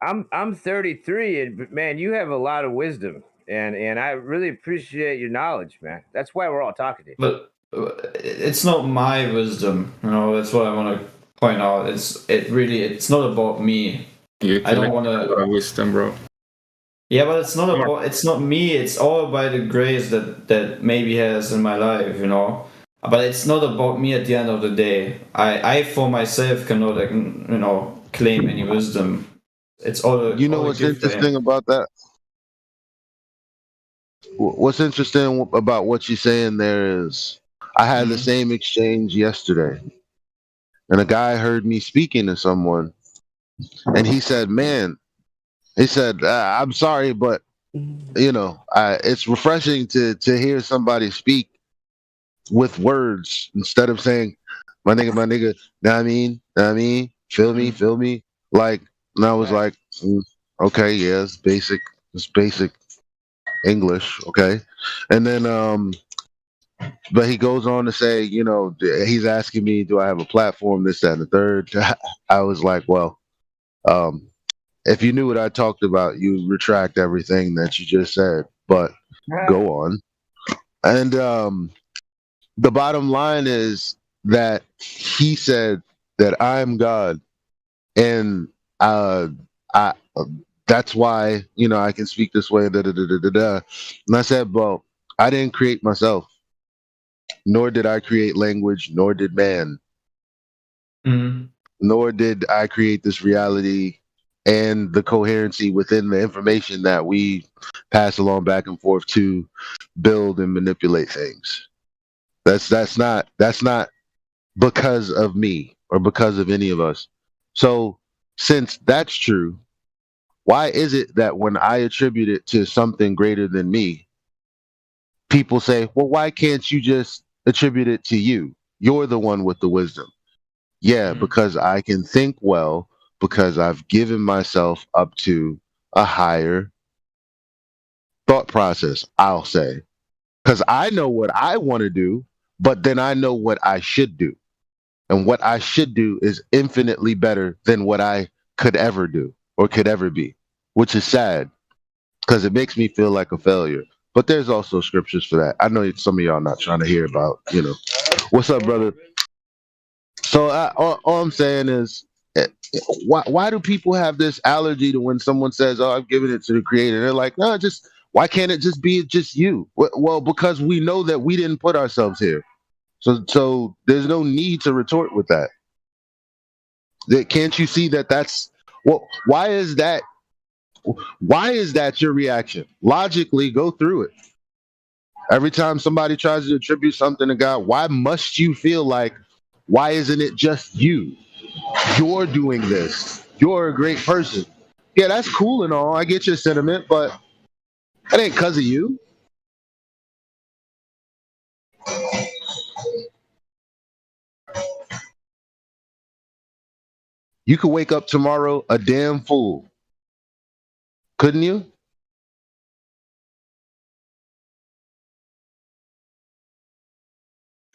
I'm 33, and man, you have a lot of wisdom, and I really appreciate your knowledge, man. That's why we're all talking to you. But it's not my wisdom, you know. That's what I want to point out. It's not about me. You I don't collect want a to. lot of wisdom, bro. Yeah, but it's not me. It's all by the grace that maybe has in my life, you know. But it's not about me at the end of the day. I for myself cannot, like, you know, claim any wisdom. It's You know all a what's gift to him. interesting about that? What's interesting about what you're saying there is, I had the Mm. same exchange yesterday, and a guy heard me speaking to someone, and he said, "Man," he said, "I'm sorry, but it's refreshing to hear somebody speak with words instead of saying, my nigga, know what I mean, Mm. feel me." Like, and I was Right. like, okay, yeah, it's basic English, okay, and then but he goes on to say, he's asking me, do I have a platform, this, that, and the third. I was like, well, um, if you knew what I talked about, you would retract everything that you just said. But go on. And the bottom line is that he said that I'm God, and uh, I. That's why I can speak this way. Da, da, da, da, da, da. And I said, well, I didn't create myself, nor did I create language, nor did man, Mm. nor did I create this reality and the coherency within the information that we pass along back and forth to build and manipulate things. That's not because of me or because of any of us. So since that's true, why is it that when I attribute it to something greater than me, people say, well, why can't you just attribute it to you? You're the one with the wisdom. Yeah, Mm. because I can think well, because I've given myself up to a higher thought process, I'll say. Because I know what I want to do, but then I know what I should do. And what I should do is infinitely better than what I could ever do or could ever be, which is sad because it makes me feel like a failure. But there's also scriptures for that. I know some of y'all not trying to hear about. What's up, brother? So all I'm saying is, why do people have this allergy to when someone says, "Oh, I've given it to the Creator"? They're like, "No, just why can't it just be just you?" Well, because we know that we didn't put ourselves here, so there's no need to retort with that. Can't you see that that's well? Why is that? Why is that your reaction? Logically, go through it. Every time somebody tries to attribute something to God, why must you feel like, why isn't it just you? You're doing this. You're a great person. Yeah, that's cool and all. I get your sentiment, but that ain't because of you. You could wake up tomorrow a damn fool, couldn't you?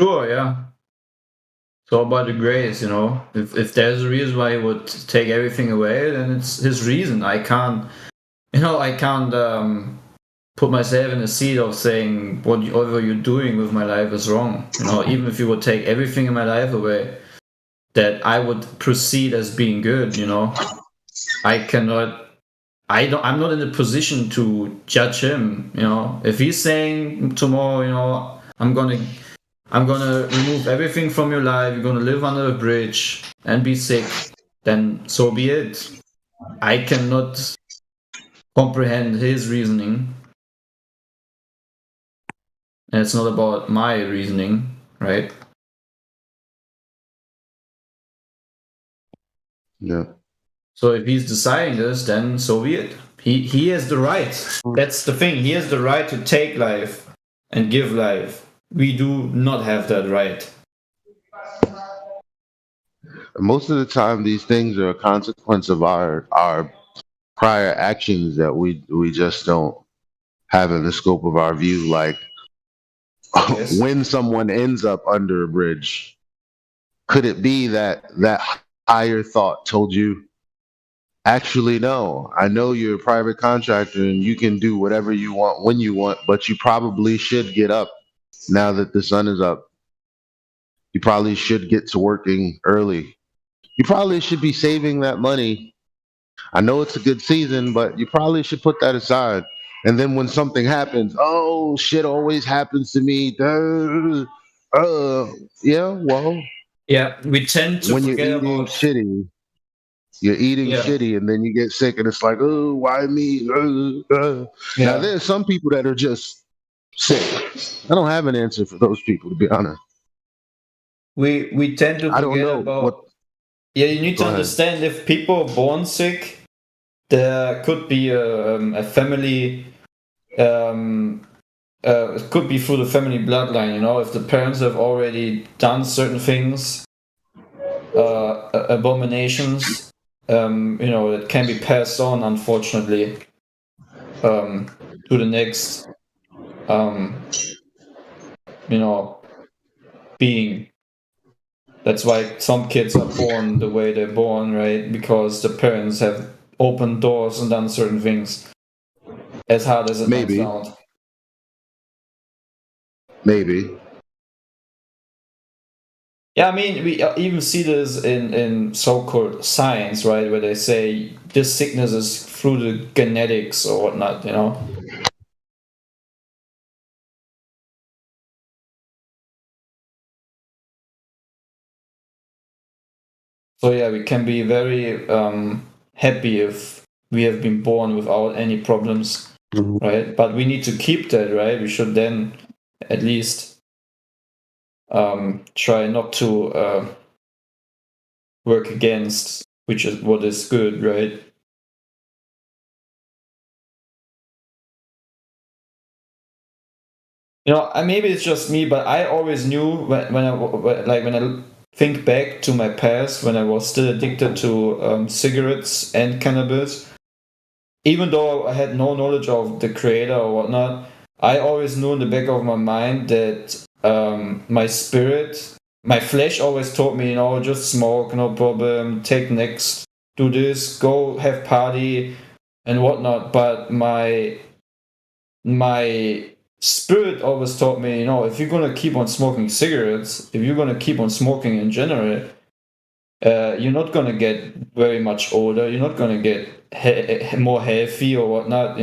Sure. Yeah. It's all about the grace, you know. If there's a reason why he would take everything away, then it's his reason. I can't put myself in the seat of saying whatever you're doing with my life is wrong. You know, even if you would take everything in my life away, that I would proceed as being good. You know, I cannot. I'm not in a position to judge him. You know, if he's saying tomorrow, you know, I'm gonna remove everything from your life. You're gonna live under a bridge and be sick. Then so be it. I cannot comprehend his reasoning, and it's not about my reasoning, right? Yeah. So if he's deciding this, then so be it. He has the right. That's the thing. He has the right to take life and give life. We do not have that right. Most of the time, these things are a consequence of our prior actions that we just don't have in the scope of our view. Like Yes. when someone ends up under a bridge, could it be that higher thought told you, Actually, no. I know you're a private contractor and you can do whatever you want when you want, but you probably should get up now that the sun is up. You probably should get to working early. You probably should be saving that money. I know it's a good season, but you probably should put that aside. And then when something happens, oh, shit always happens to me. Yeah, well, Yeah, we tend to when you're forget eating about. shitty, you're eating Yeah, shitty, and then you get sick, and it's like, oh, why me? Now, yeah. there's some people that are just sick. I don't have an answer for those people, to be honest. We tend to I don't forget know what. about. Yeah, you need to Go ahead. understand if people are born sick, there could be a family. It could be through the family bloodline. If the parents have already done certain things, abominations, that can be passed on, unfortunately, to the next, you know, being. That's why some kids are born the way they're born, right? Because the parents have opened doors and done certain things. As hard as it might Maybe, sound. maybe. Yeah, I mean, we even see this in so-called science, right? Where they say this sickness is through the genetics or whatnot. So yeah, we can be very happy if we have been born without any problems, Mhm. right? But we need to keep that, right? We should then at least try not to work against, which is what is good, right? Maybe it's just me, but I always knew when I think back to my past, when I was still addicted to cigarettes and cannabis, even though I had no knowledge of the creator or whatnot, I always knew in the back of my mind that my spirit, my flesh always told me, just smoke, no problem, take next, do this, go have party and whatnot. But my spirit always taught me, if you're gonna keep on smoking cigarettes, if you're gonna keep on smoking in general, you're not gonna get very much older. You're not gonna get more healthy or whatnot.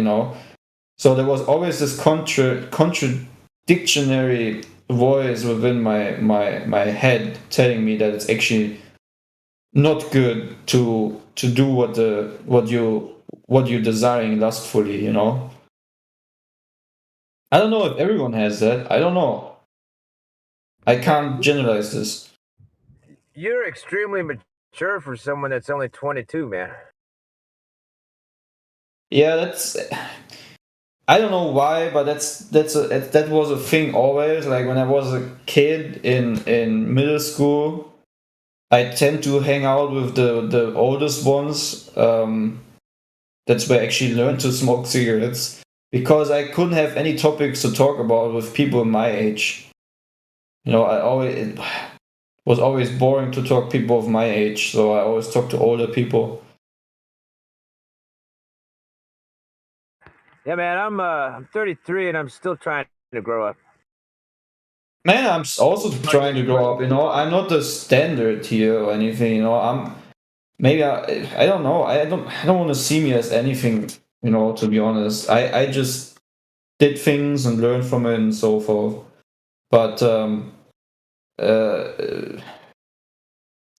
So there was always this contradictionary voice within my head telling me that it's actually not good to do what you're desiring lustfully. I don't know if everyone has that. I don't know. I can't generalize this. You're extremely mature for someone that's only 22, man. Yeah, that's. I don't know why, but that was a thing always. Like when I was a kid in middle school, I tend to hang out with the oldest ones. That's where I actually learned to smoke cigarettes because I couldn't have any topics to talk about with people my age. It was always boring to talk people of my age, so I always talk to older people. Yeah, man, I'm 33 and I'm still trying to grow up. Man, I'm also trying to grow up. I'm not the standard here or anything. I'm maybe I don't know. I don't want to see me as anything. To be honest, I just did things and learned from it and so forth. But uh,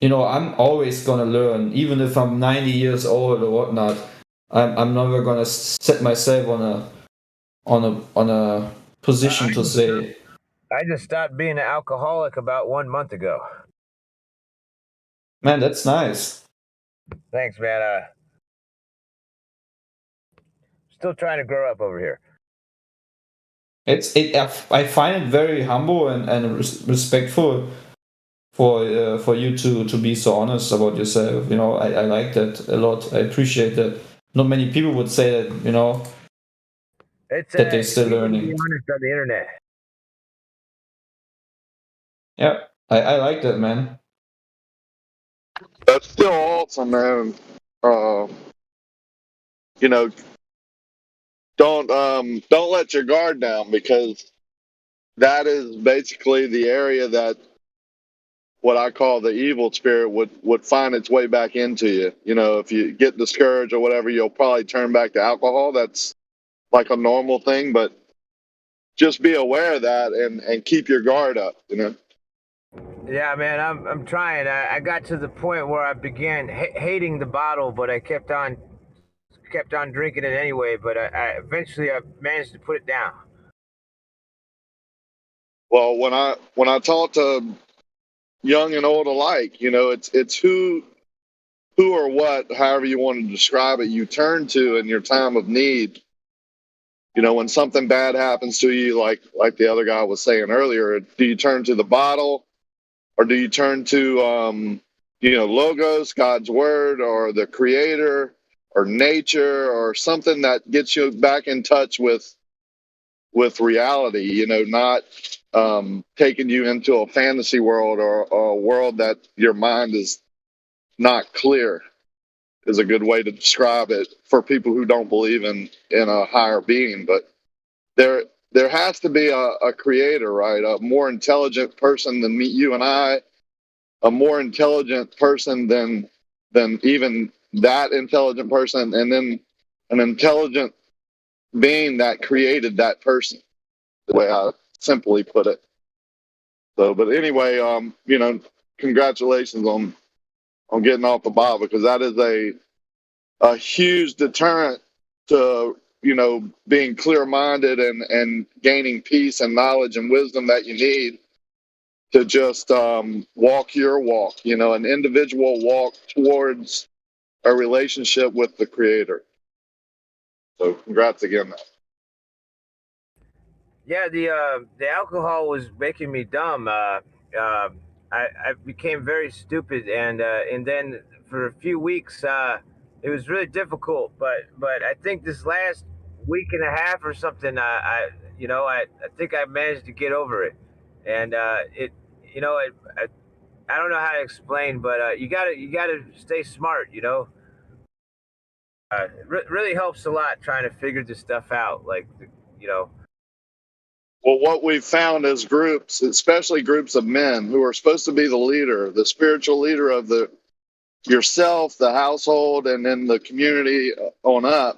I'm always gonna learn, even if I'm 90 years old or whatnot. I'm never gonna set myself on a position to say, I just stopped being an alcoholic about 1 month ago. man, that's nice. Thanks, man. Still trying to grow up over here. I find it very humble and respectful for you to be so honest about yourself. I like that a lot. I appreciate that. Not many people would say that. It's That they're still easy to be learning. honest on the internet. Yeah, I like that, man. That's still awesome, man. you know, don't let your guard down, because that is basically the area that what I call the evil spirit would find its way back into you. You know, if you get discouraged or whatever, you'll probably turn back to alcohol. That's like a normal thing, but just be aware of that and keep your guard up, you know. Yeah, man, I'm trying. I got to the point where I began hating the bottle, but I kept on drinking it anyway. But I eventually I managed to put it down. Well, when I talk to young and old alike, you know, it's who or what, however you want to describe it, you turn to in your time of need. You know, when something bad happens to you, like the other guy was saying earlier, do you turn to the bottle, or do you turn to logos, God's word, or the creator, or nature, or something that gets you back in touch with reality, you know, not taking you into a fantasy world, or a world that your mind is not clear, is a good way to describe it for people who don't believe in a higher being. But there has to be a creator, right? A more intelligent person than me, you and I, a more intelligent person than even that intelligent person, and then an intelligent being that created that person, the way I simply put it. So, but anyway, congratulations on getting off the bottle, because that is a huge deterrent to, you know, being clear minded and gaining peace and knowledge and wisdom that you need to just walk your walk, you know, an individual walk towards a relationship with the Creator. So, congrats again. Yeah, the alcohol was making me dumb. I became very stupid, and then for a few weeks, it was really difficult. But I think this last week and a half or something, I think I managed to get over it, and it you know it. I don't know how to explain, but you gotta stay smart. It really helps a lot trying to figure this stuff out. You know. Well, what we've found as groups, especially groups of men who are supposed to be the leader, the spiritual leader of the yourself, the household, and then the community on up.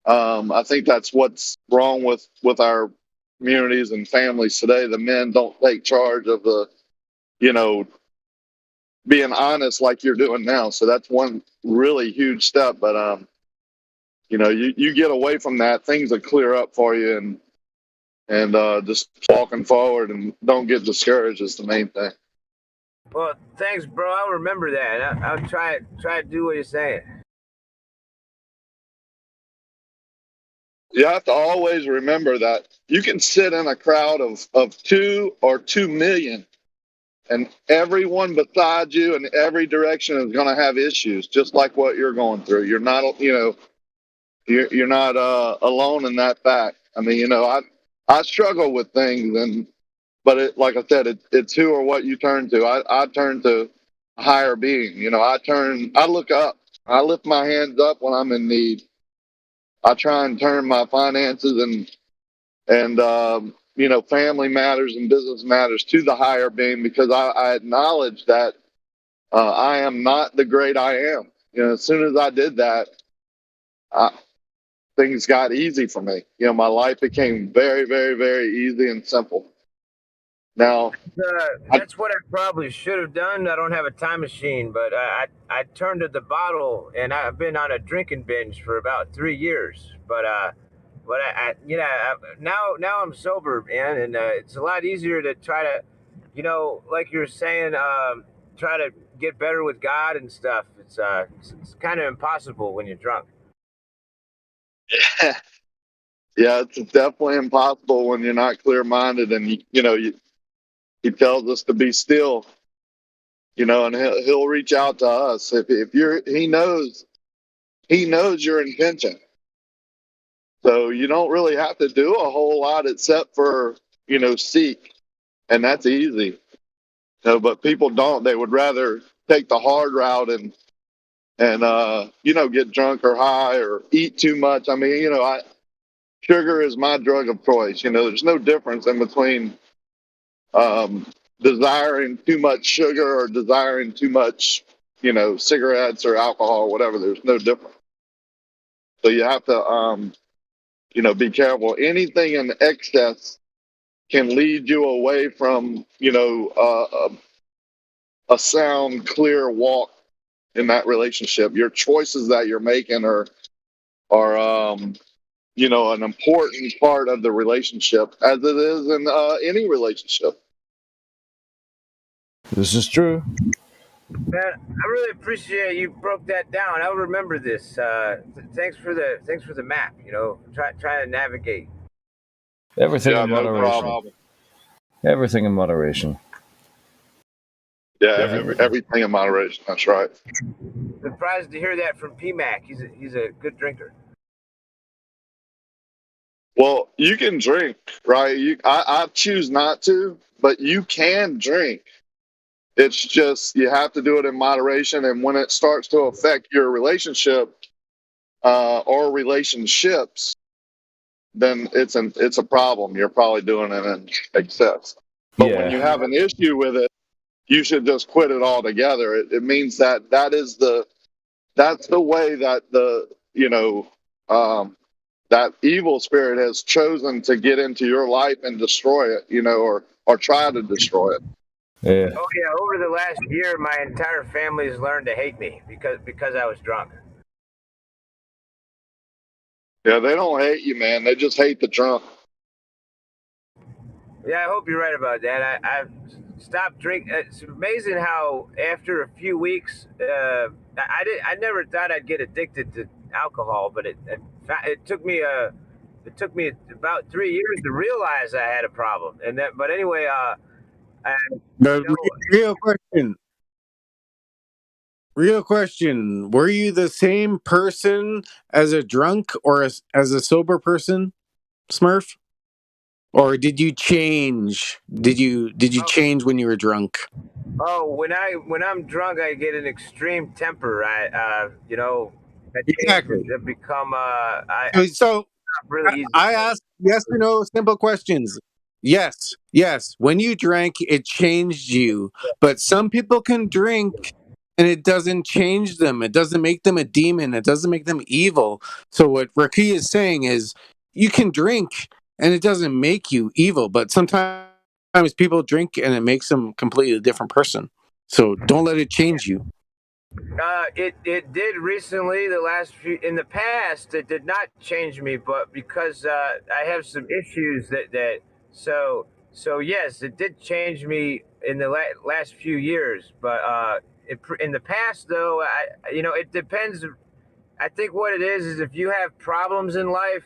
I think that's what's wrong with our communities and families today. The men don't take charge of the, you know, being honest like you're doing now. So that's one really huge step. But you get away from that, things will clear up for you, and just walking forward and don't get discouraged is the main thing. Well, thanks, bro. I'll remember that. I'll try to do what you're saying. You have to always remember that you can sit in a crowd of 2 or 2 million, and everyone beside you in every direction is going to have issues, just like what you're going through. You're not, you're not alone in that fact. I mean, I struggle with things, but like I said, it's who or what you turn to. I turn to a higher being. I look up. I lift my hands up when I'm in need. I try and turn my finances and family matters and business matters to the higher being, because I acknowledge that I am not the great I am. As soon as I did that, I, things got easy for me. My life became very, very, very easy and simple. Now, That's what I probably should have done. I don't have a time machine, but I turned to the bottle, and I've been on a drinking binge for about 3 years. But now I'm sober, man, and it's a lot easier to try to, like you're saying, try to get better with God and stuff. It's kind of impossible when you're drunk. yeah, it's definitely impossible when you're not clear minded, and he tells us to be still. And he'll reach out to us if you're. He knows your intention. So you don't really have to do a whole lot except for, seek. And that's easy. But people don't. They would rather take the hard route get drunk or high or eat too much. I mean, sugar is my drug of choice. There's no difference in between desiring too much sugar or desiring too much, cigarettes or alcohol or whatever. There's no difference. So you have to, be careful. Anything in excess can lead you away from, a sound, clear walk in that relationship. Your choices that you're making are an important part of the relationship, as it is in any relationship. This is true. Man, I really appreciate you broke that down. I'll remember this. Thanks for the map. Try to navigate. Everything in No moderation. problem. Everything in moderation. Yeah, everything in moderation. That's right. Surprised to hear that from PMAC. He's a good drinker. Well, you can drink, right? I choose not to, but you can drink. It's just you have to do it in moderation, and when it starts to affect your relationship or relationships, then it's a problem. You're probably doing it in excess. But when you have an issue with it, you should just quit it altogether. It means that's the way that that evil spirit has chosen to get into your life and destroy it, or try to destroy it. Yeah. Oh yeah, over the last year, my entire family has learned to hate me because I was drunk. Yeah, they don't hate you, man. They just hate the drunk. Yeah, I hope you're right about that. I've stopped drinking. It's amazing how after a few weeks, I never thought I'd get addicted to alcohol, but it took me about 3 years to realize I had a problem. But anyway, Real question. Were you the same person as a drunk or as a sober person, Smurf? Or did you change? Did you change when you were drunk? Oh, when I'm drunk, I get an extreme temper. Exactly. I become So really easy. I ask yes or no simple questions. Yes. When you drank, it changed you. But some people can drink and it doesn't change them. It doesn't make them a demon. It doesn't make them evil. So what Raki is saying is you can drink and it doesn't make you evil. But sometimes people drink and it makes them a completely different person. So don't let it change you. It did recently. In the past, it did not change me, but because I have some issues so yes, it did change me in the last few years. But in the past, though, it depends. I think what it is if you have problems in life,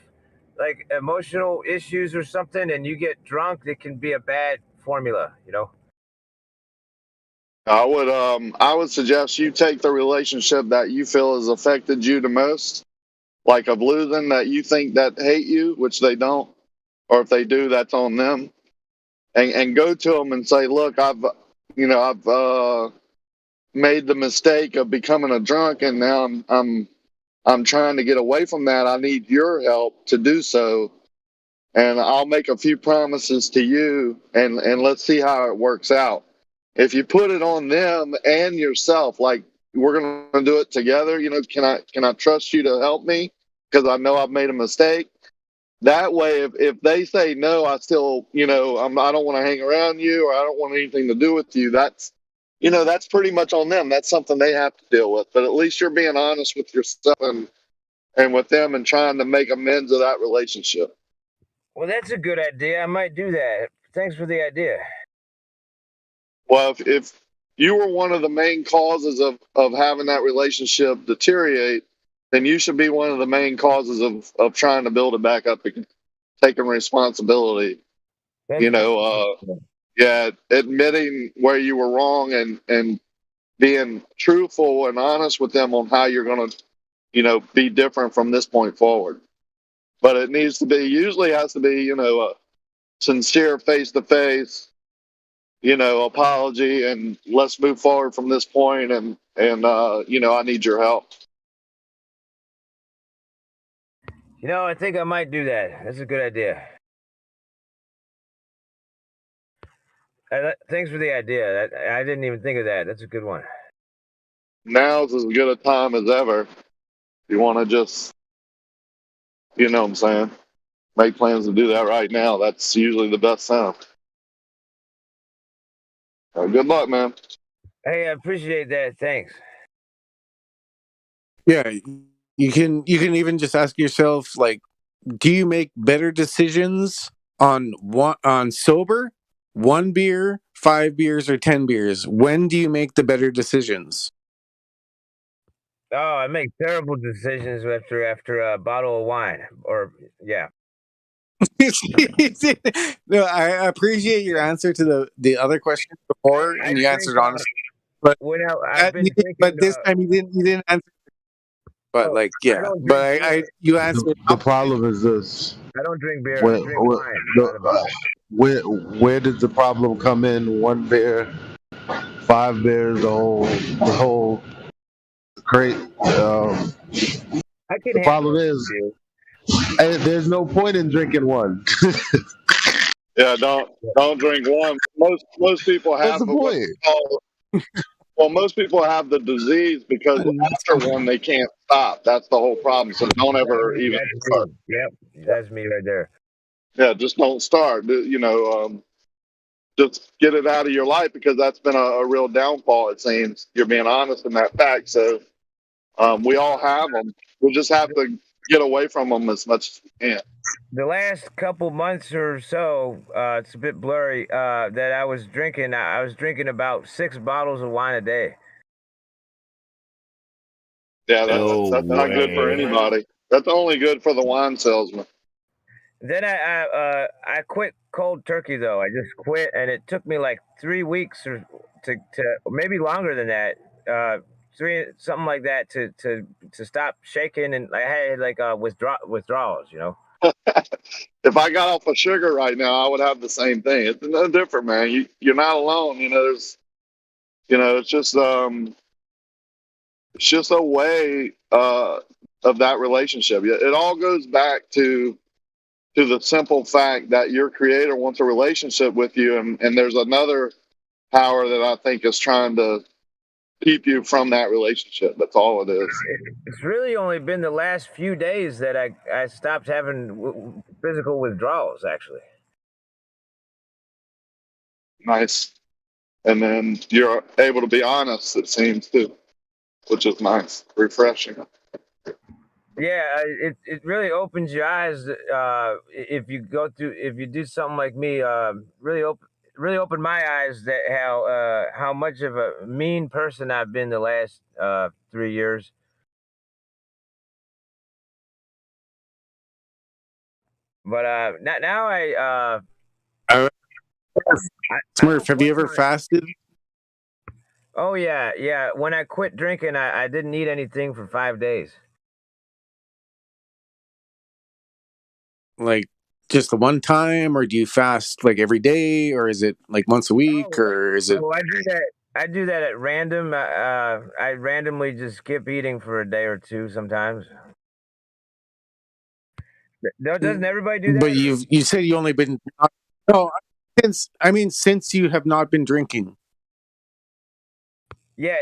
like emotional issues or something, and you get drunk, it can be a bad formula. I would suggest you take the relationship that you feel has affected you the most, like of losing that you think that hate you, which they don't, or if they do, that's on them, and go to them and say, look, I've made the mistake of becoming a drunk, and now I'm trying to get away from that. I need your help to do so, and I'll make a few promises to you, and let's see how it works out. If you put it on them and yourself, like we're going to do it together, can I trust you to help me because I know I've made a mistake? That way, if they say no, I still, I don't want to hang around you, or I don't want anything to do with you. That's pretty much on them. That's something they have to deal with. But at least you're being honest with yourself and with them and trying to make amends of that relationship. Well, that's a good idea. I might do that. Thanks for the idea. Well, if you were one of the main causes of having that relationship deteriorate, then you should be one of the main causes of trying to build it back up again, taking responsibility. Admitting where you were wrong and being truthful and honest with them on how you're going to, be different from this point forward. But it usually has to be, a sincere face-to-face, apology, and let's move forward from this point and and I need your help. I think I might do that. That's a good idea. Thanks for the idea. I didn't even think of that. That's a good one. Now's as good a time as ever. You want to just, what I'm saying, make plans to do that right now. That's usually the best time. Good luck, man. Hey, I appreciate that. Thanks. Yeah, you can even just ask yourself, like, do you make better decisions on sober, 1 beer, 5 beers, or 10 beers? When do you make the better decisions? Oh, I make terrible decisions after a bottle of wine. Or yeah. No, I appreciate your answer to the other question before, I and you drink answered honestly. But I've been drinking. this time you didn't answer. But Oh, like, I yeah, don't but drink beer. you The, answered. the problem is this: I don't drink beer. I when, drink when, wine. Not about the, it. where does the problem come in? 1 beer, 5 beers, the whole crate. I can The handle problem a is, few there's no point in drinking one. Yeah, don't drink one. Most people What's have the what point? we call. Well, most people have the disease because after one they can't stop. That's the whole problem. So don't ever even That's start. me. Yep, that's me right there. Yeah, just don't start. Just get it out of your life because that's been a real downfall. It seems you're being honest in that fact. So we all have them. We just have to get away from them as much as we can. The last couple months or so, it's a bit blurry. That I was drinking. I was drinking about 6 bottles of wine a day. Yeah, No that's not good for way. anybody. That's only good for the wine salesman. Then I quit cold turkey though. I just quit, and it took me like 3 weeks or to maybe longer than that. Three something like that to stop shaking, and I had like withdrawals. If I got off of sugar right now, I would have the same thing. It's no different, man. You're not alone. It's just a way of that relationship. It all goes back to the simple fact that your creator wants a relationship with you, and there's another power that I think is trying to keep you from that relationship. That's all it is. It's really only been the last few days that I stopped having physical withdrawals. Actually, Nice. And then you're able to be honest, it seems too, which is nice, refreshing. yeah, it really opens your eyes if you do something like me. Really opened my eyes that how much of a mean person I've been the last 3 years. But now I Smurf, don't have you blame ever my. fasted? Oh yeah. When I quit drinking, I didn't eat anything for 5 days. Like just the one time, or do you fast like every day, or is it like once a week, Oh, or is it? oh, I do that. I do that at random. I randomly just skip eating for a day or two sometimes. Doesn't everybody do But that? you said you only been no since you have not been drinking. Yeah.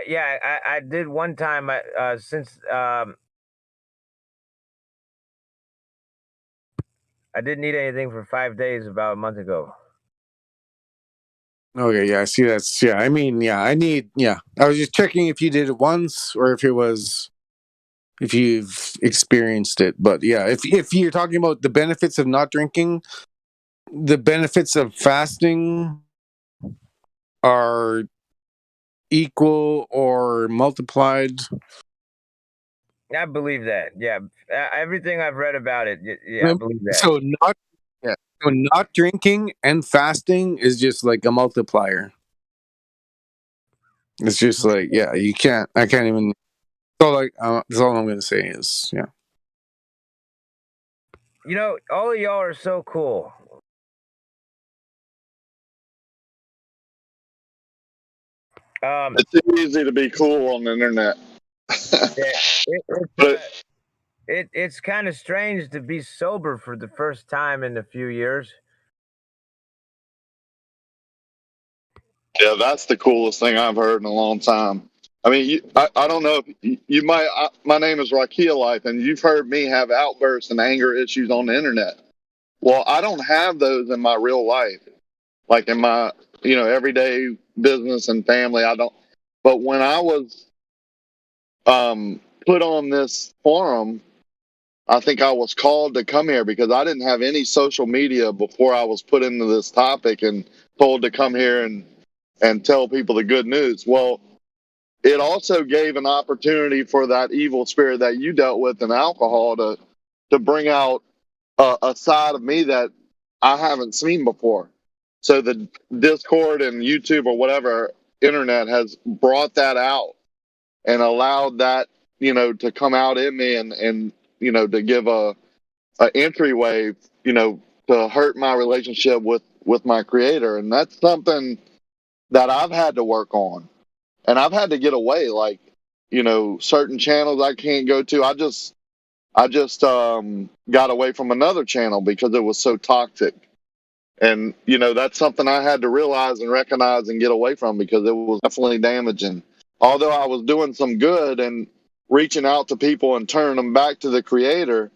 I did one time. Since I didn't eat anything for 5 days about a month ago. Okay, yeah, I see that's yeah. I mean, yeah, I need yeah. I was just checking if you did it once or if you've experienced it. But yeah, if you're talking about the benefits of not drinking, the benefits of fasting are equal or multiplied. I believe that. Yeah, everything I've read about it. Yeah, I believe that. So not yeah, so not drinking and fasting is just like a multiplier. It's just like yeah, you can't. I can't even. So like that's all I'm gonna say is yeah. All of y'all are so cool. It's easy to be cool on the internet. But it's kind of strange to be sober for the first time in a few years. yeah, that's the coolest thing I've heard in a long time. I mean, I don't know if you might. My name is Rakia Life, and you've heard me have outbursts and anger issues on the internet. Well, I don't have those in my real life, like in my everyday business and family. I don't. But when I was put on this forum, I think I was called to come here because I didn't have any social media before I was put into this topic and told to come here and tell people the good news. Well, it also gave an opportunity for that evil spirit that you dealt with in alcohol to bring out a side of me that I haven't seen before. So the Discord and YouTube or whatever internet has brought that out and allowed that to come out in me and to give a entryway to hurt my relationship with my creator. And that's something that I've had to work on, and I've had to get away, like certain channels I can't go to. I just got away from another channel because it was so toxic. And that's something I had to realize and recognize and get away from because it was definitely damaging. Although I was doing some good and reaching out to people and turning them back to the creator,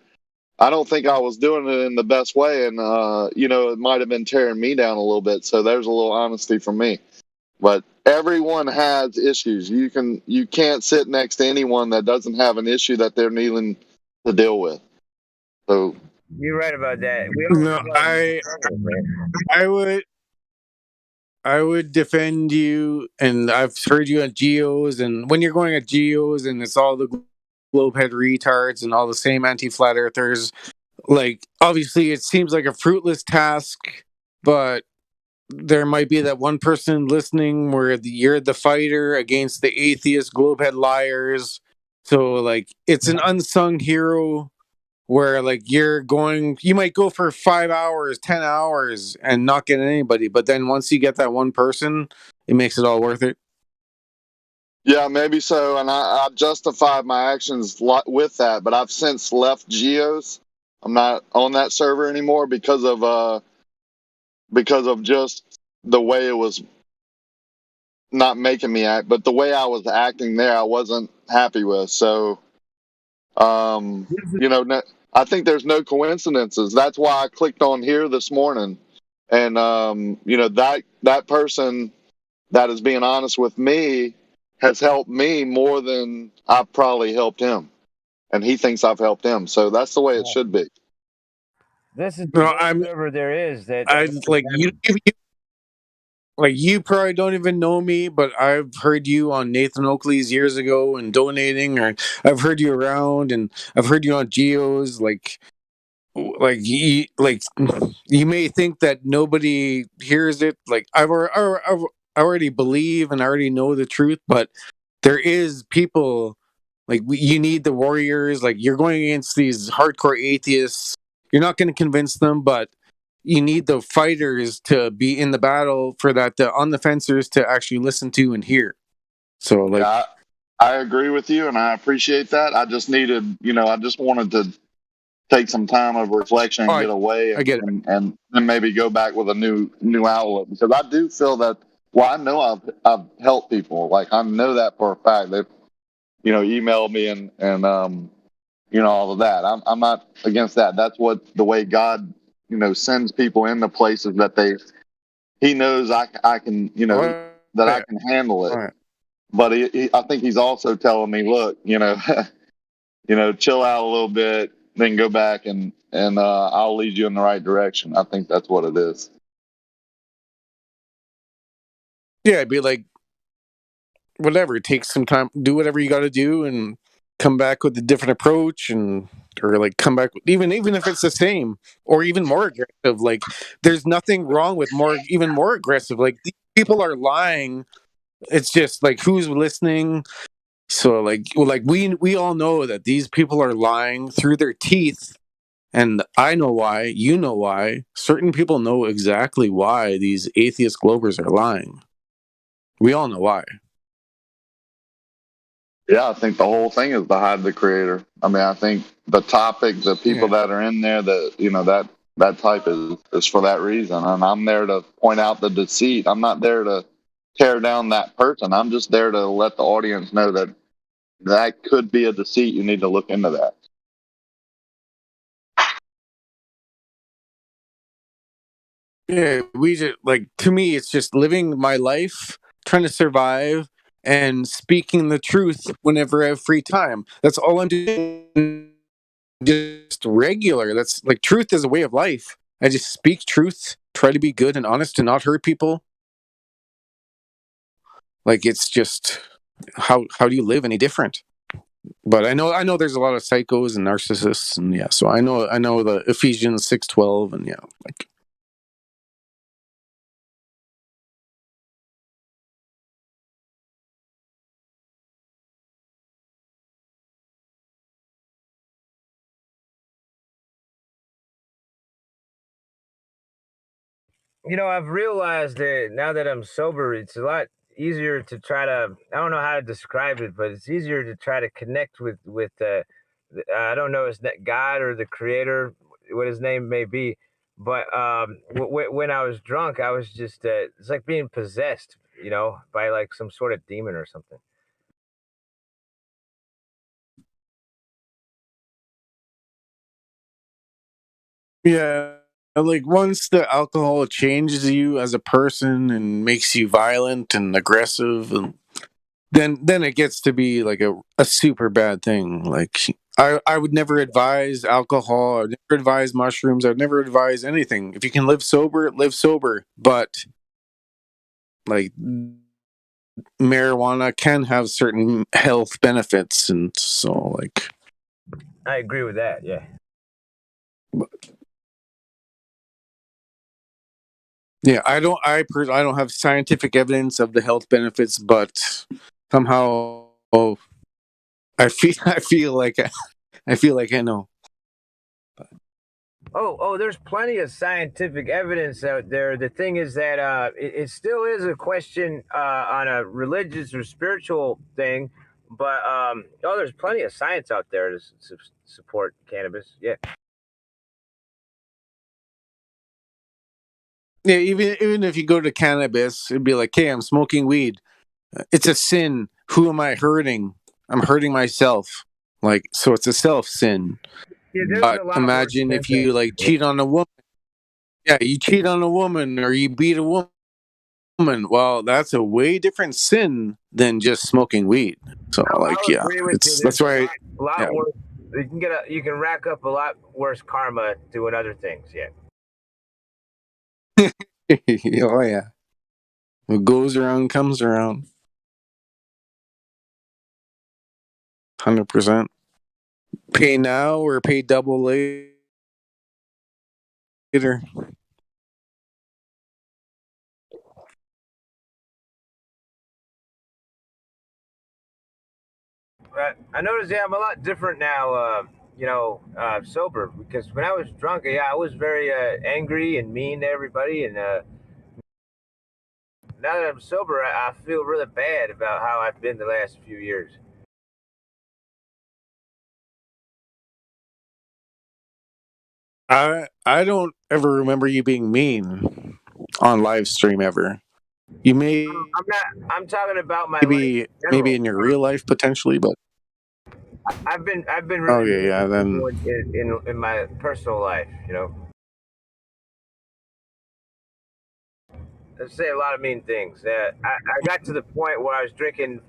I don't think I was doing it in the best way, and it might have been tearing me down a little bit. So there's a little honesty from me. But everyone has issues. You can't sit next to anyone that doesn't have an issue that they're needing to deal with. So You're right about that. We all No, I would defend you, and I've heard you at Geos, and when you're going at Geos, and it's all the globehead retards and all the same anti-flat earthers. Like, obviously, it seems like a fruitless task, but there might be that one person listening where you're the fighter against the atheist globehead liars. So, like, it's an unsung hero where, like, you might go for 5 hours, 10 hours and not get anybody, but then once you get that one person, it makes it all worth it. yeah, maybe so. And I justified my actions with that, but I've since left Geos. I'm not on that server anymore because of just the way it was not making me act, but the way I was acting there, I wasn't happy with. So, I think there's no coincidences. That's why I clicked on here this morning, and that person that is being honest with me has helped me more than I've probably helped him, and he thinks I've helped him. So that's the way it should be. This is No, the best server there is. I like you probably don't even know me, but I've heard you on Nathan Oakley's years ago and donating, or I've heard you around, and I've heard you on Geos. You may think that nobody hears it. Like, I already believe and I already know the truth, but there is people like you need the warriors. Like, you're going against these hardcore atheists. You're not going to convince them, but you need the fighters to be in the battle for that. The on the fencers to actually listen to and hear. So, like, Yeah, I agree with you, and I appreciate that. I just needed, I just wanted to take some time of reflection and oh, get away, I get it. and then maybe go back with a new outlook, because I do feel that. Well, I know I've helped people. Like, I know that for a fact. They've emailed me and all of that. I'm not against that. That's what the way God sends people into places that He knows I can that I can handle it. All right. But I think He's also telling me, look, chill out a little bit, then go back and I'll lead you in the right direction. I think that's what it is. Yeah, it'd be like, whatever. It takes some time. Do whatever you got to do, and come back with a different approach, or like come back even if it's the same or even more aggressive. Like, there's nothing wrong with even more aggressive. Like, these people are lying. It's just like, who's listening? So, like, we all know that these people are lying through their teeth. And I know why. You know why. Certain people know exactly why these atheist globers are lying. We all know why. Yeah, I think the whole thing is to hide the creator. I mean, I think the topic, the people Yeah. that are in there, that type is for that reason. And I'm there to point out the deceit. I'm not there to tear down that person. I'm just there to let the audience know that that could be a deceit. You need to look into that. Yeah, we just like, to me, it's just living my life, trying to survive, and speaking the truth whenever I have free time. That's all I'm doing. Just regular. That's like, truth is a way of life. I just speak truth, try to be good and honest and not hurt people. Like, it's just how do you live any different? But I know there's a lot of psychos and narcissists, and yeah, so I know the Ephesians 6:12, and yeah, like, I've realized that now that I'm sober, it's a lot easier to try to. I don't know how to describe it, but it's easier to try to connect with I don't know, is that God or the Creator, what his name may be. But when I was drunk, I was just it's like being possessed, by like some sort of demon or something. yeah, like, once the alcohol changes you as a person and makes you violent and aggressive, and then it gets to be like a super bad thing. Like, I would never advise alcohol. I would never advise mushrooms. I would never advise anything. If you can live sober, live sober. But like, marijuana can have certain health benefits, and so, like, I agree with that. Yeah. yeah, I don't have scientific evidence of the health benefits, but somehow, I feel like I know. Oh, there's plenty of scientific evidence out there. The thing is that it still is a question on a religious or spiritual thing, but there's plenty of science out there to support cannabis. Yeah. Yeah, even if you go to cannabis, it'd be like, hey, I'm smoking weed. It's a sin. Who am I hurting? I'm hurting myself. Like, so it's a self sin. Yeah, there's But a lot worse imagine if you, symptoms. like, cheat on a woman. Yeah, you cheat on a woman or you beat a woman. Well, that's a way different sin than just smoking weed. So, like, I'll yeah, agree with you. it's There's that's why. a lot Yeah, worse. You can rack up a lot worse karma doing other things. Yeah. oh yeah, what goes around comes around. 100%. Pay now or pay double later. I noticed, yeah, I'm a lot different now, sober, because when I was drunk, yeah, I was very angry and mean to everybody. And now that I'm sober, I feel really bad about how I've been the last few years. I don't ever remember you being mean on live stream ever. You I'm not, I'm talking about my life maybe in maybe general. in your real life potentially, but I've been really okay, yeah, mean to then people in my personal life. I say a lot of mean things. I got to the point where I was drinking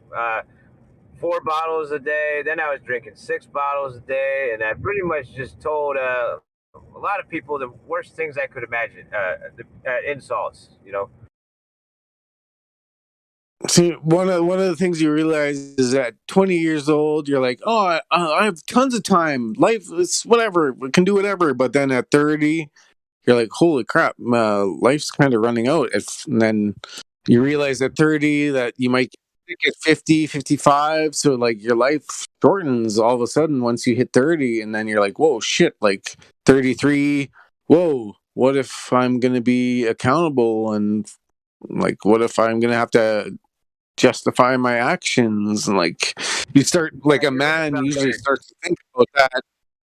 4 bottles a day. Then I was drinking 6 bottles a day, and I pretty much just told a lot of people the worst things I could imagine, insults. see, one of the things you realize is that 20 years old, you're like, oh, I have tons of time. Life is whatever, we can do whatever. But then at 30, you're like, holy crap, life's kind of running out. And then you realize at 30 that you might get 50, 55. So, like, your life shortens all of a sudden once you hit 30. And then you're like, whoa, shit, like 33. Whoa, what if I'm going to be accountable? And, like, what if I'm going to have to justify my actions. And like you start like a man usually starts to think about that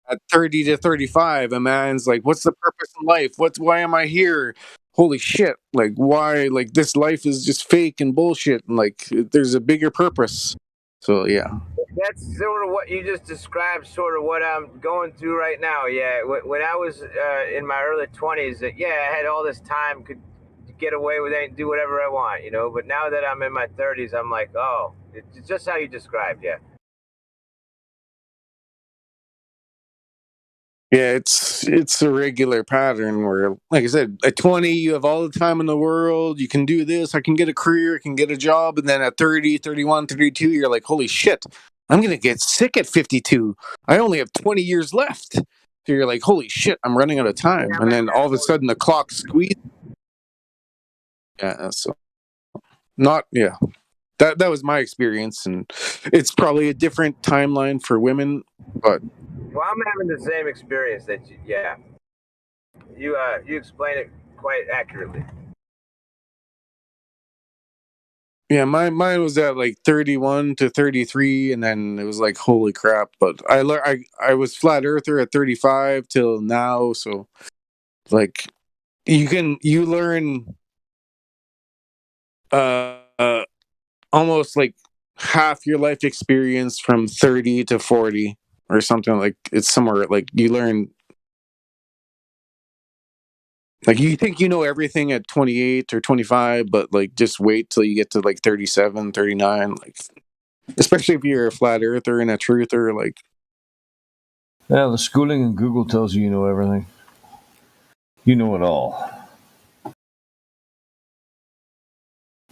at 30 to 35. A man's like, what's the purpose in life? Why am I here? Holy shit. Like why like this life is just fake and bullshit and like there's a bigger purpose. So yeah. That's sort of what you just described, sort of what I'm going through right now. Yeah, when I was in my early 20s, yeah, I had all this time, could get away with it and do whatever I want, you know. But now that I'm in my 30s, I'm like, oh, it's just how you described, yeah. Yeah, it's a regular pattern where, like I said, at 20 you have all the time in the world, you can do this, I can get a career, I can get a job, and then at 30, 31, 32, you're like, holy shit, I'm gonna get sick at 52. I only have 20 years left. So you're like, holy shit, I'm running out of time. And then all of a sudden the clock squeezes. Yeah, so not yeah. That was my experience, and it's probably a different timeline for women, but well, I'm having the same experience that you, yeah. You explain it quite accurately. yeah, mine was at like 31 to 33, and then it was like holy crap. But I was flat earther at 35 till now, so like you learn almost like half your life experience from 30 to 40 or something. Like it's somewhere like you learn. Like you think you know everything at 28 or 25, but like just wait till you get to like 37, 39, like especially if you're a flat earther and a truther, like Yeah, the schooling in Google tells you know everything. You know it all.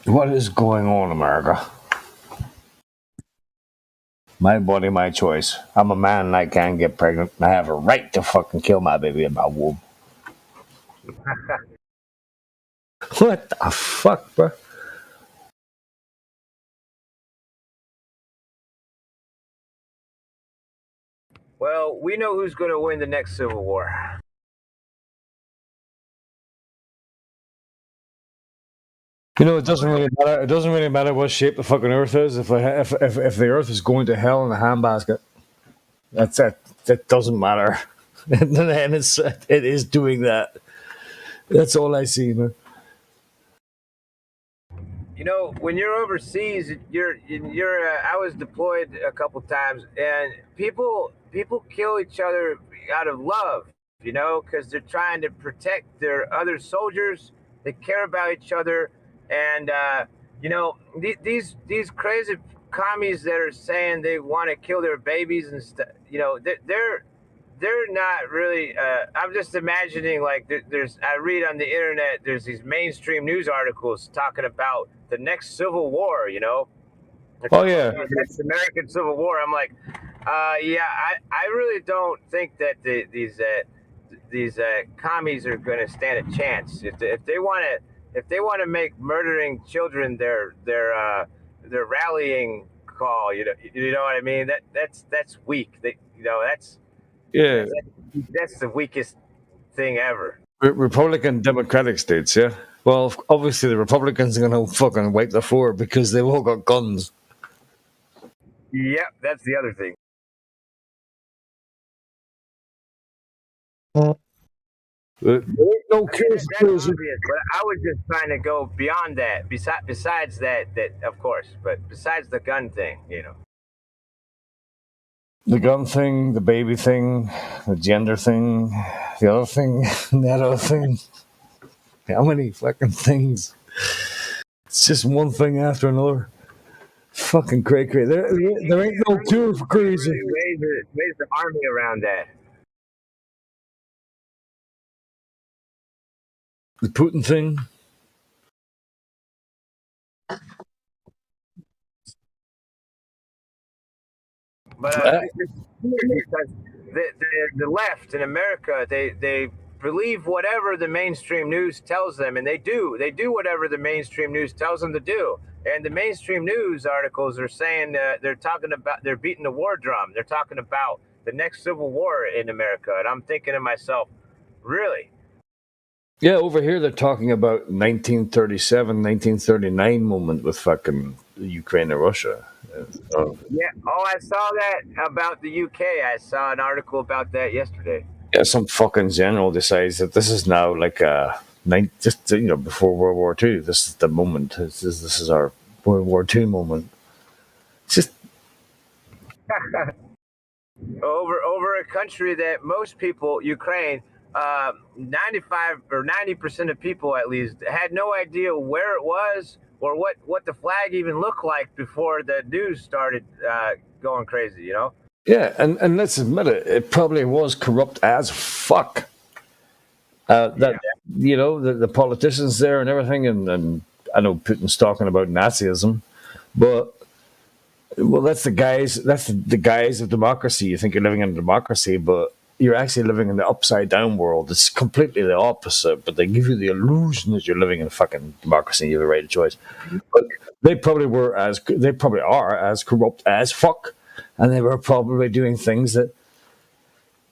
What is going on, America? My body, my choice. I'm a man and I can't get pregnant. I have a right to fucking kill my baby in my womb. What the fuck, bro? Well, we know who's going to win the next Civil War. You know, it doesn't really matter. It doesn't really matter what shape the fucking Earth is. If the Earth is going to hell in a handbasket, that's it. That doesn't matter. And then it is doing that. That's all I see, man. You know, when you're overseas, I was deployed a couple times, and people kill each other out of love, you know, because they're trying to protect their other soldiers. They care about each other, and you know, these crazy commies that are saying they want to kill their babies and stuff. You know, they're not really. I'm just imagining like there's. I read on the internet. There's these mainstream news articles talking about the next Civil War. You know. Oh yeah. The next American Civil War. I'm like, yeah. I really don't think that these commies are going to stand a chance. If they want to make murdering children their rallying call. You know what I mean. That's weak. Yeah. That's the weakest thing ever. Republican Democratic states, yeah. Well, obviously the Republicans are going to fucking wipe the floor because they've all got guns. Yep, that's the other thing. No case. That's obvious, but I was just trying to go beyond that. Besides that, of course, but besides the gun thing, you know. The gun thing, the baby thing, the gender thing, the other thing, that other thing. How many fucking things? It's just one thing after another. Fucking cray. There ain't no cure for crazy. Raise the army around that. The Putin thing. But because the left in America, they believe whatever the mainstream news tells them, and they do whatever the mainstream news tells them to do. And the mainstream news articles are saying they're beating the war drum. They're talking about the next Civil War in America, and I'm thinking to myself, really? Yeah, over here they're talking about 1937, 1939 moment with fucking Ukraine and Russia. Yeah. Oh, I saw that about the UK. I saw an article about that yesterday. Yeah, some fucking general decides that this is now like just before World War II. This is the moment. This is our World War II moment. It's just Over a country that most people, Ukraine, 95 or 90% of people at least had no idea where it was or what the flag even looked like before the news started going crazy. yeah, and let's admit it, it probably was corrupt as fuck. That the politicians there and everything, and I know Putin's talking about Nazism, but well, that's the guise. That's the guise of democracy. You think you're living in a democracy, but you're actually living in the upside down world. It's completely the opposite. But they give you the illusion that you're living in a fucking democracy. You have a right of choice. But they probably are as corrupt as fuck, and they were probably doing things that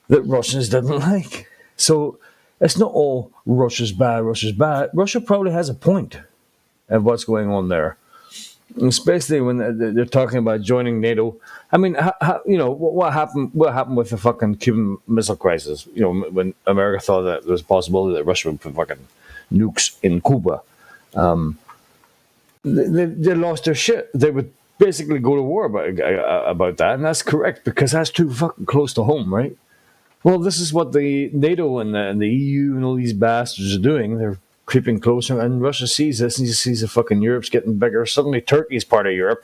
Russians didn't like. So it's not all Russia's bad. Russia's bad. Russia probably has a point of what's going on there. Especially when they're talking about joining NATO. I mean, what happened? What happened with the fucking Cuban Missile Crisis? When America thought that there was a possibility that Russia would put fucking nukes in Cuba, they lost their shit. They would basically go to war about that, and that's correct because that's too fucking close to home, right? Well, this is what the NATO and the EU and all these bastards are doing. They're creeping closer, and Russia sees this, and he sees the fucking Europe's getting bigger. Suddenly, Turkey's part of Europe.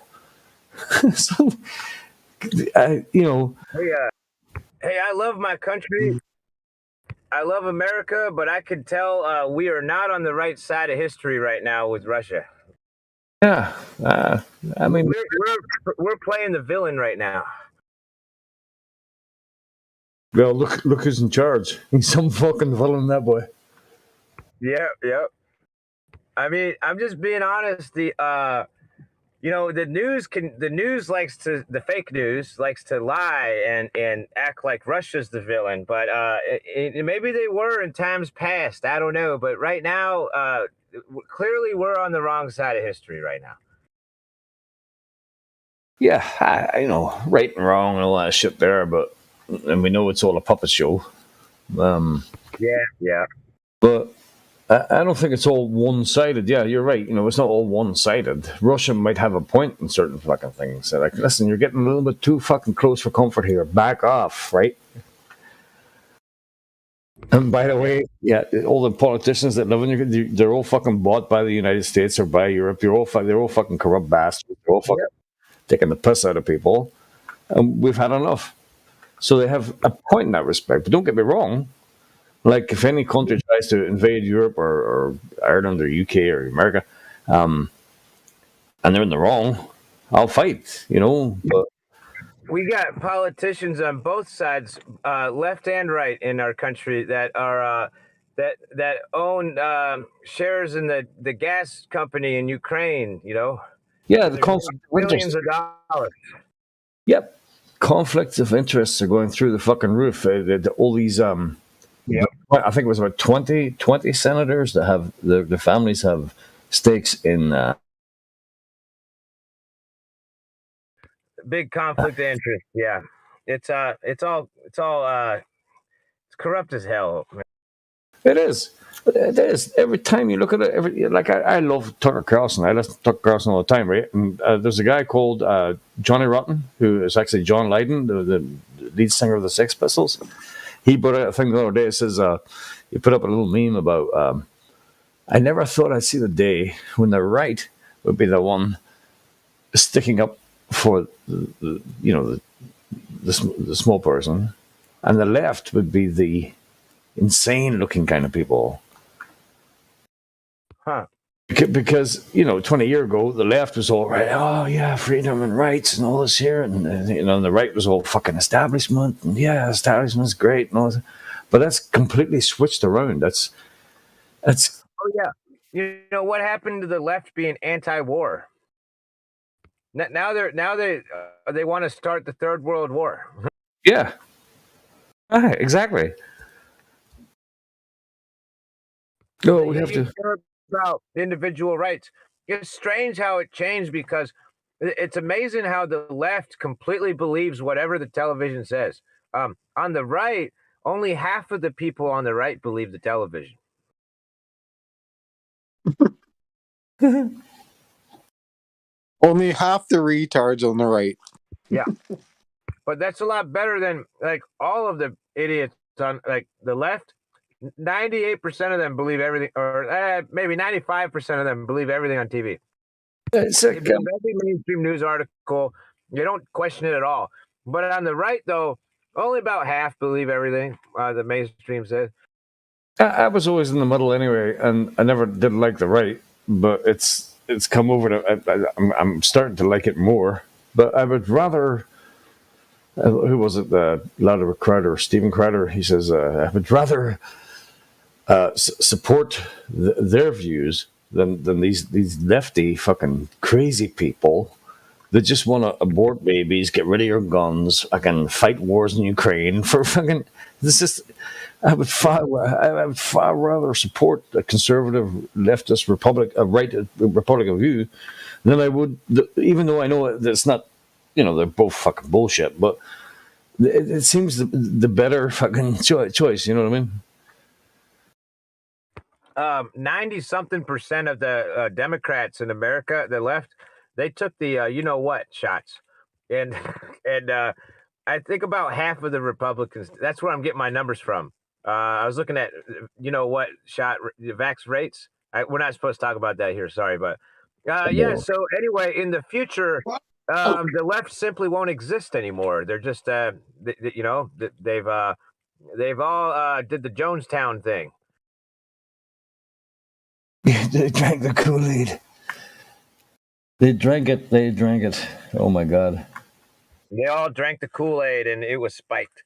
So, Hey, I love my country. I love America, but I could tell we are not on the right side of history right now with Russia. Yeah, I mean, we're playing the villain right now. Well, look who's in charge. He's some fucking villain, that boy. Yeah. I mean, I'm just being honest. The fake news likes to lie and act like Russia's the villain. But maybe they were in times past. I don't know. But right now, clearly we're on the wrong side of history right now. Yeah, I right and wrong and all that shit there, and we know it's all a puppet show. Yeah. But I don't think it's all one-sided. Yeah, you're right. It's not all one-sided. Russia might have a point in certain fucking things. They're like, listen, you're getting a little bit too fucking close for comfort here. Back off, right? And by the way, yeah, all the politicians that live in they're all fucking bought by the United States or by Europe. They're all fucking corrupt bastards. They're all fucking taking the piss out of people. And we've had enough. So they have a point in that respect. But don't get me wrong. Like, if any country tries to invade Europe or Ireland or UK or America, and they're in the wrong, I'll fight, But we got politicians on both sides, left and right, in our country that are that own shares in the gas company in Ukraine. Yeah, the conflict of billions of dollars. Yep, conflicts of interests are going through the fucking roof. All these I think it was about 20 senators that have their families have stakes in. Big conflict of interest. Yeah, it's corrupt as hell. It is. Every time you look at it, I love Tucker Carlson. I listen to Tucker Carlson all the time, right? And there's a guy called Johnny Rotten, who is actually John Lydon, the lead singer of the Sex Pistols. He put out a thing the other day. It says, he put up a little meme about, I never thought I'd see the day when the right would be the one sticking up for the small person, and the left would be the insane-looking kind of people. Huh. Because 20 years ago, the left was all right. Oh yeah, freedom and rights and all this here, and the right was all fucking establishment, and yeah, establishment's great and all this. But that's completely switched around. That's. Oh yeah, what happened to the left being anti-war? Now they want to start the Third World War. Yeah. Exactly. No, we have to about individual rights. It's strange how it changed because It's amazing how the left completely believes whatever the television says. On the right, only half of the people on the right believe the television. Only half the retards on the right. Yeah, but that's a lot better than like all of the idiots on like the left. 98% of them believe everything, or maybe 95% of them believe everything on TV. It's They like, believe every mainstream news article. They don't question it at all. But on the right, though, only about half believe everything the mainstream says. I was always in the middle anyway, and I never did like the right, but it's come over to. I'm starting to like it more, but I would rather. Who was it? Louder Crowder, Stephen Crowder. He says, "I would rather support their views than these lefty fucking crazy people that just want to abort babies, get rid of your guns, fucking fight wars in Ukraine for fucking. This is. I would far rather support a conservative leftist republic, a right Republican view, than I would. Even though I know that it's not, they're both fucking bullshit, but it seems the better fucking choice. You know what I mean? 90-something% of the Democrats in America, the left, they took the you know what shots, and and I think about half of the Republicans. That's where I'm getting my numbers from. I was looking at you know what shot vax rates. We're not supposed to talk about that here. Sorry, but yeah. So anyway, in the future, the left simply won't exist anymore. They're just they've all did the Jonestown thing. They drank the Kool-Aid. They drank it. They drank it. Oh my God. They all drank the Kool-Aid and it was spiked.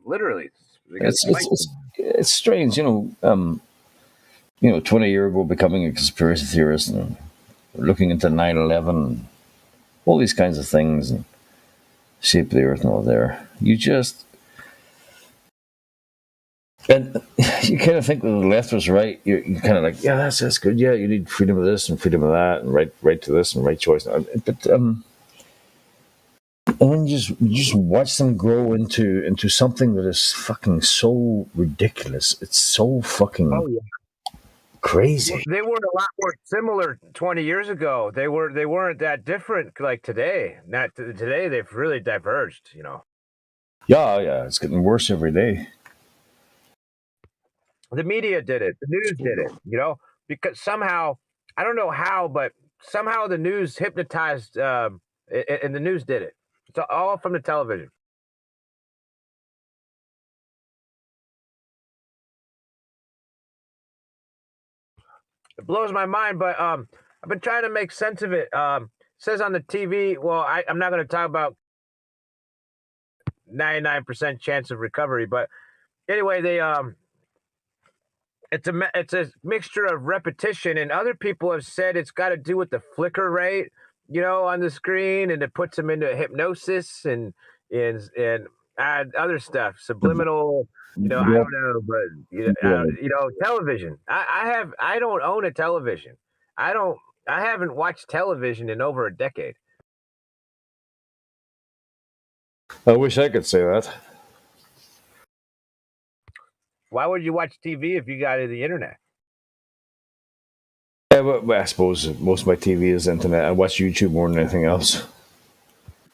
Literally. It's strange, 20 years ago becoming a conspiracy theorist and looking into 9/11, all these kinds of things, and shape of the earth and all there. And you kind of think that the left was right. You're kind of like, yeah, that's good. Yeah, you need freedom of this and freedom of that, and right to this and right choice. But and then you just watch them grow into something that is fucking so ridiculous. It's so fucking crazy. They were a lot more similar 20 years ago. They weren't that different like today. Not today. They've really diverged. Yeah, it's getting worse every day. The media did it. The news did it. Because somehow I don't know how, but somehow the news hypnotized, and the news did it. It's all from the television. It blows my mind, but I've been trying to make sense of it. It says on the TV, well, I'm not going to talk about 99% chance of recovery, but anyway, it's a mixture of repetition, and other people have said it's got to do with the flicker rate, on the screen, and it puts them into hypnosis and other stuff, subliminal. I don't know, but television. I don't own a television. I haven't watched television in over a decade. I wish I could say that. Why would you watch TV if you got the internet? Yeah, well, I suppose most of my TV is internet. I watch YouTube more than anything else.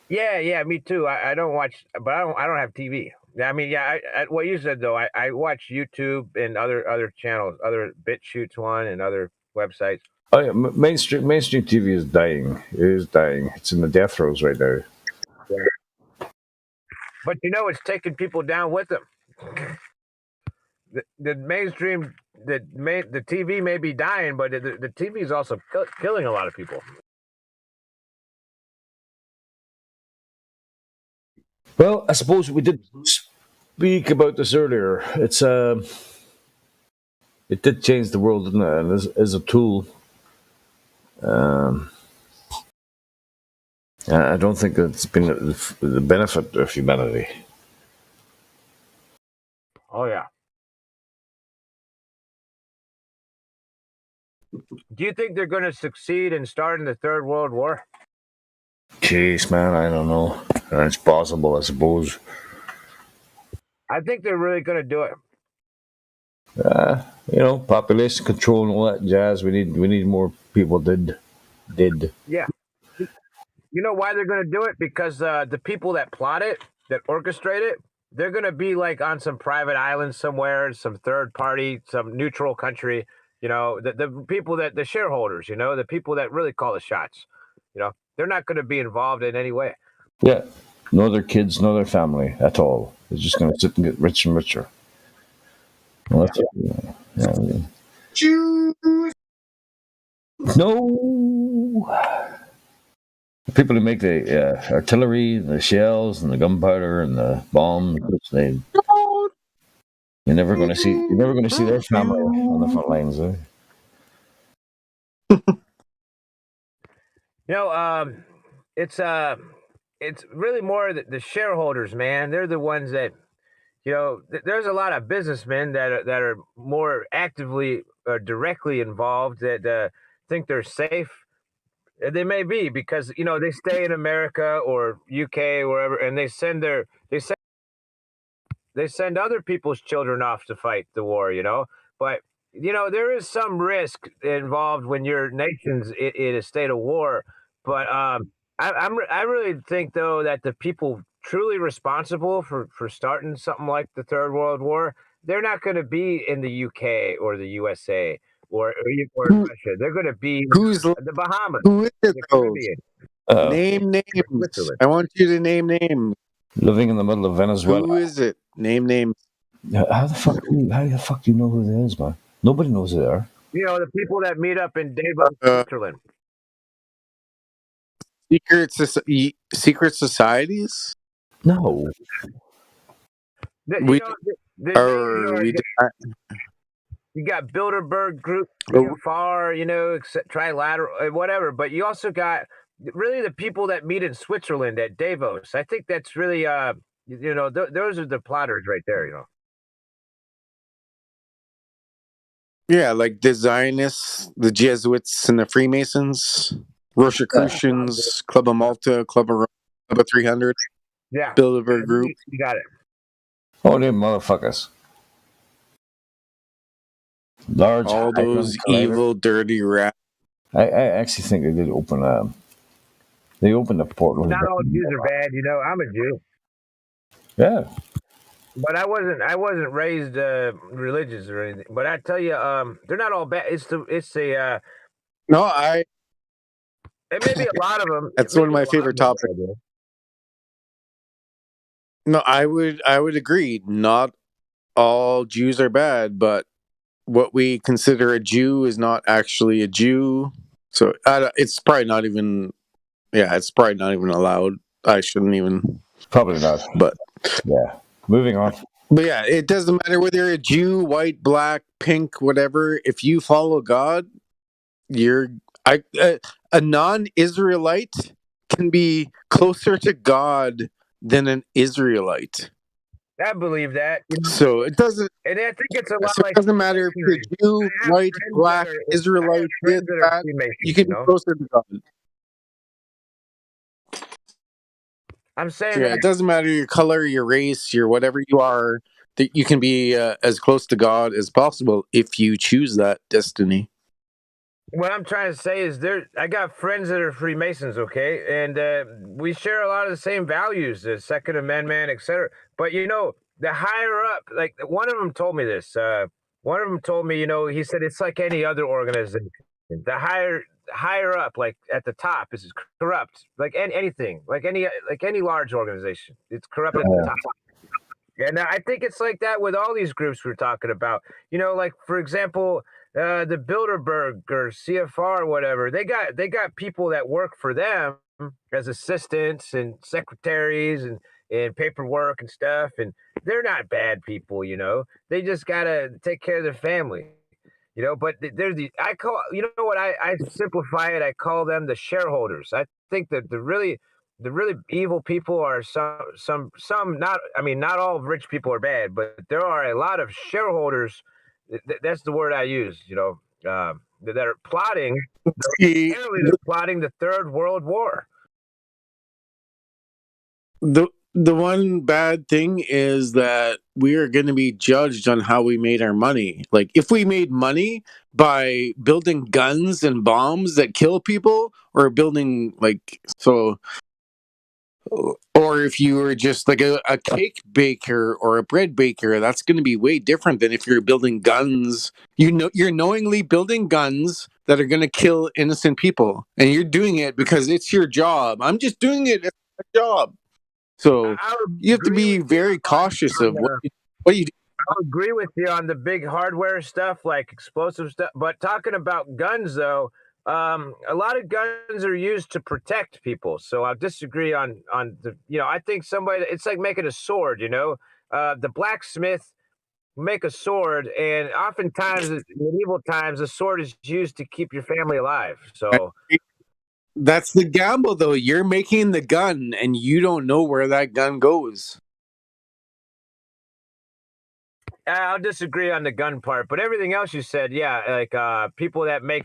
Yeah, me too. I don't watch, but I don't have TV. I mean, yeah, what you said though, I watch YouTube and other channels, other BitChutes one and other websites. Oh yeah, mainstream TV is dying. It is dying. It's in the death throes right now. Yeah. But it's taking people down with them. The mainstream, the TV may be dying, but the TV is also killing a lot of people. Well, I suppose we did speak about this earlier. It did change the world, didn't it? And as a tool, I don't think it's been the benefit of humanity. Oh yeah. Do you think they're going to succeed in starting the Third World War? Jeez, man, I don't know. It's possible, I suppose. I think they're really going to do it. Population control and all that jazz. We need more people. Did. Yeah. You know why they're going to do it? Because the people that plot it, that orchestrate it, they're going to be like on some private island somewhere, some third party, some neutral country. The people the shareholders, the people that really call the shots, they're not going to be involved in any way. Yeah, no other kids, no other family at all. They're just going to sit and get richer and richer. Well, no. The people who make the artillery, the shells, and the gunpowder and the bombs, you're never going to see their family on the front lines. It's really more the shareholders, man. They're the ones that, there's a lot of businessmen that are more actively or directly involved that think they're safe. They may be because they stay in America or UK or wherever, and they send other people's children off to fight the war. But there is some risk involved when your nation's in a state of war. But I really think though that the people truly responsible for starting something like the Third World War, they're not going to be in the UK or the USA or Russia. They're going to be Who's the Bahamas. who is it The though? Caribbean. Name names. Switzerland. I want you to name names. Living in the middle of Venezuela. Who is it? Name names. How the fuck do you know who it is, man? Nobody knows who they are. The people that meet up in Davos, Switzerland. Secret societies? No. You got Bilderberg Group, FAR, Trilateral, whatever. But you also got really the people that meet in Switzerland at Davos. I think that's really, those are the plotters right there, Yeah, like the Zionists, the Jesuits, and the Freemasons, Rosicrucians, Club of Malta, Club of Rome, Club of 300. Yeah. Bilderberg Group. You got it. Oh, them motherfuckers. Large. All those evil, dirty rats. I actually think they did open they opened a portal. Not all Jews are bad, I'm a Jew. Yeah. But I wasn't raised religious or anything. But I tell you, they're not all bad. It may be a lot of them. That's one of my favorite topics. No, I would agree. Not all Jews are bad, but what we consider a Jew is not actually a Jew. So it's probably not even. Yeah, it's probably not even allowed. I shouldn't even. Probably not. But yeah, moving on. But yeah, it doesn't matter whether you're a Jew, white, black, pink, whatever. If you follow God, a non-Israelite can be closer to God than an Israelite. I believe that. So it doesn't. And I think it's a lot so like. It doesn't matter if you're Jew, white, black, Israelite, this, that. You can be closer to God. I'm saying. Yeah, it doesn't matter your color, your race, your whatever you are. That you can be as close to God as possible if you choose that destiny. What I'm trying to say is I got friends that are Freemasons, okay? And we share a lot of the same values, the Second Amendment, etc. But, the higher up, like one of them told me this. One of them told me, he said it's like any other organization. The higher up, like at the top, is corrupt. Like anything, like any large organization. It's corrupt at the top. And I think it's like that with all these groups we're talking about. Like, for example, the Bilderberg or CFR or whatever, they got people that work for them as assistants and secretaries and paperwork and stuff, and they're not bad people, they just gotta take care of their family, but there's I simplify it, I call them the shareholders. I think that the really evil people are some not all rich people are bad, but there are a lot of shareholders. That's the word I use, that are plotting. See, Apparently, they're plotting the Third World War. the one bad thing is that we are going to be judged on how we made our money. Like, if we made money by building guns and bombs that kill people, or building or if you were just like a cake baker or a bread baker, that's going to be way different than if you're building guns. You're knowingly building guns that are going to kill innocent people, and you're doing it because it's your job. I'm just doing it as a job. So I would you have to agree be with you very cautious of what you do. I agree with you on the big hardware stuff, like explosive stuff. But talking about guns, though, a lot of guns are used to protect people. So I disagree on the. I think somebody. It's like making a sword. The blacksmith make a sword, and oftentimes in medieval times, a sword is used to keep your family alive. So That's the gamble, though. You're making the gun, and you don't know where that gun goes. I'll disagree on the gun part, but everything else you said, yeah, like people that make.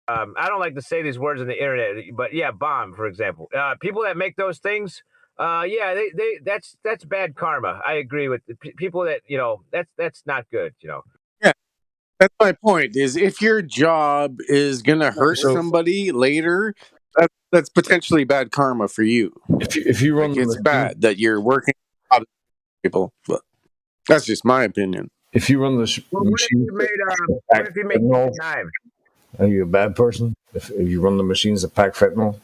I don't like to say these words on the internet, but yeah, bomb, for example. People that make those things, yeah, that's bad karma. I agree with people that that's not good. Yeah, that's my point. Is if your job is gonna hurt So- somebody later, that's potentially bad karma for you. If you run Like, the it's machine, bad that you're working on people, but that's just my opinion. if you run the Well, what if machine, you made what if you make fentanyl, knives? are you a bad person? If you run the machines that pack fentanyl,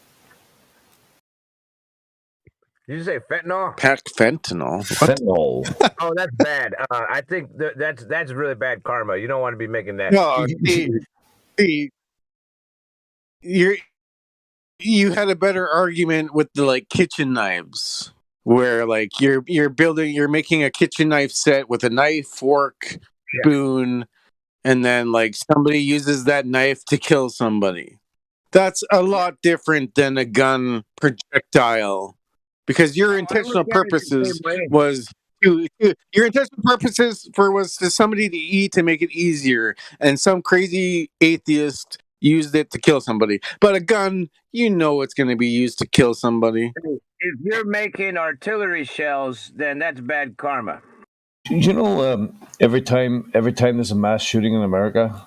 Did you say fentanyl? Pack fentanyl. What? fentanyl. Oh, that's bad. I think that's really bad karma. You don't want to be making that. No, see, you had a better argument with the like kitchen knives, where like you're making a kitchen knife set with a knife, fork, Yeah. spoon, and then like somebody uses that knife to kill somebody. That's a lot different than a gun projectile, because your intentional look at it the purposes same way. was your intentional purposes was for somebody to eat to make it easier, and some crazy atheist used it to kill somebody. But a gun, it's going to be used to kill somebody. If you're making artillery shells, then that's bad karma. Every time there's a mass shooting in America,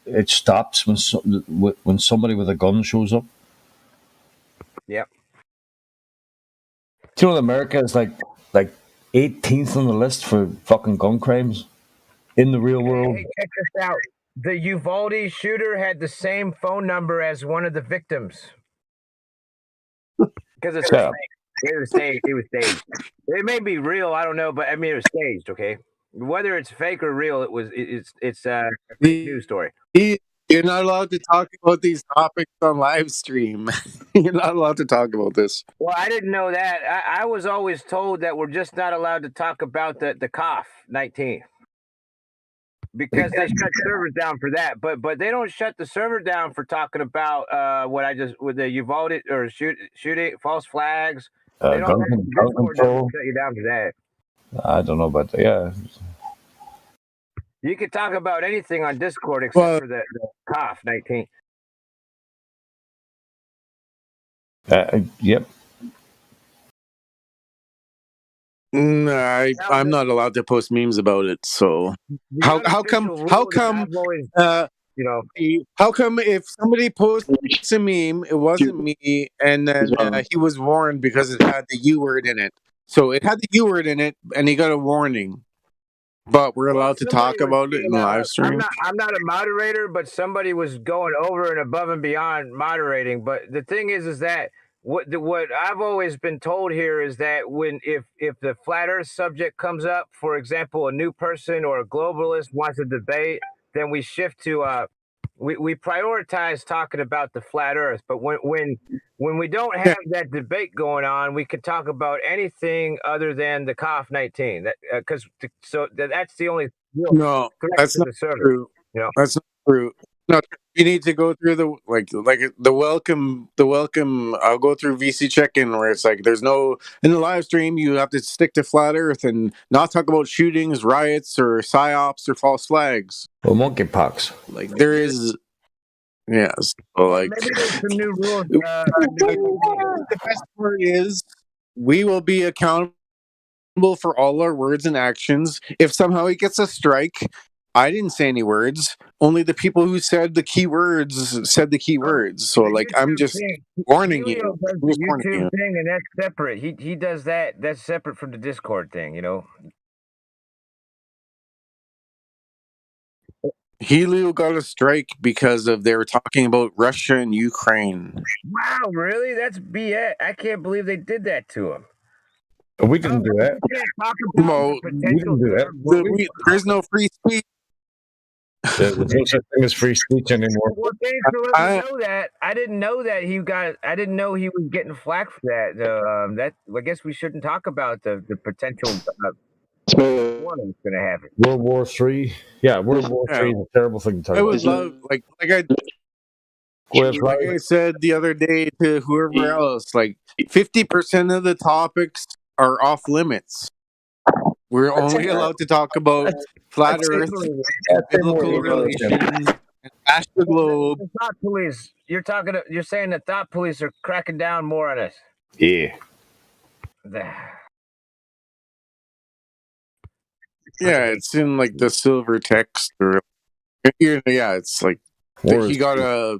it stops when somebody with a gun shows up. Yep. Do you know America is like 18th on the list for fucking gun crimes in the real world? Hey, check this out. The Uvalde shooter had the same phone number as one of the victims. Because it's Yeah. it was staged. It was staged. It may be real. I don't know, but I mean, it was staged. Okay, whether it's fake or real, it's a news story. You're not allowed to talk about these topics on live stream. You're not allowed to talk about this. Well, I didn't know that. I was always told that we're just not allowed to talk about the COF 19 because they shut servers down for that. But they don't shut the server down for talking about with the Uvalde or shooting false flags. They don't Gun have control. Discord shut you down for that. I don't know about that. Yeah. You can talk about anything on Discord except for the COF 19. Yep. I'm not allowed to post memes about it. So how come how come if somebody posts a meme, it wasn't me, and then he was warned because it had the U word in it. So it had the U word in it, and he got a warning. But we're allowed to talk about it in live stream. I'm not a moderator, but somebody was going over and above and beyond moderating. But the thing is that what I've always been told here is that if the flat Earth subject comes up, for example, a new person or a globalist wants to debate, then we shift to we prioritize talking about the flat Earth. But when we don't have that debate going on, we can talk about anything other than the COF 19. That's the only real No, threat that's to not the server. true. You know? That's not true. No, You need to go through the welcome. I'll go through VC check-in where it's like there's no in the live stream. You have to stick to flat Earth and not talk about shootings, riots, or psyops or false flags. Well, monkeypox. Like there is, yes. So like Maybe there's some new rules. the best part is we will be accountable for all our words and actions. If somehow he gets a strike, I didn't say any words. Only the people who said the key words said the key words. So like I'm just warning you. Julio does I'm the just warning YouTube you. thing, and that's separate. He does that. That's separate from the Discord thing. You know. Helio got a strike because of they were talking about Russia and Ukraine. Wow, really? That's BS. I can't believe they did that to him. We didn't do that. You can't talk about Well, the we potential didn't do that. third world. There's no free speech. There's no such thing as free speech anymore. Well, thanks for letting me know that. I didn't know that he got. I didn't know he was getting flack for that. That I guess we shouldn't talk about the potential war that's going to happen. World War III. Yeah, World War III is a terrible thing to talk I about. would love like Well, I said the other day to whoever else, like 50% of the topics are off limits. We're only allowed to talk about flat Earth, biblical relations, and bash the globe. The thought police. You're talking. You're saying the thought police are cracking down more on us. Yeah. Yeah, it's in like the silver text, or yeah, it's like he got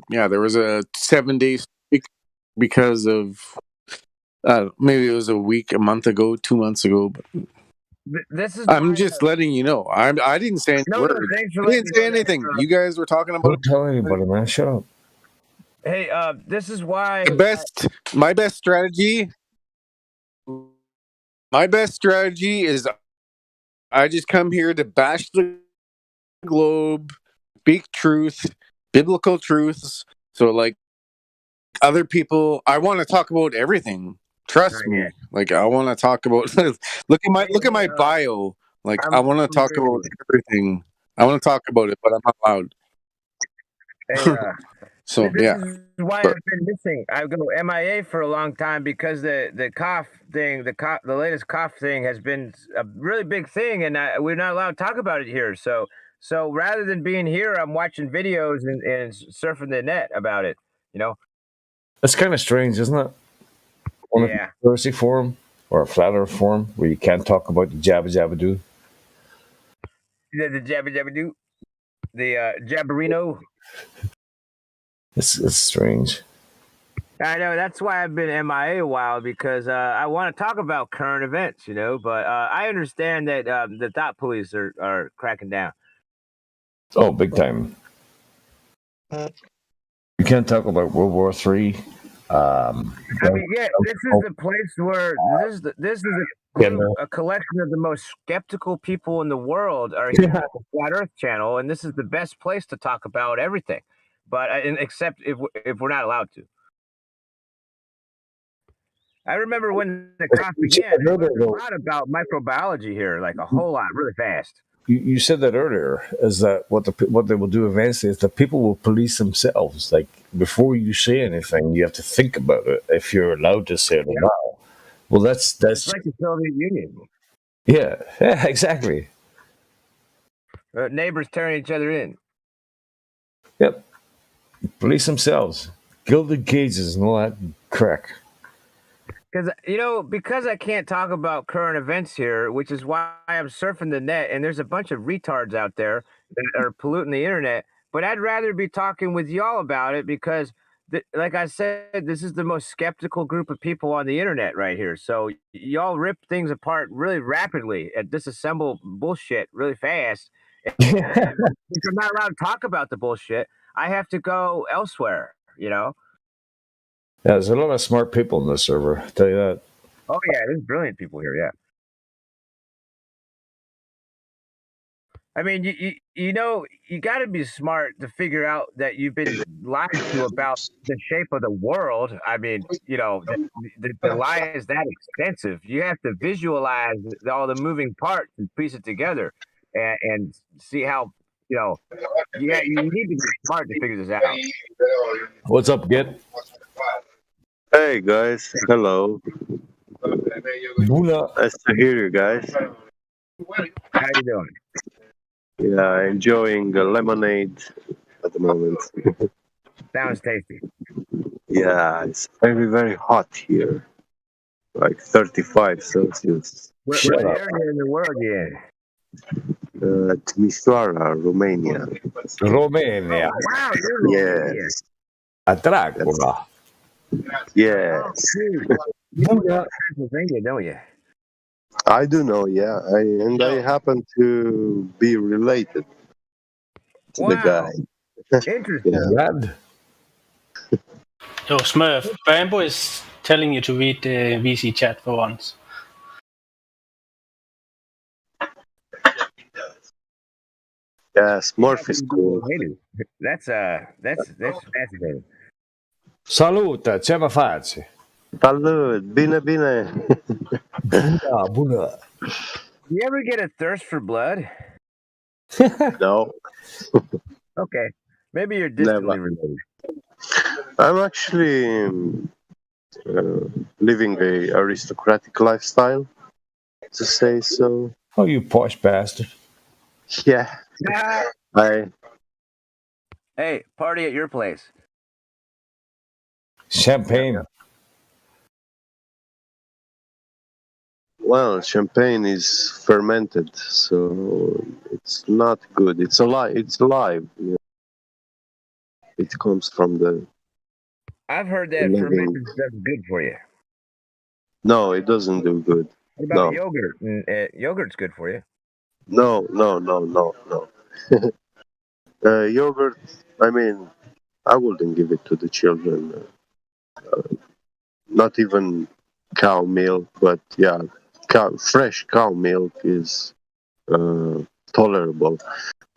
there was a 7-day streak because of maybe it was a month ago, 2 months ago. But this is. I'm just letting you know. I didn't say any words. I didn't say anything. You guys were talking about. Don't tell anybody, man. Shut up. Hey, this is why my best strategy. My best strategy is I just come here to bash the globe, speak truth, biblical truths. So like other people, I want to talk about everything. Trust me. Like I want to talk about look at my bio. Like I want to talk about everything. I want to talk about it, but I'm not allowed. Hey, so this yeah. is why I've been missing. I go MIA for a long time because the cough thing, the latest cough thing has been a really big thing, and we're not allowed to talk about it here. So rather than being here, I'm watching videos and surfing the net about it. You know, that's kind of strange, isn't it? On a conspiracy forum or a flat Earth forum where you can't talk about the Jabba Jabba Doo. The Jabba Jabba Doo, the Jabberino. It's strange. I know, that's why I've been MIA a while, because I want to talk about current events, you know. But I understand that the thought police are cracking down. Oh, big time. You can't talk about World War III. I mean, yeah, this is the place where this is a collection of the most skeptical people in the world are here at the Flat Earth Channel, and this is the best place to talk about everything. But except if we're not allowed to. I remember when the class began, there was a lot about microbiology here, like a whole lot, really fast. You said that earlier, is that what they will do eventually is that people will police themselves. Like before you say anything, you have to think about it if you're allowed to say it or not. Well, that's it's like the Soviet Union. Yeah, exactly. Neighbors tearing each other in. Yep. Police themselves, gilded cages, and all that crack. Because I can't talk about current events here, which is why I'm surfing the net, and there's a bunch of retards out there that are polluting the internet. But I'd rather be talking with y'all about it because, like I said, this is the most skeptical group of people on the internet right here. So y'all rip things apart really rapidly and disassemble bullshit really fast. If I'm not allowed to talk about the bullshit, I have to go elsewhere, you know? Yeah, there's a lot of smart people in this server, I'll tell you that. Oh, yeah, there's brilliant people here, yeah. I mean, you got to be smart to figure out that you've been lied to about the shape of the world. I mean, the lie is that extensive. You have to visualize all the moving parts and piece it together and see how You need to be smart to figure this out. What's up, Git? Hey guys, hello. Buna. Nice to hear you guys. How you doing? Yeah, enjoying lemonade at the moment. Sounds tasty. Yeah, it's very, very hot here. Like 35 Celsius. What Shut up. area in the world you in? Timișoara, Romania. Romania. Wow, you're in Romania. Yes. A Dracula. Yes. Buna. Pennsylvania, don't you? I do know, yeah. I happen to be related to the Wow. guy. Interesting. Yeah. Rad. Yo, Smurf, Bambo is telling you to read the VC chat for once. Yes, Smurf is cool. That's fascinating. Salute, ce mă faci? Salut, bine. Buna. You ever get a thirst for blood? No, Okay. Maybe you're distantly never. related. I'm actually living a aristocratic lifestyle, to say so. Oh, you posh bastard. Yeah, Hey, party at your place. Champagne. well, champagne is fermented, so it's not good. It's alive. It's alive. You know. It comes from the I've heard that living. fermented stuff is good for you. No, it doesn't do good. What about No. yogurt? Yogurt's good for you. No. Yogurt. I mean, I wouldn't give it to the children. Not even cow milk, but yeah, fresh cow milk is tolerable.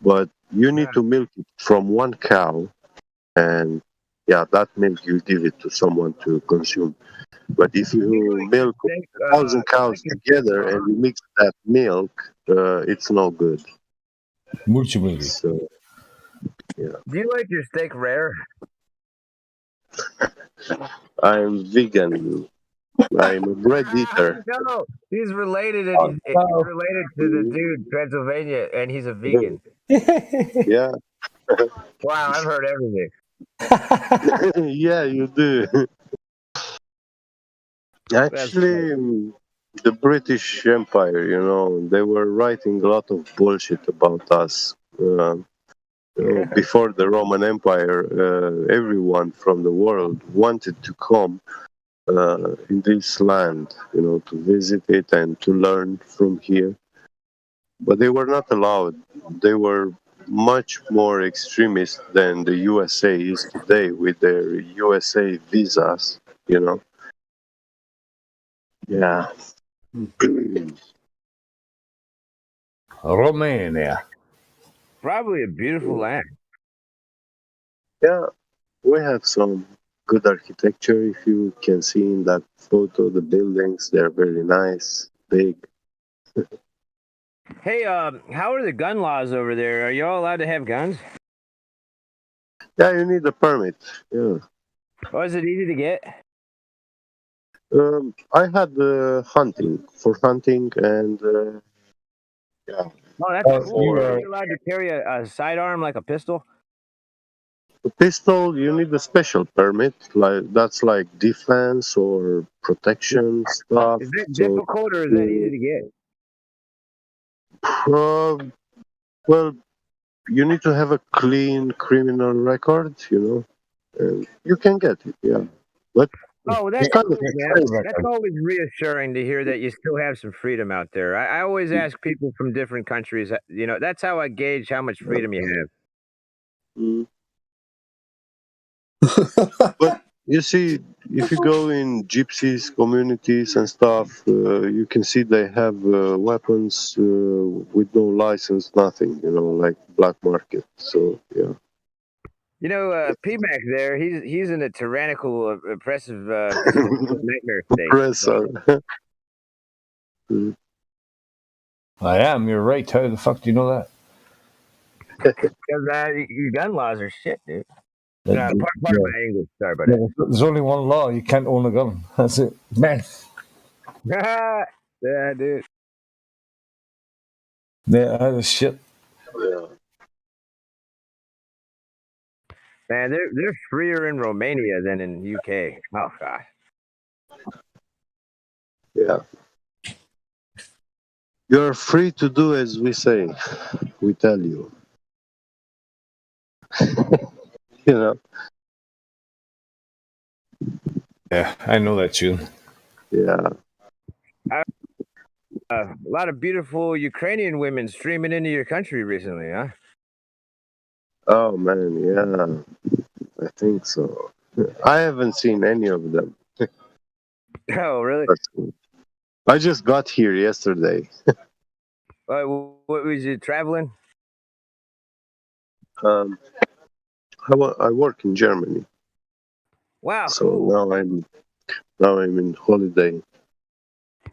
But you need to milk it from one cow, and yeah, that milk you give it to someone to consume. But if you milk 1,000 cows together and you mix that milk, it's no good. Mucho movie. So, yeah, Do you like your steak rare? I'm vegan. I'm a bread eater. No, he's related. And Oh, he's no. related to the dude Pennsylvania, and he's a vegan. Yeah, Wow, I've heard everything. yeah, you do. Actually, the British Empire, you know, they were writing a lot of bullshit about us. Before the Roman Empire, everyone from the world wanted to come in this land, you know, to visit it and to learn from here. But they were not allowed. They were much more extremist than the USA is today with their USA visas, you know. Yeah. Romania. Probably a beautiful land. Yeah, we have some good architecture. If you can see in that photo, the buildings, they're very nice, big. Hey, how are the gun laws over there? Are you all allowed to have guns? Yeah, you need a permit. Yeah. Or is it easy to get? I had for hunting, and yeah. Oh, that's cool. you Are are- you allowed to carry a sidearm like a pistol? A pistol, you need a special permit. Like defense or protection stuff. Is that So, difficult or is that easy to get? well, you need to have a clean criminal record, you know, and you can get it. Yeah, but Oh, that's kind cool, of man. expensive. That's always reassuring to hear that you still have some freedom out there. I always ask people from different countries, you know, that's how I gauge how much freedom you have. Mm. But you see, if you go in gypsies communities and stuff, you can see they have weapons with no license, nothing, you know, like black market. So yeah. You know, PMAC there, he's in a tyrannical, oppressive nightmare state. Oppressor. I am, you're right. How the fuck do you know that? Because your gun laws are shit, dude. Pardon my English. Sorry about Yeah, there's only one law: you can't own a gun. That's it, man. that. Yeah, dude. Yeah, that is shit. Yeah. Man, they're freer in Romania than in UK. Oh god. Yeah. You're free to do as we say. We tell you. You know. Yeah, I know that tune. Yeah. A lot of beautiful Ukrainian women streaming into your country recently, huh? Oh man, yeah. I think so. I haven't seen any of them. Oh, really? I just got here yesterday. What was you traveling? Um, I work in Germany, Wow, so cool. now I'm in holiday.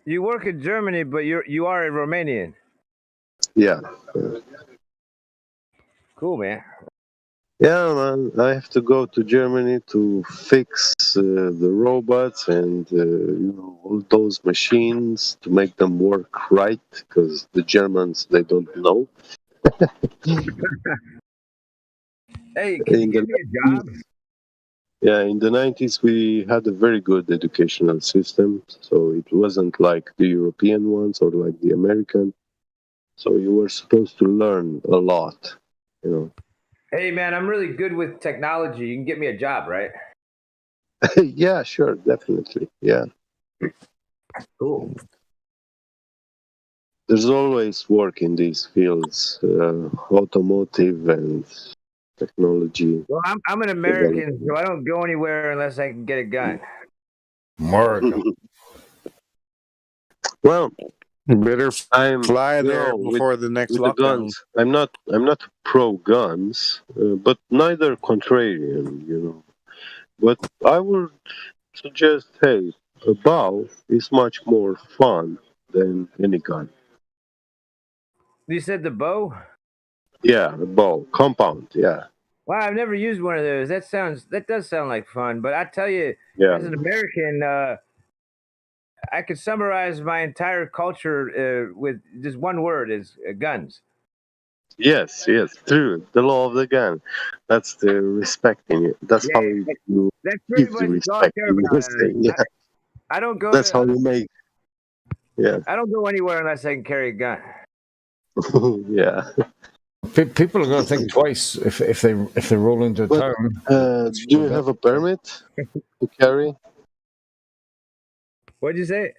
You work in Germany, but you are a Romanian. Yeah. Cool, man. Yeah, man. I have to go to Germany to fix the robots and all those machines to make them work right, because the Germans they don't know. Hey, can you In give the me a job? Yeah, in the 90s, we had a very good educational system. So it wasn't like the European ones or like the American. So you were supposed to learn a lot, you know. Hey, man, I'm really good with technology. You can get me a job, right? Yeah, sure, definitely. Yeah. Cool. There's always work in these fields, automotive and technology. Well, I'm an American, so I don't go anywhere unless I can get a gun. America. Well, Better I'm fly there with before the next with the lockdown. guns. I'm not pro guns, but neither contrarian, you know. But I would suggest, hey, a bow is much more fun than any gun. You said the bow? Yeah, a bow, compound. Yeah, Wow, I've never used one of those. That does sound like fun. But I tell you, yeah. as an American, I could summarize my entire culture with just one word: is guns. Yes, yes, true. The law of the gun. That's the respect in it. That's Yeah, how you that's pretty give the much all I respect care in about. USA. Yeah, I don't go that's to how you make. Yeah, I don't go anywhere unless I can carry a gun. yeah. People are going to think twice if they roll into But town. do you have a permit to carry? What'd you say?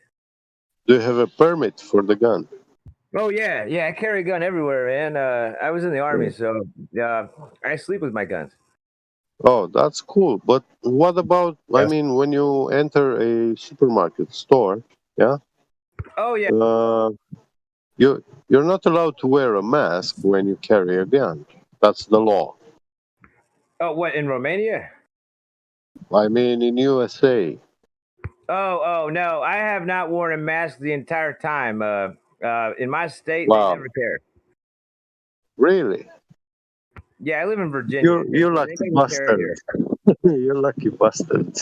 Do you have a permit for the gun? Oh yeah. I carry a gun everywhere, man. I was in the army, so I sleep with my guns. Oh, that's cool. But what about, I mean, when you enter a supermarket store, yeah, Oh yeah. uh, you're not allowed to wear a mask when you carry a gun. That's the law. Oh, what in Romania? I mean, in USA. Oh no, I have not worn a mask the entire time. In my state, they Wow, never care. really? Yeah, I live in Virginia. You're They lucky never care bastard. here. You're lucky bastard.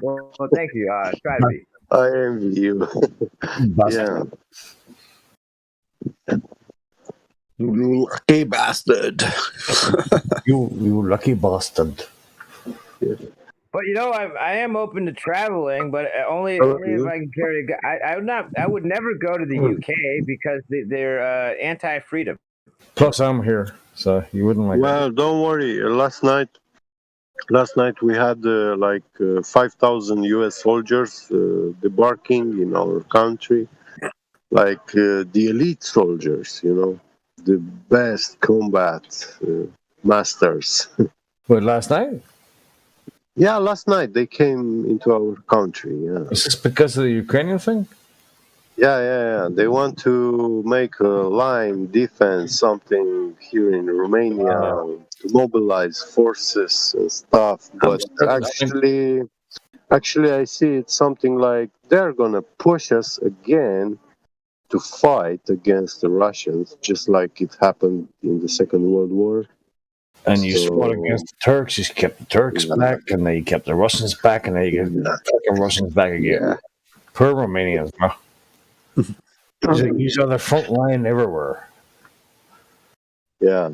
well, thank you. Try to be. I envy you. Yeah. You lucky bastard. You lucky bastard. But I am open to traveling, but only if I can carry a gun. I would never go to the UK because they're anti-freedom. Plus, I'm here, so you wouldn't like that. Well, don't worry. Last night we had 5,000 U.S. soldiers debarking in our country, like the elite soldiers, the best combat masters. What, last night? Yeah, last night they came into our country. Yeah, Is this because of the Ukrainian thing? yeah. They want to make a line defense, something here in Romania to mobilize forces and stuff. But actually, I see it's something like they're gonna push us again to fight against the Russians, just like it happened in the Second World War. And you So- fought against the Turks, you kept the Turks Yeah. back, and then you kept the Russians back, and then you get the fucking Russians back again. Yeah. Poor Romanians, bro. These are the front line everywhere. Yeah,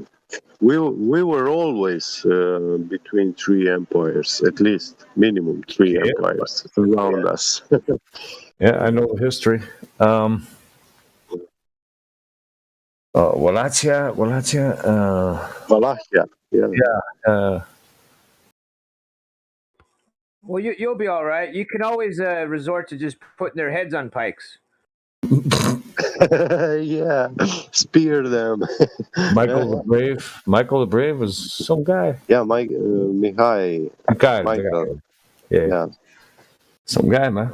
we were always between three empires, at least minimum three Yeah. empires around us. Yeah, I know the history. Wallachia, Wallachia, yeah. Well, you'll be all right. You can always resort to just putting their heads on pikes. Yeah, spear them. Michael the Brave. Michael the Brave was some guy. Yeah, Mihai. Michael. Michael. Yeah. Yeah. Some guy, man.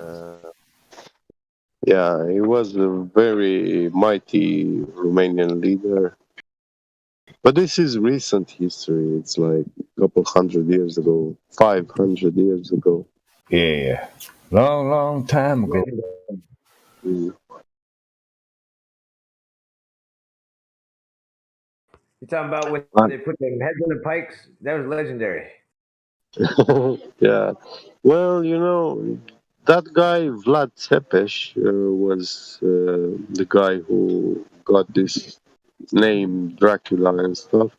Yeah, he was a very mighty Romanian leader. But this is recent history. It's like a couple 100 years ago, 500 years ago. Yeah. Long time ago. Mm. You're talking about when they put their heads on the pikes? That was legendary. Yeah. Well, that guy, Vlad Tepes, was the guy who got this name, Dracula and stuff.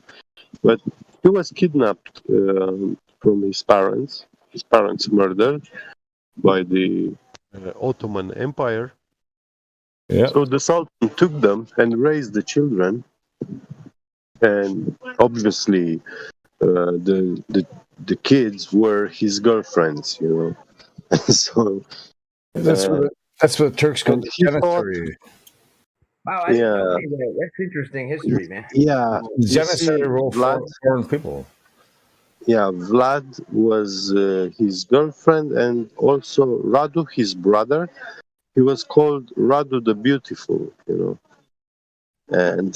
But he was kidnapped from his parents. His parents murdered by the Ottoman Empire. Yeah. So the Sultan took them and raised the children. And obviously, the kids were his girlfriends, So That's what the Turks called and the he thought- janissary. Wow, I didn't know Yeah. any of that. That's interesting history, man. yeah, you see, Janissary role for Vlad, foreign people. yeah, Vlad was his girlfriend, and also Radu, his brother. He was called Radu the Beautiful, and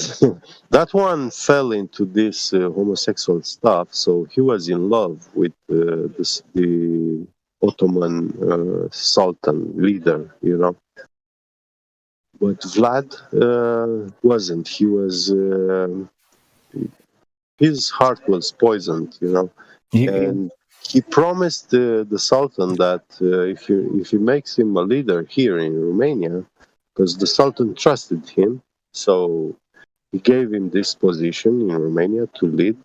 that one fell into this homosexual stuff. So he was in love with the Ottoman Sultan leader, But Vlad wasn't. He was. His heart was poisoned, and he promised the Sultan that if he makes him a leader here in Romania, because the Sultan trusted him, so he gave him this position in Romania to lead.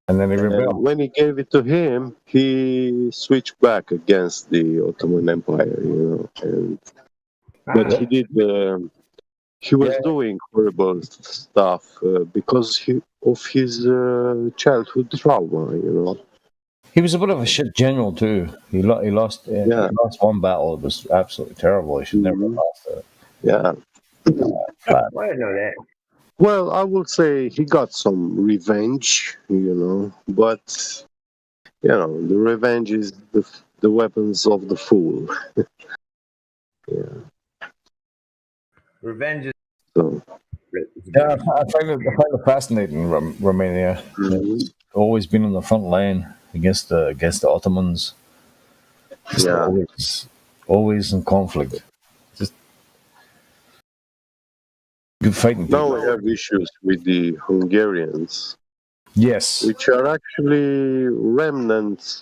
And then he And rebelled. when he gave it to him, he switched back against the Ottoman Empire, And but he did. He was doing horrible stuff because of his childhood trauma, He was a bit of a shit general too. He lost. He lost one battle. It was absolutely terrible. He should never have lost it. Yeah. I didn't know that. Well, I would say he got some revenge, but the revenge is the weapons of the fool. Yeah. Revenge is. So. Yeah, I find it fascinating. Romania always been on the front line against the Ottomans. Just Yeah. always in conflict. Just good fighting. Now people. we have issues with the Hungarians, Yes. which are actually remnant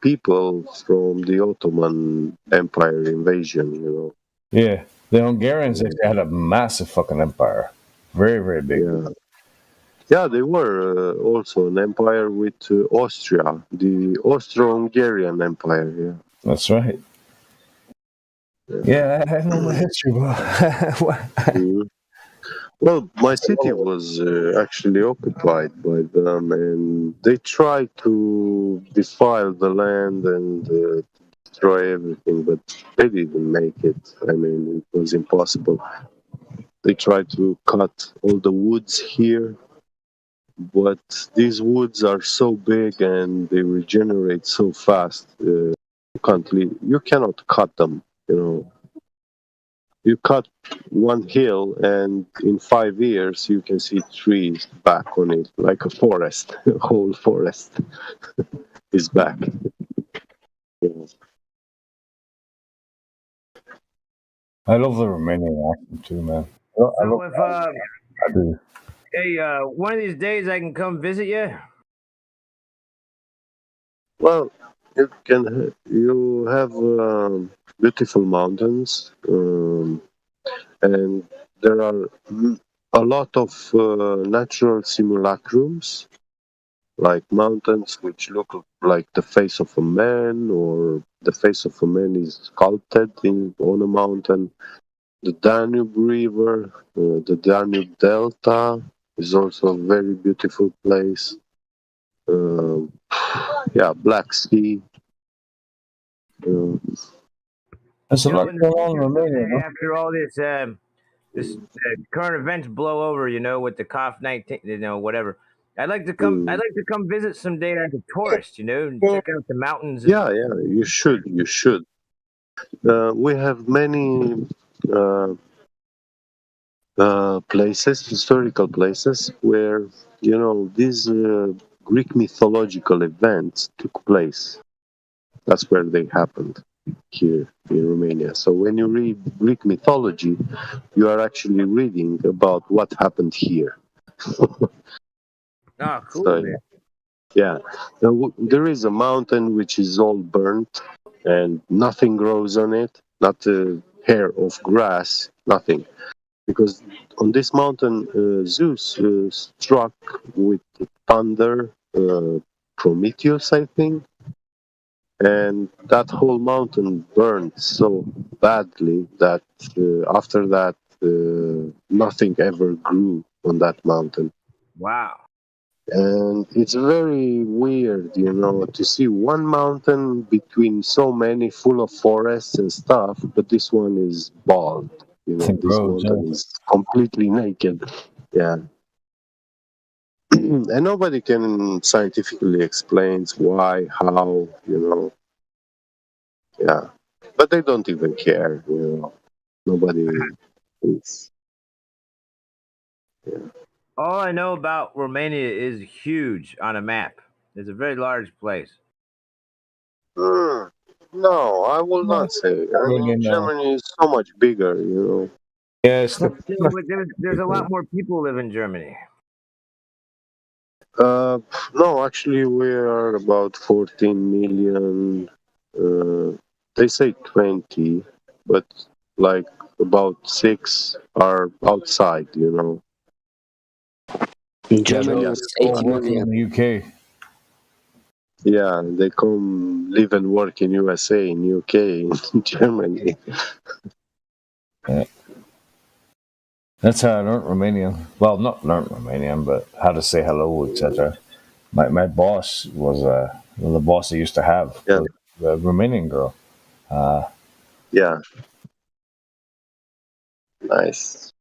people from the Ottoman Empire invasion, Yeah. The Hungarians they had a massive fucking empire. Very, very big. Yeah, they were also an empire with Austria, the Austro-Hungarian Empire. Yeah, That's right. Yeah, I know my history, bro. Mhm. Well, my city was actually occupied by them, and they tried to defile the land and destroy everything, but they didn't make it. I mean, it was impossible. They tried to cut all the woods here, but these woods are so big and they regenerate so fast. You cannot cut them. You cut one hill, and in 5 years you can see trees back on it, like a forest. A whole forest is back. Yeah. I love the Romanian accent too, man. I So love if I do. hey, one of these days I can come visit you. Well, you have beautiful mountains, and there are a lot of natural simulacrums, like mountains which look like the face of a man, or the face of a man is sculpted on a mountain. The Danube River, the Danube Delta is also a very beautiful place. Um yeah, Black Sea. Uh, There's a You know, lot in the going on in future, Romania, someday no? after all this current events blow over, you know, with the COP-19, you know, whatever. I'd like to come. I'd mm, like to come visit someday as a tourist, you know, and check out the mountains and. yeah, yeah, you should. You should. We have many uh, places, historical places, where these Greek mythological events took place. That's where they happened here in Romania. So when you read Greek mythology, you are actually reading about what happened here. Oh, cool, So man. yeah, there is a mountain which is all burnt and nothing grows on it, not a hair of grass, nothing. Because on this mountain, Zeus struck with thunder Prometheus, I think, and that whole mountain burned so badly that after that, nothing ever grew on that mountain. Wow. And it's very weird, to see one mountain between so many full of forests and stuff, but this one is bald. Nothing This grows, mountain is completely naked. Yeah. And nobody can scientifically explain why, how, yeah. But they don't even care. Nobody is. Yeah. All I know about Romania is huge on a map. It's a very large place. Hmm. No, I will No, not say. not I really, mean, no. Germany is so much bigger. Yeah, it's But the still, there's a lot more people live in Germany. Uh, no, actually, we are about 14 million. Uh, they say 20, but like about 6 are outside. In yeah, they're Germany, Yeah, it's all 80 working million. in the UK. yeah, they come live and work in USA, in UK, in Germany. Yeah. That's how I learned Romanian. Well, not learned Romanian, but how to say hello, etc. My boss was the boss I used to have Yeah, was a Romanian girl. Uh, yeah, nice.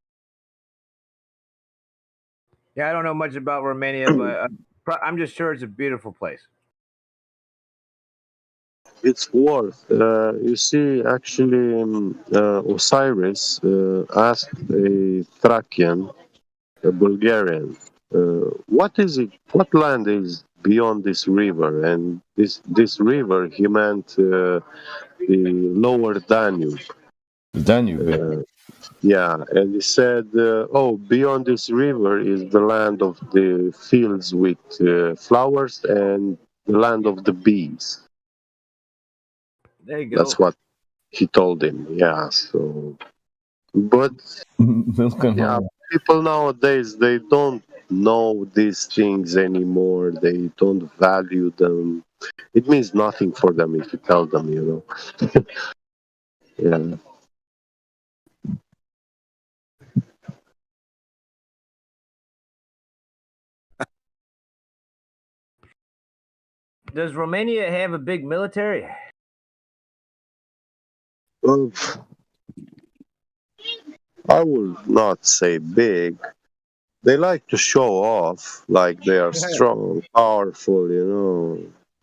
Yeah, I don't know much about Romania, but I'm just sure it's a beautiful place. It's worth. You see, actually, Osiris asked a Thracian, a Bulgarian. What is it? What land is beyond this river? And this river, he meant the lower Danube. the Danube. Uh, yeah, and he said, "Oh, beyond this river is the land of the fields with flowers and the land of the bees." There you That's go. what he told him. Yeah. So, but Milk and yeah, honey. people nowadays, they don't know these things anymore. They don't value them. It means nothing for them if you tell them. Yeah. Does Romania have a big military? Well, I would not say big. They like to show off like they are strong, powerful,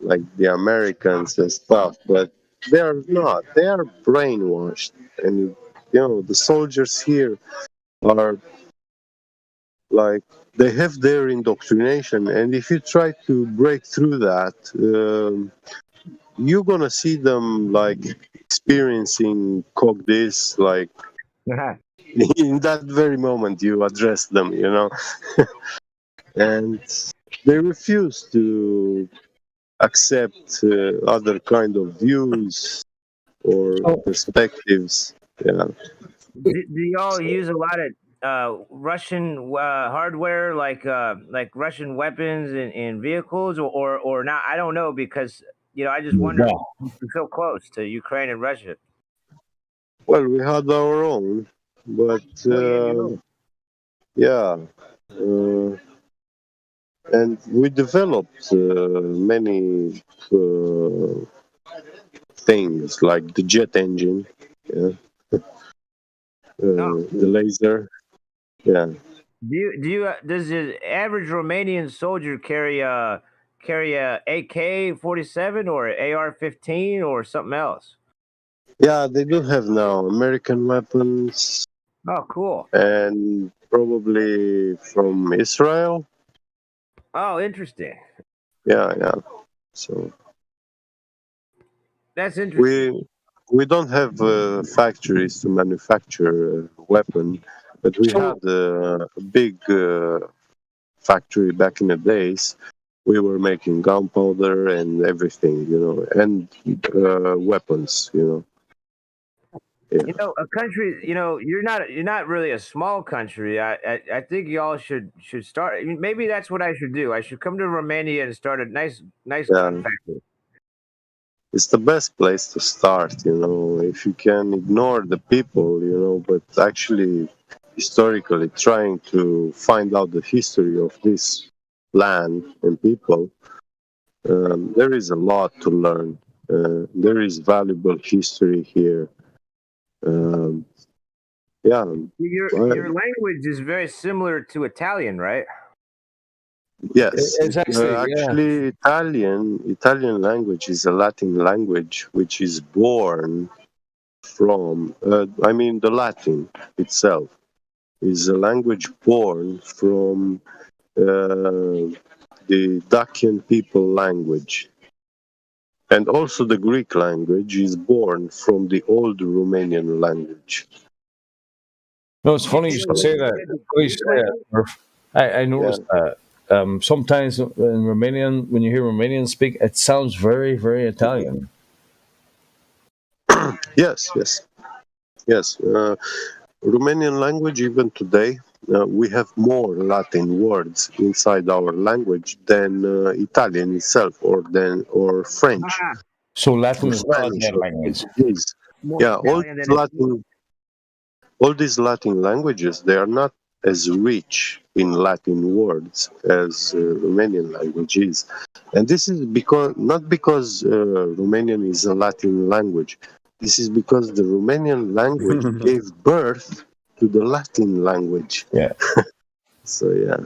like the Americans and stuff, but they are not. They are brainwashed. And, the soldiers here are like, they have their indoctrination. And if you try to break through that, you're gonna see them like experiencing cock this, like In that very moment, you address them, you know, and they refuse to accept other kind of views or So, perspectives. Yeah. Do y'all use a lot of Russian hardware, like Russian weapons and vehicles, or not? I don't know because I just wonder. no. We're so close to Ukraine and Russia. Well, we had our own, but Oh, you have your own. yeah, uh, and we developed many things like the jet engine, yeah, Oh, the laser, yeah. does the average Romanian soldier carry a AK-47 or AR-15 or something else? Yeah, they do have now American weapons Oh, cool. and probably from Israel. Oh, interesting. Yeah, yeah. So That's interesting. we don't have factories to manufacture a weapon, but we had So, a big factory back in the days. We were making gunpowder and everything, you know, and weapons, you know. Yeah. A country. You're not really a small country. I think y'all should start. Maybe that's what I should do. I should come to Romania and start a nice gun Yeah. factory. It's the best place to start, you know, if you can ignore the people, you know, but actually historically trying to find out the history of this land and people. There is a lot to learn. There is valuable history here. Um, yeah, Your language is very similar to Italian, right? yes. it's actually, yeah. Actually, Italian language is a Latin language which is born from. I mean, the Latin itself is a language born from the Dacian people language. And also the Greek language is born from the old Romanian language. No, it's funny you Wait, should what say you that. said? It's funny you Greek say that, language? Murph. I Yeah. noticed that. Sometimes in Romanian, when you hear Romanian speak, it sounds very, very Italian. Yes, yes, yes. Romanian language, even today, we have more Latin words inside our language than Italian itself, or French, Ah, So or Latin is not Spanish, their or language. Portuguese. more Yeah, Italian than English. all these Latin languages, they are not as rich in Latin words as Romanian language is. And this is because not because Romanian is a Latin language. This is because the Romanian language gave birth to the Latin language. Yeah. So yeah,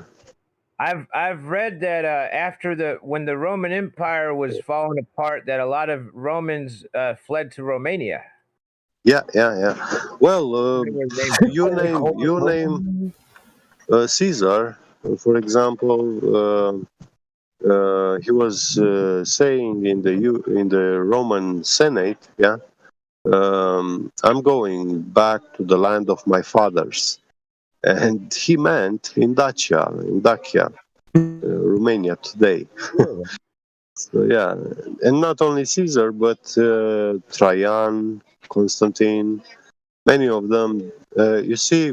I've read that after when the Roman Empire was falling apart, that a lot of Romans fled to Romania. yeah. Well, They were named. you name Caesar, for example. He was saying in the Roman Senate, yeah, I'm going back to the land of my fathers, and he meant in Dacia, Romania today. Really? So yeah, and not only Caesar, but Trajan, Constantine, many of them. You see,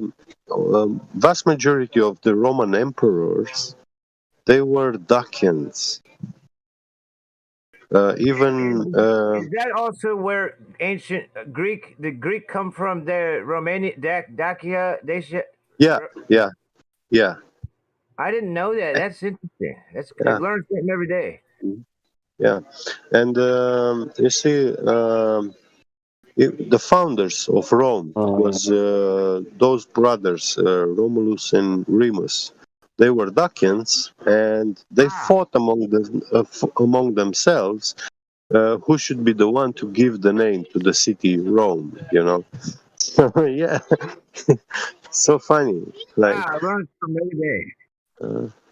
vast majority of the Roman emperors, they were Dacians. Even Is that also where ancient the Greek come from? There, Romania, Dacia, Dacia. yeah, yeah, yeah, I didn't know that. That's interesting. I yeah, learn something every day. yeah. And you see, the founders of Rome was those brothers, Romulus and Remus. They were Dacians, and they Ah, fought among themselves who should be the one to give the name to the city Rome. You know, yeah, so funny. Like, I learn from every day.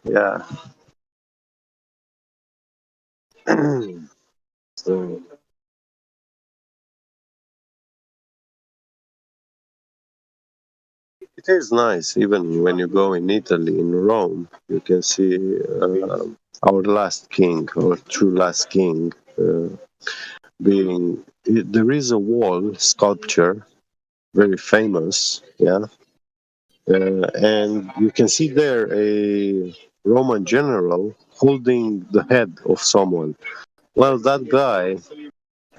yeah. So it is nice. Even when you go in Italy, in Rome, you can see our last king, our true last king, being. There is a wall sculpture, very famous, yeah, and you can see there a Roman general holding the head of someone. Well, that guy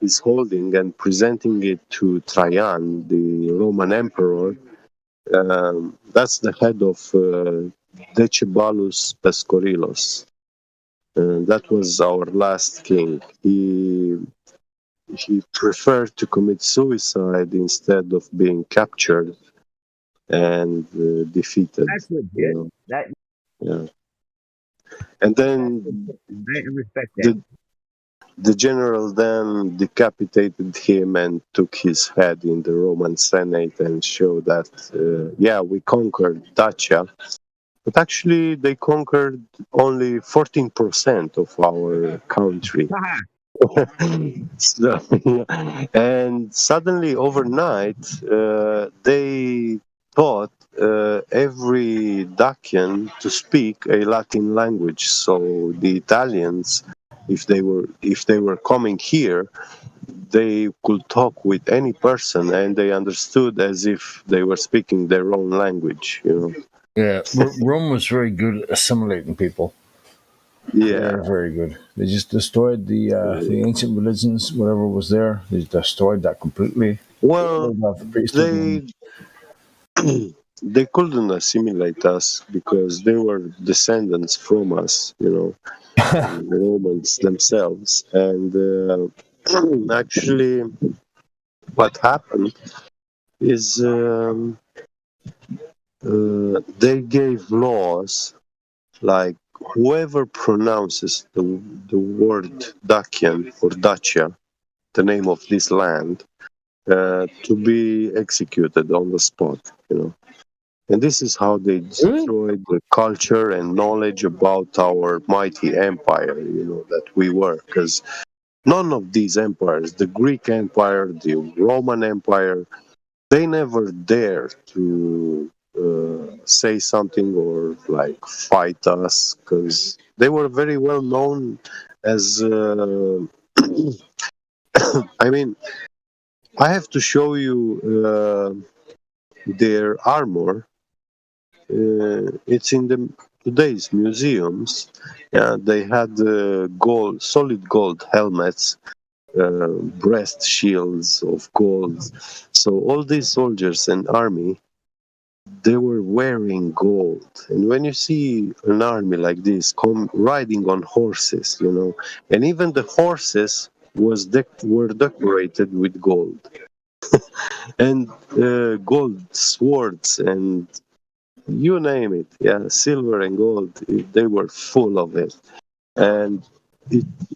is holding and presenting it to Trajan, the Roman emperor. That's the head of Decebalus Pescorilos. That was our last king. He preferred to commit suicide instead of being captured and defeated. That's You legit. know? That Yeah. And then I respect that. the general then decapitated him and took his head in the Roman Senate and showed that, yeah, we conquered Dacia. But actually, they conquered only 14% of our country. So, and suddenly, overnight, they taught every Dacian to speak a Latin language. So the Italians, if they were coming here, they could talk with any person, and they understood as if they were speaking their own language. You know. Yeah, Rome was very good at assimilating people. Yeah. Very, very good. They just destroyed the ancient religions, whatever was there. They destroyed that completely. Well, Killed off the priesthood. they couldn't assimilate us because they were descendants from us, you know, the Romans themselves. And actually, what happened is they gave laws like whoever pronounces the word Dacian or Dacia, the name of this land, to be executed on the spot, you know. And this is how they destroyed the culture and knowledge about our mighty empire, you know, that we were. Because none of these empires, the Greek Empire, the Roman Empire, they never dared to say something or like fight us because they were very well known as. I mean, I have to show you their armor. It's in today's museums. Yeah, they had solid gold helmets, breast shields of gold. So all these soldiers and army, they were wearing gold. And when you see an army like this come riding on horses, you know, and even the horses were decorated with gold and gold swords and you name it, yeah, silver and gold, they were full of it. And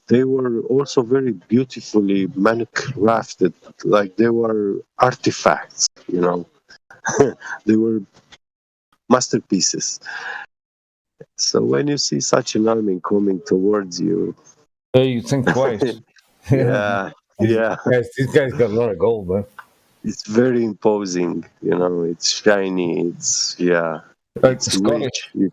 they were also very beautifully crafted, like they were artifacts, you know. They were masterpieces. So when you see such an army coming towards you, You think twice. yeah, yeah, These guys got a lot of gold, man. it's very imposing, you know, it's shiny, it's, yeah. Like It's the Scottish. rich. You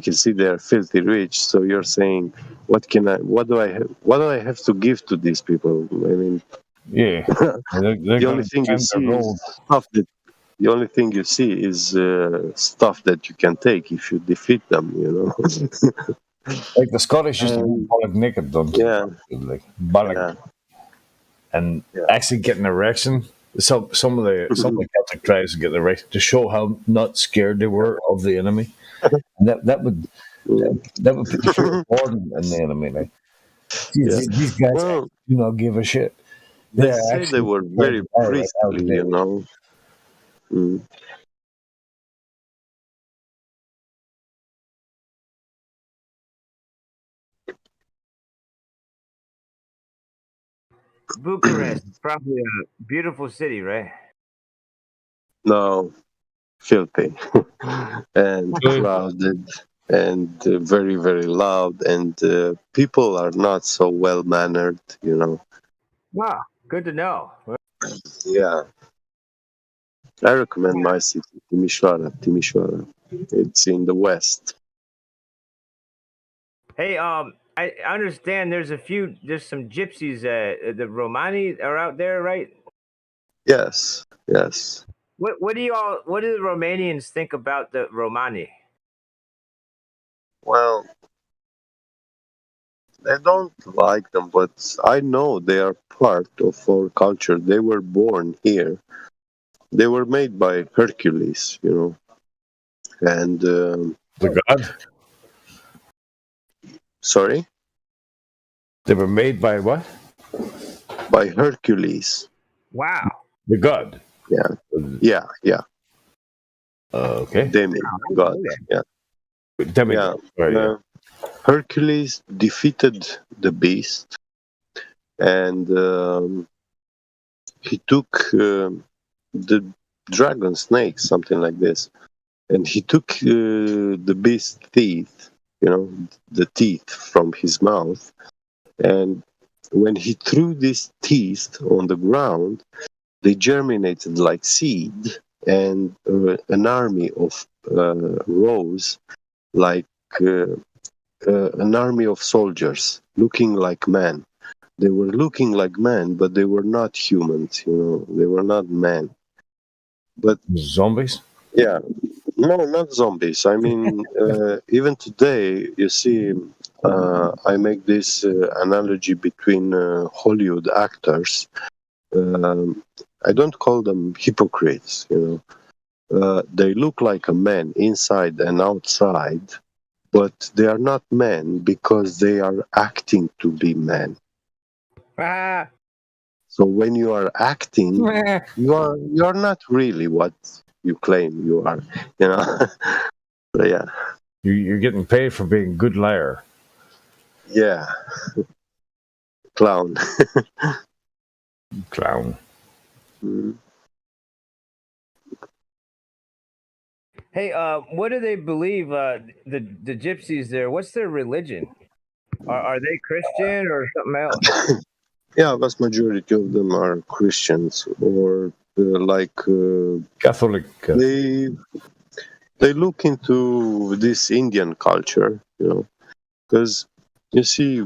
can see they're filthy rich. So you're saying, what do I have to give to these people? I mean, Yeah. They're the going only to thing you defend see their is gold. the only thing you see is stuff that you can take if you defeat them. You know. Like the Scottish used to be Balak naked, don't they? Yeah. Like Balak. Yeah. And Yeah. actually get an erection. Some of the Celtic tribes get an erection to show how not scared they were of the enemy. And that would put the fear of Gordon in the enemy. Like, Yeah. these guys Well, do not give a shit. they They're say they actually were very priestly, you know. Mm. Bucharest, probably a beautiful city, right? No, filthy and Good. crowded and very very loud and people are not so well mannered, you know. Wow, good to know. Yeah, I recommend my city, Timișoara. Timișoara. It's in the west. Hey, I understand there's some gypsies. The Romani are out there, right? Yes, yes. What do the Romanians think about the Romani? Well, I don't like them, but I know they are part of our culture. They were born here. They were made by Hercules, you know, and The god? sorry, They were made by what? by Hercules. Wow. The god. Yeah, yeah, yeah. Okay. Demigod. Yeah, Demigod. yeah. Right, yeah. Hercules defeated the beast, and he took the dragon snake, something like this, and he took the beast's teeth, you know, the teeth from his mouth, and when he threw these teeth on the ground, they germinated like seed, and an army of rose like an army of soldiers looking like men. They were looking like men, but they were not humans, you know, they were not men. But Zombies? yeah, no, not zombies. I mean, even today, you see, I make this analogy between Hollywood actors. I don't call them hypocrites, you know. They look like a man inside and outside, but they are not men because they are acting to be men. Ah, So when you are acting, you're not really what you claim you are, you know. So, yeah, You're getting paid for being a good liar. yeah, clown. Clown. Mm. hey, what do they believe? The gypsies there. What's their religion? Are they Christian or something else? Yeah, vast majority of them are Christians or Catholic. they look into this Indian culture, you know, because you see,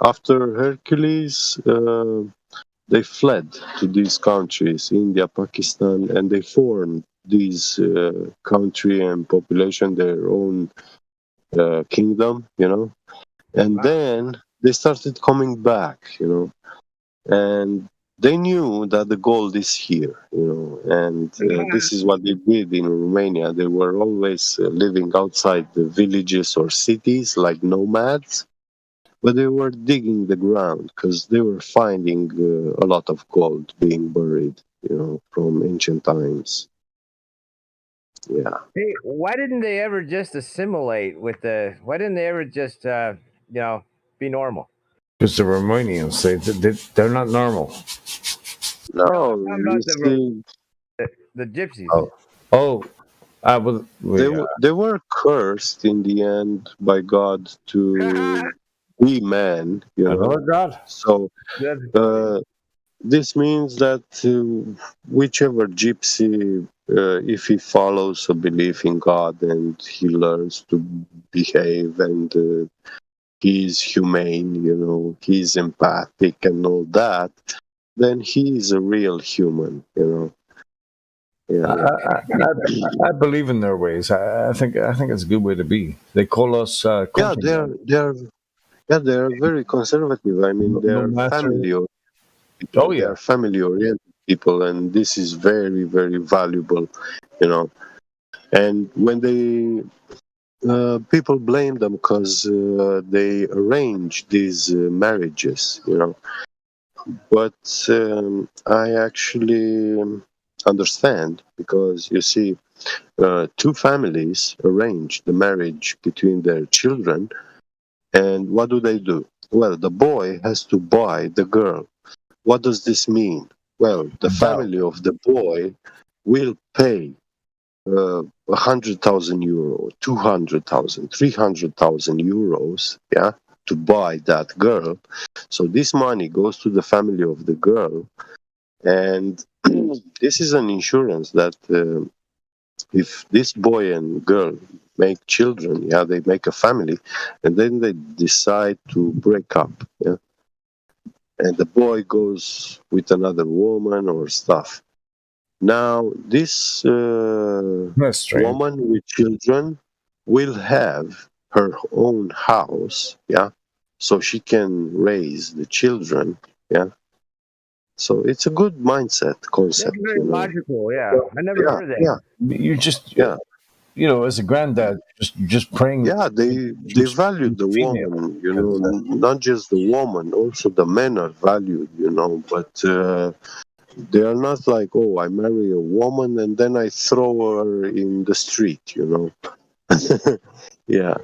after Hercules, they fled to these countries, India, Pakistan, and they formed these country and population, their own kingdom, you know. And Wow. then they started coming back, you know, and they knew that the gold is here, you know, and this is what they did in Romania. They were always living outside the villages or cities like nomads, but they were digging the ground because they were finding a lot of gold being buried, you know, from ancient times. Yeah. Hey, why didn't they ever just assimilate with the? Why didn't they ever just be normal? Because the Romanians, they're not normal. No, I'm talking you about see, the gypsies. Oh, I was. they were cursed in the end by God to be man, you know. Another god? So this means that whichever gypsy, if he follows a belief in God and he learns to behave and he's humane, you know, he's empathic and all that, then he is a real human, you know. Yeah. I believe in their ways. I think it's a good way to be. They call us Yeah, countrymen. they're very conservative. I mean, No they're master. family oriented. Oh They yeah. are family oriented people, and this is very, very valuable, you know. And when they people blame them because they arrange these marriages, you know. But I actually understand because you see, two families arrange the marriage between their children, and what do? Well, the boy has to buy the girl. What does this mean? Well, the family of the boy will pay 100,000 euro, 200,000, 300,000 euros, yeah, to buy that girl. So this money goes to the family of the girl, and this is an insurance that if this boy and girl make children, yeah, they make a family, and then they decide to break up, yeah, and the boy goes with another woman or stuff. Now, this That's strange. woman with children will have her own house, yeah, so she can raise the children, yeah. So it's a good mindset That's concept, very you know. logical. Yeah, I never Yeah, heard of that. yeah, You just, yeah, as a granddad, just praying. yeah. They value the female. woman, you know, not just the woman, also the men are valued, you know, but they are not like, oh, I marry a woman and then I throw her in the street, you know. Yeah,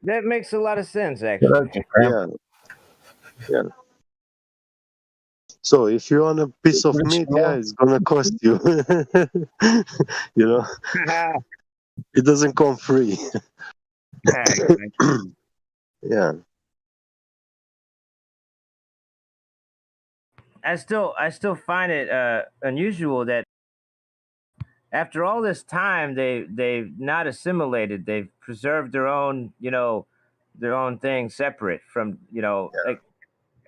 That makes a lot of sense, actually. yeah, yeah. So if you want a piece of meat, yeah, it's gonna cost you. You know, it doesn't come free. Yeah, I still find it unusual that after all this time they've not assimilated. They've preserved their own, their own thing separate from, like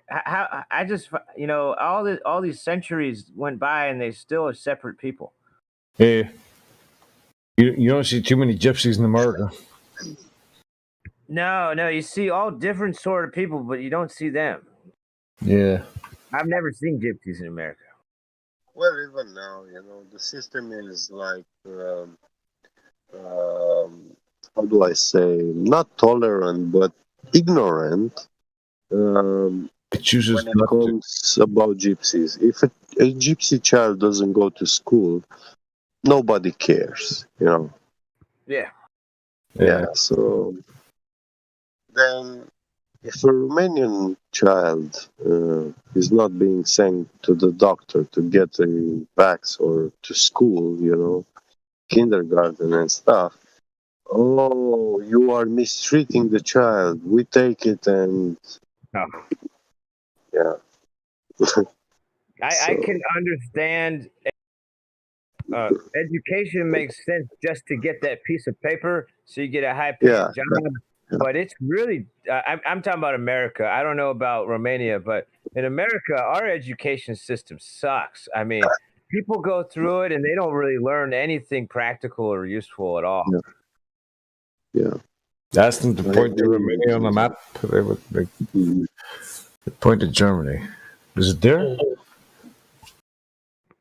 how I just all these centuries went by and they still are separate people. Yeah. You don't see too many gypsies in America. No, no, you see all different sort of people, but you don't see them. Yeah. I've never seen gypsies in America. well, even now, you know, the system is like, um, how do I say, not tolerant, but ignorant. It chooses When it not to. comes about gypsies, if a gypsy child doesn't go to school, nobody cares, you know. Yeah. Yeah, so then if a Romanian child is not being sent to the doctor to get a vax or to school, you know, kindergarten and stuff, oh, you are mistreating the child. We take it and No. yeah. I So can understand education makes sense just to get that piece of paper so you get a high paying yeah, job. yeah, But it's really, I'm talking about America. I don't know about Romania, but in America, our education system sucks. I mean, people go through it and they don't really learn anything practical or useful at all. yeah. Ask them to I point to agree Romania on the with map. They would you. point to Germany. Is it there?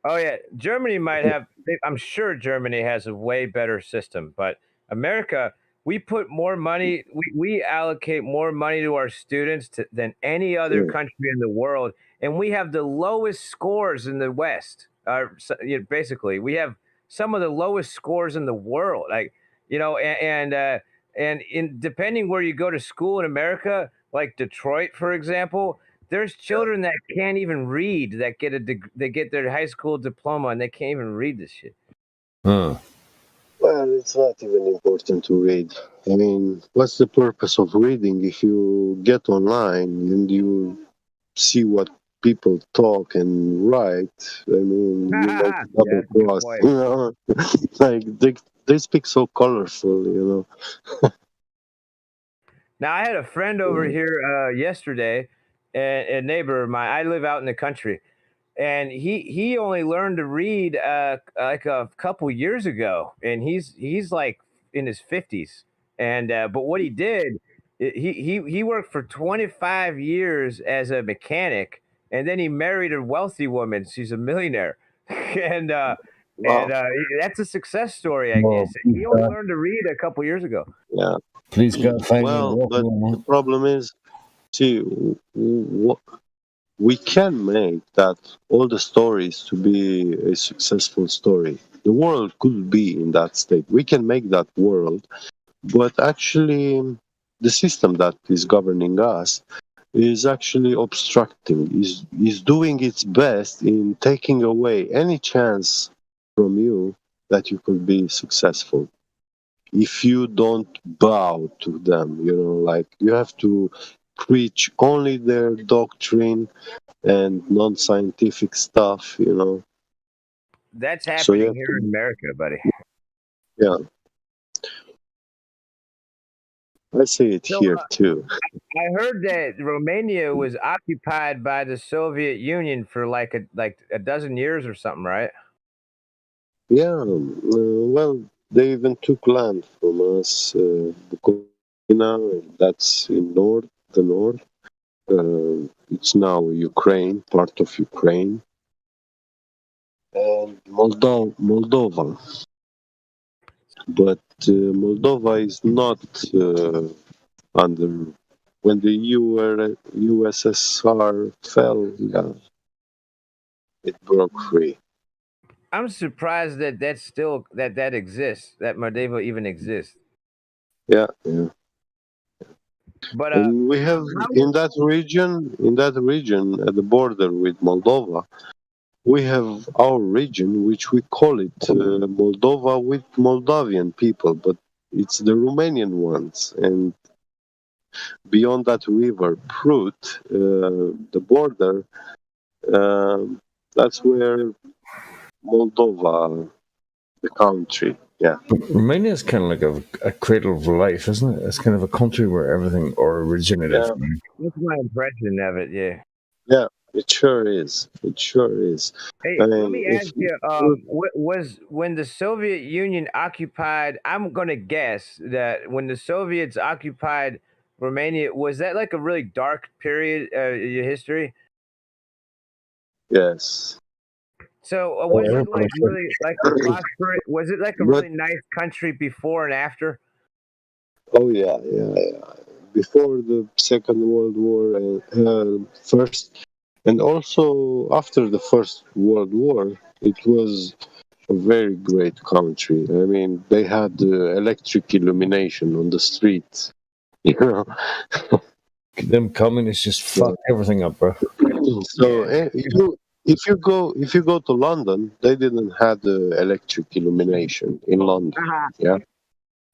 Oh yeah, Germany might have. I'm sure Germany has a way better system, but America, we put more money. We allocate more money to our students than any other Yeah. country in the world, and we have the lowest scores in the West. Basically, we have some of the lowest scores in the world. Like and in depending where you go to school in America, like Detroit, for example, there's children that can't even read that they get their high school diploma and they can't even read this shit. Huh. Well, it's not even important to read. I mean, what's the purpose of reading if you get online and you see what people talk and write? I mean, you might Yeah, double that's a good cross, point. you know? Like, they speak so colorful, you know? Now I had a friend over here yesterday, a neighbor of mine. I live out in the country, and he only learned to read like a couple years ago, and he's like in his 50s. And but what he did, he worked for 25 years as a mechanic, and then he married a wealthy woman. She's a millionaire, and Wow. that's a success story, I Well, guess. He only learned to read a couple years ago. Yeah. please God, find me a Well, wealthy but the woman. problem is, see, we can make that all the stories to be a successful story. The world could be in that state. We can make that world, but actually, the system that is governing us is actually obstructing, is doing its best in taking away any chance from you that you could be successful if you don't bow to them, you know, like you have to preach only their doctrine and non-scientific stuff, you know. That's So you happening have here to, in America, buddy. yeah, I see it So here too. I heard that Romania was occupied by the Soviet Union for like a dozen years or something, right? Yeah, well, they even took land from us, Bukovina, that's in north, the north. It's now Ukraine, part of Ukraine, and Moldova. But Moldova is not under. When the USSR fell, yeah, it broke free. I'm surprised that that's still that exists. That Moldova even exists. Yeah, yeah. But And we have how in that region at the border with Moldova, we have our region, which we call it Moldova with Moldavian people, but it's the Romanian ones. And beyond that river, Prut, the border, that's where Moldova, the country, yeah. Romania is kind of like a cradle of life, isn't it? It's kind of a country where everything originated Yeah, from. what's my impression of it? Yeah. yeah, it sure is. It sure is. Hey, I let mean, me if ask you, you what was when the Soviet Union occupied, I'm gonna guess that when the Soviets occupied Romania, was that like a really dark period in your history? yes. So Oh, was it everybody like really like a prosperous? Was it like a But really nice country before and after? oh yeah, yeah, yeah. Before the Second World War and first, and also after the First World War, it was a very great country. I mean, they had electric illumination on the streets. You know, Them communists just so, fucked everything up, bro. so Yeah. if you go to London, they didn't have the electric illumination in London. Yeah, but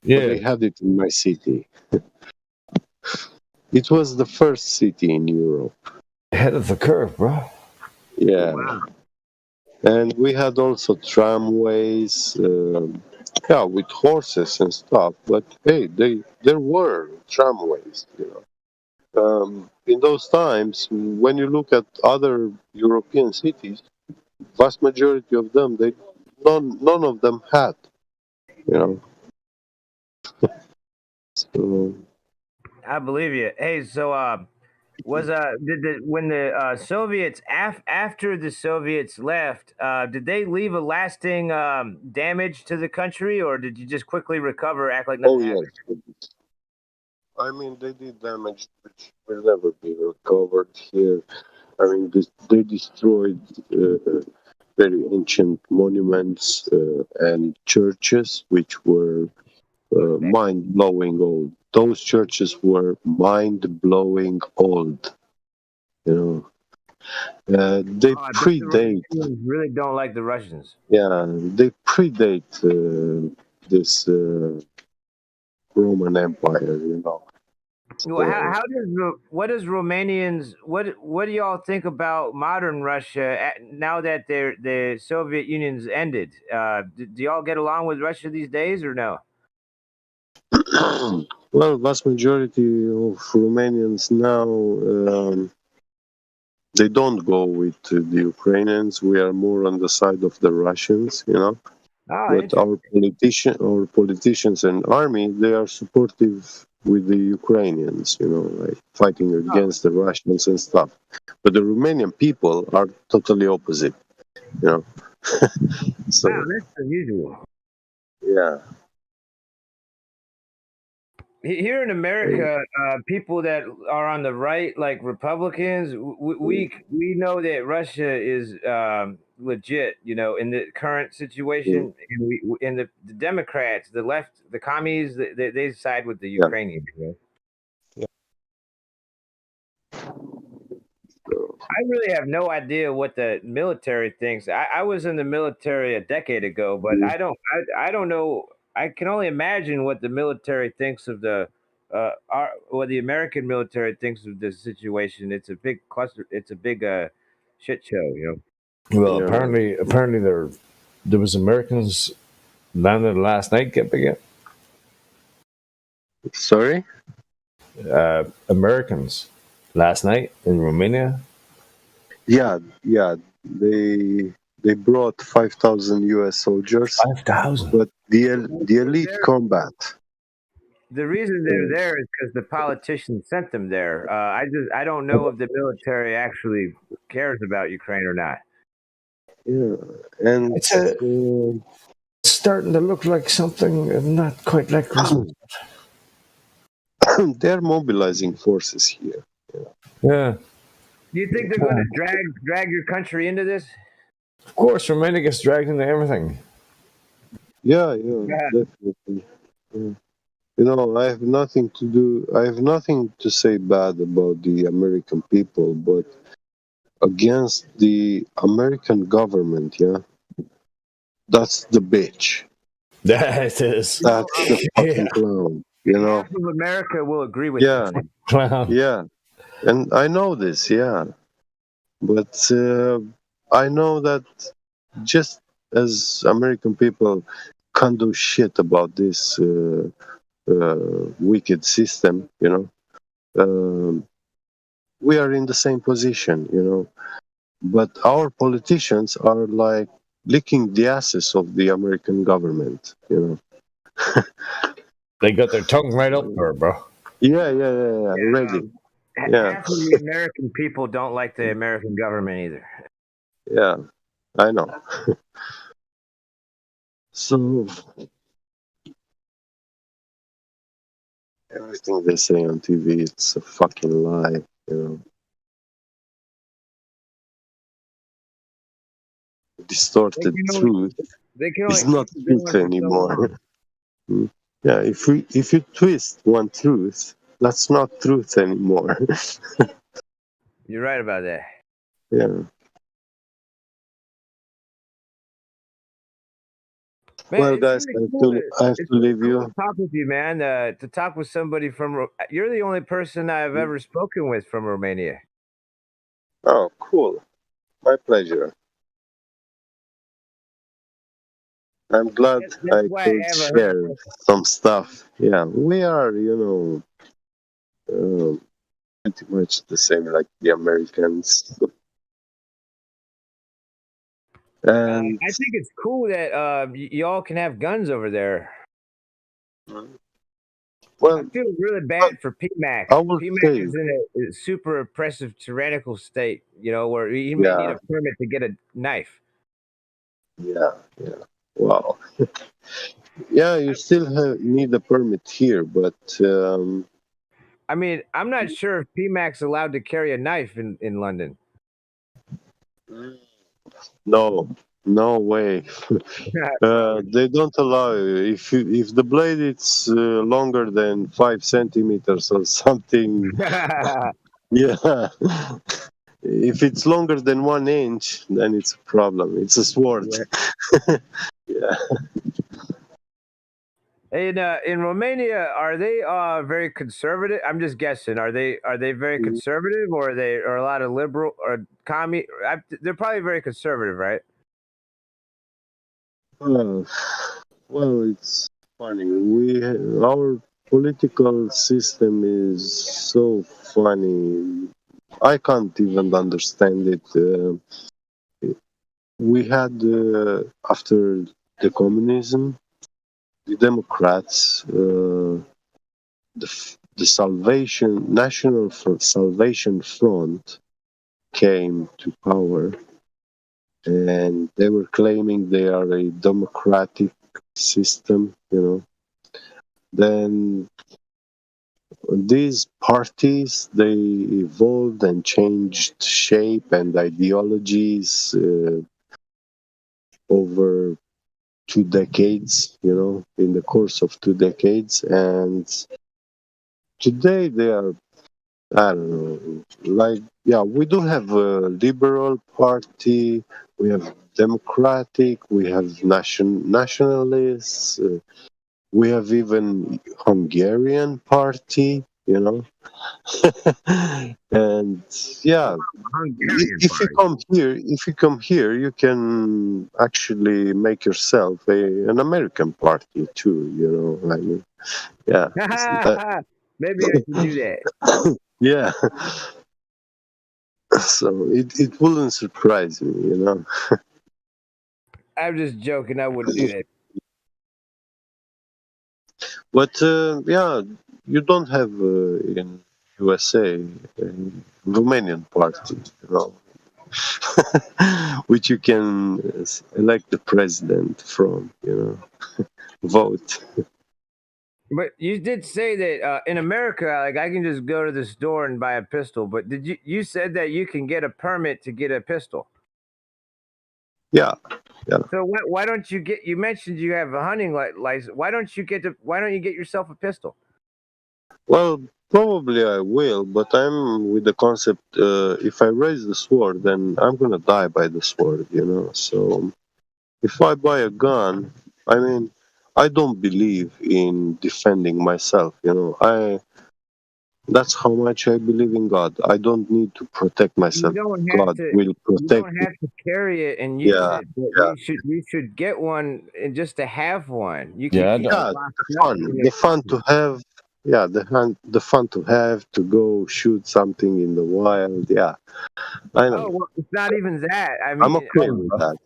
Yeah, they had it in my city. It was the first city in Europe. ahead of the curve, bro. Yeah, Wow. and we had also tramways, yeah, with horses and stuff. But hey, there were tramways, you know. In those times, when you look at other European cities, vast majority of them, they none of them had, you know. So, I believe you. Hey, so was did the when the Soviets after the Soviets left, did they leave a lasting damage to the country, or did you just quickly recover, act like oh nothing happened? yes, I mean they did damage which will never be recovered here. I mean they destroyed very ancient monuments and churches which were mind blowing old. Those churches were mind blowing old. You know, they Oh, I bet the predate. Romanians really don't like the Russians. Yeah, they predate this Roman Empire. You know, Well, so how does what does Romanians what do y'all think about modern Russia now that the Soviet Union's ended? Do y'all get along with Russia these days or no? well, vast majority of Romanians now. They don't go with the Ukrainians. We are more on the side of the Russians, you know. Oh, But interesting. our politicians and army, they are supportive with the Ukrainians, you know, like fighting against the Russians and stuff. But the Romanian people are totally opposite, you know. So Wow, that's unusual. yeah, Here in America, people that are on the right, like Republicans, we know that Russia is legit. You know, in the current situation, and the Democrats, the left, the commies, they side with the yeah. Ukrainians. You know? So, I really have no idea what the military thinks. I was in the military a decade ago, but I don't know. I can only imagine what the military thinks of what the American military thinks of this situation. It's a big cluster. It's a big shit show. You know. Well, yeah, apparently there was Americans landed last night. Get again. Sorry? Americans last night in Romania. Yeah. They brought 5,000 U.S. soldiers, 5,000. but the elite combat. The reason they're there is because the politicians sent them there. I don't know if the military actually cares about Ukraine or not. Yeah, and It's starting to look like something not quite like Christmas. they're mobilizing forces here. Yeah, Do you think they're going to drag your country into this? of course, Romania gets dragged into everything. Yeah, definitely. Yeah. You know, I have nothing to say bad about the American people, but against the American government, yeah, that's the bitch. That is. That's the fucking clown. You know. Half of America will agree with Yeah, this. Clown. yeah, and I know this, yeah, but I know that just as American people can't do shit about this wicked system, you know. We are in the same position, you know. But our politicians are like licking the asses of the American government, you know. They got their tongue right up there, bro. Yeah, ready. Yeah, Half of the American people don't like the American government either. yeah, I know. So everything they say on TV, it's a fucking lie, you know. Distorted truth They can only is not keep doing truth it for so anymore. long. Yeah, if you twist one truth, that's not truth anymore. You're right about that. Yeah. Man, Well, it's guys, really cool I have to leave cool you. to talk with you, man. To talk with somebody from you're the only person I've ever spoken with from Romania. Oh, cool. My pleasure. I'm glad That's I why I could haven't share heard. some stuff. Yeah, we are, you know, pretty much the same like the Americans. And I think it's cool that y'all can have guns over there. well, I feel really bad for PMAC. I will PMAC say, is in a super oppressive, tyrannical state, you know, where you may need yeah, a permit to get a knife. yeah. Wow. Yeah, you still need a permit here, but I mean, I'm not sure if PMAC's allowed to carry a knife in London. no way. They don't allow you. If the blade is longer than 5 centimeters or something, yeah. If it's longer than 1 inch, then it's a problem. It's a sword. Yeah. In Romania, are they very conservative? I'm just guessing. Are they very conservative, or are a lot of liberal or they're probably very conservative, right? Well, it's funny. Our political system is so funny. I can't even understand it. We had after the communism, the Democrats, the National Salvation Front came to power, and they were claiming they are a democratic system, you know. Then these parties, they evolved and changed shape and ideologies over 2 decades, you know, in the course of 2 decades. And today they are, I don't know, like, yeah, we do have a liberal party, we have democratic, we have nationalists, we have even Hungarian party, you know. And yeah, Hungarian if you party. come here, you can actually make yourself an American party too. You know, I mean, yeah, Maybe I can do that. yeah. So it wouldn't surprise me, you know. I'm just joking. I wouldn't do that. But yeah, you don't have in USA a Romanian party, you know, which you can elect the president from, you know, vote. But you did say that in America, like I can just go to the store and buy a pistol. But did you said that you can get a permit to get a pistol? Yeah, yeah. So why don't you get? You mentioned you have a hunting license. Why don't you get Why don't you get yourself a pistol? Well, probably I will, but I'm with the concept if I raise the sword, then I'm gonna die by the sword, you know. So if I buy a gun, I mean, I don't believe in defending myself, you know. That's how much I believe in God. I don't need to protect You myself. don't have God to. will You protect don't me. have to carry it and use Yeah, it. But yeah. you should get one and just to have one. You can Yeah, I keep don't. it Yeah, locked the up fun. in The your fun to closet. have. Yeah, the fun to have to go shoot something in the wild. Yeah, I Oh know. well, it's not even that. I I'm mean, okay with that.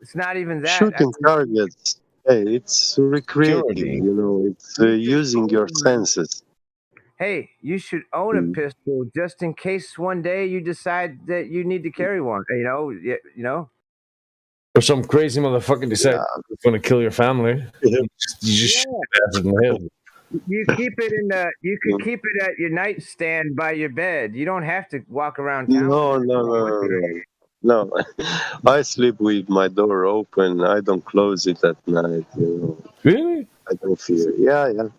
it's not even that. I Shooting mean, targets. Hey, it's recreative. Security. You know, it's you should using your own. senses. Hey, you should own a Mm. pistol just in case one day you decide that you need to carry one. You know. Or some crazy motherfucker decides Yeah. he's going to kill your family. You just shoot Yeah. the bastard in the head. You keep it in the. You could keep it at your nightstand by your bed. You don't have to walk around town No, with it. no, no, no, no. No, I sleep with my door open. I don't close it at night. You know, Really? I don't fear. Yeah, yeah.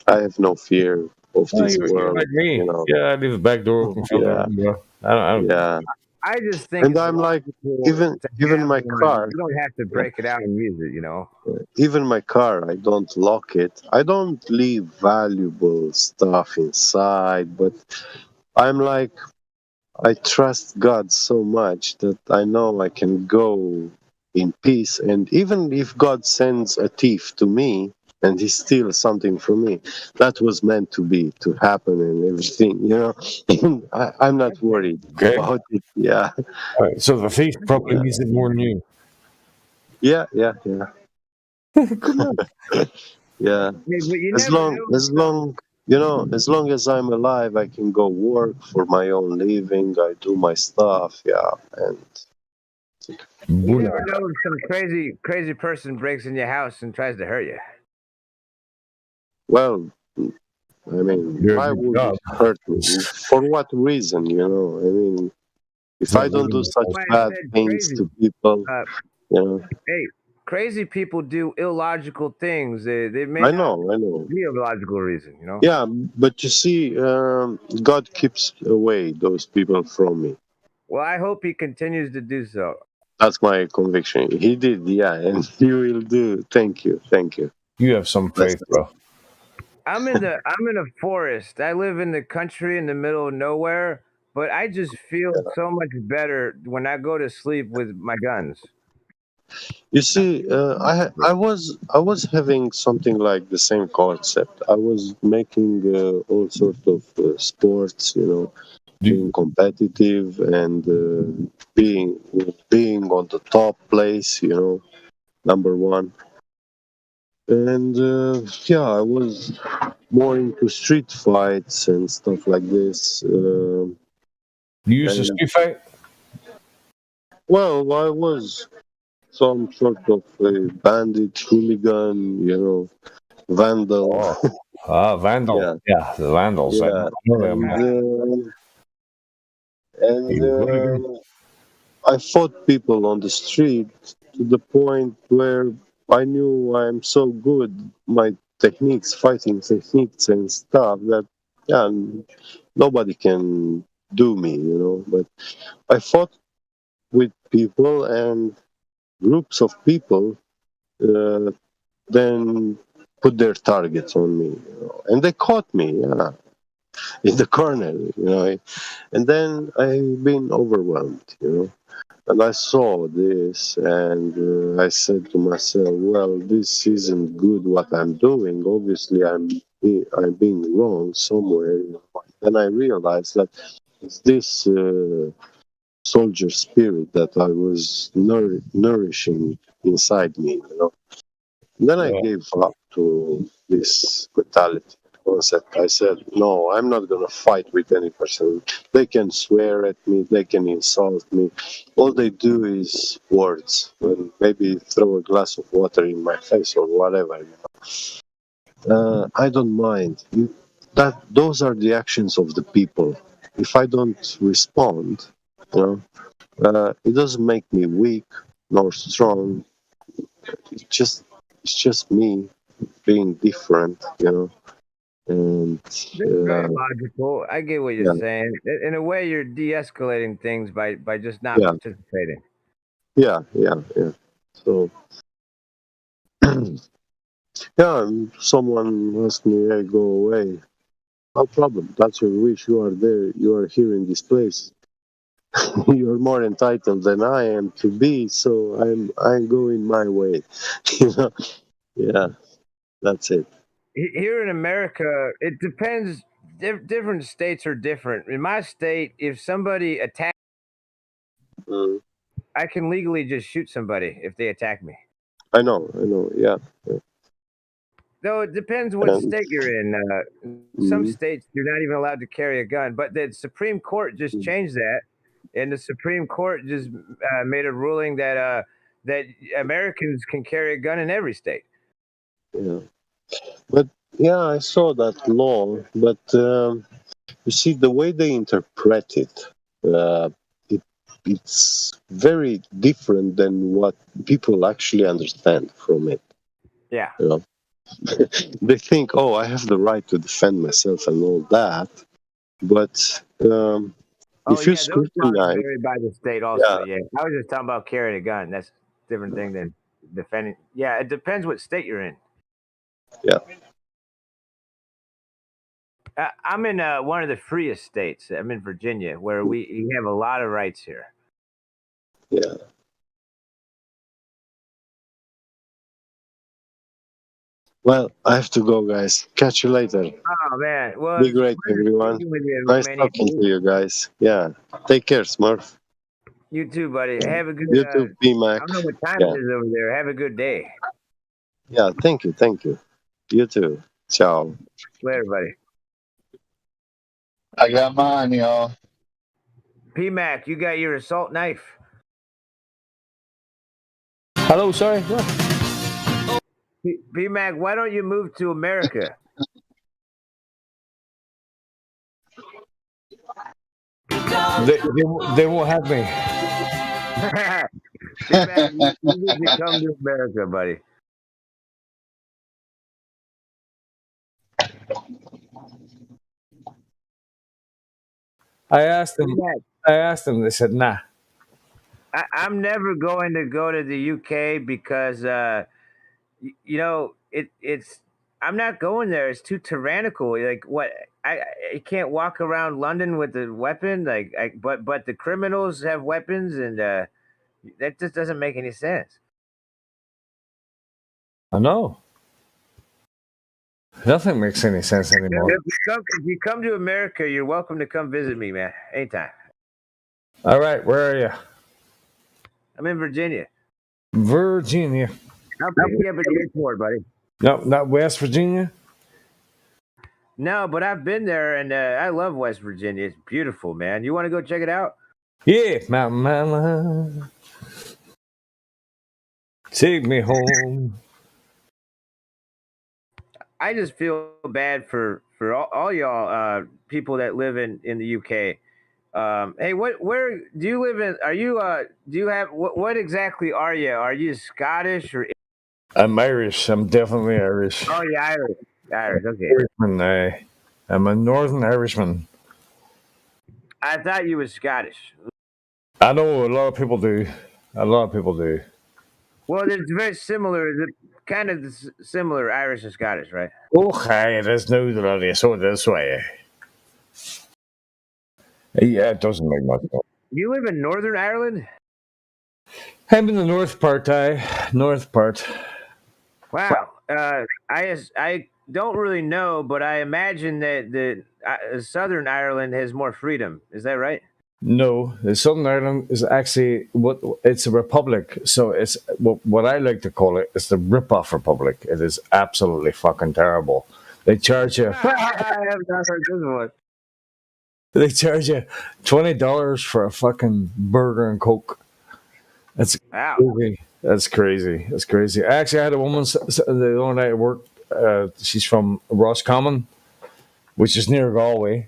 I have no fear of Oh, this you're world. like me. You know. Yeah, I leave the back door open for Yeah, them. Yeah. I don't. yeah. I just think And it's I'm like, logical even to even have my one. car, You don't have to break it out and use it. You know. even my car, I don't lock it. I don't leave valuable stuff inside. But I'm like, I trust God so much that I know I can go in peace. And even if God sends a thief to me and he steals something from me, that was meant to be, to happen and everything, you know. I'm not worried Okay. about it. Yeah. All right. So the thief probably Yeah. needs it more than you. Yeah. Yeah. Yeah. Come on. Yeah. Hey, but you As never long, know. as long, you know, as long as I'm alive, I can go work for my own living. I do my stuff. Yeah. And You Bula. never know if some crazy person breaks in your house and tries to hurt you. well, I mean, You're a why good would job. it hurt me? For what reason, you know? I mean, It's if not I don't do living. such Why I bad said things crazy. to people, Uh, you know, hey, crazy people do illogical things. They may not I know. be a logical reason. You know. Yeah, but you see, God keeps away those people from me. Well, I hope he continues to do so. That's my conviction. He did, yeah, and he will do. Thank you, thank you. You have some That's faith, bro. I'm in a forest. I live in the country in the middle of nowhere, but I just feel so much better when I go to sleep with my guns. You see, I was having something like the same concept. I was making all sorts of sports, you know, being Do, competitive and being on the top place, you know, number one. And yeah, I was more into street fights and stuff like this. you used to And street fight? well, I was some sort of a bandit, hooligan, you know, vandal. Oh. Ah, Vandal. Yeah, Yeah, the Vandals. I yeah, know them. and I fought people on the street to the point where I knew I'm so good, my techniques, fighting techniques and stuff that yeah, nobody can do me, you know. But I fought with people and groups of people, uh, then put their targets on me, you know, and they caught me. Yeah, in the corner, and then I've been overwhelmed, and I saw this, and I said to myself, well, this isn't good what I'm doing. Obviously, I'm being wrong somewhere. Then I realized that it's this soldier spirit that I was nourishing inside me. Then I Yeah. gave up to this mentality concept. I said, no, I'm not going to fight with any person. They can swear at me, they can insult me. All they do is words and maybe throw a glass of water in my face or whatever. I don't mind. Those are the actions of the people. If I don't respond, it doesn't make me weak nor strong. It's just me being different. And That's very logical. I get what you're yeah, saying. In a way, you're de-escalating things by just not yeah, participating. yeah, yeah, yeah. So yeah, someone asked me, "Hey, go away." No problem. That's your wish. You are there. You are here in this place. You're more entitled than I am to be. So I'm going my way. you know. Yeah, that's it. Here in America, it depends. Different states are different. In my state, if somebody attacks, Mm. I can legally just shoot somebody if they attack me. I know. Yeah. Though it depends what And, state you're in. Some mm, states you're not even allowed to carry a gun, but the Supreme Court just changed that, and the Supreme Court just made a ruling that Americans can carry a gun in every state. yeah. But yeah, I saw that law, but you see, the way they interpret uh, it, it's very different than what people actually understand from it. Yeah. You know, they think, "Oh, I have the right to defend myself and all that," but Oh if you yeah, those laws scrutinize, vary by the state also. yeah, Yeah, I was just talking about carrying a gun. That's a different thing than defending. Yeah, it depends what state you're in. yeah, I'm in one of the freest states. I'm in Virginia, where we have a lot of rights here. yeah. Well, I have to go, guys. Catch you later. Oh man, well, Be it's a great, pleasure everyone. speaking with you, Nice Manny. talking to you guys. Yeah. Take care, Smurf. You too, buddy. Have a good. You too, I P-Mac. don't know what time Yeah. it is over there. Have a good day. Yeah, thank you. You too. Ciao. Later, buddy. I got mine, y'all. P Mac, you got your assault knife. Hello, sorry. What? P Mac, why don't you move to America? They won't have me. P Mac, you need to come to America, buddy. I asked them. P-Mac, They said, nah. I'm never going to go to the UK because it's I'm not going there. It's too tyrannical. Like what I can't walk around London with a weapon. But the criminals have weapons, and that just doesn't make any sense. I know. Nothing makes any sense anymore. If you come to America, you're welcome to come visit me, man. Anytime. All right, where are you? I'm in Virginia. Virginia. I'll pick you up at the airport, buddy. No, not West Virginia. No, but I've been there, and I love West Virginia. It's beautiful, man. You want to go check it out? Yeah, Mountain Mama. Take me home. I just feel bad for all y'all people that live in the UK. Hey, where do you live in? Are you do you have what exactly are you? Are you Scottish or? I'm Irish. I'm definitely Irish. Oh, yeah, Irish. Irish. Okay. Irishman, I'm a Northern Irishman. I thought you were Scottish. I know a lot of people do. A lot of people do. Well, it's very similar. It's kind of similar, Irish and Scottish, right? Okay, there's no bloody so this way. Yeah, it doesn't make much sense. You live in Northern Ireland? I'm in the north part, north part. Wow. I don't really know, but I imagine that the Southern Ireland has more freedom. Is that right? No, the Southern Ireland is actually what it's a republic. So it's what I like to call it. It's the rip-off republic. It is absolutely fucking terrible. They charge you. I have not heard this one. They charge you $20 for a fucking burger and coke. That's Wow. crazy. That's crazy. That's crazy. I actually had a woman the other night at work. She's from Roscommon, which is near Galway,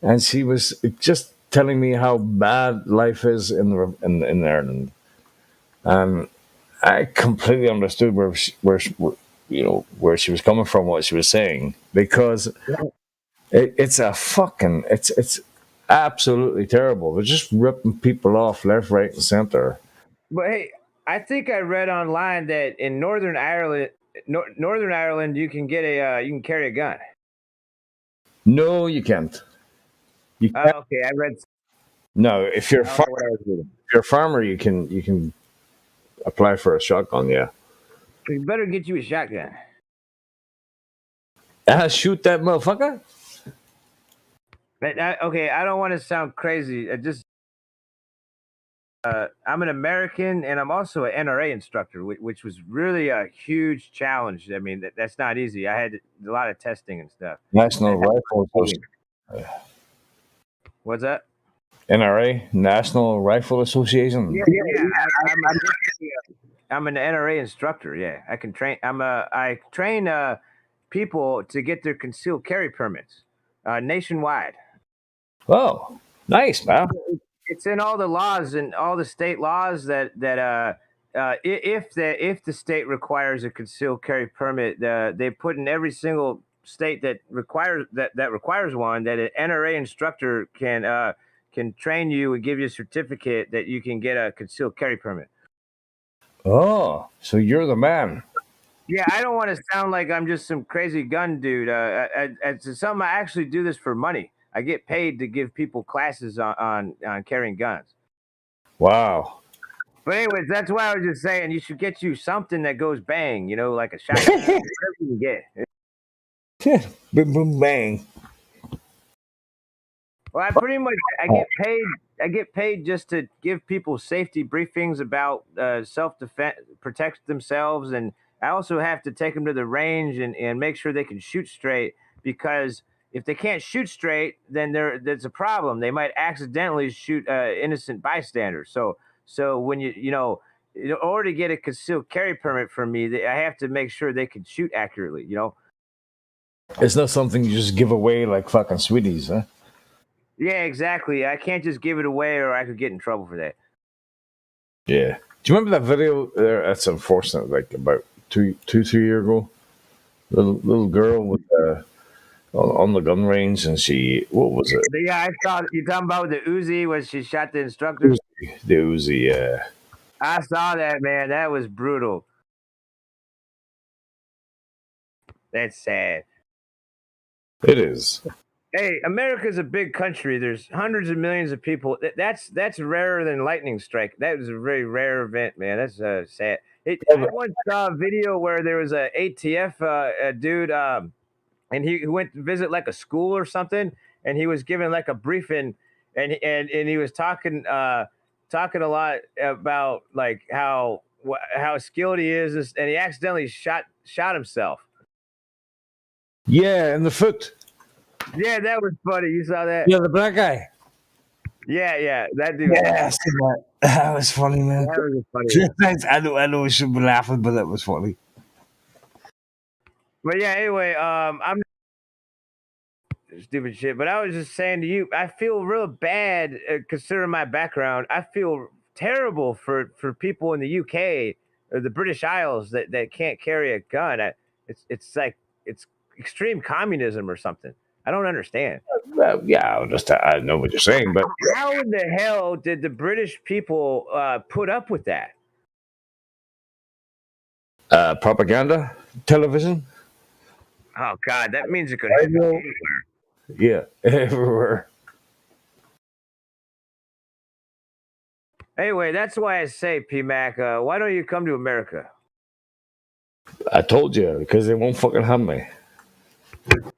and she was just telling me how bad life is in Ireland, and I completely understood where she was coming from, what she was saying, because it's absolutely terrible. They're just ripping people off left, right, and center. But hey, I think I read online that in Northern Ireland, Northern Ireland, you can get you can carry a gun. No, you can't. You can't. Okay, I read. No, if you're a I don't know farmer, what I was reading. if you're a farmer, you can apply for a shotgun. Yeah. You better get you a shotgun. Shoot that motherfucker. But okay, I don't want to sound crazy. I'm an American, and I'm also an NRA instructor, which was really a huge challenge. I mean, that's not easy. I had a lot of testing and stuff. National Rifle Association. What's that? NRA, National Rifle Association. Yeah. I'm an NRA instructor. Yeah, I can train. I train people to get their concealed carry permits nationwide. Oh, nice, man. It's in all the laws and all the state laws that if the state requires a concealed carry permit, they put in every single state that requires one that an NRA instructor can train you and give you a certificate that you can get a concealed carry permit. Oh, so you're the man. Yeah, I don't want to sound like I'm just some crazy gun dude. It's something I actually do this for money. I get paid to give people classes on carrying guns. Wow. But anyways, that's why I was just saying you should get you something that goes bang, like a shotgun. Whatever you can get. Boom, boom, bang. Well, I get paid just to give people safety briefings about self-defense, protect themselves, and I also have to take them to the range and make sure they can shoot straight, because if they can't shoot straight, then there's a problem. They might accidentally shoot innocent bystanders. So when in order to get a concealed carry permit from me, I have to make sure they can shoot accurately. It's not something you just give away like fucking sweeties, huh? Yeah, exactly. I can't just give it away, or I could get in trouble for that. Yeah. Do you remember that video there? That's unfortunate. Like about 3 years ago, little girl with on the gun range, and what was it? Yeah, I saw you talking about the Uzi when she shot the instructor. The Uzi, yeah. I saw that, man. That was brutal. That's sad. It is. Hey, America's a big country. There's hundreds of millions of people. That's rarer than lightning strike. That was a very rare event, man. That's sad. I once saw a video where there was a ATF dude, and he went to visit like a school or something, and he was given like a briefing, and he was talking a lot about like how skilled he is, and he accidentally shot himself. Yeah, in the foot. Yeah, that was funny. You saw that? Yeah, the black guy. Yeah, that dude. Yeah, that was funny, man. That was funny. I know we should be laughing, but that was funny. But yeah, anyway, I'm stupid shit. But I was just saying to you, I feel real bad considering my background. I feel terrible for people in the UK or the British Isles that can't carry a gun. It's like it's extreme communism or something. I don't understand. Yeah, I know what you're saying, but how in the hell did the British people put up with that? Propaganda, television. Oh God, that means it could. Yeah, everywhere. Anyway, that's why I say, P-Mac, why don't you come to America? I told you, because they won't fucking have me.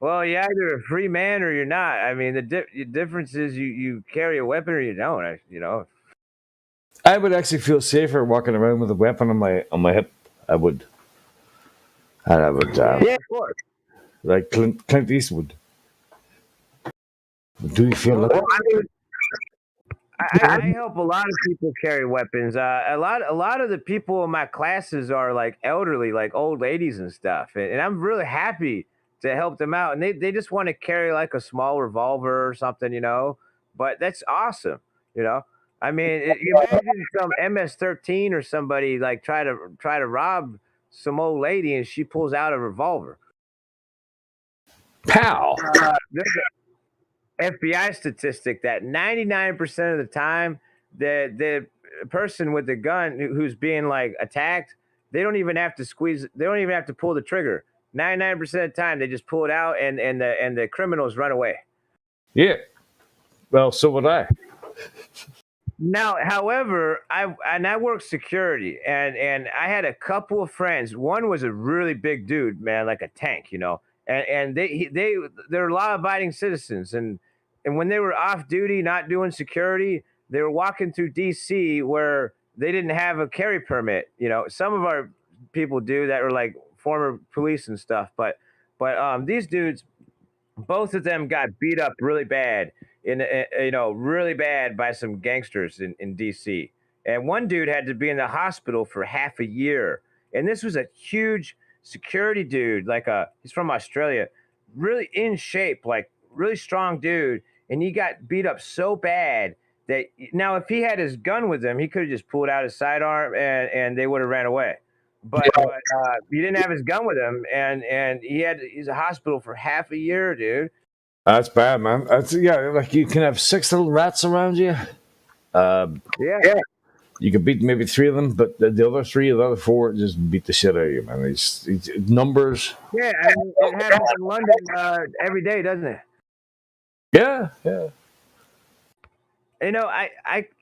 Well, you're either a free man or you're not. I mean, the difference is you carry a weapon or you don't. You know. I would actually feel safer walking around with a weapon on my hip. I would. And I would, Yeah, of course. like Clint Eastwood. Do you feel Well, like I help a lot of people carry weapons. A lot of the people in my classes are like elderly, like old ladies and stuff, and I'm really happy to help them out. And they just want to carry like a small revolver or something, you know. But that's awesome, you know. I mean, imagine some MS-13 or somebody like try to rob some old lady and she pulls out a revolver. pow? There's FBI statistic that 99% of the time the person with the gun who's being like attacked, they don't even have to they don't even have to pull the trigger. 99% of the time they just pull it out and the criminals run away. Yeah. Well, so would I. Now, however, I work security and I had a couple of friends. One was a really big dude, man, like a tank, you know. And they're law abiding citizens and when they were off duty, not doing security, they were walking through DC where they didn't have a carry permit. You know, some of our people do that were like former police and stuff, but these dudes, both of them got beat up really bad you know, really bad by some gangsters in DC. And one dude had to be in the hospital for half a year. And this was a huge security dude, he's from Australia, really in shape, like really strong dude. And he got beat up so bad that now if he had his gun with him, he could have just pulled out his sidearm and they would have ran away. But he didn't have his gun with him, and he's a hospital for half a year, dude. That's bad, man. That's like you can have 6 little rats around you. Yeah. You can beat maybe 3 of them, but the other 4 just beat the shit out of you, man. It's numbers. Yeah, I mean, it happens in London every day, doesn't it? Yeah. You know,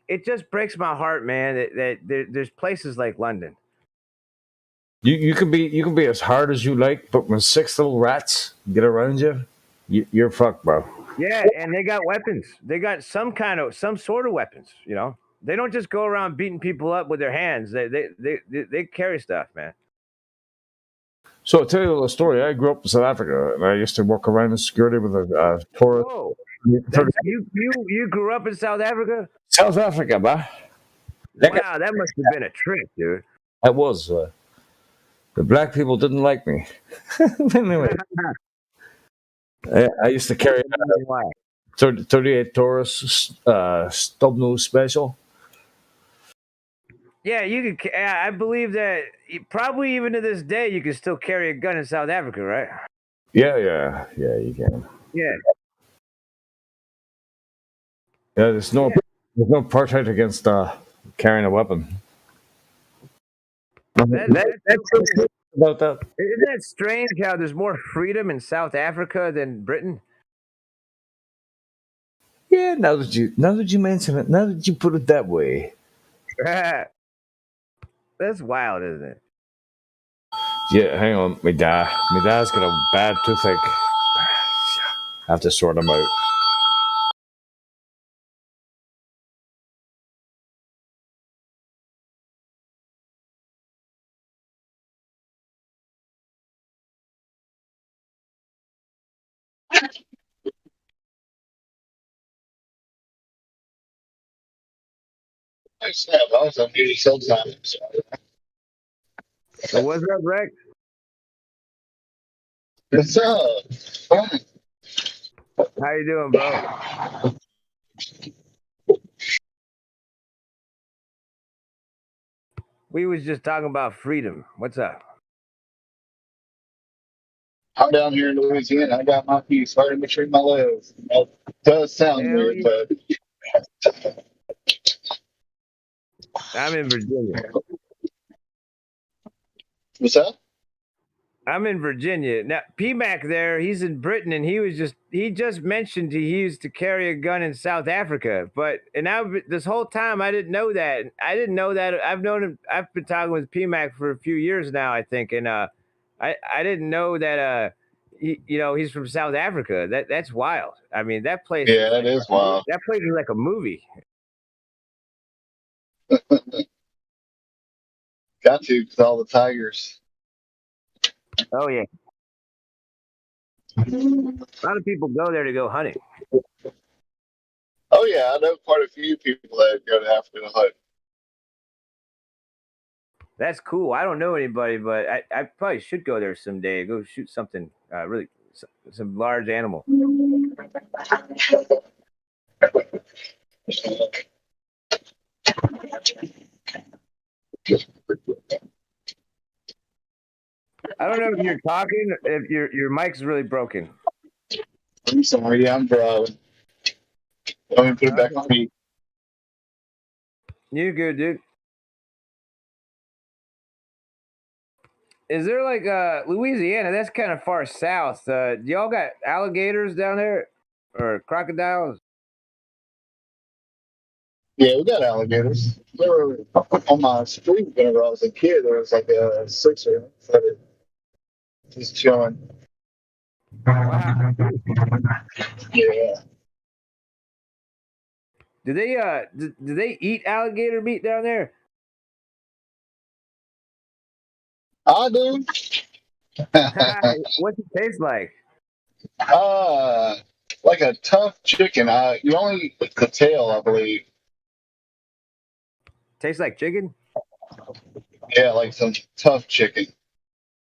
it just breaks my heart, man, that there's places like London. You can be as hard as you like, but when 6 little rats get around you, you're fucked, bro. Yeah, and they got weapons. They got some sort of weapons. You know, they don't just go around beating people up with their hands. They carry stuff, man. So I'll tell you a little story. I grew up in South Africa, and I used to walk around in security with a tourist. Whoa, you grew up in South Africa? South Africa, man. Wow, that must have been a trip, dude. I was. The black people didn't like me. Anyway, I used to carry 38 Taurus stub nose special. Yeah, you could. I believe that probably even to this day you can still carry a gun in South Africa, right? Yeah, you can. Yeah. Yeah, there's no apartheid against carrying a weapon. That's about that. Isn't that strange how there's more freedom in South Africa than Britain? Yeah, now that you mention it, now that you put it that way. That's wild, isn't it? Yeah, hang on. My dad's got a bad toothache. I have to sort him out. So what's up, Rex? What's up? How you doing, bro? We was just talking about freedom. What's up? I'm down here in Louisiana. I got my piece right in between my legs. It does sound weird, but I'm in Virginia. what's that? I'm in Virginia now. PMac there, he's in Britain, and he just mentioned he used to carry a gun in South Africa. But and now this whole time I didn't know that. I didn't know that. I've known him. I've been talking with PMac for a few years now, I think, and I didn't know that he's from South Africa. That's wild. I mean, that place Yeah, is that is wild. that place is like a movie. Got to, because all the tigers. Oh yeah, a lot of people go there to go hunting. Oh yeah, I know quite a few people that go to Africa to hunt. That's cool. I don't know anybody, but I probably should go there someday. Go shoot something really some large animal. I don't know if you're talking. If your mic's really broken. I'm sorry, yeah, I'm driving. Let me put it back on me. You're good, dude. Is there like Louisiana? That's kind of far south. Do y'all got alligators down there or crocodiles? Yeah, we got alligators. They were on my street whenever I was a kid. There was like a sixer that it just chilling. Wow. Yeah. Do they eat alligator meat down there? I do. What's it taste like? Like a tough chicken. You only eat the tail, I believe. Tastes like chicken? Yeah, like some tough chicken.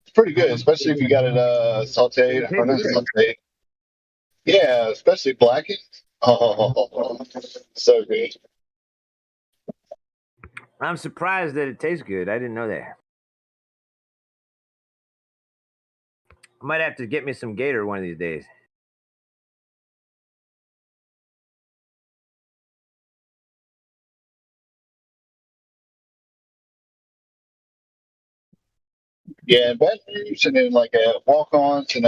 It's pretty good, especially if you got it sauteed or not sauteed. Yeah, especially blackened. Oh, so good. I'm surprised that it tastes good. I didn't know that. I might have to get me some gator one of these days. Yeah, in Baton Rouge and then like at Walk-Ons and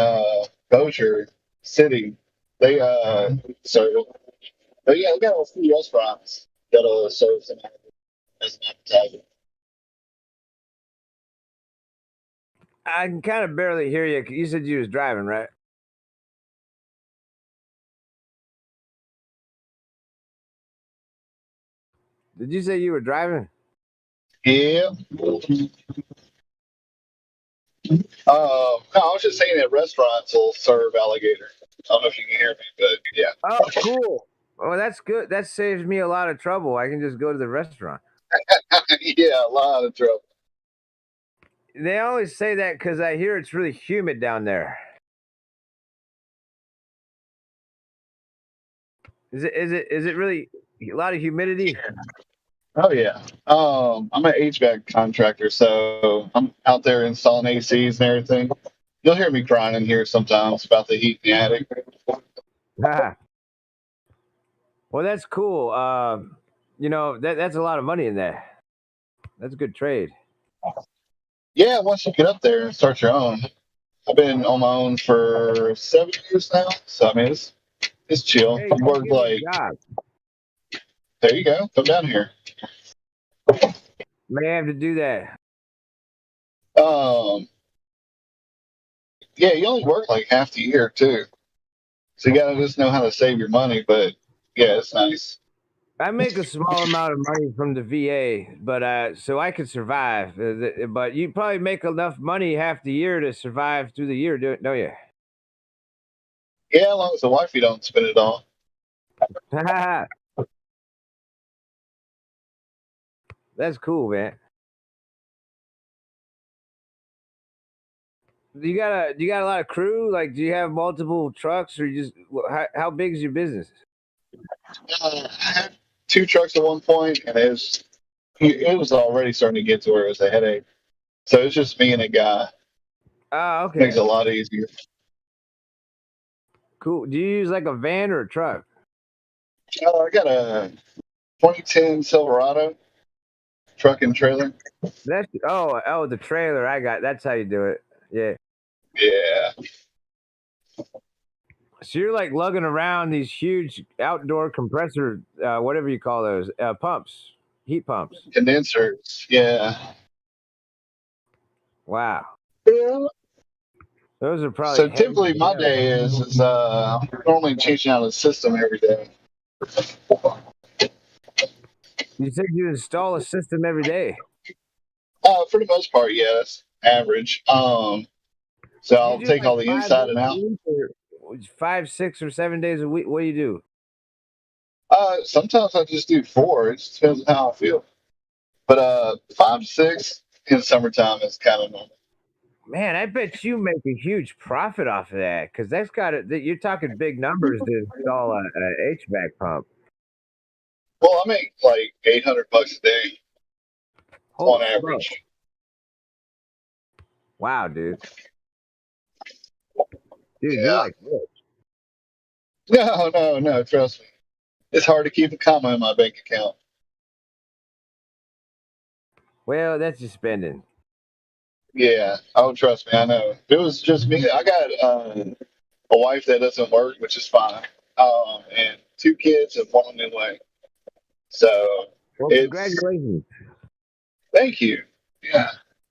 Bossier City, they serve it. But yeah, we got a few restaurants that'll serve some as an appetizer. I can kind of barely hear you. You said you was driving, right? Did you say you were driving? Yeah. No, I was just saying that restaurants will serve alligator. I don't know if you can hear me, but yeah. Oh, cool. Oh, that's good. That saves me a lot of trouble. I can just go to the restaurant. Yeah, a lot of trouble. They always say that because I hear it's really humid down there. Is it really a lot of humidity? Oh yeah. I'm an HVAC contractor, so I'm out there installing ACs and everything. You'll hear me crying in here sometimes about the heat in the attic. Ah. Well, that's cool. That's a lot of money in that. That's a good trade. Yeah, once you get up there and start your own. I've been on my own for 7 years now, so I mean it's chill. Hey, I work give me a like job. there you go, come down here. May I have to do that? Um, yeah, you only work like half the year too, so you gotta just know how to save your money. But yeah, it's nice. I make a small amount of money from the VA, but so I can survive. But you probably make enough money half the year to survive through the year, don't you? Yeah, as long as the wifey don't spend it all. That's cool, man. Do you got a lot of crew? Like, do you have multiple trucks, or you just how big is your business? I had 2 trucks at one point, and it was already starting to get to where it was a headache. So it's just me and a guy. Oh, okay, Makes it a lot easier. cool. Do you use like a van or a truck? I got a 2010 Silverado truck and trailer. That's the trailer I got. That's how you do it. Yeah. Yeah. So you're like lugging around these huge outdoor compressor, whatever you call those, pumps, heat pumps. Condensers. Yeah. Wow, Yeah. those are probably So heavy. typically my day is I'm normally changing out a system every day. You said you install a system every day. For the most part, yes, average. So I'll take all the 5 inside days and a out. week, or 5, 6, or 7 days a week? What do you do? Sometimes I just do 4. It just depends on how I feel. But 5 to 6 in the summertime is kind of normal. Man, I bet you make a huge profit off of that, because that's got it. You're talking big numbers to install a HVAC pump. Well, I make like $800 a day on Holy average. smoke. Wow, dude. Dude, you're Yeah. like rich. No, trust me. It's hard to keep a comma in my bank account. Well, that's just spending. Yeah. Oh, trust me, I know. If it was just me, I got a wife that doesn't work, which is fine, and 2 kids and 1 on the way. So Well, it's congratulations. thank you. Yeah,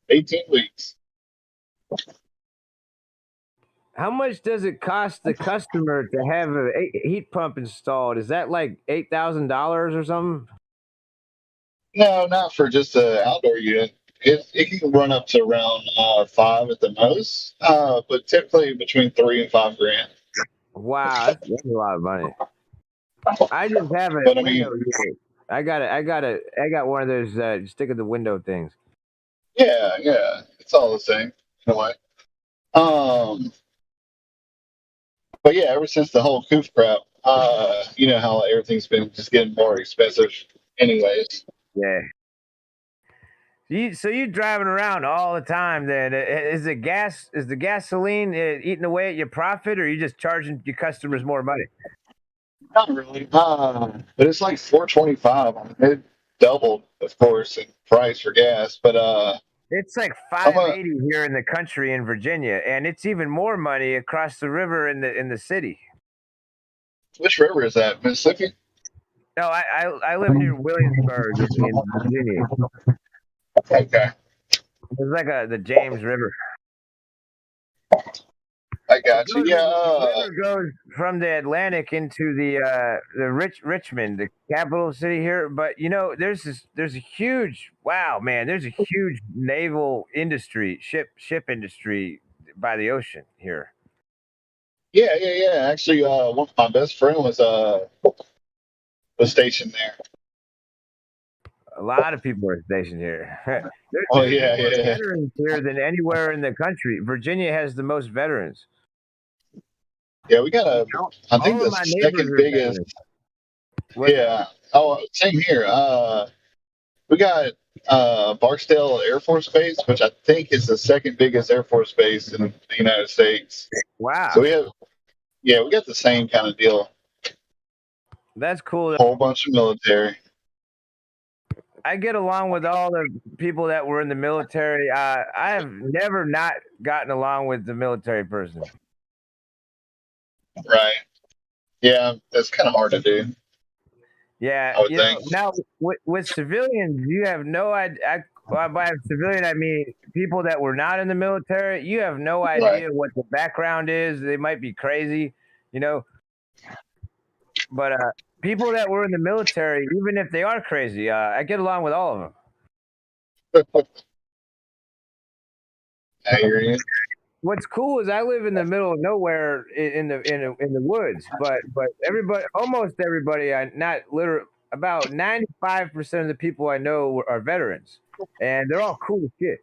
18 weeks. How much does it cost the customer to have a heat pump installed? Is that like $8,000 or something? No, not for just an outdoor unit. It can run up to around 5 at the most, but typically between 3 and 5 grand. Wow, that's a lot of money. I just have a But I window mean, unit. I got one of those stick in the window things. yeah, it's all the same in a way. But yeah, ever since the whole coof crap, you know how everything's been just getting more expensive, anyways. Yeah. So you driving around all the time? Then is the gasoline eating away at your profit, or are you just charging your customers more money? Not really. But it's like 425. It doubled, of course, in price for gas. But It's like I'm a $5.80 here in the country in Virginia, and it's even more money across the river in the city. which river is that? Mississippi? No, I live near Williamsburg in Virginia. Okay, It's like the James River. I got you. The Yeah. river goes from the Atlantic into the Richmond, the capital city here. But you know, there's a huge there's a huge naval industry, ship industry by the ocean here. Yeah. Actually, one of my best friend was stationed there. A lot of people are stationed here. Oh There's yeah, more yeah. veterans here than anywhere in the country. Virginia has the most veterans. Yeah, we got I think All of the my neighbors second are biggest. veterans. What's that? Yeah. Oh, same here. We got Barksdale Air Force Base, which I think is the second biggest Air Force base in the United States. Wow, So we got the same kind of deal. that's cool. Whole bunch of military. I get along with all the people that were in the military. I have never not gotten along with the military person. Right. Yeah, that's kind of hard to do, Yeah, I would think. now with civilians, you have no idea. By civilian, I mean people that were not in the military. You have no Right. idea what the background is. They might be crazy, you know. But people that were in the military, even if they are crazy, I get along with all of them. I hear you. What's cool is I live in the middle of nowhere in the woods, but almost everybody, about 95% of the people I know are veterans, and they're all cool as shit.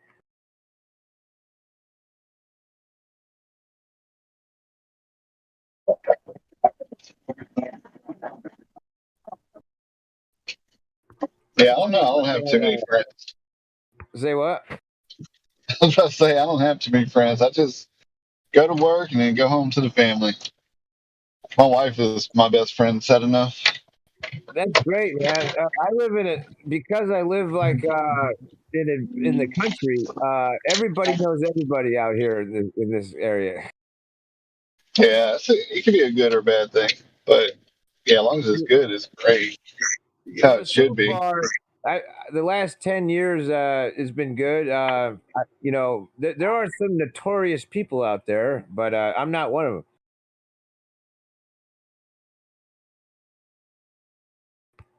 Yeah, I don't know. I don't have too many friends. Say what? I was about to say I don't have too many friends. I just go to work and then go home to the family. My wife is my best friend, said enough. That's great, man. I live in it because I live like in the country, everybody knows everybody out here in this area. Yeah, so it can be a good or bad thing, but yeah, as long as it's good, it's great. It's how it should be. Far, the last 10 years has been good. You know, there are some notorious people out there, but I'm not one of them.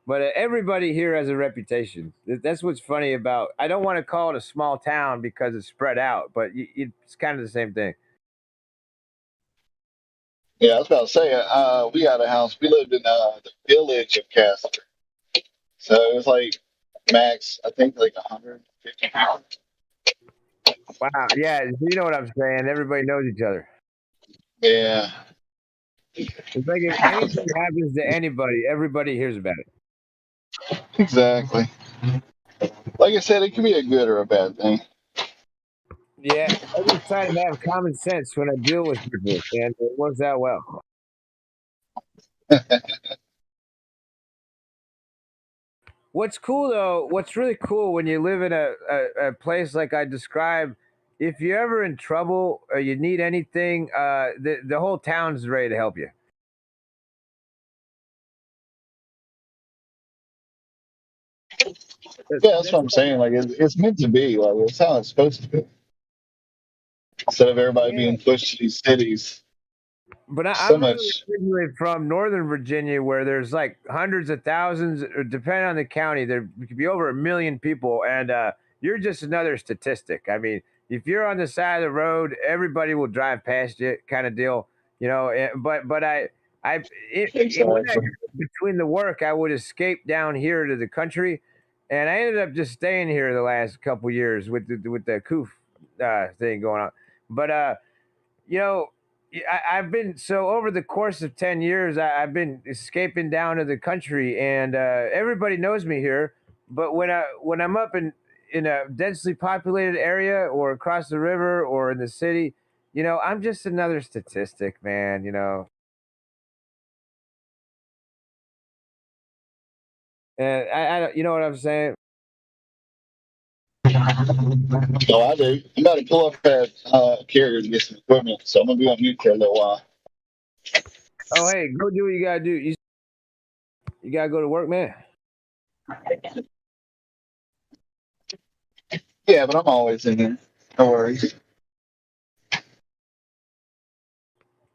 But everybody here has a reputation. That's what's funny about. I don't want to call it a small town because it's spread out, but it's kind of the same thing. Yeah, I was about to say, we got a house. We lived in the village of Castor, so it was like max, I think, like 150 people. Wow. Yeah, you know what I'm saying. Everybody knows each other. Yeah. It's like if anything happens to anybody, everybody hears about it. Exactly. Like I said, it can be a good or a bad thing. Yeah, I just try to have common sense when I deal with people, and it works out well. What's cool though, what's really cool when you live in a place like I described, if you're ever in trouble or you need anything, the whole town's ready to help you. Yeah, that's what I'm saying. Like it's meant to be. Like it's how it's supposed to be. Instead of everybody being pushed to these cities. But So I'm much. originally from Northern Virginia, where there's like hundreds of thousands, or depending on the county, there could be over 1 million people, and you're just another statistic. I mean, if you're on the side of the road, everybody will drive past you, kind of deal, you know. But when I, Exactly. between the work, I would escape down here to the country, and I ended up just staying here the last couple years with the coof thing going on. But you know, I've been so over the course of 10 years, I've been escaping down to the country, and everybody knows me here. But when I'm up in a densely populated area, or across the river, or in the city, you know, I'm just another statistic, man. You know, and you know what I'm saying? Oh, I do. I'm about to pull up that carrier to get some equipment, so I'm gonna be on mute for a little while. Oh, hey, go do what you gotta do. You gotta go to work, man. Yeah, but I'm always in here. No worries.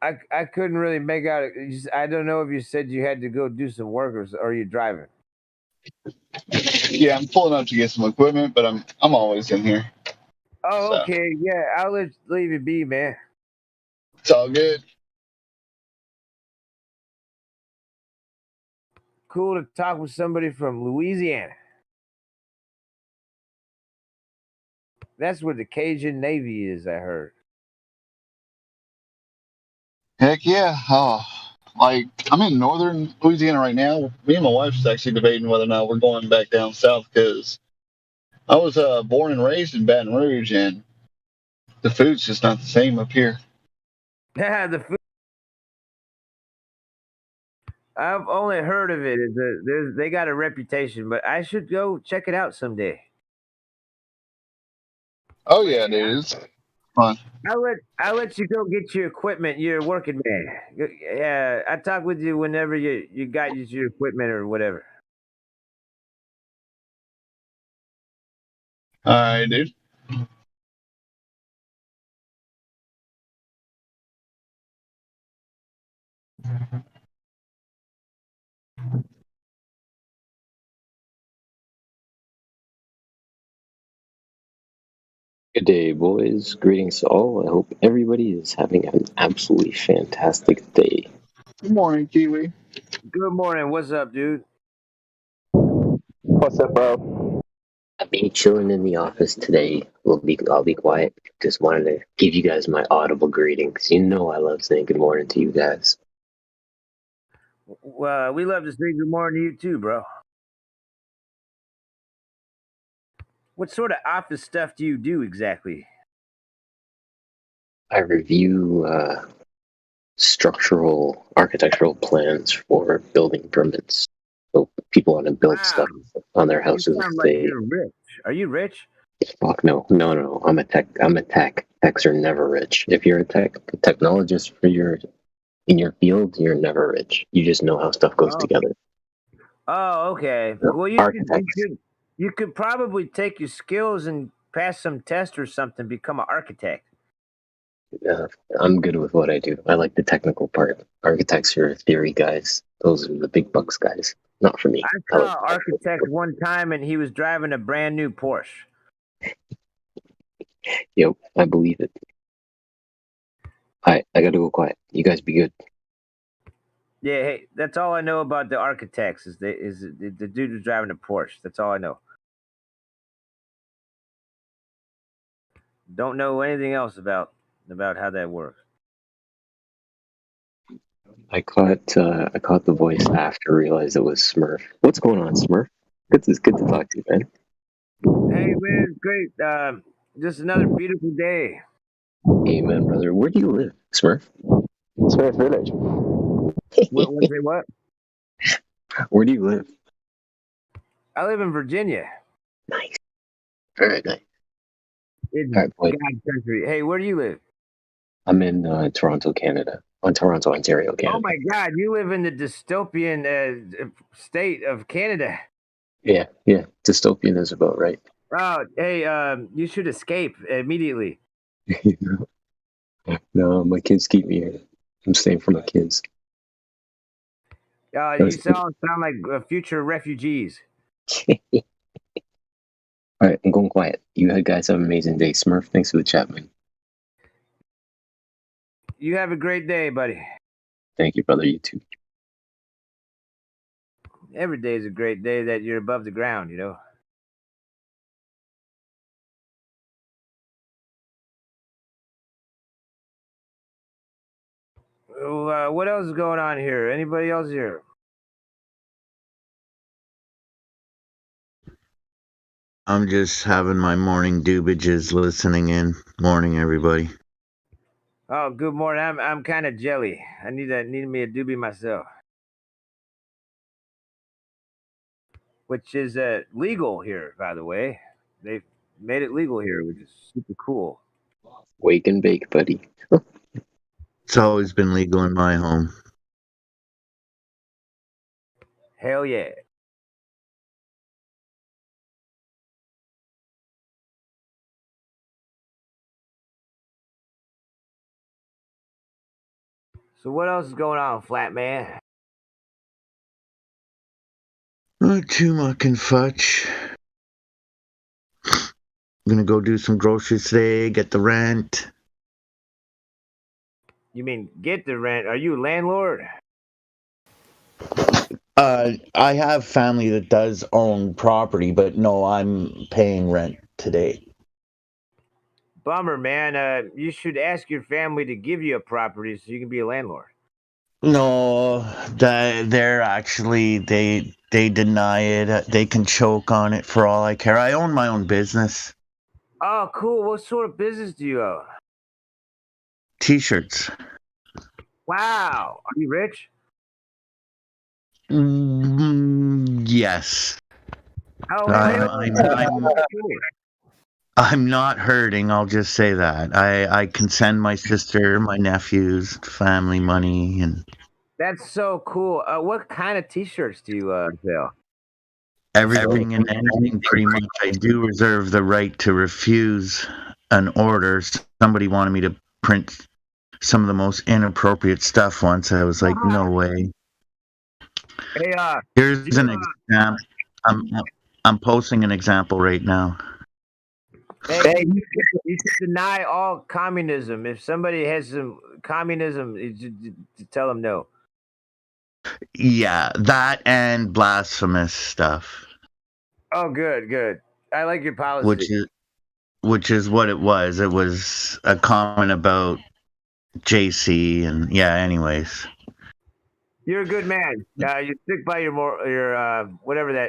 I couldn't really make out. I don't know if you said you had to go do some work, or are you driving? Yeah, I'm pulling up to get some equipment, but I'm always in here. Oh, So okay. Yeah, I'll leave it be, man. it's all good. Cool to talk with somebody from Louisiana. That's where the Cajun Navy is, I heard. Heck yeah. Oh, like I'm in northern Louisiana right now. Me and my wife's actually debating whether or not we're going back down south because I was born and raised in Baton Rouge, and the food's just not the same up here. Yeah, the food. I've only heard of it. They got a reputation, but I should go check it out someday. Oh yeah, dude, it's fun. I'll let you go get your equipment. You're a working man. Yeah, I talk with you whenever you got your equipment or whatever. All right, dude. Good day, boys. Greetings to all. I hope everybody is having an absolutely fantastic day. Good morning, Kiwi. Good morning. What's up, dude? What's up, bro? I'll be chilling in the office today. I'll be quiet. Just wanted to give you guys my audible greetings. You know I love saying good morning to you guys. Well, we love to say good morning to you too, bro. What sort of office stuff do you do exactly? I review structural architectural plans for building permits. So people want to build Wow, stuff on their you houses. sound like you're rich. Are you rich? Fuck no. I'm a tech. Techs are never rich. If you're a technologist in your field, you're never rich. You just know how stuff goes Oh, together. oh, okay. You know, Well, architects. you could probably take your skills and pass some test or something, become an architect. I'm good with what I do. I like the technical part. Architects are theory guys. Those are the big bucks guys. Not for me. I I like saw an the technical architect part. one time, and he was driving a brand new Porsche. Yep, I believe it. I gotta go quiet. You guys be good. Yeah, hey, that's all I know about the architects is the dude who's driving a Porsche. That's all I know. Don't know anything else about how that works. I caught the voice after I realized it was Smurf. What's going on, Smurf? Good to talk to you, man. Hey man, it's great. Just another beautiful day. Amen, brother. Where do you live, Smurf? Smurf Village. What say what? Where do you live? I live in Virginia. Nice. Very nice. It's All right, boy. God country. Hey, where do you live? I'm in Toronto, Canada. Toronto, Ontario, Oh Canada. my God, you live in the dystopian state of Canada. Yeah. Dystopian is about right. Oh, hey, you should escape immediately. No, my kids keep me here. I'm staying for my kids. You sound like future refugees. All right, I'm going quiet. You guys have an amazing day. Smurf, thanks for the chat, man. You have a great day, buddy. Thank you, brother. You too. Every day is a great day that you're above the ground, What else is going on here? Anybody else here? I'm just having my morning doobages listening in. Morning, everybody. Oh, good morning. I'm kind of jelly. I need me a doobie myself, which is legal here, by the way. They've made it legal here, which is super cool. Wake and bake, buddy. It's always been legal in my home. Hell yeah. So what else is going on, flat man? Not too much and fudge. I'm gonna go do some groceries today, get the rent. You mean get the rent? Are you a landlord? I have family that does own property, but no, I'm paying rent today. Bummer, man. You should ask your family to give you a property so you can be a landlord. No, they're actually they deny it. They can choke on it for all I care. I own my own business. Oh, cool. What sort of business do you own? T-shirts. Wow. Are you rich? Yes. Oh, I'm not hurting. I'll just say that. I can send my sister, my nephews, family money, and that's so cool. What kind of T-shirts do you sell? everything and anything. Pretty much, I do reserve the right to refuse an order. Somebody wanted me to print some of the most inappropriate stuff once. I was like, no way. Hey, here's an example. I'm posting an example right now. Hey, you should deny all communism. If somebody has some communism, tell them no. Yeah, that and blasphemous stuff. Oh, good. I like your policy. Which is what it was. It was a comment about JC, and yeah. Anyways, you're a good man. You stick by your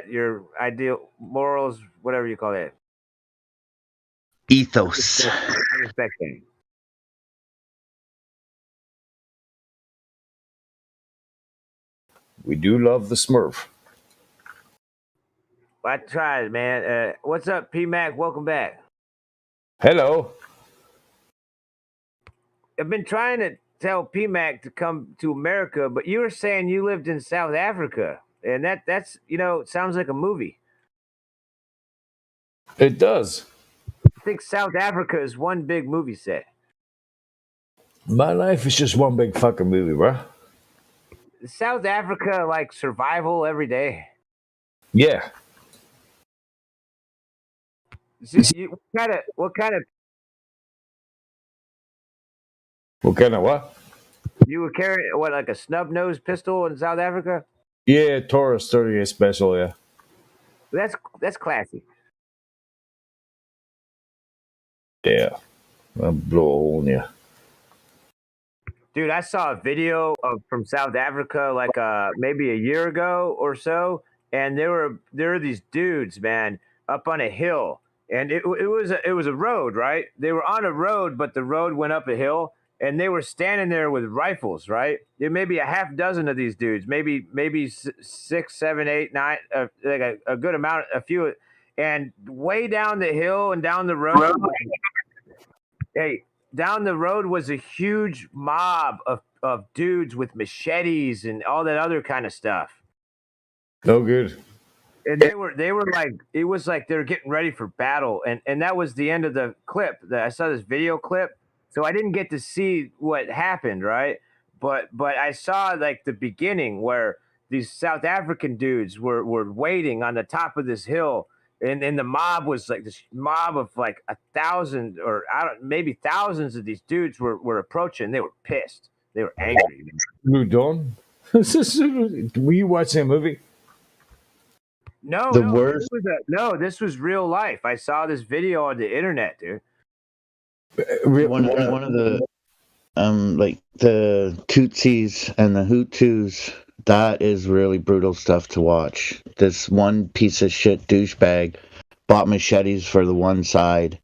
your ideal morals, whatever you call it. Ethos. I respect that. We do love the Smurf. I tried, man. What's up, P Mac? Welcome back. Hello. I've been trying to tell P Mac to come to America, but you were saying you lived in South Africa, and that's sounds like a movie. It does. I think South Africa is one big movie set. My life is just one big fucking movie, bro. Is South Africa like survival every day? Yeah. What kind of What? you were carrying? What, like a snub nose pistol in South Africa? Yeah, Taurus 38 special, yeah. That's classy. Yeah. I'll blow a hole in you. Dude, I saw a video from South Africa like maybe a year ago or so, and there were these dudes, man, up on a hill, and it was a road, right? They were on a road, but the road went up a hill, and they were standing there with rifles, right? There may be a half dozen of these dudes, maybe 6, 7, 8, 9, like a good amount, a few, and way down the hill and down the road. Hey, down the road was a huge mob of dudes with machetes and all that other kind of stuff. No good. And they were like, it was like they were getting ready for battle. And that was the end of the clip. I saw this video clip. So I didn't get to see what happened, right? But I saw like the beginning where these South African dudes were waiting on the top of this hill. And the mob was like this mob of like 1,000 or maybe thousands of these dudes were approaching. They were pissed. They were angry. You done? Were you watching a movie? No, The no, worst- this was real life. I saw this video on the internet, dude. One of the like the Tutsis and the Hutus, that is really brutal stuff to watch. This one piece of shit douchebag bought machetes for the one side,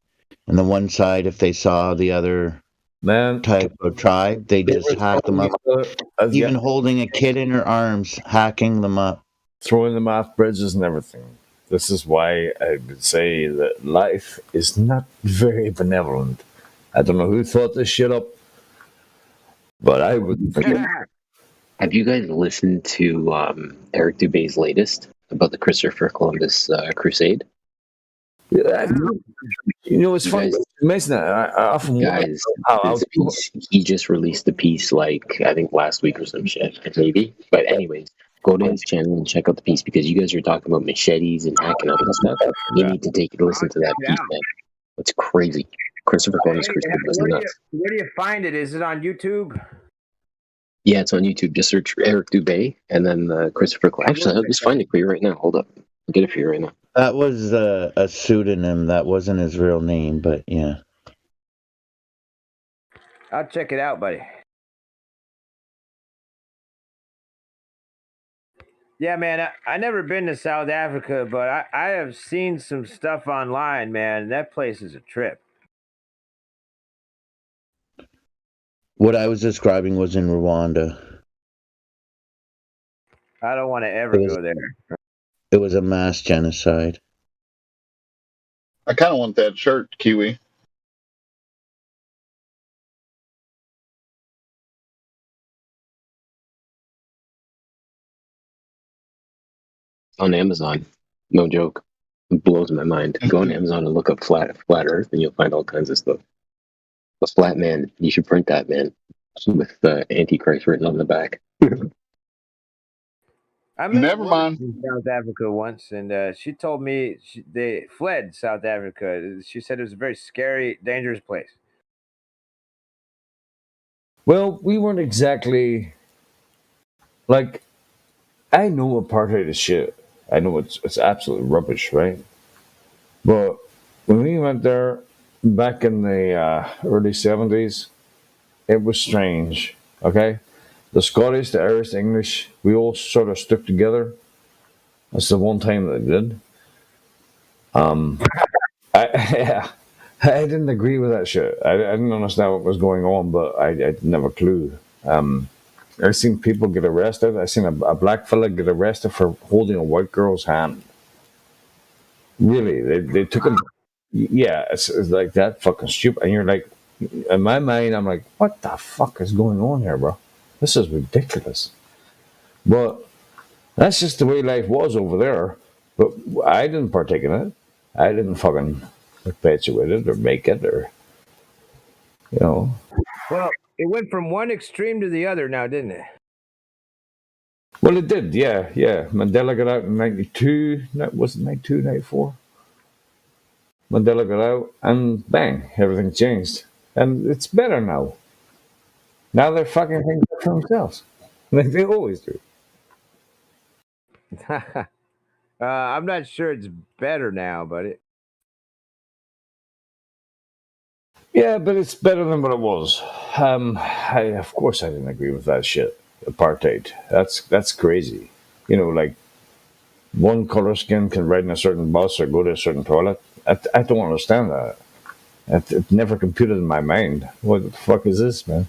and the one side, if they saw the other type of tribe, they just hack them up. Even holding a kid in her arms, hacking them up. Throwing them off bridges and everything. This is why I would say that life is not very benevolent. I don't know who thought this shit up, but I wouldn't think it. Have you guys listened to Eric Dubé's latest about the Christopher Columbus crusade? Yeah, it's funny. Amazing that. I often guys, this piece, he just released the piece like I think last week or some shit, maybe. But anyways, go to his channel and check out the piece because you guys are talking about machetes and hacking up and stuff. You need to take a listen to that piece, man. It's crazy. Christopher Columbus crusade was nuts. Where do you find it? Is it on YouTube? Yeah, it's on YouTube. Just search Eric Dubé and then Christopher Columbus. Actually, I'll just find it for you right now. Hold up. I'll get it for you right now. That was a pseudonym. That wasn't his real name, but yeah. I'll check it out, buddy. Yeah, man, I never been to South Africa, but I have seen some stuff online, man. That place is a trip. What I was describing was in Rwanda. I don't want to ever go there. It was a mass genocide. I kind of want that shirt, Kiwi. On Amazon. No joke. It blows my mind. Go on Amazon and look up flat Earth, and you'll find all kinds of stuff. A flat man. You should print that, man, with Antichrist written on the back. I Never mind. In South Africa once, and she told me they fled South Africa. She said it was a very scary, dangerous place. Well, we weren't exactly like. I know apartheid is shit. I know it's absolute rubbish, right? But when we went there back in the early 70s, it was strange. Okay, the Scottish, the Irish, the English, we all sort of stuck together. That's the one time that they did. I didn't agree with that shit. I didn't understand what was going on, but I didn't have a clue. I've seen people get arrested. I've seen a black fella get arrested for holding a white girl's hand. Really, they took him. Yeah, it's like that fucking stupid. And you're like, in my mind, I'm like, what the fuck is going on here, bro? This is ridiculous. But that's just the way life was over there. But I didn't partake in it. I didn't fucking perpetuate it or make it or, you know. Well, it went from one extreme to the other now, didn't it? Well, it did, yeah, yeah. Mandela got out in 92. Was it 92, 94? Mandela got out and bang, everything changed. And it's better now. Now they're fucking things up for themselves. Like they always do. I'm not sure it's better now, but Yeah, but it's better than what it was. Of course, I didn't agree with that shit. Apartheid. That's crazy. You know, like one color skin can ride in a certain bus or go to a certain toilet. I don't understand that. It never computed in my mind. What the fuck is this, man?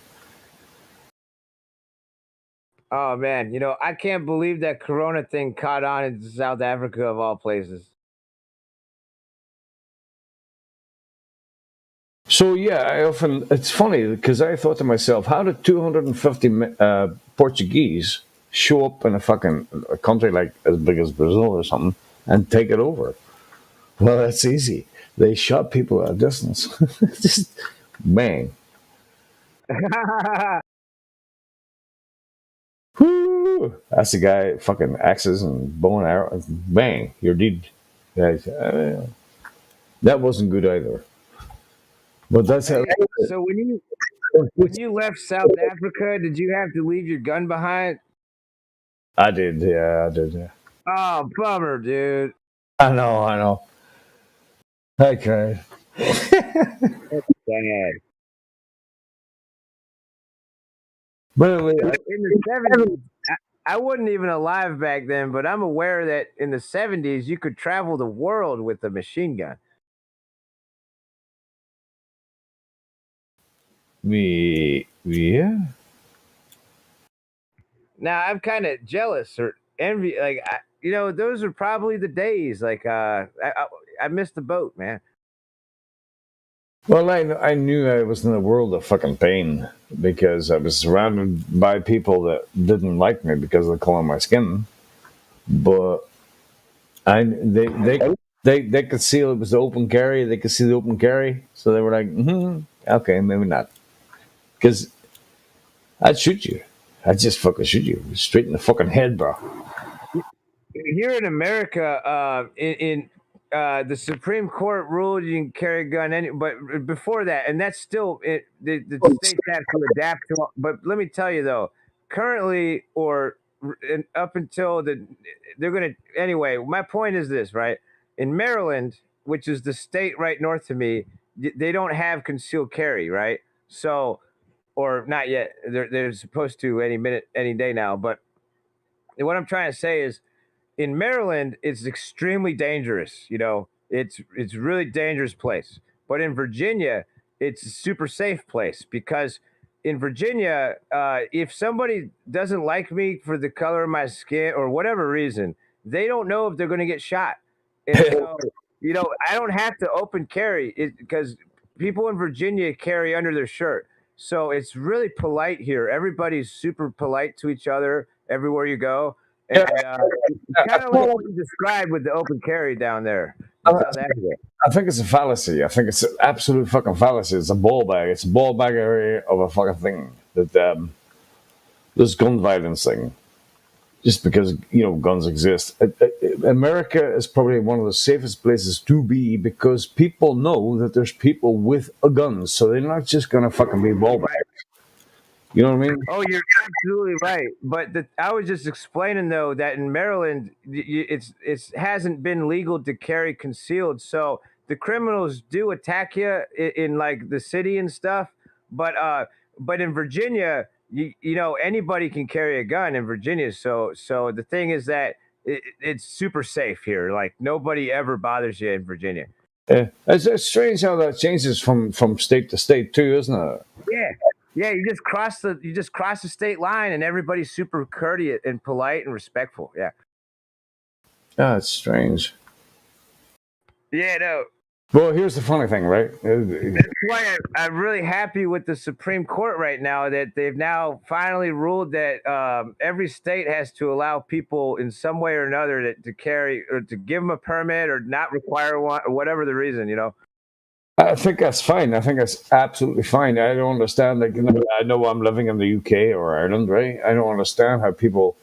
oh man, I can't believe that Corona thing caught on in South Africa of all places. So yeah, it's funny because I thought to myself, how did 250 Portuguese show up in a country like as big as Brazil or something and take it over? Well, that's easy. They shot people at a distance. Just bang. Whoo! That's the guy, fucking axes and bow and arrow. Bang, you're dead. That wasn't good either. But that's how. So when you left South Africa, did you have to leave your gun behind? I did, yeah. Oh, bummer, dude. I know. I cried. That's bad. But anyway, In the 70s, I wasn't even alive back then, but I'm aware that in the 70s, you could travel the world with a machine gun. yeah. Now, I'm kind of jealous or envy. Like, those are probably the days. Like, I missed the boat, man. Well, I knew I was in a world of fucking pain because I was surrounded by people that didn't like me because of the color of my skin. But they could see it was the open carry. They could see the open carry, so they were like, okay, maybe not. Because I'd shoot you. I'd just fucking shoot you straight in the fucking head, bro. Here in America, in the Supreme Court ruled you can carry a gun but before that, and that's still the states have to adapt to. But let me tell you though, currently up until they're gonna anyway. My point is this, right? In Maryland, which is the state right north to me, they don't have concealed carry, right? So, or not yet. They're supposed to any minute, any day now. But what I'm trying to say is in Maryland, it's extremely dangerous. It's really dangerous place. But in Virginia, it's a super safe place because in Virginia, if somebody doesn't like me for the color of my skin or whatever reason, they don't know if they're going to get shot. And so, I don't have to open carry because people in Virginia carry under their shirt. So it's really polite here. Everybody's super polite to each other everywhere you go. And kind of like what you described with the open carry down there in South Africa. I think it's a fallacy. I think it's an absolute fucking fallacy. It's a ball bag. It's a ball bag area of a fucking thing. That this gun violence thing, just because guns exist. America is probably one of the safest places to be because people know that there's people with a gun, so they're not just gonna fucking be ball bags. You know what I mean? Oh, you're absolutely right. But I was just explaining though that in Maryland, it hasn't been legal to carry concealed. So the criminals do attack you in like the city and stuff. But in Virginia, anybody can carry a gun in Virginia. So the thing is that it's super safe here. Like nobody ever bothers you in Virginia. It's strange how that changes from state to state too, isn't it? Yeah. Yeah, you just cross the state line, and everybody's super courteous and polite and respectful. Yeah. Yeah, it's strange. Yeah, no. Well, here's the funny thing, right? That's why I'm really happy with the Supreme Court right now that they've now finally ruled that every state has to allow people in some way or another to carry or to give them a permit or not require one or whatever the reason, you know. I think that's fine. I think that's absolutely fine. I don't understand. Like, I know I'm living in the UK or Ireland, right? I don't understand how people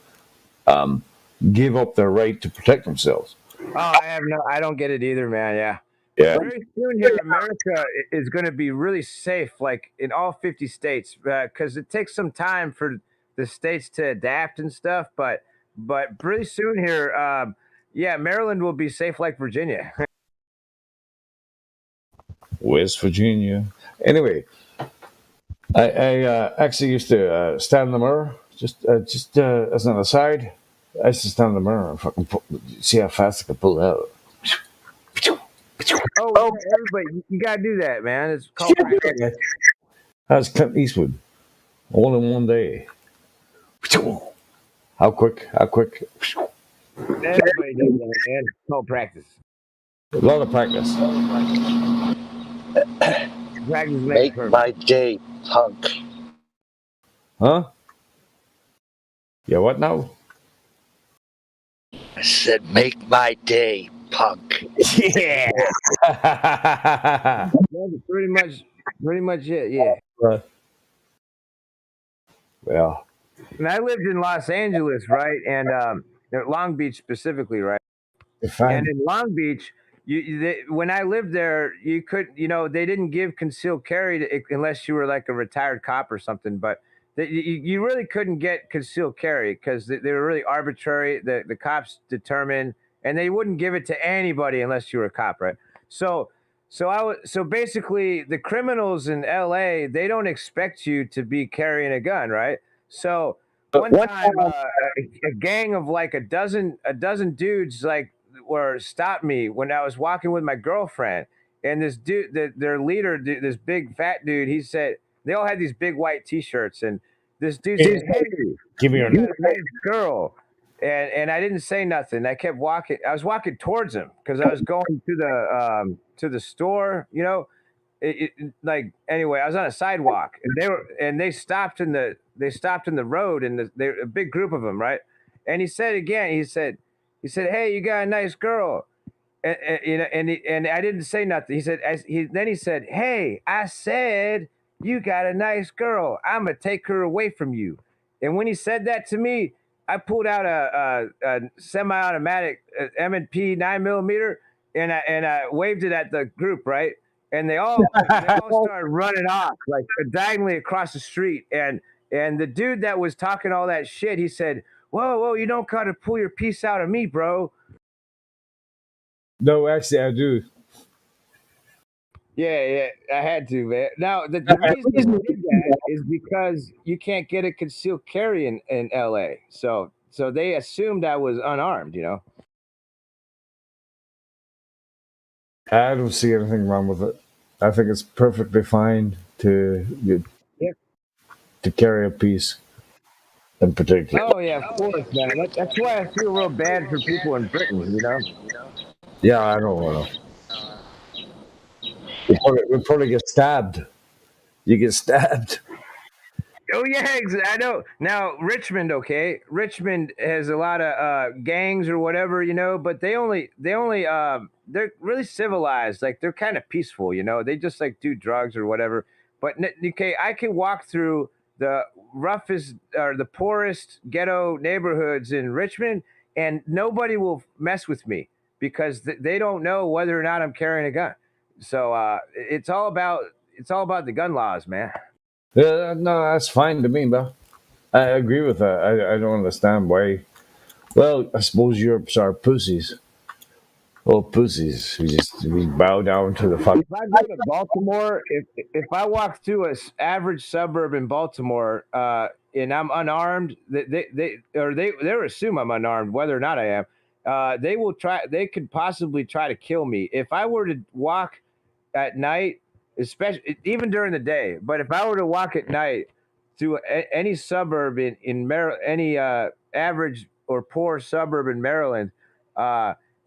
give up their right to protect themselves. Oh, I don't get it either, man. Yeah. Yeah. Very soon here, America is going to be really safe, like in all 50 states, because it takes some time for the states to adapt and stuff. But pretty soon here, yeah, Maryland will be safe like Virginia. West Virginia. Anyway, I actually used to stand in the mirror, just as an aside. I used to stand in the mirror and fucking see how fast I could pull out. Oh, everybody, you gotta do that, man. It's called practice. That's Clint Eastwood, all in one day. How quick? How quick? Everybody does that, man. It's called practice. A lot of practice. Practice makes Make perfect. my day, punk. Huh? Yeah, what now? I said, make my day, punk. Yeah. That's pretty much it. Yeah. Well, And I lived in Los Angeles, right, and Long Beach specifically, right. fine. And in Long Beach, when I lived there, you could, they didn't give concealed carry unless you were like a retired cop or something. But you really couldn't get concealed carry because they were really arbitrary. The cops determined, and they wouldn't give it to anybody unless you were a cop, right? So basically, the criminals in L.A. they don't expect you to be carrying a gun, right? So one time, a gang of like a dozen dudes like were stopped me when I was walking with my girlfriend, and this dude, their leader, this big fat dude, he said they all had these big white T-shirts, and this dude said, "Hey, Give me you your got a nice girl." And I didn't say nothing. I kept walking. I was walking towards him because I was going to the store, like anyway, I was on a sidewalk and they stopped in the road and they a big group of them, right? And he said again, he said, "Hey, you got a nice girl." And I didn't say nothing. He said, then he said, "Hey, I said you got a nice girl. I'm gonna take her away from you." And when he said that to me, I pulled out a semi-automatic M&P 9mm, and I waved it at the group, right? And they all started running off like diagonally across the street. And the dude that was talking all that shit, he said, "Whoa, you don't gotta pull your piece out of me, bro." No, actually, I do. Yeah, I had to, man. Now, the reason I did that is because you can't get a concealed carry in LA. So they assumed I was unarmed, I don't see anything wrong with it. I think it's perfectly fine to carry a piece in particular. Oh, yeah, of course, man. That's why I feel real bad for people in Britain, Yeah, I don't know. We'll probably get stabbed. You get stabbed. Oh yeah, I know. Now Richmond, okay. Richmond has a lot of gangs or whatever, but they're really civilized. Like they're kind of peaceful, They just like do drugs or whatever. But okay, I can walk through the roughest or the poorest ghetto neighborhoods in Richmond, and nobody will mess with me because they don't know whether or not I'm carrying a gun. So it's all about the gun laws, man. Yeah, no, that's fine to me, bro. I agree with that. I don't understand why. Well, I suppose Europe's our pussies. Oh, pussies. We bow down to the fuck. If I go to Baltimore, if I walk through a average suburb in Baltimore, and I'm unarmed, they assume I'm unarmed, whether or not I am. They could possibly try to kill me if I were to walk at night, especially even during the day. But if I were to walk at night through any suburb in Maryland, any average or poor suburb in Maryland,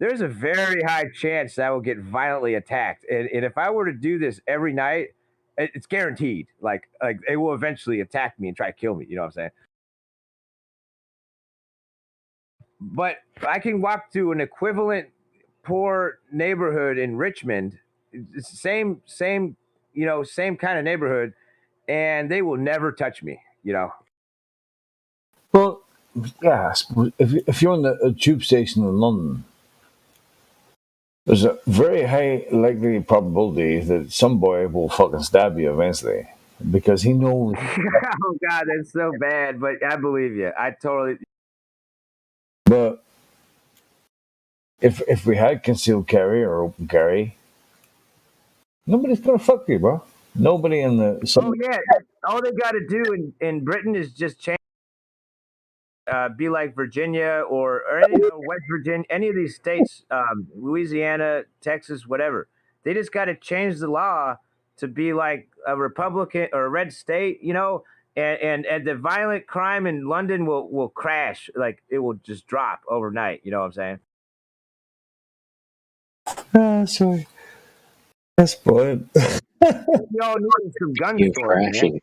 there's a very high chance that I will get violently attacked. And if I were to do this every night, it's guaranteed. Like they will eventually attack me and try to kill me. You know what I'm saying? But I can walk to an equivalent poor neighborhood in Richmond, it's the same, same kind of neighborhood, and they will never touch me. Well, yeah, I suppose if you're on a tube station in London, there's a very high likely probability that some boy will fucking stab you eventually because he knows. Oh God, that's so bad, but I believe you. I totally. But if we had concealed carry or open carry, nobody's gonna fuck you, bro. Nobody in the. Oh yeah, all they got to do in Britain is just change. Be like Virginia or any, West Virginia, any of these states, Louisiana, Texas, whatever. They just got to change the law to be like a Republican or a red state, and the violent crime in London will crash. Like it will just drop overnight. You know what I'm saying? Sorry. That's fun. We all need some gun You're stores, man. crashing.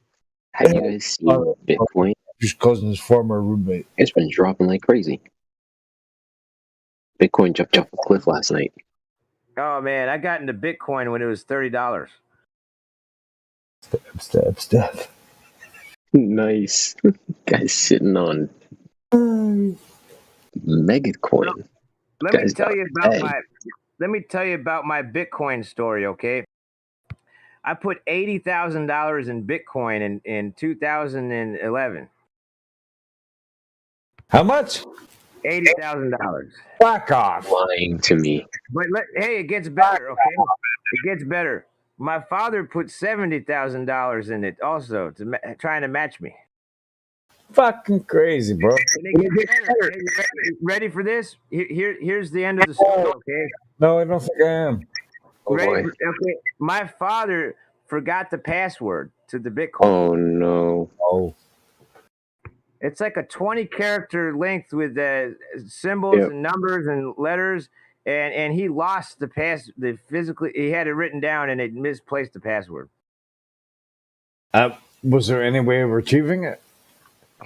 Have you guys seen Bitcoin? His cousin's former roommate. It's been dropping like crazy. Bitcoin jumped off a cliff last night. Oh man, I got into Bitcoin when it was $30. Step. Nice. Guys sitting on Megacoin. Let me tell you about my Bitcoin story, okay? I put $80,000 in Bitcoin in 2011. How much? $80,000. Fuck off. Lying to me. But hey, it gets better, okay? It gets better. My father put $70,000 in it also trying to match me. Fucking crazy, bro. And it gets better. Hey, ready for this? Here's the end of the story, okay? No, I don't think I am. Okay. My father forgot the password to the Bitcoin. Oh no. Oh. It's like a 20-character length with symbols and numbers and letters, and he lost he had it written down and it misplaced the password. Was there any way of retrieving it?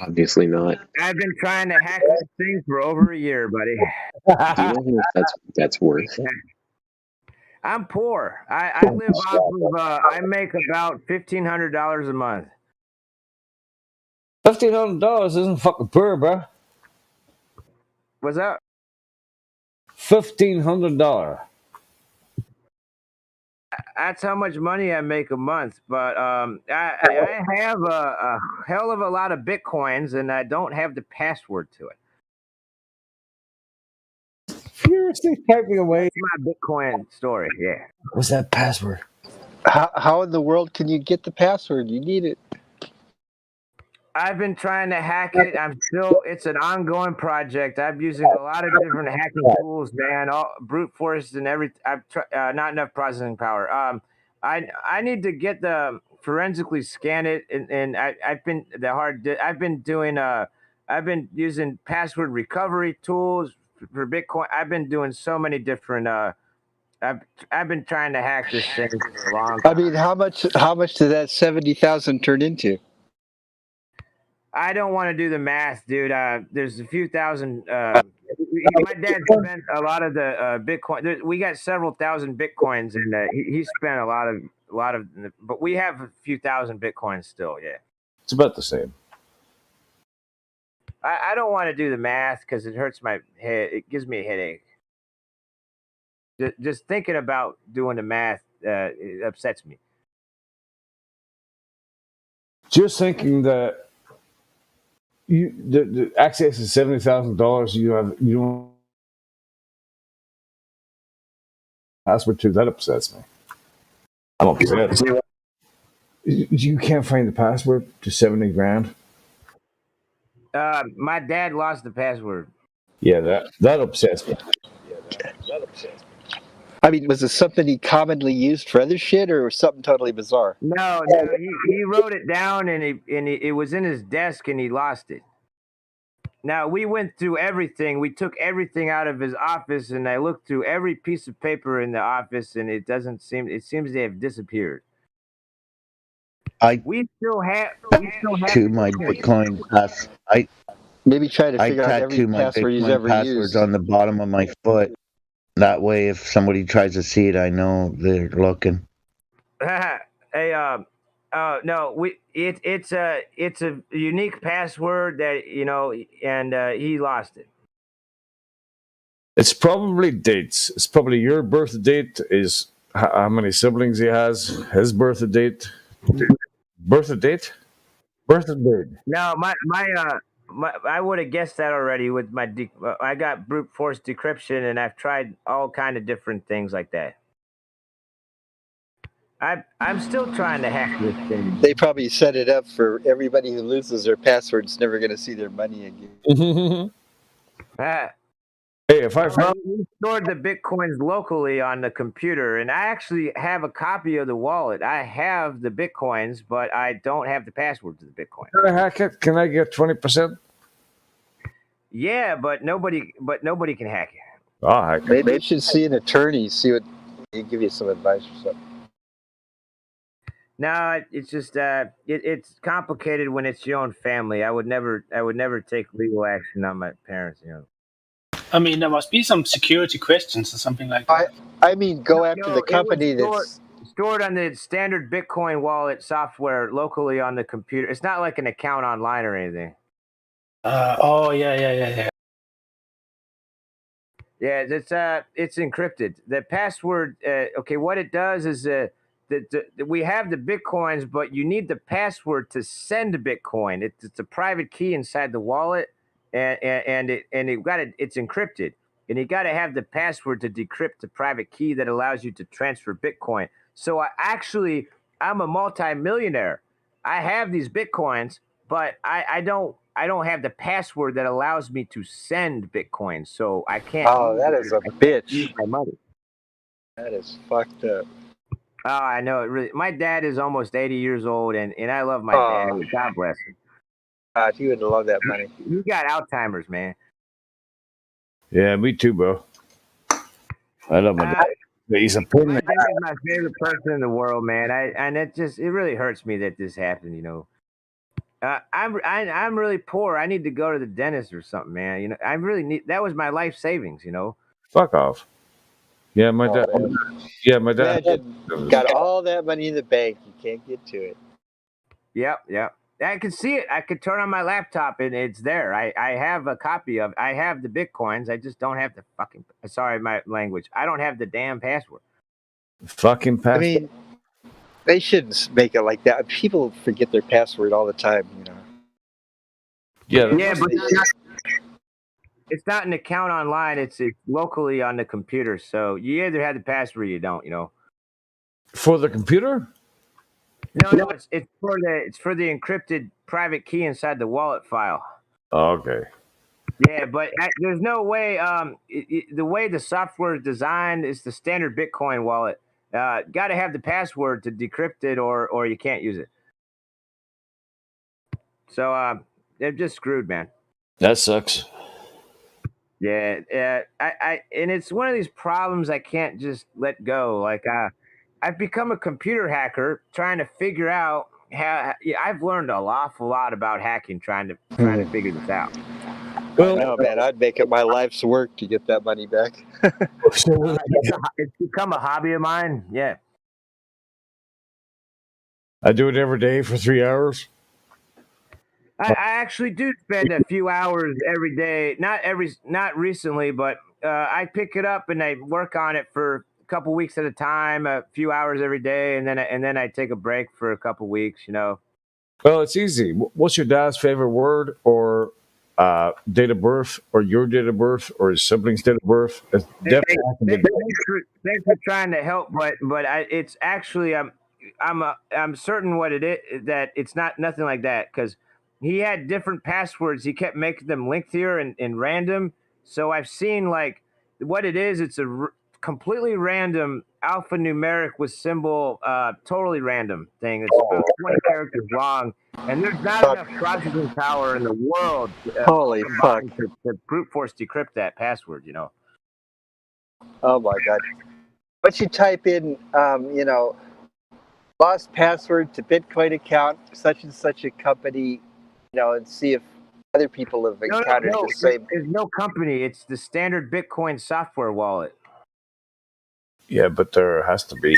Obviously not. I've been trying to hack this thing for over a year, buddy. Do you know how much that's worth? I'm poor. I live off of, I make about $1,500 a month. $1,500 isn't fucking poor, bro. What's that? $1,500. That's how much money I make a month. But I have a hell of a lot of Bitcoins, and I don't have the password to it. Furiously typing away. That's my Bitcoin story, yeah. What's that password? How in the world can you get the password? You need it. I've been trying to hack it. It's an ongoing project. I'm using a lot of different hacking tools, man. All brute force and everything. Not enough processing power. I need to get the forensically scan it, and I've been using password recovery tools for Bitcoin. I've been doing so many different. I've been trying to hack this thing for a long time. I mean, how much did that 70,000 turn into? I don't want to do the math, dude. There's a few thousand. My dad spent a lot of the Bitcoin. We got several thousand Bitcoins, and he spent a lot of. But we have a few thousand Bitcoins still. Yeah, it's about the same. I don't want to do the math because it hurts my head. It gives me a headache. Just thinking about doing the math it upsets me. Just thinking that. The access is $70,000. You don't password to that upsets me. I'm upset. You can't find the password to 70 grand. My dad lost the password. Yeah, that upsets me. I mean, was it something he commonly used for other shit, or something totally bizarre? No, he wrote it down, and it was in his desk, and he lost it. Now we went through everything. We took everything out of his office, and I looked through every piece of paper in the office, and it doesn't seem. It seems they have disappeared. I We still have. to my Bitcoin pass. Maybe try to I figure out every tattoo my password he's Bitcoin ever passwords used. on the bottom of my foot. That way, if somebody tries to see it, I know they're looking. Hey, no, it's a unique password that and he lost it. It's probably dates. It's probably your birth date is how many siblings he has, his birth date, birth date, birth date. No, my I would have guessed that already with my I got brute force decryption, and I've tried all kind of different things like that. I'm still trying to hack this thing. They probably set it up for everybody who loses their password's never going to see their money again. Hey, if I Well, we stored the bitcoins locally on the computer, and I actually have a copy of the wallet. I have the bitcoins, but I don't have the password to the bitcoin. Can I hack it? Can I get 20%? Yeah, but nobody can hack it. I'll hack it. Maybe you should see an attorney, see what he give you some advice or something. No, it's just it's complicated when it's your own family. I would never take legal action on my parents. I mean, there must be some security questions or something like that. I mean, go after the company that's stored on the standard Bitcoin wallet software locally on the computer. It's not like an account online or anything. Oh yeah. Yeah, it's encrypted. The password. Okay, what it does is we have the bitcoins, but you need the password to send a Bitcoin. It's a private key inside the wallet, and it's encrypted, and you got to have the password to decrypt the private key that allows you to transfer Bitcoin. So I'm a multi-millionaire. I have these Bitcoins, but I don't have the password that allows me to send Bitcoin, so I can't. Oh, that is a bitch. Use my money. That is fucked up. Oh, I know it really. My dad is almost 80 years old, and I love my dad. God bless him. God, he would love that money. He got Alzheimer's, man. Yeah, me too, bro. I love my dad. He's a my dad is my favorite person in the world, man. And it really hurts me that this happened. I'm really poor. I need to go to the dentist or something, man. I really need. That was my life savings. Fuck off. Yeah, my dad. Yeah, my dad. Imagine, got all that money in the bank. You can't get to it. Yep. I can see it. I could turn on my laptop and it's there. I have a copy of. I have the bitcoins. I just don't have the fucking. Sorry, my language. I don't have the damn password. Fucking password. I mean, they shouldn't make it like that. People forget their password all the time. Yeah, but it's not an account online. It's locally on the computer. So you either have the password or you don't. For the computer? No, it's for the encrypted private key inside the wallet file. Oh, okay. Yeah, but there's no way. The way the software is designed is the standard Bitcoin wallet. Got to have the password to decrypt it, or you can't use it. So they're just screwed, man. That sucks. Yeah. And it's one of these problems I can't just let go. Like I've become a computer hacker, trying to figure out how. I've learned an awful lot about hacking, trying to figure this out. Well, no, man, I'd make it my life's work to get that money back. It's become a hobby of mine. Yeah. I do it every day for 3 hours. I actually do spend a few hours every day. Not recently, but I pick it up and I work on it for a couple weeks at a time, a few hours every day, and then I take a break for a couple weeks. Well, it's easy. What's your dad's favorite word, or date of birth, or your date of birth, or his siblings' date of birth? It's definitely thanks for trying to help, but it's actually I'm certain what it is, that it's nothing like that, because he had different passwords. He kept making them lengthier and random. So I've seen like what it is. It's a completely random alphanumeric with symbol, totally random thing. It's about 20 characters long, and there's not enough processing power in the world Holy fuck. combined to brute force decrypt that password. You know. Oh my god. Once you type in, lost password to Bitcoin account, such and such a company, and see if other people have encountered the same. There's no company. It's the standard Bitcoin software wallet. Yeah, but there has to be.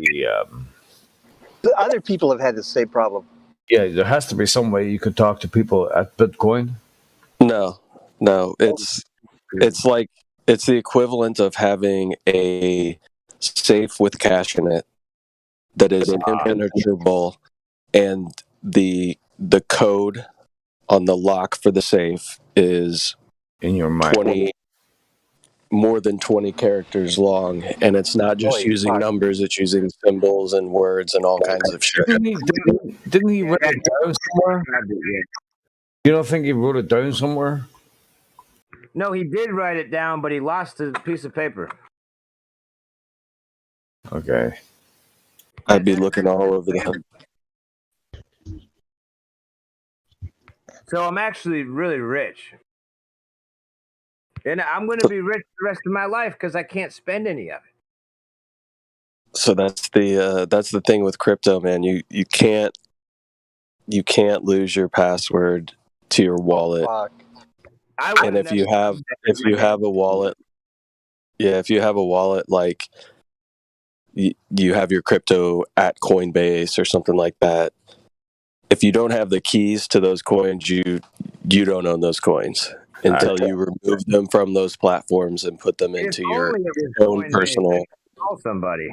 Other people have had the same problem. Yeah, there has to be some way you could talk to people at Bitcoin. No, it's the equivalent of having a safe with cash in it that is impenetrable, and the code on the lock for the safe is in your mind more than 20 characters long, and it's not just using numbers, it's using symbols and words and all kinds of shit. Didn't he write it down somewhere? You don't think he wrote it down somewhere? No, he did write it down, but he lost a piece of paper. Okay. I'd be looking all over that. So I'm actually really rich. And I'm going to be rich the rest of my life because I can't spend any of it. So that's the thing with crypto, man. You can't lose your password to your wallet. And if you have a wallet, like you have your crypto at Coinbase or something like that. If you don't have the keys to those coins, you don't own those coins until you remove them from those platforms and put them into your own personal. Call somebody.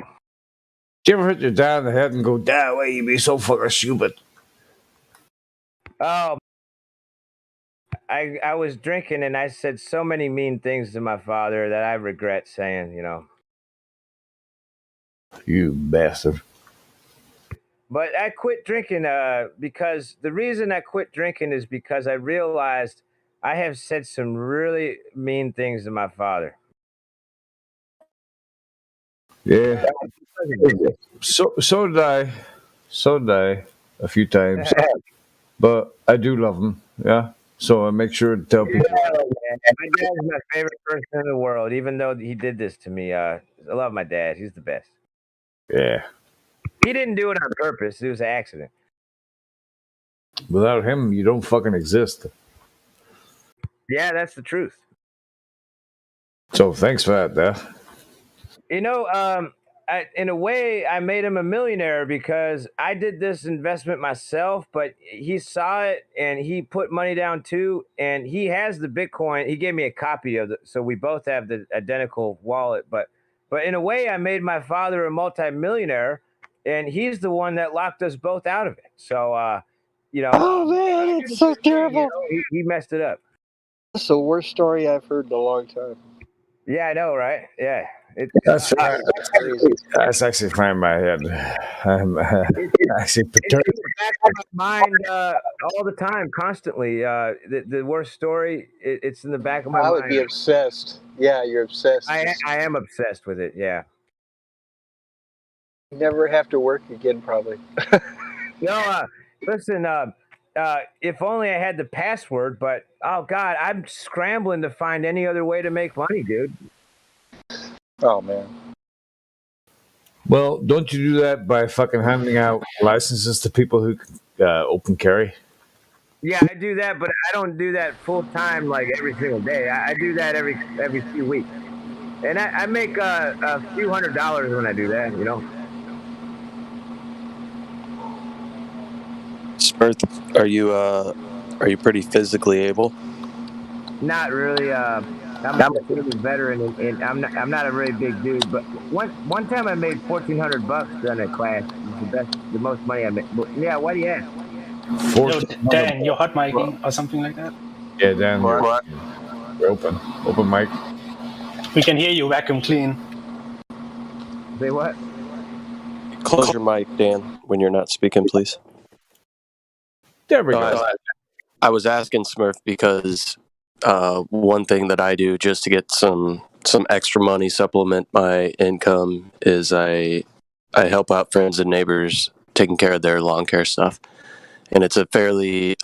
Did you ever hit your dad in the head and go, "Dad, why you be so fucking stupid"? Oh, I was drinking and I said so many mean things to my father that I regret saying. You bastard. But I quit drinking because the reason I quit drinking is because I realized I have said some really mean things to my father. Yeah. So did I. So did I a few times. But I do love him. Yeah. So I make sure to tell people. My dad is my favorite person in the world, even though he did this to me. I love my dad. He's the best. Yeah. He didn't do it on purpose. It was an accident. Without him, you don't fucking exist. Yeah, that's the truth. So thanks for that, Dad. In a way, I made him a millionaire because I did this investment myself, but he saw it and he put money down too. And he has the Bitcoin. He gave me a copy of it, so we both have the identical wallet. But in a way, I made my father a multimillionaire, and he's the one that locked us both out of it. So, Oh man, it's so terrible. He messed it up. That's the worst story I've heard in a long time. Yeah, I know, right? Yeah. That's actually fine in my head. I'm actually perturbed. It's in the back of my mind all the time, constantly. The worst story, it's in the back of my mind. I would be obsessed. Yeah, you're obsessed. I am obsessed with it, yeah. You never have to work again, probably. No, listen, if only I had the password, but, oh, God, I'm scrambling to find any other way to make money, dude. Oh, man. Well, don't you do that by fucking handing out licenses to people who open carry? Yeah, I do that, but I don't do that full time like every single day. I do that every few weeks, and I make a few $100s when I do that. Smurf, are you pretty physically able? Not really. I'm a veteran, and I'm not a really big dude. But one time I made $1,400 on a class. It's the most money I made. Yeah, why do you ask? Dan, you're hot micing or something like that? Yeah, Dan, you're open mic. We can hear you vacuum clean. Say what? Close your mic, Dan, when you're not speaking, please. There we go. I was asking Smurf because one thing that I do just to get some some extra money supplement my income is I help out friends and neighbors taking care of their lawn care stuff, and it's a fairly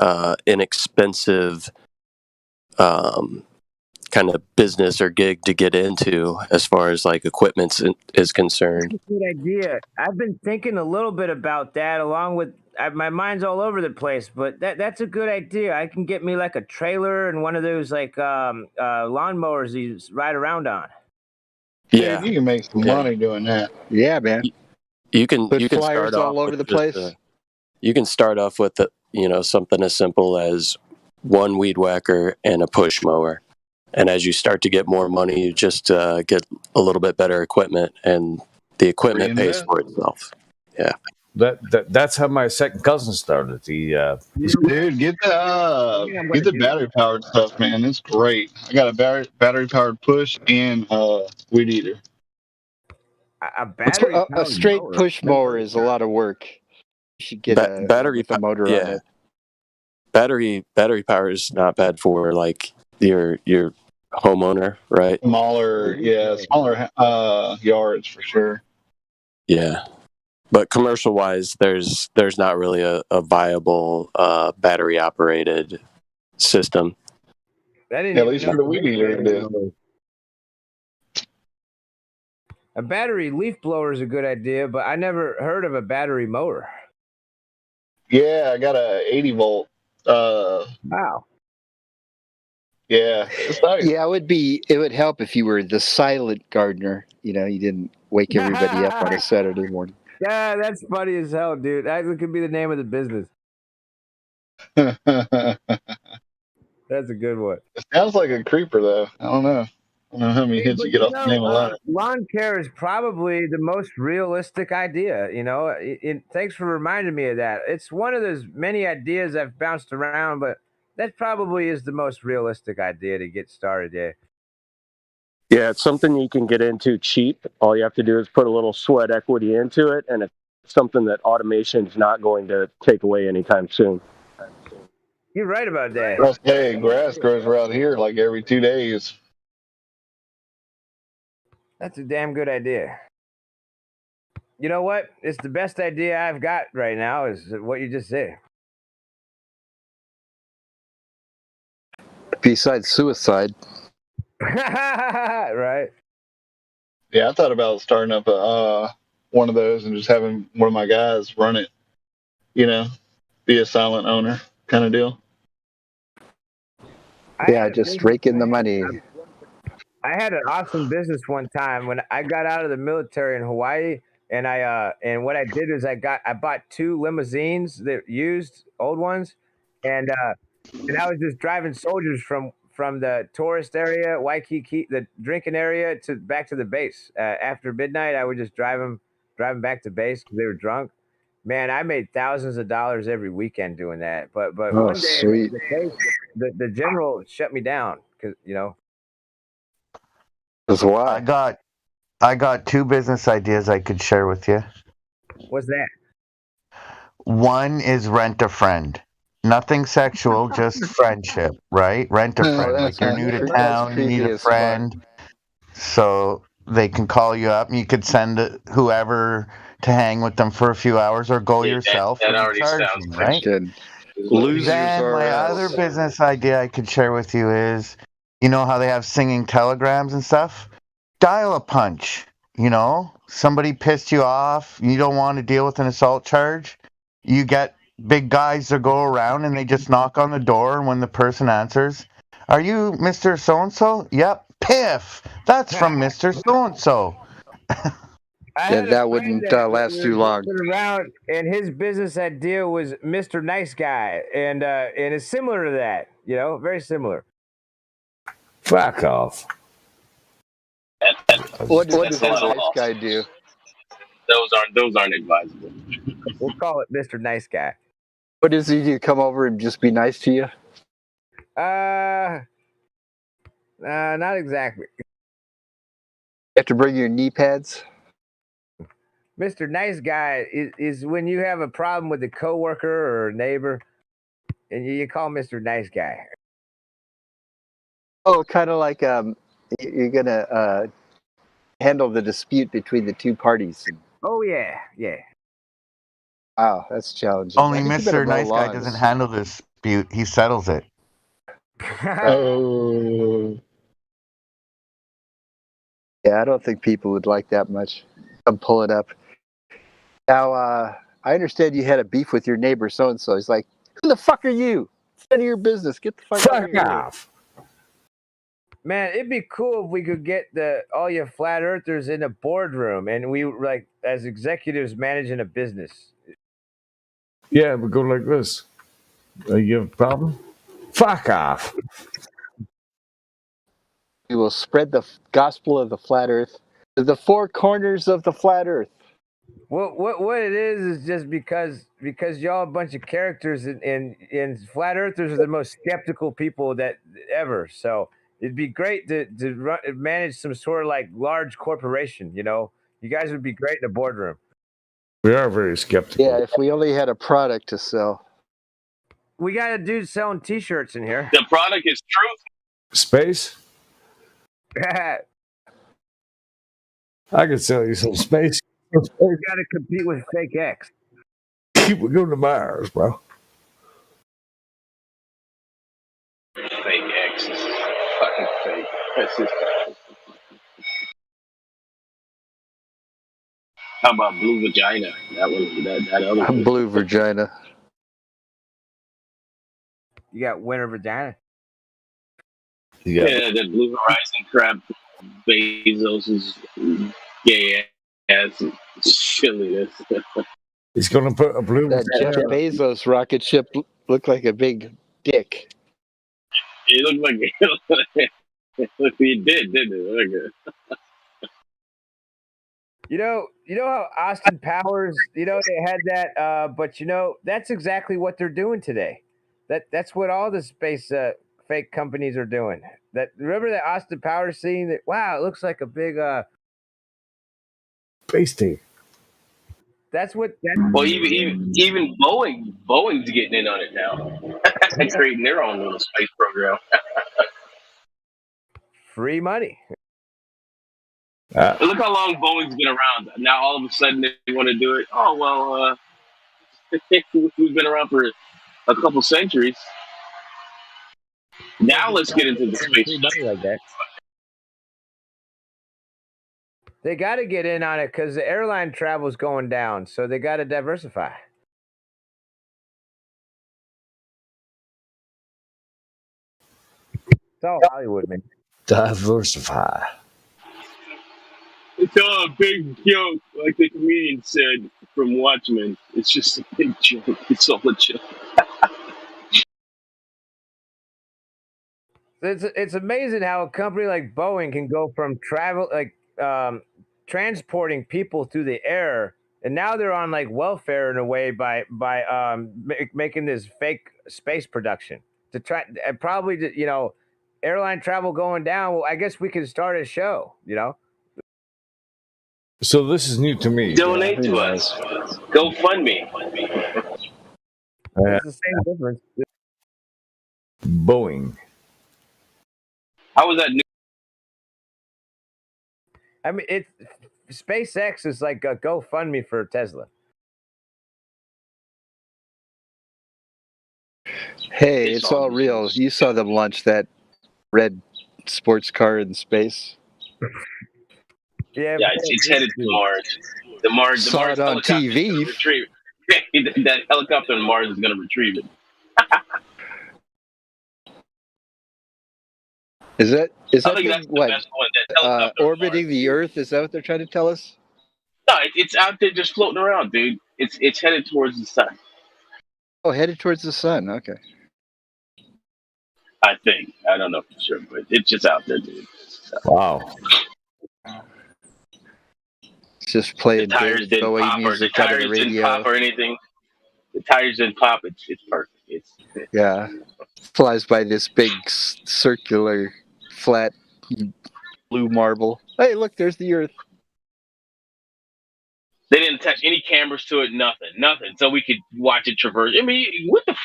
inexpensive kind of business or gig to get into as far as like equipment is concerned. That's a good idea. I've been thinking a little bit about that, along with my mind's all over the place. But that's a good idea. I can get me like a trailer and one of those like lawnmowers you ride around on. Yeah, Dude, you can make some money doing that. Yeah, man. You can Put you can flyers start all off over with the just, place. you can start off with something as simple as one weed whacker and a push mower. And as you start to get more money, you just get a little bit better equipment, and the equipment pays for itself. Yeah. That's how my second cousin started. Dude, get the battery powered stuff, man. It's great. I got a battery powered push and weed eater. A battery A straight push mower is a lot of work. You should get a battery with a motor on it. Battery power is not bad for like your homeowner, right? Smaller yards for sure. Yeah, but commercial wise, there's not really a viable battery operated system. At least for the weed eater, it is. A battery leaf blower is a good idea, but I never heard of a battery mower. Yeah, I got a 80 volt. Wow. Yeah, it's nice. Yeah, it would help if you were the silent gardener. You didn't wake everybody up on a Saturday morning. Yeah, that's funny as hell, dude. That could be the name of the business. That's a good one. It sounds like a creeper, though. I don't know how many hits you get off the name alone. Lawn care is probably the most realistic idea. Thanks for reminding me of that. It's one of those many ideas I've bounced around, but that probably is the most realistic idea to get started. Yeah. Yeah, it's something you can get into cheap. All you have to do is put a little sweat equity into it, and it's something that automation is not going to take away anytime soon. You're right about that. Plus, hey, grass grows around here like every 2 days. That's a damn good idea. You know what? It's the best idea I've got right now is what you just said. Besides suicide. Right. Yeah, I thought about starting up one of those and just having one of my guys run it. Be a silent owner kind of deal. Yeah, just rake in the money. I had an awesome business one time when I got out of the military in Hawaii, and and what I did is I bought 2 limousines that used old ones, and I was just driving soldiers from the tourist area, Waikiki, the drinking area, back to the base. After midnight, I would just drive them back to base because they were drunk. Man, I made thousands of dollars every weekend doing that. But one day, sweet. the general shut me down because That's why. I got 2 business ideas I could share with you. What's that? One is rent a friend. Nothing sexual, just friendship, right? Rent a friend. Like you're new to town, you need a friend. So they can call you up and you could send whoever to hang with them for a few hours or go yourself. That already sounds right? Good. Then my other business idea I could share with you is, you know how they have singing telegrams and stuff? Dial a punch. Somebody pissed you off. You don't want to deal with an assault charge. You get big guys that go around and they just knock on the door, and when the person answers, "Are you Mr. So-and-so?" "Yep." "Piff! That's from Mr. So-and-so." That wouldn't last too long. Around, and his business idea was Mr. Nice Guy, and it's similar to that. Very similar. Fuck off. What does that nice guy do? Those aren't advisable. We'll call it Mr. Nice Guy. What does he do? Come over and just be nice to you? Not exactly. You have to bring your knee pads? Mr. Nice Guy is when you have a problem with a coworker or a neighbor, and you call Mr. Nice Guy. Oh, kind of like You're gonna handle the dispute between the two parties. Oh yeah, yeah. Wow, that's challenging. Only I think you better Mr. mow Nice Guy lawns. doesn't handle the dispute. He settles it. Oh, Yeah, I don't think people would like that much. Come pull it up. Now, I understand you had a beef with your neighbor so and so. He's like, "Who the fuck are you? It's none of your business. Get the fuck out of Fuck here." off. Man, it'd be cool if we could get all your flat earthers in a boardroom and we like as executives managing a business. Yeah, we go like this. You have a problem? Fuck off. We will spread the gospel of the flat Earth to the four corners of the flat Earth. What it is just because y'all a bunch of characters and flat earthers are the most skeptical people that ever. So it'd be great to manage some sort of like large corporation. You know, you guys would be great in a boardroom. We are very skeptical. Yeah, if we only had a product to sell. We got a dude selling T-shirts in here. The product is truth. Space? I could sell you some space. We got to compete with Fake X. We're going to Mars, bro. Fake X is fucking fake. That's just How about Blue Vagina? That one, that other one. Blue Vagina. You got Winter Vagina. Yeah, the Blue Horizon crap. Bezos' gay ass silliness. He's going to put a blue. That Jeff Bezos rocket ship looked like a big dick. It looked like it did, didn't it? Look at it. You know how Austin Powers, they had that, but that's exactly what they're doing today. That's what all the space fake companies are doing. Remember that Austin Powers scene? That wow, it looks like a big space team. That's what. Well, even Boeing's getting in on it now. They're creating their own little space program. Free money. Look how long Boeing's been around. Now all of a sudden they want to do it. Oh well, we've been around for a couple centuries. Now let's get into the space. Like that. They got to get in on it because the airline travel is going down, so they got to diversify. It's all Hollywood, man. Diversify. It's all a big joke, like the comedian said from Watchmen. It's just a big joke. It's all a joke. It's amazing how a company like Boeing can go from transporting people through the air, and now they're on like welfare in a way by making this fake space production to try probably airline travel going down. Well, I guess we could start a show. So this is new to me. Donate to us. Go fund me. It's the same difference. Boeing. How was that new? I mean, SpaceX is like a GoFundMe for Tesla. Hey, it's all real. You saw them launch that red sports car in space. Yeah, it's headed to Mars. The Mars on TV. That helicopter on Mars is going to retrieve it. Is that what orbiting the Earth? Is that what they're trying to tell us? No, it's out there just floating around, dude. It's headed towards the sun. Oh, headed towards the sun. Okay. I think. I don't know for sure, but it's just out there, dude. So. Wow. It's just playing the tires didn't pop, or the tires didn't pop or anything. The tires didn't pop. It's perfect. Yeah. Flies by this big circular flat blue marble. Hey, look, there's the Earth. They didn't attach any cameras to it, nothing. So we could watch it traverse. I mean,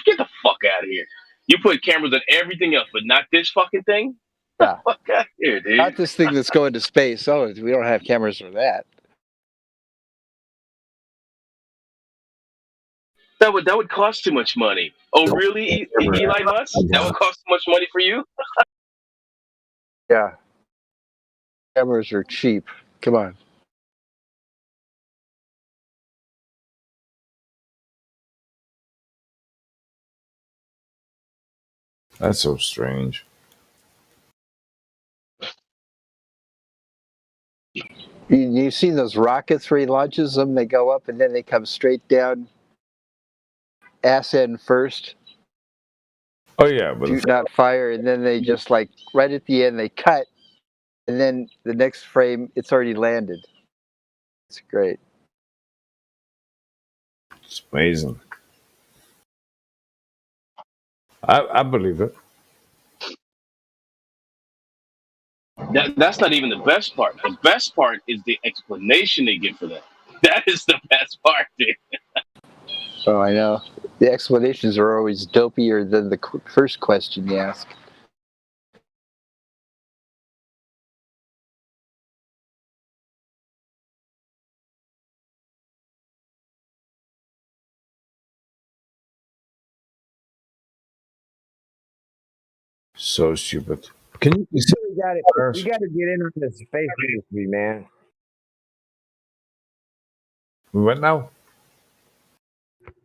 get the fuck out of here. You put cameras on everything else, but not this fucking thing? Yeah. Fuck out here, dude. Not this thing that's going to space. Oh, we don't have cameras for that. That would cost too much money. Oh, really, Elon Musk? That would cost too much money for you? Yeah. Cameras are cheap. Come on. That's so strange. You've seen those rockets where he launches them? They go up and then they come straight down, ass end first. Oh yeah, but Shoot, not fire, and then they just like right at the end they cut, and then the next frame it's already landed. It's great. it's amazing. I believe it. That's not even the best part. The best part is the explanation they give for that. That is the best part, dude. Oh, I know. The explanations are always dopier than the first question you ask. So stupid. We got it. We got to get in on the space industry, man. What now?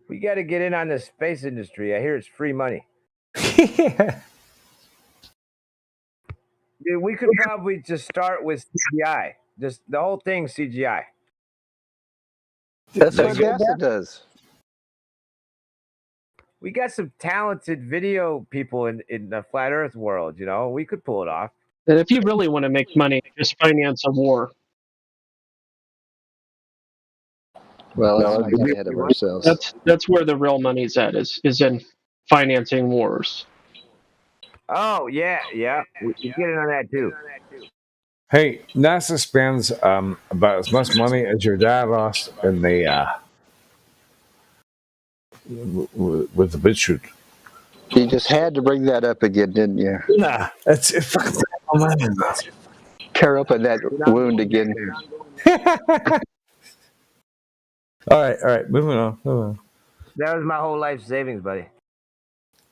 We got to get in on the space industry. I hear it's free money. Dude, we could probably just start with CGI. Just the whole thing CGI. That's what NASA does. We got some talented video people in the flat Earth world. You know, we could pull it off. And if you really want to make money, just finance a war. Well, let's not get ahead of ourselves. That's where the real money's at, is in financing wars. Oh yeah. We get in on that too. Hey, NASA spends about as much money as your dad lost in the with the bit shoot. You just had to bring that up again, didn't you? Nah, it's tear open that wound again. All right, moving on. That was my whole life savings, buddy.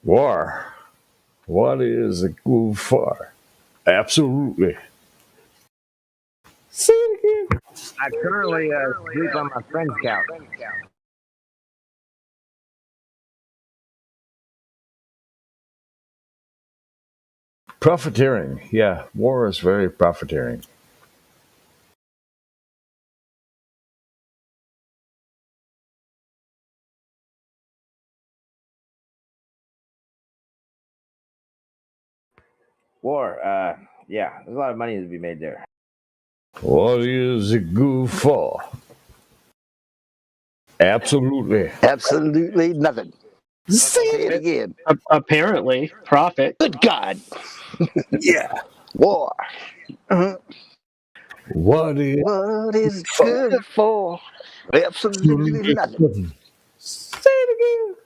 War. What is it good for? Absolutely. Say it again. I currently sleep on my friend's couch. Profiteering. Yeah, war is very profiteering. War. Yeah, there's a lot of money to be made there. What is it good for? Absolutely. Absolutely nothing. Say it again. Apparently, profit. Good God. Yeah. War. What is good for? Absolutely nothing. Say it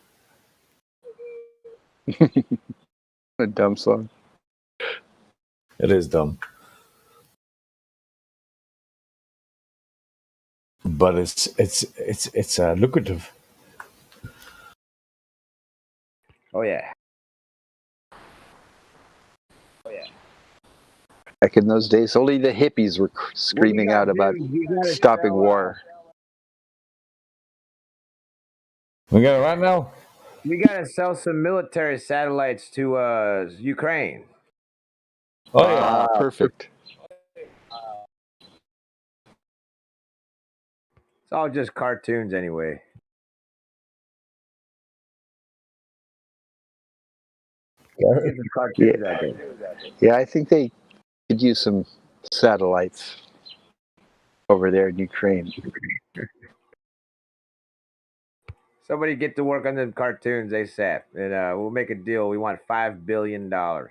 again. A dumb song. It is dumb. But it's lucrative. Oh yeah. Back in those days, only the hippies were screaming out about stopping war. We got it right now. We gotta sell some military satellites to Ukraine. Oh yeah, perfect. It's all just cartoons anyway. Yeah, I think they could use some satellites over there in Ukraine. Somebody get to work on them cartoons ASAP, and we'll make a deal. We want $5 billion. $5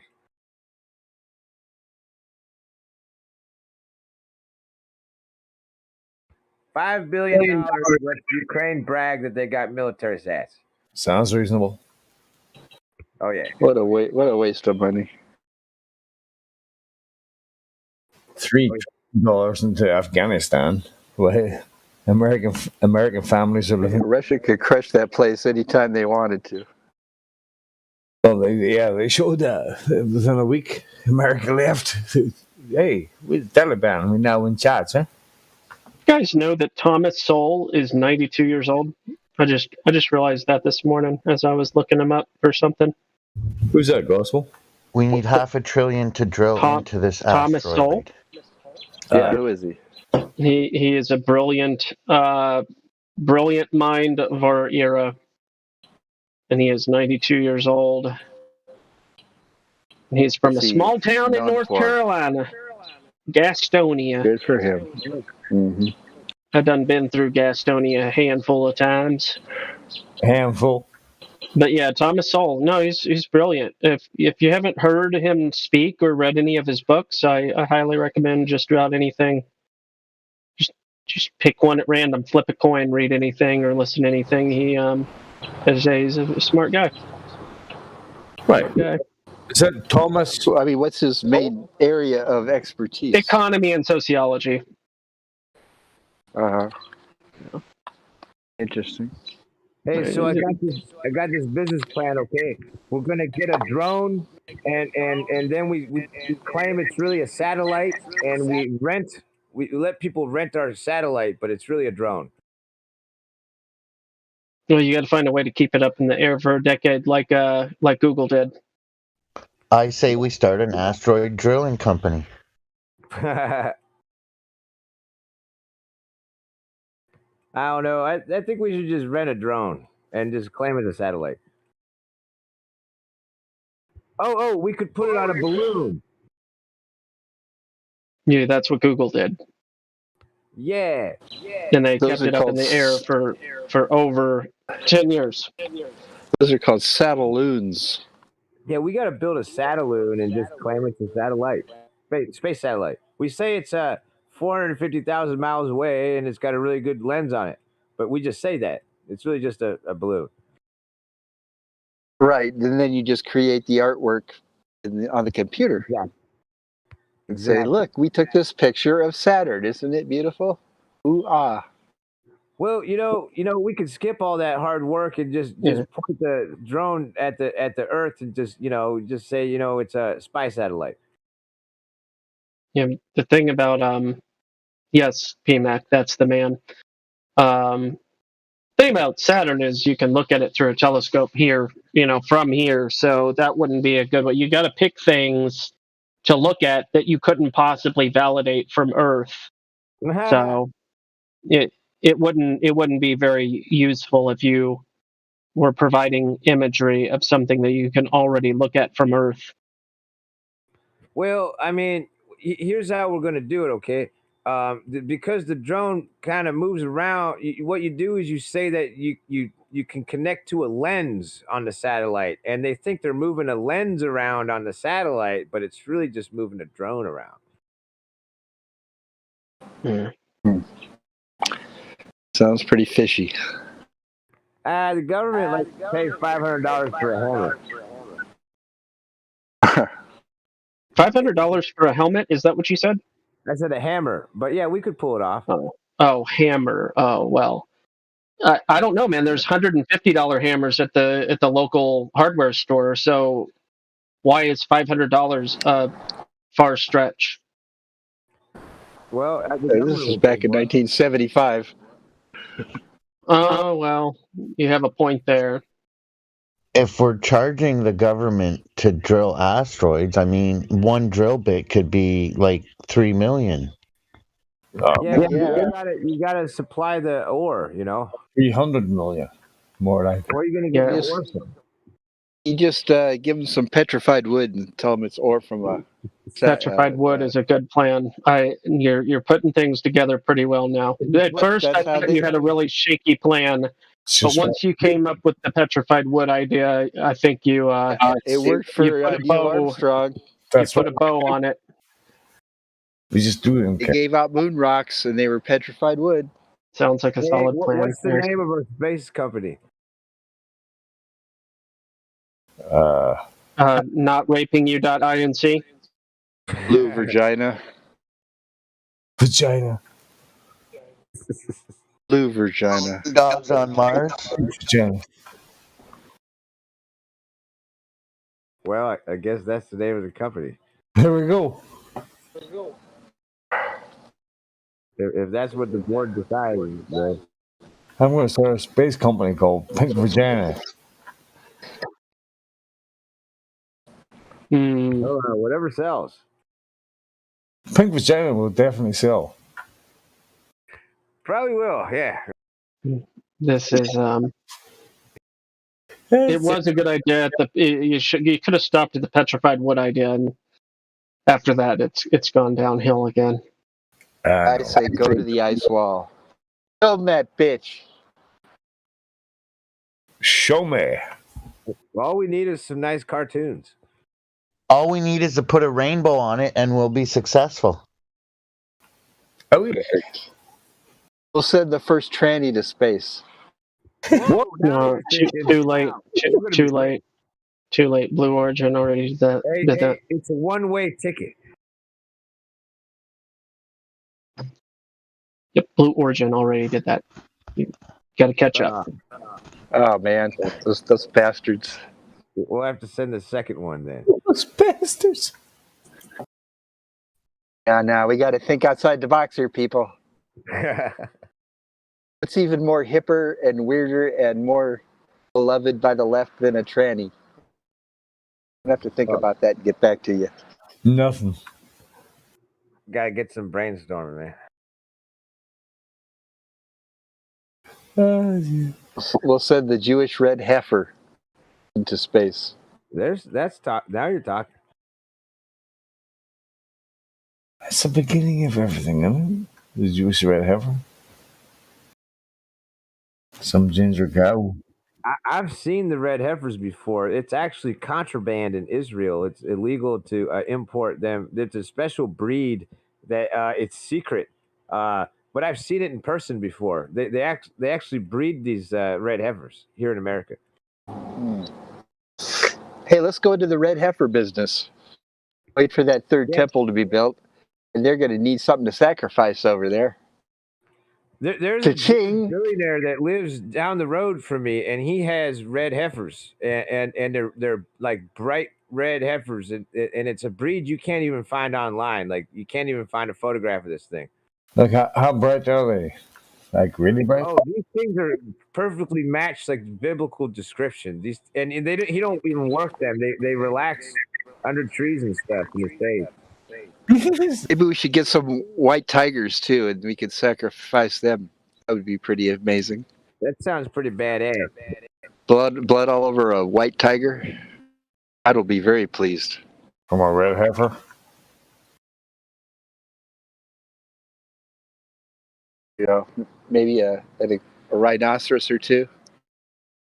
billion let Ukraine brag that they got military sats. Sounds reasonable. Oh yeah. What a waste of money. $3 into Afghanistan. Way American families are living. Russia could crush that place anytime they wanted to. Well, they showed that within a week. America left. Hey, we're the Taliban. We're now in charge, huh? You guys know that Thomas Sowell is 92 years old? I just realized that this morning as I was looking him up for something. Who's that, Gospel? We need $500 billion to drill into this Thomas Sowell. Yeah, who is he? He is a brilliant mind of our era, and he is 92 years old. And he's from a small town in North Carolina, Gastonia. Good for him. Mm-hmm. I've done been through Gastonia a handful of times. Handful. But yeah, Thomas Sowell. No, he's brilliant. If you haven't heard him speak or read any of his books, I highly recommend just about anything. Just pick one at random, flip a coin, read anything, or listen to anything. He's a smart guy. Right. Is that Thomas? I mean, what's his main area of expertise? Economy and sociology. Interesting. Hey, so I got this business plan. Okay, we're gonna get a drone, and then we claim it's really a satellite, and we let people rent our satellite, but it's really a drone. Well, you got to find a way to keep it up in the air for a decade, like Google did. I say we start an asteroid drilling company. I don't know. I think we should just rent a drone and just claim it a satellite. Oh, we could put it on a balloon. Yeah, that's what Google did. Yeah. And they kept it up in the air for over 10 years. Those are called satelloons. Yeah, we got to build a satelloon and just claim it's a satellite, space satellite. We say it's 450,000 miles away and it's got a really good lens on it, but we just say that it's really just a balloon. Right, and then you just create the artwork on the computer. Yeah. And say, look, we took this picture of Saturn. Isn't it beautiful? Ooh, ah. Well, we could skip all that hard work and just point the drone at the Earth and just say, it's a spy satellite. Yeah, the thing about yes, PMAC, that's the man. Thing about Saturn is you can look at it through a telescope here, from here. So that wouldn't be a good one. You got to pick things to look at that you couldn't possibly validate from Earth. So it wouldn't be very useful if you were providing imagery of something that you can already look at from Earth. Well, I mean, here's how we're going to do it, okay? Because the drone kind of moves around, what you do is you say that you can connect to a lens on the satellite, and they think they're moving a lens around on the satellite, but it's really just moving a drone around. Sounds pretty fishy. The government likes to pay $500 for a helmet. $500 for a helmet? Is that what you said? I said a hammer, but yeah, we could pull it off. Oh, hammer. Oh, well. I don't know, man. There's $150 hammers at the local hardware store. So why is $500 a far stretch? Well, this is back in 1975. Oh, well, you have a point there. If we're charging the government to drill asteroids, I mean, one drill bit could be like $3 million. You gotta supply the ore, 300 million, more like. Where are you gonna get the ore from? You just give them some petrified wood and tell them it's ore from a. Petrified wood is a good plan. You're putting things together pretty well now. At first, I thought you had a really shaky plan, but once you came up with the petrified wood idea, I think you it worked for Neil Armstrong. You put a bow on it. We just do them. They gave out moon rocks and they were petrified wood. Sounds like a solid plan. What's the name of our space company? Not raping you.inc. Blue Virginia. Vagina. Blue vagina. Dogs on Mars. Vagina. Well, I guess that's the name of the company. There we go. If that's what the board decides, then I'm going to start a space company called Pink Vagina. whatever sells. Pink Vagina will definitely sell. Probably will, yeah. This is it was a good idea. You could have stopped at the petrified wood idea, and after that, it's gone downhill again. I say go to the ice wall. Film that bitch. Show me. All we need is some nice cartoons. All we need is to put a rainbow on it, and we'll be successful. Oh yeah. We'll send the first tranny to space. What? No, too late. Too late. Too late. Blue Origin already did that. Hey, it's a one-way ticket. Yep, Blue Origin already did that. You got to catch up. Oh man, those bastards. We'll have to send the second one then. Those bastards. Yeah, now we got to think outside the box here, people. What's even more hipper and weirder and more beloved by the left than a tranny? I have to think about that and get back to you. Nothing. Gotta get some brainstorming, man. Yeah. We'll send the Jewish red heifer into space. That's talk. Now you're talking. That's the beginning of everything, isn't it? The Jewish red heifer. Some ginger cow. I've seen the red heifers before. It's actually contraband in Israel. It's illegal to import them. It's a special breed that it's secret. But I've seen it in person before. They actually breed these red heifers here in America. Hey, let's go into the red heifer business. Wait for that third temple to be built, and they're going to need something to sacrifice over there. There's a billionaire that lives down the road from me, and he has red heifers, and they're like bright red heifers, and it's a breed you can't even find online. Like you can't even find a photograph of this thing. Like how bright are they? Like really bright? Oh, these things are perfectly matched, like biblical description. These and he don't even work them. They relax under trees and stuff in the shade. Maybe we should get some white tigers too, and we could sacrifice them. That would be pretty amazing. That sounds pretty badass. Blood all over a white tiger. I'd be very pleased. From a red heifer. Yeah, maybe a rhinoceros or two.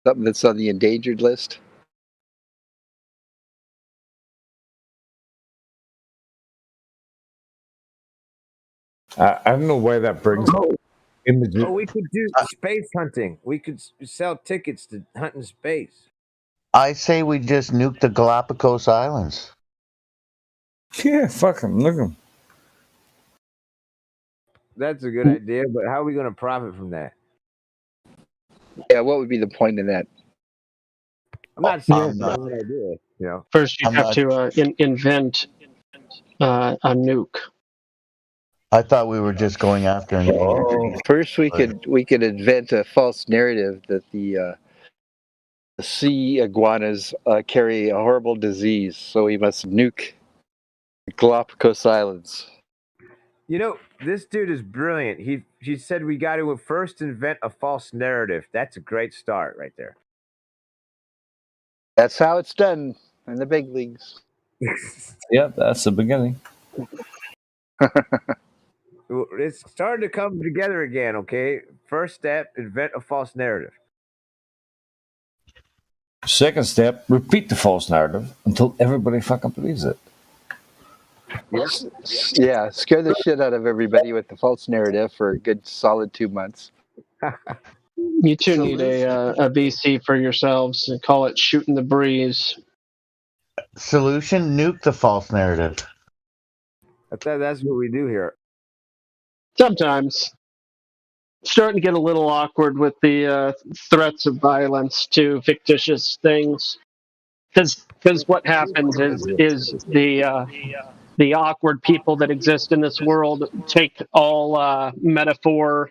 Something that's on the endangered list. I don't know why that brings images. Oh, we could do space hunting. We could sell tickets to hunt in space. I say we just nuke the Galapagos Islands. Yeah, fuck them. Look them. That's a good idea, but how are we going to profit from that? Yeah, what would be the point in that? I'm not saying it's a good idea. You know, first you have to invent a nuke. I thought we were just going after an First, we could invent a false narrative that the sea iguanas carry a horrible disease, so we must nuke the Galapagos Islands. You know, this dude is brilliant. He said we got to first invent a false narrative. That's a great start right there. That's how it's done in the big leagues. Yeah, that's the beginning. It's starting to come together again, okay? First step, invent a false narrative. Second step, repeat the false narrative until everybody fucking believes it. Yeah, scare the shit out of everybody with the false narrative for a good solid 2 months. You two need a VC for yourselves and call it Shooting the Breeze. Solution, nuke the false narrative. That's what we do here. Sometimes. Starting to get a little awkward with the threats of violence to fictitious things. Because what happens is the awkward people that exist in this world take all metaphor,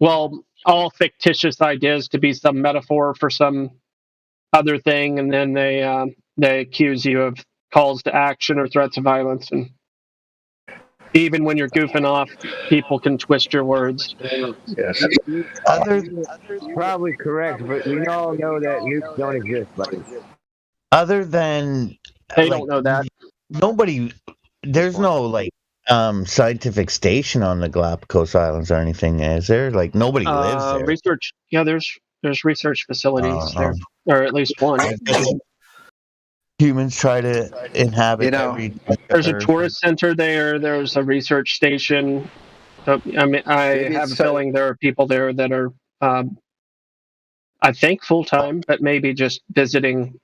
well, all fictitious ideas to be some metaphor for some other thing, and then they accuse you of calls to action or threats of violence. And even when you're goofing off, people can twist your words. Yes. Other Probably correct, but we all know that nukes don't exist, buddy. other than They like don't know that. nobody, there's no like scientific station on the Galapagos Islands or anything, is there? Like nobody lives there. Research, yeah, there's research facilities there, Uh, or at least one. I guess humans try to inhabit every. There's a tourist center there. There's a research station. So, I mean, I Maybe have a it's feeling there are people there that are, I think, full time, but maybe just visiting.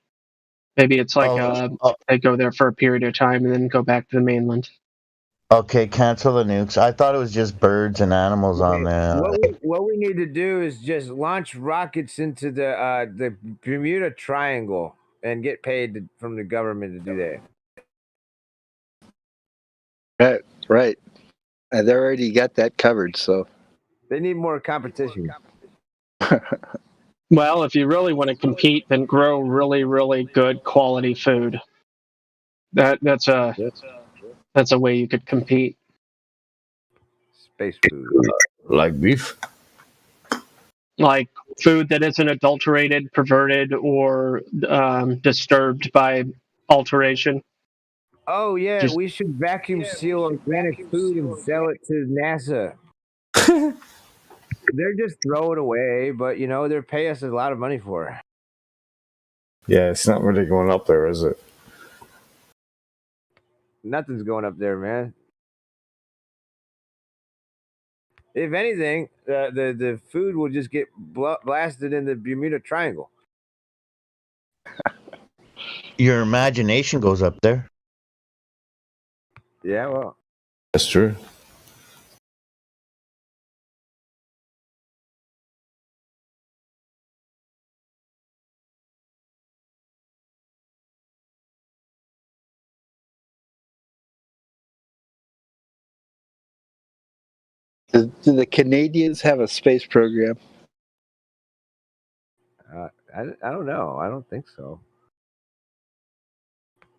Maybe it's like they go there for a period of time and then go back to the mainland. Okay, cancel the nukes. I thought it was just birds and animals on there. What we need to do is just launch rockets into the Bermuda Triangle and get paid from the government to do that. Right. And they already got that covered, so. They need more competition. Well, if you really want to compete, then grow really, really good quality food. That's a way you could compete. Space food. Like beef? Like food that isn't adulterated, perverted, or disturbed by alteration. Oh yeah, we should vacuum seal organic food and sell it to NASA. They're just throw it away, but they're pay us a lot of money for it. Yeah, it's not really going up there, is it? Nothing's going up there, man. If anything, the food will just get blasted in the Bermuda Triangle. Your imagination goes up there. Yeah, well, that's true. Do the Canadians have a space program? I don't know. I don't think so.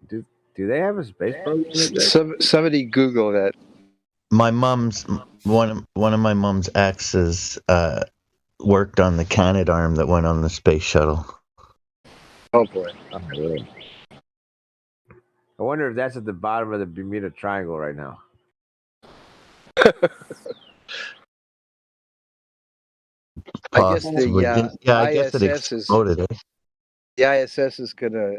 Do they have a space program? Somebody Google that. My mom's one of my mom's exes worked on the Canadarm that went on the space shuttle. Oh boy. Oh, really? I wonder if that's at the bottom of the Bermuda Triangle right now. I guess I guess it ISS exploded. the ISS is gonna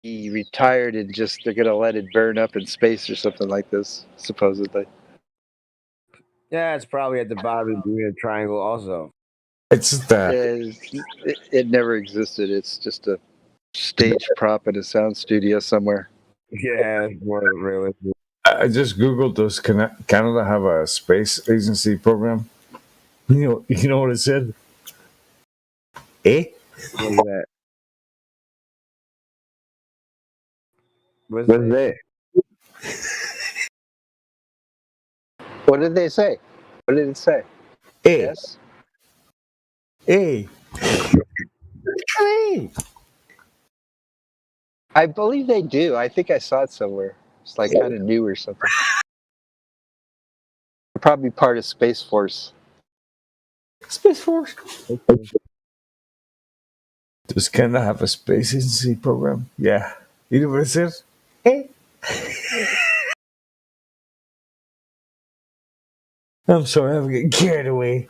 be retired and they're gonna let it burn up in space or something like this, supposedly. Yeah, it's probably at the bottom of the Bermuda Triangle also. It's that. It never existed. It's just a stage prop in a sound studio somewhere. Yeah, it's more realistic. I just Googled, does Canada have a space agency program? You know what it said? Eh? What is that? What's that? What did they say? What did it say? Hey. Yes. Hey. I believe they do. I think I saw it somewhere. It's like kind of new or something. Probably part of Space Force. Space Force. Does Canada have a space agency program? Yeah. You know what it says? Hey. I'm sorry, I'm getting carried away.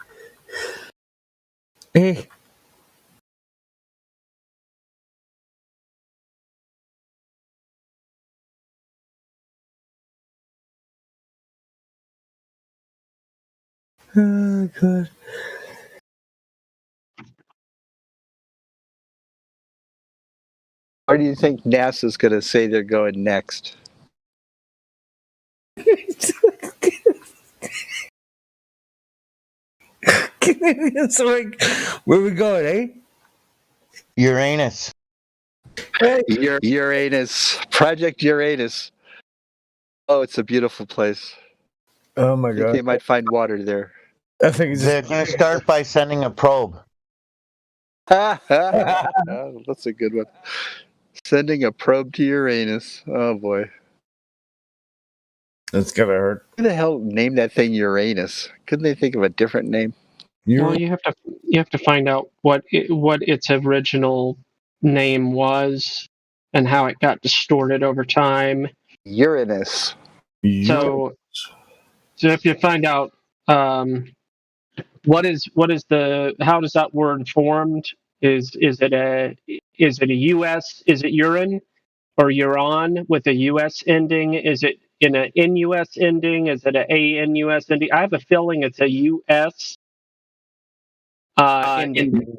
Hey. Oh, God. Where do you think NASA's going to say they're going next? fucking idiots. Like, where we going, eh? Uranus. Uranus. Project Uranus. Oh, it's a beautiful place. Oh my I think god. they might find water there. I think it's They're just. going to start by sending a probe. That's a good one. Sending a probe to Uranus. Oh boy. That's gonna hurt. Who the hell named that thing Uranus? Couldn't they think of a different name? Well, you have to find out what its original name was and how it got distorted over time. Uranus. So if you find out what is the how does that word formed? Is it a US? Is it urine or uran with a US ending? Is it in a NUS ending? Is it a ANUS ending? I have a feeling it's a US ending.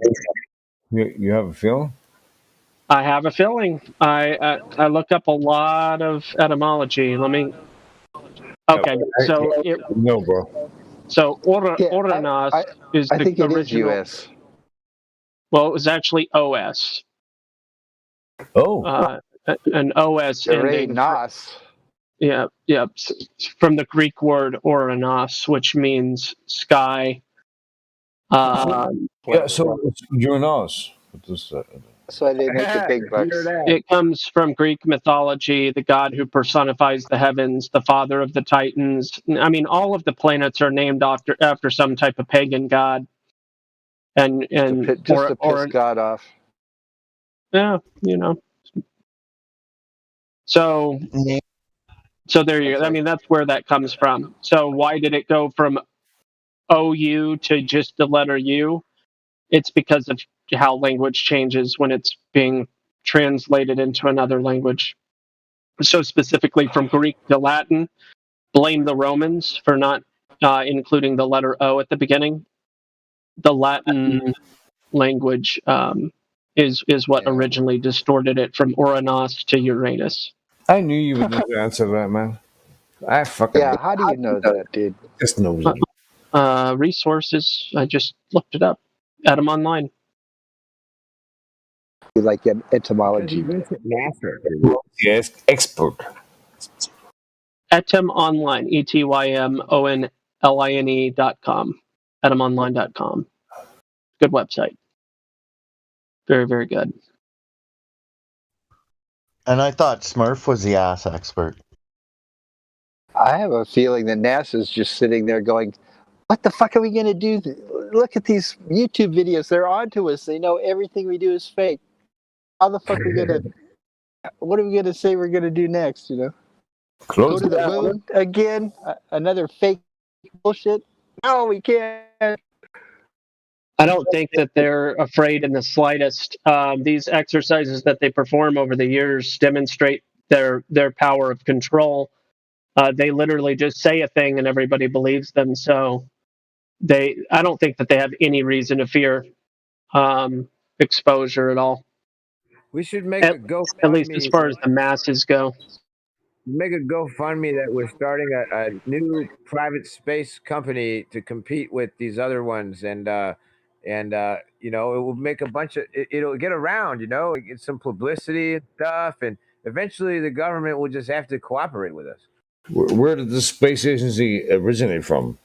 You have a feeling? I have a feeling. I look up a lot of etymology. Let me. Okay, so no, bro. So Oranas is I the think it is original. US. Well, it was actually OS. Oh. An OS ending. Uranus. Yeah. From the Greek word Oranos, which means sky. Yeah, so it's Uranus. That's why they make the big bucks. It comes from Greek mythology, the god who personifies the heavens, the father of the Titans. I mean, all of the planets are named after some type of pagan god. And Just to piss God off. Yeah, So there you go. I mean, that's where that comes from. So why did it go from OU to just the letter U? It's because of how language changes when it's being translated into another language. So specifically from Greek to Latin, blame the Romans for not including the letter O at the beginning. The Latin language is what originally distorted it from Uranus to Uranus. I knew you would just answer that, man. I fucking. Yeah, how do you know that, dude? Just knows it. Resources. I just looked it up. Adam Online. You like etymology. Yes, expert. Etym Online. ETYMONLINE.com. EtymOnline.com. Good website. Very, very good. And I thought Smurf was the ass expert. I have a feeling that NASA's just sitting there going, what the fuck are we going to do? Look at these YouTube videos. They're on to us. They know everything we do is fake. How the fuck are we going to, what are we going to say we're going to do next, Close Go to the moon again? Another fake bullshit? No, we can't. I don't think that they're afraid in the slightest. These exercises that they perform over the years demonstrate their power of control. They literally just say a thing and everybody believes them. So I don't think that they have any reason to fear exposure at all. We should make a GoFundMe. At least as far as the masses go. Make a GoFundMe that we're starting a new private space company to compete with these other ones, and it will make a bunch of it'll get around, get some publicity and stuff, and eventually the government will just have to cooperate with us. Where did the space agency originate from?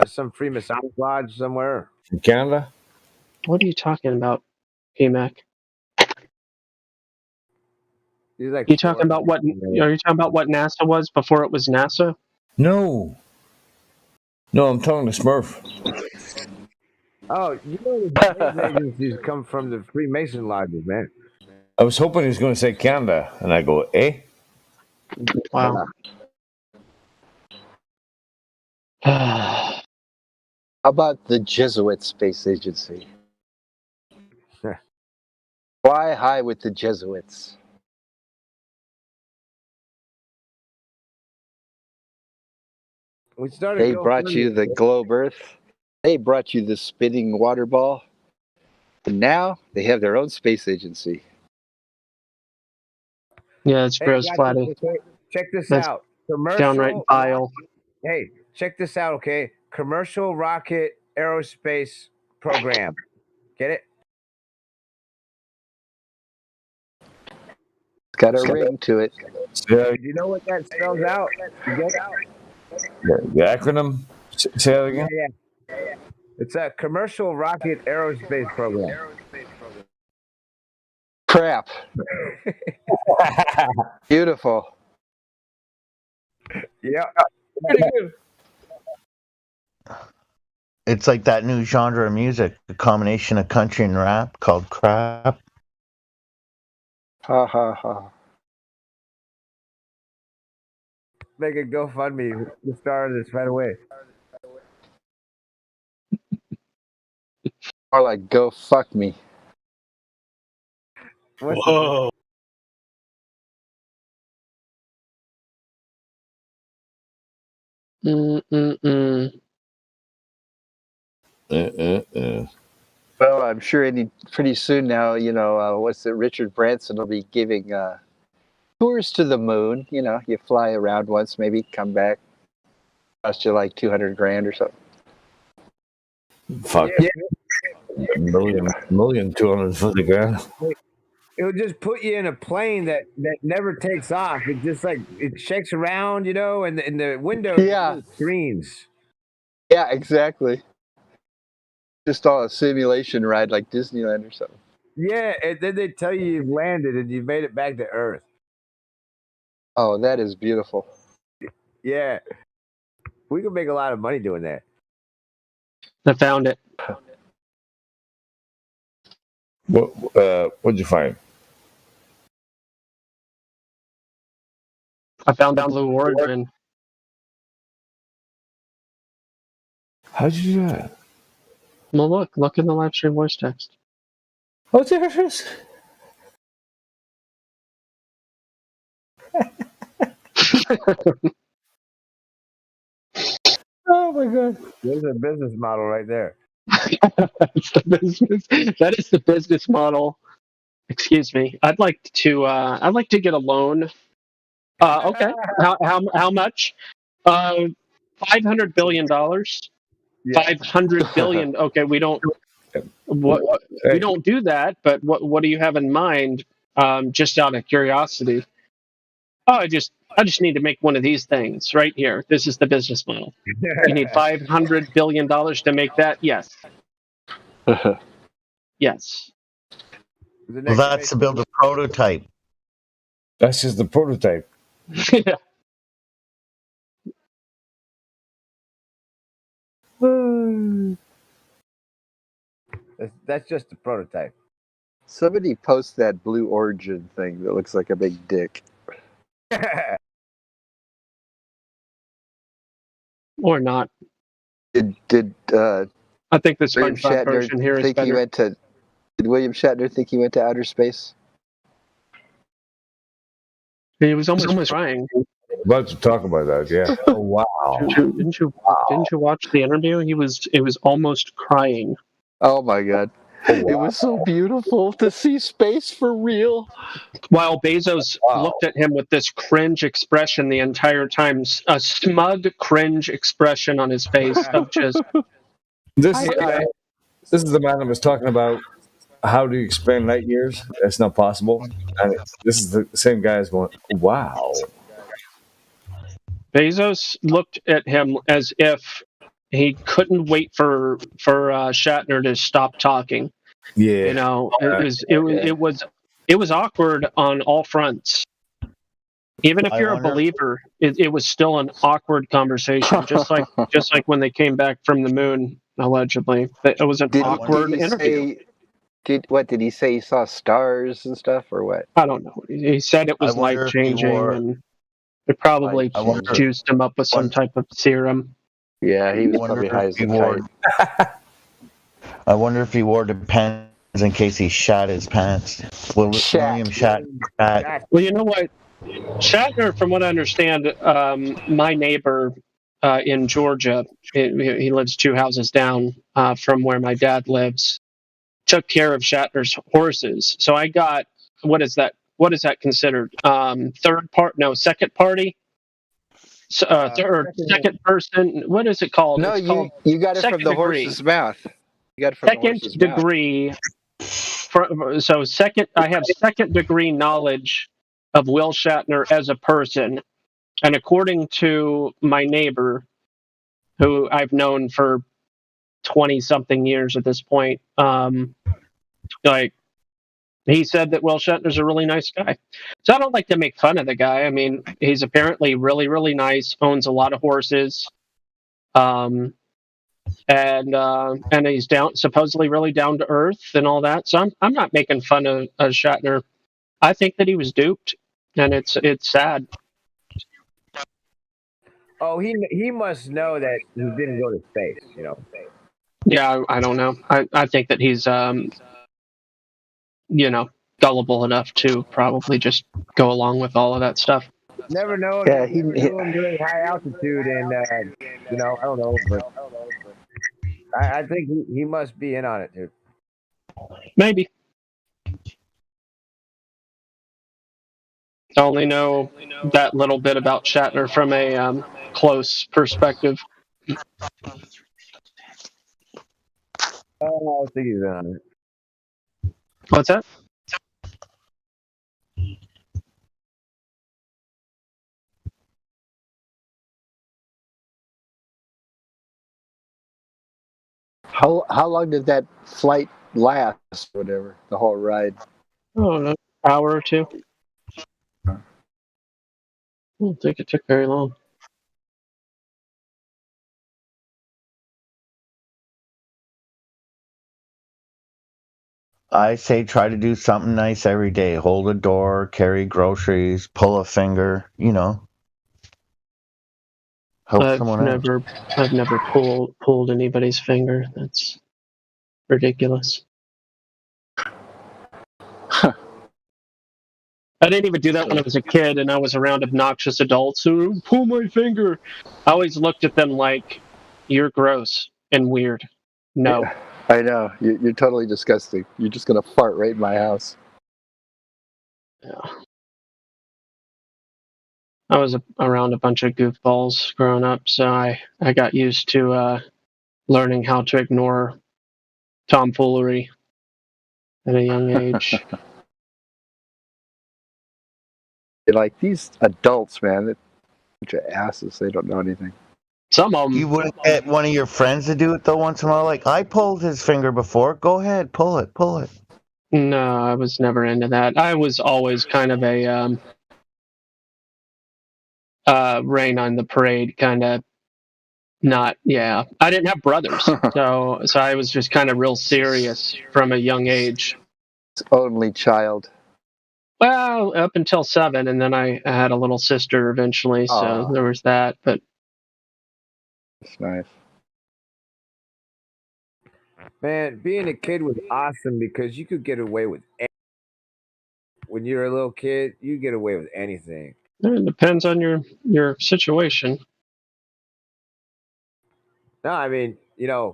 Some Freemasonic lodge somewhere. From Canada? What are you talking about, PMAC? Are you talking about what NASA was before it was NASA? No, I'm talking to Smurf. Oh, the space agencies come from the Freemason lodges, man. I was hoping he was going to say Canada, and I go, eh? Wow. How about the Jesuit Space Agency? Fly high with the Jesuits. They brought you the globe Earth. They brought you the spinning water ball. And now they have their own space agency. Yeah, it's gross, Flatty. Check this That's out. Commercial. downright vile. Hey, check this out, okay? commercial rocket aerospace program. Get it? It's got a ring to it. Yeah, Do you know what that spells out? You get it? the acronym. Say that again. Yeah. It's a commercial rocket aerospace program. Crap. Beautiful. Yeah. Pretty good. It's like that new genre of music, a combination of country and rap called crap. Ha ha ha. Make a GoFundMe. The star of this right away. Or like, go fuck me. Whoa. Mm-mm-mm. Well, I'm sure pretty soon now, what's it? Richard Branson will be giving tours to the moon. You fly around once, maybe come back, cost you like $200,000 or something. Fuck. Yeah. Million 250 grand. It'll just put you in a plane that never takes off. It just like it shakes around, and the window screens. Yeah, exactly. Just all a simulation ride like Disneyland or something. Yeah, and then they tell you you've landed and you've made it back to Earth. Oh, that is beautiful. Yeah. We could make a lot of money doing that. I found it. What'd you find? I found Blue Origin. How'd you do that? Well, look in the live stream voice text. Oh, there it is. Oh my god. There's a business model right there. That's the business. That is the business model. Excuse me. I'd like to get a loan. Okay. How much? $500 billion. Yeah. 500 billion. Okay, we don't do that. But what do you have in mind? Just out of curiosity. Oh, I just need to make one of these things right here. This is the business model. You need $500 billion to make that? Yes. Yes. Well, that's to build a prototype. That's just the prototype. Yeah. That's just the prototype. Somebody post that Blue Origin thing that looks like a big dick. Or not. Did I think the William SpongeBob version here is think he better. went to? Did William Shatner think he went to outer space? He was almost crying. About to talk about that, yeah. Oh wow! Didn't you watch the interview? It was almost crying. Oh my god! Oh, wow. It was so beautiful to see space for real. While Bezos looked at him with this cringe expression the entire time, a smug cringe expression on his face of just. This is the man that was talking about how do you explain light years? That's not possible. And this is the same guy is going, wow. Bezos looked at him as if he couldn't wait for Shatner to stop talking. Yeah, it was awkward on all fronts. Even if you're a believer, it was still an awkward conversation, just like when they came back from the moon, allegedly. It was an awkward interview. Did he say he saw stars and stuff, or what? I don't know. He said it was life changing, and it probably juiced him up with some type of serum. Yeah, he was probably high as a kite. I wonder if he wore the pants in case he shat his pants. William Shat. Well, you know what? Shatner, from what I understand, my neighbor in Georgia, he lives 2 houses down from where my dad lives, took care of Shatner's horses. So I got, what is that considered? Second party? second person. What is it called? No, It's called you got it from second the degree. horse's mouth. You got it from the Second horse's mouth. degree. So second, I have second degree knowledge of Will Shatner as a person, and according to my neighbor, who I've known for 20 something years at this point, like he said that Will Shatner's a really nice guy. So I don't like to make fun of the guy. I mean, he's apparently really, really nice, owns a lot of horses. And he's supposedly really down to earth and all that. So I'm not making fun of Shatner. I think that he was duped, and it's sad. Oh, he must know that he didn't go to space. Yeah, I don't know. I think that he's gullible enough to probably just go along with all of that stuff. Never know. Yeah, Never know him doing high altitude, and I don't know, but I think he must be in on it, dude. Maybe. I only know that little bit about Shatner from a close perspective. I think he's in on it. What's that? How long did that flight last? Whatever, the whole ride. Oh, an hour or two. I don't think it took very long. I say try to do something nice every day. Hold a door, carry groceries, pull a finger, help someone out. I've never pulled anybody's finger. That's ridiculous. I didn't even do that when I was a kid and I was around obnoxious adults who pull my finger. I always looked at them like, you're gross and weird. No. Yeah, I know. You're totally disgusting. You're just going to fart right in my house. Yeah. I was around a bunch of goofballs growing up, so I got used to learning how to ignore tomfoolery at a young age. Like these adults, man, they're a bunch of asses. They don't know anything. Some of them. You wouldn't get one of your friends to do it though once in a while? Like, I pulled his finger before. Go ahead, pull it. No, I was never into that. I was always kind of a rain on the parade kind of. Not, yeah. I didn't have brothers, so I was just kind of real serious from a young age. Only child. Well, up until 7, and then I had a little sister eventually, so there was that. But that's nice. Man, being a kid was awesome because you could get away with anything. When you're a little kid, you get away with anything. It depends on your situation. No, I mean, you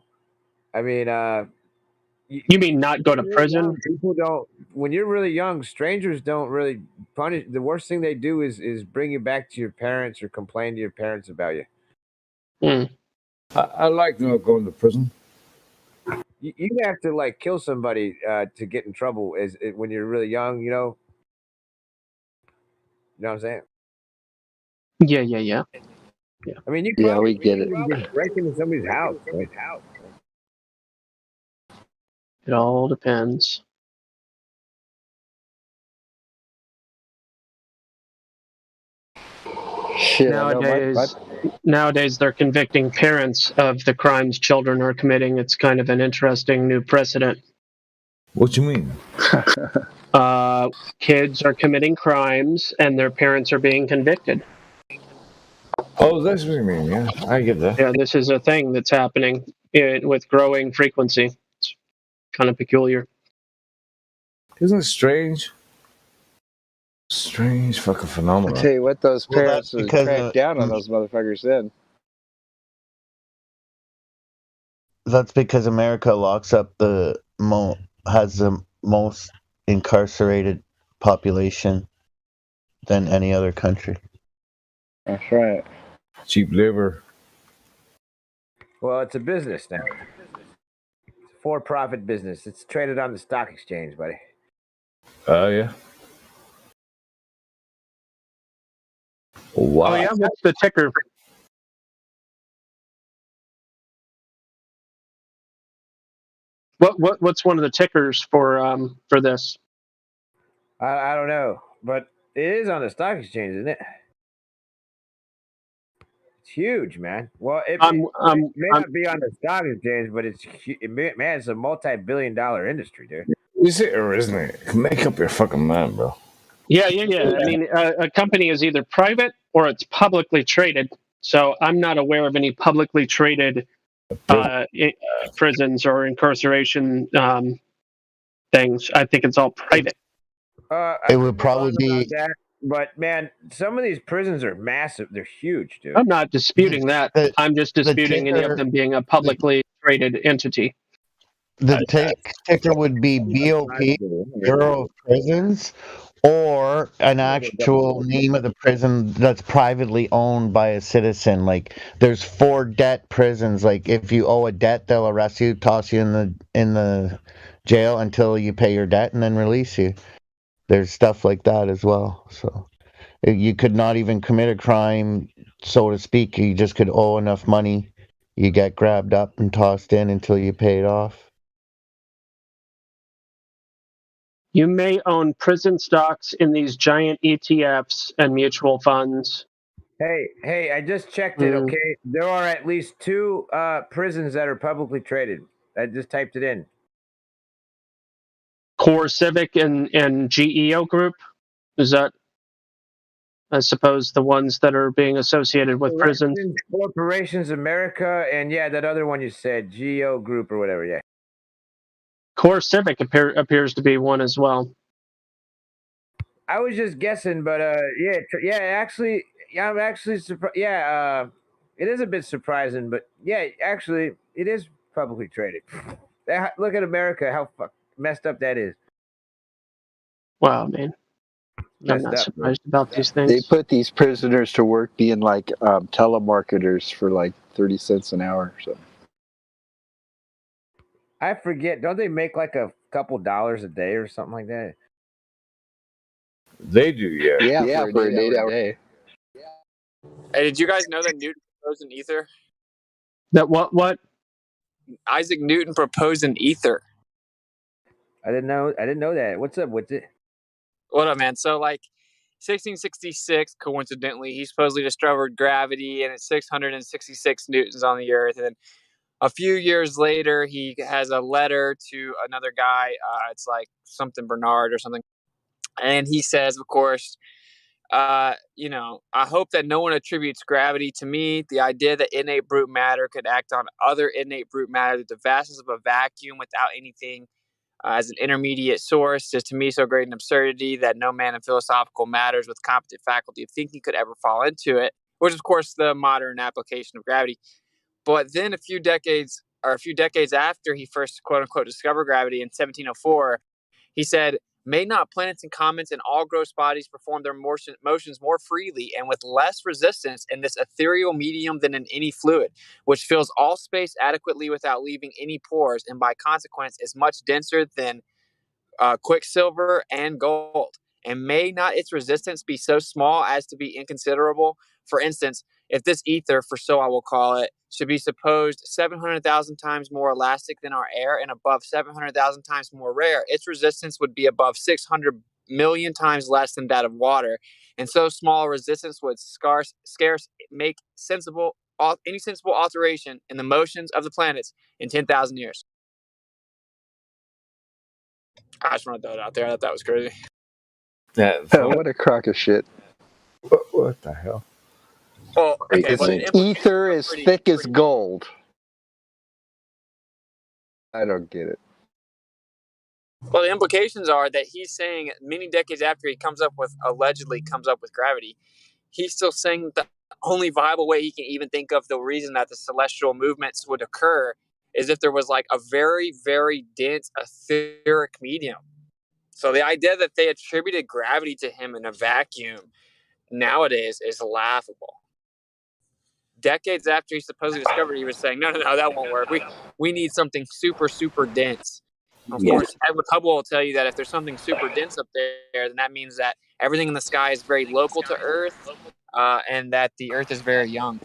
mean not go to prison? People don't. When you're really young, strangers don't really punish. The worst thing they do is bring you back to your parents or complain to your parents about you. I like not going to prison. You have to like kill somebody to get in trouble when you're really young. You know what I'm saying? Yeah. I mean, we get it. Just break into somebody's house. Right? It all depends. Shit, Nowadays, they're convicting parents of the crimes children are committing. It's kind of an interesting new precedent. What you mean? Kids are committing crimes, and their parents are being convicted. Oh, that's what you mean, yeah. I get that. Yeah, this is a thing that's happening with growing frequency. It's kind of peculiar. Isn't it strange? Strange fucking phenomenon. I tell you what, those parents would crack down on those motherfuckers then. That's because America locks up has the most incarcerated population than any other country. That's right. Cheap liver. Well, it's a business now. It's a for-profit business. It's traded on the stock exchange, buddy. Oh yeah. Wow. Oh yeah, what's the ticker? What's one of the tickers for this? I don't know, but it is on the stock exchange, isn't it? It's huge, man. Well, it may not be on the stock exchange, but man, it's a multi-billion-dollar industry, dude. Is it or isn't it? Make up your fucking mind, bro. Yeah. I mean, a company is either private or it's publicly traded. So I'm not aware of any publicly traded prisons or incarceration things. I think it's all private. It would probably be. That, but man, some of these prisons are massive. They're huge, dude. I'm not disputing that. I'm just disputing any of them being a publicly traded entity. The ticker would be BOP, Bureau of Prisons, or an actual name of the prison that's privately owned by a citizen. Like there's 4 debt prisons. Like if you owe a debt, they'll arrest you, toss you in the jail until you pay your debt, and then release you. There's stuff like that as well. So you could not even commit a crime, so to speak. You just could owe enough money. You get grabbed up and tossed in until you pay it off. You may own prison stocks in these giant ETFs and mutual funds. Hey, I just checked it, okay? There are at least 2 prisons that are publicly traded. I just typed it in. Core Civic and GEO Group? Is that, I suppose, the ones that are being associated with prisons? Corporations America, and yeah, that other one you said, GEO Group or whatever, yeah. Core Civic appears to be one as well. I was just guessing, but actually, I'm actually surprised. Yeah, it is a bit surprising, but yeah, actually, it is publicly traded. Look at America, how messed up that is. Wow, man. I'm not surprised about these things. They put these prisoners to work being like telemarketers for like 30 cents an hour or something. I forget. Don't they make like a couple dollars a day or something like that? They do, yeah. Yeah, for an 8-hour day. Hey, did you guys know that Newton proposed an ether? That what? Isaac Newton proposed an ether. I didn't know that. What's up with it? What up, man? So, 1666, coincidentally, he supposedly discovered gravity, and it's 666 newtons on the Earth. And then a few years later, he has a letter to another guy. It's like something Bernard or something. And he says, of course, I hope that no one attributes gravity to me. The idea that innate brute matter could act on other innate brute matter, the vastness of a vacuum without anything as an intermediate source, is to me so great an absurdity that no man in philosophical matters with competent faculty of thinking could ever fall into it, which is, of course, the modern application of gravity. But then a few decades after he first, quote unquote, discovered gravity in 1704, he said, "May not planets and comets and all gross bodies perform their motions more freely and with less resistance in this ethereal medium than in any fluid, which fills all space adequately without leaving any pores, and by consequence is much denser than quicksilver and gold? And may not its resistance be so small as to be inconsiderable? For instance, if this ether, for so I will call it, should be supposed 700,000 times more elastic than our air and above 700,000 times more rare, its resistance would be above 600 million times less than that of water. And so small resistance would scarce make any sensible alteration in the motions of the planets in 10,000 years." I just want to throw it out there. I thought that was crazy. Yeah, what a crock of shit. What the hell? Well, okay, ether is thick as gold. I don't get it. Well, the implications are that he's saying many decades after he allegedly comes up with gravity, he's still saying the only viable way he can even think of the reason that the celestial movements would occur is if there was like a very, very dense etheric medium. So the idea that they attributed gravity to him in a vacuum nowadays is laughable. decades after he supposedly discovered, he was saying, no, that won't work. We need something super, super dense. Of course, Edwin Hubble will tell you that if there's something super dense up there, then that means that everything in the sky is very local to Earth, and that the Earth is very young.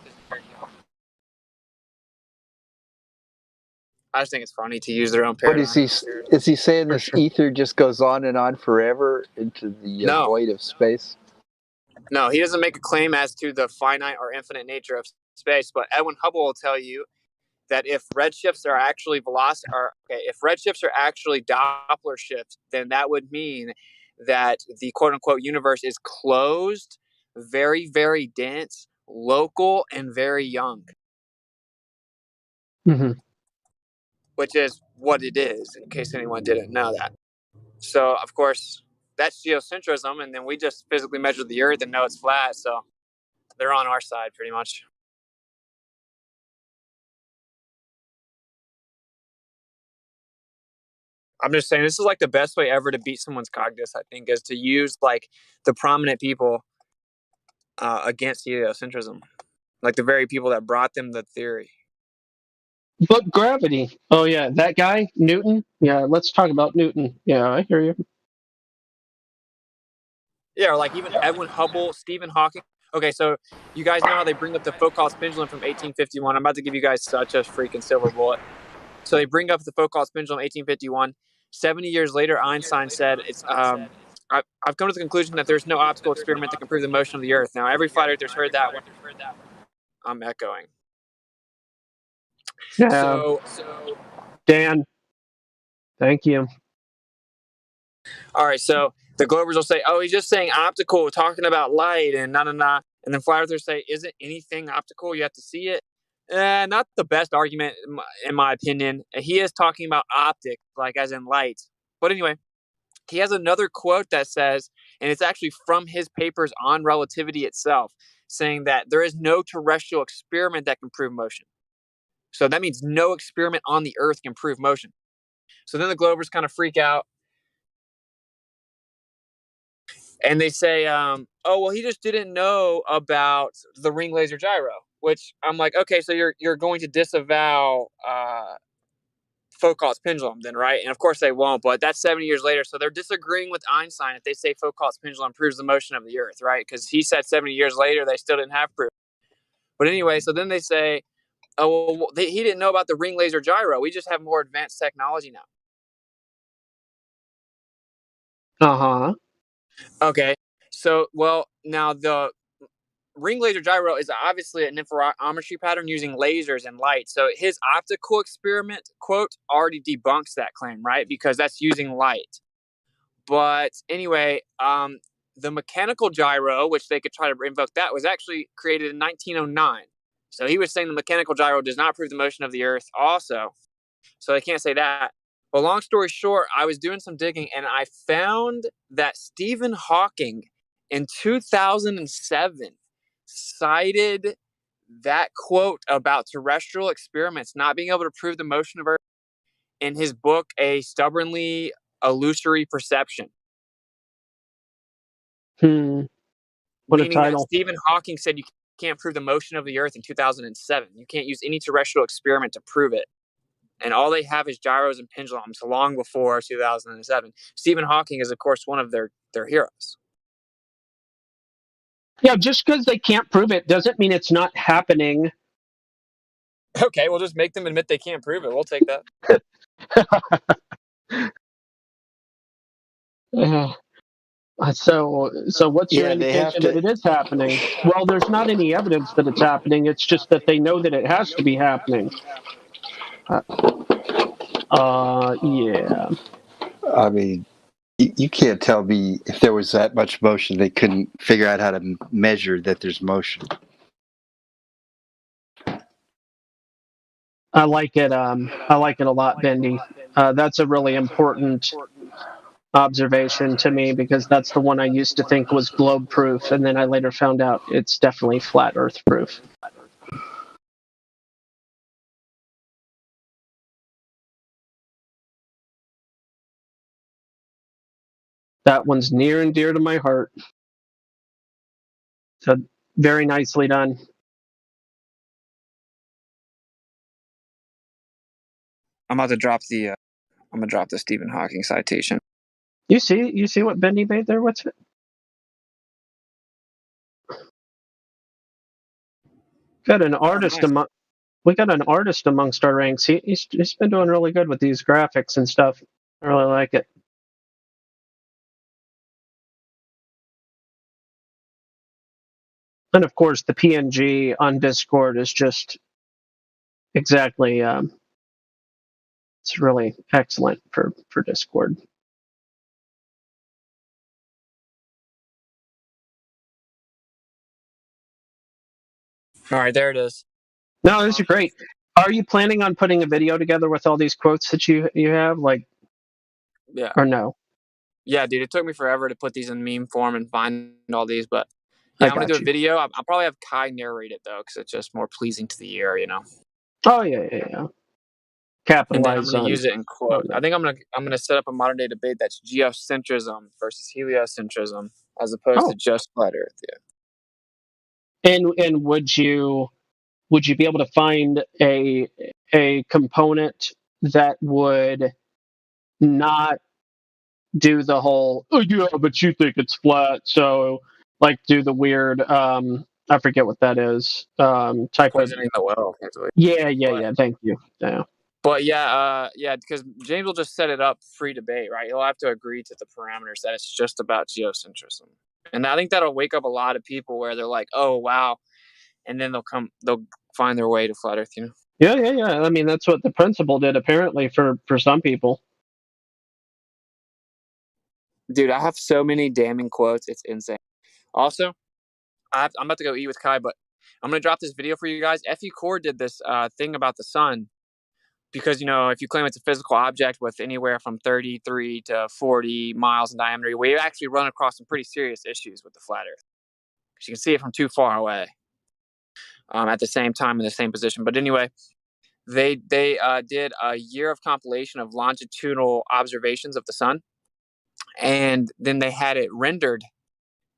I just think it's funny to use their own What paradigm. is he saying? This ether just goes on and on forever into the No. void of space? No, he doesn't make a claim as to the finite or infinite nature of space, but Edwin Hubble will tell you that if redshifts are actually if redshifts are actually Doppler shifts, then that would mean that the quote unquote universe is closed, very, very dense, local, and very young. Mm-hmm. Which is what it is, in case anyone didn't know that. So, of course, that's geocentrism, and then we just physically measure the Earth and know it's flat, so they're on our side pretty much. I'm just saying, this is like the best way ever to beat someone's cognitus, I think, is to use like the prominent people against heliocentrism, like the very people that brought them the theory. But gravity. Oh yeah, that guy Newton. Yeah, let's talk about Newton. Yeah, I hear you. Yeah, or like even Edwin Hubble, Stephen Hawking. Okay, so you guys know how they bring up the Foucault's pendulum from 1851. I'm about to give you guys such a freaking silver bullet. So they bring up the Foucault's pendulum 1851. 70 years later, Einstein said, "It's I've come to the conclusion that there's no optical experiment that can prove the motion of the Earth." Now, every flat earther's heard that one. I'm echoing. Yeah. So Dan, thank you. all right, so the Globers will say, "Oh, he's just saying optical, talking about light and na." And then flat earthers say, "Isn't anything optical? You have to see it." Not the best argument, in my opinion. He is talking about optics, like as in light. But anyway, he has another quote that says, and it's actually from his papers on relativity itself, saying that there is no terrestrial experiment that can prove motion. So that means no experiment on the Earth can prove motion. So then the Globers kind of freak out. And they say, oh, well, he just didn't know about the ring laser gyro, which I'm like, okay, so you're going to disavow Foucault's pendulum then, right? And of course they won't, but that's 70 years later. So they're disagreeing with Einstein if they say Foucault's pendulum proves the motion of the Earth, right? Because he said 70 years later they still didn't have proof. But anyway, so then they say, oh, well, he didn't know about the ring laser gyro. We just have more advanced technology now. Uh-huh. Okay. So, well, now the ring laser gyro is obviously an interferometry pattern using lasers and light. So his optical experiment, quote, already debunks that claim, right? Because that's using light. But anyway, the mechanical gyro, which they could try to invoke that, was actually created in 1909. So he was saying the mechanical gyro does not prove the motion of the Earth also. So they can't say that. But long story short, I was doing some digging and I found that Stephen Hawking in 2007 cited that quote about terrestrial experiments not being able to prove the motion of Earth in his book, A Stubbornly Illusory Perception. What a Meaning title. that Stephen Hawking said you can't prove the motion of the Earth in 2007. You can't use any terrestrial experiment to prove it. And all they have is gyros and pendulums long before 2007. Stephen Hawking is, of course, one of their heroes. Yeah, just because they can't prove it doesn't mean it's not happening. Okay, we'll just make them admit they can't prove it. We'll take that. So what's your indication that it is happening? Well, there's not any evidence that it's happening. It's just that they know that it has to be happening. Yeah. I mean, you can't tell me if there was that much motion they couldn't figure out how to measure that there's motion. I like it. I like it a lot, Bendy. That's a really important observation to me because that's the one I used to think was globe proof, and then I later found out it's definitely flat Earth proof. That one's near and dear to my heart. So very nicely done. I'm about to drop the. I'm gonna drop the Stephen Hawking citation. You see what Bendy made there? What's it? Got an artist nice. we got an artist amongst our ranks. He's been doing really good with these graphics and stuff. I really like it. And of course, the PNG on Discord is just exactly. It's really excellent for Discord. All right, there it is. No, this is great. Are you planning on putting a video together with all these quotes that you have, like, Yeah. or no? Yeah, dude, it took me forever to put these in meme form and find all these, but yeah, I'm gonna do a video. I'll probably have Kai narrate it though, because it's just more pleasing to the ear, you know. Oh yeah. Capitalize and then I'm gonna on use it in quote. I think I'm gonna set up a modern day debate that's geocentrism versus heliocentrism, as opposed to just flat Earth. Yeah. And would you be able to find a component that would not do the whole yeah, but you think it's flat, so like do the weird I forget what that is type Poisoning the well, basically. Yeah. Thank you. Yeah. But yeah, because James will just set it up free debate, right? He'll have to agree to the parameters that it's just about geocentrism, and I think that'll wake up a lot of people where they're like, "Oh wow," and then they'll find their way to flat Earth, you know? Yeah. I mean, that's what the principal did apparently for some people. Dude, I have so many damning quotes; it's insane. Also, I'm about to go eat with Kai, but I'm gonna drop this video for you guys. Fe Core did this thing about the sun. Because, you know, if you claim it's a physical object with anywhere from 33 to 40 miles in diameter, we actually run across some pretty serious issues with the flat Earth. Because you can see it from too far away at the same time in the same position. But anyway, they did a year of compilation of longitudinal observations of the sun. And then they had it rendered.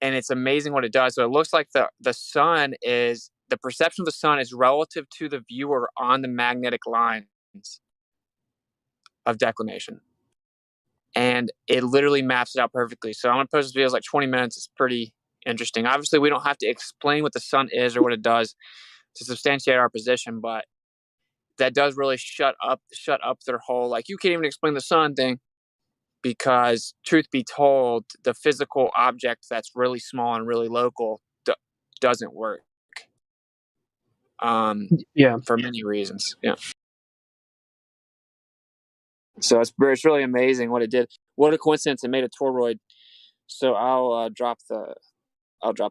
And it's amazing what it does. So it looks like the sun is, the perception of the sun is relative to the viewer on the magnetic lines of declination, and it literally maps it out perfectly. So I'm gonna post this video. It's like 20 minutes. It's pretty interesting. Obviously, we don't have to explain what the sun is or what it does to substantiate our position, but that does really shut up their whole like you can't even explain the sun thing, because truth be told, the physical object that's really small and really local doesn't work. For many reasons. Yeah. So it's really amazing what it did. What a coincidence! It made a toroid. So I'll drop the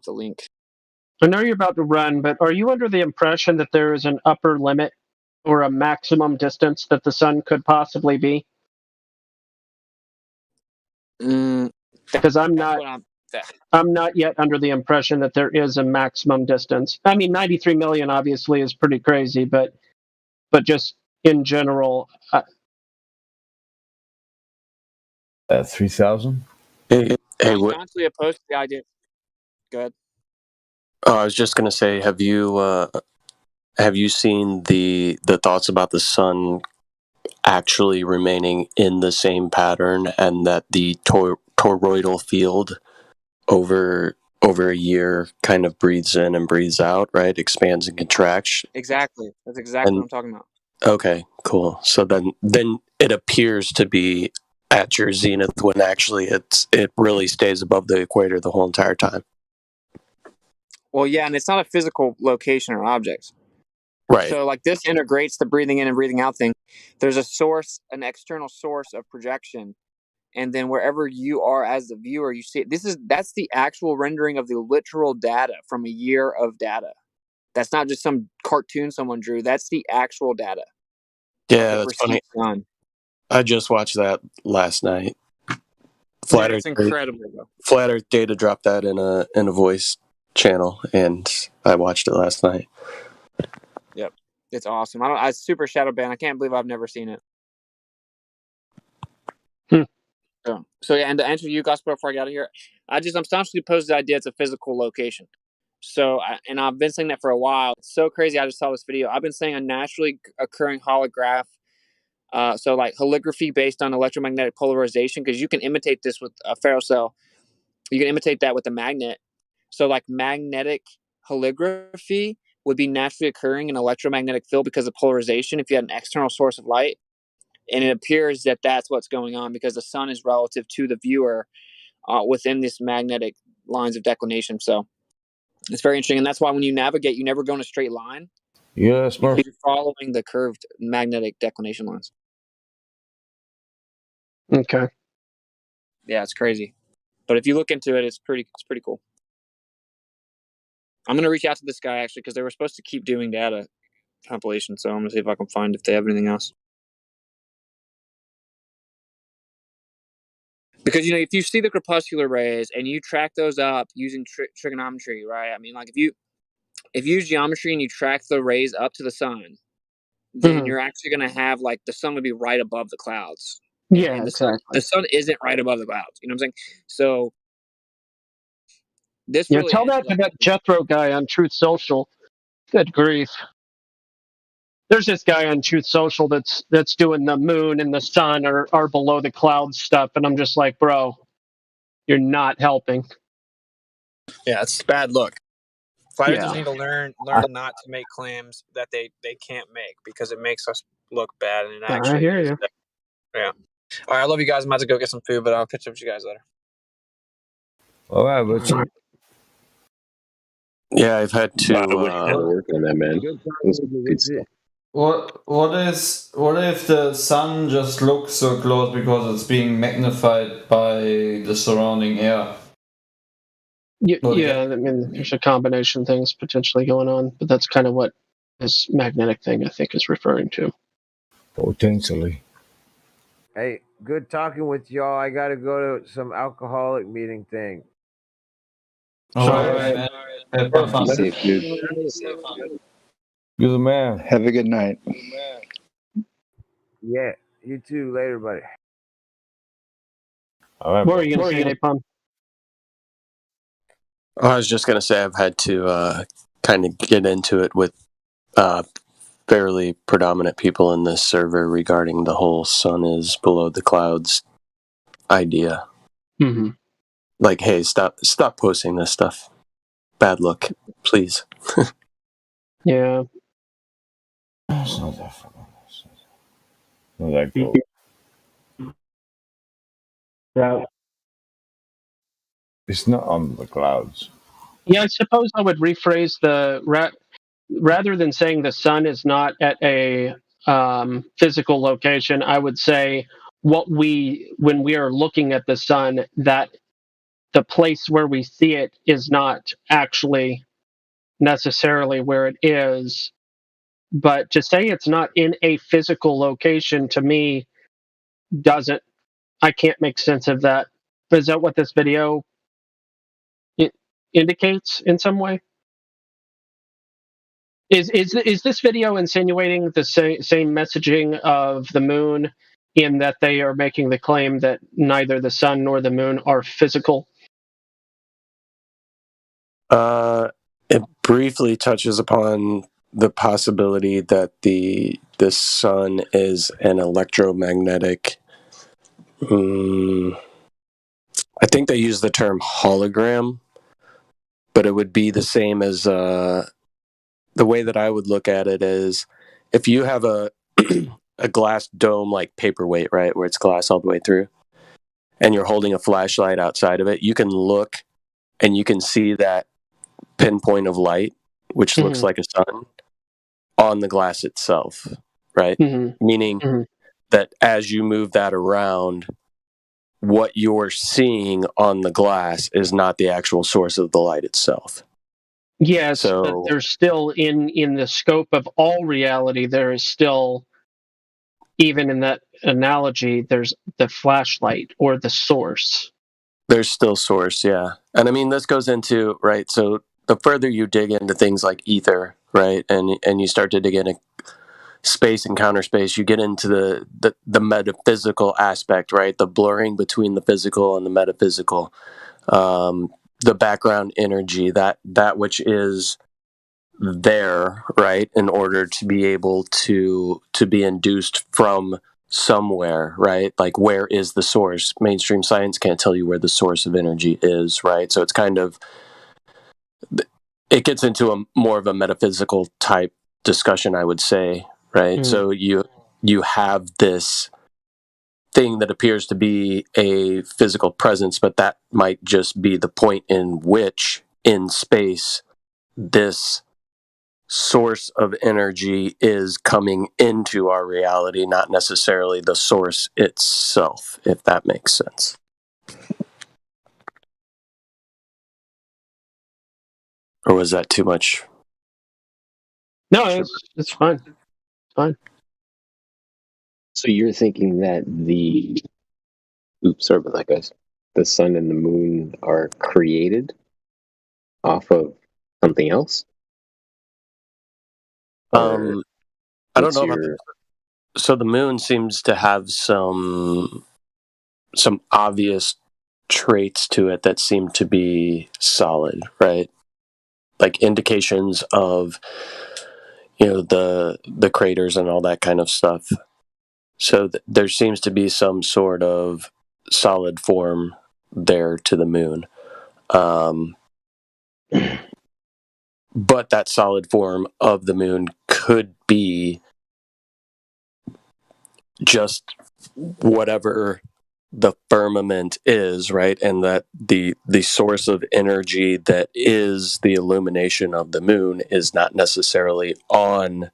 link. I know you're about to run, but are you under the impression that there is an upper limit or a maximum distance that the sun could possibly be? Because I'm not yet under the impression that there is a maximum distance. I mean, 93 million obviously is pretty crazy, but just in general. 3,000. Hey, I'm constantly opposed to the idea. Go ahead. I was just gonna say, have you seen the thoughts about the sun actually remaining in the same pattern, and that the toroidal field over a year kind of breathes in and breathes out, right? Expands and contracts. Exactly. That's exactly what I'm talking about. Okay, cool. So then it appears to be at your zenith when actually it really stays above the equator the whole entire time. Well, yeah, and it's not a physical location or object. Right. So like this integrates the breathing in and breathing out thing. There's a source, an external source of projection. And then wherever you are as the viewer, you see it. That's the actual rendering of the literal data from a year of data. That's not just some cartoon someone drew. That's the actual data. Yeah, that's funny. I just watched that last night. Dude, it's incredible. Flat Earth Data dropped that in a voice channel, and I watched it last night. Yep, it's awesome. I super shadow ban. I can't believe I've never seen it. So yeah, and to answer you, Gospel, before I get out of here, I'm staunchly opposed to the idea it's a physical location. So, and I've been saying that for a while. It's so crazy. I just saw this video. I've been saying a naturally occurring holograph So like holography based on electromagnetic polarization, because you can imitate this with a ferrocell. You can imitate that with a magnet. So like magnetic holography would be naturally occurring in electromagnetic field because of polarization if you had an external source of light. And it appears that that's what's going on because the sun is relative to the viewer within this magnetic lines of declination. So it's very interesting. And that's why when you navigate, you never go in a straight line. Yes, because you're following the curved magnetic declination lines. Okay. Yeah, it's crazy. But if you look into it, it's pretty cool. I'm going to reach out to this guy actually because they were supposed to keep doing data compilation. So I'm going to see if I can find if they have anything else. Because, you know, if you see the crepuscular rays and you track those up using trigonometry, right? I mean, like if you use geometry and you track the rays up to the sun, then you're actually going to have like the sun would be right above the clouds. Yeah, and exactly. The sun isn't right above the clouds. You know what I'm saying? So this Yeah, really tell that to that Jethro guy on Truth Social. Good grief. There's this guy on Truth Social that's doing the moon and the sun are below the clouds stuff, and I'm just like, bro, you're not helping. Yeah, it's a bad look. Flat earthers Yeah. need to learn not to make claims that they can't make because it makes us look bad and it actually I hear is you. bad. Yeah. All right, I love you guys. I'm about to go get some food, but I'll catch up with you guys later. All right, Richard. Yeah, I've had to work on that, man. It's good stuff. What if the sun just looks so close because it's being magnified by the surrounding air? Yeah, I mean, there's a combination of things potentially going on, but that's kind of what this magnetic thing I think is referring to. Potentially. Hey, good talking with y'all. I got to go to some alcoholic meeting thing. All right, man. Have fun. Be safe, dude. You're the man. Have a good night. Yeah, you too. Later, buddy. All right. What are you going to say, Napalm? I was just going to say I've had to kind of get into it with fairly predominant people in this server regarding the whole sun is below the clouds idea. Mm-hmm. Like, hey, stop posting this stuff. Bad look, please. Yeah. It's not that fucking. Not that cool. Yeah. It's not on the clouds. Yeah, I suppose I would rephrase rather than saying the sun is not at a physical location, I would say when we are looking at the sun, that the place where we see it is not actually necessarily where it is. But to say it's not in a physical location to me I can't make sense of that. Is that what this video indicates in some way? Is this video insinuating the same messaging of the moon in that they are making the claim that neither the sun nor the moon are physical? It briefly touches upon the possibility that the sun is an electromagnetic. I think they use the term hologram, but it would be the same as the way that I would look at it is if you have a glass dome like paperweight, right, where it's glass all the way through, and you're holding a flashlight outside of it, you can look and you can see that pinpoint of light, which looks like a sun, on the glass itself, right? Meaning that as you move that around, what you're seeing on the glass is not the actual source of the light itself. Yes, but there's still in the scope of all reality, there is still, even in that analogy, there's the flashlight or the source. There's still source, yeah. And I mean, this goes into, right, so the further you dig into things like ether, right, and you start to dig into space and counter space, you get into the metaphysical aspect, right, the blurring between the physical and the metaphysical, the background energy, that which is there, right, in order to be able to be induced from somewhere, right? Like, where is the source? Mainstream science can't tell you where the source of energy is, right? So it's kind of, it gets into a more of a metaphysical type discussion, I would say, right? So you have this thing that appears to be a physical presence, but that might just be the point in which in space this source of energy is coming into our reality, not necessarily the source itself, if that makes sense. Or was that too much? No, it's fine. It's fine. So you're thinking that sorry about that, guys. The sun and the moon are created off of something else? I don't know about your... So the moon seems to have some obvious traits to it that seem to be solid, right? Like indications of, the craters and all that kind of stuff. So there seems to be some sort of solid form there to the moon. But that solid form of the moon could be just whatever the firmament is, right? And that the source of energy that is the illumination of the moon is not necessarily on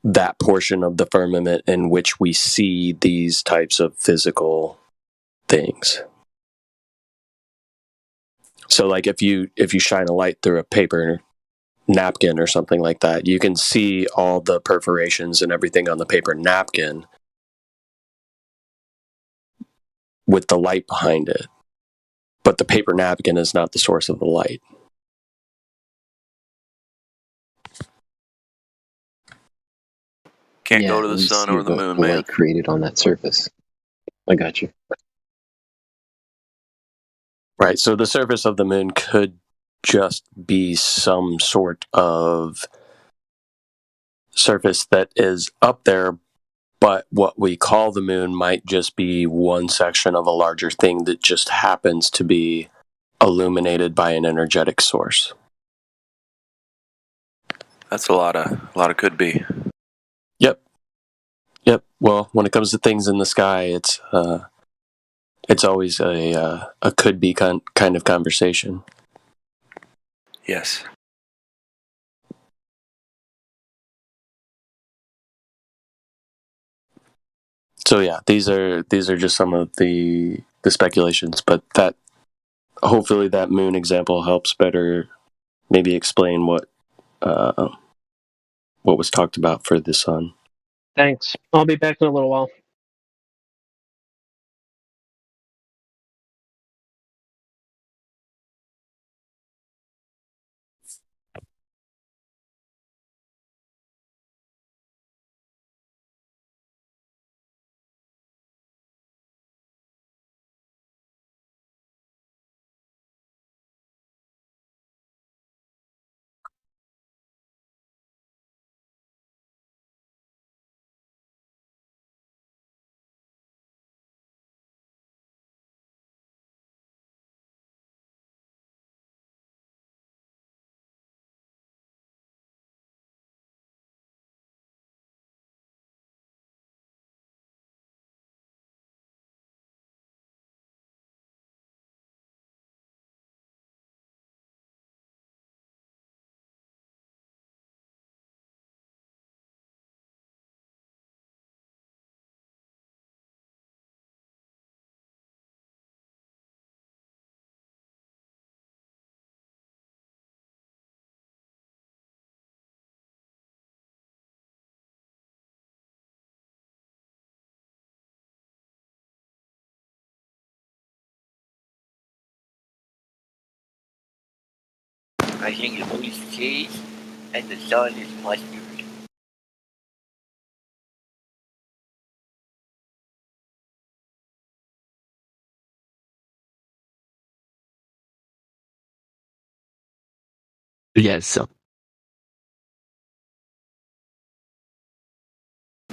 that portion of the firmament in which we see these types of physical things. So like if you shine a light through a paper napkin or something like that, you can see all the perforations and everything on the paper napkin with the light behind it. But the paper napkin is not the source of the light. Can't go to the sun or the moon, man. Light created on that surface. I got you. Right, so the surface of the moon could just be some sort of surface that is up there, but what we call the moon might just be one section of a larger thing that just happens to be illuminated by an energetic source. That's a lot of could be. Yep. Well, when it comes to things in the sky, it's always a could be kind of conversation. Yes. So yeah, these are just some of the speculations, but that hopefully that moon example helps better maybe explain what was talked about for the sun. Thanks. I'll be back in a little while. I think the moon is cheese and the sun is mustard. Yes.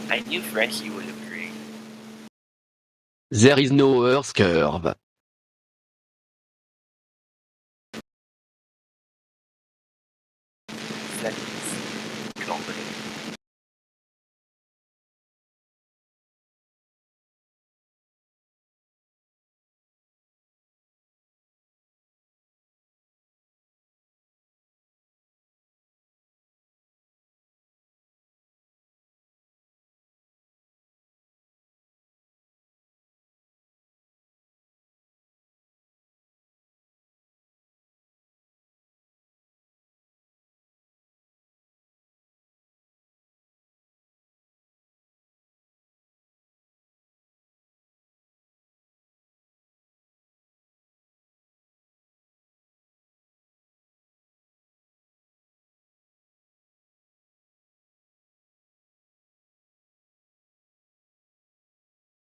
I think knew Frenchie would agree. There is no Earth curve. That is company.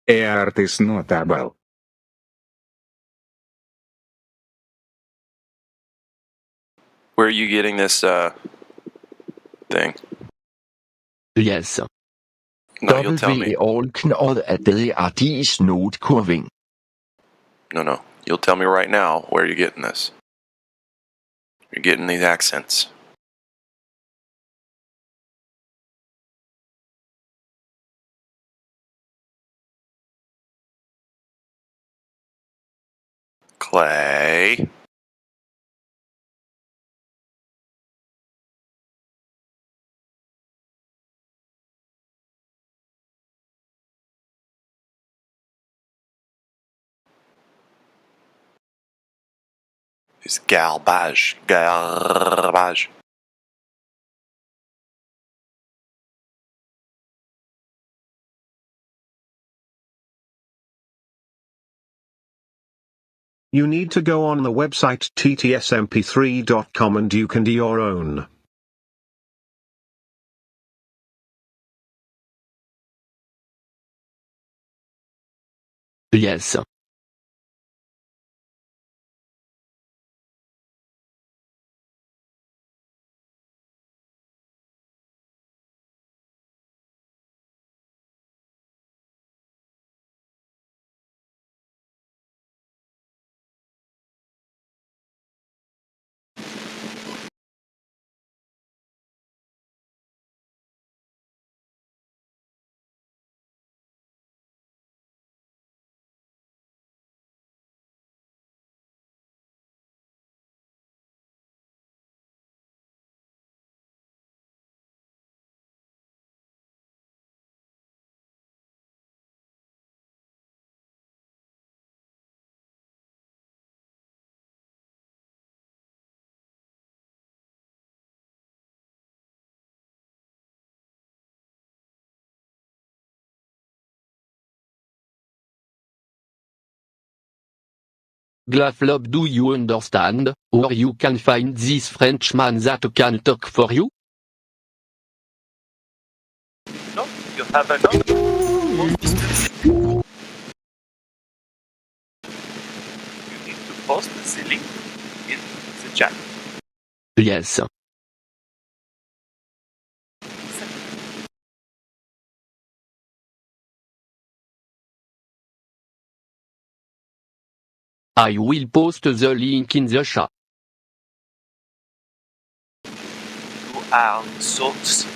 Art is notable. Where are you getting this thing? Yes. No, you'll tell me. Olknod at det er dis notkurving. No. You'll tell me right now where you're getting this. You're getting these accents. Clay. It's garbage. Garbage. You need to go on the website ttsmp3.com and you can do your own. Yes. Glaflop, do you understand, or you can find this Frenchman that can talk for you? No, you have enough. You need to post the link in the chat. Yes. I will post the link in the chat. You are so silly.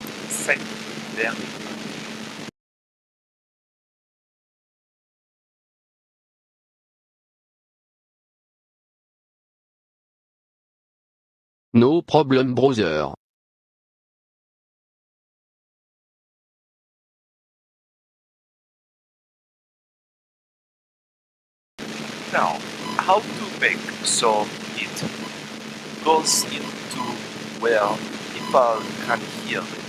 Thank you very much. No problem, brother. Now, how to make so it goes into where people can hear it?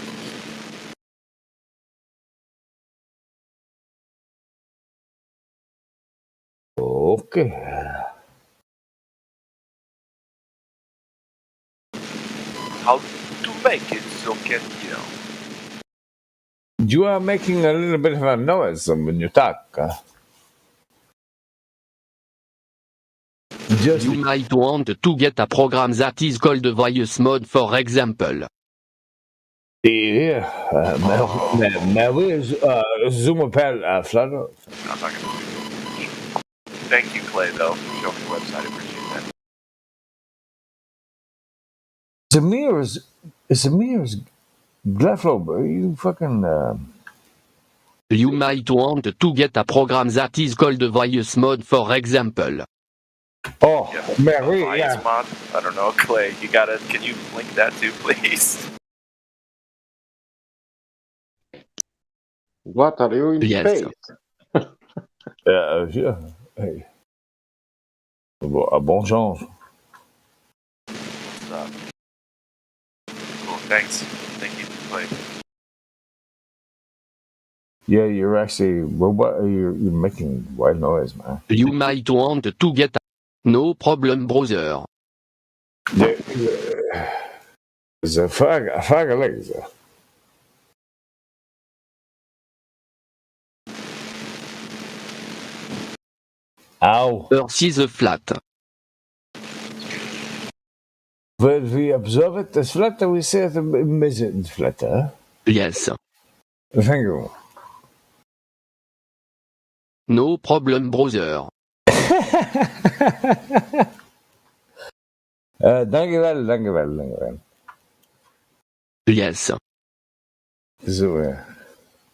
Okay. How to make it so can hear? You are making a little bit of a noise when you talk. You might want to get a program that is called Voice Mode, for example. Ja, men vi zoomer på flatter. I'm not going to do that. Thank you, Clay, though, for showing the website. I appreciate that. Samir's Glaflob, are you fucking... You might want to get a program that is called Voice Mode, for example. Oh, Alliance mod? I don't know, Clay. Can you link that too, please? What are you in Yes. space? Yeah. Hey. Bon chance. Cool, thanks. Thank you, Clay. Yeah, you're actually you're making wild noise, man. You might want to get a... No problem, brother. It's a fag legs. Ow. Earth is flat. Will we observe it as flat, or we say it is it flat, huh? Yes. Thank you. No problem, brother. Dankjewel. Yes. So,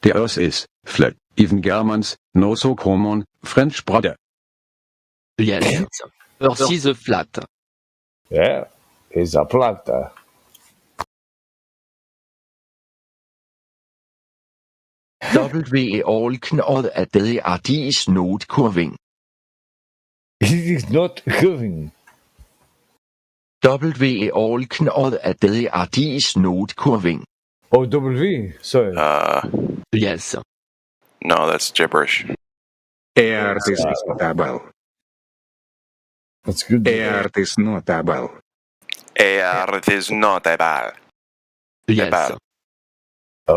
The earth is flat. Even Germans know so common French brother. Yes. Earth is flat. yeah, it's a flat. W all knået at det er dis notkurving. It is not curving. W all knået at det er dis notkurving. Oh, W, sorry. Yes. No, that's gibberish. Earth is notable. That's good. Earth is notable. Earth is notable. Yes.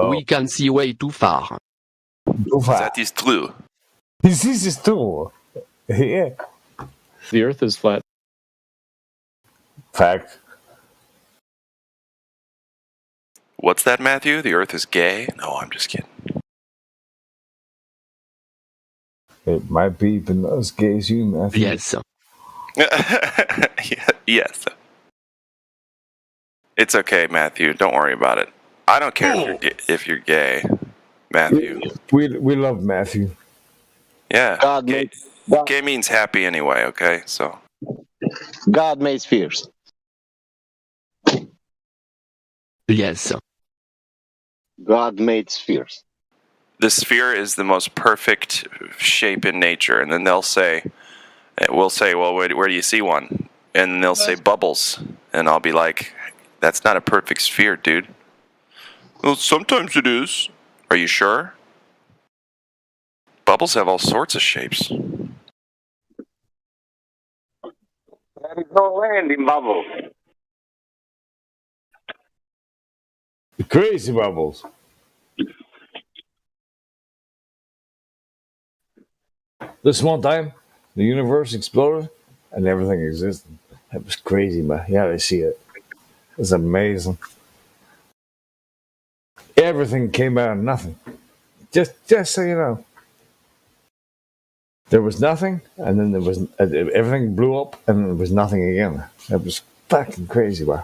We can see way too far. That is true. This is true. Yeah. The Earth is flat. Fact. What's that, Matthew? The Earth is gay? No, I'm just kidding. It might be even as gay as you, Matthew. Yes. Yes. It's okay, Matthew. Don't worry about it. I don't care if you're gay, Matthew. We love Matthew. Yeah. Gay means happy anyway, okay? So. God made spheres. Yes. God made spheres. The sphere is the most perfect shape in nature, and then we'll say, well, where do you see one? And they'll say bubbles, and I'll be like, that's not a perfect sphere, dude. Well, sometimes it is. Are you sure? Bubbles have all sorts of shapes. There is no land in bubbles. Crazy bubbles. This one time, the universe exploded and everything existed. That was crazy, man. Yeah, I see it. It's amazing. Everything came out of nothing. Just so you know. There was nothing, and then there was everything blew up, and there was nothing again. That was fucking crazy, man.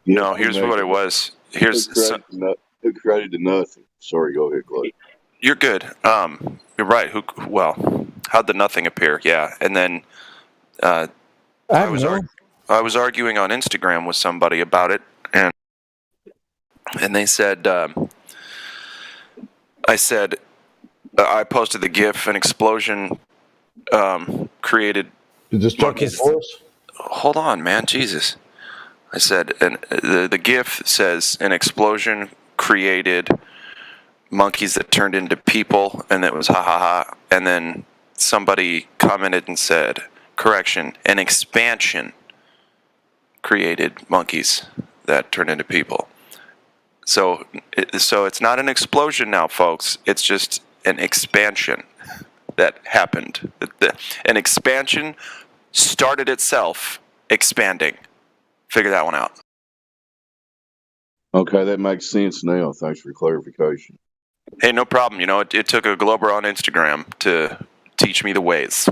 No, here's what it was. Who created the nothing? Sorry, go ahead, Clay. You're good. You're right. How'd the nothing appear? Yeah, and then I was arguing on Instagram with somebody about it, and they said, I posted the GIF, an explosion created the destructive force. Hold on, man, Jesus. I said, and the GIF says an explosion created monkeys that turned into people, and it was ha ha ha. And then somebody commented and said, correction, an expansion created monkeys that turned into people. So it's not an explosion now, folks. It's just an expansion that happened. An expansion started itself expanding. Figure that one out. Okay, that makes sense now. Thanks for clarification. Hey, no problem. You know, it took a Glober on Instagram to teach me the ways.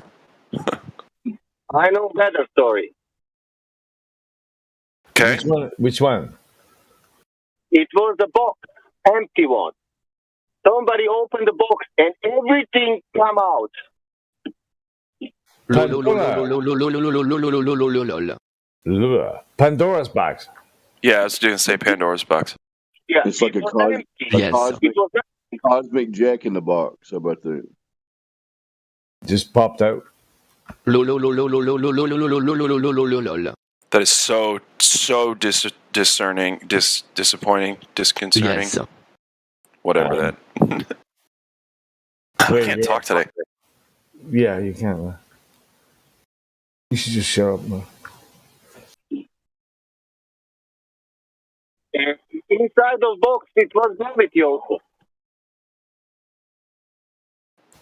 I know better story. Okay. Which one? It was the box, empty one. Somebody opened the box and everything come out. Pandora's box. Yeah, I was going to say Pandora's box. Yeah, It's like a, empty. cosmic, It was cosmic Jack in the Box. How about that? Just popped out. That is so disappointing, disconcerting. Yes. Whatever that. I can't talk today. Yeah, you can't. You should just shut up, man. inside of box. It was gravity also.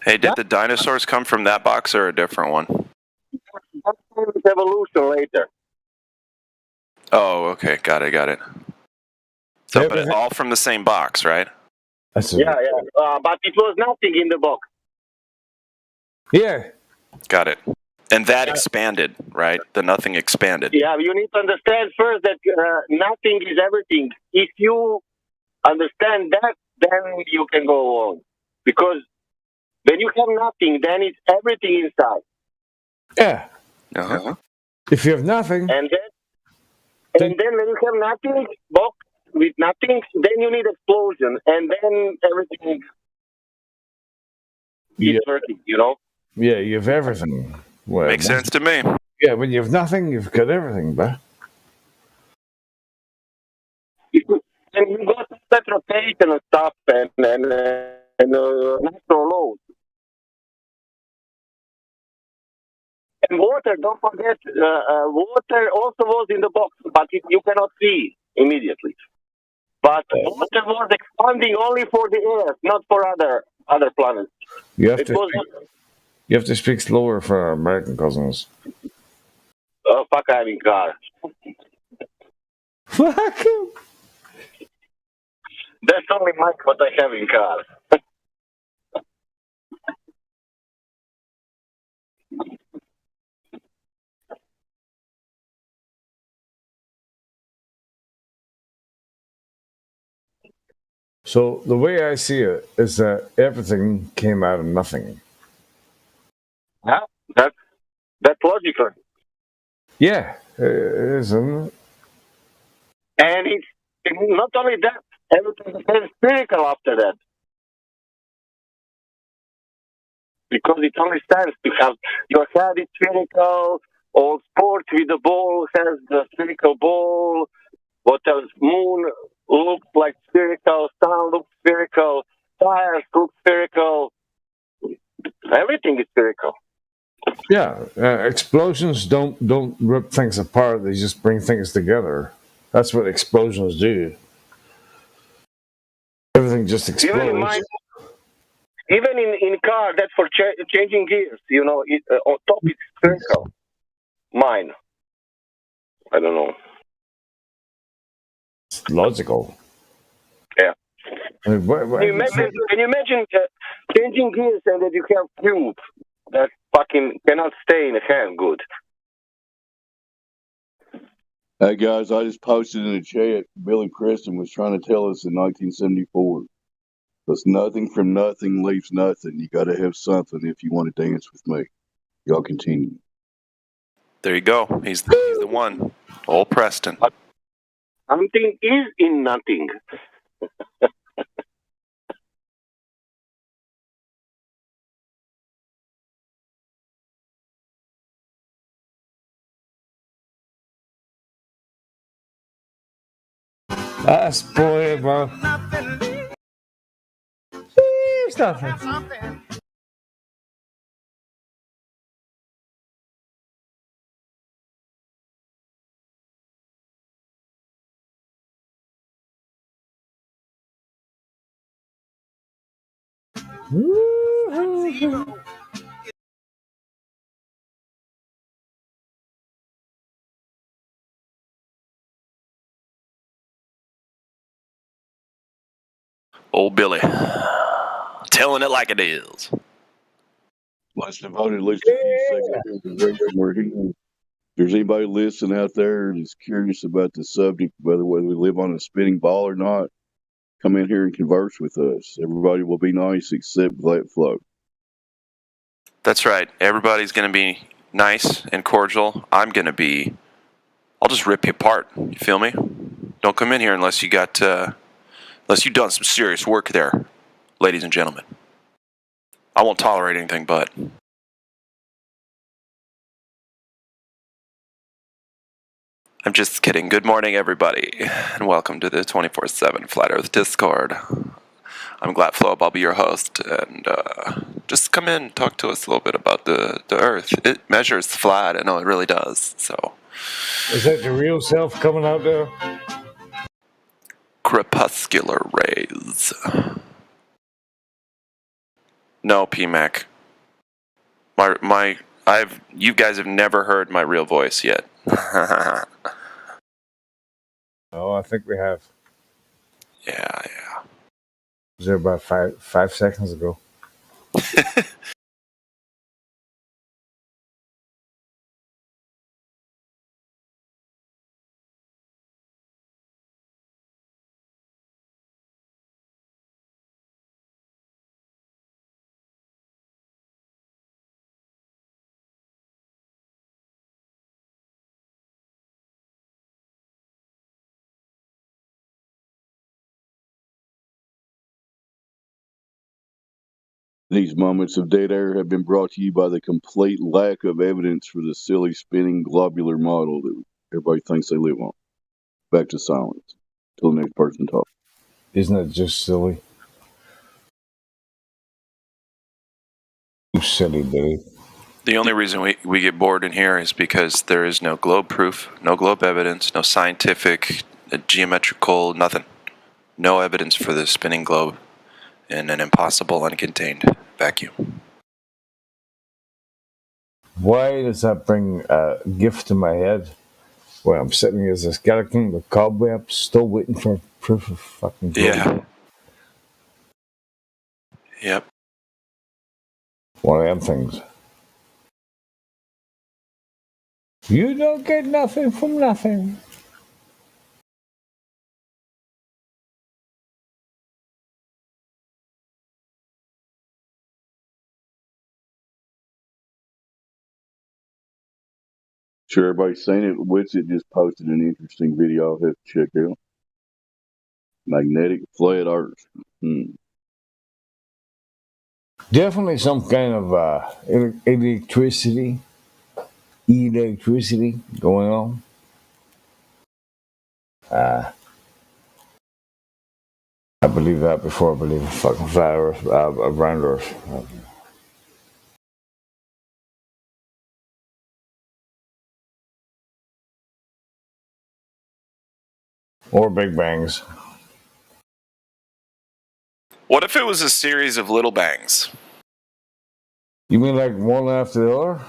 Hey, did the dinosaurs come from that box or a different one? That came with evolution later. Oh, okay. Got it. So, but all from the same box, right? Yeah. But it was nothing in the box. Yeah. Got it. And that expanded, right? The nothing expanded. Yeah, you need to understand first that nothing is everything. If you understand that, then you can go on. Because when you have nothing, then it's everything inside. Yeah. Uh-huh. If you have nothing. And then when you have nothing, box with nothing, then you need explosion. And then everything is working, you know? Yeah, you have everything. Well, Makes sense to me. Yeah, when you have nothing, you've got everything, but. And you got that rotation and stuff and natural load. And water, don't forget, water also was in the box, but you cannot see immediately. But water was expanding only for the Earth, not for other planets. You have to speak slower for our American cousins. Oh, fuck, I'm in car. Fuck him. That's only Mike what I have in car. So the way I see it is that everything came out of nothing. Yeah, that's logical. Yeah, it is, isn't it? And it's not only that, everything became spherical after that. Because it only stands to have your head is spherical, all sport with the ball has the spherical ball, what else? Moon looks like spherical, sun looks spherical, tires look spherical. Everything is spherical. Yeah, explosions don't rip things apart. They just bring things together. That's what explosions do. Everything just explodes. Even in car, that's for changing gears. You know, on top it's spherical. Mine, I don't know. It's logical. Yeah. I mean, Can you imagine changing gears and that you have cube that fucking cannot stay in the hand good? Hey guys, I just posted in the chat. Billy Preston was trying to tell us in 1974. Because nothing from nothing leaves nothing. You got to have something if you want to dance with me. Y'all continue. There you go. He's the one. Old Preston. Something is in nothing. That's boy, bro. There's nothing. Old Billy. Telling it like it is. Let's devote at least a few seconds to the radio where if there's anybody listening out there that's curious about the subject, whether we live on a spinning ball or not, come in here and converse with us. Everybody will be nice except Glat Flow. That's right. Everybody's going to be nice and cordial. I'll just rip you apart. You feel me? Don't come in here unless you done some serious work there, ladies and gentlemen. I won't tolerate anything but. I'm just kidding. Good morning, everybody, and welcome to the 24/7 Flat Earth Discord. I'm Glatflow. I'll be your host, and just come in and talk to us a little bit about the Earth. It measures flat. I know it really does. So, is that the real self coming out there? Crepuscular rays. No, PMAC. You guys have never heard my real voice yet. Oh, I think we have. Yeah. Was there about five seconds ago? These moments of dead air have been brought to you by the complete lack of evidence for the silly spinning globular model that everybody thinks they live on. Back to silence. Till the next person talks. Isn't it just silly? You silly Billy. The only reason we get bored in here is because there is no globe proof, no globe evidence, no scientific, geometrical, nothing. No evidence for the spinning globe in an impossible, uncontained vacuum. Why does that bring a gift to my head? Where I'm sitting as a skeleton with cobwebs, still waiting for proof of fucking globe. Yeah. Yep. One of them things. You don't get nothing from nothing. Sure, everybody's seen it. Witsit just posted an interesting video I'll have to check out. Magnetic flat Earth. Definitely some kind of electricity going on. I believe that before I believe in fucking flat Earth, round Earth. Or Big Bangs. What if it was a series of little bangs? You mean like one after the other?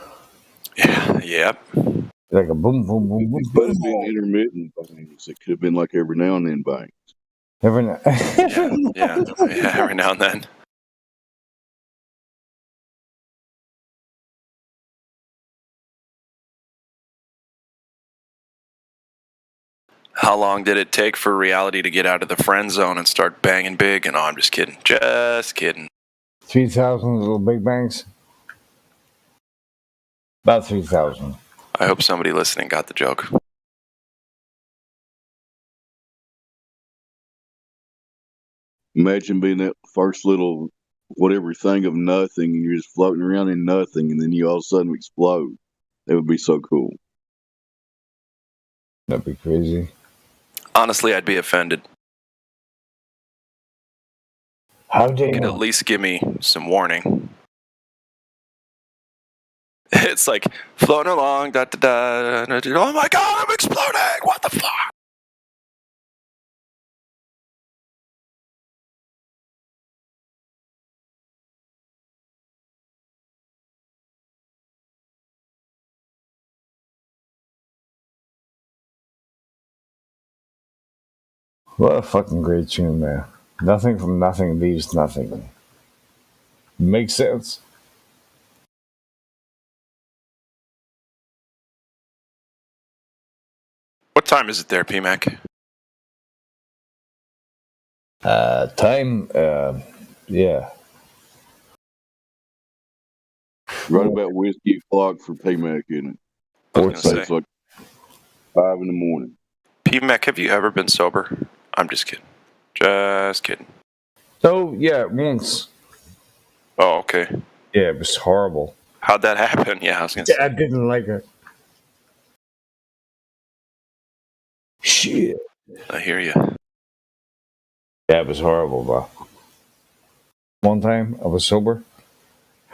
Yeah, yep. Like a boom, boom, boom, boom. It could have been intermittent bangs. It could have been like every now and then bangs. Every now every now and then. How long did it take for reality to get out of the friend zone and start banging big? And I'm just kidding. Just kidding. 3,000 little Big Bangs? About 3,000. I hope somebody listening got the joke. Imagine being that first little whatever thing of nothing, and you're just floating around in nothing, and then you all of a sudden explode. That would be so cool. That'd be crazy. Honestly, I'd be offended. How dare you? Could at least give me some warning. It's like floating along, da da da, da, da. Oh my god, I'm exploding! What the fuck? What a fucking great tune, man. Nothing from nothing leaves nothing. Makes sense? What time is it there, PMAC? Time, yeah. Right about whiskey o'clock for PMAC, isn't it? I was gonna It's say. like 5 in the morning. PMAC, have you ever been sober? I'm just kidding. Just kidding. Oh, yeah, once. Oh, okay. Yeah, it was horrible. How'd that happen? Yeah, I was gonna say. I didn't like it. Shit. I hear you. Yeah, it was horrible, bro. One time I was sober.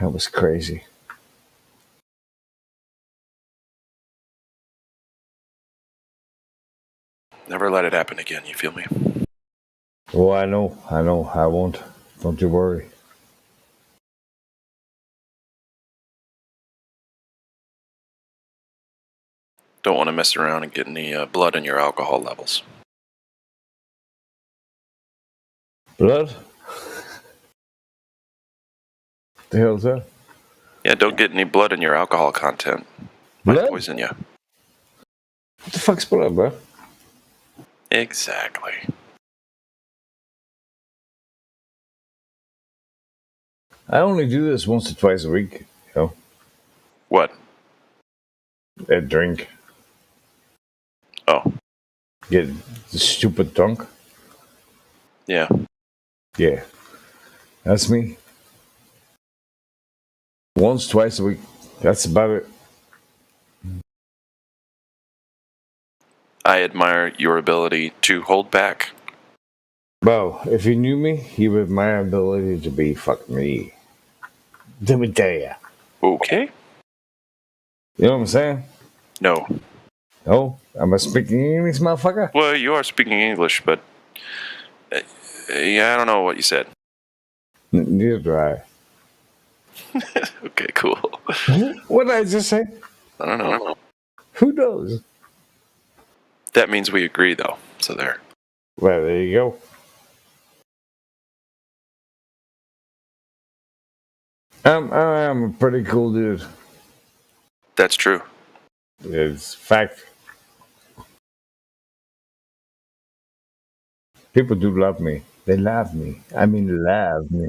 That was crazy. Never let it happen again, you feel me? Oh, I know, I won't. Don't you worry. Don't want to mess around and get any blood in your alcohol levels. Blood? The hell's that? Yeah, don't get any blood in your alcohol content. Might Blood? poison you. What the fuck's blood, bro? Exactly. I only do this once or twice a week, you know. What? A drink. Oh. Get stupid drunk. Yeah. Yeah. That's me. Once, twice a week. That's about it. I admire your ability to hold back. Well, if you knew me, you would my ability to be fuck me. Let me tell ya. Okay. You know what I'm saying? No. No? Am I speaking English, motherfucker? Well, you are speaking English, but yeah, I don't know what you said. Neither do I. Okay, cool. What did I just say? I don't know. Who knows? That means we agree, though. So there. Well, there you go. I'm a pretty cool dude. That's true. It's fact. People do love me. They love me. I mean, love me.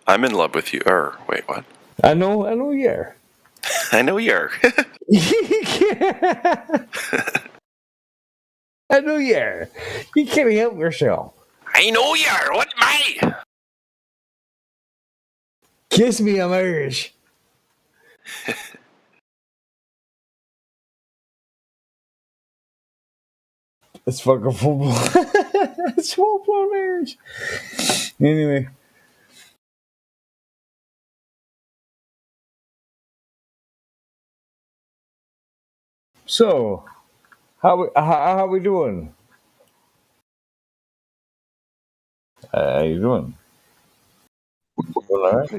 I'm in love with you. Wait, what? I know, yeah. I know you're. I know, yeah. You can't help yourself. I know you're. What, mate? Kiss me, I'm Irish. It's fucking football. It's full-blown Irish. Anyway. So, how we doing? How you doing? All right.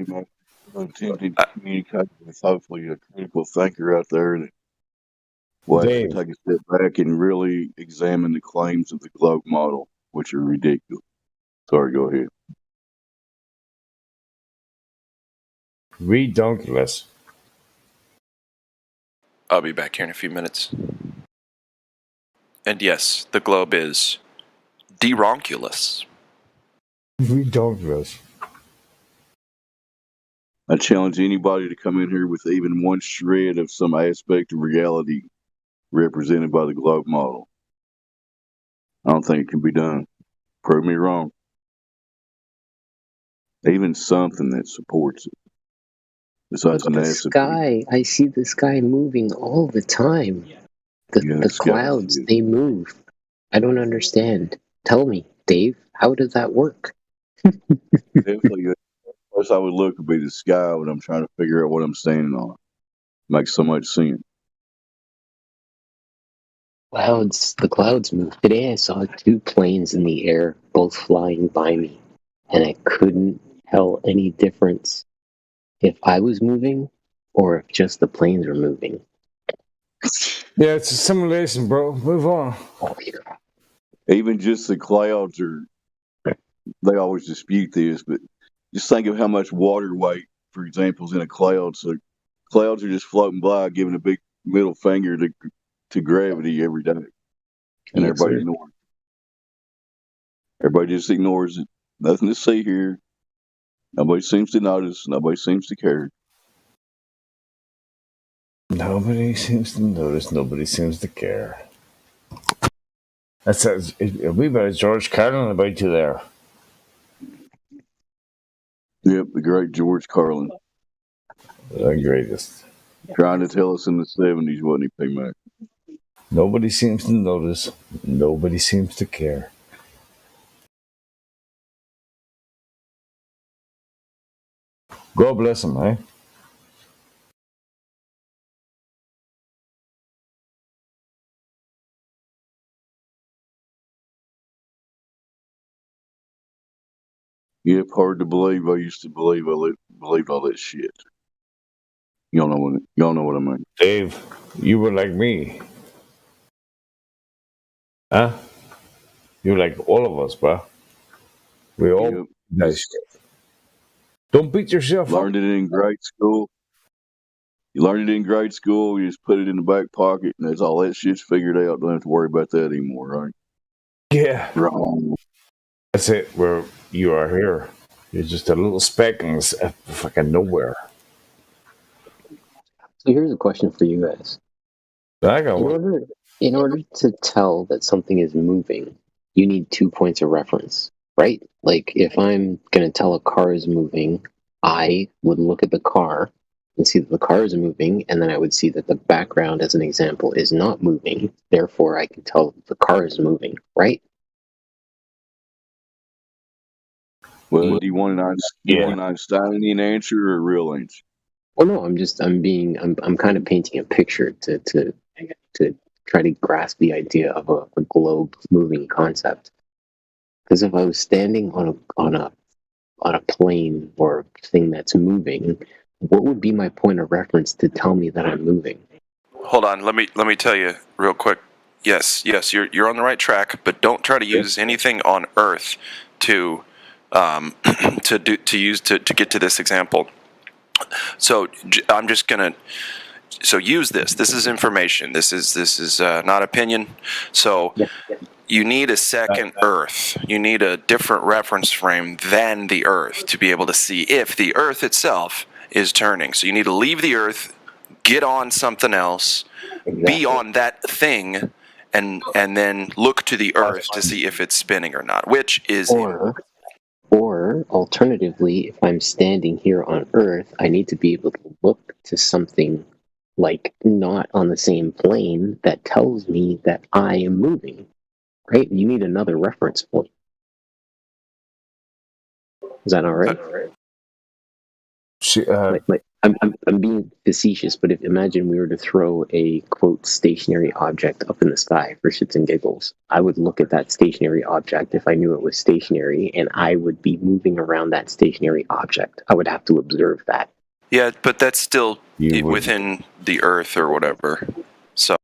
Attempting to communicate with hopefully a critical thinker out there that will actually Dave. take a step back and really examine the claims of the globe model, which are ridiculous. Sorry, go ahead. Redunculous. I'll be back here in a few minutes. And yes, the globe is deronculous. Redunculous. I challenge anybody to come in here with even one shred of some aspect of reality represented by the globe model. I don't think it can be done. Prove me wrong. Even something that supports it. Besides The NASA. sky, I see the sky moving all the time. The clouds, they move. I don't understand. Tell me, Dave, how does that work? Definitely. The place I would look would be the sky when I'm trying to figure out what I'm standing on. Makes so much sense. The clouds move. Today I saw 2 planes in the air, both flying by me, and I couldn't tell any difference if I was moving or if just the planes were moving. Yeah, it's a simulation, bro. Move on. Even just the clouds are they always dispute this, but just think of how much water weight, for example, is in a cloud. So clouds are just floating by, giving a big middle finger to gravity every day, and Yes, everybody sir. ignores it. Everybody just ignores it. Nothing to see here. Nobody seems to notice. Nobody seems to care. Nobody seems to notice. Nobody seems to care. That's we better George Carlin about you there. Yep, the great George Carlin. The greatest. Trying to tell us in the 70s, wasn't he, P-Mac? Nobody seems to notice. Nobody seems to care. God bless him, eh? Yep, hard to believe. I used to believe believed all that shit. Y'all know what I mean. Dave, you were like me. Huh? You're like all of us, bro. We all nice. Don't beat yourself Learned it in grade school. You learned it in grade school. You just put it in the back pocket, and that's all that shit's figured out. Don't have to worry about that anymore, right? Yeah. Wrong. That's it. Where you are here. You're just a little speck in fucking nowhere. So here's a question for you guys. I got one. In order to tell that something is moving, you need 2 points of reference, right? Like if I'm going to tell a car is moving, I would look at the car and see that the car is moving, and then I would see that the background, as an example, is not moving. Therefore, I can tell that the car is moving, right? Well, do you want an Einsteinian answer or a real answer? Well, no, I'm kind of painting a picture to try to grasp the idea of a globe moving concept. Because if I was standing on a plane or thing that's moving, what would be my point of reference to tell me that I'm moving? Hold on, let me tell you real quick. Yes, you're on the right track, but don't try to use anything on Earth to to get to this example. So I'm just gonna use this. This is information. This is not opinion. So you need a second Earth. You need a different reference frame than the Earth to be able to see if the Earth itself is turning. So you need to leave the Earth, get on something else, be on that thing, and then look to the Earth to see if it's spinning or not, which is Or alternatively, if I'm standing here on Earth, I need to be able to look to something like not on the same plane that tells me that I am moving. Right? You need another reference point. Is that all right? I'm being facetious, but imagine we were to throw a quote stationary object up in the sky for shits and giggles. I would look at that stationary object if I knew it was stationary, and I would be moving around that stationary object. I would have to observe that. Yeah, but that's still within the Earth or whatever. So,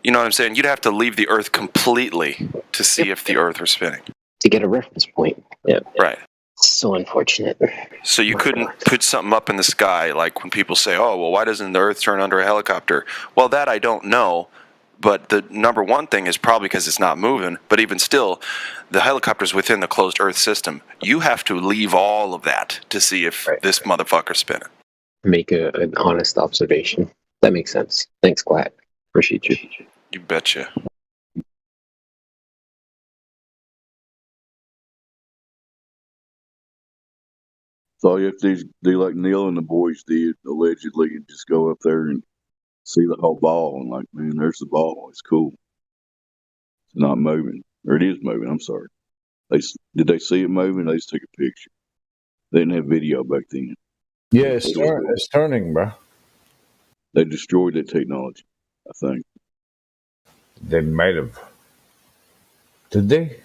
you know what I'm saying? You'd have to leave the Earth completely to see if the Earth was spinning. To get a reference point. Yeah. Right. So unfortunate. So you couldn't put something up in the sky, like when people say, oh, well, why doesn't the Earth turn under a helicopter? Well, that I don't know. But the number one thing is probably because it's not moving. But even still, the helicopter's within the closed Earth system. You have to leave all of that to see if this motherfucker's spinning. Make an honest observation. That makes sense. Thanks, Glad. Appreciate you. You betcha. So you have to do like Neil and the boys did, allegedly, and just go up there and see the whole ball. And like, man, there's the ball. It's cool. It's not moving. Or it is moving. I'm sorry. Did they see it moving? They just took a picture. They didn't have video back then. Yeah, it's turning, bro. They destroyed that technology, I think. They might have. Did they?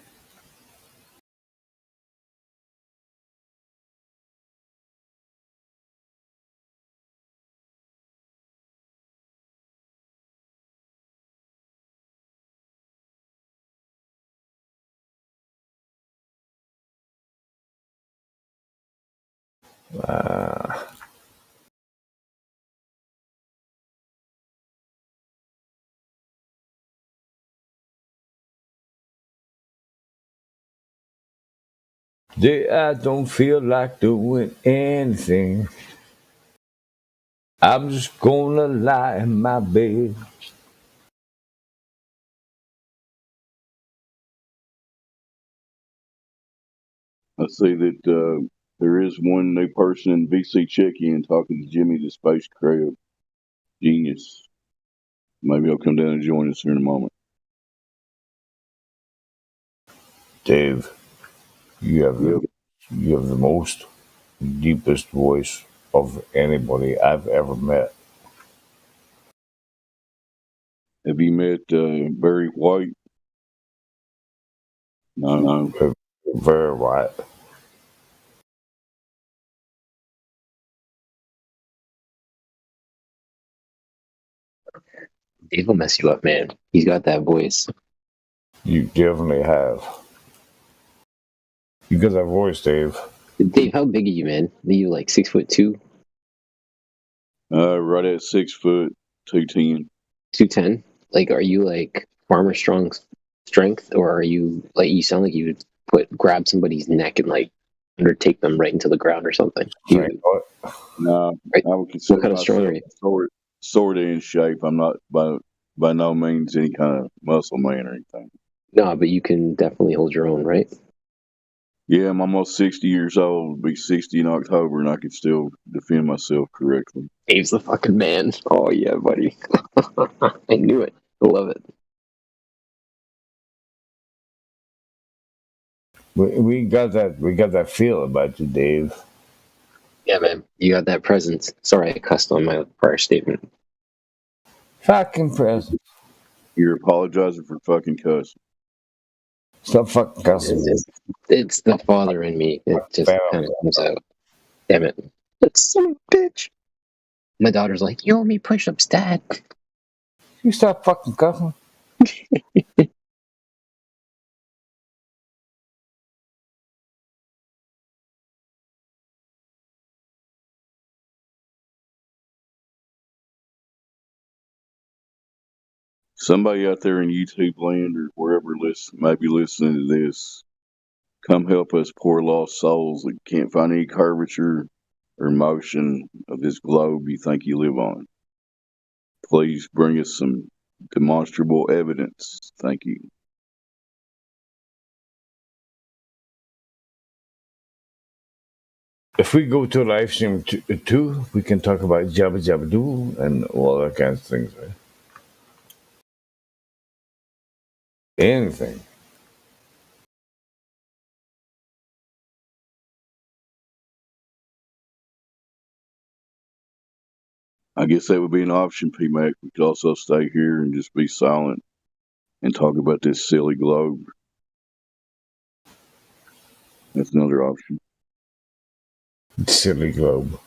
I don't feel like doing anything. I'm just gonna lie in my bed. I see that there is one new person in VC check-in talking to Jimmy the Space Crab. Genius. Maybe he'll come down and join us here in a moment. Dave, you have the most deepest voice of anybody I've ever met. Have you met Barry White? No. Very right. Dave will mess you up, man. He's got that voice. You definitely have. You got that voice, Dave. Dave, how big are you, man? Are you like 6'2"? Right at 6 foot, 210. 210? Like, are you like farmer strong strength, or are you like, you sound like you would grab somebody's neck and like undertake them right into the ground or something? No, Right. I would consider What kind of strong are you? myself sort of in shape. I'm not by no means any kind of muscle man or anything. No, but you can definitely hold your own, right? Yeah, I'm almost 60 years old. Be 60 in October, and I can still defend myself correctly. Dave's the fucking man. Oh yeah, buddy. I knew it. I love it. We got that feel about you, Dave. Yeah, man. You got that presence. Sorry, I cussed on my prior statement. Fucking presence. You're apologizing for fucking cussing. Stop fucking cussing. It's the father in me. It just kind of comes out. Damn it. That's some bitch. My daughter's like, you owe me push-ups, Dad. You stop fucking cussing. Somebody out there in YouTube land or wherever might be listening to this, come help us poor lost souls that can't find any curvature or motion of this globe you think you live on. Please bring us some demonstrable evidence. Thank you. If we go to a live stream too, we can talk about Jabba Jabba Doo and all that kinds of things, right? Anything. I guess that would be an option, P-Mac. We could also stay here and just be silent and talk about this silly globe. That's another option. Silly globe.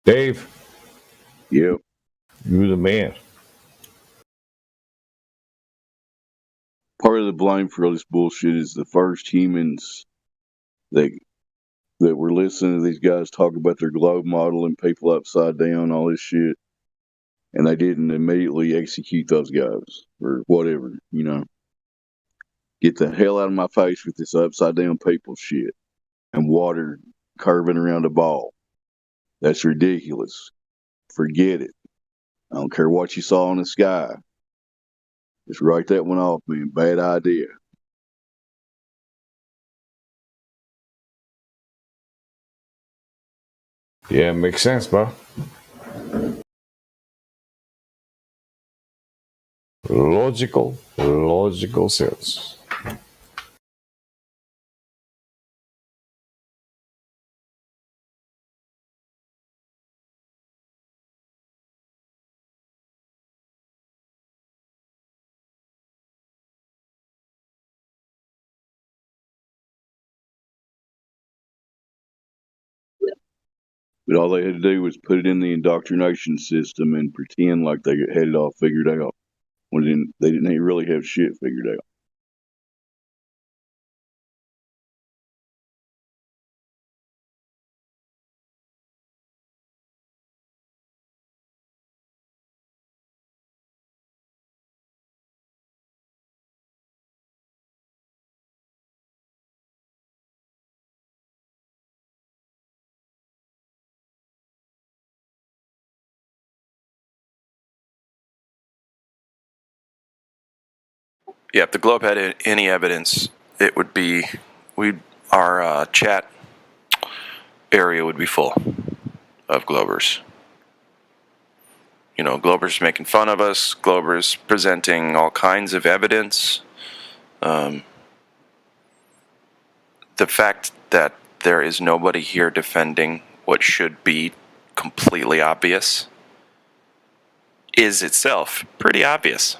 Dave. Yep. You're the man. Part of the blame for all this bullshit is the first humans that were listening to these guys talk about their globe model and people upside down, all this shit, and they didn't immediately execute those guys or whatever, you know. Get the hell out of my face with this upside down people shit and water curving around a ball. That's ridiculous. Forget it. I don't care what you saw in the sky. Just write that one off, man. Bad idea. Yeah, makes sense, bro. Logical sense. But all they had to do was put it in the indoctrination system and pretend like they had it all figured out. When they didn't really have shit figured out. Yeah, if the Globe had any evidence, it would be our chat area would be full of Globers. You know, Globers making fun of us, Globers presenting all kinds of evidence. The fact that there is nobody here defending what should be completely obvious is itself pretty obvious.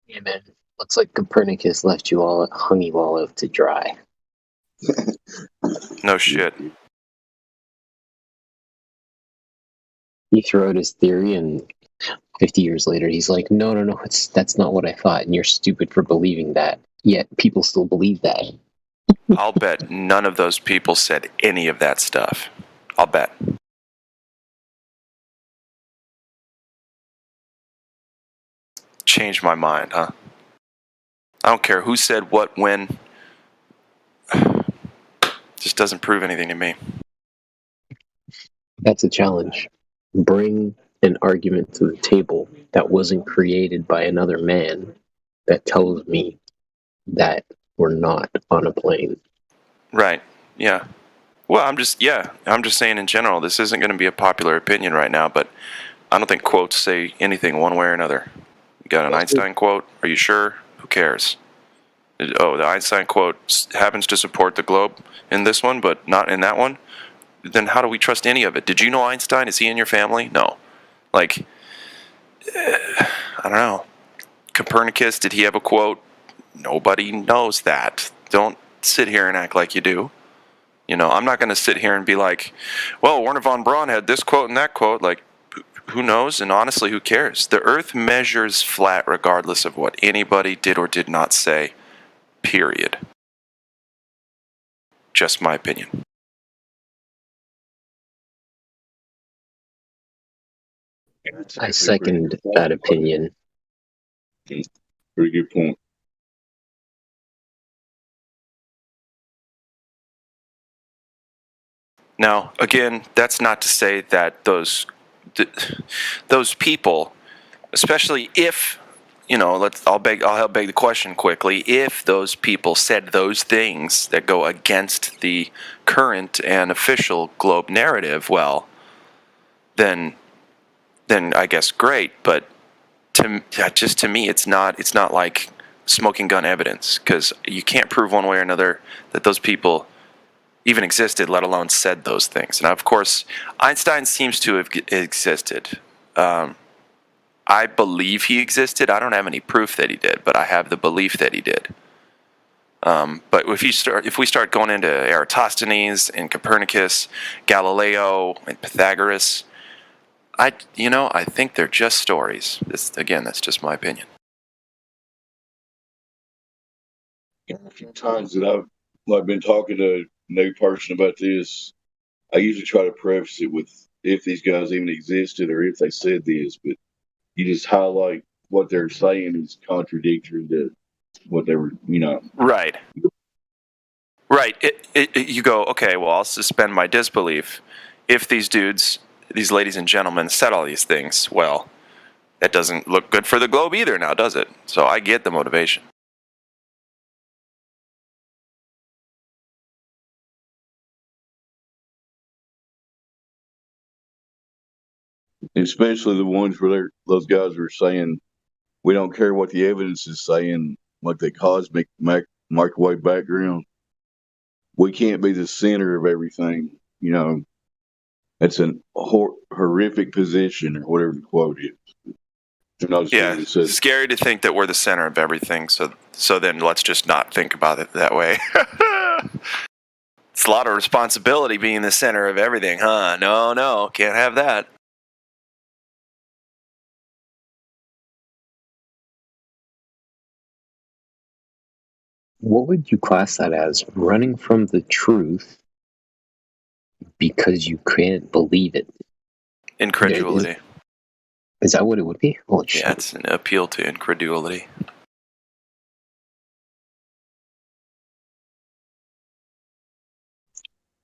Yeah, man. Looks like Copernicus left hung you all out to dry. No shit. He threw out his theory, and 50 years later, he's like, no, that's not what I thought, and you're stupid for believing that. Yet people still believe that. I'll bet none of those people said any of that stuff. I'll bet. Changed my mind, huh? I don't care who said what, when. Just doesn't prove anything to me. That's a challenge. Bring an argument to the table that wasn't created by another man that tells me that we're not on a plane. Right. Yeah. Well, I'm just saying in general, this isn't going to be a popular opinion right now, but I don't think quotes say anything one way or another. You got an Einstein quote? Are you sure? Who cares? Oh, the Einstein quote happens to support the Globe in this one, but not in that one? Then how do we trust any of it? Did you know Einstein? Is he in your family? No. Like, I don't know. Copernicus, did he have a quote? Nobody knows that. Don't sit here and act like you do. You know, I'm not going to sit here and be like, well, Werner von Braun had this quote and that quote. Like, who knows? And honestly, who cares? The Earth measures flat regardless of what anybody did or did not say. Period. Just my opinion. I second that opinion. Very good point. Now, again, that's not to say that those people, especially if, you know, I'll help beg the question quickly. If those people said those things that go against the current and official Globe narrative, well, then I guess great. But to me, it's not like smoking gun evidence, because you can't prove one way or another that those people even existed, let alone said those things. And of course, Einstein seems to have existed. I believe he existed. I don't have any proof that he did, but I have the belief that he did. But if we start going into Eratosthenes and Copernicus, Galileo and Pythagoras, I think they're just stories. That's just my opinion. A few times that I've been talking to a new person about this, I usually try to preface it with if these guys even existed or if they said this, but you just highlight what they're saying is contradictory to what they were, Right. You go, okay, well, I'll suspend my disbelief. If these dudes, these ladies and gentlemen, said all these things, well, that doesn't look good for the Globe either now, does it? So I get the motivation. Especially the ones where those guys were saying, we don't care what the evidence is saying, like the cosmic microwave background. We can't be the center of everything. It's a horrific position, or whatever the quote is. Yeah, it's scary to think that we're the center of everything, so then let's just not think about it that way. It's a lot of responsibility being the center of everything, huh? No, can't have that. What would you class that as? Running from the truth because you can't believe it? Incredulity. Is that what it would be? Holy shit. Yeah, it's an appeal to incredulity.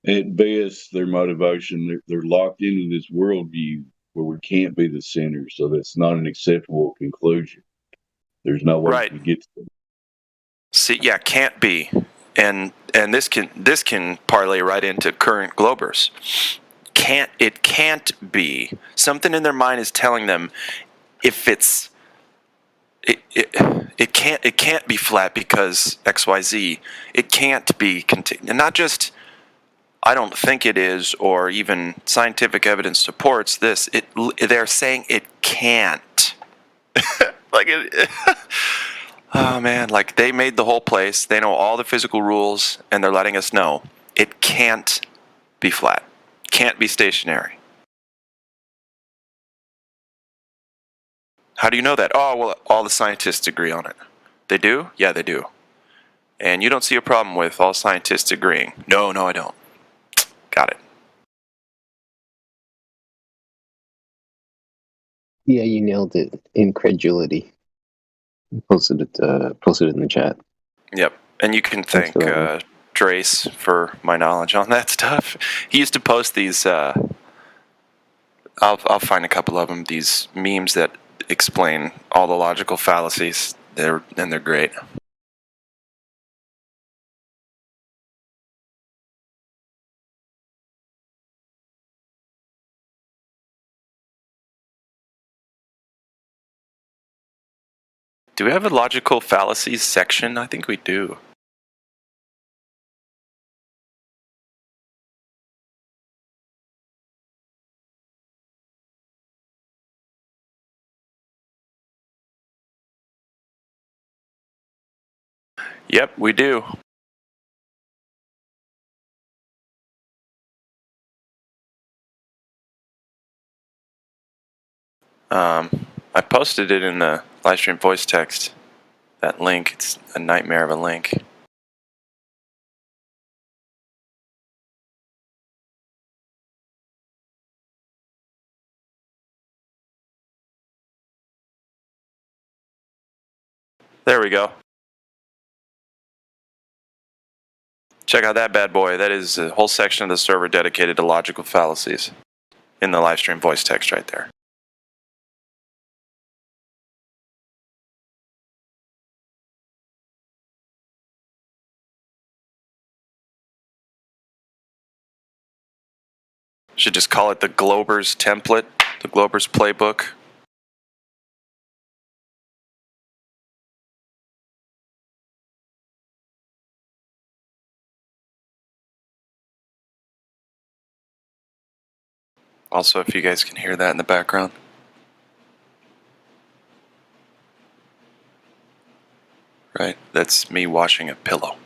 At best, their motivation, they're locked into this worldview where we can't be the center, so that's not an acceptable conclusion. There's no way Right. to get. See, yeah, can't be, and this can parlay right into current Globers. It can't be. Something in their mind is telling them if it can't be flat because XYZ. It can't be and not just I don't think it is, or even scientific evidence supports this. They're saying it can't. Like it. Oh man, like they made the whole place. They know all the physical rules, and they're letting us know it can't be flat. Can't be stationary. How do you know that? Oh, well, all the scientists agree on it. They do? Yeah, they do. And you don't see a problem with all scientists agreeing. No, I don't. Got it. Yeah, you nailed it. Incredulity. Posted it in the chat. Yep. And you can thank for that one. Drace for my knowledge on that stuff. He used to post these. I'll find a couple of them. These memes that explain all the logical fallacies. They're great. Do we have a logical fallacies section? I think we do. Yep, we do. I posted it in the livestream voice text. That link, it's a nightmare of a link. There we go. Check out that bad boy. That is a whole section of the server dedicated to logical fallacies in the livestream voice text right there. Should just call it the Globers template, the Globers playbook. Also, if you guys can hear that in the background. Right, that's me washing a pillow.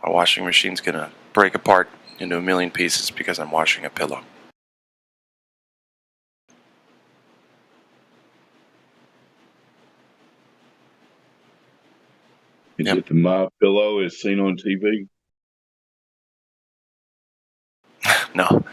My washing machine's gonna break apart into a million pieces because I'm washing a pillow. Is it the My Pillow as seen on TV? No.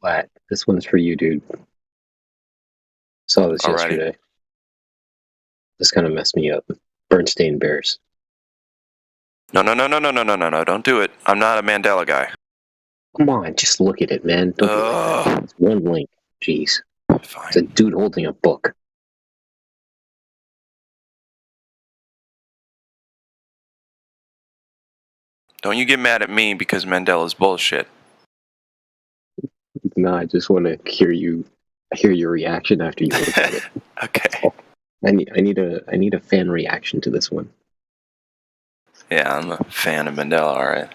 Flat. This one's for you, dude. Saw this Alrighty. yesterday. This kind of messed me up. Bernstein Bears. No, don't do it. I'm not a Mandela guy. Come on, just look at it, man. Don't be like that. It's one link. Jeez. Fine. It's a dude holding a book. Don't you get mad at me because Mandela's bullshit. No, I just want to hear your reaction after you look at it. Okay. I need a fan reaction to this one. Yeah, I'm a fan of Mandela, alright.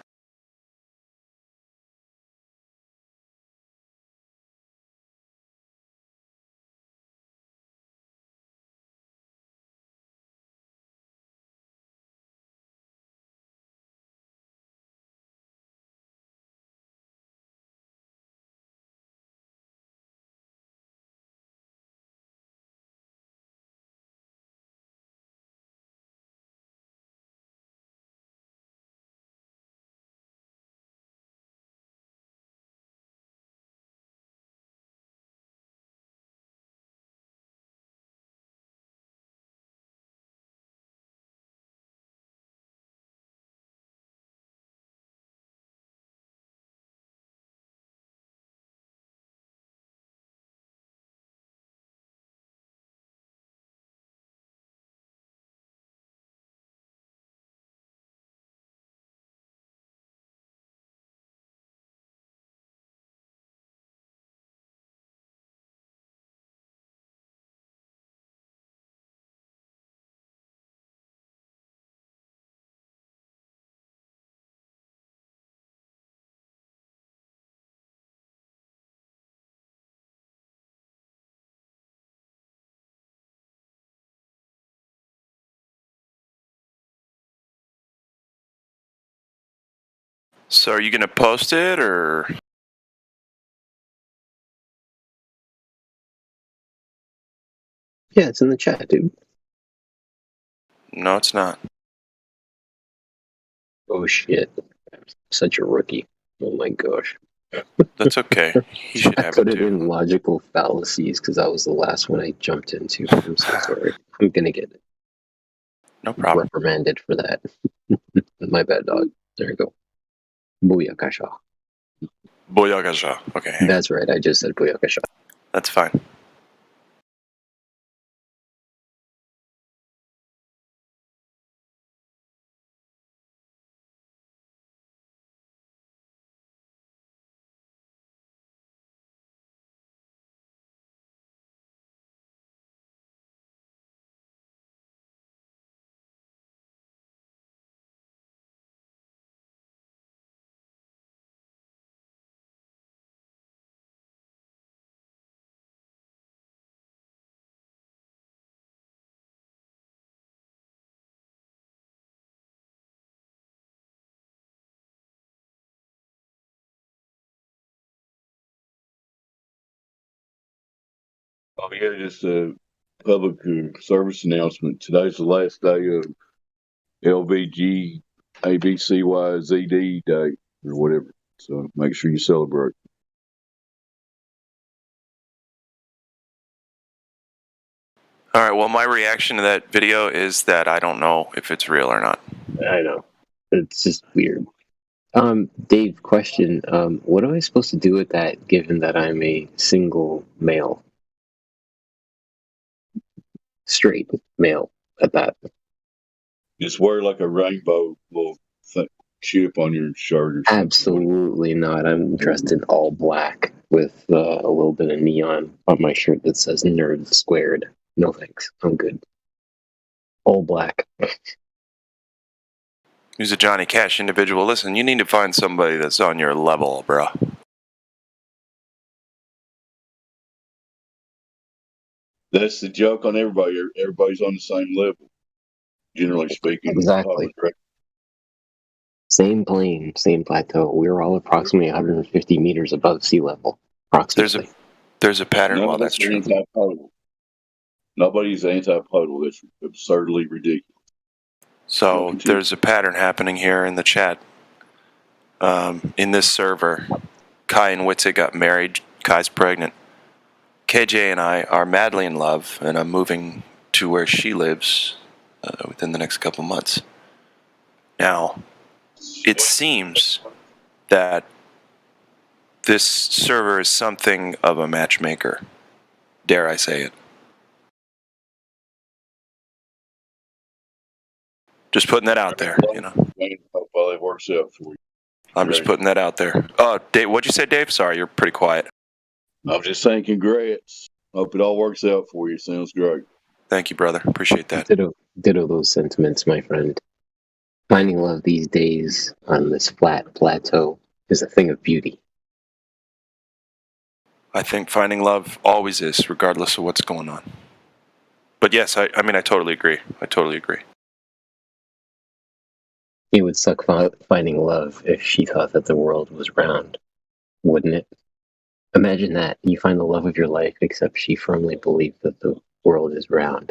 So are you gonna post it or? Yeah, it's in the chat, dude. No, it's not. Oh shit. Such a rookie. Oh my gosh. That's okay. He should I have put it it too. in logical fallacies because that was the last one I jumped into. I'm so sorry. I'm gonna get No problem. reprimanded for that. My bad, dog. There you go. Booyakasha. Boyagaja. Okay, hang on. That's right. I just said booyakasha. That's fine. Oh yeah, just a public service announcement. Today's the last day of LVG ABCYZD Day or whatever. So make sure you celebrate. All right. Well, my reaction to that video is that I don't know if it's real or not. I know. It's just weird. Dave, question. What am I supposed to do with that given that I'm a single male? Straight male at that. Just wear like a rainbow little chip on your shirt or something. Absolutely not. I'm dressed in all black with a little bit of neon on my shirt that says Nerd Squared. No thanks. I'm good. All black. He's a Johnny Cash individual. Listen, you need to find somebody that's on your level, bro. That's the joke on everybody. Everybody's on the same level, generally speaking. Exactly. Same plane, same plateau. We're all approximately 150 meters above sea level. Approximately. There's a pattern. None Well, of that's us are true. antipodal. Nobody's antipodal. That's absurdly ridiculous. So there's a pattern happening here in the chat. In this server, Kai and Witsit got married. Kai's pregnant. KJ and I are madly in love, and I'm moving to where she lives within the next couple months. Now, it seems that this server is something of a matchmaker. Dare I say it? Just putting that out there, you know. Well, it works out for you. I'm just putting that out there. Oh, Dave, what'd you say, Dave? Sorry, you're pretty quiet. I'm just saying congrats. Hope it all works out for you. Sounds great. Thank you, brother. Appreciate that. Ditto those sentiments, my friend. Finding love these days on this flat plateau is a thing of beauty. I think finding love always is, regardless of what's going on. But yes, I mean, I totally agree. I totally agree. It would suck finding love if she thought that the world was round, wouldn't it? Imagine that. You find the love of your life, except she firmly believed that the world is round.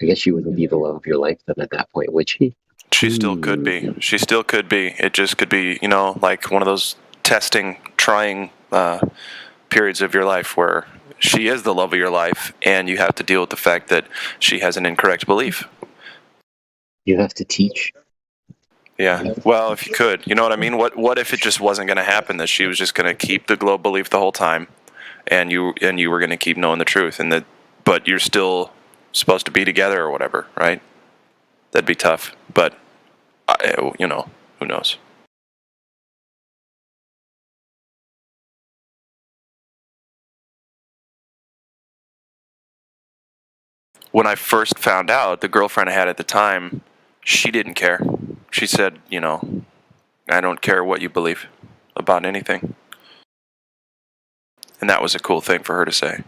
I guess she wouldn't be the love of your life then at that point, would she? She still could be. She still could be. It just could be, you know, like one of those testing, trying periods of your life where she is the love of your life, and you have to deal with the fact that she has an incorrect belief. You have to teach. Yeah. Well, if you could, you know what I mean. What if it just wasn't going to happen? That she was just going to keep the globe belief the whole time, and you were going to keep knowing the truth, and that, but you're still supposed to be together or whatever, right? That'd be tough, but you know, who knows? When I first found out, the girlfriend I had at the time, she didn't care. She said, you know, I don't care what you believe about anything. And that was a cool thing for her to say.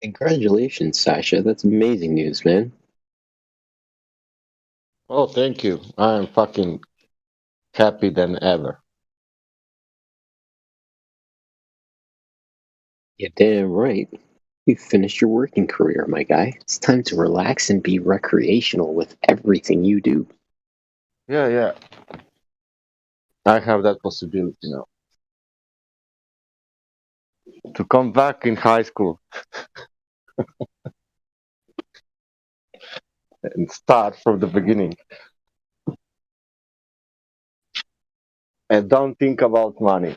Congratulations, Sasha. That's amazing news, man. Oh, thank you. I'm fucking happy than ever. Yeah, damn right. You finished your working career, my guy. It's time to relax and be recreational with everything you do. Yeah, yeah. I have that possibility now. To come back in high school and start from the beginning. And don't think about money.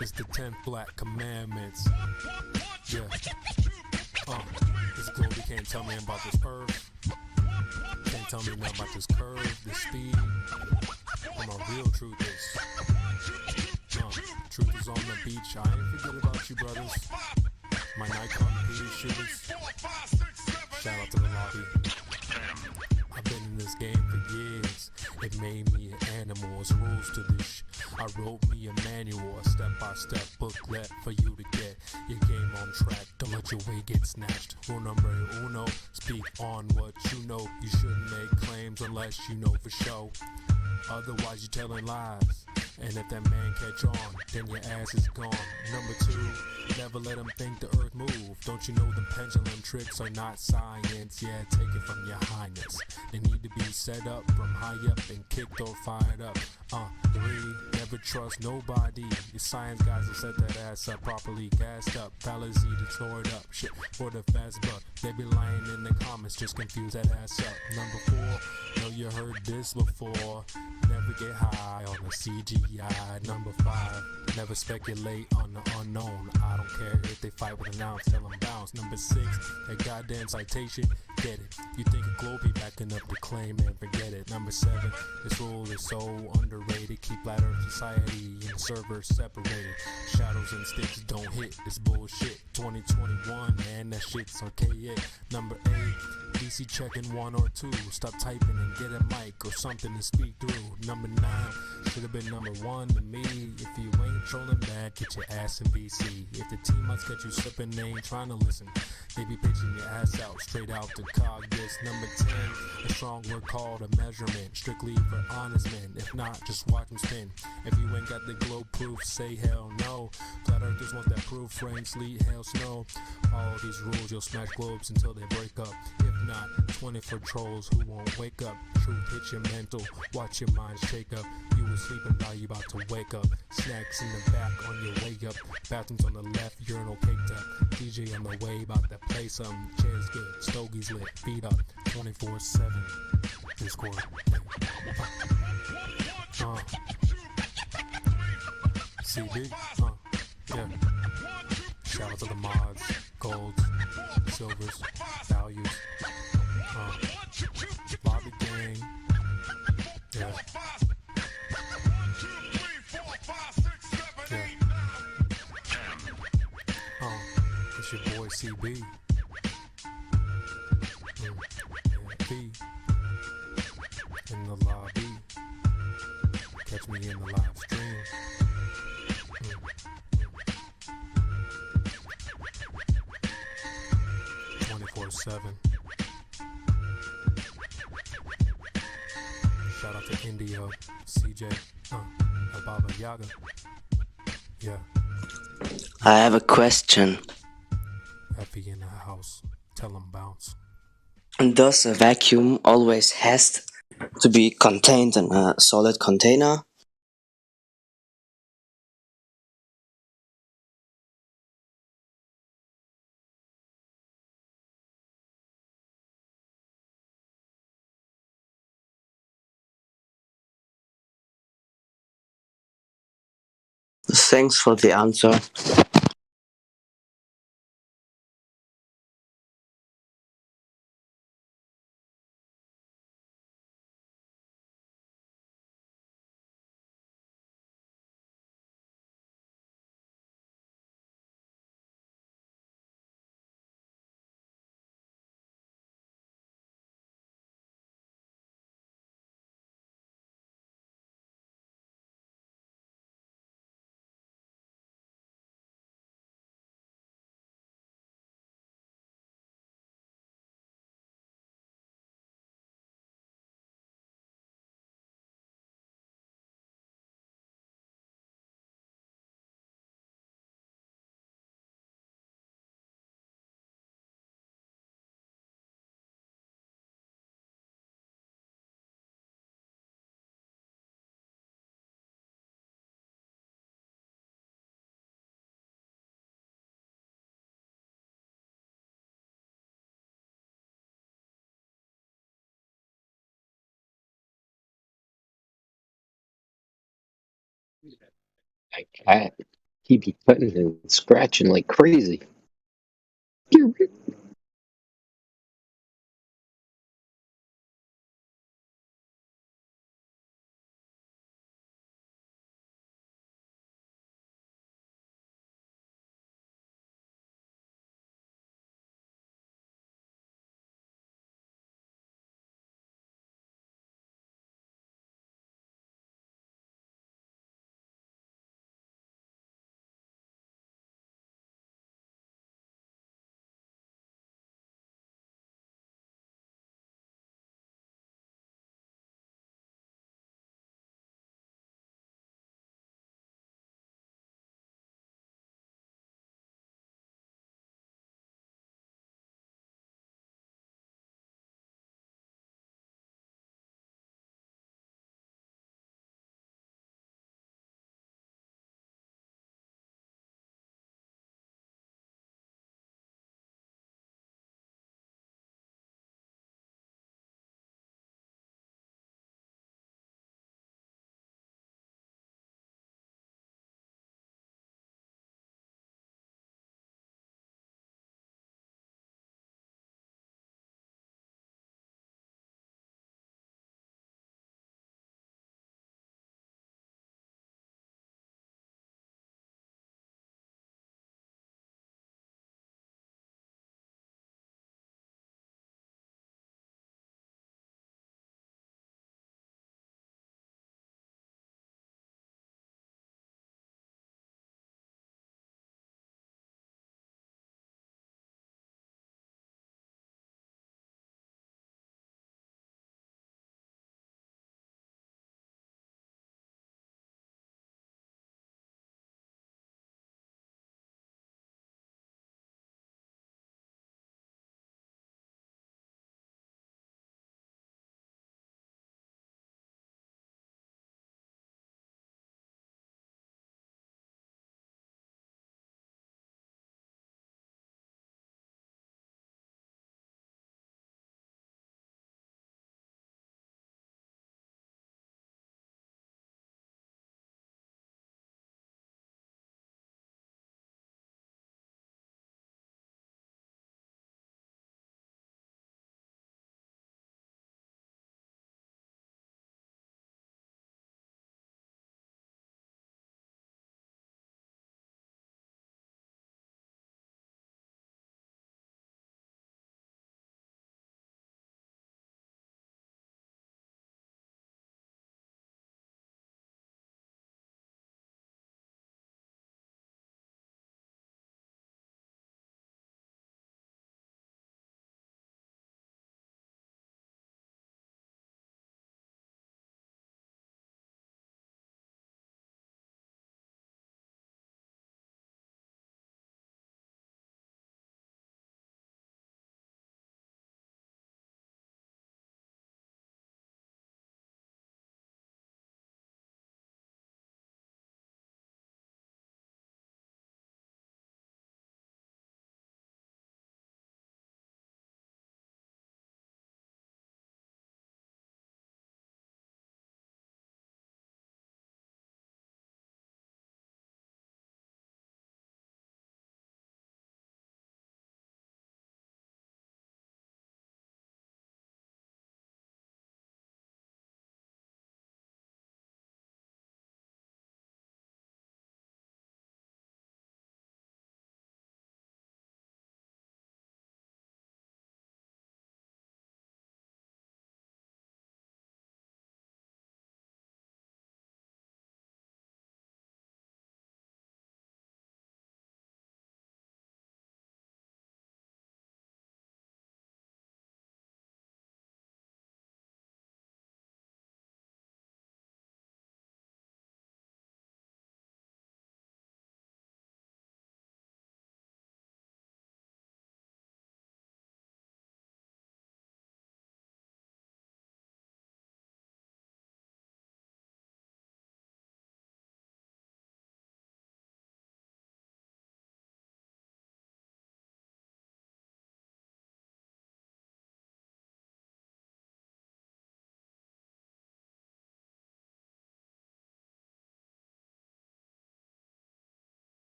It's the 10 Black Commandments. Yeah. This Globey can't tell me about this earth. Can't tell me nothing about this curve, this speed. And my real truth is, truth is on the beach. I ain't forget about you, brothers. My Nikon PD shooters. Shout out to the lobby. I've been in this game for years. It made me an animal. It's rules to this. I wrote me a manual, a step-by-step booklet for you to get your game on track. Don't let your way get snatched. Rule number uno, speak on what you know. You shouldn't make claims unless you know for sure. Otherwise you're telling lies. And if that man catch on, then your ass is gone. Number 2, never let them think the earth move. Don't you know the pendulum tricks are not science? Yeah, take it from your highness. They need to be set up from high up and kicked or fired up. 3, never trust nobody. Your science guys will set that ass up properly gassed up. Fallacy to store it up. Shit for the fast buck. They be lying in the comments, just confuse that ass up. Number 4, know you heard this before. Never get high on the CGI. Number 5, never speculate on the unknown. I don't care if they fight with an ounce, tell them bounce. Number 6, that goddamn citation, get it. You think a Globey backing up the claim and forget it. Number 7, this rule is so underrated. Keep Flat Earth society and servers separated. Shadows and sticks don't hit, this bullshit. 2021, man, that shit's archaic. Number 8, DC checking 1 or 2. Stop typing and get a mic or something to speak through. Number 9, should have been number 1 to me. If you ain't trolling back, get your ass in BC. If the team must get you slipping, they ain't trying to listen. They be pitching your ass out, straight out to cog this. Number 10, a strong word called a measurement. Strictly for honest men. If not, just watch them spin. If you ain't got the globe proof, say hell no. Flat Earthers want that proof, rain, sleet, hail, snow. All these rules, you'll smash globes until they break up. If not, 24 trolls who won't wake up. Truth hits your mental, watch your mind shake up. You were sleeping, now you about to wake up. Snacks in the back on your way up. Bathrooms on the left, urinal caked up. DJ on the way, about to play some. Chairs good, stogies lit, feet up, 24/7. Discord. CB, yeah. Shout out to the mods, golds, silvers, values, lobby gang, yeah. It's your boy CB. V in the lobby. Catch me in the live stream. 24/7. Shout out to India, CJ, Baba Yaga. Yeah. I have a question. Effie in the house. Tell him bounce. Does a vacuum always has to be contained in a solid container? Thanks for the answer. My cat, he be cutting and scratching like crazy.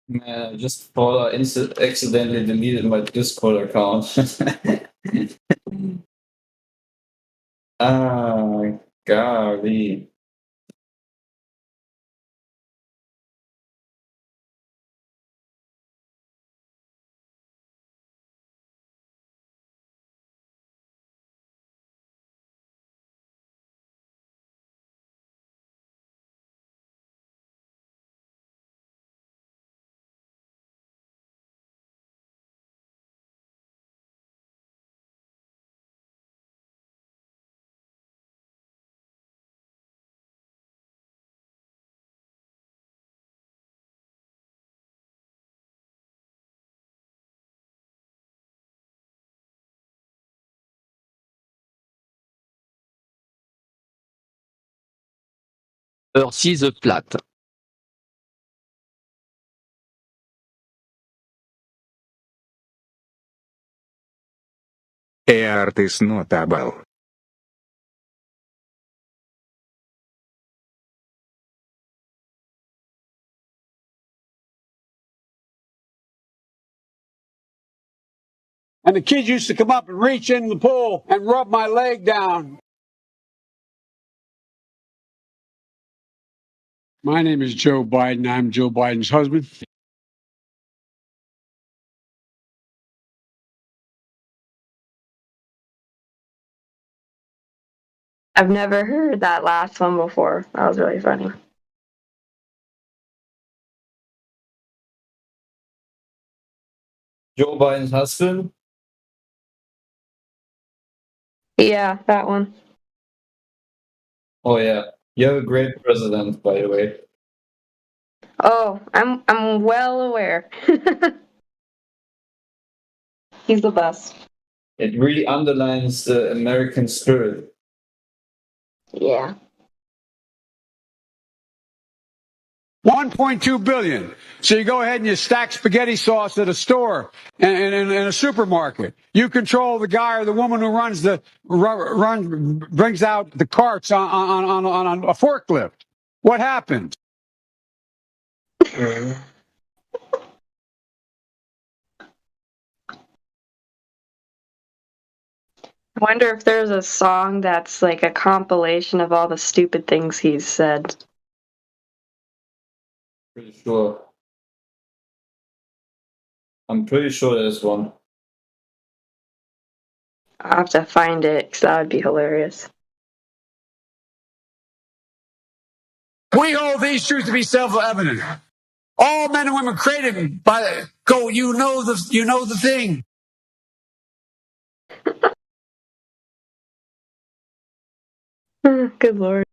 Man, I just thought I accidentally deleted my Discord account. Ah, golly. Earth is flat. Earth is notable. And the kids used to come up and reach in the pool and rub my leg down. My name is Joe Biden. I'm Joe Biden's husband. I've never heard that last one before. That was really funny. Joe Biden's husband? Yeah, that one. Oh yeah. You have a great president, by the way. Oh, I'm well aware. He's the best. It really underlines the American spirit. Yeah. 1.2 billion. So you go ahead and you stack spaghetti sauce at a store and in a supermarket. You control the guy or the woman who brings out the carts on a forklift. What happens? I wonder if there's a song that's like a compilation of all the stupid things he's said. Pretty sure. I'm pretty sure there's one. I'll have to find it because that would be hilarious. We hold these truths to be self-evident. All men and women created by go. You know the thing. Good lord.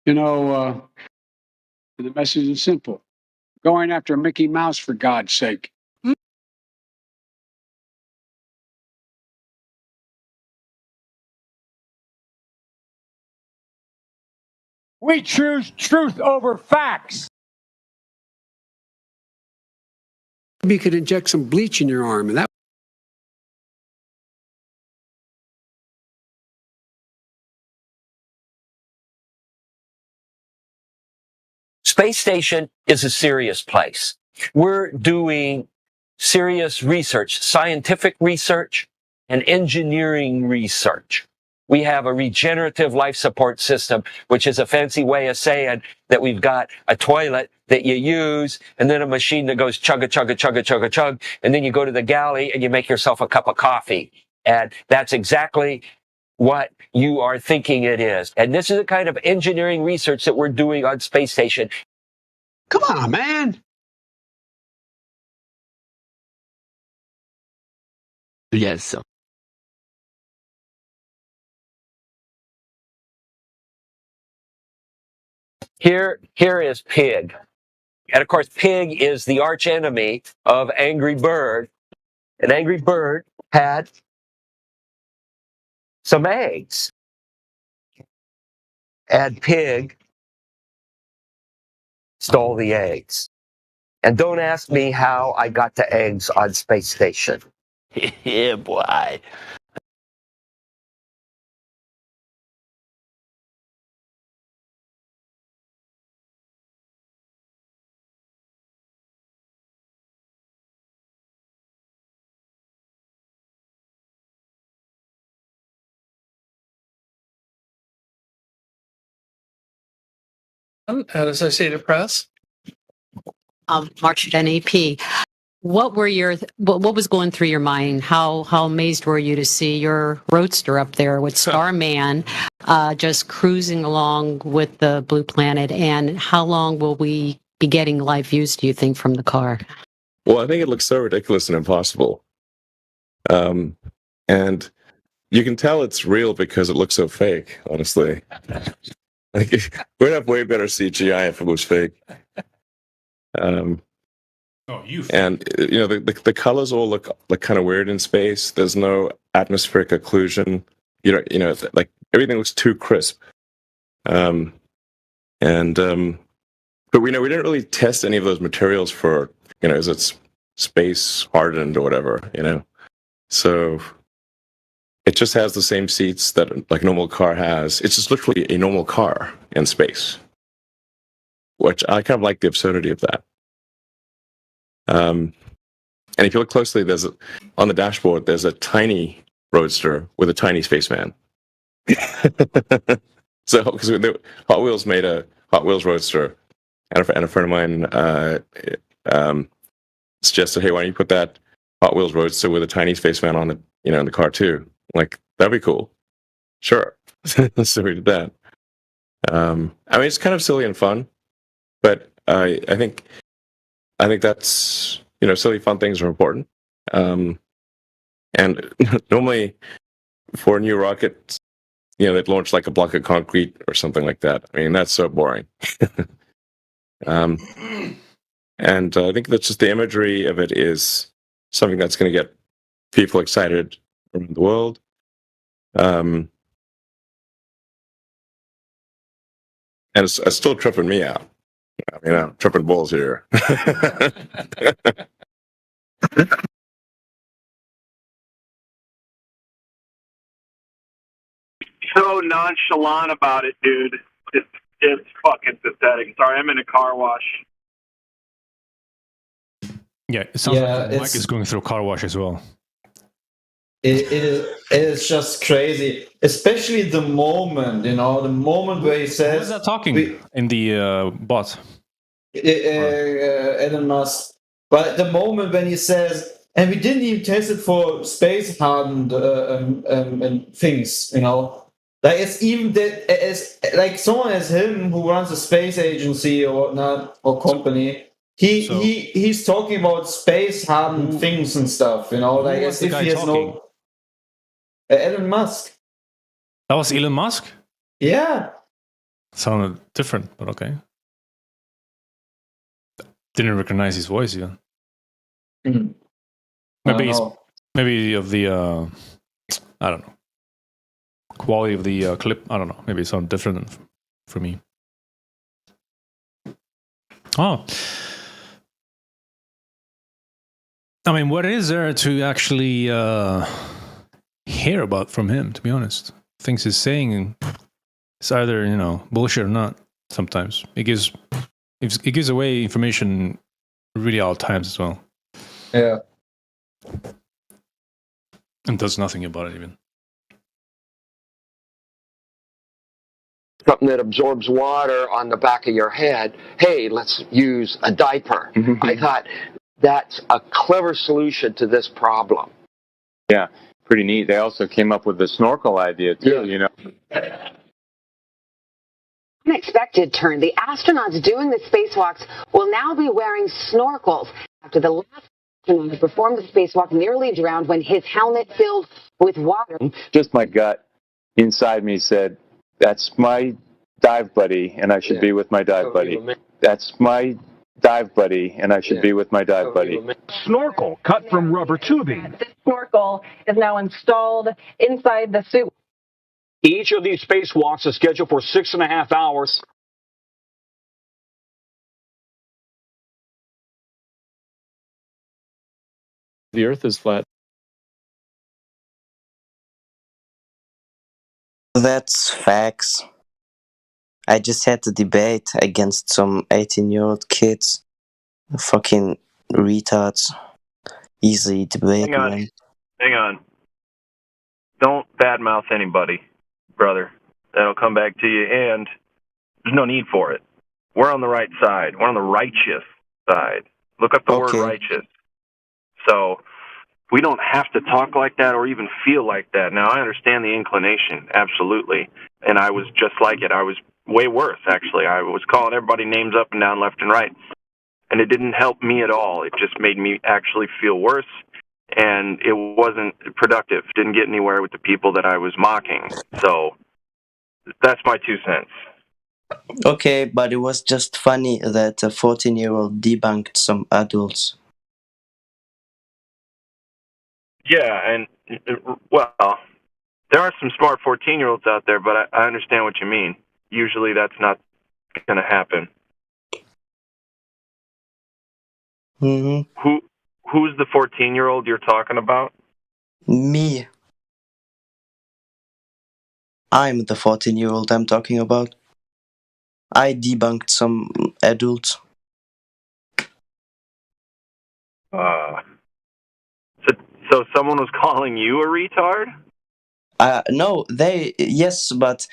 You know, the message is simple. Going after Mickey Mouse for God's sake. We choose truth over facts. Maybe you could inject some bleach in your arm, and that. Space station is a serious place. We're doing serious research, scientific research and engineering research. We have a regenerative life support system, which is a fancy way of saying that we've got a toilet that you use and then a machine that goes chugga, chugga, chugga, chugga, chug. And then you go to the galley and you make yourself a cup of coffee. And that's exactly what you are thinking it is. And this is the kind of engineering research that we're doing on space station. Come on, man. Yes. Here is Pig. And of course, Pig is the arch enemy of Angry Bird. And Angry Bird had some eggs. And Pig stole the eggs. And don't ask me how I got the eggs on space station. Yeah, boy. At Associated Press. March at NAP. What was going through your mind? How amazed were you to see your roadster up there with Starman just cruising along with the Blue Planet? And how long will we be getting live views, do you think, from the car? Well, I think it looks so ridiculous and impossible. And you can tell it's real because it looks so fake, honestly. Like, we'd have way better CGI if it was fake. And the colors all look like kind of weird in space. There's no atmospheric occlusion. Like everything looks too crisp. But we didn't really test any of those materials for, is it space hardened or whatever, So it just has the same seats that like a normal car has. It's just literally a normal car in space, which I kind of like the absurdity of that. And if you look closely, on the dashboard, there's a tiny roadster with a tiny spaceman. So, because Hot Wheels made a Hot Wheels roadster, and a friend of mine suggested, "Hey, why don't you put that Hot Wheels roadster with a tiny spaceman on it, in the car too?" I'm like, that'd be cool. Sure. So we did that. It's kind of silly and fun, but I think that's, silly, fun things are important. And normally for a new rocket, they'd launch like a block of concrete or something like that. That's so boring. And I think that's just the imagery of it is something that's going to get people excited around the world. And it's still tripping me out. I'm tripping balls here. So nonchalant about it, dude. It's fucking pathetic. Sorry, I'm in a car wash. Yeah, it sounds like Mike is going through a car wash as well. It is just crazy, especially the moment, the moment where he says... Who is that talking in the bot? Elon Musk. But the moment when he says, and we didn't even test it for space hardened and things, like it's even that as like someone as him who runs a space agency or whatnot or company, he's talking about space hardened things and stuff, like as if he has no. Elon Musk. That was Elon Musk? Yeah. Sounded different, but okay. Didn't recognize his voice even. Mm-hmm. Maybe of the I don't know, quality of the clip. I don't know. Maybe it sounded different for me. Oh, what is there to actually hear about from him? To be honest, things he's saying, it's either bullshit or not. Sometimes it gives away information really all times as well. Yeah. And does nothing about it even. Something that absorbs water on the back of your head. Hey, let's use a diaper. I thought that's a clever solution to this problem. Yeah, pretty neat. They also came up with the snorkel idea too, you know. Unexpected turn. The astronauts doing the spacewalks will now be wearing snorkels after the last astronaut who performed the spacewalk nearly drowned when his helmet filled with water. Just my gut inside me said, that's my dive buddy, and I should be with my dive buddy. That's my dive buddy, and I should be with my dive buddy. Snorkel cut from rubber tubing. This snorkel is now installed inside the suit. Each of these spacewalks is scheduled for 6.5 hours. The Earth is flat. That's facts. I just had to debate against some 18-year-old kids. Fucking retards. Easy debate, Hang on. man. Hang on. Don't badmouth anybody, brother. That'll come back to you, and there's no need for it. We're on the right side. We're on the righteous side. Look up the word righteous. So we don't have to talk like that or even feel like that. Now, I understand the inclination, absolutely. And I was just like it. I was way worse, actually. I was calling everybody names up and down, left and right. And it didn't help me at all. It just made me actually feel worse. And it wasn't productive. Didn't get anywhere with the people that I was mocking. So that's my 2 cents. Okay, but it was just funny that a 14-year-old debunked some adults. Yeah, and, well, there are some smart 14-year-olds out there, but I understand what you mean. Usually that's not going to happen. Mm-hmm. Who's the 14-year-old you're talking about? Me. I'm the 14-year-old I'm talking about. I debunked some adults. So someone was calling you a retard? No, yes, but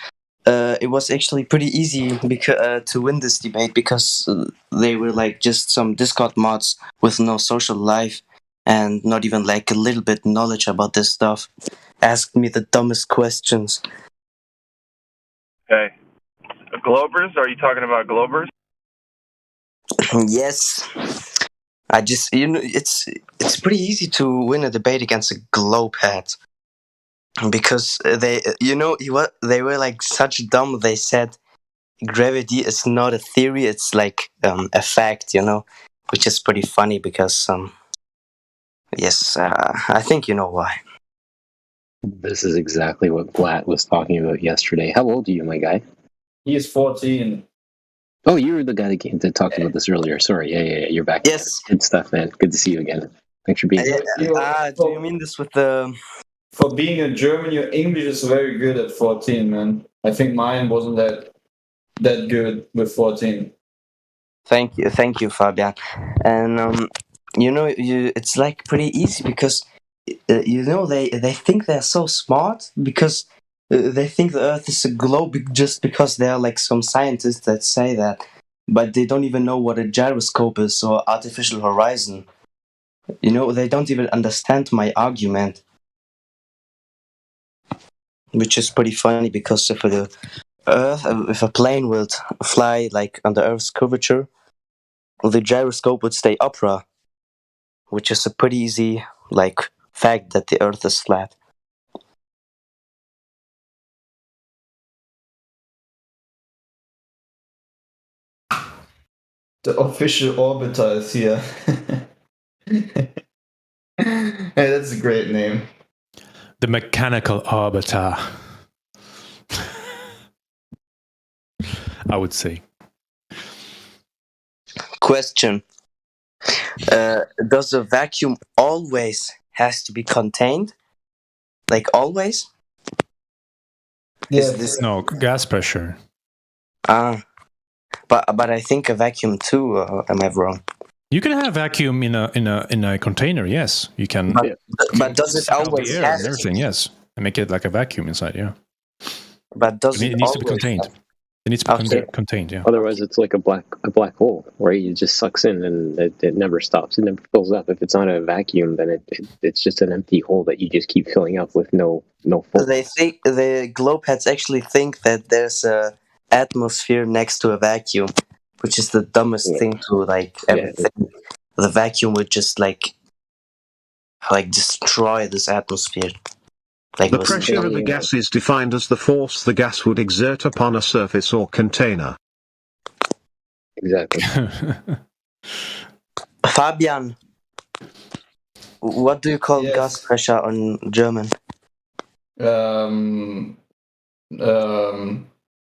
it was actually pretty easy to win this debate because they were like just some Discord mods with no social life and not even like a little bit knowledge about this stuff. Asked me the dumbest questions. Okay. Globers? Are you talking about Globers? Yes. I just, it's pretty easy to win a debate against a globe head. Because they were like such dumb. They said gravity is not a theory; it's like a fact, which is pretty funny because I think you know why. This is exactly what Glatt was talking about yesterday. How old are you, my guy? He is 14. Oh, you were the guy that talked about this earlier. Sorry, yeah, you're back. Yes. Good stuff, man. Good to see you again. Thanks for being here. Do you mean this with the... For being in German, your English is very good at 14, man. I think mine wasn't that good with 14. Thank you, Fabian. And it's like pretty easy because they think they're so smart because they think the Earth is a globe just because there are like some scientists that say that, but they don't even know what a gyroscope is or artificial horizon. They don't even understand my argument. Which is pretty funny because if a plane would fly like on the Earth's curvature, the gyroscope would stay upright, which is a pretty easy like fact that the Earth is flat. The official orbiter is here. Hey, that's a great name. The mechanical arbiter. I would say. Question. Does a vacuum always has to be contained? Like always? Yes. No, gas pressure. But I think a vacuum too, am I wrong? You can have vacuum in a container. Yes, you can. But does it suck out always the air have and everything? Yes, and make it like a vacuum inside. Yeah. But does it it needs to be always contained. have- It needs to be Okay. contained. Yeah. Otherwise, it's like a black hole, right? It just sucks in and it never stops. It never fills up. If it's not a vacuum, then it's just an empty hole that you just keep filling up with no full. They think the globeheads actually think that there's a atmosphere next to a vacuum, which is the dumbest thing to like ever think. The vacuum would just like destroy this atmosphere. Like The was- pressure of the gas is defined as the force the gas would exert upon a surface or container. Exactly. Fabian, what do you call gas pressure on German?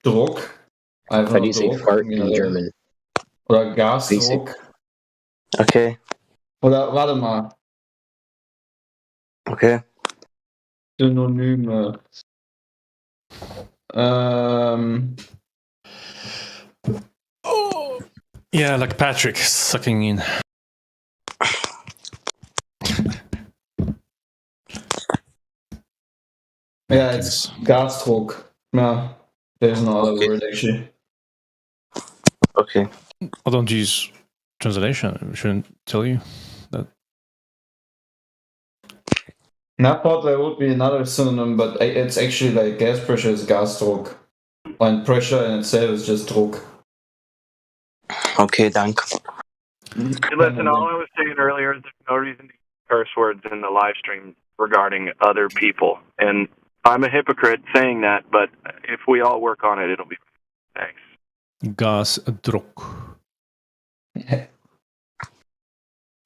Druck. How do you say Druck, fart in German? Oder Gasdruck. Okay. Oder warte mal. Okay. Synonyme. Yeah, like Patrick sucking in. Yeah, it's Gasdruck. Yeah, there's no other word actually. Okay. I don't use translation. I shouldn't tell you that. I thought there would be another synonym, but it's actually like gas pressure is Gasdruck. And pressure in itself is just Druck. Okay, danke. Hey, listen, all I was saying earlier is there's no reason to use curse words in the live stream regarding other people. And I'm a hypocrite saying that, but if we all work on it, it'll be thanks. Gasdruck.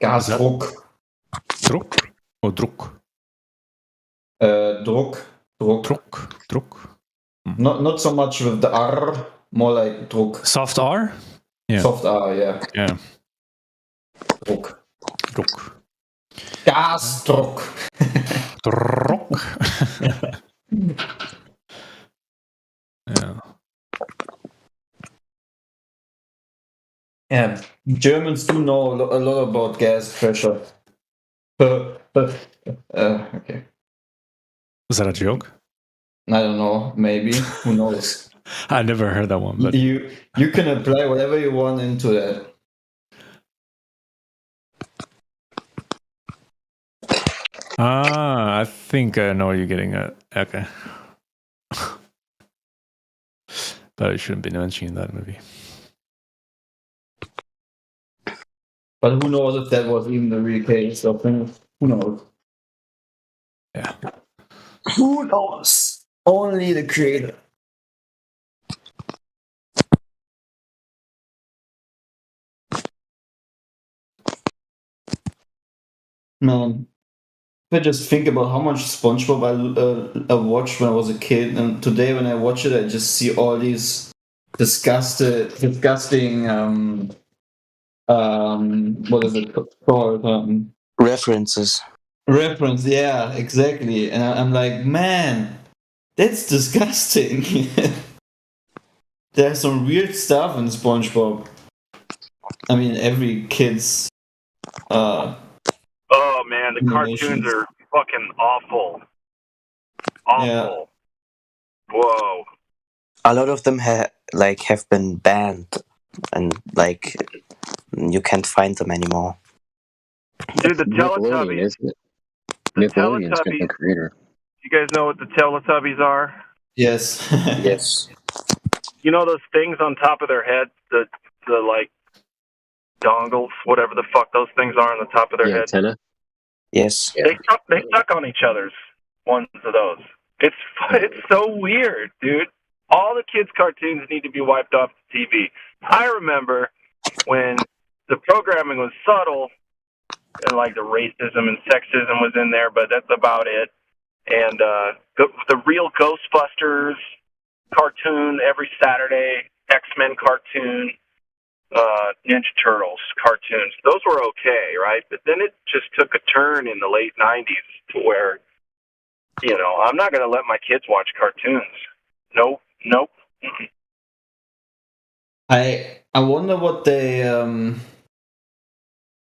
Gasdruck. Druck or Druck? Druck. Druck. Not so much with the R, more like Druck. Soft R? Yeah. Soft R, yeah. Yeah. Druck. Druck. Gasdruck. Druck. Yeah. Yeah, Germans do know a lot about gas pressure. Okay. Was that a joke? I don't know. Maybe. Who knows? I never heard that one. But You can apply whatever you want into that. I think I know what you're getting at. Okay. But I shouldn't be mentioning that maybe. But who knows if that was even the real case? So who knows? Yeah. Who knows? Only the creator. Man, if I just think about how much SpongeBob I watched when I was a kid, and today when I watch it, I just see all these disgusting what is it called? References. Reference, yeah, exactly. And I'm like, man, that's disgusting. There's some weird stuff in SpongeBob. I mean, every kid's. Oh man, the Animations. cartoons are fucking awful. Awful. Yeah. Whoa. A lot of them have been banned, and like you can't find them anymore. Dude, the Nickelodeon, Teletubbies. isn't it? Nickelodeon's got the creator. You guys know what the Teletubbies are? Yes. Yes. You know those things on top of their head, the like dongles, whatever the fuck those things are on the top of their head. Antenna. Yes. They suck on each other's ones of those. It's so weird, dude. All the kids' cartoons need to be wiped off the TV. I remember when the programming was subtle and like the racism and sexism was in there, but that's about it. And the real Ghostbusters cartoon every Saturday, X-Men cartoon, Ninja Turtles cartoons, those were okay, right? But then it just took a turn in the late 90s to where, I'm not going to let my kids watch cartoons. Nope. Mm-mm. I wonder what they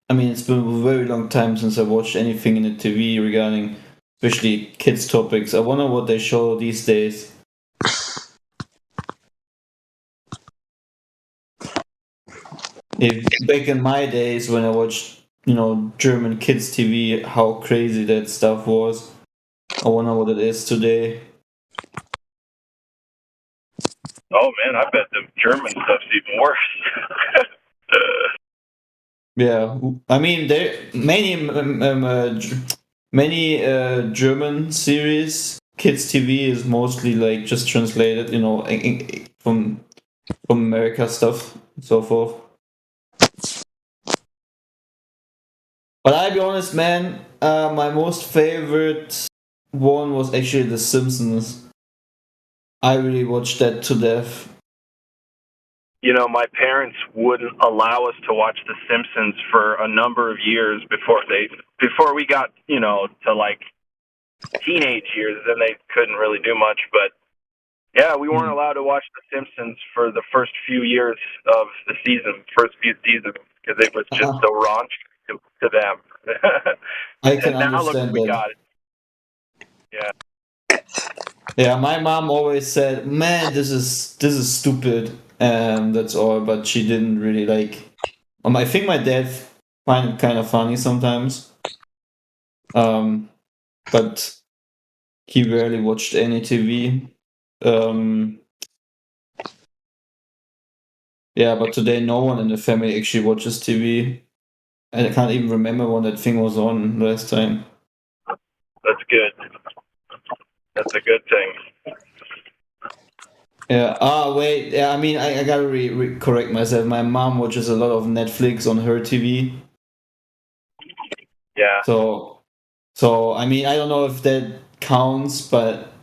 I mean, it's been a very long time since I watched anything in the TV regarding, especially kids topics. I wonder what they show these days. If back in my days when I watched, German kids TV, how crazy that stuff was. I wonder what it is today. Oh man, I bet the German stuff's even worse. Yeah, I mean, there many German series. Kids TV is mostly like just translated, from America stuff and so forth. But I'll be honest, man, my most favorite one was actually The Simpsons. I really watched that to death. My parents wouldn't allow us to watch The Simpsons for a number of years before we got, to like teenage years. Then they couldn't really do much. But yeah, we weren't allowed to watch The Simpsons for the first few years of the first few seasons, because it was just so raunchy to them. I can and now look, understand we that. got it. Yeah. Yeah, my mom always said, "Man, this is stupid," and that's all. But she didn't really like. I think my dad find it kind of funny sometimes. But he rarely watched any TV. Yeah, but today no one in the family actually watches TV. And I can't even remember when that thing was on last time. That's good. That's a good thing. Yeah. Wait. Yeah. I mean, I gotta correct myself. My mom watches a lot of Netflix on her TV. Yeah. So I mean, I don't know if that counts, but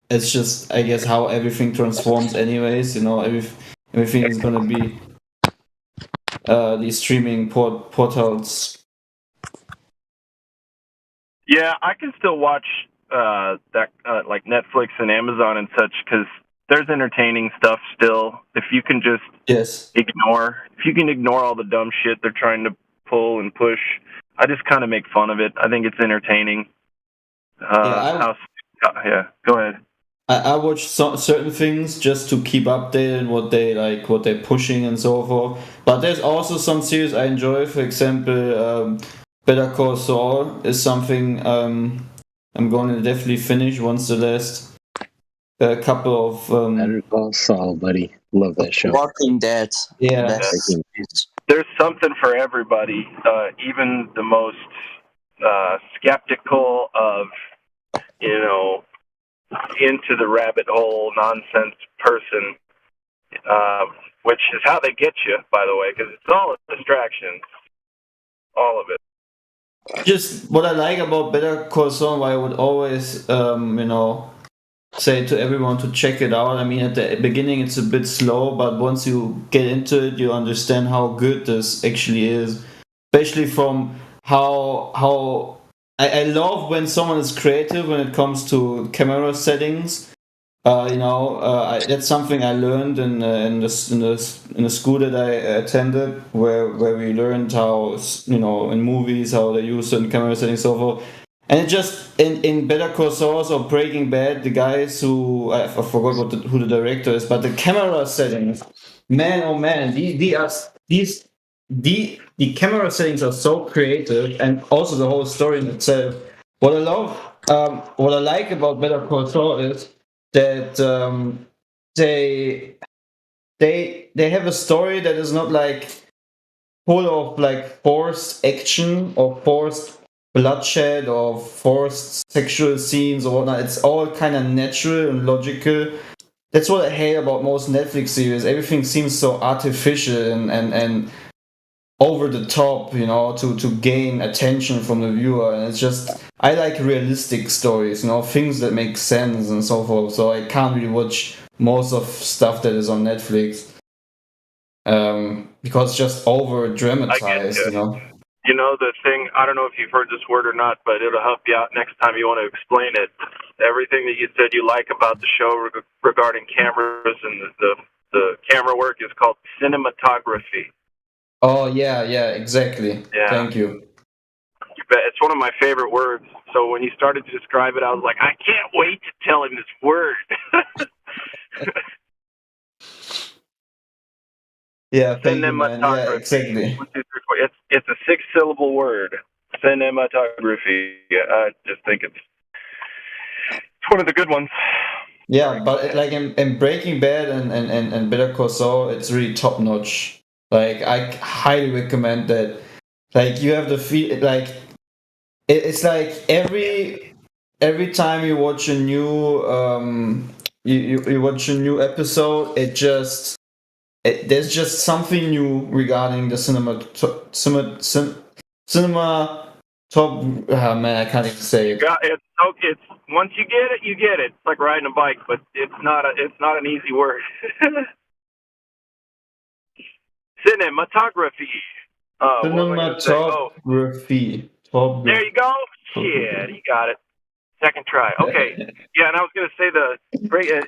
it's just, I guess, how everything transforms. Anyways, everything is gonna be these streaming portals. Yeah, I can still watch that like Netflix and Amazon and such, because there's entertaining stuff still. If you can just ignore all the dumb shit they're trying to pull and push, I just kind of make fun of it. I think it's entertaining. Go ahead. I watch certain things just to keep updated what they're pushing and so forth. But there's also some series I enjoy. For example, Better Call Saul is something I'm going to definitely finish once the last couple of. Better Call Saul, buddy. Love that show. Walking Dead. Yeah. There's something for everybody. Even the most skeptical of, into the rabbit hole nonsense person, which is how they get you, by the way, because it's all a distraction. All of it. Just what I like about Better Call Saul, why I would always, say to everyone to check it out. I mean, at the beginning it's a bit slow, but once you get into it, you understand how good this actually is. Especially from how I love when someone is creative when it comes to camera settings. That's something I learned in the school that I attended, where we learned how, in movies, how they use certain camera settings, so forth. And it just in Better Call Saul or Breaking Bad, the guys who I forgot who the director is, but the camera settings, man, oh man, the camera settings are so creative, and also the whole story in itself. What I like about Better Call Saul is that they have a story that is not like full of like forced action or forced bloodshed or forced sexual scenes or whatnot. It's all kind of natural and logical. That's what I hate about most Netflix series. Everything seems so artificial and over the top, to gain attention from the viewer. And it's just, I like realistic stories, things that make sense and so forth. So I can't really watch most of stuff that is on Netflix because it's just over dramatized, The thing, I don't know if you've heard this word or not, but it'll help you out next time you want to explain it. Everything that you said you like about the show regarding cameras and the camera work is called cinematography. Oh yeah, exactly. Yeah. Thank you. You bet. It's one of my favorite words. So when you started to describe it, I was like, I can't wait to tell him this word. Yeah, thank you, man. Yeah, Cinematography. exactly. 1, 2, 3, 4. It's a 6-syllable word. Cinematography. Yeah, I just think it's one of the good ones. Yeah, but like in Breaking Bad and Better Call Saul, it's really top notch. Like I highly recommend that. Like you have the feel, like it's like every time you watch a new you watch a new episode, there's just something new regarding the cinema top. Oh, man, I can't even say it. It's once you get it, you get it. It's like riding a bike, but it's not an easy word. Cinematography. What was I gonna say? Oh, Cinematography. there you go. Shit, you got it. Second try. Okay. Yeah, and I was gonna say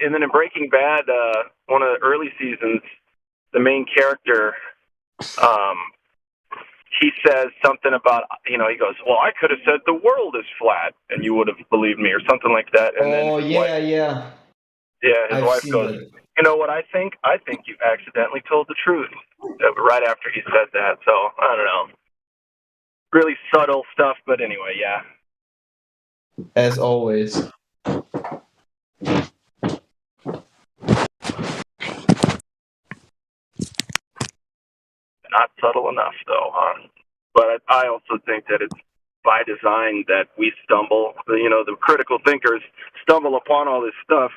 and then in Breaking Bad, one of the early seasons, the main character, he says something about, he goes, well, I could have said the world is flat, and you would have believed me, or something like that. And Oh then his yeah. his I've wife seen goes, that. you know what I think? I think you accidentally told the truth. Right after he said that. So I don't know. Really subtle stuff, but anyway, yeah. As always. Not subtle enough, though, huh? But I also think that it's by design that we stumble. The critical thinkers stumble upon all this stuff,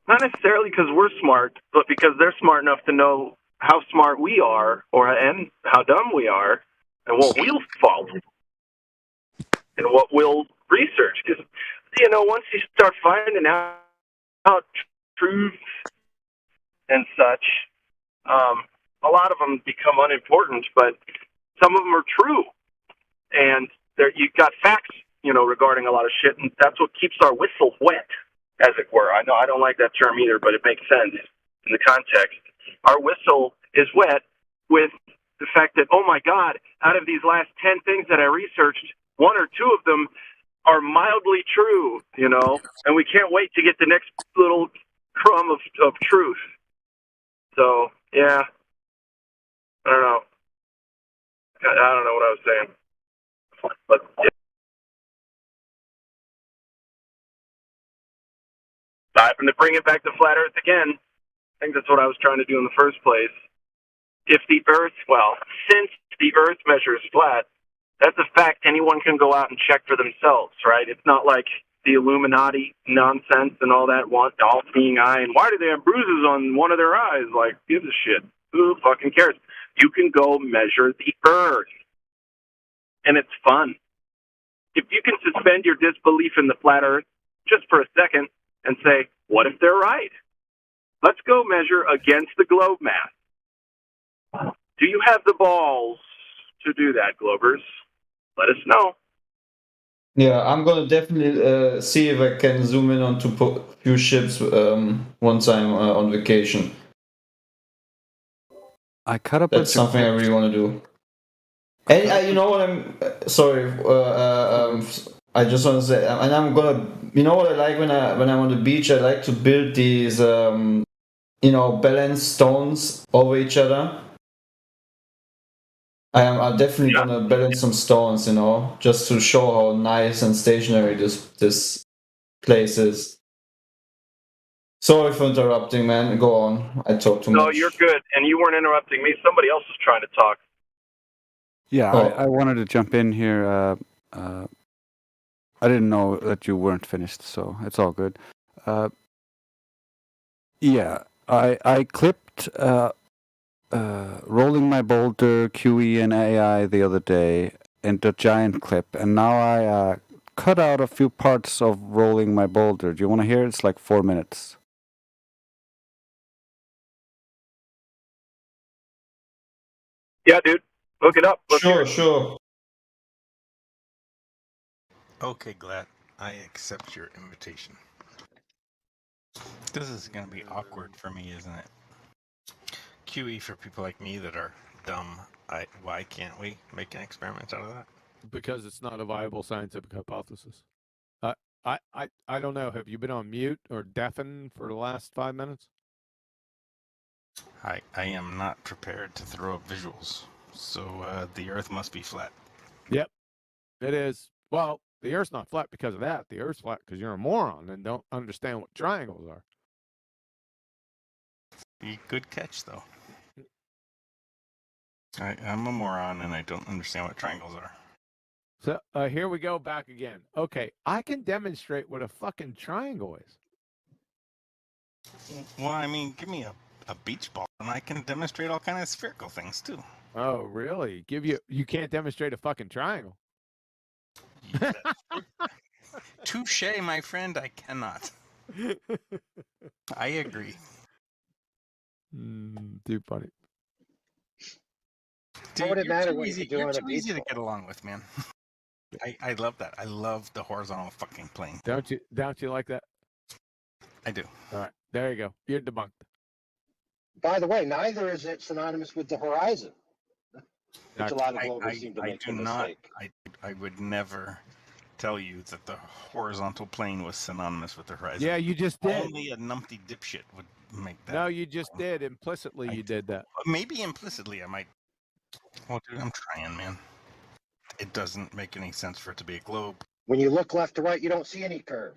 not necessarily because we're smart, but because they're smart enough to know how smart we are, and how dumb we are, and what we'll fault, and what we'll research. Because once you start finding out truths and such, a lot of them become unimportant, but some of them are true. And you've got facts, regarding a lot of shit, and that's what keeps our whistle wet, as it were. I know I don't like that term either, but it makes sense in the context. Our whistle is wet with the fact that, oh my God, out of these last 10 things that I researched, 1 or 2 of them are mildly true, and we can't wait to get the next little crumb of truth. So, yeah. I don't know. I don't know what I was saying. But yeah. I happen to bring it back to flat Earth again. I think that's what I was trying to do in the first place. Since the Earth measures flat, that's a fact anyone can go out and check for themselves, right? It's not like the Illuminati nonsense and all that all-seeing eye. And why do they have bruises on one of their eyes? Like, gives a shit. Who fucking cares? You can go measure the Earth. And it's fun. If you can suspend your disbelief in the flat Earth just for a second and say, what if they're right? Let's go measure against the globe math. Do you have the balls to do that, Globers? Let us know. Yeah, I'm gonna definitely see if I can zoom in onto a few ships once I'm on vacation. I cut up. That's something I really want to do. And you know what I'm sorry. I just want to say, and I'm gonna. You know what I like when I'm on the beach? I like to build these, balanced stones over each other. I'm definitely gonna balance some stones, just to show how nice and stationary this place is. Sorry for interrupting, man. Go on. I talk too much. No, you're good. And you weren't interrupting me. Somebody else was trying to talk. Yeah, Oh. I wanted to jump in here. I didn't know that you weren't finished, so it's all good. Yeah, I clipped Rolling My Boulder, QE, and AI the other day into a giant clip, and now I cut out a few parts of Rolling My Boulder. Do you want to hear it? It's like 4 minutes. Yeah, dude. Look it up. Sure. Okay, Glad. I accept your invitation. This is going to be awkward for me, isn't it? QE for people like me that are dumb. Why can't we make an experiment out of that? Because it's not a viable scientific hypothesis. I don't know. Have you been on mute or deafened for the last 5 minutes? I am not prepared to throw up visuals. So the Earth must be flat. Yep, it is. Well, the Earth's not flat because of that. The Earth's flat because you're a moron and don't understand what triangles are. Good catch, though. I'm a moron and I don't understand what triangles are. So here we go back again. Okay, I can demonstrate what a fucking triangle is. Well, I mean, give me a beach ball and I can demonstrate all kind of spherical things too. Oh, really? You can't demonstrate a fucking triangle. Touche, my friend, I cannot. I agree. Too funny. Dude, What would it you're matter too what easy, you do you're on a too easy beach to get along with, man. I love that. I love the horizontal fucking plane. Don't you like that? I do. All right, there you go. You're debunked. By the way, neither is it synonymous with the horizon, which a lot of Globers seem to I make do the not. mistake. I would never tell you that the horizontal plane was synonymous with the horizon. Yeah, you just did. Only a numpty dipshit would make that. No, you just did. Implicitly, you did that. Maybe implicitly I might. Well, dude, I'm trying, man. It doesn't make any sense for it to be a globe. When you look left to right, you don't see any curve.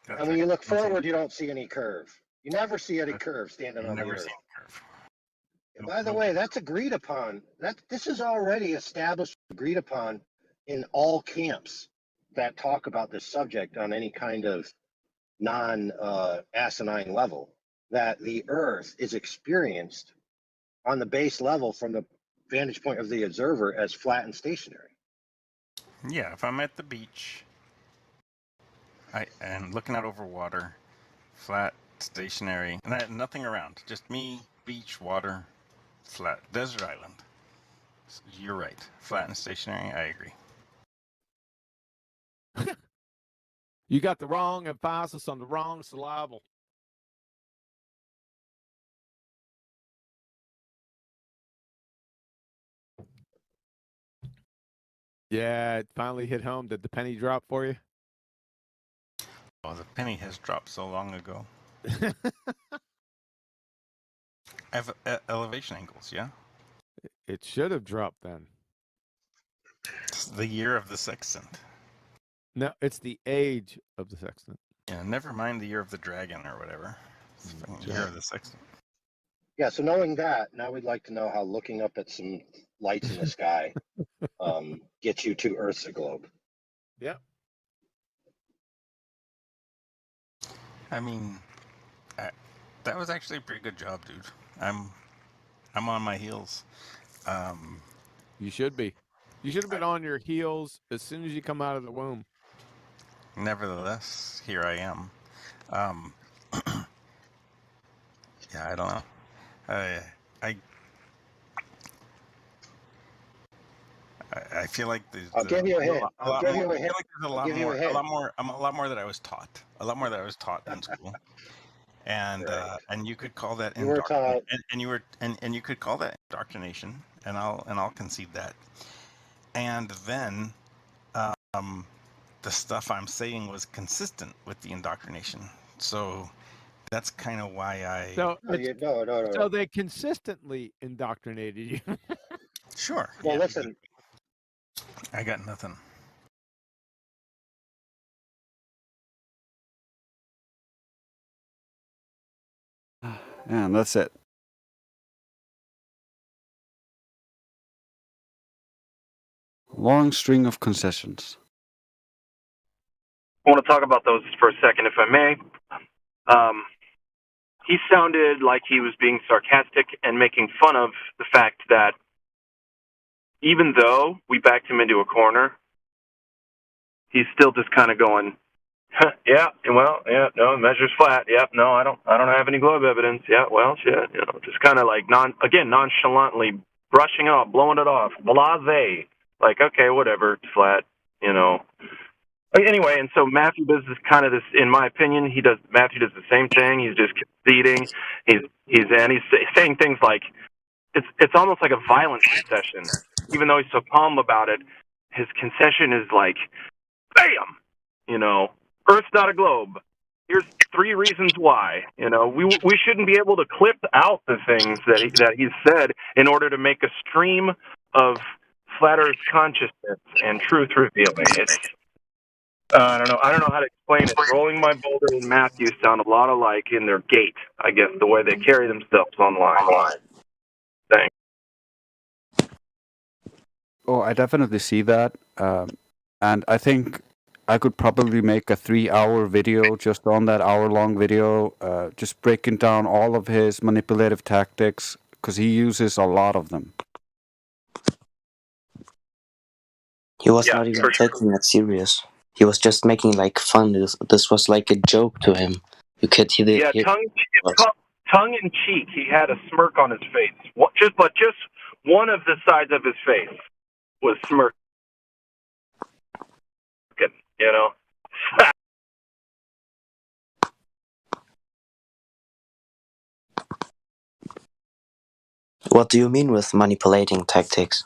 That's And when right. you look forward, you don't see any curve. You never see any curve standing on the Never earth. seen a curve. And by the way, that's agreed upon. This is already established, agreed upon in all camps that talk about this subject on any kind of non-asinine level, that the Earth is experienced on the base level from the vantage point of the observer as flat and stationary. Yeah, if I'm at the beach, and looking out over water, flat, stationary, and I had nothing around, just me, beach, water, flat, desert island. You're right, flat and stationary. I agree. You got the wrong emphasis on the wrong syllable. Yeah, it finally hit home. Did the penny drop for you? Oh, the penny has dropped so long ago. I have elevation angles, yeah? It should have dropped then. It's the year of the sextant. No, it's the age of the sextant. Yeah, never mind the year of the dragon or whatever. It's the year of the sextant. Yeah, so knowing that, now we'd like to know how looking up at some lights in the sky gets you to Earth's a globe. Yep. I mean, that was actually a pretty good job, dude. I'm on my heels. You should be. You should have been on your heels as soon as you come out of the womb. Nevertheless, here I am. Yeah, I don't know. I feel like I'll give you a hint. I feel like there's a lot more that I was taught. A lot more that I was taught in school. And and you could call that You were taught. and you could call that indoctrination, and I'll concede that. And then the stuff I'm saying was consistent with the indoctrination. So that's kind of why I. So, no. So they consistently indoctrinated you. Sure. Well, yeah, listen. I got nothing. And that's it. Long string of concessions. I want to talk about those for a second, if I may. He sounded like he was being sarcastic and making fun of the fact that even though we backed him into a corner, he's still just kind of going, no, the measure's flat. Yep, no, I don't have any globe evidence. Yeah, well, shit, just kind of like nonchalantly brushing it off, blowing it off, blasé, like, okay, whatever, it's flat, Anyway, and so Matthew does this kind of this, in my opinion, Matthew does the same thing. He's just conceding. He's saying things like, it's almost like a violent concession. Even though he's so calm about it, his concession is like, bam, Earth's not a globe. Here's 3 reasons why. We shouldn't be able to clip out the things that he's said in order to make a stream of flat Earth consciousness and truth revealing. It's I don't know how to explain it. Rolling My Boulder and Matthew sound a lot alike in their gait, I guess, the way they carry themselves online. Thanks. Oh, I definitely see that. And I think I could probably make a 3-hour video just on that hour-long video, just breaking down all of his manipulative tactics, because he uses a lot of them. He was not even taking it serious. He was just making like fun. This was like a joke to him. You could hear the tongue in cheek. He had a smirk on his face. Just one of the sides of his face was smirking. What do you mean with manipulating tactics?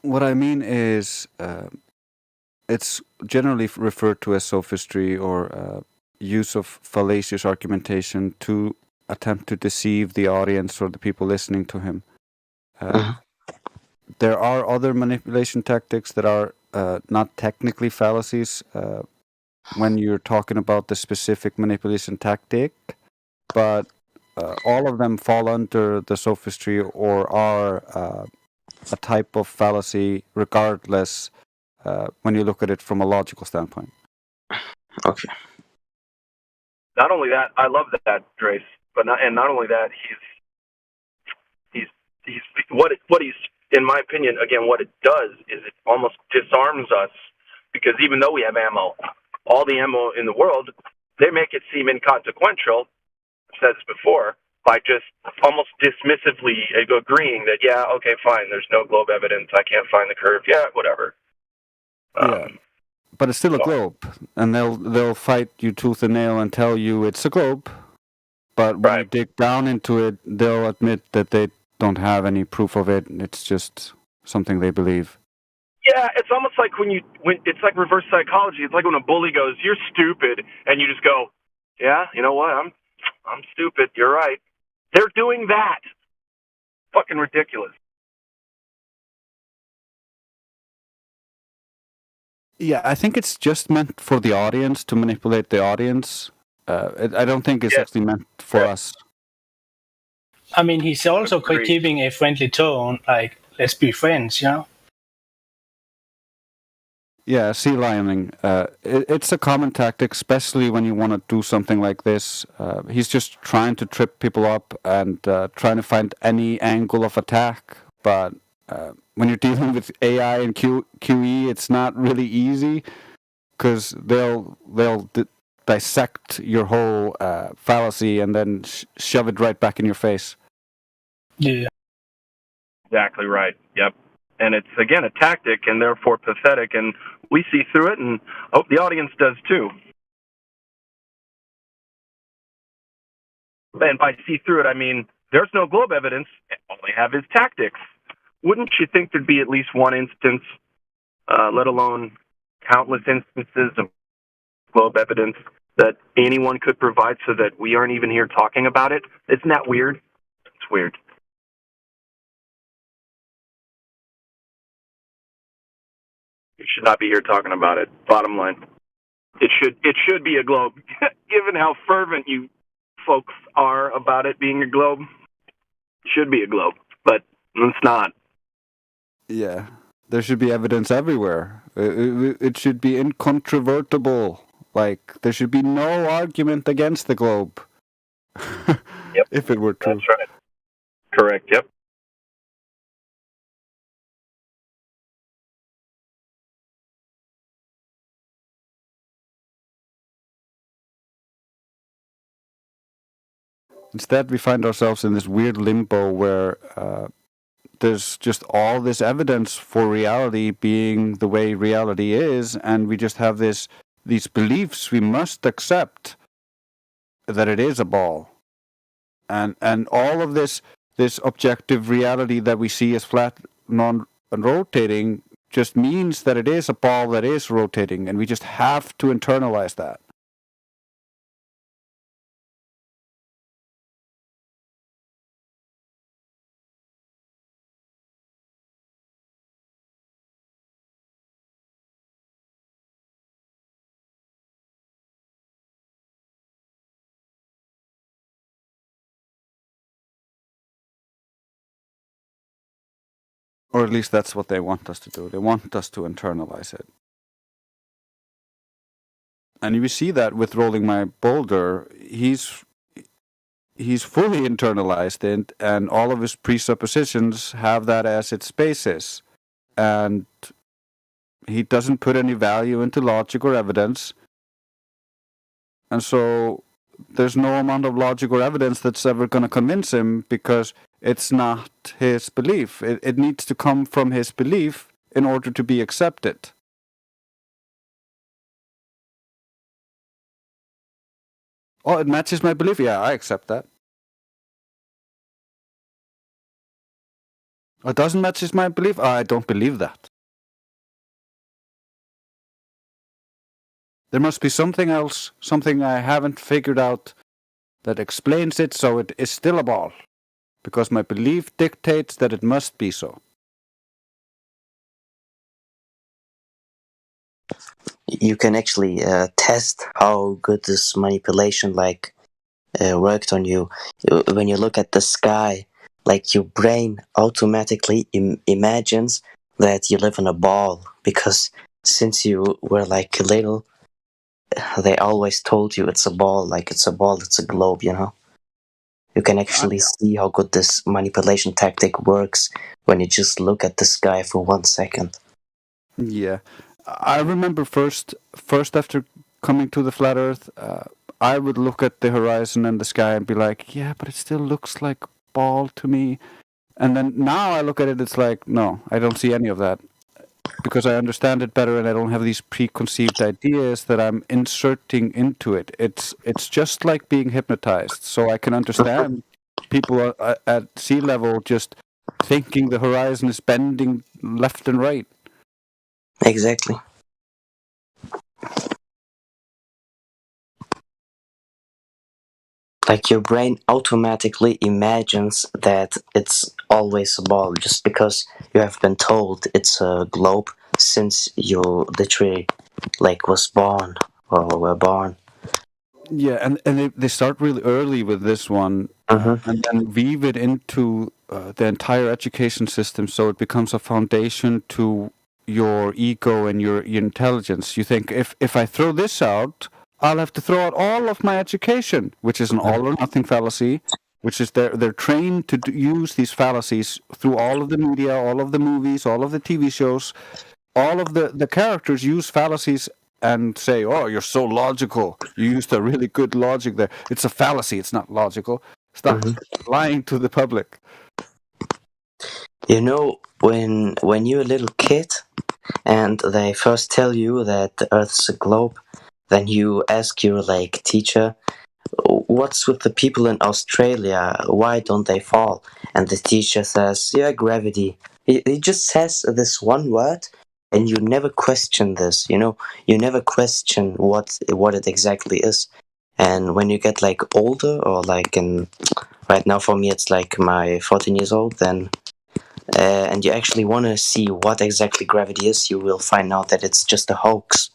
What I mean is, it's generally referred to as sophistry or use of fallacious argumentation to attempt to deceive the audience or the people listening to him. There are other manipulation tactics that are not technically fallacies when you're talking about the specific manipulation tactic, but all of them fall under the sophistry or are a type of fallacy regardless when you look at it from a logical standpoint. Okay. Not only that, I love that, Drace, but not only that, he's what he's, in my opinion, again, what it does is it almost disarms us, because even though we have ammo, all the ammo in the world, they make it seem inconsequential, I've said this before, by just almost dismissively agreeing that, yeah, okay, fine, there's no globe evidence, I can't find the curve, yeah, whatever. Yeah. But it's still a globe, and they'll fight you tooth and nail and tell you it's a globe, but when you dig down into it, they'll admit that they don't have any proof of it, it's just something they believe. Yeah, it's almost like when it's like reverse psychology. It's like when a bully goes, "You're stupid," and you just go, "Yeah, you know what? I'm stupid. You're right." They're doing that. Fucking ridiculous. Yeah, I think it's just meant for the audience to manipulate the audience. I don't think it's actually meant for us. I mean, he's also keeping a friendly tone, like, let's be friends, Yeah, sea lioning. It's a common tactic, especially when you want to do something like this. He's just trying to trip people up and trying to find any angle of attack. But when you're dealing with AI and QE, it's not really easy, because they'll dissect your whole fallacy and then shove it right back in your face. Yeah. Exactly right. Yep. And it's, again, a tactic and therefore pathetic, and we see through it, and I hope the audience does too. And by see through it, I mean there's no globe evidence, all they have is tactics. Wouldn't you think there'd be at least one instance, let alone countless instances of globe evidence that anyone could provide so that we aren't even here talking about it? Isn't that weird? It's weird. We should not be here talking about it. Bottom line. It should be a globe. Given how fervent you folks are about it being a globe, it should be a globe. But it's not. Yeah. There should be evidence everywhere. It should be incontrovertible. Like, there should be no argument against the globe. Yep. If it were true. That's right. Correct, yep. Instead, we find ourselves in this weird limbo where there's just all this evidence for reality being the way reality is, and we just have these beliefs we must accept that it is a ball. and all of this objective reality that we see as flat, non and rotating just means that it is a ball that is rotating, and we just have to internalize that. Or at least that's what they want us to do. They want us to internalize it. And you see that with Rolling My Boulder. He's fully internalized it, and all of his presuppositions have that as its basis. And he doesn't put any value into logic or evidence. And so there's no amount of logic or evidence that's ever going to convince him, because it's not his belief. It needs to come from his belief in order to be accepted. Oh, it matches my belief? Yeah, I accept that. It doesn't match my belief? I don't believe that. There must be something else, something I haven't figured out that explains it, so it is still a ball. Because my belief dictates that it must be so. You can actually test how good this manipulation worked on you. When you look at the sky, like your brain automatically imagines that you live in a ball, because since you were like little, they always told you it's a ball, it's a globe, you know. You can actually see how good this manipulation tactic works when you just look at the sky for 1 second. Yeah. I remember first after coming to the flat Earth, I would look at the horizon and the sky and be like, yeah, but it still looks like ball to me. And then now I look at it, it's like, no, I don't see any of that. Because I understand it better and I don't have these preconceived ideas that I'm inserting into it. It's just like being hypnotized. So I can understand people at sea level just thinking the horizon is bending left and right. Exactly. Like your brain automatically imagines that it's always a ball just because you have been told it's a globe since you literally was born or were born. Yeah, and they start really early with this one, and then weave it into the entire education system, so it becomes a foundation to your ego and your intelligence. You think, if I throw this out, I'll have to throw out all of my education, which is an all or nothing fallacy, which is they're trained to use these fallacies through all of the media, all of the movies, all of the TV shows. All of the characters use fallacies and say, oh, you're so logical. You used a really good logic there. It's a fallacy. It's not logical. Stop lying to the public. You know, when you're a little kid and they first tell you that the Earth's a globe, then you ask your teacher, what's with the people in Australia? Why don't they fall? And the teacher says, yeah, gravity. He just says this one word, and you never question this, you know? You never question what it exactly is. And when you get older, or right now for me it's my 14 years old, then and you actually want to see what exactly gravity is, you will find out that it's just a hoax.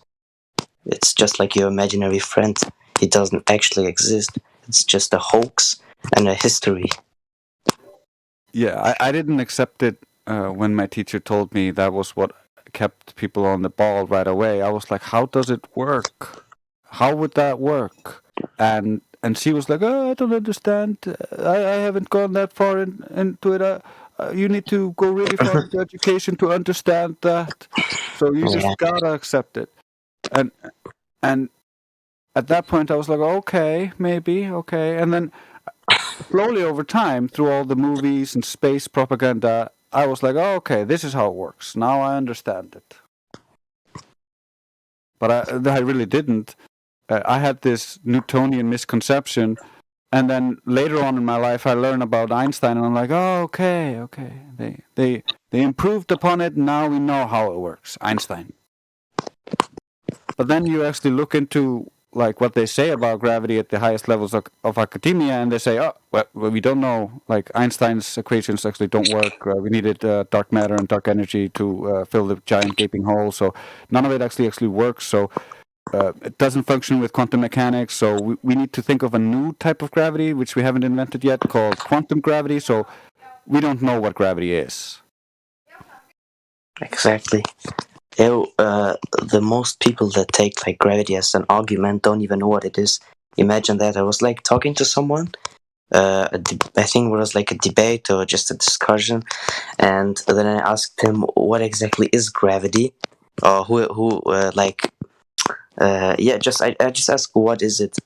It's just like your imaginary friend. It doesn't actually exist. It's just a hoax and a history. Yeah, I didn't accept it when my teacher told me that was what kept people on the ball right away. I was like, how does it work? How would that work? And she was like, oh, I don't understand. I haven't gone that far into it. You need to go really far into education to understand that. So you just gotta accept it. And at that point, I was like, okay, maybe, okay. And then slowly over time, through all the movies and space propaganda, I was like, oh, okay, this is how it works. Now I understand it. But I really didn't. I had this Newtonian misconception And then later on in my life, I learn about Einstein, and I'm like, oh, okay. They improved upon it. Now we know how it works. Einstein. But then you actually look into like what they say about gravity at the highest levels of academia, and they say, oh, well, we don't know. Like Einstein's equations actually don't work. We needed dark matter and dark energy to fill the giant gaping hole. So none of it actually works. So it doesn't function with quantum mechanics. So we need to think of a new type of gravity, which we haven't invented yet, called quantum gravity. So we don't know what gravity is. Exactly. The most people that take like gravity as an argument don't even know what it is. Imagine that. I was like talking to someone. I think it was like a debate or just a discussion, and then I asked him what exactly is gravity, or I just asked what is it,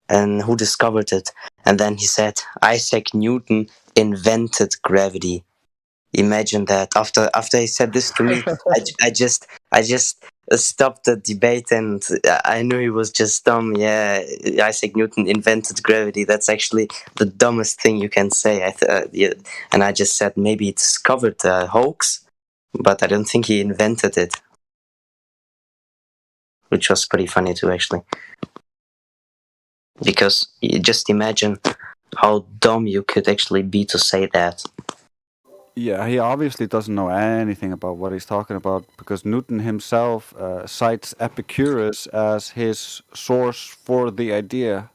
and who discovered it, and then he said Isaac Newton invented gravity. Imagine that. After he said this to me, I just stopped the debate, and I knew he was just dumb. Yeah, Isaac Newton invented gravity. That's actually the dumbest thing you can say. And I just said maybe he discovered a hoax, but I don't think he invented it, which was pretty funny too, actually. Because you just imagine how dumb you could actually be to say that. Yeah, he obviously doesn't know anything about what he's talking about, because Newton himself cites Epicurus as his source for the idea.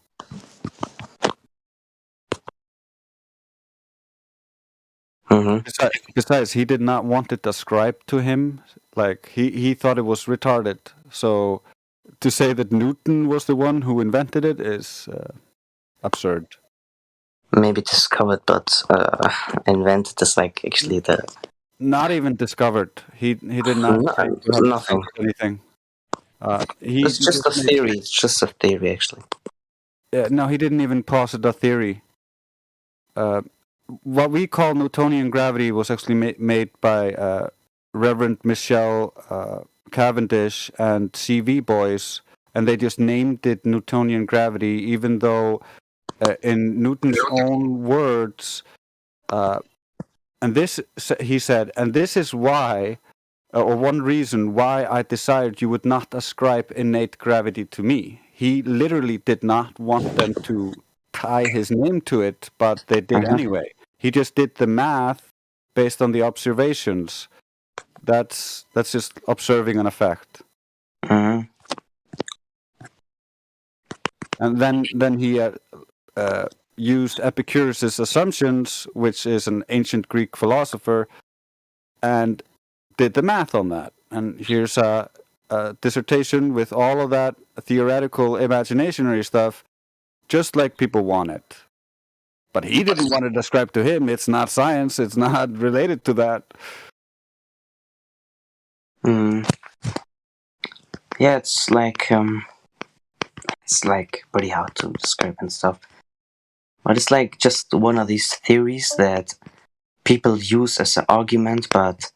Mm-hmm. Besides, he did not want it ascribed to him. Like, he thought it was retarded. So to say that Newton was the one who invented it is absurd. Maybe discovered, but invented is like actually the... Not even discovered. He did not nothing. Anything. It's just a theory. It's just a theory, actually. No, he didn't even posit a theory. What we call Newtonian gravity was actually made by Reverend Michel Cavendish and C.V. Boyce, and they just named it Newtonian gravity, even though in Newton's own words, and this, he said, and this is why, or one reason why I decided you would not ascribe innate gravity to me. He literally did not want them to tie his name to it, but they did anyway. He just did the math based on the observations. That's just observing an effect. Mm-hmm. And then he used Epicurus' assumptions, which is an ancient Greek philosopher, and did the math on that. And here's a dissertation with all of that theoretical imaginary stuff, just like people want it. But he didn't want it ascribed to him. It's not science. It's not related to that. Yeah, it's like pretty hard to describe and stuff. But it's like just one of these theories that people use as an argument, but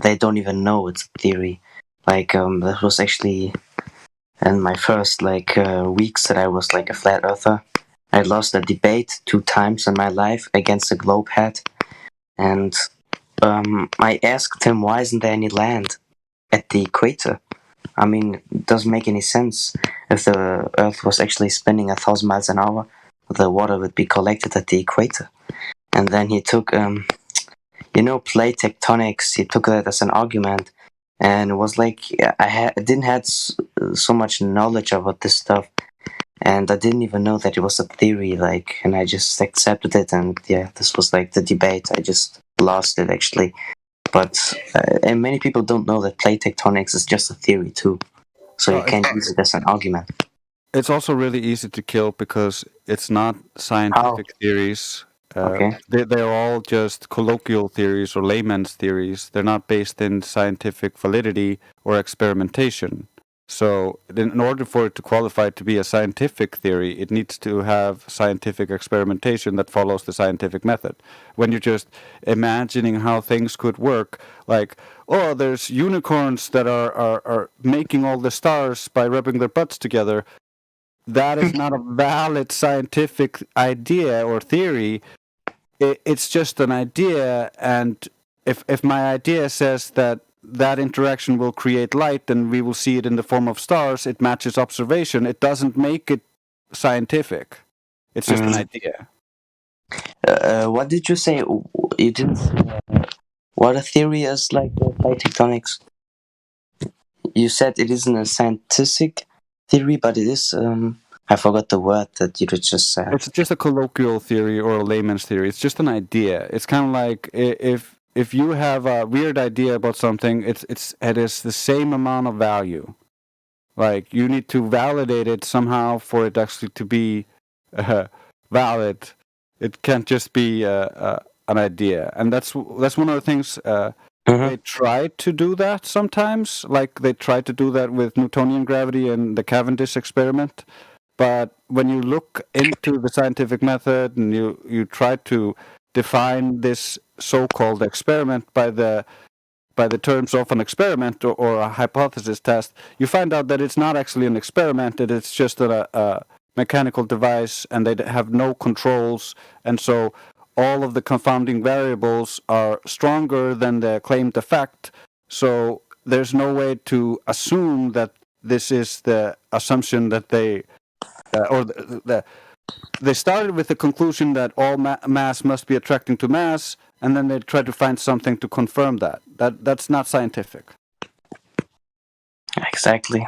they don't even know it's a theory. Like that was actually in my first weeks that I was like a flat earther. I lost a debate 2 times in my life against a globe head, and I asked him why isn't there any land at the equator. I mean, it doesn't make any sense. If the Earth was actually spinning 1,000 miles an hour, the water would be collected at the equator. And then he took, plate tectonics. He took that as an argument, and it was like I didn't have so much knowledge about this stuff, and I didn't even know that it was a theory. And I just accepted it, and yeah, this was like the debate. I just lost it actually. But and many people don't know that plate tectonics is just a theory too, so you can't use it as an argument. It's also really easy to kill because it's not scientific theories. Okay. They're all just colloquial theories or layman's theories. They're not based in scientific validity or experimentation. So in order for it to qualify to be a scientific theory, it needs to have scientific experimentation that follows the scientific method. When you're just imagining how things could work, like, oh, there's unicorns that are making all the stars by rubbing their butts together. that is not a valid scientific idea or theory. It's just an idea, and if my idea says that interaction will create light and we will see it in the form of stars, it matches observation. It doesn't make it scientific. It's just an idea. What did you say? You didn't. What a theory is like plate tectonics. You said it isn't a scientific theory, but it is. I forgot the word that you just said. It's just a colloquial theory or a layman's theory. It's just an idea. It's kind of like if you have a weird idea about something, it is the same amount of value. Like you need to validate it somehow for it actually to be valid. It can't just be an idea, and that's one of the things. They try to do that sometimes, like they try to do that with Newtonian gravity and the Cavendish experiment. But when you look into the scientific method and you try to define this so-called experiment by the terms of an experiment or a hypothesis test, you find out that it's not actually an experiment, that it's just a mechanical device, and they have no controls, and so all of the confounding variables are stronger than the claimed effect, so there's no way to assume that this is the assumption that they they started with the conclusion that all mass must be attracting to mass, and then they tried to find something to confirm that. That's not scientific. Exactly.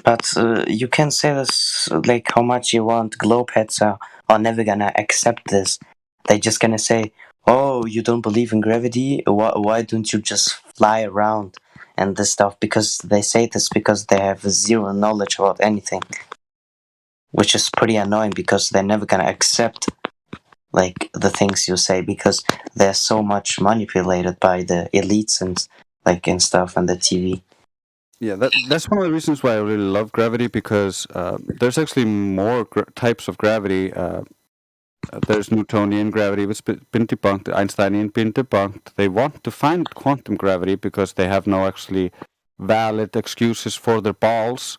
But you can say this like how much you want. Globeheads are never gonna accept this. They're just gonna say, "Oh, you don't believe in gravity? Why don't you just fly around and this stuff?" Because they say this because they have zero knowledge about anything, which is pretty annoying because they're never gonna accept like the things you say because they're so much manipulated by the elites and stuff and the TV. Yeah, that's one of the reasons why I really love gravity, because there's actually more types of gravity. There's Newtonian gravity, which has been debunked. Einsteinian been debunked. They want to find quantum gravity because they have no actually valid excuses for their balls.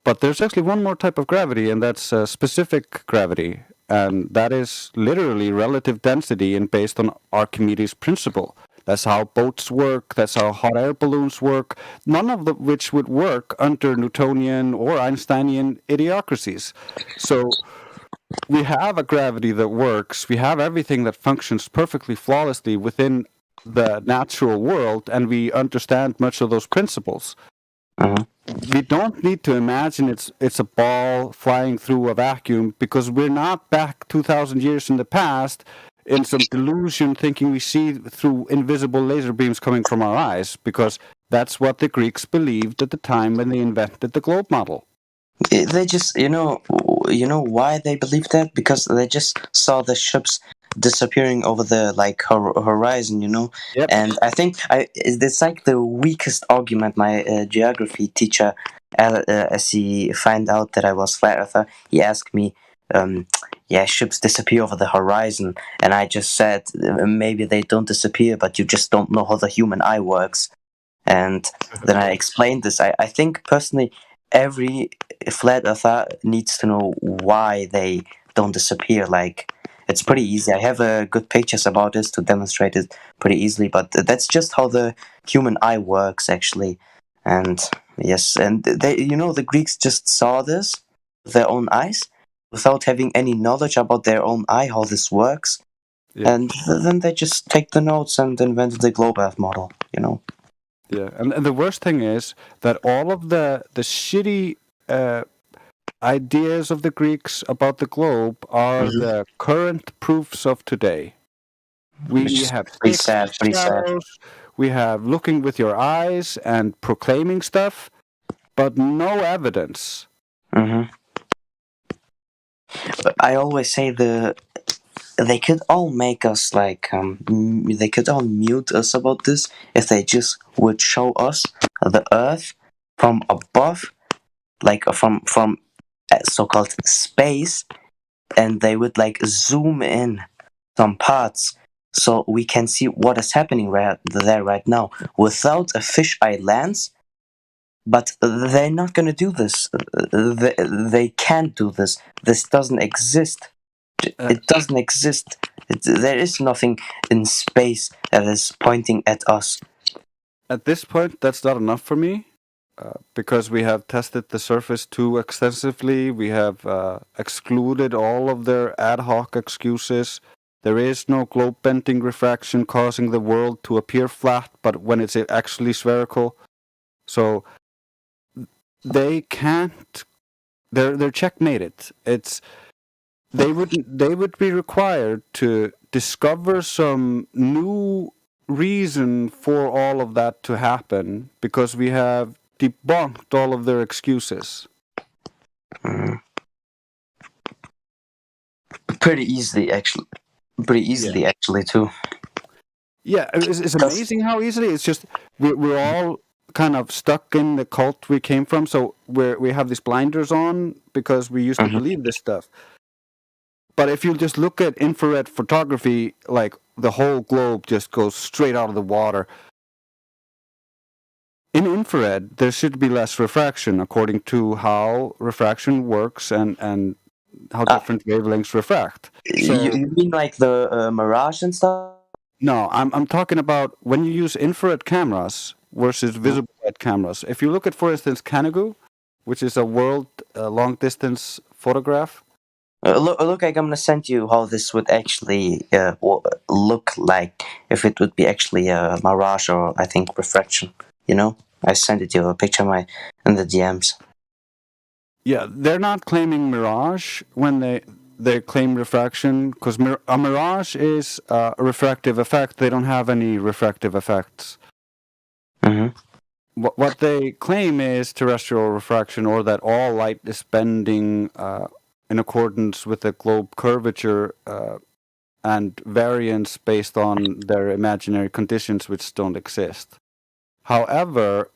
But there's actually one more type of gravity, and that's specific gravity. And that is literally relative density and based on Archimedes' principle. That's how boats work. That's how hot air balloons work. None of which would work under Newtonian or Einsteinian idiocracies. So we have a gravity that works. We have everything that functions perfectly flawlessly within the natural world, and we understand much of those principles. We don't need to imagine it's a ball flying through a vacuum, because we're not back 2,000 years in the past in some delusion thinking we see through invisible laser beams coming from our eyes, because that's what the Greeks believed at the time when they invented the globe model. They just, you know why they believed that? Because they just saw the ships disappearing over the horizon, Yep. And I think it's like the weakest argument. My geography teacher, as he found out that I was flat earther, he asked me, ships disappear over the horizon, and I just said maybe they don't disappear, but you just don't know how the human eye works. And then I explained this. I think personally every flat earther needs to know why they don't disappear. Like, it's pretty easy. I have good pictures about this to demonstrate it pretty easily, but that's just how the human eye works, actually. And yes, and they, the Greeks just saw this with their own eyes without having any knowledge about their own eye, how this works. Yeah. And then they just take the notes and invented the globe earth model, Yeah, and the worst thing is that all of the shitty ideas of the Greeks about the globe are the current proofs of today. We have pretty sad. We have looking with your eyes and proclaiming stuff, but no evidence. I always say they could all make us they could all mute us about this if they just would show us the Earth from above, like from so-called space, and they would zoom in some parts so we can see what is happening right there right now. Without a fisheye lens, but they're not gonna do this. They can't do this. This doesn't exist. It doesn't exist. There is nothing in space that is pointing at us. At this point, that's not enough for me. Because we have tested the surface too extensively, we have excluded all of their ad hoc excuses. There is no globe bending refraction causing the world to appear flat, but when it's actually spherical. So they can't. They're checkmated. They would be required to discover some new reason for all of that to happen, because we have debunked all of their excuses. Pretty easily, actually, too. Yeah, it's amazing how easily. It's just we're all kind of stuck in the cult we came from, so we have these blinders on because we used to believe this stuff. But if you just look at infrared photography, like the whole globe just goes straight out of the water. In infrared, there should be less refraction according to how refraction works and how different wavelengths refract. So, you mean like the Mirage and stuff? No, I'm talking about when you use infrared cameras versus visible light cameras. If you look at, for instance, Kanagu, which is a world long-distance photograph. Look, I'm gonna send you how this would actually look like if it would be actually a mirage or, I think, refraction. You know, I sent it you a picture in the DMs. Yeah, they're not claiming mirage when they claim refraction, because a mirage is a refractive effect. They don't have any refractive effects. What they claim is terrestrial refraction, or that all light is bending in accordance with the globe curvature and variance based on their imaginary conditions which don't exist. However,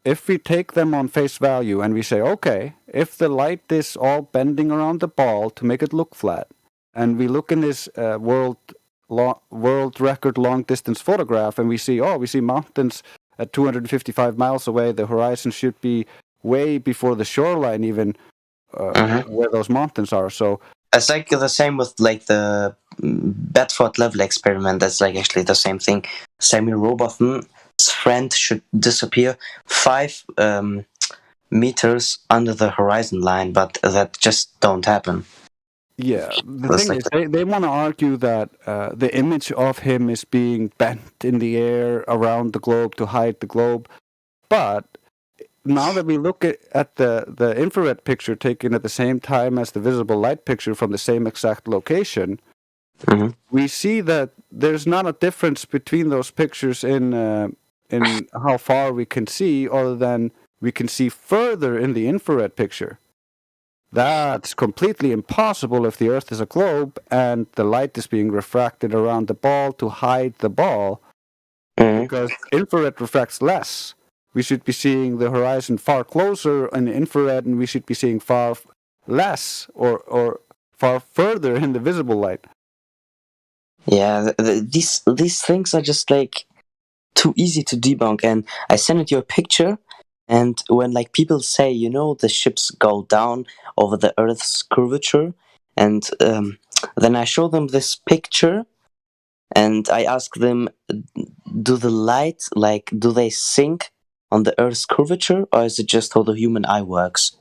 if we take them on face value and we say, okay, if the light is all bending around the ball to make it look flat, and we look in this world record long distance photograph and we see mountains at 255 miles away, the horizon should be way before the shoreline even where those mountains are. So it's like the same with like the Bedford level experiment. That's like actually the same thing. Samuel Robotham, his friend, should disappear 5 meters under the horizon line, but that just don't happen. Yeah, the thing is, they want to argue that the image of him is being bent in the air around the globe to hide the globe. But now that we look at the infrared picture taken at the same time as the visible light picture from the same exact location, we see that there's not a difference between those pictures in how far we can see, other than we can see further in the infrared picture. That's completely impossible if the Earth is a globe and the light is being refracted around the ball to hide the ball, because infrared refracts less. We should be seeing the horizon far closer in the infrared, and we should be seeing far less or far further in the visible light. Yeah, these things are just like too easy to debunk. And I sent you a picture, and when like people say, you know, the ships go down over the Earth's curvature, and then I show them this picture, and I ask them, do the light, like, do they sink on the Earth's curvature, or is it just how the human eye works?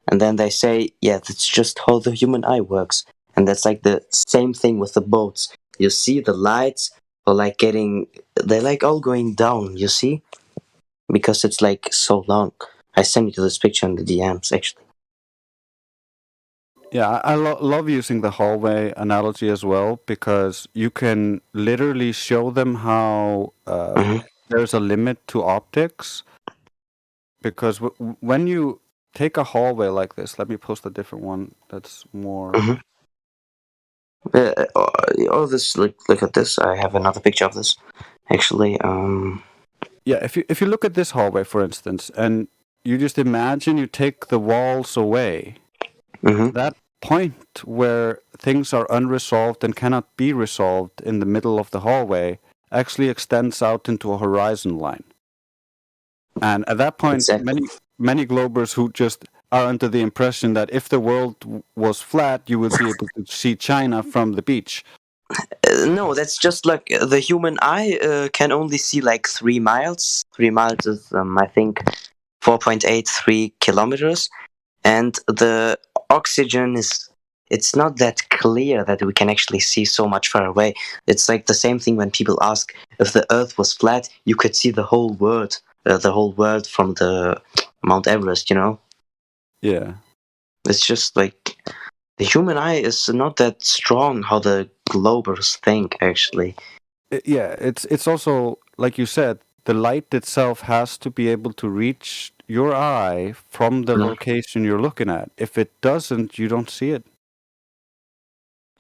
And then they say, yeah, that's just how the human eye works. And that's like the same thing with the boats. You see the lights are like they're like all going down, you see? Because it's like so long. I sent you this picture in the DMs, actually. Yeah, I love using the hallway analogy as well, because you can literally show them how there's a limit to optics. Because when you take a hallway like this, let me post a different one that's more... This, look at this. I have another picture of this, actually. Yeah, if you look at this hallway, for instance, and you just imagine you take the walls away, that point where things are unresolved and cannot be resolved in the middle of the hallway actually extends out into a horizon line. And at that point, Exactly. many globers who just are under the impression that if the world was flat, you would be able to see China from the beach. No, that's just like the human eye can only see like 3 miles. 3 miles is, I think, 4.83 kilometers. And the oxygen is, it's not that clear that we can actually see so much far away. It's like the same thing when people ask if the Earth was flat, you could see the whole world from the Mount Everest, you know? Yeah. It's just like the human eye is not that strong how the globers think, actually. Yeah, it's also, like you said, the light itself has to be able to reach your eye from the location you're looking at. If it doesn't, you don't see it.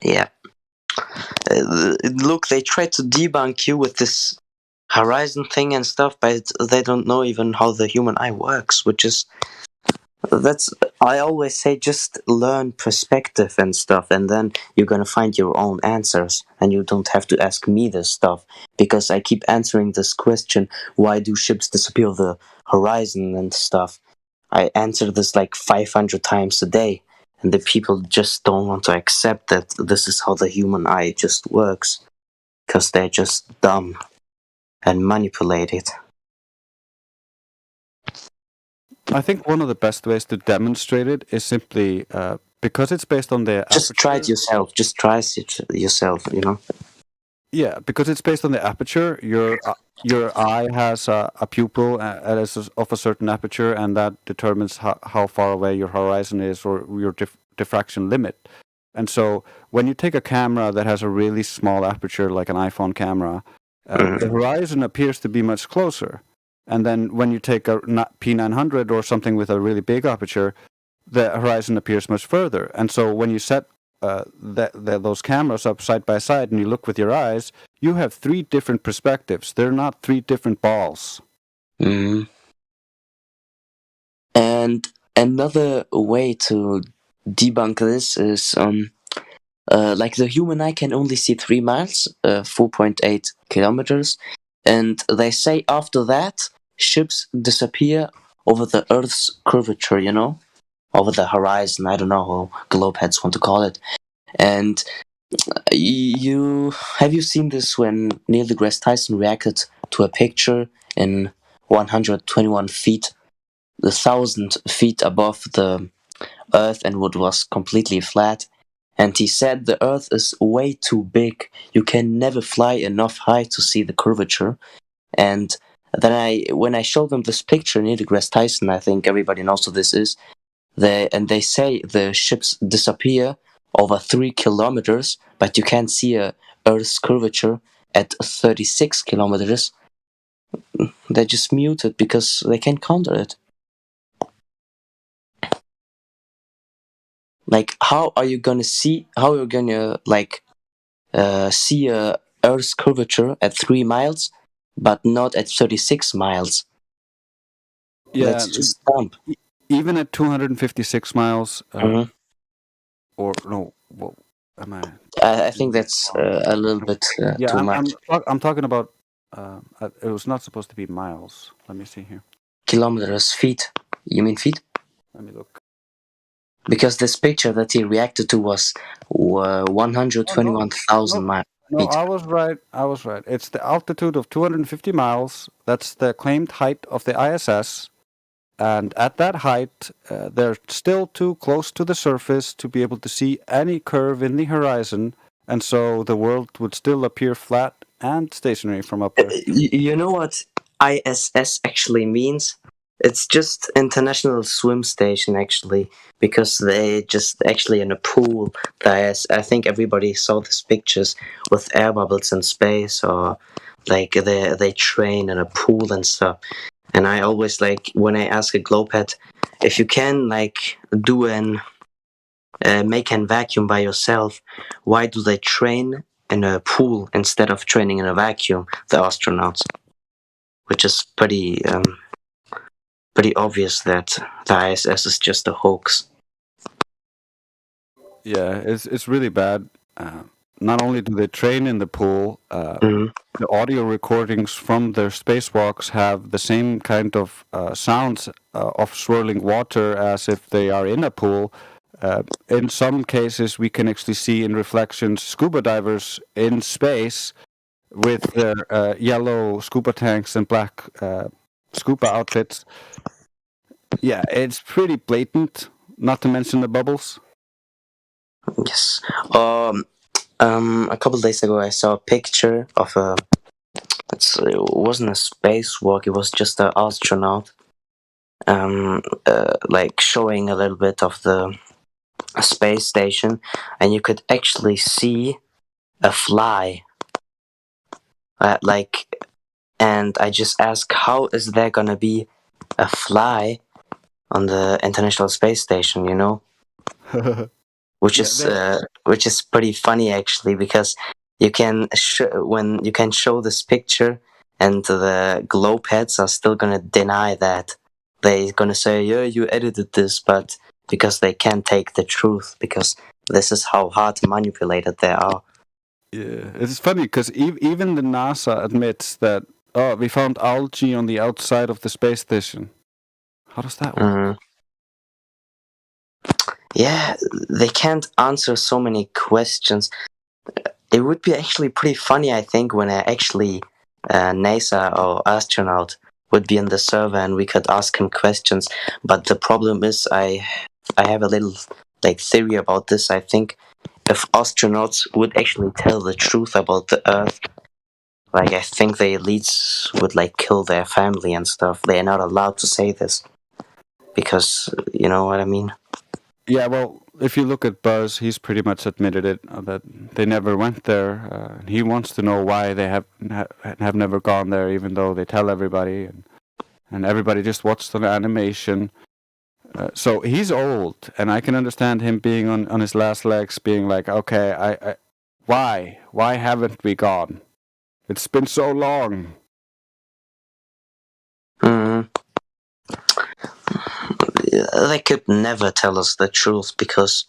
Yeah. Look, they try to debunk you with this horizon thing and stuff, but they don't know even how the human eye works, which is I always say, just learn perspective and stuff, and then you're gonna find your own answers, and you don't have to ask me this stuff, because I keep answering this question, why do ships disappear on the horizon and stuff. I answer this like 500 times a day, and the people just don't want to accept that this is how the human eye just works, because they're just dumb and manipulated. I think one of the best ways to demonstrate it is simply because it's based on the Just try it yourself. Just try it yourself, you know? Yeah, because it's based on the aperture. Your eye has a pupil that is of a certain aperture, and that determines how far away your horizon is, or your diffraction limit. And so when you take a camera that has a really small aperture, like an iPhone camera, the horizon appears to be much closer. And then when you take a P900 or something with a really big aperture, the horizon appears much further. And so when you set those cameras up side by side and you look with your eyes, you have 3 different perspectives. They're not 3 different balls. Mm. And another way to debunk this is like the human eye can only see 3 miles, 4.8 kilometers, and they say after that ships disappear over the Earth's curvature, you know, over the horizon. I don't know how globeheads want to call it. And have you seen this when Neil deGrasse Tyson reacted to a picture in 121 feet, 1,000 feet above the Earth, and what was completely flat? And he said the Earth is way too big. You can never fly enough high to see the curvature. And then when I showed them this picture, Neil deGrasse Tyson, I think everybody knows who this is, they say the ships disappear over 3 kilometers, but you can't see Earth's curvature at 36 kilometers. They just mute it because they can't counter it. Like, how are you gonna see? How are you gonna see Earth's curvature at 3 miles, but not at 36 miles? Yeah, that's just dumb. Even at 256 miles, or no, well, am I? I think that's a little bit too much. I'm talking about. It was not supposed to be miles. Let me see here. Kilometers, feet. You mean feet? Let me look. Because this picture that he reacted to was 121,000 miles. No, I was right. It's the altitude of 250 miles. That's the claimed height of the ISS. And at that height, they're still too close to the surface to be able to see any curve in the horizon. And so the world would still appear flat and stationary from up there. You know what ISS actually means? It's just International Swim Station, actually, because they just actually in a pool. I think everybody saw these pictures with air bubbles in space, or like they train in a pool and stuff. And I always when I ask a globehead, if you can do make a vacuum by yourself, why do they train in a pool instead of training in a vacuum, the astronauts? Which is pretty obvious that the ISS is just a hoax. Yeah, it's really bad. not only do they train in the pool, the audio recordings from their spacewalks have the same kind of sounds of swirling water as if they are in a pool. In some cases, we can actually see in reflections scuba divers in space with their yellow scuba tanks and black scuba outfits. Yeah, it's pretty blatant, not to mention the bubbles. Yes. A couple days ago, I saw a picture of it wasn't a spacewalk, it was just an astronaut. Like showing a little bit of the space station, and you could actually see a fly. And I just asked, how is there gonna be a fly on the International Space Station? You know, which is pretty funny actually, because you can show this picture, and the globe heads are still gonna deny that. They're gonna say, yeah, you edited this, but because they can't take the truth, because this is how hard manipulated they are. Yeah, it's funny because even the NASA admits that, oh, we found algae on the outside of the space station. How does that work? Yeah, they can't answer so many questions. It would be actually pretty funny, I think, when NASA or astronaut would be in the server and we could ask him questions. But the problem is, I have a little theory about this. I think if astronauts would actually tell the truth about the Earth, I think the elites would kill their family and stuff. They are not allowed to say this because you know what I mean. Yeah, well, if you look at Buzz, he's pretty much admitted it, that they never went there. He wants to know why they have never gone there, even though they tell everybody, and everybody just watched the animation. So he's old, and I can understand him being on his last legs, being like, okay, why haven't we gone? It's been so long. They could never tell us the truth because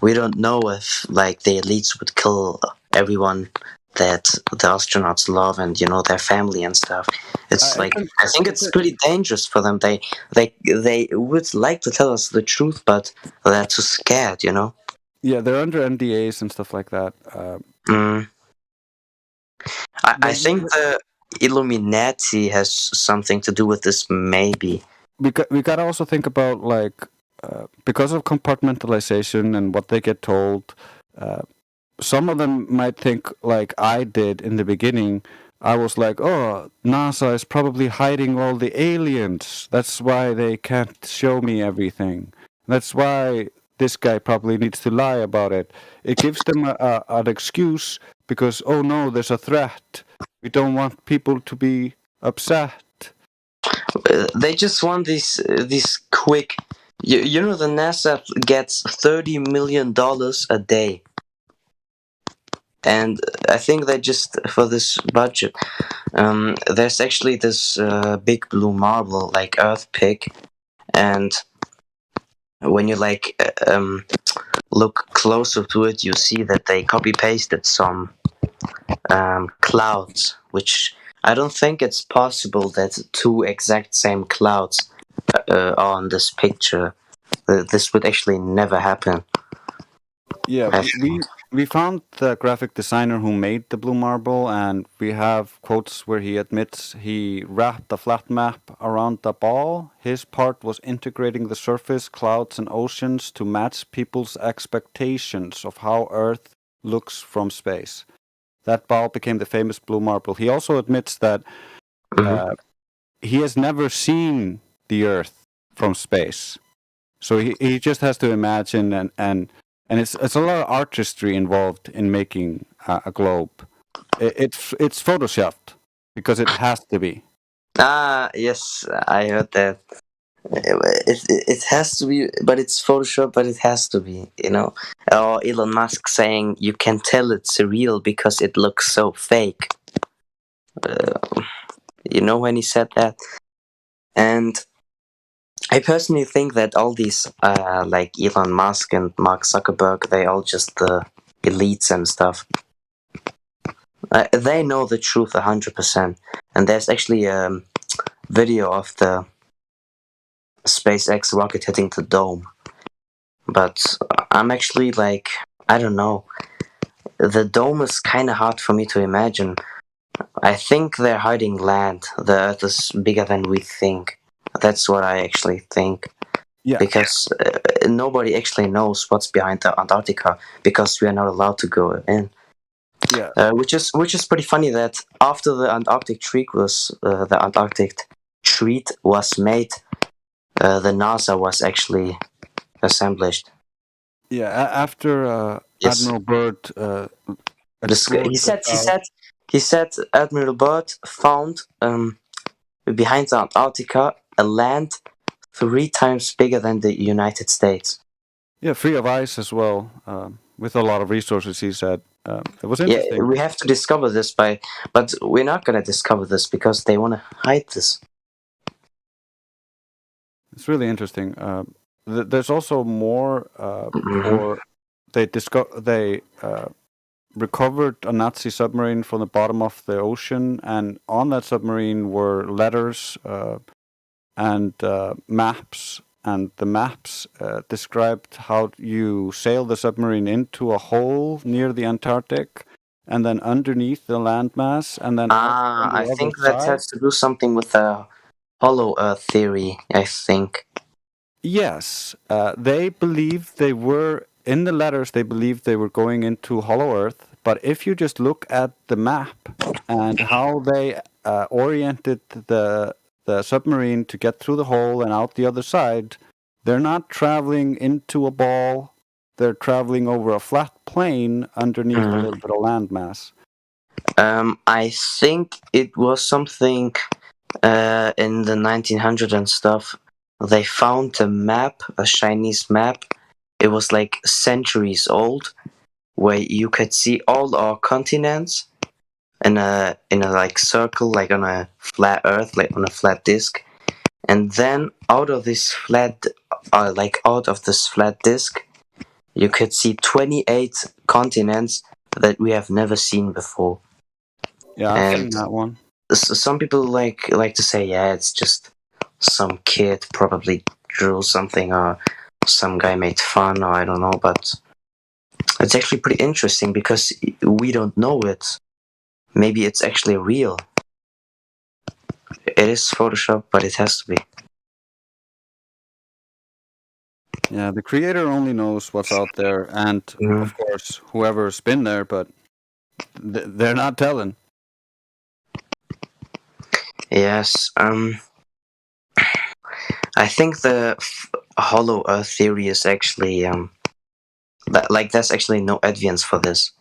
we don't know if the elites would kill everyone that the astronauts love and their family and stuff. It's I think it's pretty dangerous for them. They would like to tell us the truth, but they're too scared, Yeah, they're under NDAs and stuff like that. I think the Illuminati has something to do with this, maybe. We got to also think about because of compartmentalization and what they get told. Some of them might think like I did in the beginning. I was like, oh, NASA is probably hiding all the aliens. That's why they can't show me everything. That's why this guy probably needs to lie about it. It gives them an excuse because, oh no, there's a threat. We don't want people to be upset. They just want these quick. You know, the NASA gets $30 million a day. And I think they just, for this budget, there's actually this big blue marble, Earth Pig, and when you look closer to it, you see that they copy-pasted some clouds, which I don't think it's possible that two exact same clouds are on this picture. This would actually never happen. Yeah, we found the graphic designer who made the blue marble, and we have quotes where he admits he wrapped a flat map around the ball. His part was integrating the surface, clouds, and oceans to match people's expectations of how Earth looks from space. That ball became the famous blue marble. He also admits that he has never seen the Earth from space. So he just has to imagine and it's a lot of artistry involved in making a globe. It's photoshopped because it has to be. Yes, I heard that. It has to be, but it's Photoshop, but it has to be, Or Elon Musk saying you can tell it's real because it looks so fake. When he said that? And I personally think that all these, like Elon Musk and Mark Zuckerberg, they all just the elites and stuff. They know the truth 100%. And there's actually a video of the SpaceX rocket hitting the dome. But I'm actually like, I don't know. The dome is kind of hard for me to imagine. I think they're hiding land. The Earth is bigger than we think. That's what I actually think. Yeah. Because nobody actually knows what's behind the Antarctica because we are not allowed to go in. Yeah. Which is pretty funny that after the Antarctic Treaty was made, the NASA was actually assembled. Yeah. After Yes. Admiral Byrd He said Admiral Byrd found behind the Antarctica a land 3 times bigger than the United States. Yeah, free of ice as well, with a lot of resources. He said it was Yeah, interesting. we have to discover this but we're not gonna discover this because they want to hide this. It's really interesting. There's also more. Or they recovered a Nazi submarine from the bottom of the ocean, and on that submarine were letters and maps. And the maps described how you sail the submarine into a hole near the Antarctic, and then underneath the landmass, and then on the I other think that side. has to do something with the hollow Earth theory, I think. Yes, they believed they were in the letters. They believed they were going into Hollow Earth. But if you just look at the map and how they oriented the submarine to get through the hole and out the other side, they're not traveling into a ball. They're traveling over a flat plane underneath a little bit of landmass. I think it was something in the 1900s and stuff. They found a map, a Chinese map. It was like centuries old, where you could see all our continents in a like circle, like on a flat Earth, like on a flat disc. And then out of this flat disc, you could see 28 continents that we have never seen before. Yeah, I've seen that one. Some people like to say, yeah, it's just some kid probably drew something, or some guy made fun, or I don't know, but it's actually pretty interesting because we don't know it. Maybe it's actually real. It is Photoshop, but it has to be. Yeah, the creator only knows what's out there, and of course, whoever's been there, but they're not telling. Yes, I think the hollow Earth theory is actually there's actually no evidence for this.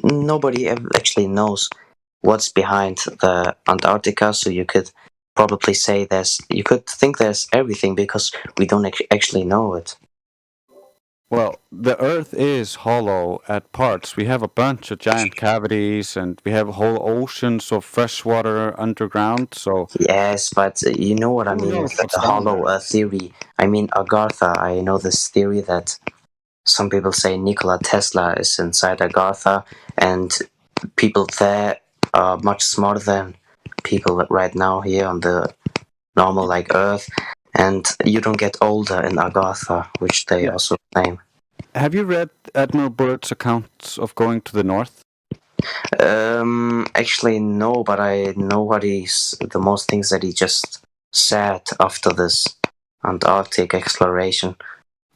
Nobody actually knows what's behind the Antarctica, so you could probably say you could think there's everything because we don't actually know it. Well, the Earth is hollow at parts. We have a bunch of giant cavities, and we have whole oceans of fresh water underground. So yes, but you know what I mean with the hollow Earth theory. I mean, Agartha. I know this theory that some people say Nikola Tesla is inside Agartha, and people there are much smarter than people right now here on the normal like Earth. And you don't get older in Agartha, which they also claim. Have you read Admiral Byrd's accounts of going to the north? Actually, no, but I know the most things that he just said after this Antarctic exploration.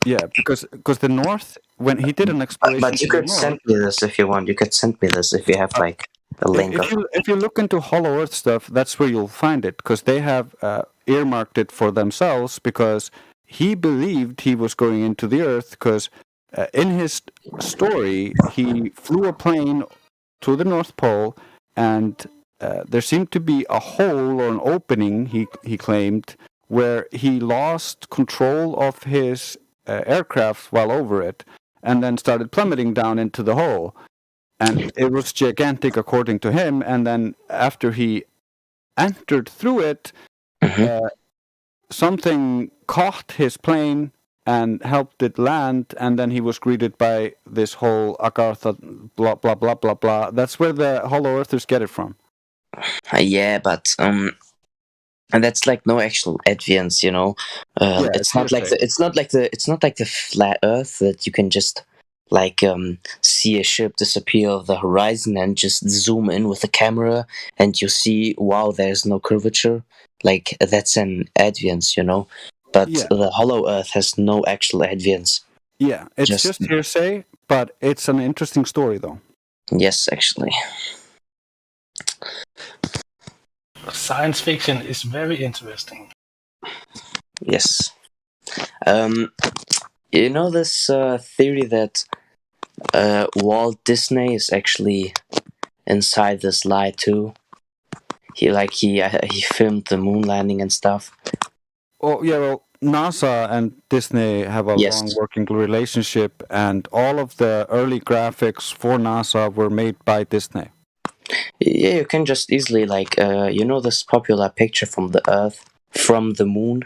Yeah, because the north, when he did an exploration. But you could send me this if you want. You could send me this if you have like a link. If you look into Hollow Earth stuff, that's where you'll find it, because they have earmarked it for themselves, because he believed he was going into the Earth, because in his story, he flew a plane to the North Pole, and there seemed to be a hole or an opening, he claimed, where he lost control of his aircraft while over it, and then started plummeting down into the hole. And it was gigantic, according to him. And then after he entered through it, something caught his plane and helped it land, and then he was greeted by this whole Agartha blah blah blah blah blah. That's where the Hollow Earthers get it from. Yeah, but and that's like no actual evidence, you know. Yeah, it's not like hearsay. it's not like the flat Earth that you can just like see a ship disappear over the horizon and just zoom in with the camera and you see, wow, there's no curvature. Like that's an evidence, you know. But Yeah. the Hollow Earth has no actual evidence. Yeah, it's just hearsay, but it's an interesting story, though. Yes, actually. Science fiction is very interesting. Yes. You know this theory that Walt Disney is actually inside this lie too. He filmed the moon landing and stuff. Oh yeah, well, NASA and Disney have a Yes. long working relationship, and all of the early graphics for NASA were made by Disney. Yeah, you can just easily you know this popular picture from the Earth from the moon.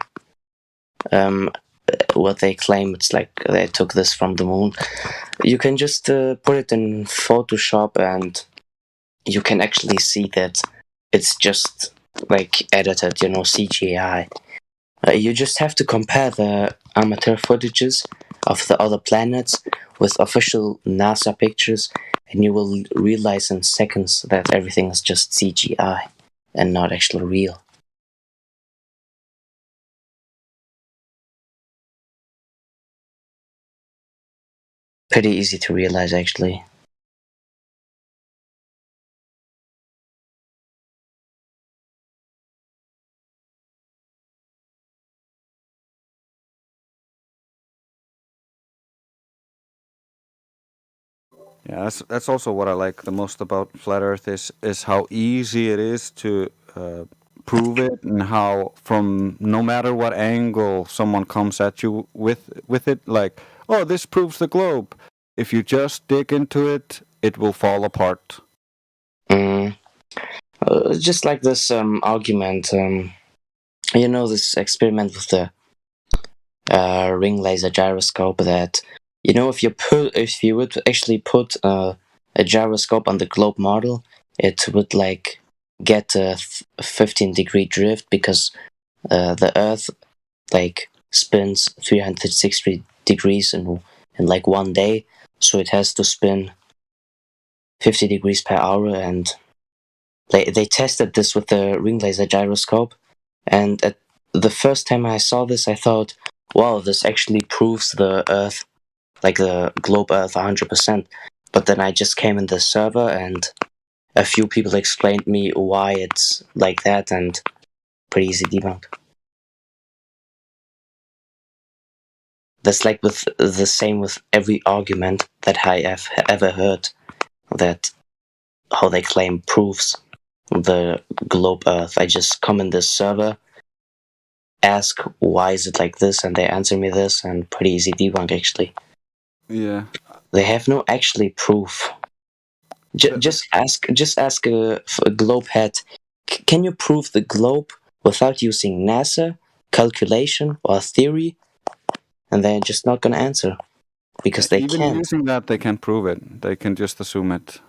What they claim it's like they took this from the moon. You can just put it in Photoshop and you can actually see that it's just like edited, you know, CGI. You just have to compare the amateur footages of the other planets with official NASA pictures, and you will realize in seconds that everything is just CGI and not actually real. Pretty easy to realize, actually. Yeah, that's also what I like the most about flat Earth is how easy it is to prove it, and how from no matter what angle someone comes at you with it, like, oh, this proves the globe. If you just dig into it, it will fall apart. Just like this argument, you know, this experiment with the ring laser gyroscope, that you know, if you would actually put a gyroscope on the globe model, it would like get a 15-degree drift, because the Earth like spins 360 degrees in like one day, so it has to spin 50 degrees per hour. And they tested this with the ring laser gyroscope, and at the first time I saw this, I thought, wow, this actually proves the Earth, like the globe Earth, 100%. But then I just came in the server and a few people explained me why it's like that, and pretty easy debunk. That's like with the same with every argument that I have ever heard, that how they claim proves the globe Earth. I just come in this server, ask why is it like this, and they answer me this, and pretty easy debunk, actually. Yeah. They have no actually proof. Just ask a globe head, can you prove the globe without using NASA, calculation, or theory? And they're just not gonna answer, because they Even can't. using that, they can't prove it. They can just assume it.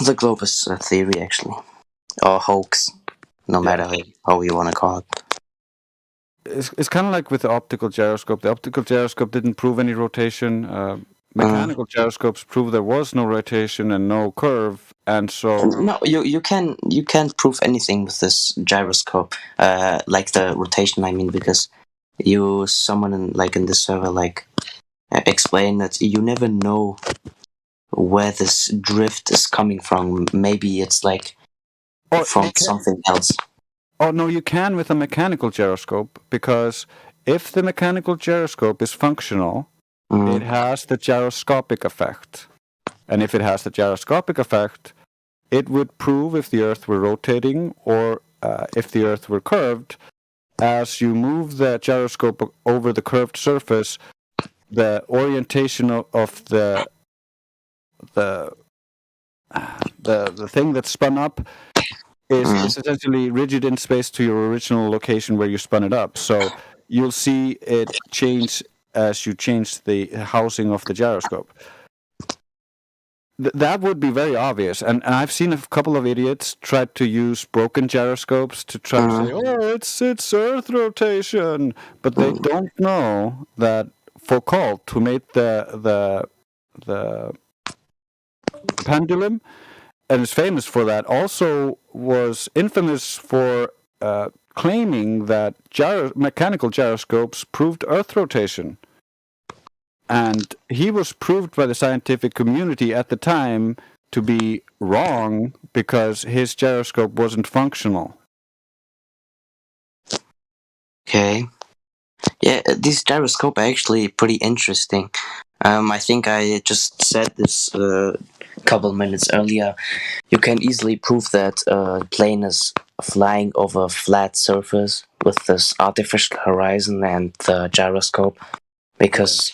The globe is a theory, actually, or hoax, no matter how you want to call it. It's kind of like with the optical gyroscope. The optical gyroscope didn't prove any rotation. Mechanical gyroscopes proved there was no rotation and no curve, and so No, you can't prove anything with this gyroscope, like the rotation. I mean, because someone in this server explain that you never know where this drift is coming from. Maybe it's like from something else. Oh no, you can with a mechanical gyroscope, because if the mechanical gyroscope is functional, it has the gyroscopic effect. And if it has the gyroscopic effect, it would prove if the Earth were rotating or if the Earth were curved. As you move the gyroscope over the curved surface, the orientation of the thing that's spun up is essentially rigid in space to your original location where you spun it up. So you'll see it change as you change the housing of the gyroscope. That would be very obvious, and I've seen a couple of idiots try to use broken gyroscopes to try to say, "Oh, it's Earth rotation," but they don't know that Foucault, who made the pendulum, and is famous for that, also was infamous for claiming that mechanical gyroscopes proved Earth rotation. And he was proved by the scientific community at the time to be wrong because his gyroscope wasn't functional. Okay. Yeah, this gyroscope are actually pretty interesting. I think I just said this a couple minutes earlier. You can easily prove that a plane is flying over a flat surface with this artificial horizon and the gyroscope, because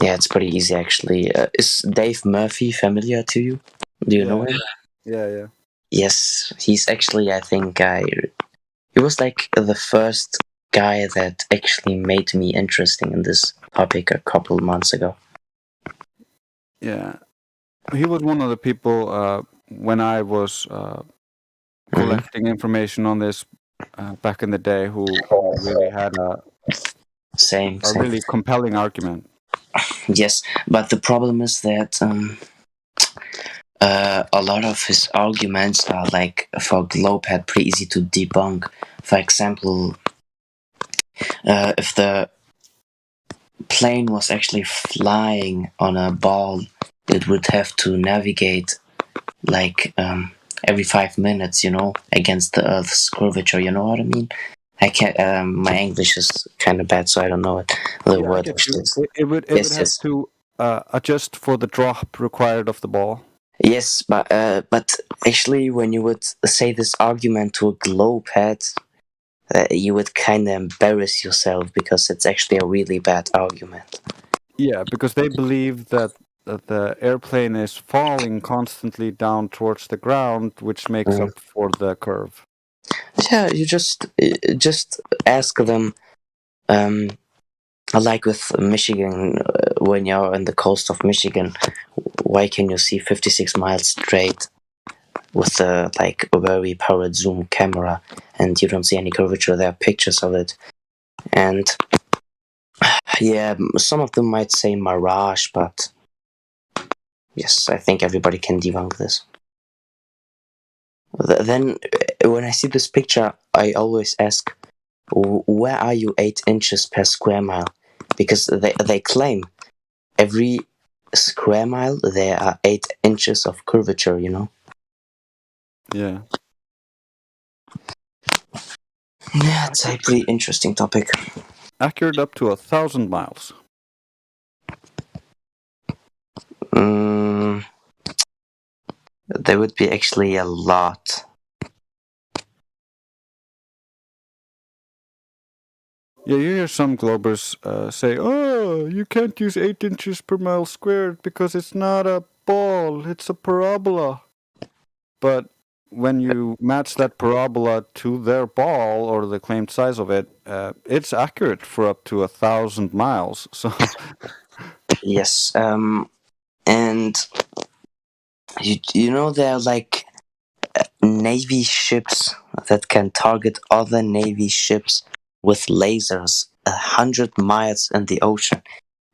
yeah, it's pretty easy actually. Is Dave Murphy familiar to you? Do you know him? Yeah. Yes, he's actually, I think he was like the first guy that actually made me interested in this topic a couple months ago. Yeah. He was one of the people when I was collecting information on this back in the day who really had a really compelling argument. Yes, but the problem is that a lot of his arguments are like for Globehead pretty easy to debunk. For example, if the plane was actually flying on a ball, it would have to navigate like every 5 minutes, against the Earth's curvature. You know what I mean? I can't. My English is kind of bad, so I don't know it. The word. It would have to adjust for the drop required of the ball. Yes, but actually, when you would say this argument to a Globehead, you would kind of embarrass yourself because it's actually a really bad argument. Yeah, because they believe that the airplane is falling constantly down towards the ground, which makes up for the curve. Yeah, you just ask them, like with Michigan, when you're on the coast of Michigan, why can you see 56 miles straight with a very powered zoom camera and you don't see any curvature? There are pictures of it. And yeah, some of them might say mirage, but yes, I think everybody can debunk this. Then, when I see this picture, I always ask, where are you 8 inches per square mile? Because they claim every square mile there are 8 inches of curvature, Yeah. Yeah, it's a pretty interesting topic. Accurate up to 1,000 miles. There would be actually a lot. Yeah, you hear some Globers say, "Oh, you can't use 8 inches per mile squared because it's not a ball, it's a parabola." But when you match that parabola to their ball or the claimed size of it, it's accurate for up to 1,000 miles. So yes, and there are like Navy ships that can target other Navy ships with lasers 100 miles in the ocean.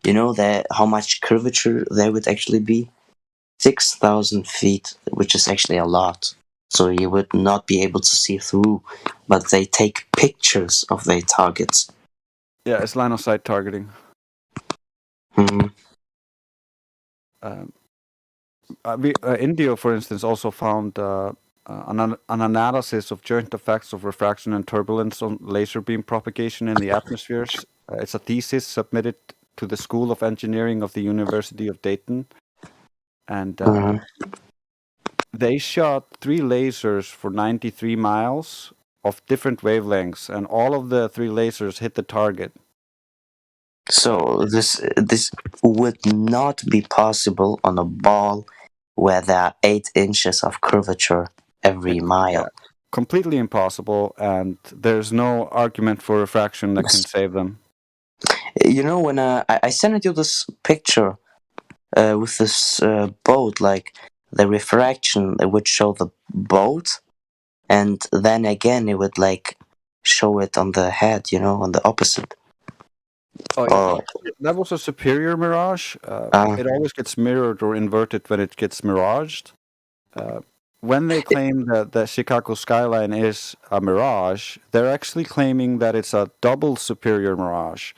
You know how much curvature there would actually be? 6,000 feet, which is actually a lot. So you would not be able to see through, but they take pictures of their targets. Yeah, it's line of sight targeting. Indio, for instance, also found an analysis of joint effects of refraction and turbulence on laser beam propagation in the atmospheres. It's a thesis submitted to the School of Engineering of the University of Dayton. And they shot 3 lasers for 93 miles of different wavelengths, and all of the 3 lasers hit the target. So this would not be possible on a ball where there are 8 inches of curvature every mile. completely impossible, and there's no argument for refraction that can save them. You know, when I sent you this picture with this boat, like the refraction, it would show the boat, and then again it would like show it on the head, you know, on the opposite. Oh, that was a superior mirage. It always gets mirrored or inverted when it gets miraged. When they claim that the Chicago skyline is a mirage, they're actually claiming that it's a double superior mirage.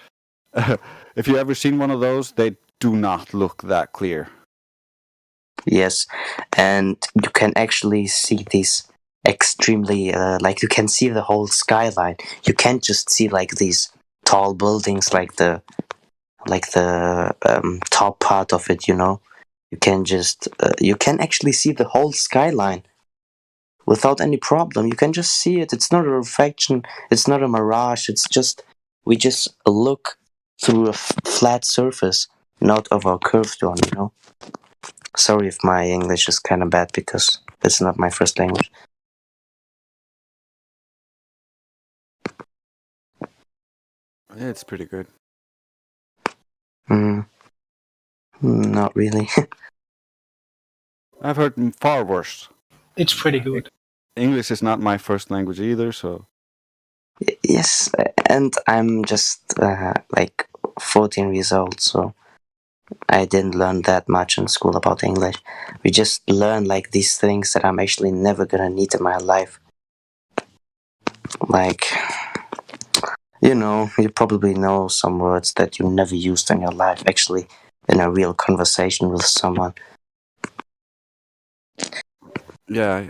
If you ever seen one of those, they do not look that clear. Yes, and you can actually see these extremely, like you can see the whole skyline. You can't just see like these tall buildings, like the top part of it, you know. You can just, you can actually see the whole skyline without any problem. You can just see it. It's not a reflection. It's not a mirage. It's just, we just look through a flat surface, not over a curved one, you know. Sorry if my English is kind of bad because it's not my first language. Yeah, it's pretty good. Not really. I've heard far worse. It's pretty good. English is not my first language either, so... Yes, and I'm just like 14 years old, so I didn't learn that much in school about English. We just learn like these things that I'm actually never gonna need in my life. Like, you know, you probably know some words that you never used in your life, actually, in a real conversation with someone. Yeah.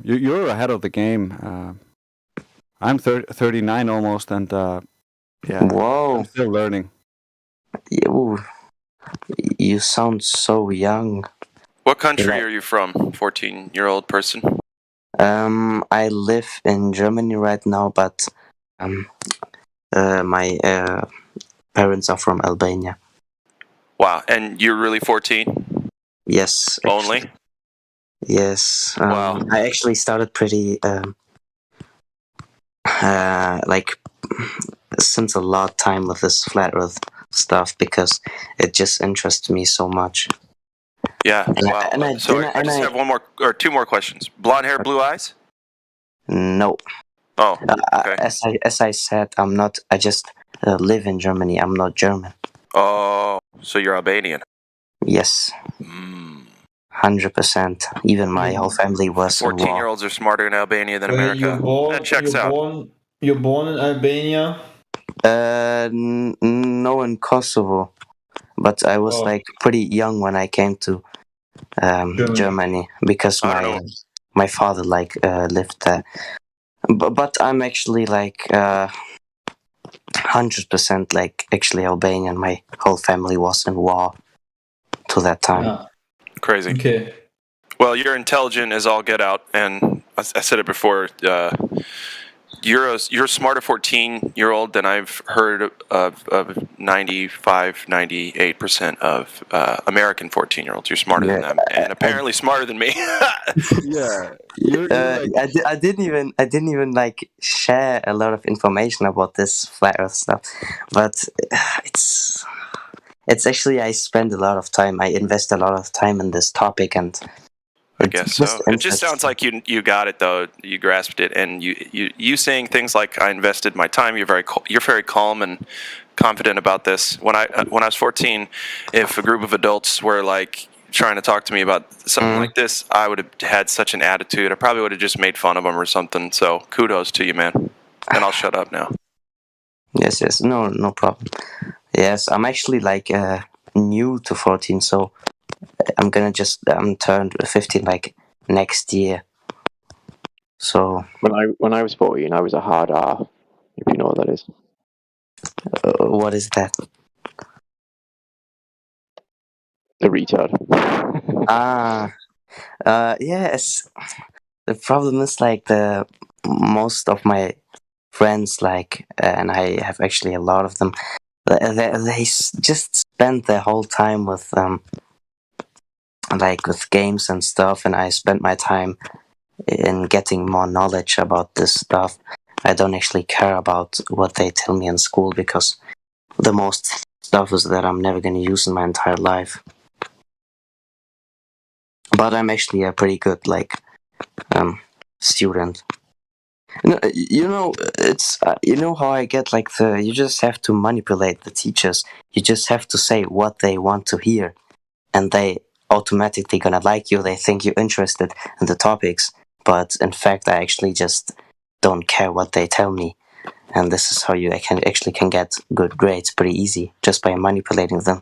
You're ahead of the game. I'm 39 almost, and yeah, Whoa. I'm still learning. You sound so young. What country are you from, 14-year-old person? I live in Germany right now, but my parents are from Albania. Wow, and you're really 14? Yes. Only? Yes. Wow. I actually started pretty like since a lot time with this flat Earth stuff because it just interests me so much. Yeah. Wow. I just have one more or two more questions. Blonde hair, blue eyes? No. Oh. Okay. As I said, I'm not. I just live in Germany. I'm not German. Oh, so you're Albanian? Yes. 100%. Even my whole family was. 14-year-olds are smarter in Albania than America. That checks out. You're born in Albania? No, in Kosovo. But I was like pretty young when I came to Germany because my father like lived there. But I'm actually like 100% like actually Albanian. My whole family was in war to that time. Yeah. Crazy. Okay. Well, you're intelligent as all get out, and I said it before. You're a smarter 14-year-old than I've heard of 95, 98% of American 14-year-olds. You're smarter than them, and apparently smarter than me. Yeah. I didn't even like share a lot of information about this flat Earth stuff, but it's actually I spend a lot of time. I invest a lot of time in this topic, and I guess so. It just sounds like you got it though. You grasped it, and you saying things like "I invested my time." You're very calm and confident about this. When I was 14, if a group of adults were like trying to talk to me about something like this, I would have had such an attitude. I probably would have just made fun of them or something. So kudos to you, man. And I'll shut up now. Yes, no problem. Yes, I'm actually like new to 14, so I'm turned 15 like next year. So when I was 14, I was a hard R, if you know what that is. What is that? A retard. Yes. The problem is like most of my friends like, and I have actually a lot of them. They just spend their whole time with like with games and stuff, and I spent my time in getting more knowledge about this stuff. I don't actually care about what they tell me in school because the most stuff is that I'm never going to use in my entire life. But I'm actually a pretty good student. It's how I get you just have to manipulate the teachers. You just have to say what they want to hear, and they automatically gonna like you. They think you're interested in the topics, but in fact, I actually just don't care what they tell me. And this is how you can get good grades pretty easy, just by manipulating them.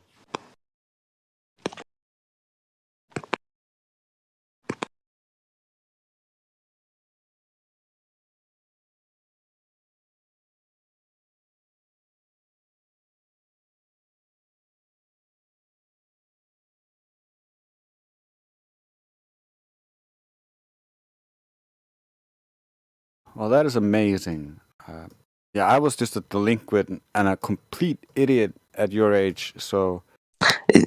Well, that is amazing. Yeah, I was just a delinquent and a complete idiot at your age, so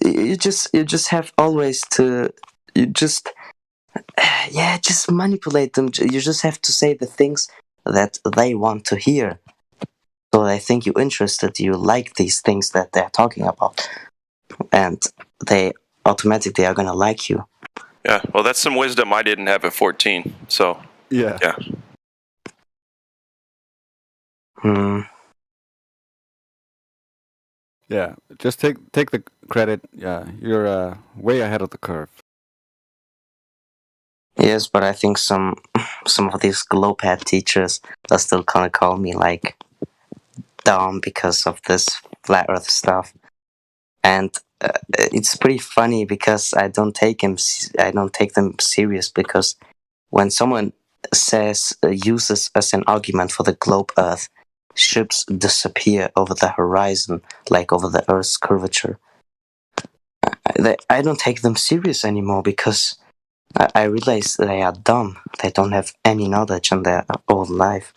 You just have always to just manipulate them. You just have to say the things that they want to hear, so they think you're interested. You like these things that they're talking about, and they automatically are gonna like you. Yeah, well, that's some wisdom I didn't have at 14. So yeah. Yeah, just take the credit. Yeah, you're way ahead of the curve. Yes, but I think some of these Glowpad teachers are still gonna call me dumb because of this flat Earth stuff, and it's pretty funny because I don't take them serious, because when someone uses as an argument for the globe Earth, ships disappear over the horizon, like over the Earth's curvature. I don't take them serious anymore because I realize they are dumb. They don't have any knowledge in their own life.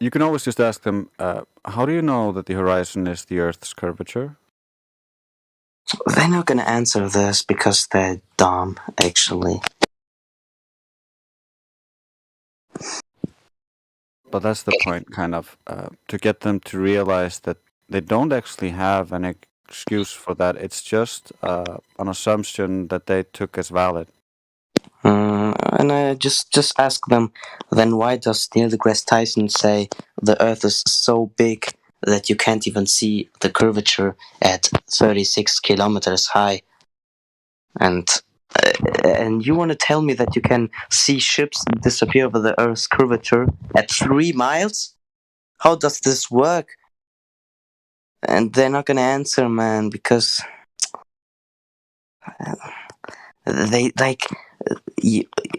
You can always just ask them, how do you know that the horizon is the Earth's curvature? They're not gonna answer this because they're dumb, actually. But that's the point, kind of, to get them to realize that they don't actually have an excuse for that. It's just an assumption that they took as valid. And I just ask them, then why does Neil deGrasse Tyson say the Earth is so big that you can't even see the curvature at 36 kilometers high? And you want to tell me that you can see ships disappear over the Earth's curvature at 3 miles? How does this work? And they're not gonna answer, man, because they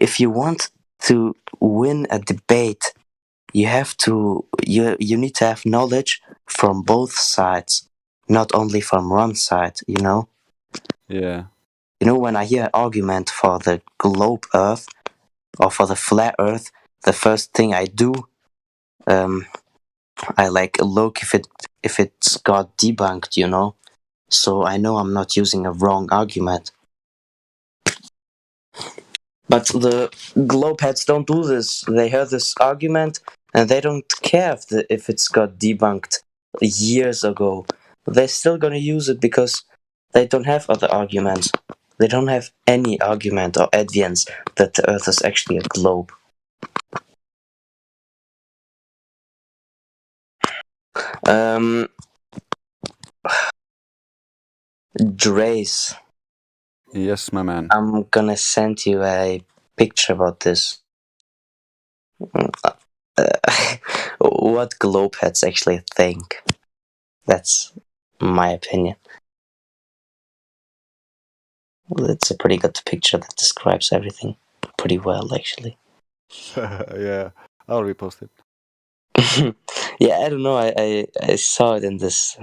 if you want to win a debate, you need to have knowledge from both sides, not only from one side. Yeah. When I hear an argument for the globe Earth or for the flat Earth, the first thing I do, I look if it's got debunked, so I know I'm not using a wrong argument. But the Glowpads don't do this. They heard this argument and they don't care if it's got debunked years ago. They're still gonna use it because they don't have other arguments. They don't have any argument or evidence that the Earth is actually a globe. Drace. Yes, my man. I'm gonna send you a picture about this. What Glowpads actually think. That's my opinion. Well, it's a pretty good picture that describes everything pretty well, actually. Yeah, I'll repost it. Yeah, I don't know. I saw it in this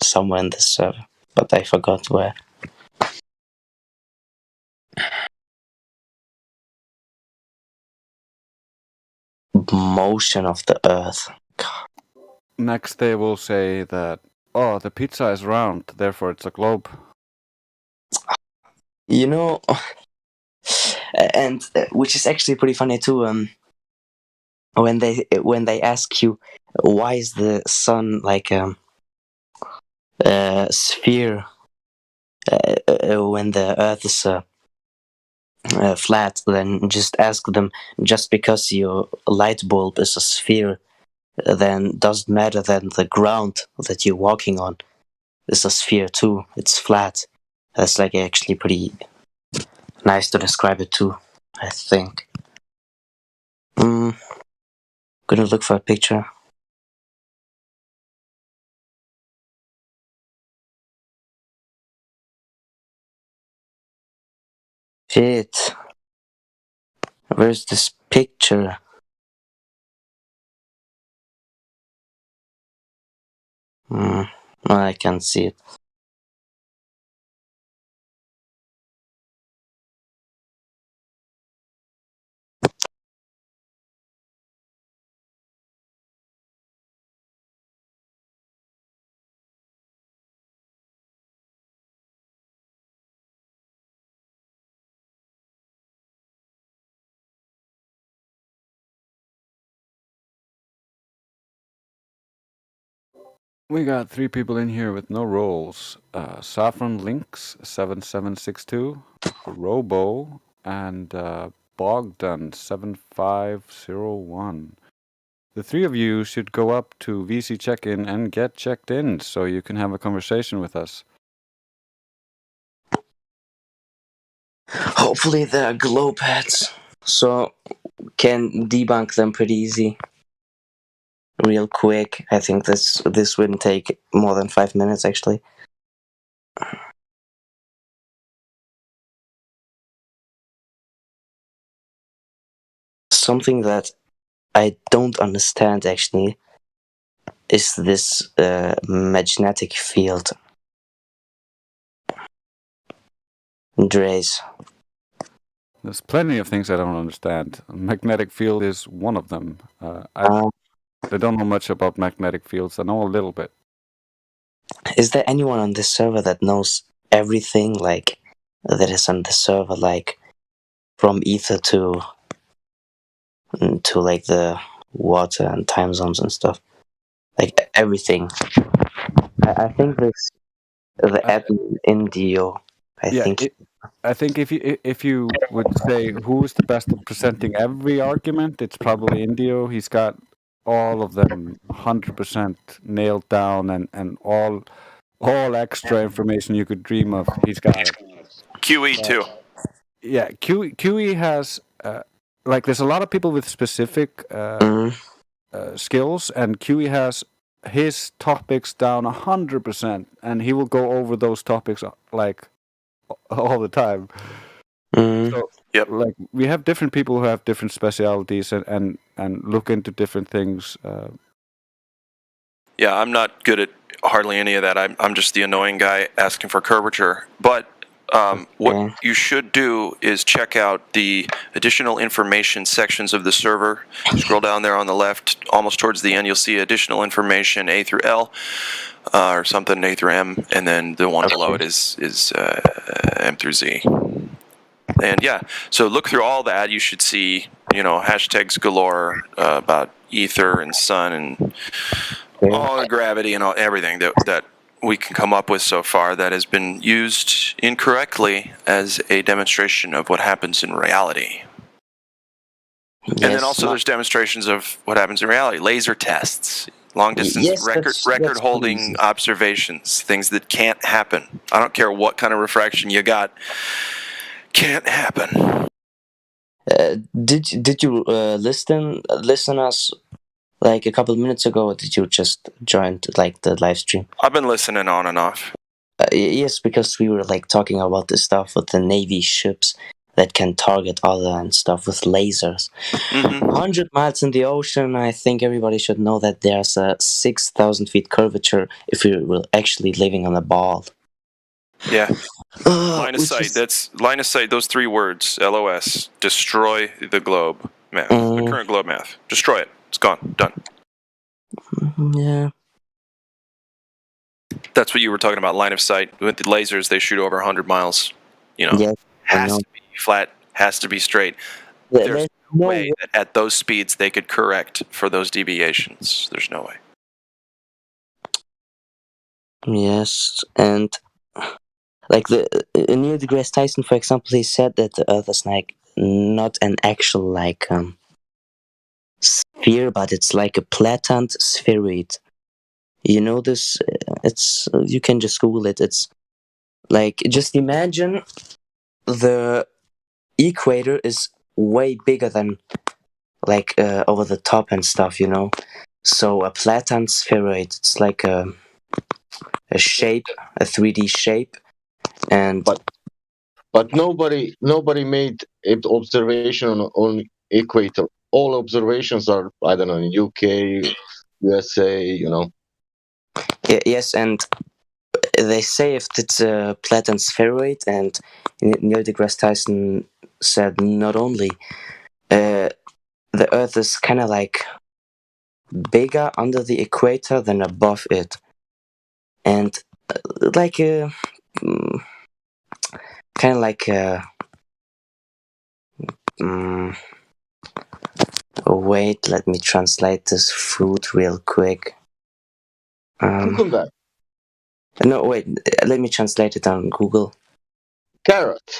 somewhere in this server, but I forgot where. Motion of the Earth. Next, they will say that, oh, the pizza is round, therefore it's a globe. and which is actually pretty funny too. When they ask you why is the sun like a sphere when the Earth is flat, then just ask them, just because your light bulb is a sphere, then doesn't matter, then the ground that you're walking on is a sphere too. It's flat. That's like actually pretty nice to describe it too, I think. Gonna look for a picture. Shit. Where's this picture? I can't see it. We got 3 people in here with no roles. Saffron Lynx 7762, Robo, and Bogdan 7501. The 3 of you should go up to VC check-in and get checked in so you can have a conversation with us. Hopefully they're glow pads, so can debunk them pretty easy. Real quick. I think this wouldn't take more than 5 minutes actually. Something that I don't understand actually is this magnetic field. Dre's. There's plenty of things I don't understand. Magnetic field is one of them. I don't know much about magnetic fields. I know a little bit. Is there anyone on this server that knows everything, like, that is on the server, like, from ether to like the water and time zones and stuff? Like, everything. I think the admin Indio, I think if you would say who's the best at presenting every argument, it's probably Indio. He's got all of them 100% nailed down, and all extra information you could dream of. He's got it. QE too. Yeah, QE has like there's a lot of people with specific skills, and QE has his topics down 100%, and he will go over those topics like all the time. So, like we have different people who have different specialities and look into different things. Yeah, I'm not good at hardly any of that. I'm just the annoying guy asking for curvature. But what you should do is check out the additional information sections of the server. Scroll down there on the left, almost towards the end, you'll see additional information A through L, or something A through M, and then the one below it is M through Z. And yeah, so look through all that. You should see, hashtags galore about ether and sun and all the gravity and everything that we can come up with so far that has been used incorrectly as a demonstration of what happens in reality. Yes, and then also there's demonstrations of what happens in reality. Laser tests, long distance record holding observations, things that can't happen. I don't care what kind of refraction you got. Can't happen. Did you listen us like a couple of minutes ago, or did you just join like the live stream? I've been listening on and off. Yes, because we were like talking about this stuff with the Navy ships that can target other and stuff with lasers. 100 miles in the ocean. I think everybody should know that there's a 6,000 feet curvature if you were actually living on a ball. Yeah. Line of sight. That's line of sight. Those 3 words. LOS. Destroy the globe math. The current globe math. Destroy it. It's gone. Done. Yeah. That's what you were talking about. Line of sight. With the lasers, they shoot over 100 miles. Yeah, has to be flat has to be straight. There's There's no no way that at those speeds they could correct for those deviations. There's no way. Yes, and like Neil deGrasse Tyson, for example, he said that the Earth is like not an actual like sphere, but it's like a platant spheroid. You know this? It's you can just Google it. It's like just imagine the equator is way bigger than like over the top and stuff. You know, so a platant spheroid. It's like a shape, a 3D shape, and but nobody made observation on equator. All observations are, I don't know, in UK, USA, you know. yes, and they say if it's a platant spheroid, and Neil deGrasse Tyson said not only the Earth is kind of like bigger under the equator than above it, and like a kind of like a wait, let me translate this fruit real quick. Cucumber. No, wait, let me translate it on Google. Carrot.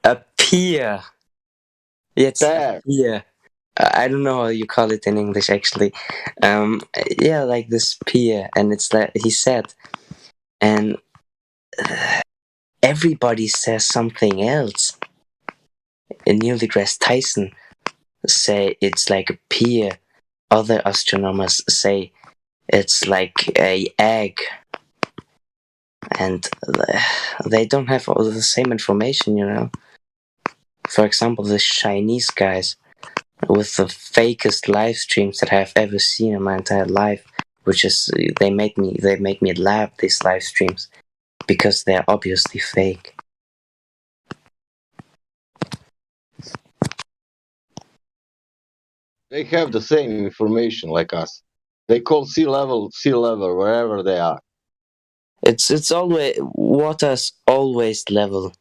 A pear. It's a pear. I don't know how you call it in English, actually. Yeah, like this pear, and it's like he said, and everybody says something else. And Neil deGrasse Tyson say it's like a pear. Other astronomers say it's like a egg, and they don't have all the same information, you know. For example, the Chinese guys with the fakest live streams that I've ever seen in my entire life, which is they make me laugh, these live streams, because they're obviously fake. They have the same information like us. They call sea level wherever they are. It's always water's always level.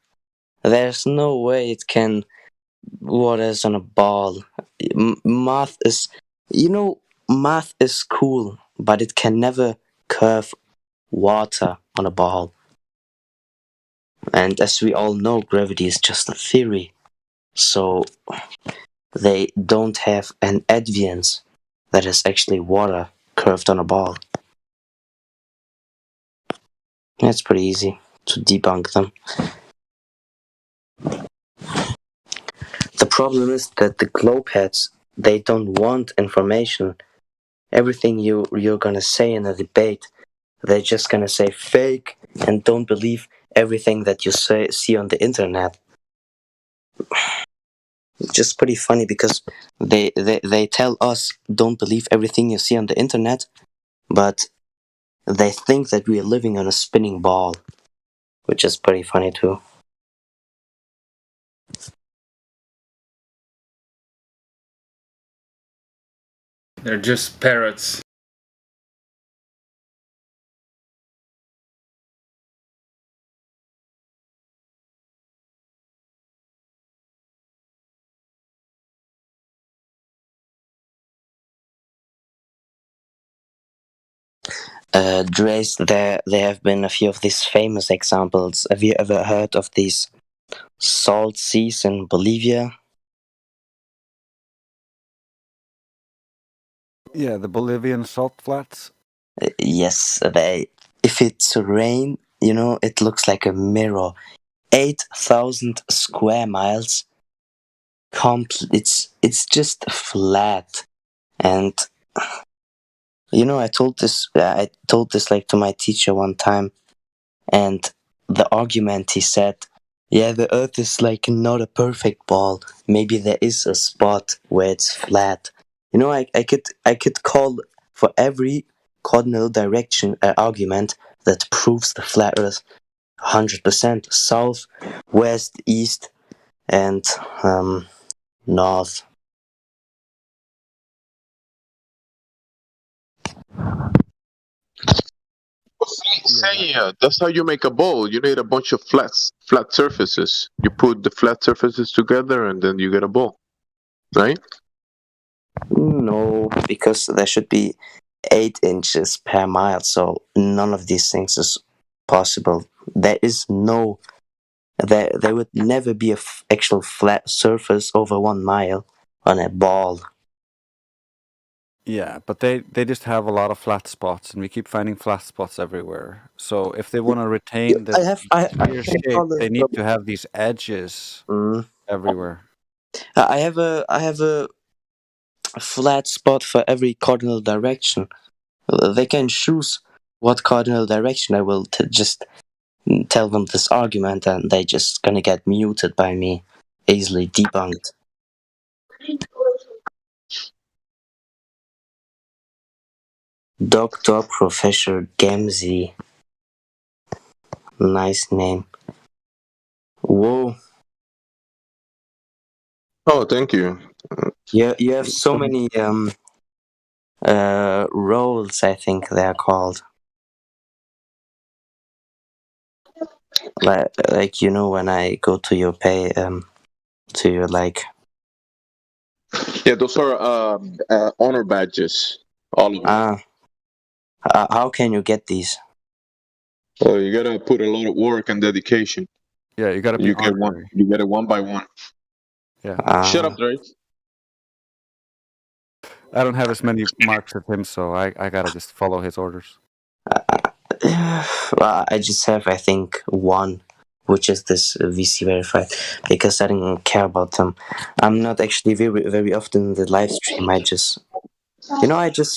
There's no way it can water's on a ball. Math is, you know, math is cool, but it can never curve water on a ball. And as we all know, gravity is just a theory. So they don't have an advance that is actually water curved on a ball. It's pretty easy to debunk them. The problem is that the globe heads, they don't want information. Everything you're gonna say in a debate, they're just gonna say fake and don't believe everything that you see on the internet. It's just pretty funny because they tell us don't believe everything you see on the internet, but they think that we are living on a spinning ball, which is pretty funny too. They're just parrots. Drace, there have been a few of these famous examples. Have you ever heard of these salt seas in Bolivia? Yeah, the Bolivian salt flats. Yes, if it's rain, you know, it looks like a mirror. 8,000 square miles. It's just flat, and you know, I told this like to my teacher one time, and the argument he said, yeah, the Earth is like not a perfect ball. Maybe there is a spot where it's flat. You know, I could call for every cardinal direction an argument that proves the flat Earth 100%. South, west, east, and north. That's how you make a bowl. You need a bunch of flat surfaces. You put the flat surfaces together, and then you get a bowl, right? No, because there should be 8 inches per mile, so none of these things is possible. There would never be a actual flat surface over 1 mile on a ball. Yeah, but they just have a lot of flat spots, and we keep finding flat spots everywhere. So if they want to retain the sphere shape, they need to have these edges everywhere. I have a flat spot for every cardinal direction. They can choose what cardinal direction I will just tell them this argument, and they just gonna get muted by me, easily debunked. Dr. Professor Gamzee. Nice name. Whoa. Oh, thank you. You have so many roles, I think they're called. Like you know, when I go to your pay, to your like. Yeah, those are honor badges. All of them. How can you get these? Oh, you gotta put a lot of work and dedication. Yeah, you gotta be honorary. You get it one by one. Yeah. Shut up, Drake. I don't have as many marks as him, so I gotta just follow his orders. Well, I just have, I think, 1, which is this VC verified, because I don't care about them. I'm not actually very often in the live stream. I just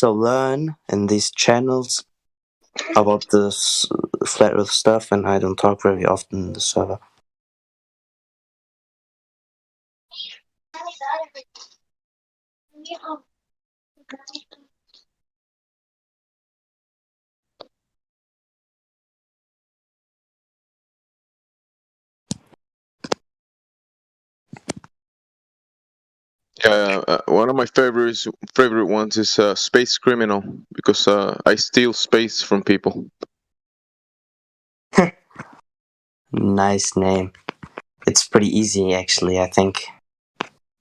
learn in these channels about this flat earth stuff, and I don't talk very often in the server. One of my favorite ones is Space Criminal, because I steal space from people. Nice name. It's pretty easy, actually, I think.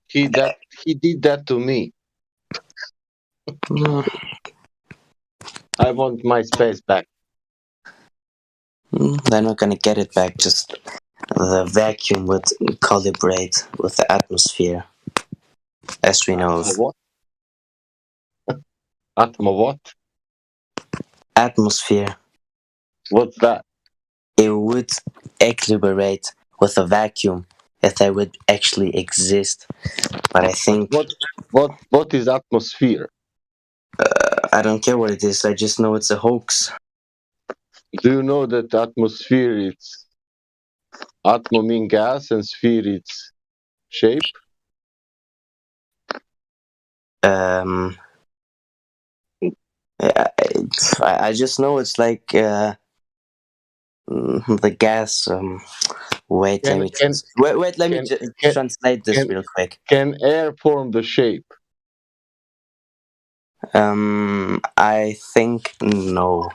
He did that to me. I want my space back. They're not gonna get it back, just the vacuum would calibrate with the atmosphere, as we know. What? What? Atmosphere. What's that? It would equilibrate with a vacuum if they would actually exist. But I think what is atmosphere? I don't care what it is. I just know it's a hoax. Do you know that atmosphere is atmo mean gas and sphere is shape? I just know it's like the gas. Wait, let me translate this real quick. Can air form the shape? I think no.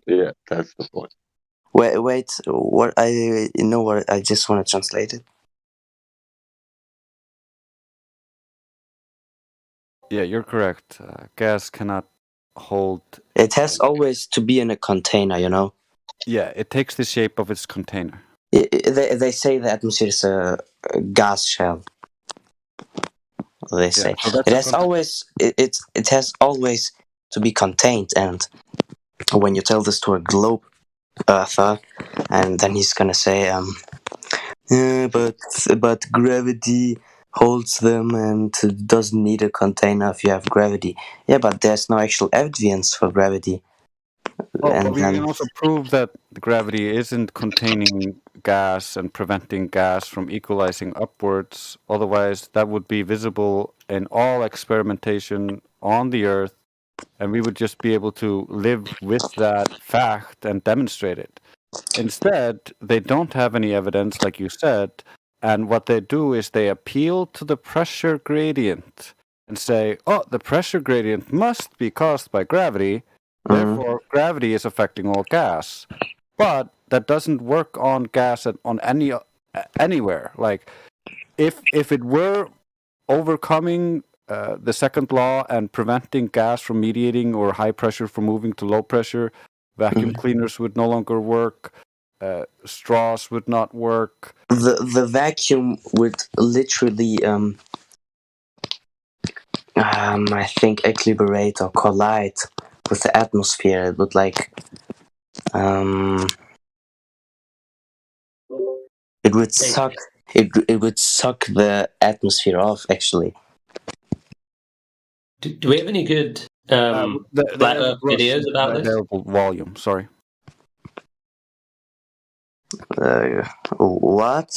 Yeah, that's the point. Wait, what I just want to translate it. Yeah, you're correct. Gas cannot hold. It has always to be in a container, you know. Yeah, it takes the shape of its container. They say the atmosphere is a gas shell. They say so it has always it has always to be contained, and when you tell this to a globe earther, and then he's gonna say, but gravity holds them and doesn't need a container if you have gravity. Yeah, but there's no actual evidence for gravity. But we can also prove that the gravity isn't containing gas and preventing gas from equalizing upwards. Otherwise, that would be visible in all experimentation on the Earth, and we would just be able to live with that fact and demonstrate it. Instead, they don't have any evidence, like you said, and what they do is they appeal to the pressure gradient and say, oh, the pressure gradient must be caused by gravity, Therefore, gravity is affecting all gas. But that doesn't work on gas on anywhere. Like, if it were overcoming the second law and preventing gas from mediating or high pressure from moving to low pressure, vacuum cleaners would no longer work. Straws would not work. The vacuum would literally I think equilibrate or collide with the atmosphere. It would it would suck the atmosphere off, actually. Do we have any good flat Earth videos about this? Variable volume, sorry. What?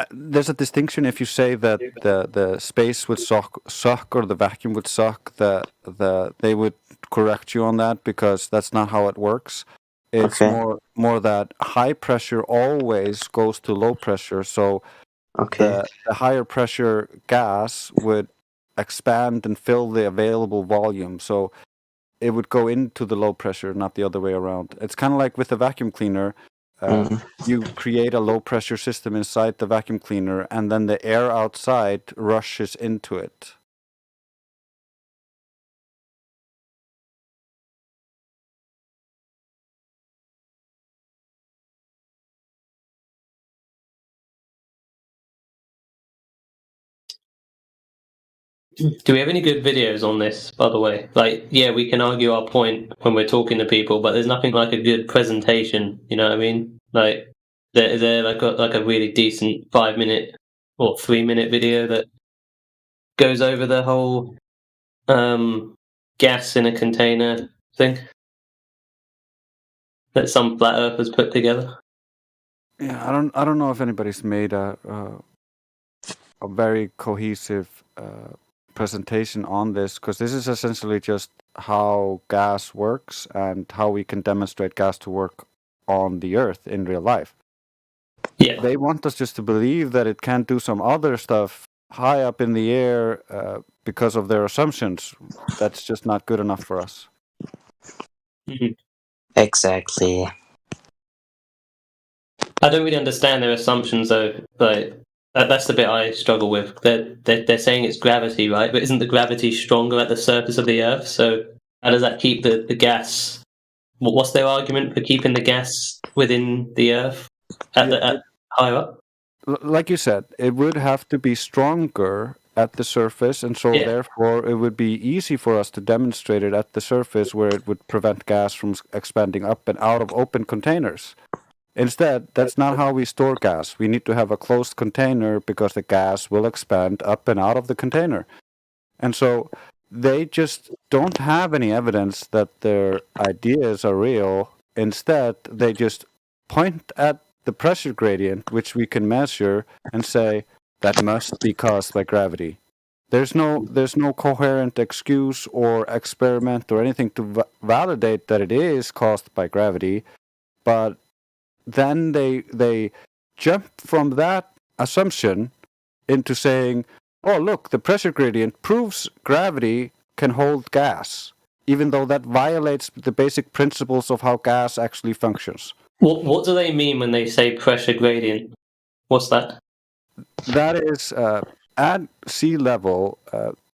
There's a distinction if you say that the space would suck or the vacuum would suck. They would correct you on that because that's not how it works. It's more that high pressure always goes to low pressure. So the higher pressure gas would expand and fill the available volume. So it would go into the low pressure, not the other way around. It's kind of like with the vacuum cleaner. You create a low pressure system inside the vacuum cleaner, and then the air outside rushes into it. Do we have any good videos on this, by the way? Like, yeah, we can argue our point when we're talking to people, but there's nothing like a good presentation, you know what I mean? Like, is there like a really decent 5-minute or 3-minute video that goes over the whole gas in a container thing that some flat earthers put together? Yeah, I don't know if anybody's made a very cohesive presentation on this, because this is essentially just how gas works and how we can demonstrate gas to work on the Earth in real life. Yeah. They want us just to believe that it can do some other stuff high up in the air because of their assumptions. That's just not good enough for us. Exactly. I don't really understand their assumptions, though. Like, that's the bit I struggle with. They're saying it's gravity, right? But isn't the gravity stronger at the surface of the Earth? So how does that keep the gas? What's their argument for keeping the gas within the Earth at higher up? Like you said, it would have to be stronger at the surface, and so therefore it would be easy for us to demonstrate it at the surface, where it would prevent gas from expanding up and out of open containers. Instead, that's not how we store gas. We need to have a closed container because the gas will expand up and out of the container. And so they just don't have any evidence that their ideas are real. Instead, they just point at the pressure gradient, which we can measure, and say that must be caused by gravity. There's no coherent excuse or experiment or anything to validate that it is caused by gravity, but then they jump from that assumption into saying, oh, look, the pressure gradient proves gravity can hold gas, even though that violates the basic principles of how gas actually functions. What do they mean when they say pressure gradient? What's that? That is, at sea level,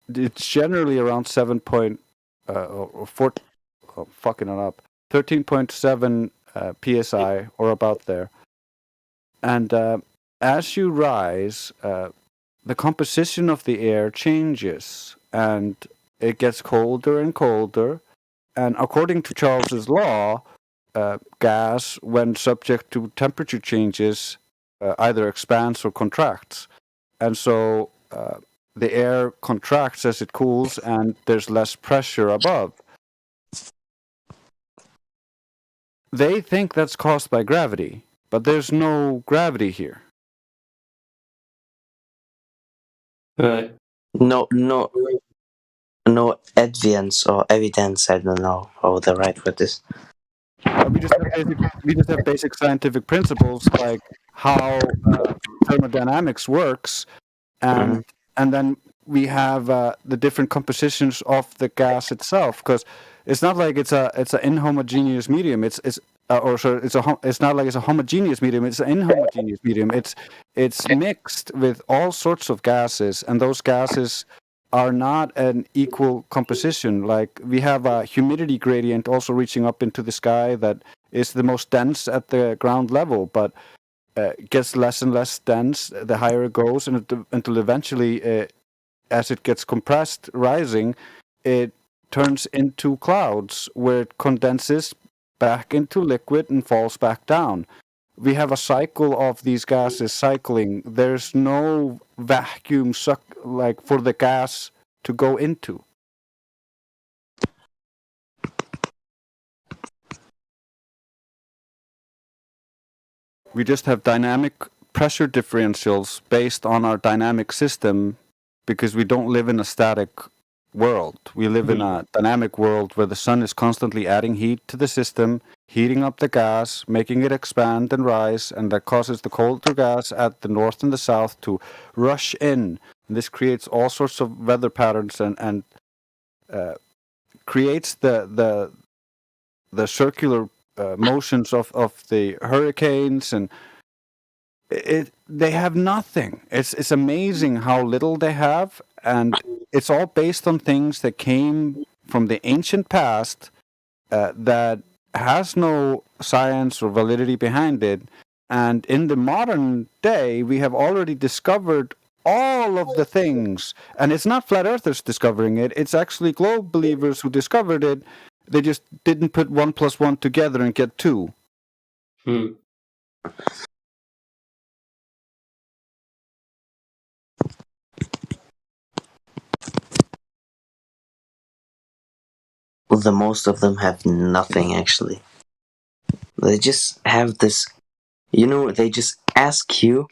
it's generally around 13.7 psi, or about there. And as you rise, the composition of the air changes, and it gets colder and colder. And according to Charles's law, gas, when subject to temperature changes, either expands or contracts. And so the air contracts as it cools, and there's less pressure above. They think that's caused by gravity, but there's no gravity here. Right. No evidence or evidence. I don't know how the right word is. We just have basic scientific principles, like how thermodynamics works, and then we have the different compositions of the gas itself. Because it's not like it's an inhomogeneous medium. It's not like it's a homogeneous medium. It's an inhomogeneous medium. It's mixed with all sorts of gases, and those gases are not an equal composition. Like we have a humidity gradient also reaching up into the sky that is the most dense at the ground level, but gets less and less dense the higher it goes, until eventually, as it gets compressed, rising, it turns into clouds where it condenses back into liquid and falls back down. We have a cycle of these gases cycling. There's no vacuum like for the gas to go into. We just have dynamic pressure differentials based on our dynamic system, because we don't live in a static world. We live in a dynamic world where the sun is constantly adding heat to the system, heating up the gas, making it expand and rise, and that causes the colder gas at the north and the south to rush in. And this creates all sorts of weather patterns and creates the circular motions of the hurricanes, and they have nothing. It's amazing how little they have, and it's all based on things that came from the ancient past that has no science or validity behind it. And in the modern day, we have already discovered all of the things, and it's not flat earthers discovering it. It's actually globe believers who discovered it. They just didn't put 1 + 1 together and get 2. The most of them have nothing, actually. They just have this, they just ask you,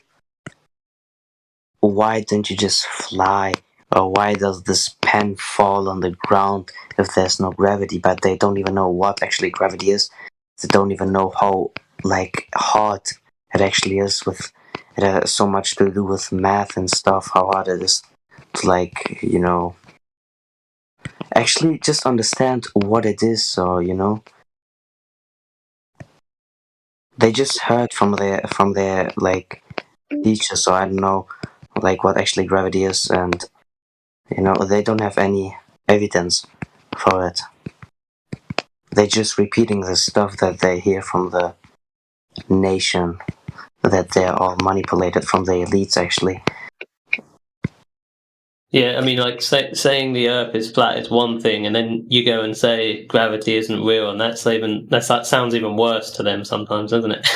why don't you just fly? Or why does this pen fall on the ground if there's no gravity? But they don't even know what actually gravity is. They don't even know how, hard it actually is. It has so much to do with math and stuff, how hard it is to, actually just understand what it is. So, they just heard from their teachers, so I don't know what actually gravity is, and they don't have any evidence for it. They're just repeating the stuff that they hear from the nation, that they're all manipulated from the elites, actually. Yeah, I mean, saying the Earth is flat is one thing, and then you go and say gravity isn't real, and that sounds even worse to them sometimes, doesn't it?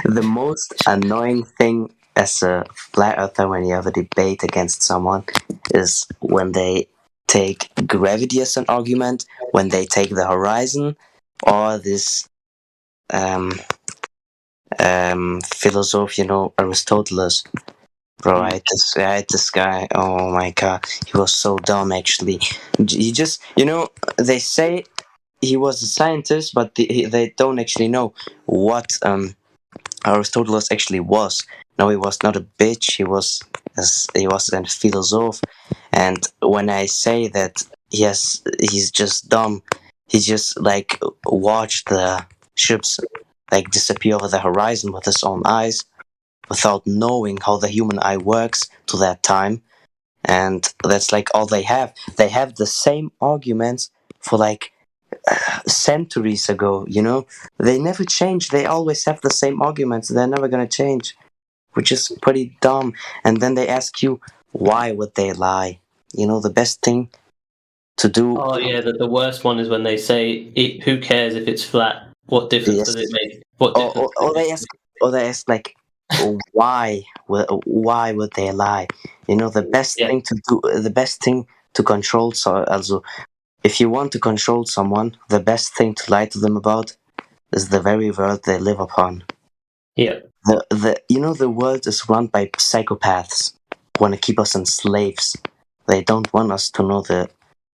The most annoying thing as a flat earther when you have a debate against someone is when they take gravity as an argument, when they take the horizon, or this philosopher, Aristoteles. Bro, I had this guy, oh my god, he was so dumb, actually. He just, they say he was a scientist, but they don't actually know what Aristoteles actually was. No, he was not a bitch, he was a philosopher. And when I say that he's just dumb, he just watched the ships disappear over the horizon with his own eyes, without knowing how the human eye works to that time. And that's all they have. They have the same arguments for centuries ago, They never change. They always have the same arguments. They're never gonna change, which is pretty dumb. And then they ask you, why would they lie? The best thing to do... Oh yeah, the worst one is when they say, who cares if it's flat? What difference does it make? What difference or they ask why would they lie? The best thing to do, the best thing to control. So also, if you want to control someone, the best thing to lie to them about is the very world they live upon. Yeah. The world is run by psychopaths who want to keep us in slaves. They don't want us to know the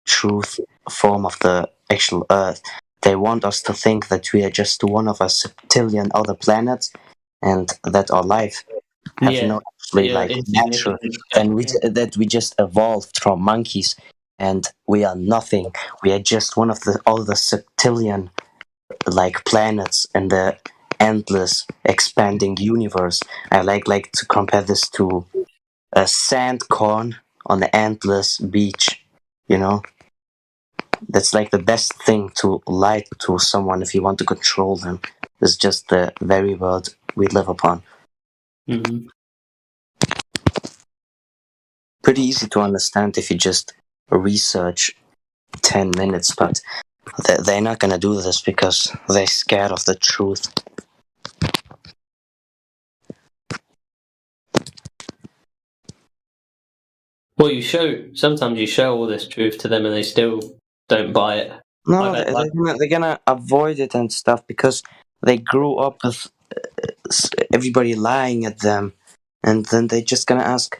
truth form of the actual Earth. They want us to think that we are just one of a septillion other planets, and that our life have no natural, and that we just evolved from monkeys. and we are nothing. We are just one of all the septillion like planets in the endless expanding universe. I like to compare this to a sand corn on the endless beach. You know, that's like the best thing to lie to someone if you want to control them. It's just the very world we live upon. Mm-hmm. Pretty easy to understand if you just research 10 minutes, but they're not gonna do this because they're scared of the truth. Well, sometimes you show all this truth to them and they still don't buy it. No, they're gonna avoid it and stuff because they grew up with everybody lying at them, and then they're just gonna ask.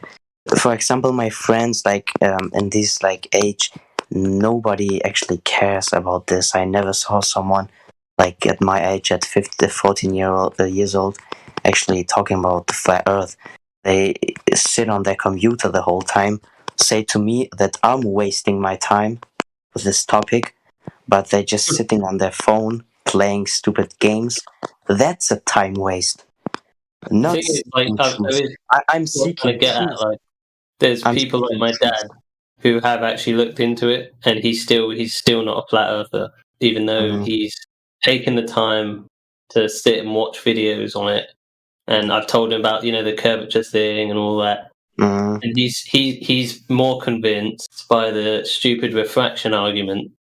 For example, my friends, like in this like age, nobody actually cares about this. I never saw someone like at my age, at 14 years old, actually talking about the flat Earth. They sit on their computer the whole time, say to me that I'm wasting my time with this topic, but they're just sitting on their phone playing stupid games. That's a time waste. Not I'm seeking truth. There's people like my dad who have actually looked into it, and he's still not a flat earther, even though he's taken the time to sit and watch videos on it. And I've told him about the curvature thing and all that. And he's more convinced by the stupid refraction argument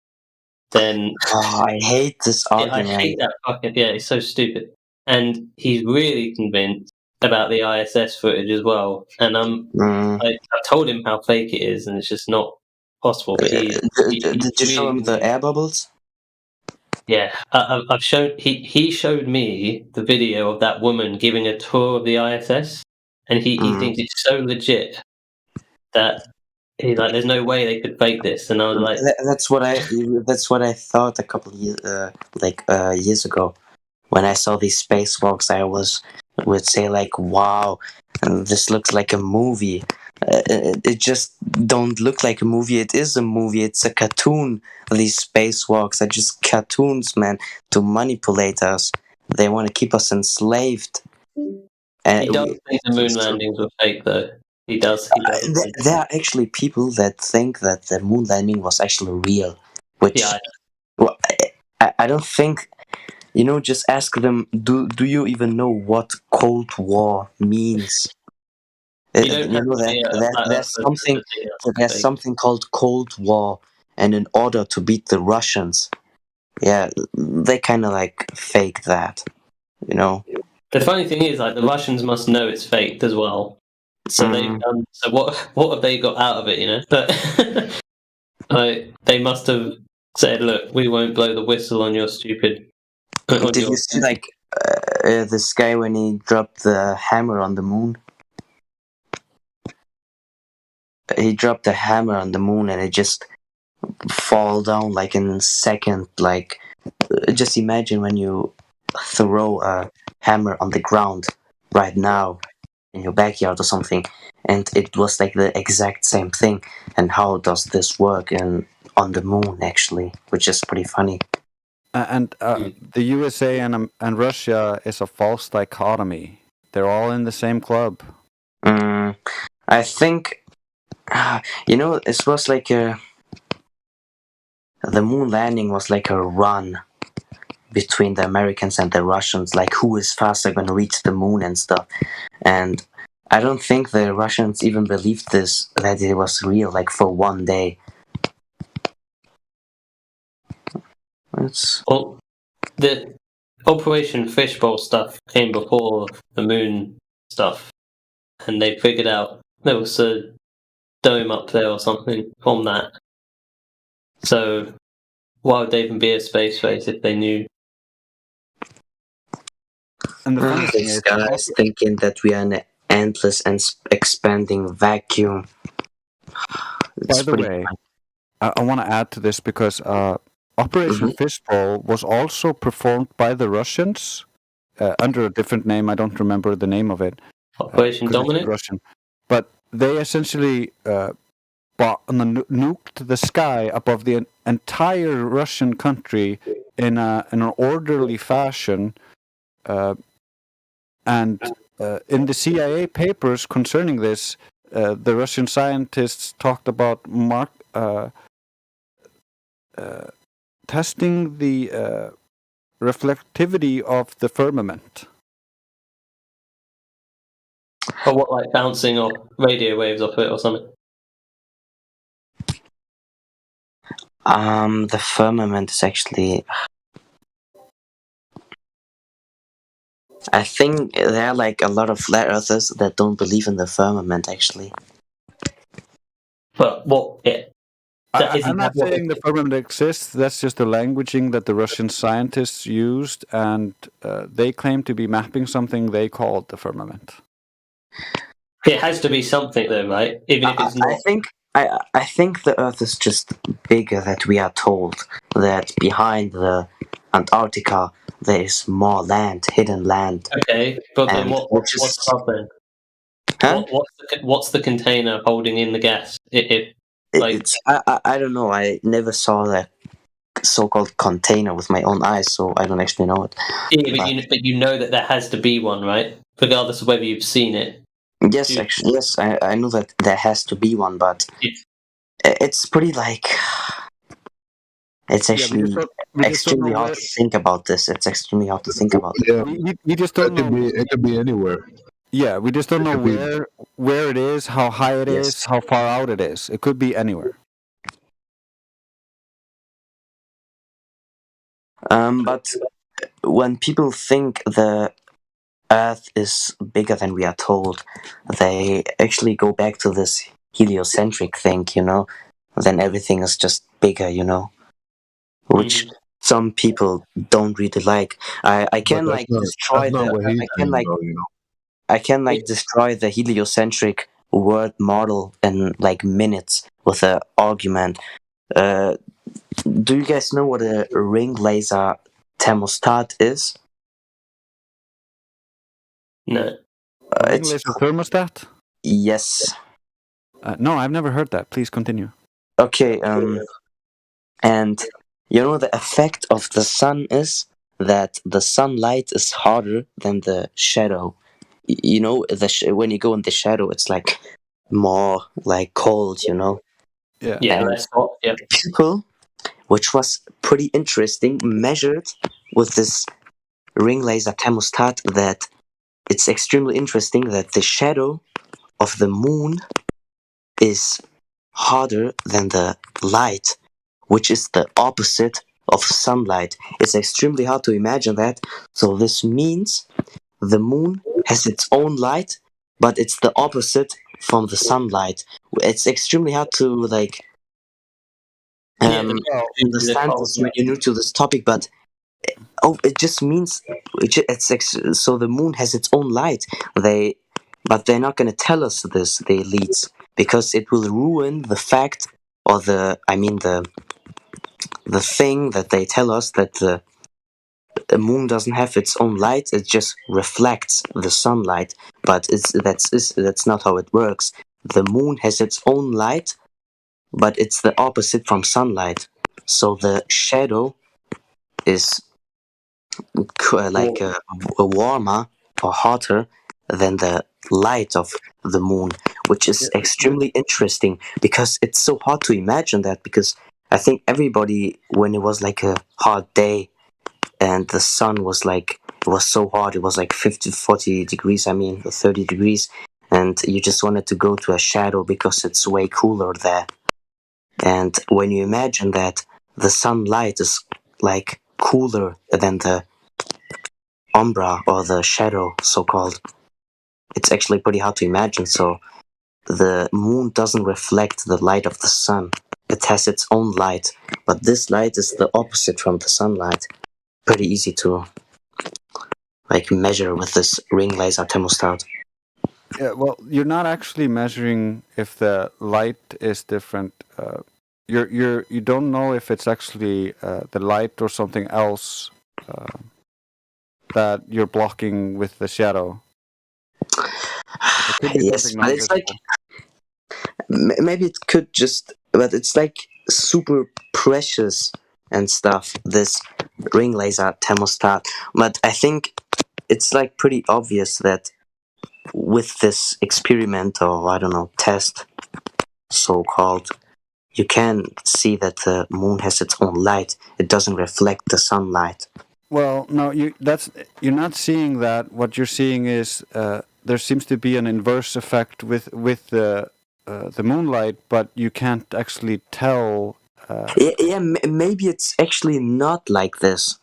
than. I hate this argument. I hate that it's so stupid. And he's really convinced about the ISS footage as well. And I've told him how fake it is, and it's just not possible. But did you show him the air bubbles? Yeah, I've shown. He showed me the video of that woman giving a tour of the ISS, and he thinks it's so legit that he's like, "There's no way they could fake this." And I was like, "That's what I thought a couple of years ago, when I saw these spacewalks. I would say like, "Wow, this looks like a movie." It just don't look like a movie. It is a movie. It's a cartoon. These spacewalks are just cartoons, man, to manipulate us. They want to keep us enslaved. He does think the moon landings were fake, though. He does. There are actually people that think that the moon landing was actually real. Which, well, I don't think. Just ask them. Do you even know what Cold War means? There's something called Cold War, and in order to beat the Russians, they kind of like fake that, The funny thing is, like, the Russians must know it's faked as well. So they've done. So what have they got out of it? But they must have said, "Look, we won't blow the whistle on your stupid." Did you see this guy when he dropped the hammer on the moon? He dropped the hammer on the moon and it just fall down like in a second. Like, just imagine when you throw a hammer on the ground right now in your backyard or something, and it was like the exact same thing. And how does this work on the moon actually? Which is pretty funny. And the USA and Russia is a false dichotomy. They're all in the same club. I think, it was like the moon landing was like a run between the Americans and the Russians, like who is faster going to reach the moon and stuff. And I don't think the Russians even believed that it was real, like for one day. Well, the Operation Fishbowl stuff came before the moon stuff, and they figured out there was a dome up there or something from that. So why would they even be a space race if they knew? And the funny thing is, guys thinking that we are in an endless and expanding vacuum. By the way, I want to add to this because Operation Fishbowl was also performed by the Russians under a different name. I don't remember the name of it. Operation Dominic? Russian. But they essentially nuked the sky above the entire Russian country in an orderly fashion, and in the CIA papers concerning this, the Russian scientists talked about testing the reflectivity of the firmament. Or what, like bouncing off radio waves off it or something? The firmament is actually... I think there are like a lot of flat earthers that don't believe in the firmament, actually. But what? I'm not saying the firmament exists. That's just the languaging that the Russian scientists used, and they claim to be mapping something they called the firmament. It has to be something, though, right? Even if it's not. I think the Earth is just bigger than we are told. That behind the Antarctica there is more land, hidden land. Okay, but then what's up then? Huh? What's the container holding in the gas? I don't know. I never saw that so-called container with my own eyes, so I don't actually know it. Yeah, but you know that there has to be one, right? Regardless of whether you've seen it. Yes, actually, yes. I know that there has to be one, but it's pretty like... It's actually extremely hard to think about this. It's extremely hard to think about. Yeah, we just don't know. It could be anywhere. Yeah, we just don't know where it is, how high it is, how far out it is. It could be anywhere. But when people think the Earth is bigger than we are told, they actually go back to this heliocentric thing, then everything is just bigger, which some people don't really like. I can destroy the heliocentric world model in like minutes with an argument. Do you guys know what a ring laser thermostat is? No. Ring laser thermostat? Yes. No, I've never heard that. Please continue. Okay, and the effect of the sun is that the sunlight is harder than the shadow. When you go in the shadow, it's like more like cold, Yeah. Yeah, that's hot. Yeah. People, which was pretty interesting, measured with this ring laser thermostat that it's extremely interesting that the shadow of the moon is harder than the light, which is the opposite of sunlight. It's extremely hard to imagine that. So this means the moon has its own light, but it's the opposite from the sunlight. It's extremely hard to understand this when you're new to this topic, but it just means so the moon has its own light. But they're not going to tell us this, the elites, because it will ruin the fact, or the thing that they tell us, that the moon doesn't have its own light. It just reflects the sunlight. But that's not how it works. The moon has its own light, but it's the opposite from sunlight. So the shadow is warmer or hotter than the light of the moon, which is extremely interesting because it's so hard to imagine that, because I think everybody, when it was like a hot day and the sun was it was so hot, it was like 40 degrees, 30 degrees, and you just wanted to go to a shadow because it's way cooler there. And when you imagine that the sunlight is like cooler than the umbra or the shadow, so-called, it's actually pretty hard to imagine. So the moon doesn't reflect the light of the sun. It has its own light, but this light is the opposite from the sunlight. Pretty easy to measure with this ring laser thermostat. Yeah, well, you're not actually measuring if the light is different. You don't know if it's actually the light or something else that you're blocking with the shadow. Yes, but it's maybe it could just, but it's like super precious and stuff, this ring laser thermostat. But I think it's like pretty obvious that with this experiment, or I don't know, test, so-called, you can see that the moon has its own light. It doesn't reflect the sunlight. Well, no, you're not seeing that. What you're seeing is there seems to be an inverse effect with the moonlight, but you can't actually tell. Maybe it's actually not like this.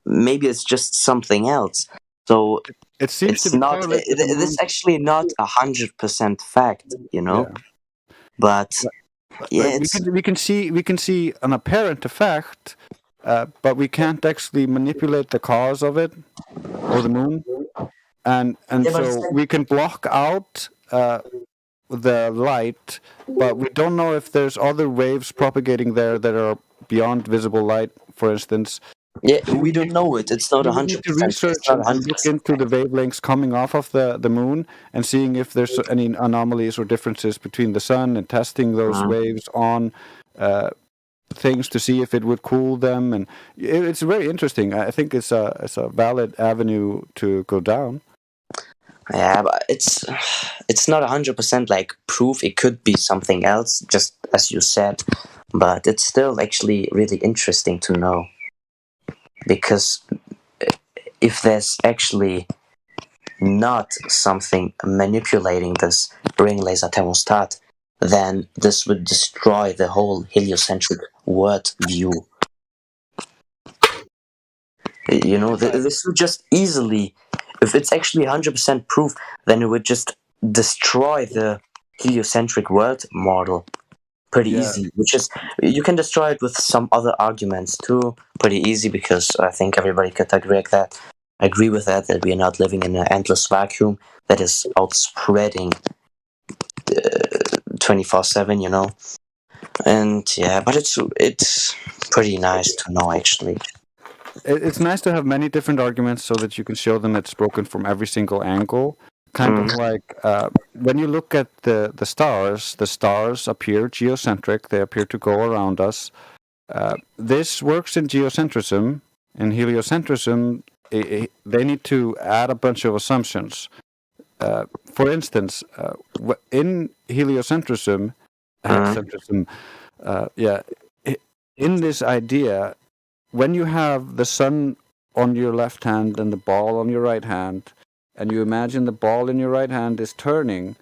Maybe it's just something else. So it seems it's to be not. This is actually not 100% fact, you know. Yeah. But yeah, we can see an apparent effect, but we can't actually manipulate the cause of it, or the moon, and so we can block out the light, but we don't know if there's other waves propagating there that are beyond visible light, for instance. Yeah, we don't know it. It's not 100%. We need to research and look into the wavelengths coming off of the moon and seeing if there's any anomalies or differences between the sun, and testing those waves on things to see if it would cool them. And it's very interesting. I think it's a valid avenue to go down. Yeah, but it's not 100% like proof. It could be something else, just as you said, but it's still actually really interesting to know. Because if there's actually not something manipulating this ring laser thermostat, then this would destroy the whole heliocentric world view. You know, this would just easily, if it's actually 100% proof, then it would just destroy the heliocentric world model. Pretty easy, which is, you can destroy it with some other arguments too. Pretty easy, because I think everybody could agree with that we are not living in an endless vacuum that is outspreading 24/7, you know. And yeah, but it's pretty nice to know, actually. It's nice to have many different arguments so that you can show them it's broken from every single angle. Kind of like when you look at the stars appear geocentric. They appear to go around us. This works in geocentrism. In heliocentrism, they need to add a bunch of assumptions. For instance, in heliocentrism, in this idea, when you have the sun on your left hand and the ball on your right hand, and you imagine the ball in your right hand is turning,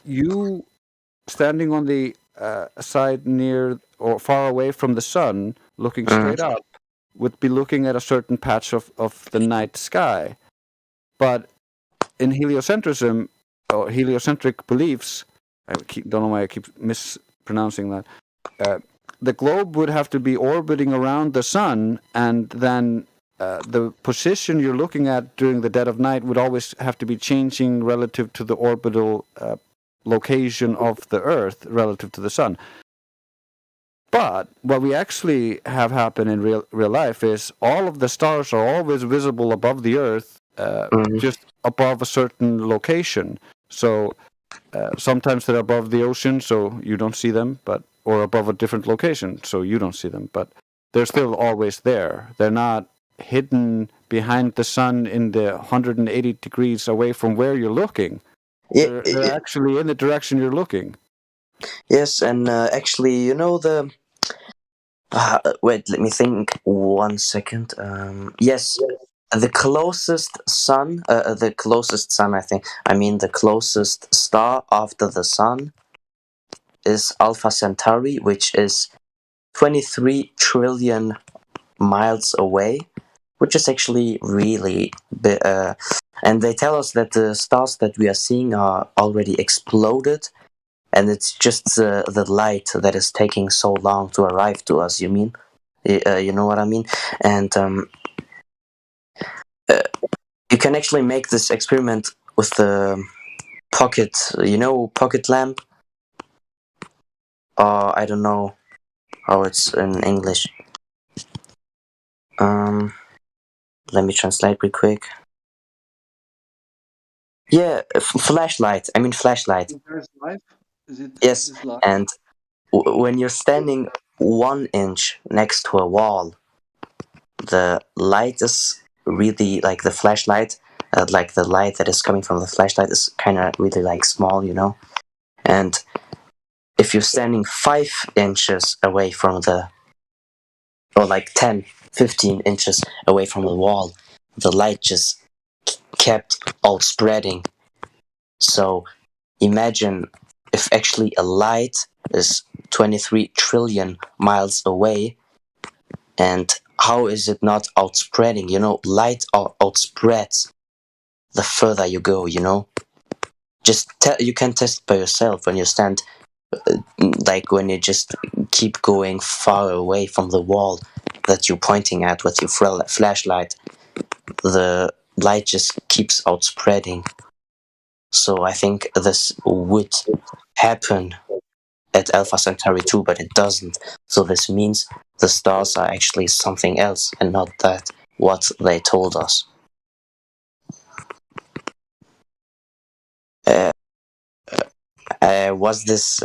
you standing on the side near or far away from the sun, looking straight up, would be looking at a certain patch of the night sky. But in heliocentrism, or heliocentric beliefs, don't know why I keep mispronouncing that, the globe would have to be orbiting around the sun, and then the position you're looking at during the dead of night would always have to be changing relative to the orbital location of the Earth relative to the sun. But what we actually have happen in real life is all of the stars are always visible above the Earth, just above a certain location. So sometimes they're above the ocean, so you don't see them, or above a different location, so you don't see them. But they're still always there. They're not hidden behind the sun in the 180 degrees away from where you're looking. They're actually in the direction you're looking. Yes, and actually, you know, the wait, let me think 1 second. Yes, the closest sun, the closest star after the sun is Alpha Centauri, which is 23 trillion miles away, which is actually really big. And they tell us that the stars that we are seeing are already exploded, and it's just the light that is taking so long to arrive to us. You mean? You know what I mean? And you can actually make this experiment with the pocket, pocket lamp. I don't know how it's in English. Let me translate real quick. Yeah, flashlight. I mean flashlight. There's life. Is it? Yes, Is life? and when you're standing 1 inch next to a wall, the light is really like the flashlight, like the light that is coming from the flashlight is kind of really like small, you know. And if you're standing 5 inches away from the, or like 10, 15 inches away from the wall, the light just kept out spreading. So imagine if actually a light is 23 trillion miles away, and how is it not outspreading? You know, light outspreads the further you go, you know. Just you can test by yourself when you stand, like when you just keep going far away from the wall that you're pointing at with your flashlight, the light just keeps outspreading. So I think this would happen at Alpha Centauri 2, but it doesn't. So this means the stars are actually something else and not that what they told us. Was this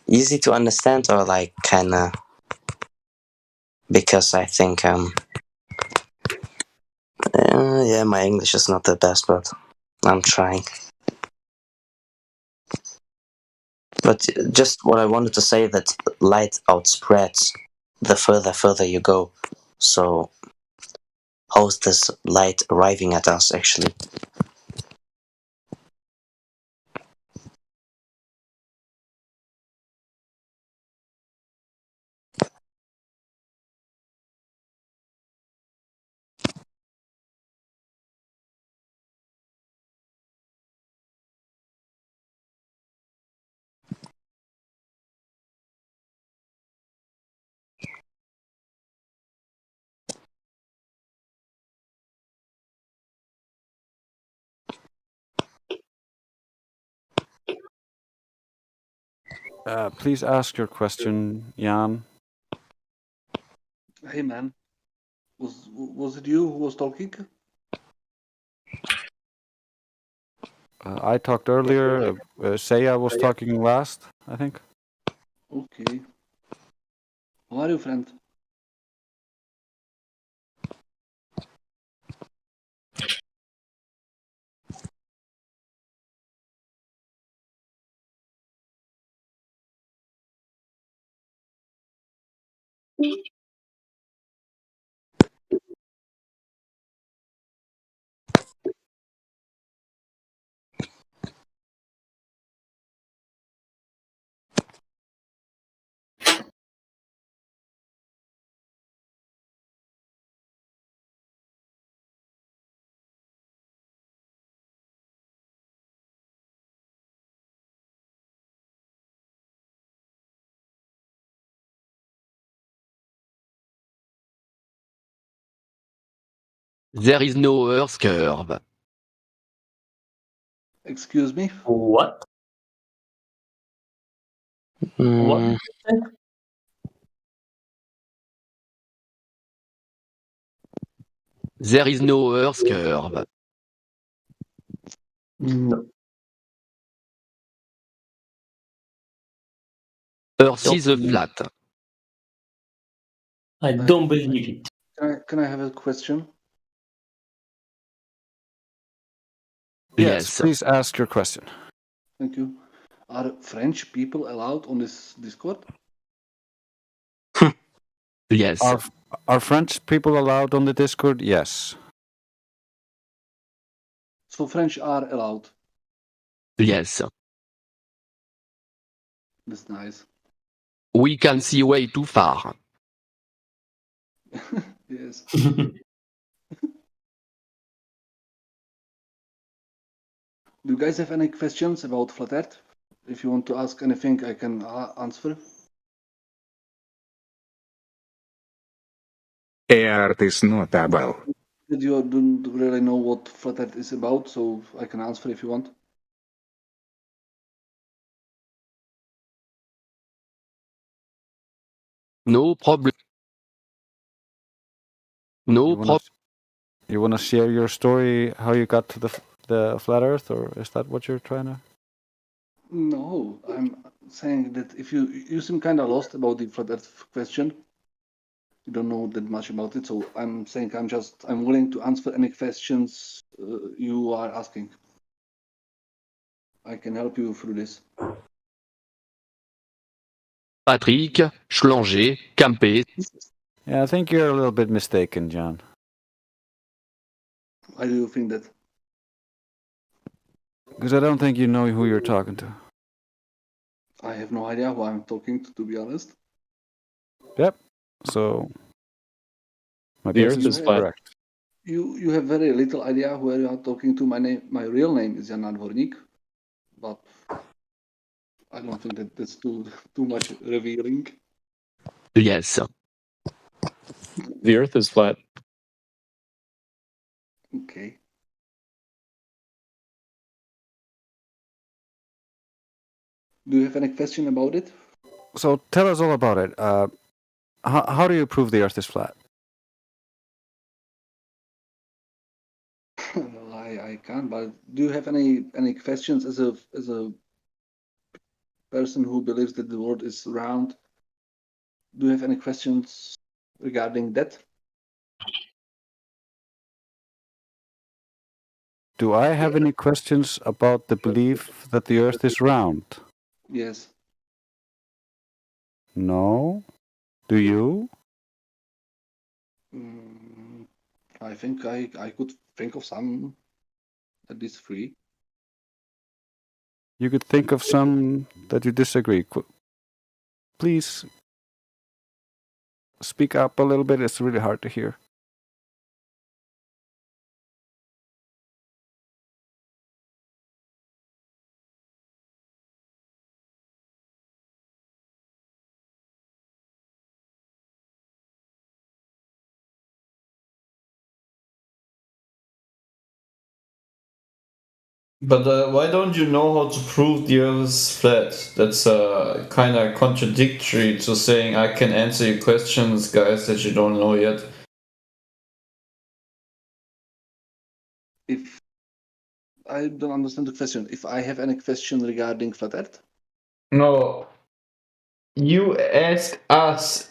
easy to understand or like kinda? Because I think yeah, my English is not the best, but I'm trying. But just what I wanted to say, that light outspreads the further you go. So how's this light arriving at us actually? Please ask your question, Jan. Hey man, was it you who was talking? I talked earlier. Seiya was talking last, I think. Okay. How are you, friend? There is no Earth curve. Excuse me? What? What? There is no Earth curve. No. Earth is flat. I don't believe it. Can I have a question? Yes, please ask your question. Thank you. Are French people allowed on this Discord? Yes. Are French people allowed on the Discord? Yes. So French are allowed. Yes. That's nice. We can see way too far. Yes. Do you guys have any questions about Flat Earth? If you want to ask anything, I can answer. Earth is notable. You don't really know what Flat Earth is about, so I can answer if you want. No problem. No problem. You want to share your story, how you got to the flat Earth, or is that what you're trying to? No, I'm saying that if you seem kind of lost about the flat Earth question. You don't know that much about it, so I'm saying I'm willing to answer any questions you are asking. I can help you through this. Patrick, Schlanger, Campé. Yeah, I think you're a little bit mistaken, John. Why do you think that? Because I don't think you know who you're talking to. I have no idea who I'm talking to be honest. Yep. So my The guess Earth is is flat. correct. You have very little idea who you are talking to. My real name is Jan Nadvorník, but I don't think that that's too much revealing. Yes. The Earth is flat. Okay. Do you have any question about it? So tell us all about it. How do you prove the Earth is flat? Well, I can't. But do you have any questions as a person who believes that the world is round? Do you have any questions regarding that? Do I have any questions about the belief that the Earth is round? Yes. No. Do you? I think I could think of some, at least 3. You could think of some that you disagree. Please speak up a little bit. It's really hard to hear. But why don't you know how to prove the Earth is flat? That's kind of contradictory to saying I can answer your questions, guys, that you don't know yet. If I don't understand the question, if I have any question regarding flat Earth? No, you asked us.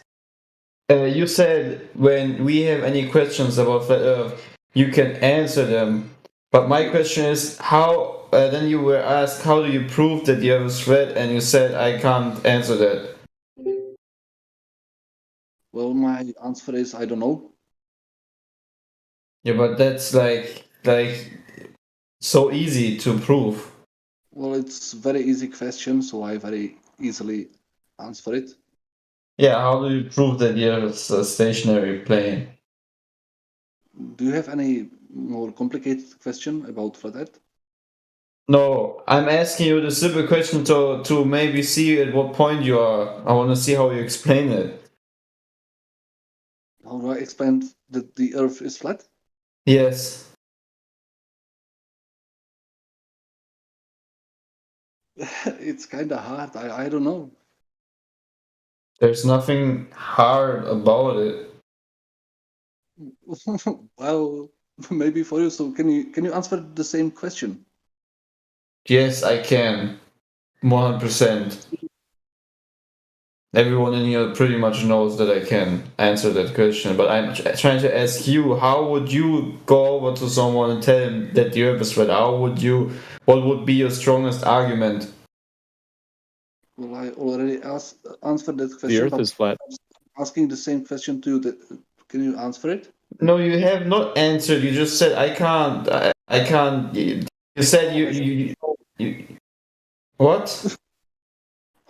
You said when we have any questions about flat Earth, you can answer them. But my question is how. Then you were asked, how do you prove that the Earth is flat? And you said I can't answer that. Well, my answer is I don't know. Yeah, but that's like so easy to prove. Well, it's very easy question, so I very easily answer it. Yeah, how do you prove that the Earth is a stationary plane? Do you have any more complicated question about flat Earth? No, I'm asking you the simple question to maybe see at what point you are. I want to see how you explain it. How do I explain that the Earth is flat? Yes. It's kind of hard. I don't know. There's nothing hard about it. Well, maybe for you. So can you answer the same question? Yes, I can. 100%. Everyone in here pretty much knows that I can answer that question, but I'm trying to ask you, how would you go over to someone and tell him that the Earth is flat? What would be your strongest argument? Well, I already answered that question. The Earth is flat. I'm asking the same question to you. Can you answer it? No, you have not answered. You just said I can't. I can't. You said you. What?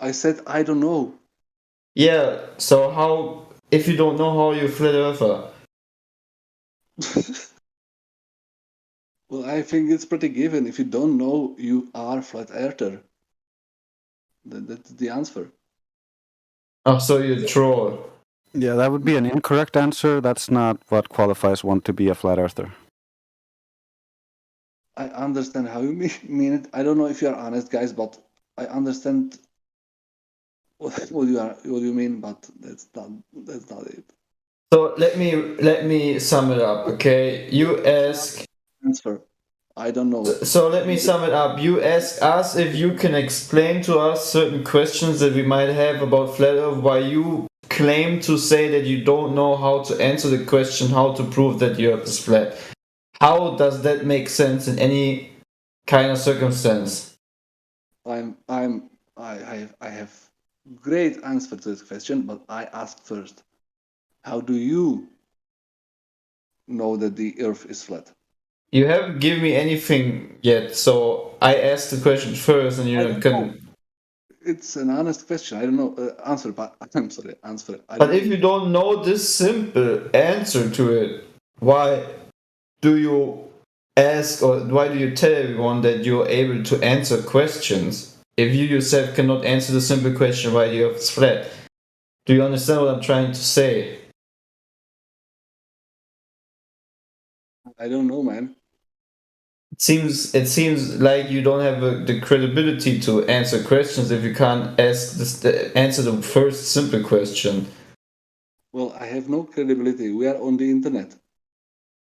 I said I don't know. Yeah. So how? If you don't know, how are you flat earther? Well, I think it's pretty given. If you don't know, you are flat earther. That's the answer. Oh, so you troll. Yeah, that would be an incorrect answer. That's not what qualifies one to be a flat earther. I understand how you mean it. I don't know if you are honest, guys, but I understand what you mean, but that's not it. So let me sum it up, okay? You ask. Answer. I don't know. So let me sum it up. You ask us if you can explain to us certain questions that we might have about Flat Earth, why you claim to say that you don't know how to answer the question, how to prove that the Earth is flat. How does that make sense in any kind of circumstance? I have great answer to this question, but I ask first. How do you know that the Earth is flat? You haven't given me anything yet, so I asked the question first, and you can. It's an honest question. I don't know answer, but I'm sorry, answer. But if you don't know this simple answer to it, why do you ask or why do you tell everyone that you're able to answer questions if you yourself cannot answer the simple question why the Earth is flat? Do you understand what I'm trying to say? I don't know, man. It seems like you don't have the credibility to answer questions if you can't answer the first simple question. Well, I have no credibility. We are on the internet.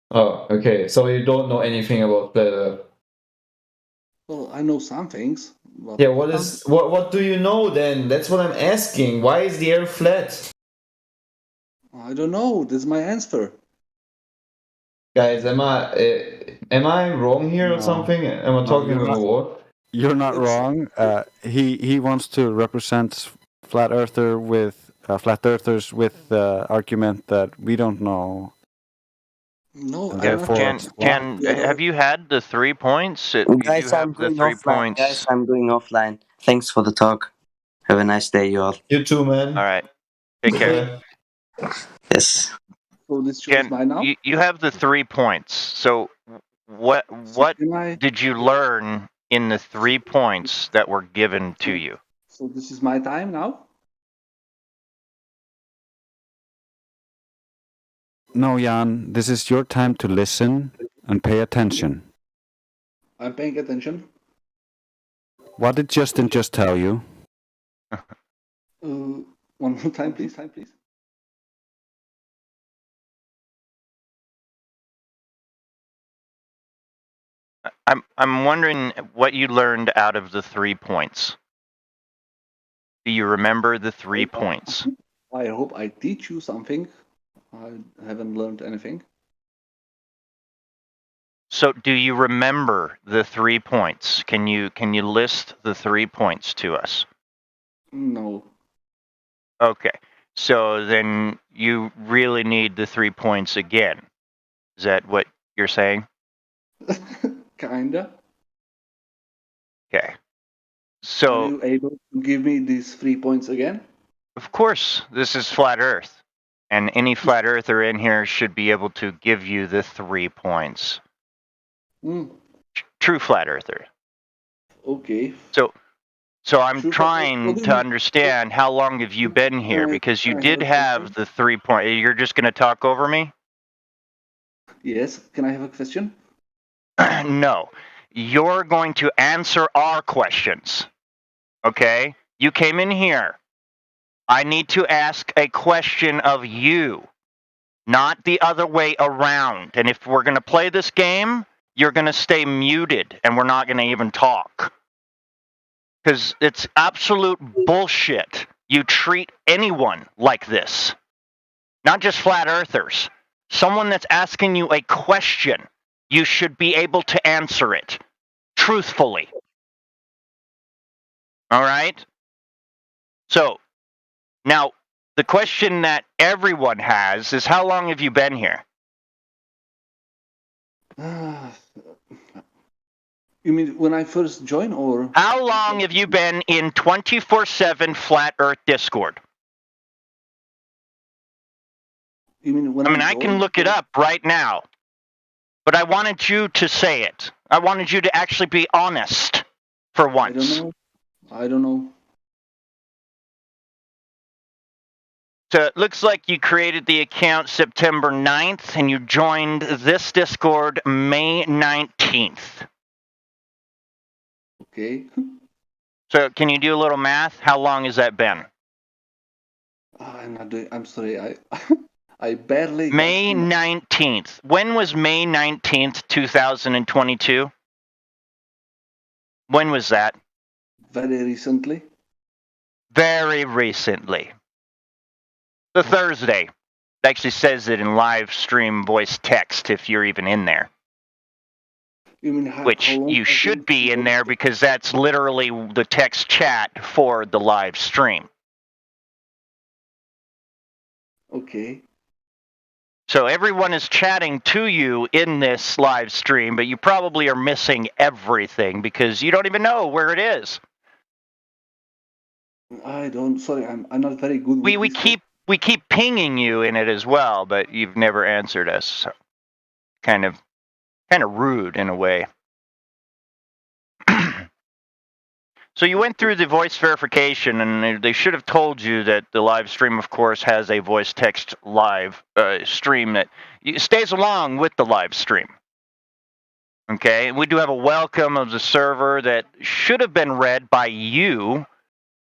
Oh, okay. So you don't know anything about Flat Earth. Well, I know some things. But Yeah, what do you know then? That's what I'm asking. Why is the Earth flat? I don't know. This is my answer. Guys, am I wrong here or something? Am I talking you're about what? You're not wrong. He wants to represent flat earthers with the argument that we don't know. No, And I therefore don't. it's Have you had the 3 points? You Guys, do I'm have the going 3 offline. points. Guys, I'm going offline. Thanks for the talk. Have a nice day, you all. You too, man. All right. Take care. Yes. So this show is mine now? You have the 3 points. So what did you learn in the 3 points that were given to you? So this is my time now? No, Jan, this is your time to listen and pay attention. I'm paying attention. What did Justin just tell you? One more time, please. I'm wondering what you learned out of the 3 points. Do you remember the 3 points? I hope I teach you something. I haven't learned anything. So do you remember the 3 points? Can you list the 3 points to us? No. Okay. So then you really need the 3 points again. Is that what you're saying? Kinda. Okay. So are you able to give me these 3 points again? Of course, this is Flat Earth. And any Flat Earther in here should be able to give you the 3 points. True Flat Earther. Okay. So I'm trying to understand how long have you been here, because you did have the 3 points. You're just going to talk over me? Yes. Can I have a question? No. You're going to answer our questions. Okay? You came in here. I need to ask a question of you, not the other way around. And if we're going to play this game, you're going to stay muted and we're not going to even talk. Because it's absolute bullshit. You treat anyone like this. Not just flat earthers. Someone that's asking you a question, you should be able to answer it truthfully. All right? So, now, the question that everyone has is, how long have you been here? You mean when I first joined, or? How long have you been in 24/7 Flat Earth Discord? You mean when I can look it up right now. But I wanted you to say it. I wanted you to actually be honest for once. I don't know. So it looks like you created the account September 9th and you joined this Discord May 19th. Okay. So can you do a little math? How long has that been? I'm not doing. I'm sorry. I barely. May 19th. When was May 19th, 2022? When was that? Very recently. Very recently. The Thursday. It actually says it in live stream voice text if you're even in there. You mean Which you should be in there because that's literally the text chat for the live stream. Okay. So everyone is chatting to you in this live stream, but you probably are missing everything because you don't even know where it is. I don't. Sorry, I'm not very good. We keep pinging you in it as well, but you've never answered us. So kind of rude in a way. So you went through the voice verification, and they should have told you that the live stream, of course, has a voice text live stream that stays along with the live stream. Okay, and we do have a welcome of the server that should have been read by you,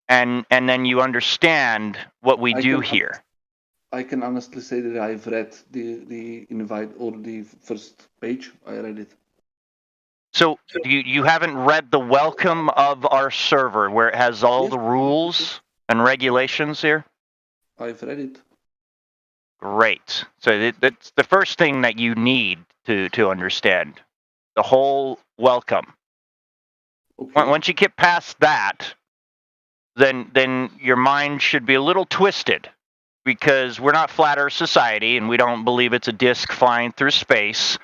and then you understand what we do here. I can honestly say that I've read the invite or the first page. I read it. So you haven't read the welcome of our server where it has all the rules and regulations here? I've read it. Great. So that's the first thing that you need to understand. The whole welcome. Okay. Once you get past that, then your mind should be a little twisted because we're not Flat Earth Society and we don't believe it's a disk flying through space.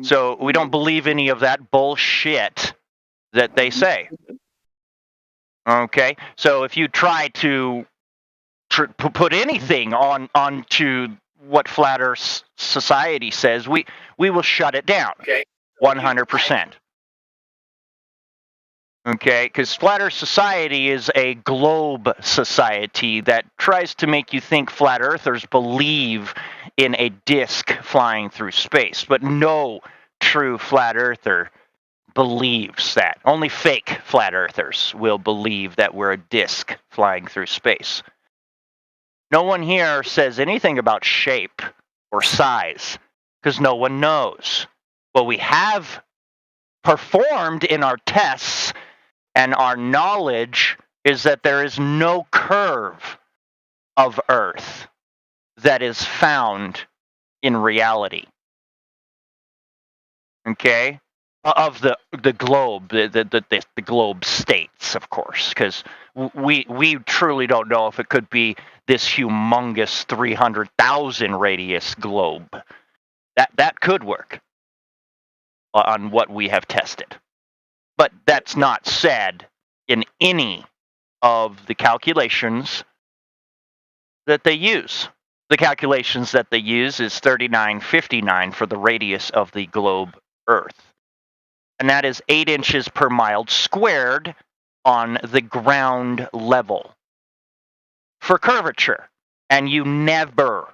So we don't believe any of that bullshit that they say. Okay? So if you try to put anything onto what Flat Earth Society says, we will shut it down. Okay. 100%. Okay? Because Flat Earth Society is a globe society that tries to make you think Flat Earthers believe in a disk flying through space. But no true Flat Earther believes that. Only fake Flat Earthers will believe that we're a disk flying through space. No one here says anything about shape or size because no one knows. What we have performed in our tests and our knowledge is that there is no curve of Earth that is found in reality. Okay? Of the globe, the globe states, of course, because we truly don't know if it could be this humongous 300,000 radius globe. That could work on what we have tested. But that's not said in any of the calculations that they use. The calculations that they use is 3959 for the radius of the globe Earth. And that is 8 inches per mile squared on the ground level for curvature. And you never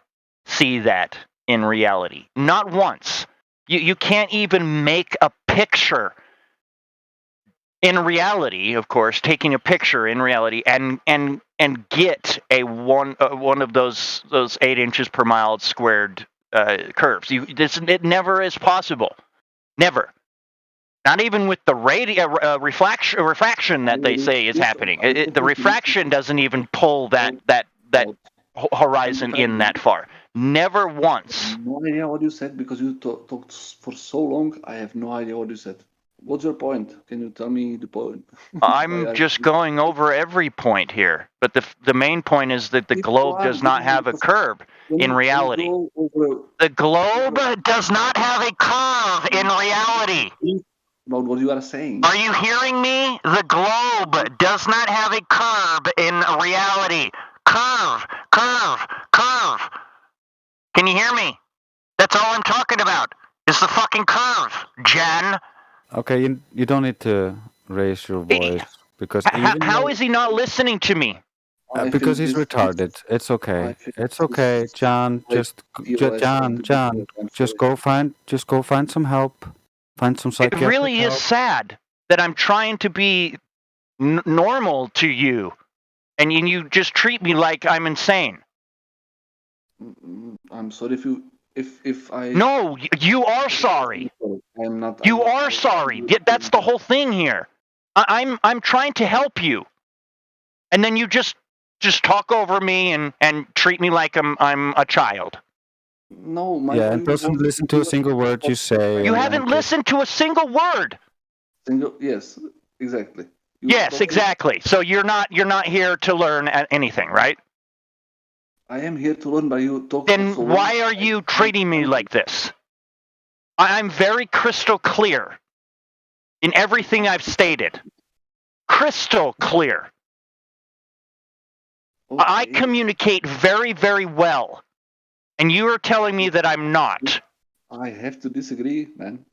see that in reality. Not once. You can't even make a picture in reality, of course, taking a picture in reality and get a one of those 8 inches per mile squared curves. It never is possible. Never. Not even with the refraction that they say is happening. The refraction doesn't even pull that horizon in that far. Never once. No idea what you said because you talked for so long. I have no idea what you said. What's your point? Can you tell me the point? I'm just going over every point here. But the main point is that the globe does not have a curve in reality. The globe does not have a curve in reality. About what you are saying. Are you hearing me? The globe does not have a curve in reality. Curve. Can you hear me? That's all I'm talking about. Is the fucking curve, Jen. Okay, you don't need to raise your voice because how is he not listening to me? Because he's retarded. It's okay. It's okay, John. Just go find some help. Find some psychiatric help. It really is sad that I'm trying to be normal to you, and you just treat me like I'm insane. I'm sorry if I. No, you are sorry. sorry. I am not. You are sorry. That's the whole thing here. I'm trying to help you, and then you just talk over me and treat me like I'm a child. No, my Yeah, and doesn't listen to a single word you say. You and haven't then listened to a single word. Yes, exactly. Yes, exactly. So you're not here to learn anything, right? I am here to learn, but you talk. Then why are you treating me like this? I'm very crystal clear in everything I've stated. Crystal clear. Okay. I communicate very, very well. And you are telling me that I'm not. I have to disagree, man.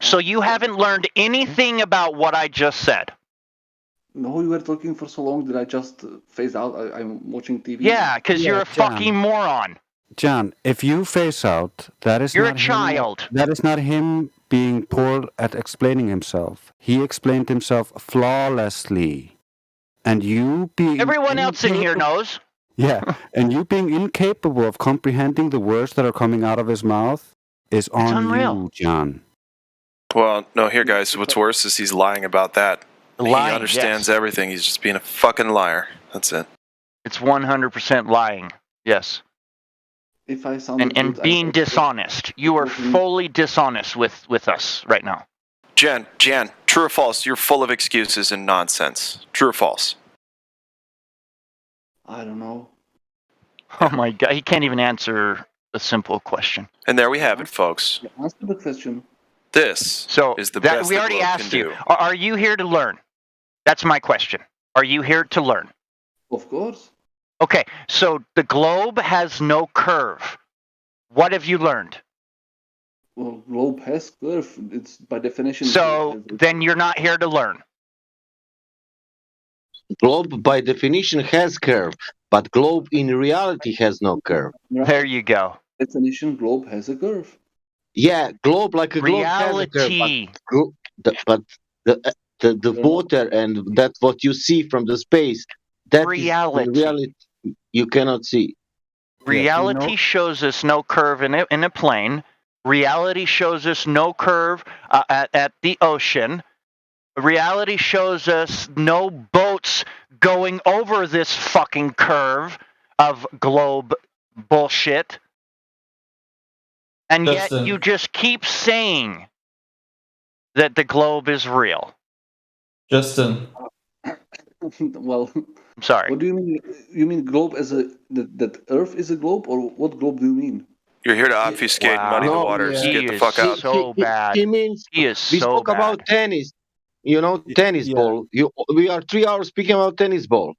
So you haven't learned anything about what I just said. No, you were talking for so long that I just phased out. I'm watching TV. Yeah, because you're a fucking moron. John, if you phase out, that is You're not a child. That is not him being poor at explaining himself. He explained himself flawlessly. And you being... Everyone else in here knows. Yeah, and you being incapable of comprehending the words that are coming out of his mouth is on unreal. you, John. Well, no, here, guys, what's worse is he's lying about that. Lying, he understands yes. everything. He's just being a fucking liar. That's it. It's 100% lying. Yes. If I sound and being dishonest. You are fully dishonest with us right now. Jan, true or false? You're full of excuses and nonsense. True or false? I don't know. Oh my God, he can't even answer a simple question. And there we have it, folks. Answer the question. This is the best we the already globe asked can you. do. Are you here to learn? That's my question. Are you here to learn? Of course. Okay, so the globe has no curve. What have you learned? Well, globe has curve. It's by definition. So then you're not here to learn. Globe by definition has curve, but globe in reality has no curve. There you go. Definition: globe has a curve. Yeah, globe like a globe has a curve, but the water and that what you see from the space, that reality you cannot see. Reality shows us no curve in a plane. Reality shows us no curve at the ocean. Reality shows us no boats going over this fucking curve of globe bullshit. And yet you just keep saying that the globe is real. Justin. Well, I'm sorry. What do you mean? You mean globe as that Earth is a globe, or what globe do you mean? You're here to obfuscate and muddy the waters. Get the fuck out. So bad. He means he is we so spoke bad. about tennis. You know, tennis ball. We are 3 hours speaking about tennis ball.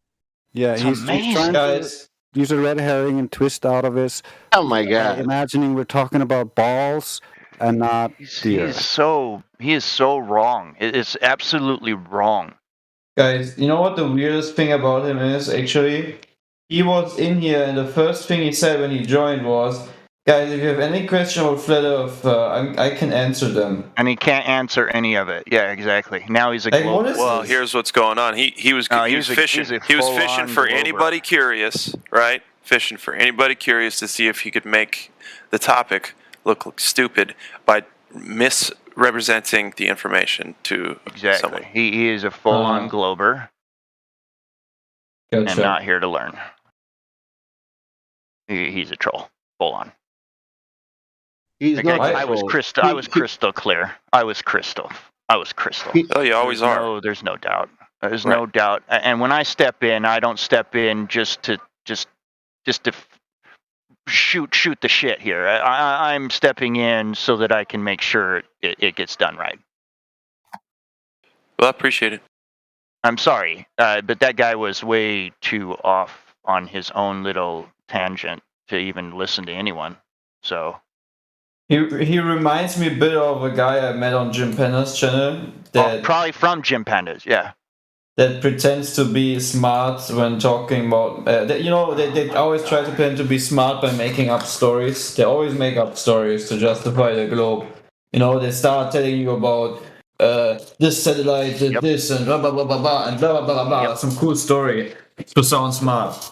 Yeah, he's trying to use a red herring and twist out of his. Oh my God! Imagining we're talking about balls and not deer. He is so wrong. It is absolutely wrong. Guys, you know what the weirdest thing about him is, actually? He was in here, and the first thing he said when he joined was, guys, if you have any question about Flat Earth, I can answer them. And he can't answer any of it. Yeah, exactly. Now he's a globalist. Well, here's what's going on. He was fishing. He was fishing for anybody curious, right? Fishing for anybody curious to see if he could make the topic look stupid by misrepresenting the information to someone. He is a full-on glober. Gotcha. And not here to learn. He's a troll. Full on. He's not I was crystal clear. I was crystal. Oh, you always are. No, there's no doubt. There's no doubt. And when I step in, I don't step in just to shoot the shit here. I'm stepping in so that I can make sure it gets done right. Well, I appreciate it. I'm sorry, but that guy was way too off on his own little tangent to even listen to anyone. So he reminds me a bit of a guy I met on Jim Panda's channel. Probably from Jim Panda's, yeah. That pretends to be smart when talking about... they always try to pretend to be smart by making up stories. They always make up stories to justify the globe. You know, they start telling you about this satellite did this and blah, blah, blah, blah, blah, and blah, blah, blah, blah. Some cool story to sound smart.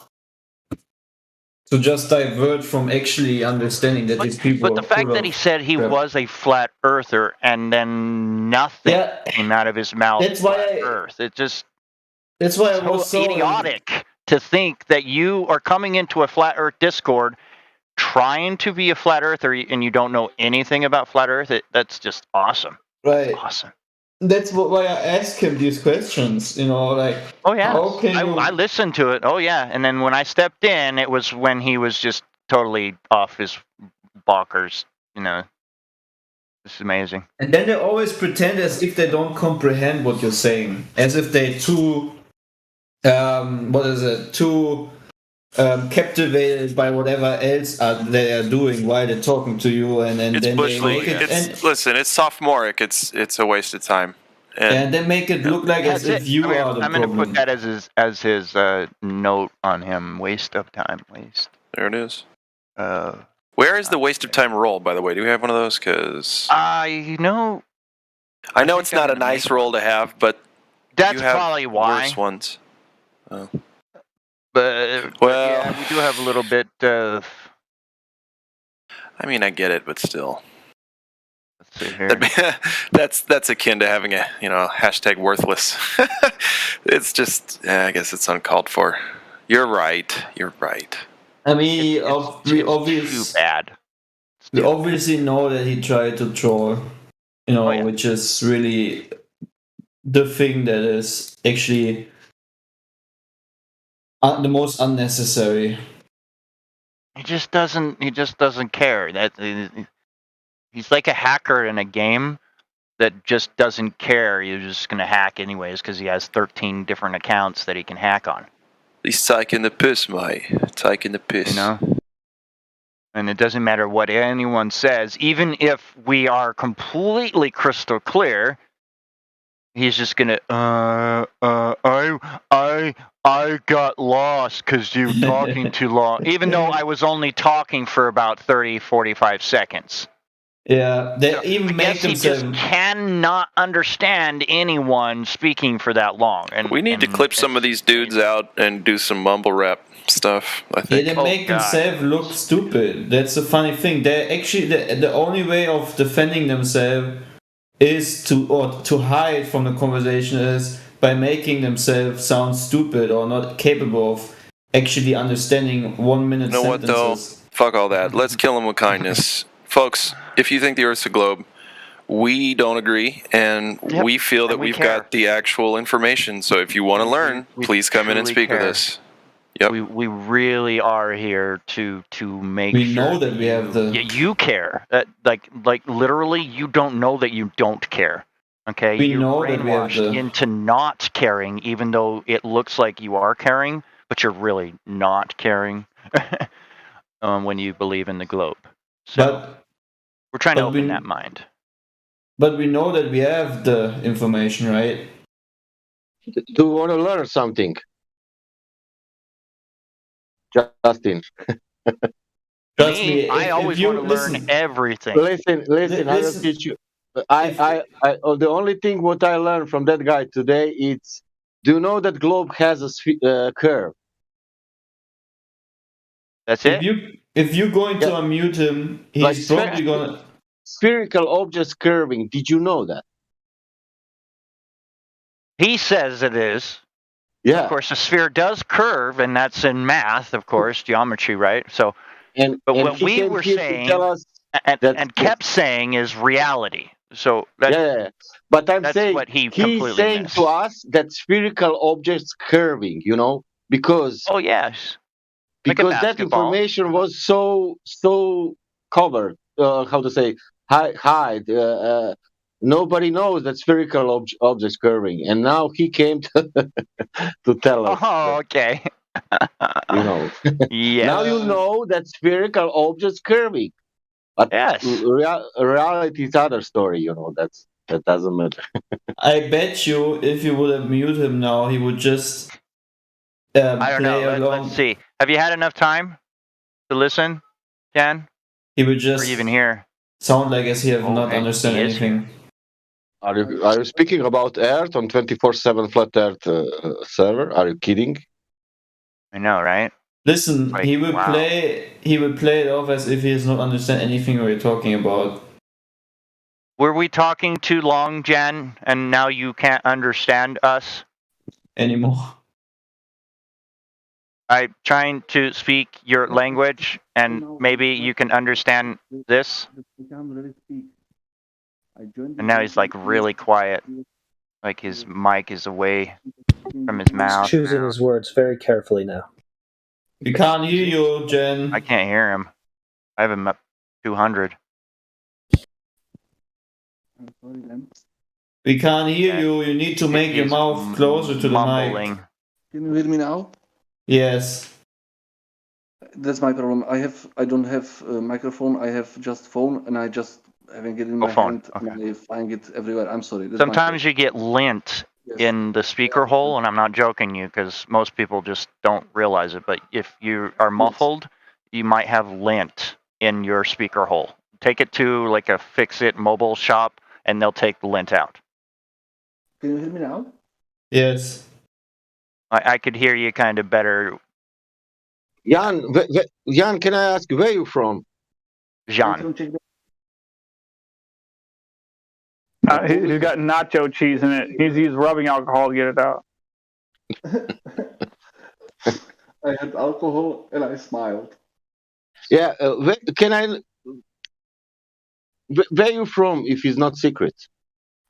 to just divert from actually understanding that these people. But the fact that he said he was a flat earther and then nothing came out of his mouth. That's why Earth. It just. That's why I was so idiotic to think that you are coming into a flat Earth Discord, trying to be a flat earther, and you don't know anything about flat Earth. That's just awesome. Right. Awesome. That's why I ask him these questions. You know, like. Oh yeah. How can you... I listened to it. Oh yeah. And then when I stepped in, it was when he was just totally off his bonkers. You know. It's amazing. And then they always pretend as if they don't comprehend what you're saying, as if they're too. Too captivated by whatever else they are doing while they're talking to you, and then they make it. Listen, it's sophomoric. It's a waste of time. And they make it look like as if you are the I'm problem. going to put that as his note on him. Waste of time. Waste. There it is. Where is the waste of time roll, by the way? Do we have one of those? Because I know it's not a nice roll to have, but that's you have probably why. Worse ones. Oh. But yeah, we do have a little bit of. I mean, I get it, but still. Let's see here. That's akin to having a hashtag worthless. It's just, I guess it's uncalled for. You're right. I mean, we obviously know that he tried to troll, which is really the thing that is actually the most unnecessary. He just doesn't care. That he's like a hacker in a game that just doesn't care. You're just gonna hack anyways because he has 13 different accounts that he can hack on. He's taking the piss, mate. Taking the piss. You know? And it doesn't matter what anyone says, even if we are completely crystal clear, he's just gonna, I got lost because you're talking too long. Even though I was only talking for about 30, 45 seconds. Yeah, they even make he just cannot understand anyone speaking for that long. And we need to clip some of these dudes out and do some mumble rap stuff. I think they make themselves look stupid. That's the funny thing. They actually the only way of defending themselves is to hide from the conversation is by making themselves sound stupid or not capable of actually understanding 1 minute sentences. You know what though? Fuck all that. Let's kill them with kindness. Folks, if you think the Earth's a globe, we don't agree, and we feel that we've got the actual information. So if you want to learn, please come in and speak with us. Yep. We really are here to make we sure know that we have the you care. Like literally, you don't know that you don't care. Okay, we you're know that we have brainwashed into not caring, even though it looks like you are caring, but you're really not caring when you believe in the globe. So we're trying to open that mind. But we know that we have the information, right? Do you want to learn something? Justin. Trust me, I always want to learn everything. Listen, I will teach you. I the only thing what I learned from that guy today is, do you know that globe has a curve? That's it. If you're going to unmute him, he's probably gonna spherical objects curving. Did you know that? He says it is. Yeah. Of course, the sphere does curve, and that's in math, of course, geometry, right? So, but what we were saying and kept saying is reality. So but I'm saying what he's saying missed. to us that spherical objects curving, because because that information was so covered. How to say hide? Nobody knows that spherical objects curving, and now he came to tell us. Oh, okay. Yeah. Now you know that spherical objects curving. But reality is other story. That doesn't matter. I bet you, if you would have muted him now, he would just. I don't know. Let's see. Have you had enough time to listen, Jan? He would just. Or even here. Sound like as he have not understand anything. Are you speaking about Earth on 24/7 Flat Earth server? Are you kidding? I know, right? Listen, Like, he would wow. play it off as if he does not understand anything we're talking about. Were we talking too long, Jen, and now you can't understand us? Anymore. I'm trying to speak your language, and maybe you can understand this. I can't really speak. I joined And now he's like really quiet. Like his mic is away from his He's mouth. choosing his words very carefully now. We can't hear you, Jen. I can't hear him. I have him up 200. We can't hear you. You need to make your mouth closer to the mic. Can you hear me now? Yes. That's my problem. I don't have a microphone. I have just phone, and I just having it in my phone. hand, and I find it everywhere. I'm sorry. That's Sometimes you get lint in the speaker hole, and I'm not joking you because most people just don't realize it. But if you are muffled, you might have lint in your speaker hole. Take it to like a fix-it mobile shop, and they'll take the lint out. Can you hear me now? Yes. I could hear you kind of better. Jan, Jan, can I ask where you from? Jean. He's got nacho cheese in it. He's rubbing alcohol to get it out. I had alcohol and I smiled. Yeah, where you from if it's not secret?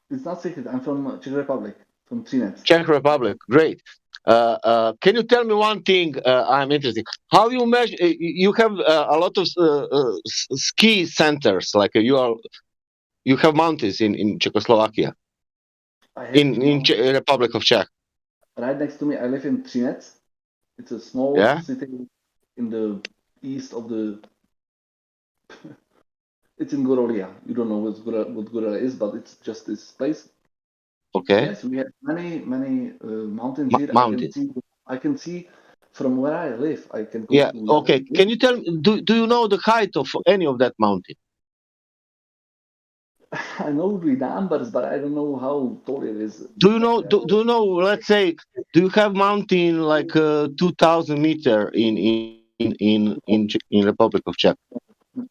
It's not secret. I'm from Czech Republic, from Třinec. Czech Republic, great. Can you tell me one thing? I'm interested. How you measure? You have a lot of ski centers, like you have mountains in Czechoslovakia, in Republic of Czech. Right next to me, I live in Třinec. It's a small city in the east of the. It's in Gorolia. You don't know what Gorolia is, but it's just this place. Okay. Yes, we have many mountains here. Mountains. I can see from where I live. I can. Yeah. Okay. Can you tell me? Do you know the height of any of that mountain? I know the numbers, but I don't know how tall it is. Do you know? Do you know? Let's say, do you have mountain like 2,000 meter in Republic of Czech?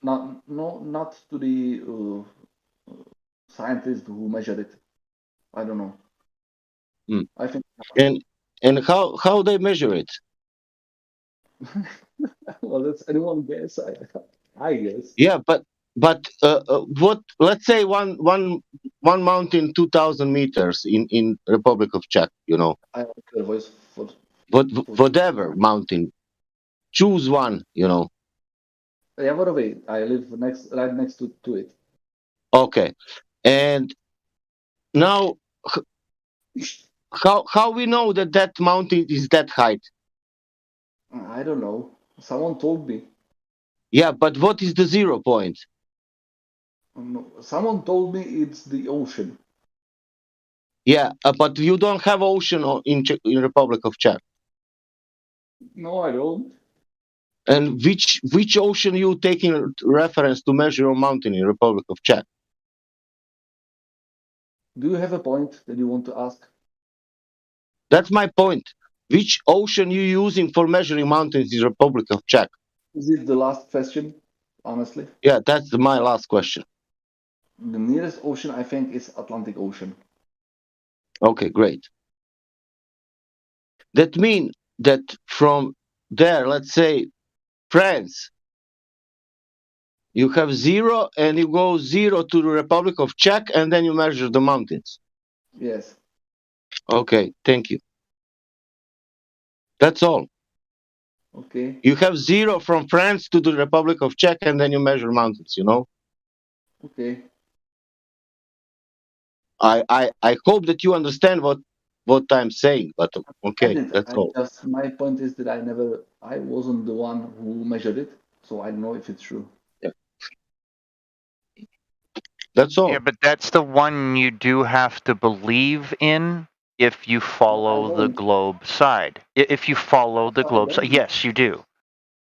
Not to the scientists who measured it. I don't know. I think. And how they measure it? Well, that's anyone guess. I guess. Yeah, but what? Let's say one mountain 2,000 meters in Republic of Czech. You know. I have a voice for. Whatever mountain, choose one. You know. Yeah, what away? I live right next to it. Okay, and now how we know that mountain is that height? I don't know. Someone told me. Yeah, but what is the 0 point? Someone told me it's the ocean. Yeah, but you don't have ocean in Republic of Czech. No, I don't. And which ocean you taking reference to measure a mountain in Republic of Czech? Do you have a point that you want to ask? That's my point. Which ocean you using for measuring mountains in Republic of Czech? Is it the last question? Honestly. Yeah, that's my last question. The nearest ocean, I think, is Atlantic Ocean. Okay, great. That means that from there, let's say France, you have 0 and you go 0 to the Republic of Czech and then you measure the mountains. Yes. Okay, thank you. That's all. Okay. You have 0 from France to the Republic of Czech and then you measure mountains, you know? Okay. I hope that you understand what I'm saying, but okay, that's all. My point is that I wasn't the one who measured it, so I don't know if it's true. Yeah. That's all. Yeah, but that's the one you do have to believe in if you follow the globe side. If you follow the globe side, yes, you do.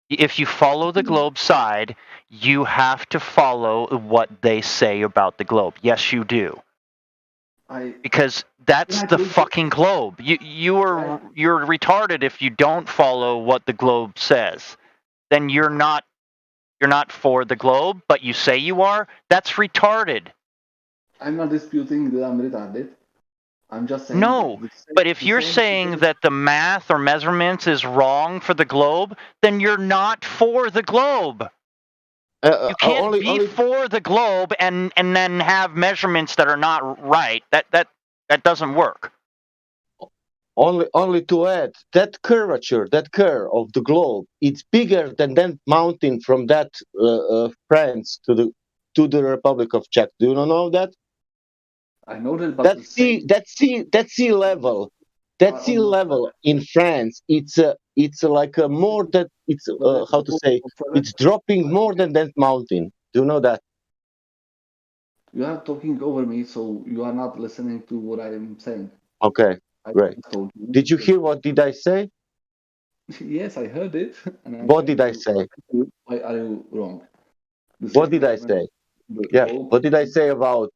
If you follow the globe side, you have to follow what they say about the globe. Yes, you do. Because that's the fucking globe. You're retarded if you don't follow what the globe says. Then you're not for the globe, but you say you are. That's retarded. I'm not disputing that I'm retarded. I'm just saying. No, but if you're saying that the math or measurements is wrong for the globe, then you're not for the globe. You can't be for the globe and then have measurements that are not right. That doesn't work. Only to add, that curvature, that curve of the globe, it's bigger than that mountain from that France to the Republic of Czech. Do you not know that? I know that, but that sea level, in France, it's like a more that it's how to say, it's dropping more than that mountain. Do you know that? You are talking over me, so you are not listening to what I am saying. Okay, great. Did you hear what did I say? Yes, I heard it. What did I say? Why are you wrong? What did I say? Yeah, what did I say about?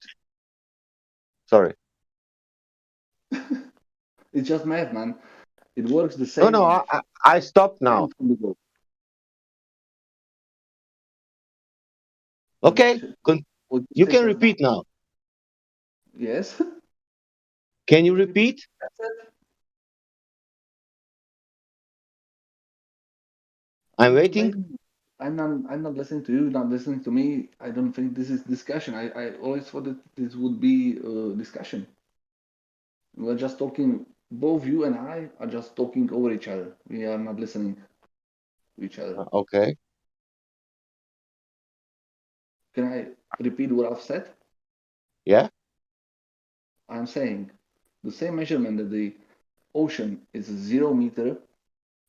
Sorry. It's just math, man. It works the same. No, I stopped now. Okay, you can repeat now. Yes. Can you repeat? I'm waiting. I'm not listening to you. Not listening to me. I don't think this is discussion. I always thought that this would be a discussion. We're just talking. Both you and I are just talking over each other. We are not listening to each other. Okay. Can I repeat what I've said? Yeah. I'm saying the same measurement that the ocean is 0 meter,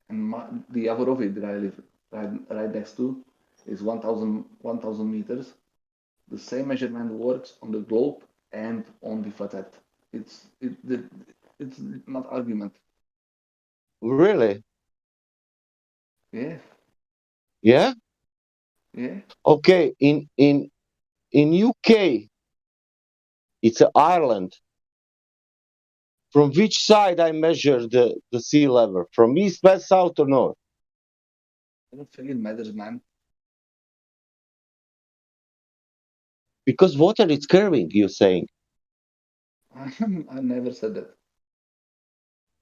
and the other of it that I live right next to is 1,000 meters. The same measurement works on the globe and on the flat Earth. It's not argument. Really? Yeah. Yeah. Yeah. Okay. In UK, it's Ireland. From which side I measure the sea level? From east, west, south, or north? I don't think it matters, man. Because water is curving, you're saying. I never said that.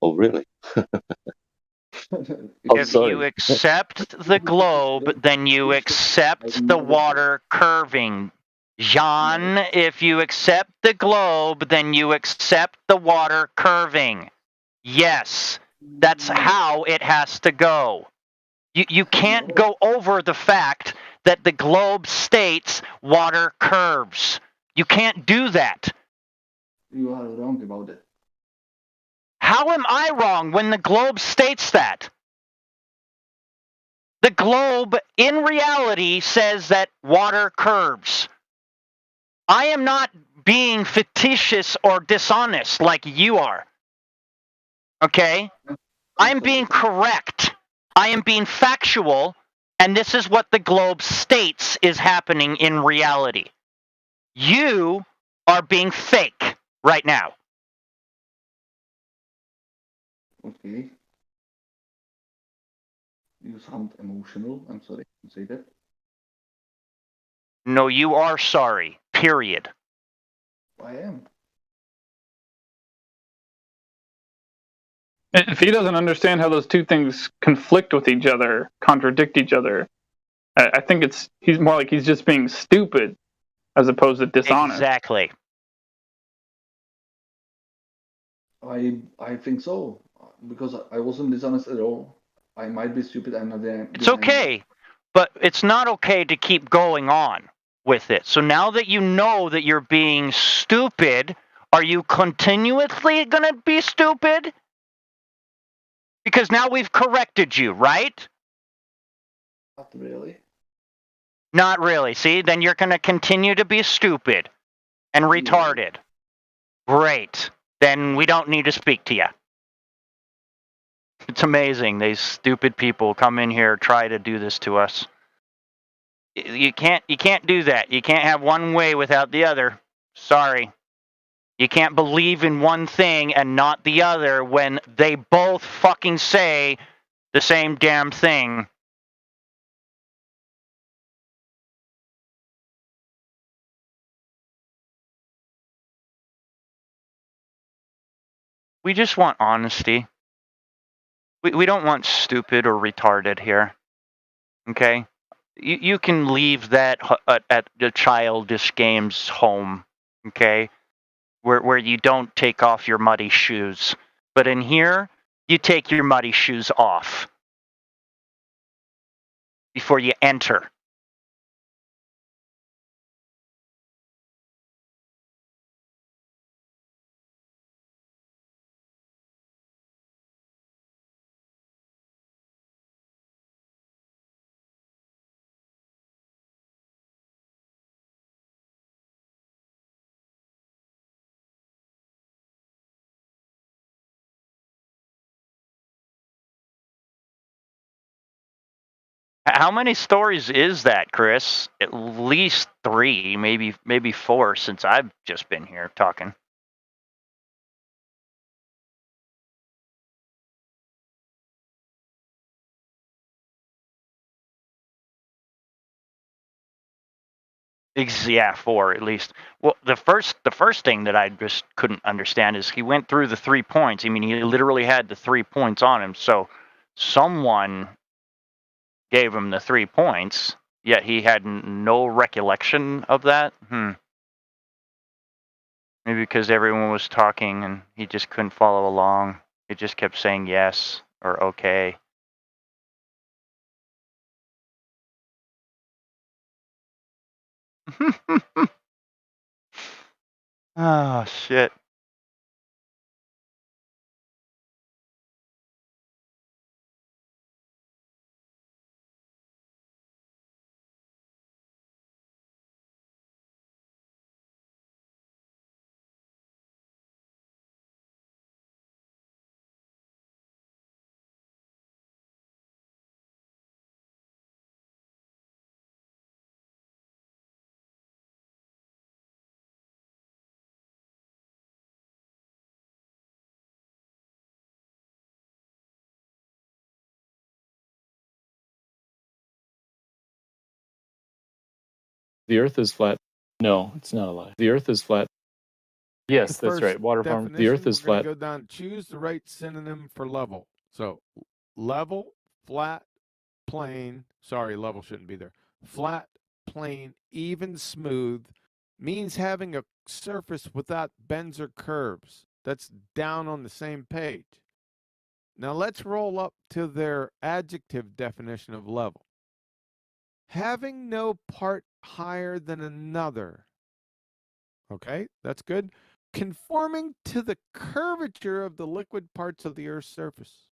Oh, really? If you accept the globe, then you accept the water curving. Jean, if you accept the globe, then you accept the water curving. Yes, that's how it has to go. You can't go over the fact that the globe states water curves. You can't do that. You are wrong about it. How am I wrong when the globe states that? The globe, in reality, says that water curves. I am not being fictitious or dishonest like you are. Okay? I'm being correct. I am being factual, and this is what the globe states is happening in reality. You are being fake right now. Okay. You sound emotional. I'm sorry to say that. No, you are sorry. Period. I am. If he doesn't understand how those two things conflict with each other, contradict each other, I think he's more like he's just being stupid as opposed to dishonest. Exactly. I think so, because I wasn't dishonest at all. I might be stupid. I'm not there. It's okay, but it's not okay to keep going on with it. So now that you know that you're being stupid, are you continuously going to be stupid? Because now we've corrected you, right? Not really. Not really. See, then you're going to continue to be stupid and retarded. Great. Then we don't need to speak to you. It's amazing. These stupid people come in here, try to do this to us. You can't do that. You can't have one way without the other. Sorry. You can't believe in one thing and not the other when they both fucking say the same damn thing. We just want honesty. We don't want stupid or retarded here. Okay? You can leave that at the childish games home. Okay? Where you don't take off your muddy shoes. But in here, you take your muddy shoes off before you enter. How many stories is that, Chris? At least 3, maybe 4 since I've just been here talking. Yeah, 4 at least. Well, the first thing that I just couldn't understand is he went through the 3 points. I mean, he literally had the 3 points on him. So someone gave him the 3 points, yet he had no recollection of that. Maybe because everyone was talking and he just couldn't follow along. He just kept saying yes or okay. Oh, shit. The Earth is flat. No, it's not a lie. The Earth is flat. Yes, that's right. Water farm. The Earth is flat. Go down. Choose the right synonym for level. So, level, flat, plane. Sorry, level shouldn't be there. Flat, plane, even, smooth means having a surface without bends or curves. That's down on the same page. Now let's roll up to their adjective definition of level. Having no part higher than another. Okay, that's good. Conforming to the curvature of the liquid parts of the Earth's surface.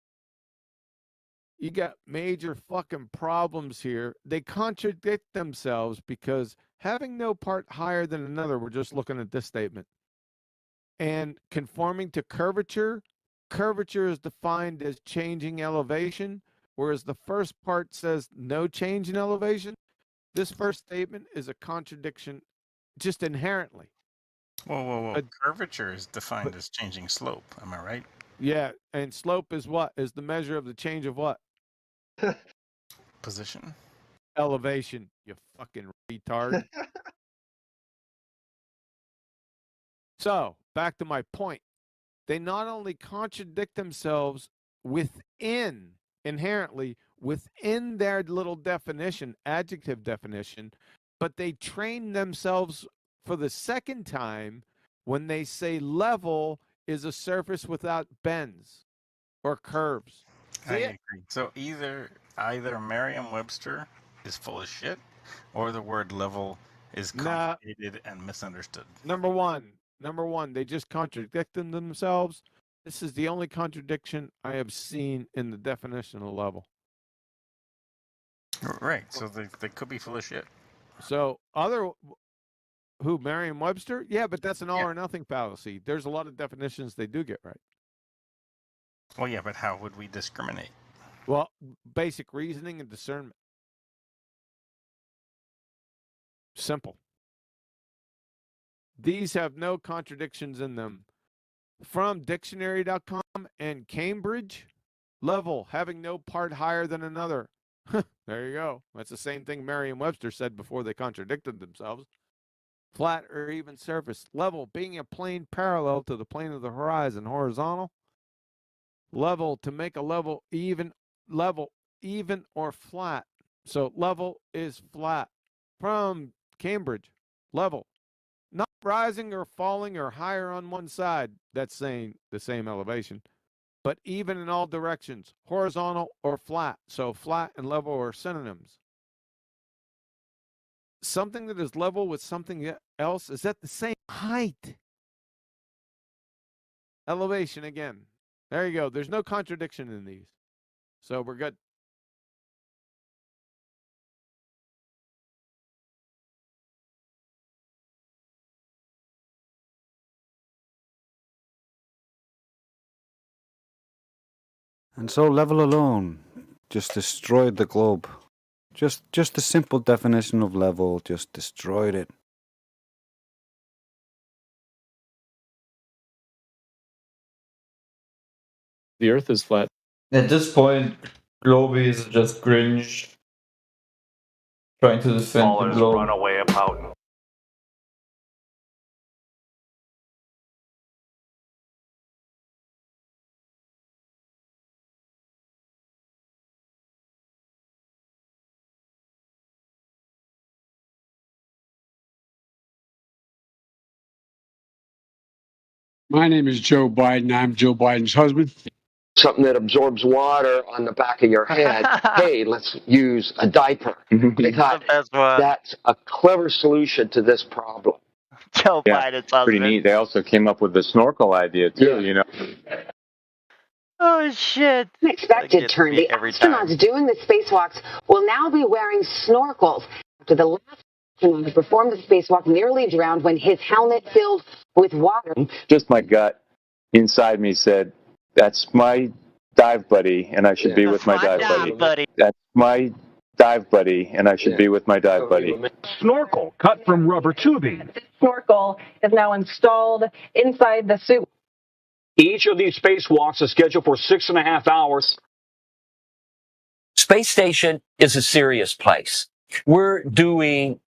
You got major fucking problems here. They contradict themselves because having no part higher than another, we're just looking at this statement. And conforming to curvature, curvature is defined as changing elevation, whereas the first part says no change in elevation. This first statement is a contradiction just inherently. Whoa. Curvature is defined as changing slope. Am I right? Yeah, and slope is what? Is the measure of the change of what? Position. Elevation, you fucking retard. So, back to my point. They not only contradict themselves inherently within their little definition, adjective definition, but they train themselves for the second time when they say level is a surface without bends or curves. I agree. So either Merriam-Webster is full of shit, or the word level is complicated and misunderstood. Number one, they just contradict themselves. This is the only contradiction I have seen in the definition of level. Right. So they could be full of shit. So Merriam-Webster? Yeah, but that's an all or nothing fallacy. There's a lot of definitions they do get right. Well, yeah, but how would we discriminate? Well, basic reasoning and discernment. Simple. These have no contradictions in them. From dictionary.com and Cambridge, level, having no part higher than another. There you go. That's the same thing Merriam-Webster said before they contradicted themselves. Flat or even surface. Level, being a plane parallel to the plane of the horizon. Horizontal. Level, to make a level even or flat. So level is flat. From Cambridge, level. Not rising or falling or higher on one side. That's saying the same elevation. But even in all directions, horizontal or flat. So flat and level are synonyms. Something that is level with something else is at the same height. Elevation again. There you go. There's no contradiction in these. So we're good. And so level alone just destroyed the globe. Just the simple definition of level just destroyed it. The Earth is flat. At this point, Globey is just cringe. Trying to defend All the his globe. runaway about. My name is Joe Biden. I'm Joe Biden's husband. Something that absorbs water on the back of your head. Hey, let's use a diaper. They thought that's a clever solution to this problem. Joe Biden's husband. Pretty neat. They also came up with the snorkel idea too. You know. Oh shit! Unexpected turn. The astronauts doing the spacewalks will now be wearing snorkels. After the last astronaut who performed the spacewalk nearly drowned when his helmet filled with water. Just my gut inside me said, "That's my dive buddy, and I should be with my dive buddy. That's my dive buddy, and I should be with my dive buddy." Snorkel cut from rubber tubing. This snorkel is now installed inside the suit. Each of these spacewalks is scheduled for 6.5 hours. Space station is a serious place. We're doing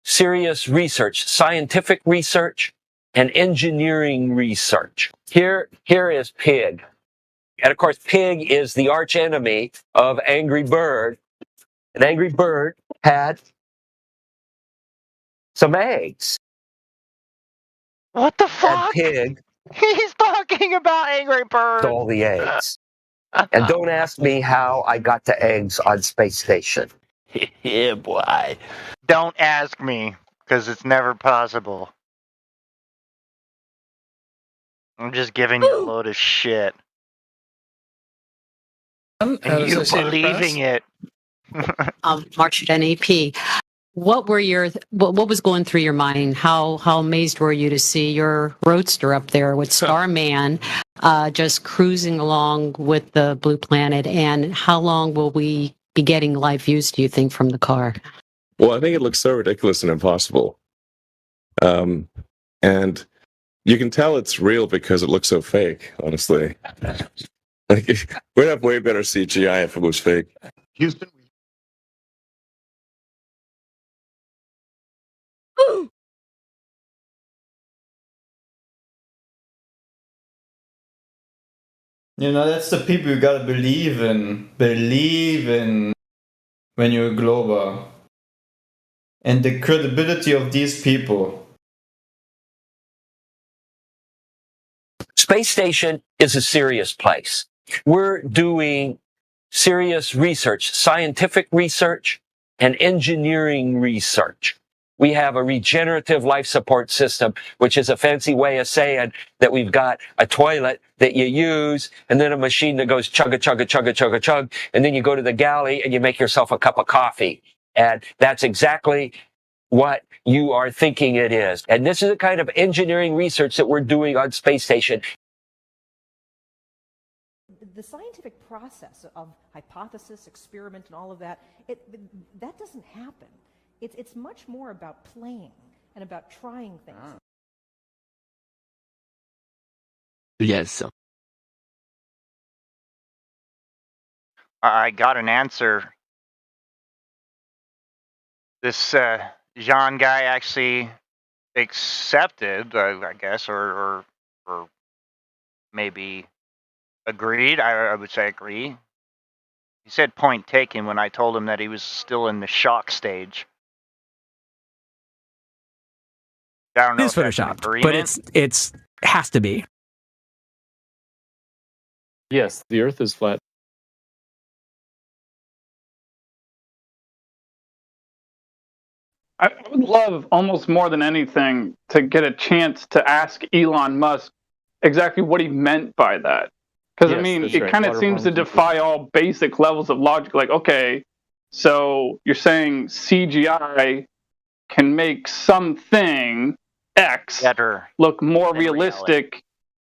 serious research, scientific research, and engineering research. Here is Pig. And of course, Pig is the arch enemy of Angry Bird. And Angry Bird had some eggs. What the fuck? And Pig He's talking about Angry Bird. stole the eggs. And don't ask me how I got to eggs on space station. Yeah, boy. Don't ask me, because it's never possible. I'm just giving you a load of shit. And you believing it. March at NAP. What was going through your mind? How amazed were you to see your roadster up there with Starman just cruising along with the Blue Planet? And how long will we be getting live views, do you think, from the car? Well, I think it looks so ridiculous and impossible. And you can tell it's real because it looks so fake, honestly. Like, we'd have way better CGI if it was fake. Houston. You know, that's the people you gotta believe in. Believe in when you're a Glober. And the credibility of these people. Space station is a serious place. We're doing serious research, scientific research, and engineering research. We have a regenerative life support system, which is a fancy way of saying that we've got a toilet that you use, and then a machine that goes chugga, chugga, chugga, chugga, chug, and then you go to the galley and you make yourself a cup of coffee. And that's exactly what you are thinking it is. And this is the kind of engineering research that we're doing on space station. The scientific process of hypothesis, experiment, and all of that, that doesn't happen. It's much more about playing and about trying things. Yes. I got an answer. This Jean guy actually accepted, I guess, or maybe agreed. I would say agree. He said point taken when I told him that he was still in the shock stage. I don't know It is if that's an photoshopped, agreement. but it's has to be. Yes, the Earth is flat. I would love almost more than anything to get a chance to ask Elon Musk exactly what he meant by that. Because, I mean, it kind of seems to defy all basic levels of logic. Like, okay, so you're saying CGI can make something X better look more realistic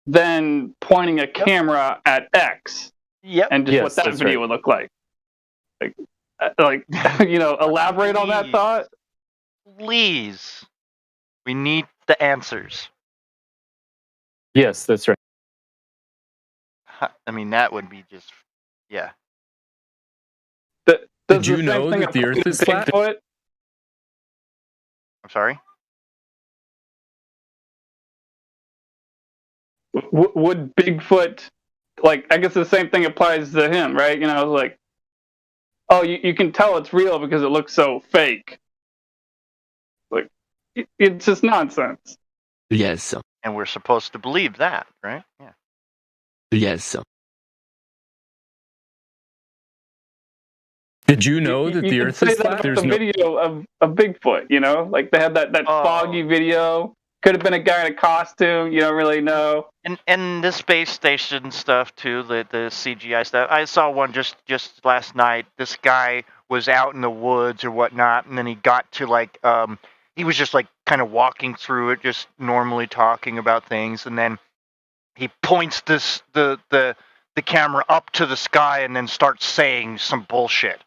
than pointing a camera at X. Yep. And just what that video would look like. Like you know, elaborate on that thought. Please. We need the answers. Yes, that's right. I mean, that would be just, yeah. Did you know that the Earth is flat? I'm sorry? Would Bigfoot, like, I guess the same thing applies to him, right? You know, like, oh, you can tell it's real because it looks so fake. Like, it's just nonsense. Yes. And we're supposed to believe that, right? Yeah. Yes. Did you know that the Earth is flat? There's the video of Bigfoot, you know? Like, they had that foggy video. Could have been a guy in a costume. You don't really know. And the space station stuff, too, the CGI stuff. I saw one just last night. This guy was out in the woods or whatnot, and then he got to, like, he was just, like, kind of walking through it, just normally talking about things, and then he points the camera up to the sky and then starts saying some bullshit.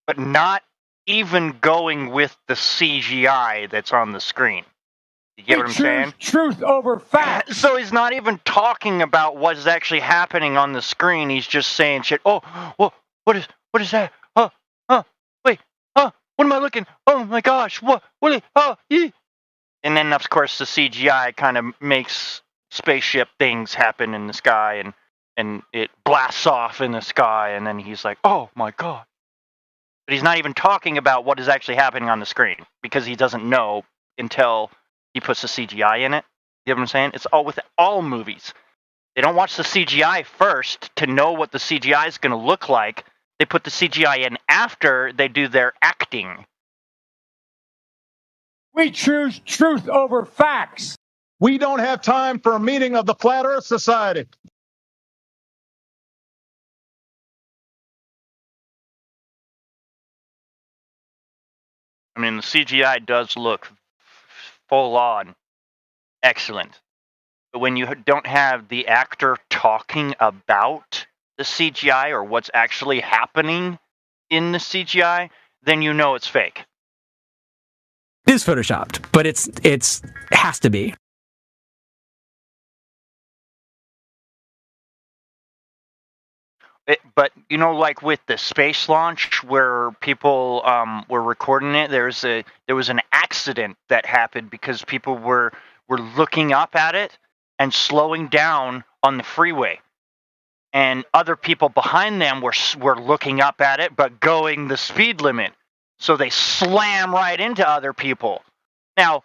But not even going with the CGI that's on the screen. You get what I'm saying? Truth over fact. So he's not even talking about what is actually happening on the screen. He's just saying shit. Oh, what is that? Wait, what am I looking? Oh my gosh, what? And then of course the CGI kind of makes spaceship things happen in the sky, and it blasts off in the sky, and then he's like, oh my god. But he's not even talking about what is actually happening on the screen because he doesn't know until he puts the CGI in it. You know what I'm saying? It's all with all movies. They don't watch the CGI first to know what the CGI is going to look like. They put the CGI in after they do their acting. We choose truth over facts. We don't have time for a meeting of the Flat Earth Society. I mean, the CGI does look full on excellent. But when you don't have the actor talking about the CGI or what's actually happening in the CGI, then you know it's fake. It is photoshopped, but it's has to be. But you know, like with the space launch where people were recording it, there was an accident that happened because people were looking up at it and slowing down on the freeway, and other people behind them were looking up at it but going the speed limit, so they slam right into other people. Now,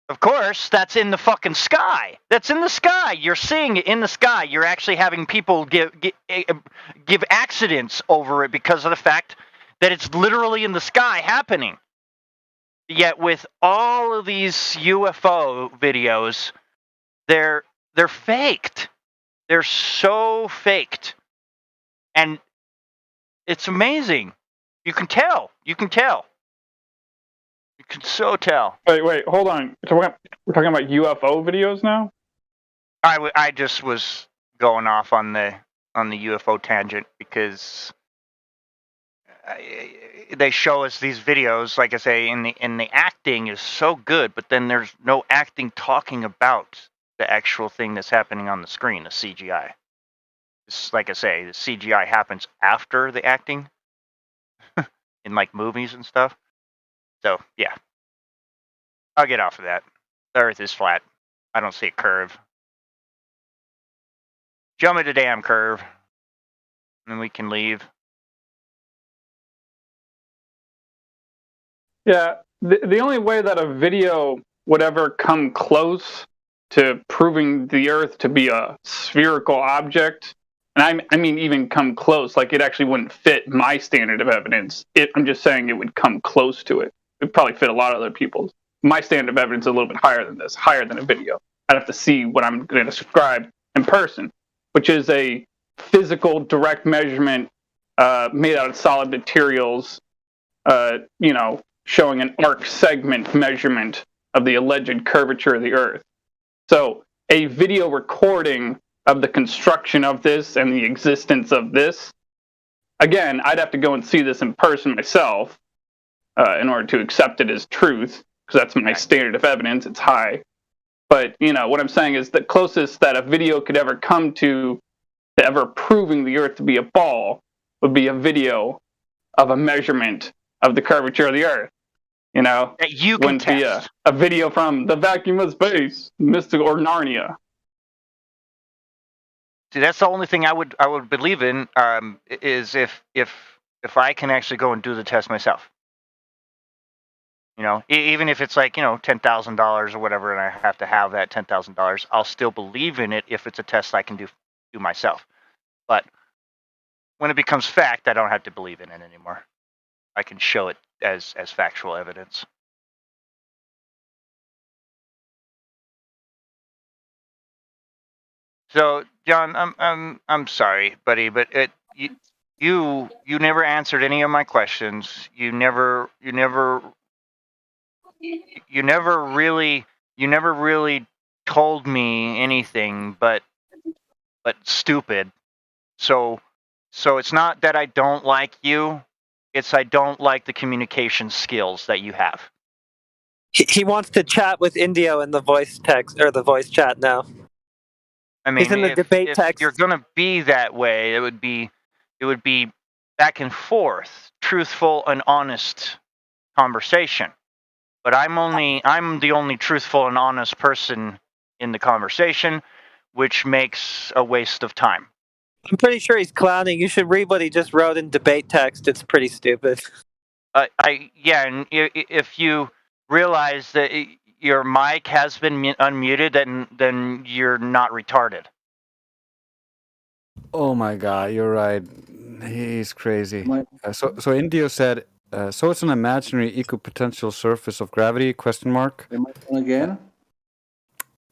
of course, that's in the fucking sky. That's in the sky. You're seeing it in the sky. You're actually having people give accidents over it because of the fact that it's literally in the sky happening. Yet with all of these UFO videos, they're faked. They're so faked. And it's amazing. You can tell. You can tell. You can so tell. Wait, hold on. We're talking about UFO videos now? I just was going off on the UFO tangent because they show us these videos, like I say, and the acting is so good, but then there's no acting talking about the actual thing that's happening on the screen, the CGI. It's, like I say, the CGI happens after the acting in like movies and stuff. So yeah, I'll get off of that. The Earth is flat. I don't see a curve. Show me the damn curve, and we can leave. Yeah, the only way that a video would ever come close to proving the Earth to be a spherical object, and I mean even come close, like it actually wouldn't fit my standard of evidence. I'm just saying it would come close to it. It would probably fit a lot of other people's. My standard of evidence is a little bit higher than this, higher than a video. I'd have to see what I'm going to describe in person, which is a physical direct measurement made out of solid materials, showing an arc segment measurement of the alleged curvature of the Earth. So a video recording of the construction of this and the existence of this, again, I'd have to go and see this in person myself in order to accept it as truth, because that's my standard of evidence. It's high. But, what I'm saying is the closest that a video could ever come to ever proving the Earth to be a ball would be a video of a measurement of the curvature of the Earth. That you can wouldn't be a video from the vacuum of space, Mystical or Narnia. See, that's the only thing I would believe in is if I can actually go and do the test myself. Even if it's like $10,000 or whatever, and I have to have that $10,000, I'll still believe in it if it's a test I can do myself. But when it becomes fact, I don't have to believe in it anymore. I can show it as factual evidence. So, John, I'm sorry, buddy, but you never answered any of my questions. You never really told me anything but stupid. So it's not that I don't like you. It's I don't like the communication skills that you have. He wants to chat with Indio in the voice text or the voice chat now. I mean, he's in the debate if text. you're gonna be that way, it would be back and forth, truthful and honest conversation. But I'm the only truthful and honest person in the conversation, which makes a waste of time. I'm pretty sure he's clowning. You should read what he just wrote in debate text. It's pretty stupid. And if you realize that your mic has been unmuted, then you're not retarded. Oh my God, you're right. He's crazy. So Indio said, so it's an imaginary equipotential surface of gravity? Question mark. Am I on again?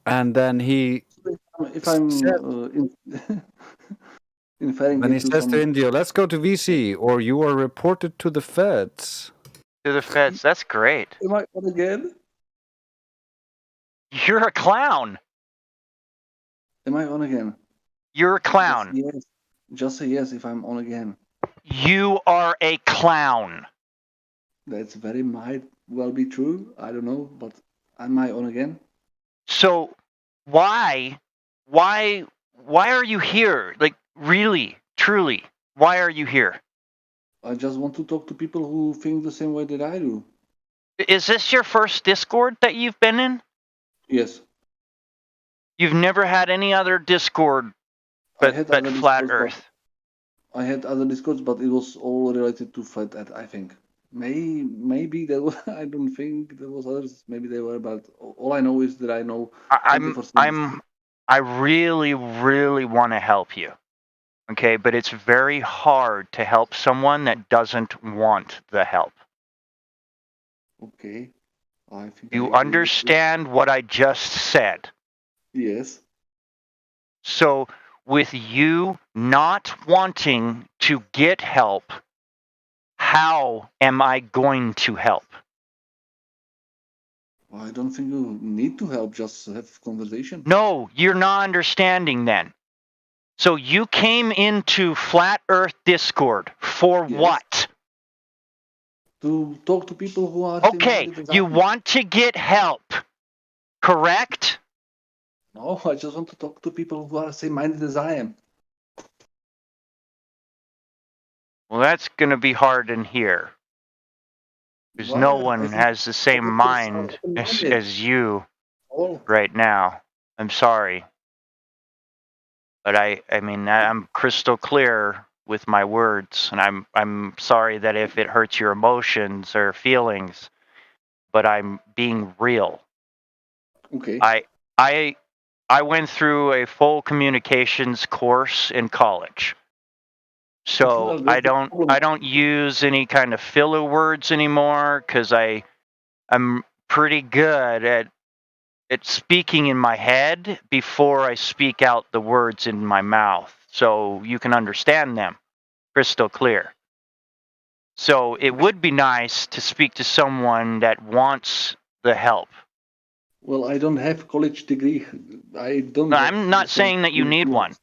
And then he. If I'm Then he says to Indio, let's go to VC, or you are reported to the feds. To the feds, that's great. Am I on again? You're a clown. Am I on again? You're a clown. Yes. Just say yes if I'm on again. You are a clown. That's might well be true. I don't know, but am I on again? So why are you here? Like, really, truly, why are you here? I just want to talk to people who think the same way that I do. Is this your first Discord that you've been in? Yes. You've never had any other Discord but Flat Earth? I had other Discords, but it was all related to Flat Earth, I think. Maybe there was, I don't think there was others. Maybe they were, but all I know is that I know. I really, really want to help you. Okay, but it's very hard to help someone that doesn't want the help. Okay. I think you understand what I just said? Yes. So, with you not wanting to get help, how am I going to help? I don't think you need to help, just have conversation. No, you're not understanding then. So you came into Flat Earth Discord for what? To talk to people who are... Okay, you want to get help, correct? No, I just want to talk to people who are same-minded as I am. Well, that's going to be hard in here. Because no one has the same mind as you right now. I'm sorry. But I'm crystal clear with my words, and I'm sorry that if it hurts your emotions or feelings, but I'm being real. Okay. I went through a full communications course in college. So I don't use any kind of filler words anymore because I'm pretty good at speaking in my head before I speak out the words in my mouth, so you can understand them crystal clear. So it would be nice to speak to someone that wants the help. Well, I don't have college degree. I'm not saying that you need one.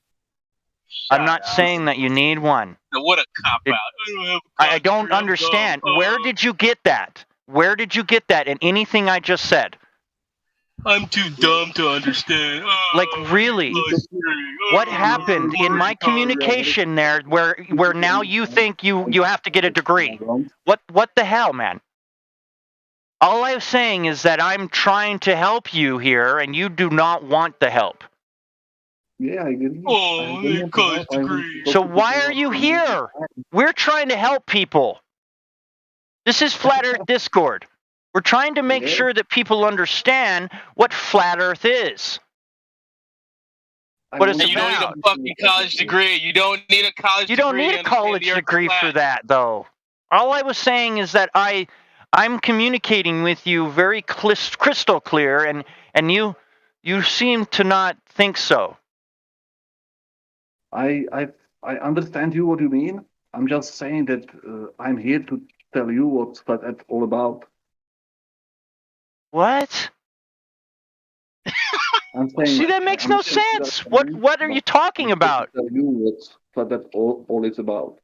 I'm not saying that you need one. What a cop-out. I don't understand. Where did you get that? Where did you get that in anything I just said? I'm too dumb to understand. Like, really? What happened in my communication there where now you think you have to get a degree? What the hell, man? All I'm saying is that I'm trying to help you here, and you do not want the help. Yeah, I get it. Oh, college degree. So why are you here? We're trying to help people. This is Flat Earth Discord. We're trying to make sure that people understand what Flat Earth is. What it's about. You don't need a fucking college degree. You don't need a college degree. You don't need a college degree for that, though. All I was saying is that I'm communicating with you very crystal clear, and you seem to not think so. I understand you what you mean. I'm just saying that I'm here to tell you what's that all about. What? I'm saying, see, that makes no sense. What are you talking about? Tell you what that all is about.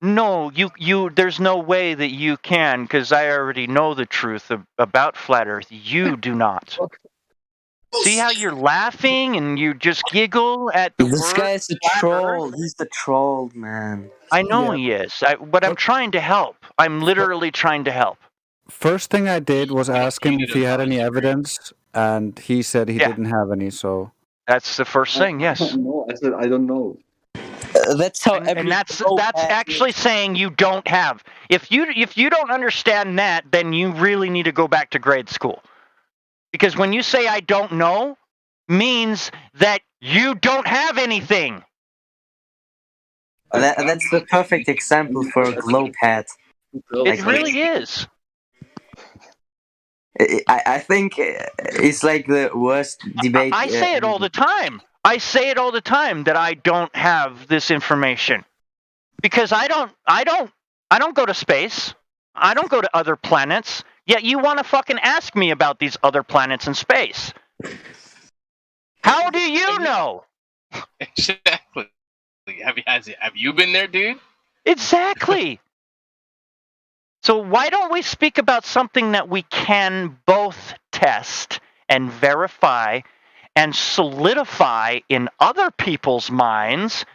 No, you. There's no way that you can, because I already know the truth about Flat Earth. You do not. See how you're laughing and you just giggle at the This word guy is a troll. He's the troll, man. I know he is, but I'm trying to help. I'm literally trying to help. First thing I did was ask him if he had any evidence, and he said he didn't have any. So that's the first thing. Yes. No, I said I don't know. That's how. And that's actually saying you don't have. If you don't understand that, then you really need to go back to grade school. Because when you say I don't know, means that you don't have anything. That's the perfect example for a glow pad. It really is. I think it's like the worst debate. I say it all the time. I say it all the time that I don't have this information. Because I don't go to space. I don't go to other planets. Yet you want to fucking ask me about these other planets in space. How do you know? Exactly. Have you been there, dude? Exactly. So why don't we speak about something that we can both test and verify and solidify in other people's minds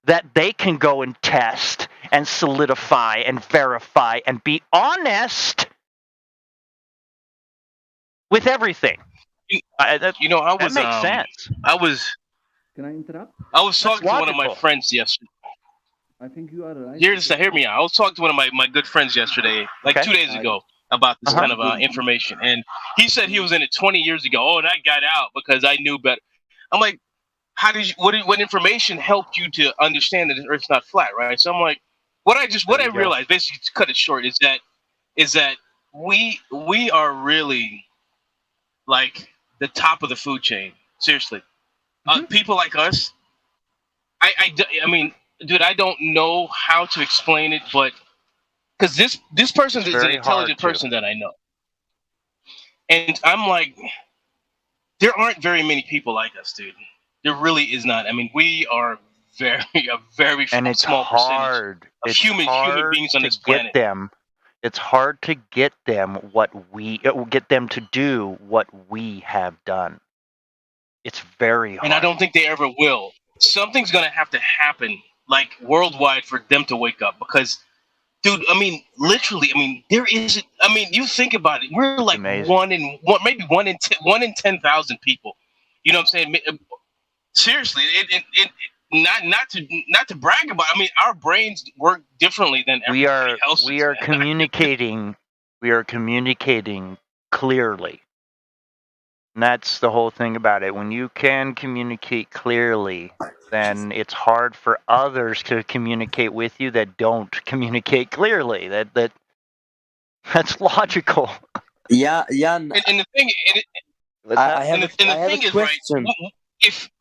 that they can go and test and solidify and verify and be honest with everything. That makes sense. Can I interrupt? I was talking to one of my friends yesterday. I think you are right. Hear me out. I was talking to one of my good friends yesterday, like 2 days ago, about this kind of information. And he said he was in it 20 years ago. Oh, and I got out because I knew better. I'm like, what information helped you to understand that the Earth's not flat, right? So I'm like, what I realized, basically to cut it short, is that we are really like the top of the food chain. Seriously. People like us, I mean, dude, I don't know how to explain it, but because this person is an intelligent person that I know, and I'm like, there aren't very many people like us, dude. There really is not. I mean, we are a very small percentage of human beings on this planet. It's hard to get them to do what we have done. It's very hard. And I don't think they ever will. Something's going to have to happen, like worldwide, for them to wake up. Because, dude, I mean, literally, I mean, there isn't. I mean, you think about it. We're like maybe one in 10,000 people. You know what I'm saying? Seriously, not to brag about. I mean, our brains work differently than everybody else's. We are communicating. We are communicating clearly. And that's the whole thing about it. When you can communicate clearly, then it's hard for others to communicate with you that don't communicate clearly. That's logical. Yeah. And the thing, I have a question. Right? If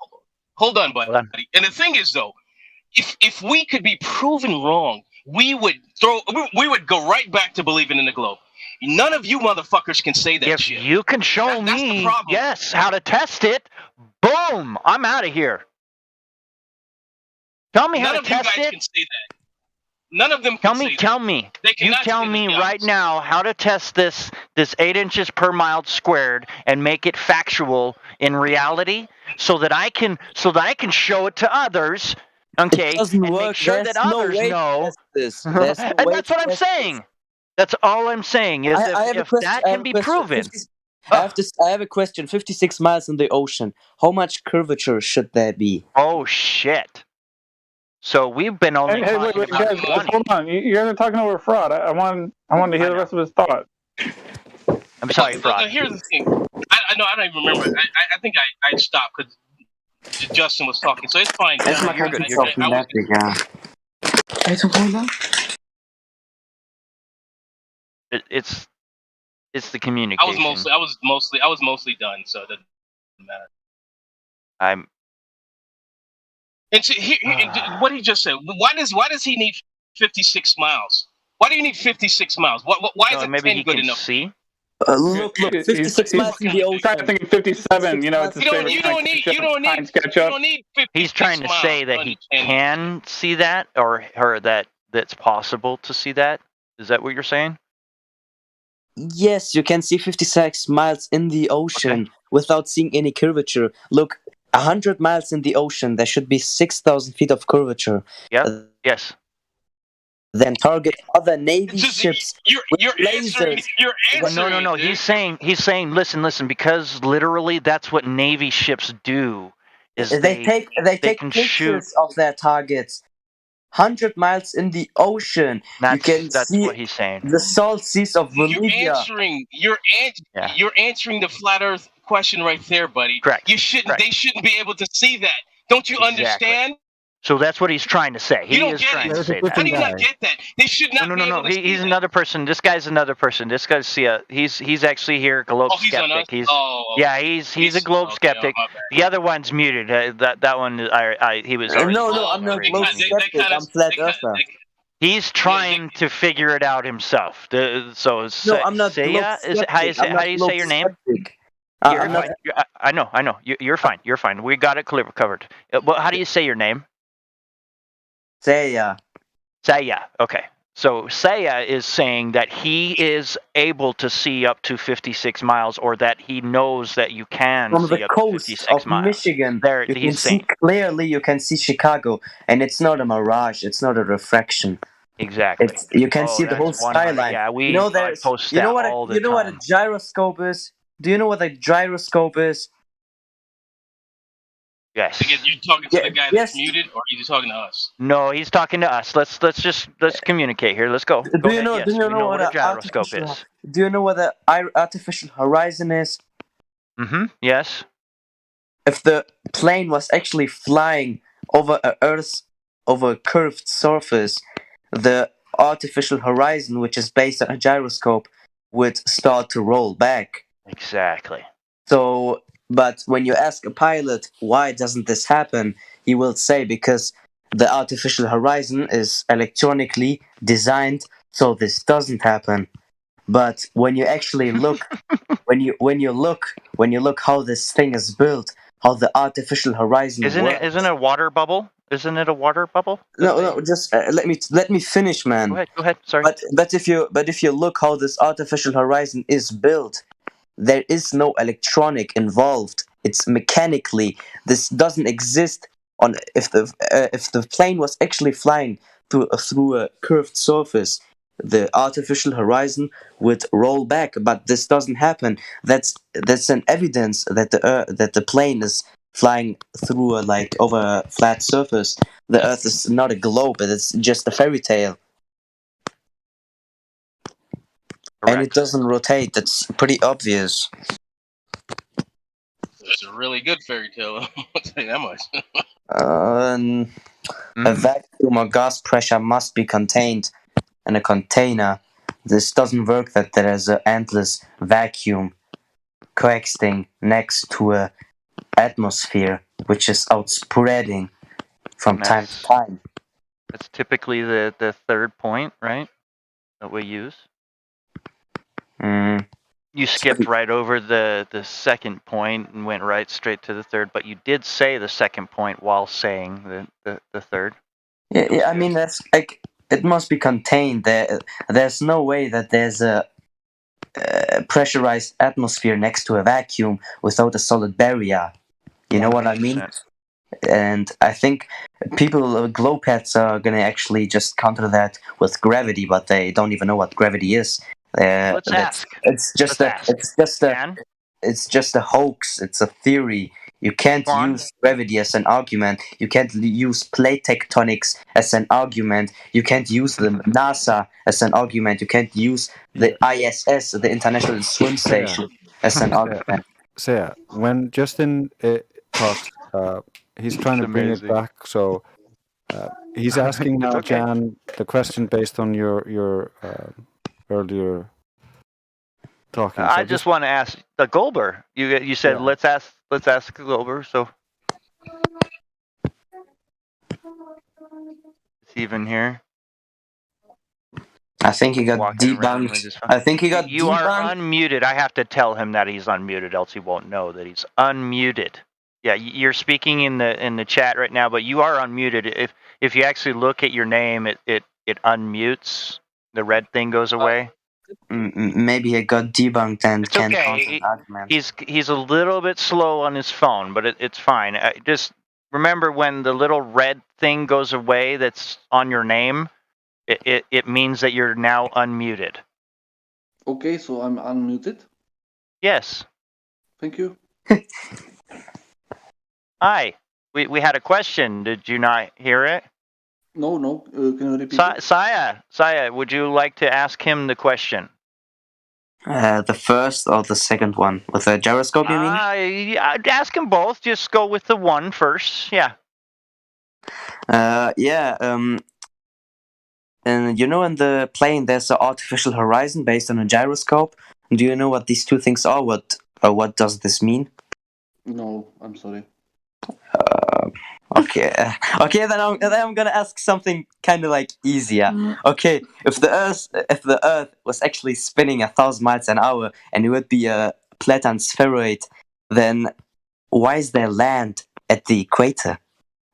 hold on, buddy. And the thing is, though, if we could be proven wrong, we would go right back to believing in the globe. None of you motherfuckers can say that shit. If you can show me, yes, how to test it, boom, I'm out of here. Tell me how to test it. None of you guys can say that. None of them can say that. Tell me. You tell me right now how to test this 8 inches per mile squared and make it factual in reality, so that I can show it to others. Okay, and make sure that others know. And that's what I'm saying. That's all I'm saying is if that can be proven. I have a question. 56 miles in the ocean. How much curvature should there be? Oh shit! So we've been only. Hey, wait, guys, hold on. You guys are talking over Fraud. I wanted to hear the rest of his thought. I'm sorry, Fraud. Here's the thing. I don't even remember. I think I stopped because Justin was talking, so it's fine. You're good. It's the communication. I was mostly done, so it doesn't matter. And so what he just said. Why does he need 56 miles? Why do you need 56 miles? Why is it 10 good enough? See? Look, 56 miles in the ocean. I'm thinking 57. You know, it's you don't need 56. He's trying to say that he can see that, or that's possible to see that. Is that what you're saying? Yes, you can see 56 miles in the ocean without seeing any curvature. Look, 100 miles in the ocean, there should be 6,000 feet of curvature. Yeah. Yes. Then target other Navy ships with lasers. You're answering. No. He's saying. Listen. Because literally, that's what Navy ships do. Is they take pictures shoot of their targets. 100 miles in the ocean. That's what he's saying. The salt seas of Bolivia. You're answering the flat Earth question right there, buddy. Correct. They shouldn't be able to see that. Don't you understand? So that's what he's trying to say. He is trying to say that. How do you not get that? They should not. No. He's another person. This guy's another person. This guy's he's actually here. Globe skeptic. He's a globe skeptic. The other one's muted. That one he was. No, I'm not globe skeptic. I'm flat earther. He's trying to figure it out himself. I'm not. How do you say your name? I know. You're fine. You're fine. We got it covered. But how do you say your name? Saya. Okay. So Saya is saying that he is able to see up to 56 miles, or that he knows that you can from see the up coast to 56 of miles. Michigan. There, you can see clearly. You can see Chicago, and it's not a mirage. It's not a refraction. Exactly. You can see the whole skyline. Yeah, post that you know what a gyroscope is? Do you know what a gyroscope is? Yes. Again, you talking to the guy that's muted, or are you just talking to us? No, he's talking to us. Let's communicate here. Let's go. Do you know what a gyroscope is? Do you know what the artificial horizon is? Mm-hmm. Yes. If the plane was actually flying over a curved surface, the artificial horizon, which is based on a gyroscope, would start to roll back. Exactly. So, but when you ask a pilot, why doesn't this happen? He will say, because the artificial horizon is electronically designed so this doesn't happen. But when you actually look, when you look how this thing is built, how the artificial horizon isn't it a water bubble? Isn't it a water bubble? No. Just let me finish, man. Go ahead. Sorry. But if you look how this artificial horizon is built, there is no electronic involved It's mechanically. This doesn't exist on if the plane was actually flying through a curved surface, the artificial horizon would roll back. But this doesn't happen. That's an evidence that the plane is flying through over a flat surface. The Earth is not a globe; it's just a fairy tale. Correct. And it doesn't rotate. That's pretty obvious. It's a really good fairy tale. I'll tell you that much. A vacuum or gas pressure must be contained in a container. This doesn't work that there is an endless vacuum coexisting next to a atmosphere which is outspreading from time to time. That's typically the third point, right? That we use. You skipped right over the second point and went right straight to the third, but you did say the second point while saying the third. Yeah, I mean, that's it must be contained. There's no way that there's a pressurized atmosphere next to a vacuum without a solid barrier. You know what I mean? And I think glowpets are gonna actually just counter that with gravity, but they don't even know what gravity is. Let's ask. It's just a hoax. It's a theory. You can't use gravity as an argument. You can't use plate tectonics as an argument. You can't use the NASA as an argument. You can't use the ISS, the International Swim Station, as an argument. So yeah, when Justin talks, he's trying to bring it back. So he's asking now, Jan, the question based on your earlier talking. I just want to ask the Goldberg. You said let's ask Goldberg. So is he even here? I think he got debunked. You are unmuted. I have to tell him that he's unmuted, else he won't know that he's unmuted. Yeah, you're speaking in the chat right now, but you are unmuted. If you actually look at your name, it unmutes. The red thing goes away. Maybe he got debunked and can't counter the argument. He's a little bit slow on his phone, but it's fine. Just remember when the little red thing goes away that's on your name, it means that you're now unmuted. Okay, so I'm unmuted? Yes. Thank you. Hi. We had a question. Did you not hear it? No. Can you repeat it? Saya, would you like to ask him the question? The first or the second one? With a gyroscope, you mean? I'd ask him both. Just go with the one first. Yeah. And you know, in the plane, there's an artificial horizon based on a gyroscope. Do you know what these two things are? What does this mean? No, I'm sorry. Okay. Then I'm gonna ask something kind of easier. Okay, if the Earth was actually spinning 1,000 miles an hour and it would be a Platon spheroid, then why is there land at the equator?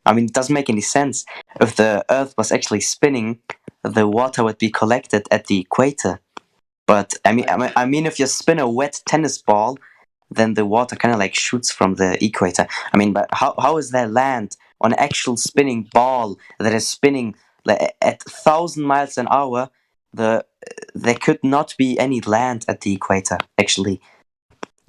I mean, it doesn't make any sense. If the Earth was actually spinning, the water would be collected at the equator. But I mean, if you spin a wet tennis ball, then the water kind of shoots from the equator. I mean, but how is there land on an actual spinning ball that is spinning at 1,000 miles an hour? There could not be any land at the equator, actually.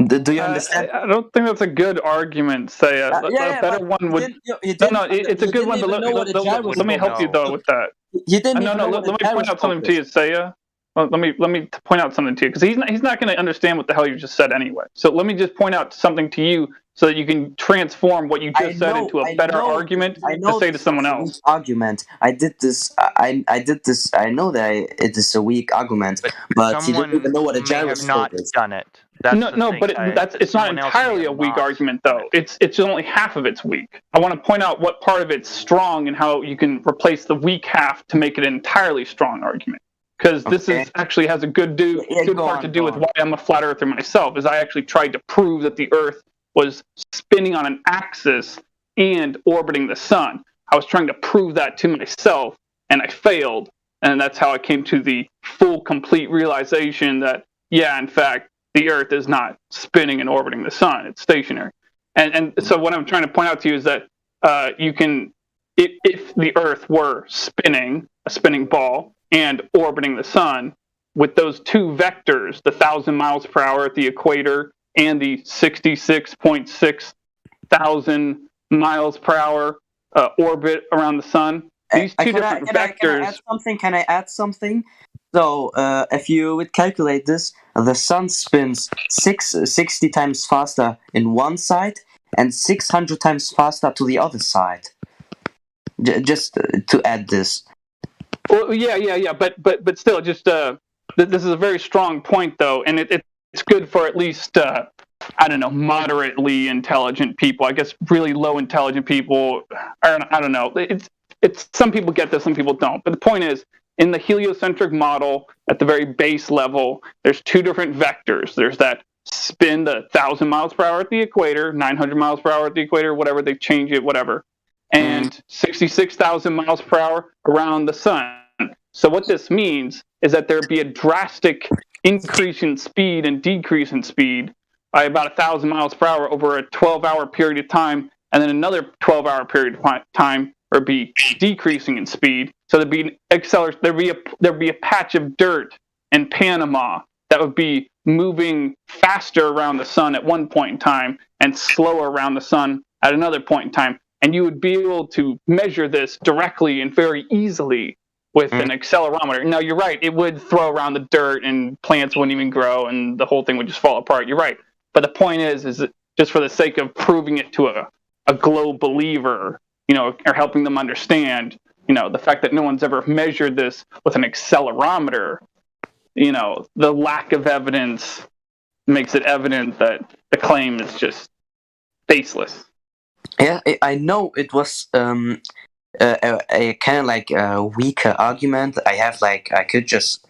Do you understand? I don't think that's a good argument, Saya. A better one would... it's a good one, but let me help you, though, with that. You didn't let me point out something to you, Saya. Let me point out something to you, because he's not going to understand what the hell you just said anyway. So let me just point out something to you so that you can transform what you just said into a better argument to say to someone else. Argument. I did this. I know that it is a weak argument, but you didn't even know what a gyroscope is. Done it. It's not entirely a weak argument, though. It's only half of it's weak. I want to point out what part of it's strong and how you can replace the weak half to make it an entirely strong argument. Because this actually has a good part to do with why I'm a flat earther myself, is I actually tried to prove that the Earth was spinning on an axis and orbiting the sun. I was trying to prove that to myself, and I failed. And that's how I came to the full, complete realization that, in fact, the Earth is not spinning and orbiting the sun. It's stationary. And so what I'm trying to point out to you is that you can, if the Earth were spinning, a spinning ball, and orbiting the sun, with those two vectors, the 1,000 miles per hour at the equator and the 66.6 thousand miles per hour orbit around the sun, these two different vectors. Can I add something? So, if you would calculate this, the sun spins 60 times faster in one side and 600 times faster to the other side. Just to add this. Well, yeah. But still, just this is a very strong point, though, and it's good for at least I don't know, moderately intelligent people. I guess really low intelligent people. I don't know. It's some people get this, some people don't. But the point is, in the heliocentric model, at the very base level, there's two different vectors. There's that spin, the 1,000 miles per hour at the equator, 900 miles per hour at the equator, whatever, they change it, whatever, and 66,000 miles per hour around the sun. So what this means is that there'd be a drastic increase in speed and decrease in speed by about 1,000 miles per hour over a 12-hour period of time, and then another 12-hour period of time, or be decreasing in speed. So there'd be there'd be a patch of dirt in Panama that would be moving faster around the sun at one point in time and slower around the sun at another point in time. And you would be able to measure this directly and very easily with an accelerometer. Now, you're right, it would throw around the dirt and plants wouldn't even grow and the whole thing would just fall apart. You're right. But the point is that just for the sake of proving it to a globe believer, or helping them understand, the fact that no one's ever measured this with an accelerometer, the lack of evidence makes it evident that the claim is just baseless. Yeah, I know it was a kind of like a weaker argument. I could just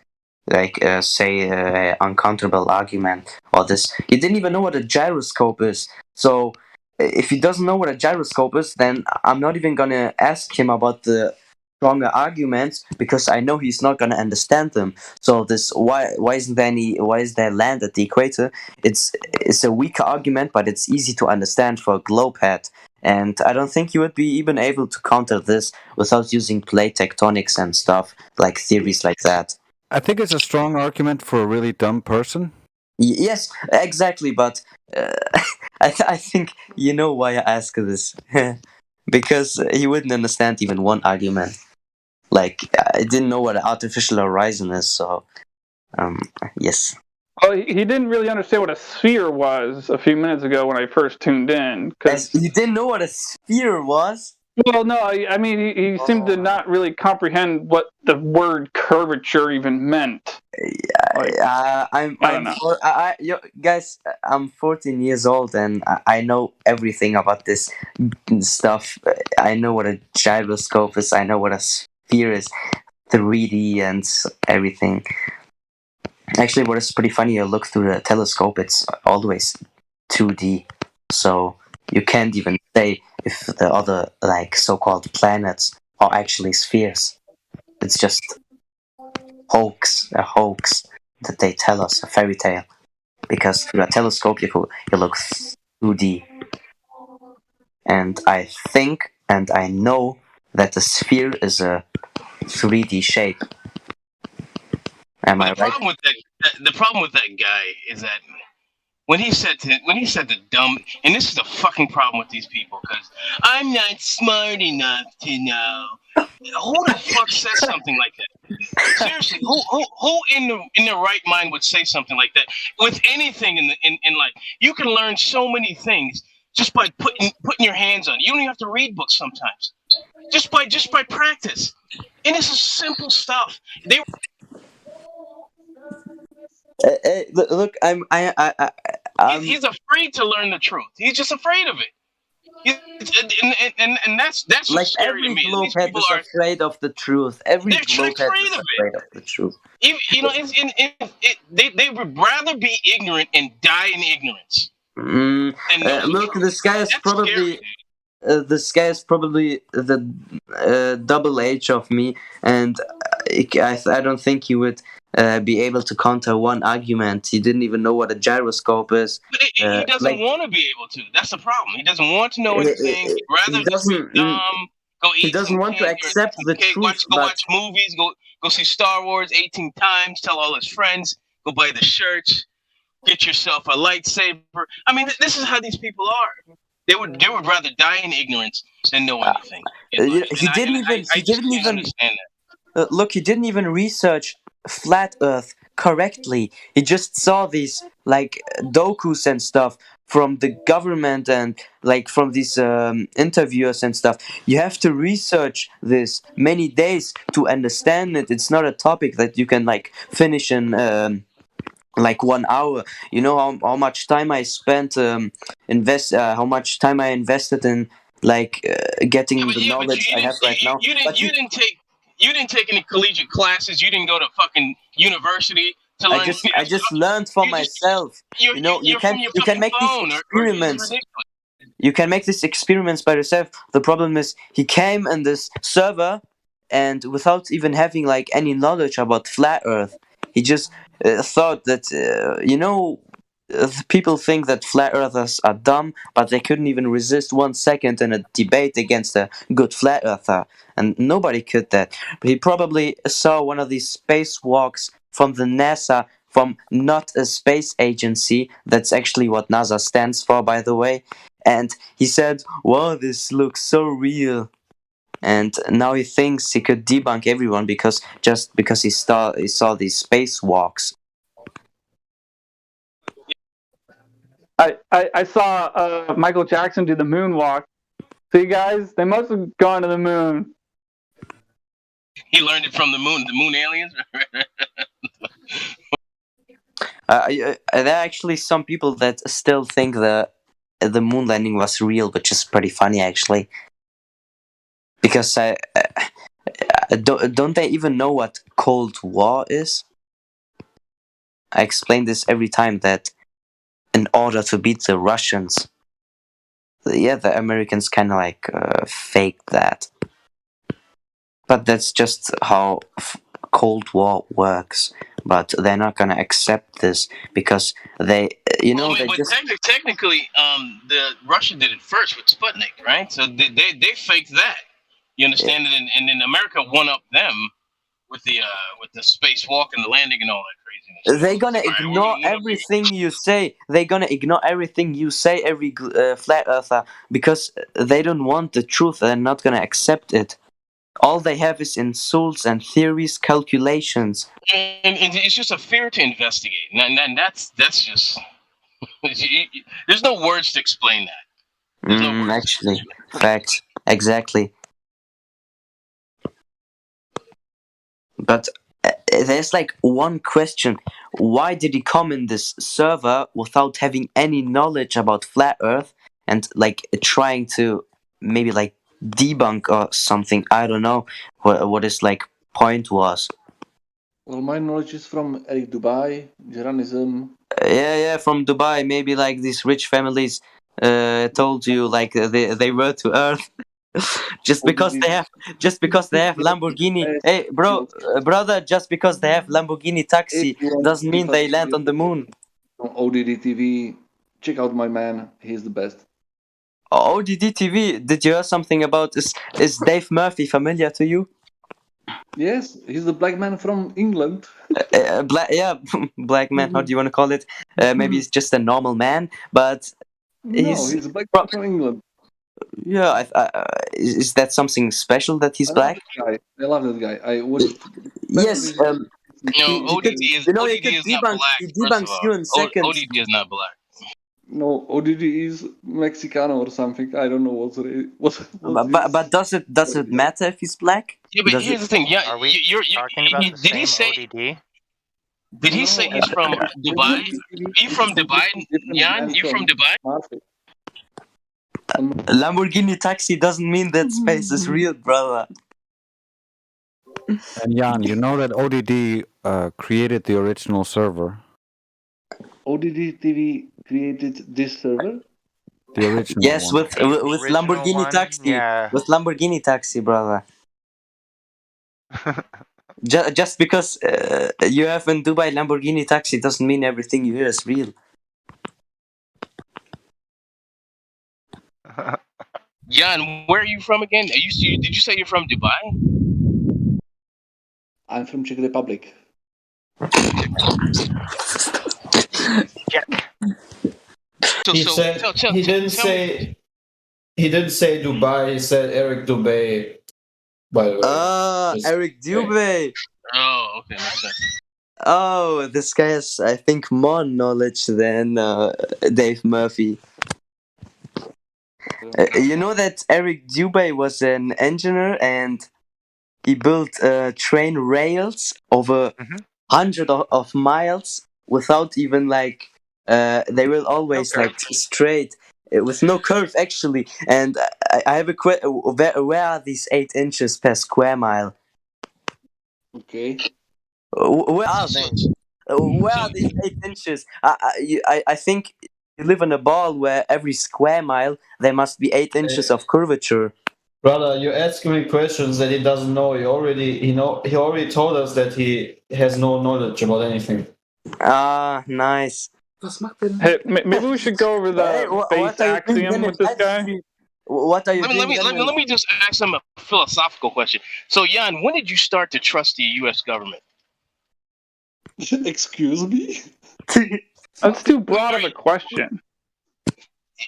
say an uncountable argument or this. He didn't even know what a gyroscope is. So if he doesn't know what a gyroscope is, then I'm not even gonna ask him about the stronger arguments because I know he's not gonna understand them. So this why is there land at the equator? It's a weaker argument, but it's easy to understand for a globe head. And I don't think you would be even able to counter this without using plate tectonics and stuff, like theories like that. I think it's a strong argument for a really dumb person. Yes, exactly, but I think you know why I ask this. Because he wouldn't understand even one argument. Like, I didn't know what an artificial horizon is, so, yes. Well, he didn't really understand what a sphere was a few minutes ago when I first tuned in. You didn't know what a sphere was? Well, no, I mean, he seemed to not really comprehend what the word curvature even meant. Guys, I'm 14 years old and I know everything about this stuff. I know what a gyroscope is, I know what a sphere is, 3D and everything. Actually, what is pretty funny, you look through the telescope, it's always 2D. So you can't even say if the other, so-called planets are actually spheres. It's just a hoax that they tell us, a fairy tale. Because through a telescope, you look 2D. And I think, and I know, that the sphere is a 3D shape. Am I right? The problem with that guy is that when he said the dumb, and this is the fucking problem with these people, because I'm not smart enough to know. Who the fuck says something like that? Seriously, who in their right mind would say something like that with anything in life? You can learn so many things just by putting your hands on it. You don't even have to read books sometimes. Just by practice. And this is simple stuff. Look, he's afraid to learn the truth. He's just afraid of it. And that's like scary every to me. globe head is afraid of the truth. Every they're globe head afraid is of afraid of the truth. They would rather be ignorant and die in ignorance. Look, this guy is probably this guy is probably the double age of me, and I don't think he would be able to counter one argument. He didn't even know what a gyroscope is. But he doesn't want to be able to. That's the problem. He doesn't want to know anything. He'd rather just be dumb. Go eat. He doesn't want to accept the truth. Watch movies. Go see Star Wars 18 times. Tell all his friends. Go buy the shirts. Get yourself a lightsaber. I mean, this is how these people are. They would rather die in ignorance than know anything. He didn't even. Look, he didn't even research flat Earth correctly. He just saw these like dokus and stuff from the government and like from these interviewers and stuff. You have to research this many days to understand it. It's not a topic that you can like finish in like 1 hour. You know how much time I spent how much time I invested in like getting the knowledge I have right now. You didn't take any collegiate classes. You didn't go to fucking university to learn. I just learned for myself. You can make these experiments. You can make these experiments by yourself. The problem is he came in this server and without even having like any knowledge about flat Earth, he just thought that people think that flat earthers are dumb, but they couldn't even resist 1 second in a debate against a good flat earther, and nobody could that. But he probably saw one of these spacewalks from the NASA, from not a space agency. That's actually what NASA stands for, by the way. And he said, "Wow, this looks so real." And now he thinks he could debunk everyone because he saw these spacewalks. I saw Michael Jackson do the moonwalk. See, guys, they must have gone to the moon. He learned it from the moon aliens. There are actually some people that still think the moon landing was real, which is pretty funny actually. Because don't they even know what Cold War is? I explain this every time that in order to beat the Russians, the Americans kind of like faked that. But that's just how Cold War works. But they're not gonna accept this because technically, the Russia did it first with Sputnik, right? So they faked that. You understand it, and then America won up them with the spacewalk and the landing and all that craziness. They're gonna ignore everything you say. They're gonna ignore everything you say, every flat earther, because they don't want the truth. They're not gonna accept it. All they have is insults and theories, calculations. And it's just a fear to investigate, and that's just. There's no words to explain that. Actually, facts, exactly. But there's like one question. Why did he come in this server without having any knowledge about flat Earth and like trying to maybe like debunk or something? I don't know what his like point was. Well, my knowledge is from Eric Dubai, Jeranism. Yeah, from Dubai. Maybe like these rich families told you like they were to Earth. just because they have Lamborghini. Hey, brother, just because they have Lamborghini taxi doesn't mean they land on the moon. ODD TV, check out my man. He's the best. ODD TV. Did you hear something about is Dave Murphy familiar to you? Yes, he's the black man from England. Black man. How do you want to call it? Maybe he's just a normal man, but he's a black man from England. Yeah, is that something special that he's black? I love that guy. Yes. ODD is not black. He debunks you in seconds. ODD is not black. No, ODD is Mexicano or something. I don't know But does it matter if he's black? Yeah, but here's the thing. Yeah, are we talking about the same ODD? Did he say he's from Dubai? You from Dubai, Jan? You from Dubai? Lamborghini taxi doesn't mean that space is real, brother. And Jan, you know that ODD created the original server. ODD TV created this server? The original Yes, one. with Original Lamborghini one? taxi. Yeah. With Lamborghini taxi, brother. Just because you have in Dubai Lamborghini taxi doesn't mean everything you hear is real. Jan, where are you from again? Did you say you're from Dubai? I'm from Czech Republic. He didn't say Dubai. He said Eric Dubay. By the way, Eric Dubay. Oh, okay, makes sense. Oh, this guy has, I think, more knowledge than Dave Murphy. You know that Eric Dubay was an engineer and he built train rails over hundreds of miles without even they will always straight with no curve actually. And I have a question: where are these 8 inches per square mile? Okay. Where are they? Where are these 8 inches? I think you live in a ball where every square mile there must be 8 inches of curvature. Brother, you're asking me questions that he doesn't know. He already told us that he has no knowledge about anything. Ah, nice. Hey, maybe we should go over the base axiom with this guy. What are you doing? Let me just ask him a philosophical question. So, Jan, when did you start to trust the U.S. government? Excuse me? That's too broad of a question.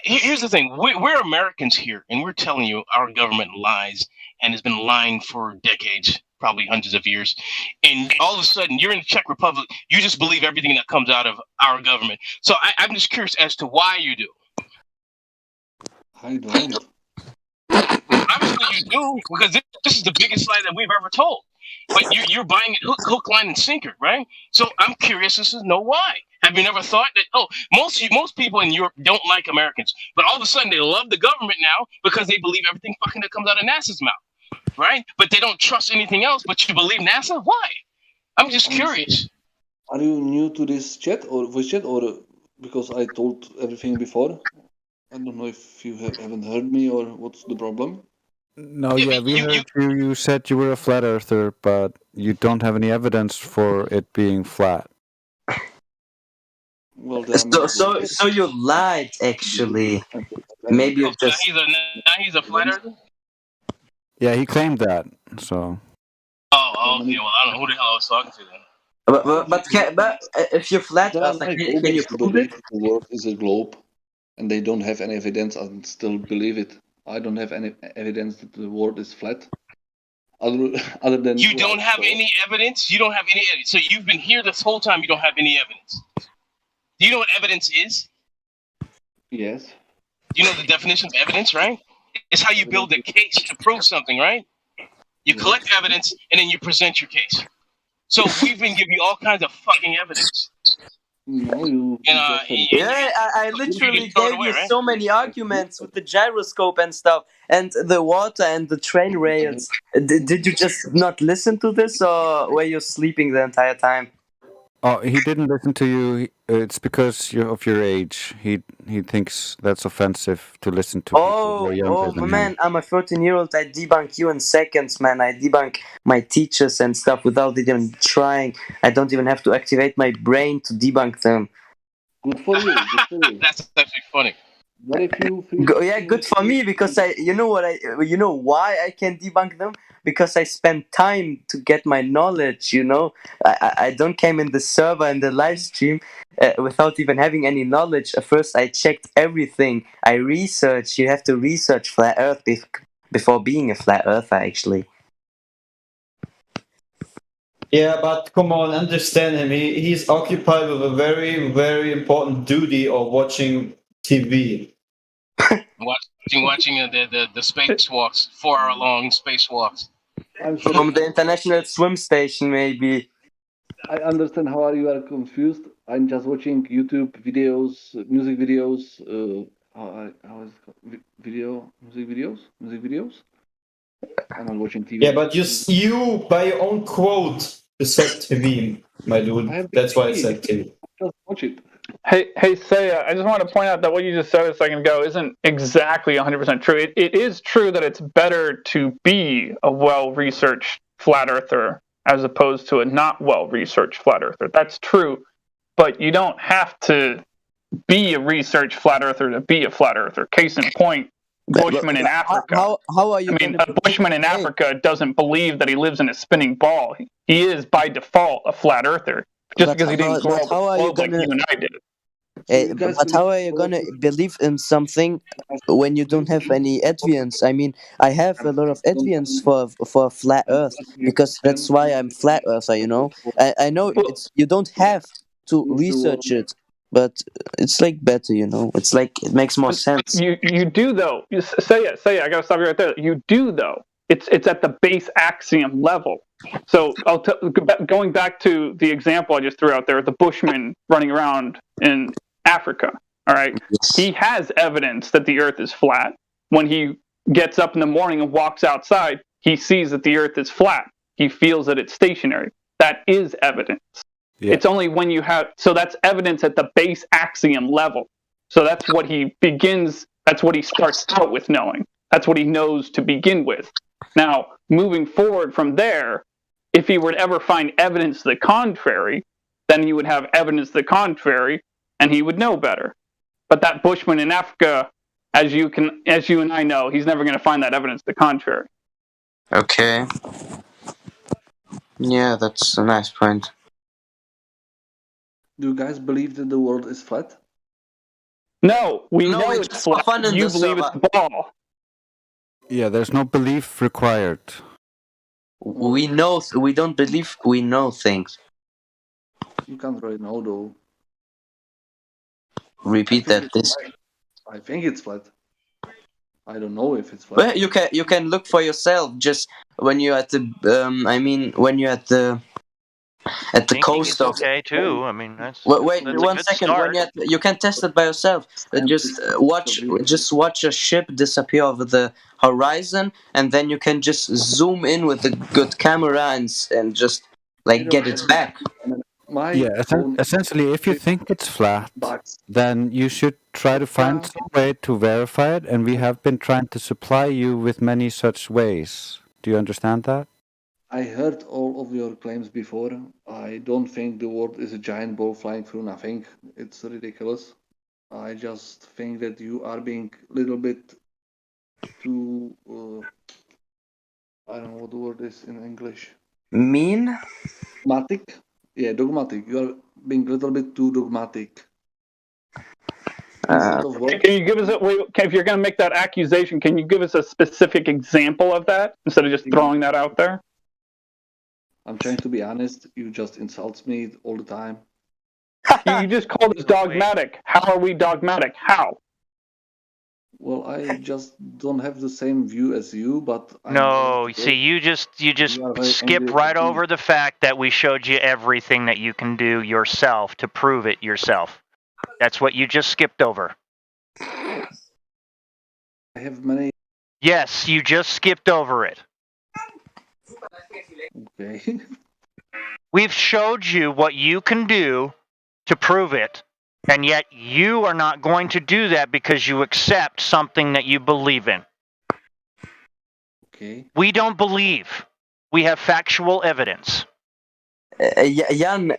Here's the thing. We're Americans here, and we're telling you our government lies and has been lying for decades, probably hundreds of years. And all of a sudden, you're in the Czech Republic. You just believe everything that comes out of our government. So I'm just curious as to why you do. I don't. Obviously, you do, because this is the biggest lie that we've ever told. But you're buying it hook, line, and sinker, right? So I'm curious as to know why. Have you never thought that, most people in Europe don't like Americans, but all of a sudden they love the government now because they believe everything fucking that comes out of NASA's mouth, right? But they don't trust anything else, but you believe NASA? Why? I'm just curious. Are you new to this chat or voice chat, or because I told everything before? I don't know if you haven't heard me or what's the problem. No, we heard you. You said you were a flat earther, but you don't have any evidence for it being flat. Well, so you lied, actually. Maybe you just. Now he's a flat earther? Yeah, he claimed that. So. Oh, okay. Well, I don't know who the hell I was talking to then. But if you're flat earther, can you prove it? The world is a globe, and they don't have any evidence and still believe it. I don't have any evidence that the world is flat. Other than you don't have any evidence. You don't have any evidence. So you've been here this whole time. You don't have any evidence. Do you know what evidence is? Yes. Do you know the definition of evidence, right? It's how you build a case to prove something, right? You collect evidence and then you present your case. So we've been giving you all kinds of fucking evidence. No, I literally gave you so many arguments with the gyroscope and stuff, and the water and the train rails. Did you just not listen to this, or were you sleeping the entire time? Oh, he didn't listen to you. It's because of your age. He thinks that's offensive to listen to. Oh, man! I'm a 13-year-old. I debunk you in seconds, man. I debunk my teachers and stuff without even trying. I don't even have to activate my brain to debunk them. Good for you. That's actually funny. What if you? Good for me, because you know why I can debunk them? Because I spend time to get my knowledge. I don't came in the server and the live stream without even having any knowledge. First, I checked everything. I researched. You have to research flat Earth before being a flat earther, actually. Yeah, but come on, understand him. He's occupied with a very, very important duty of watching TV. Watching the spacewalks, 4-hour-long spacewalks. From the International Swim Station, maybe. I understand how you are confused. I'm just watching YouTube videos, music videos. How is it called? Music videos. I'm not watching TV. Yeah, but you by your own quote said TV, my dude. That's why I said TV. Just watch it. Hey, Saya, I just want to point out that what you just said a second ago isn't exactly 100% true. It is true that it's better to be a well-researched flat earther as opposed to a not well-researched flat earther. That's true, but you don't have to be a researched flat earther to be a flat earther. Case in point, Bushman in Africa. How are you? I mean, a Bushman in Africa doesn't believe that he lives in a spinning ball. He is, by default, a flat earther, just because he didn't grow up like you and I did. But how are you gonna believe in something when you don't have any evidence? I mean, I have a lot of evidence for flat Earth because that's why I'm flat earther. You know, I know you don't have to research it, but it's like better. You know, it's like it makes more sense. You do though. Say it. I gotta stop you right there. You do though. It's at the base axiom level. So going back to the example I just threw out there, the Bushman running around in Africa. All right, he has evidence that the Earth is flat. When he gets up in the morning and walks outside, he sees that the Earth is flat. He feels that it's stationary. That is evidence. Yeah. It's only when you have, so that's evidence at the base axiom level. So that's what he begins, that's what he starts out with knowing. That's what he knows to begin with. Now, moving forward from there, if he were to ever find evidence to the contrary, then he would have evidence to the contrary, and he would know better. But that Bushman in Africa, as you and I know, he's never going to find that evidence to the contrary. Okay. Yeah, that's a nice point. Do you guys believe that the world is flat? No, we know it's flat. You believe it's a ball. Yeah, there's no belief required. We know. We don't believe. We know things. You can't really know, though. Repeat that, please. I think it's flat. I don't know if it's flat. Well, you can look for yourself. Just when you're at the when you're at the coast of. Okay, too. I mean, that's. Wait that's 1 second. Start. When you can test it by yourself. Just watch a ship disappear over the horizon, and then you can just zoom in with a good camera and just get it back. Essentially, if you think it's flat, then you should try to find some way to verify it, and we have been trying to supply you with many such ways. Do you understand that? I heard all of your claims before. I don't think the world is a giant ball flying through nothing. It's ridiculous. I just think that you are being a little bit too... I don't know what the word is in English. Mean? Dogmatic? Yeah, dogmatic. You are being a little bit too dogmatic. Can you give us if you're going to make that accusation, can you give us a specific example of that instead of just throwing that out there? I'm trying to be honest. You just insult me all the time. You just called us dogmatic. How are we dogmatic? How? Well, I just don't have the same view as you, but See, you just skip right over the fact that we showed you everything that you can do yourself to prove it yourself. That's what you just skipped over. I have many. Yes, you just skipped over it. Okay. We've showed you what you can do to prove it, and yet you are not going to do that because you accept something that you believe in. Okay. We don't believe. We have factual evidence. Jan,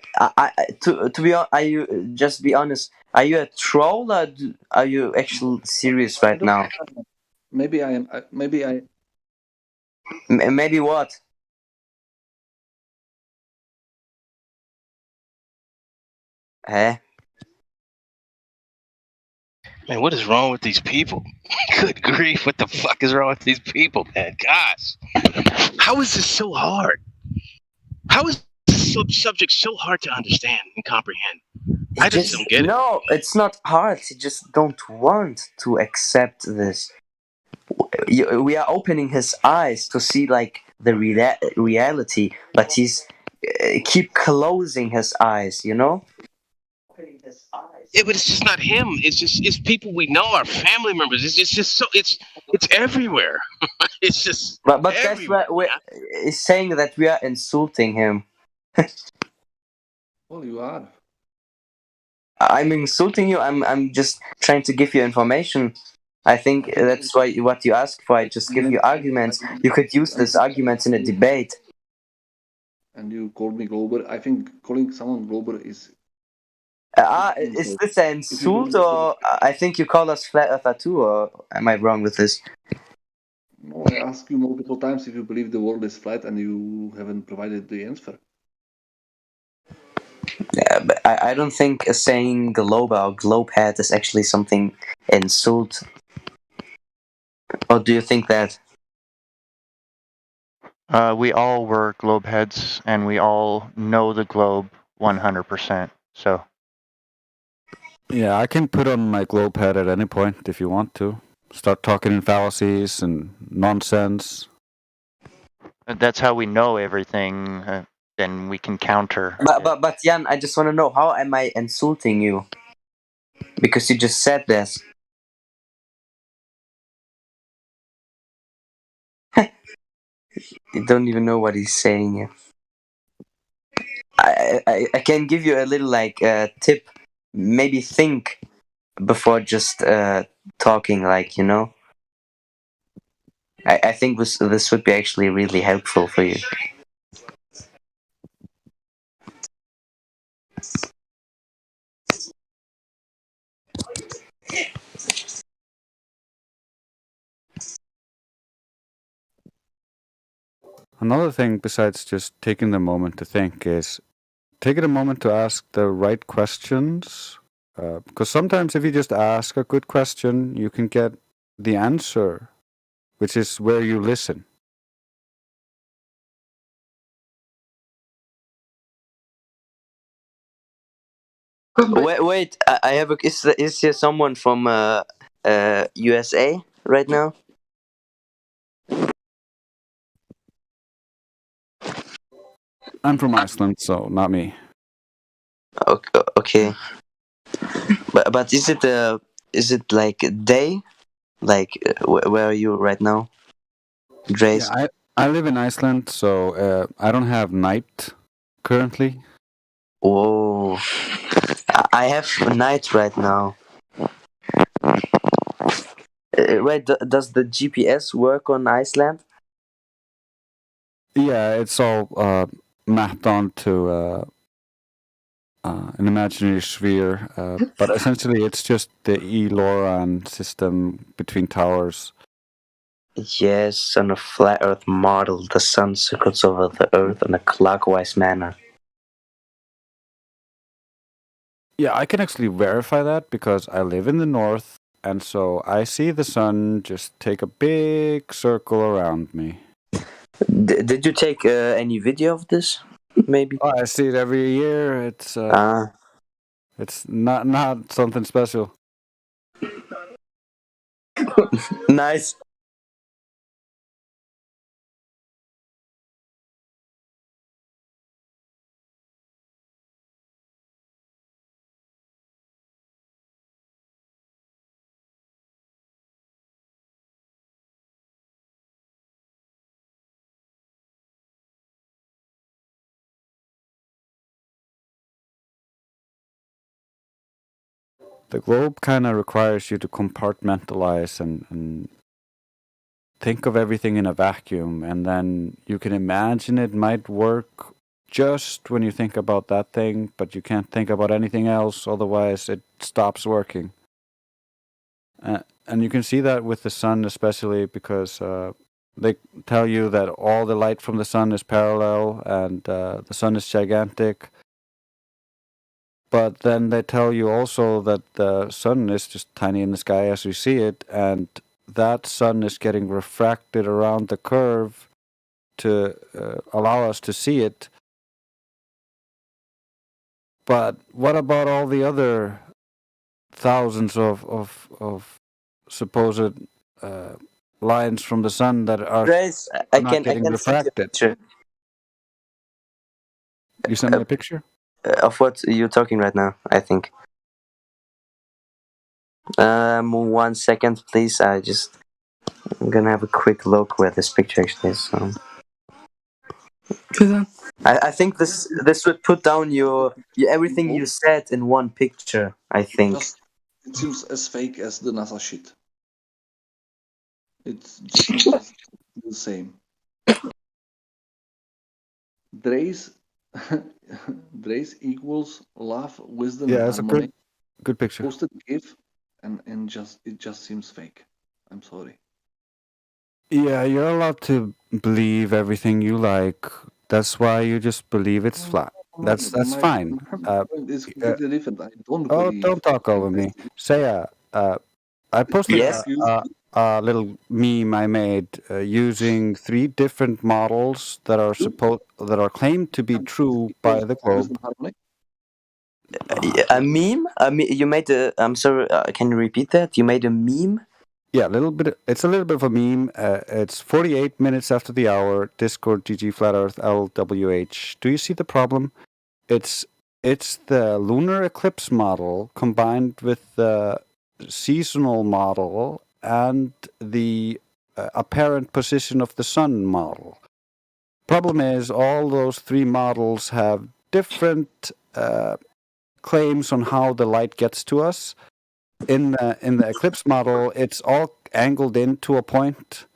just be honest. Are you a troll or are you actually serious right now? Maybe I am. Maybe I. Maybe what? Man, what is wrong with these people? Good grief, what the fuck is wrong with these people, man? Gosh. How is this so hard? How is this subject so hard to understand and comprehend? I just don't get it. No, it's not hard. You just don't want to accept this. We are opening his eyes to see the reality, but he's keep closing his eyes, you know? Yeah, but it's just not him. It's people we know, our family members. It's just so it's everywhere. It's just. But that's what he's saying, that we are insulting him. Well, you are. I'm insulting you. I'm just trying to give you information. I think that's why what you asked for. I just give you arguments. You could use these arguments in a debate. And you called me Glober. I think calling someone Glober is. Is this an insult, or I think you call us flat earther too, or am I wrong with this? No, I asked you multiple times if you believe the world is flat, and you haven't provided the answer. Yeah, but I don't think saying globe or globehead is actually something insult. Or do you think that? We all were globe heads, and we all know the globe 100%. So. Yeah, I can put on my globe head at any point if you want to. Start talking in fallacies and nonsense. That's how we know everything. Then we can counter. But Jan, I just want to know, how am I insulting you? Because you just said this. You don't even know what he's saying yet. I can give you a little tip. Maybe think before just talking, I think this would be actually really helpful for you. Another thing besides just taking the moment to think is taking a moment to ask the right questions. Because sometimes if you just ask a good question, you can get the answer, which is where you listen. Wait! I have a. Is here someone from USA right now? I'm from Iceland, so not me. Okay. But is it like day? Where are you right now, Dreis? Yeah, I live in Iceland, so I don't have night currently. Whoa! I have night right now. Right? Does the GPS work on Iceland? Yeah, it's all mapped onto an imaginary sphere, but essentially it's just the ELORAN system between towers. Yes, on a flat Earth model, the sun circles over the Earth in a clockwise manner. Yeah, I can actually verify that because I live in the north, and so I see the sun just take a big circle around me. Did you take any video of this? Maybe. Oh, I see it every year. It's not something special. Nice. The globe kind of requires you to compartmentalize and think of everything in a vacuum, and then you can imagine it might work just when you think about that thing, but you can't think about anything else, otherwise it stops working. And you can see that with the sun especially, because they tell you that all the light from the sun is parallel and the sun is gigantic. But then they tell you also that the sun is just tiny in the sky as we see it, and that sun is getting refracted around the curve to allow us to see it. But what about all the other thousands of supposed lines from the sun that are Grace, not getting refracted? You sent me a picture? Of what you're talking right now, I think. 1 second, please. I'm gonna have a quick look where this picture actually is. I think this would put down your everything you said in one picture. I think. It seems as fake as the NASA shit. It's just the same. Dre's equals love, wisdom, Yeah, and it's a harmony. good picture. Posted GIF, and it just seems fake. I'm sorry. Yeah, you're allowed to believe everything you like. That's why you just believe it's flat. That's fine. It's completely different. I don't Oh, believe. don't talk over me. Saya, I posted Yes? a little meme I made using 3 different models that are claimed to be true by the globe. A meme? You made a. I'm sorry. Can you repeat that? You made a meme? Yeah, a little bit. It's a little bit of a meme. It's 48 minutes after the hour. Discord GG Flat Earth LWH. Do you see the problem? It's the lunar eclipse model combined with the seasonal model and the apparent position of the sun model. Problem is, all those 3 models have different claims on how the light gets to us. In the eclipse model, it's all angled into a point.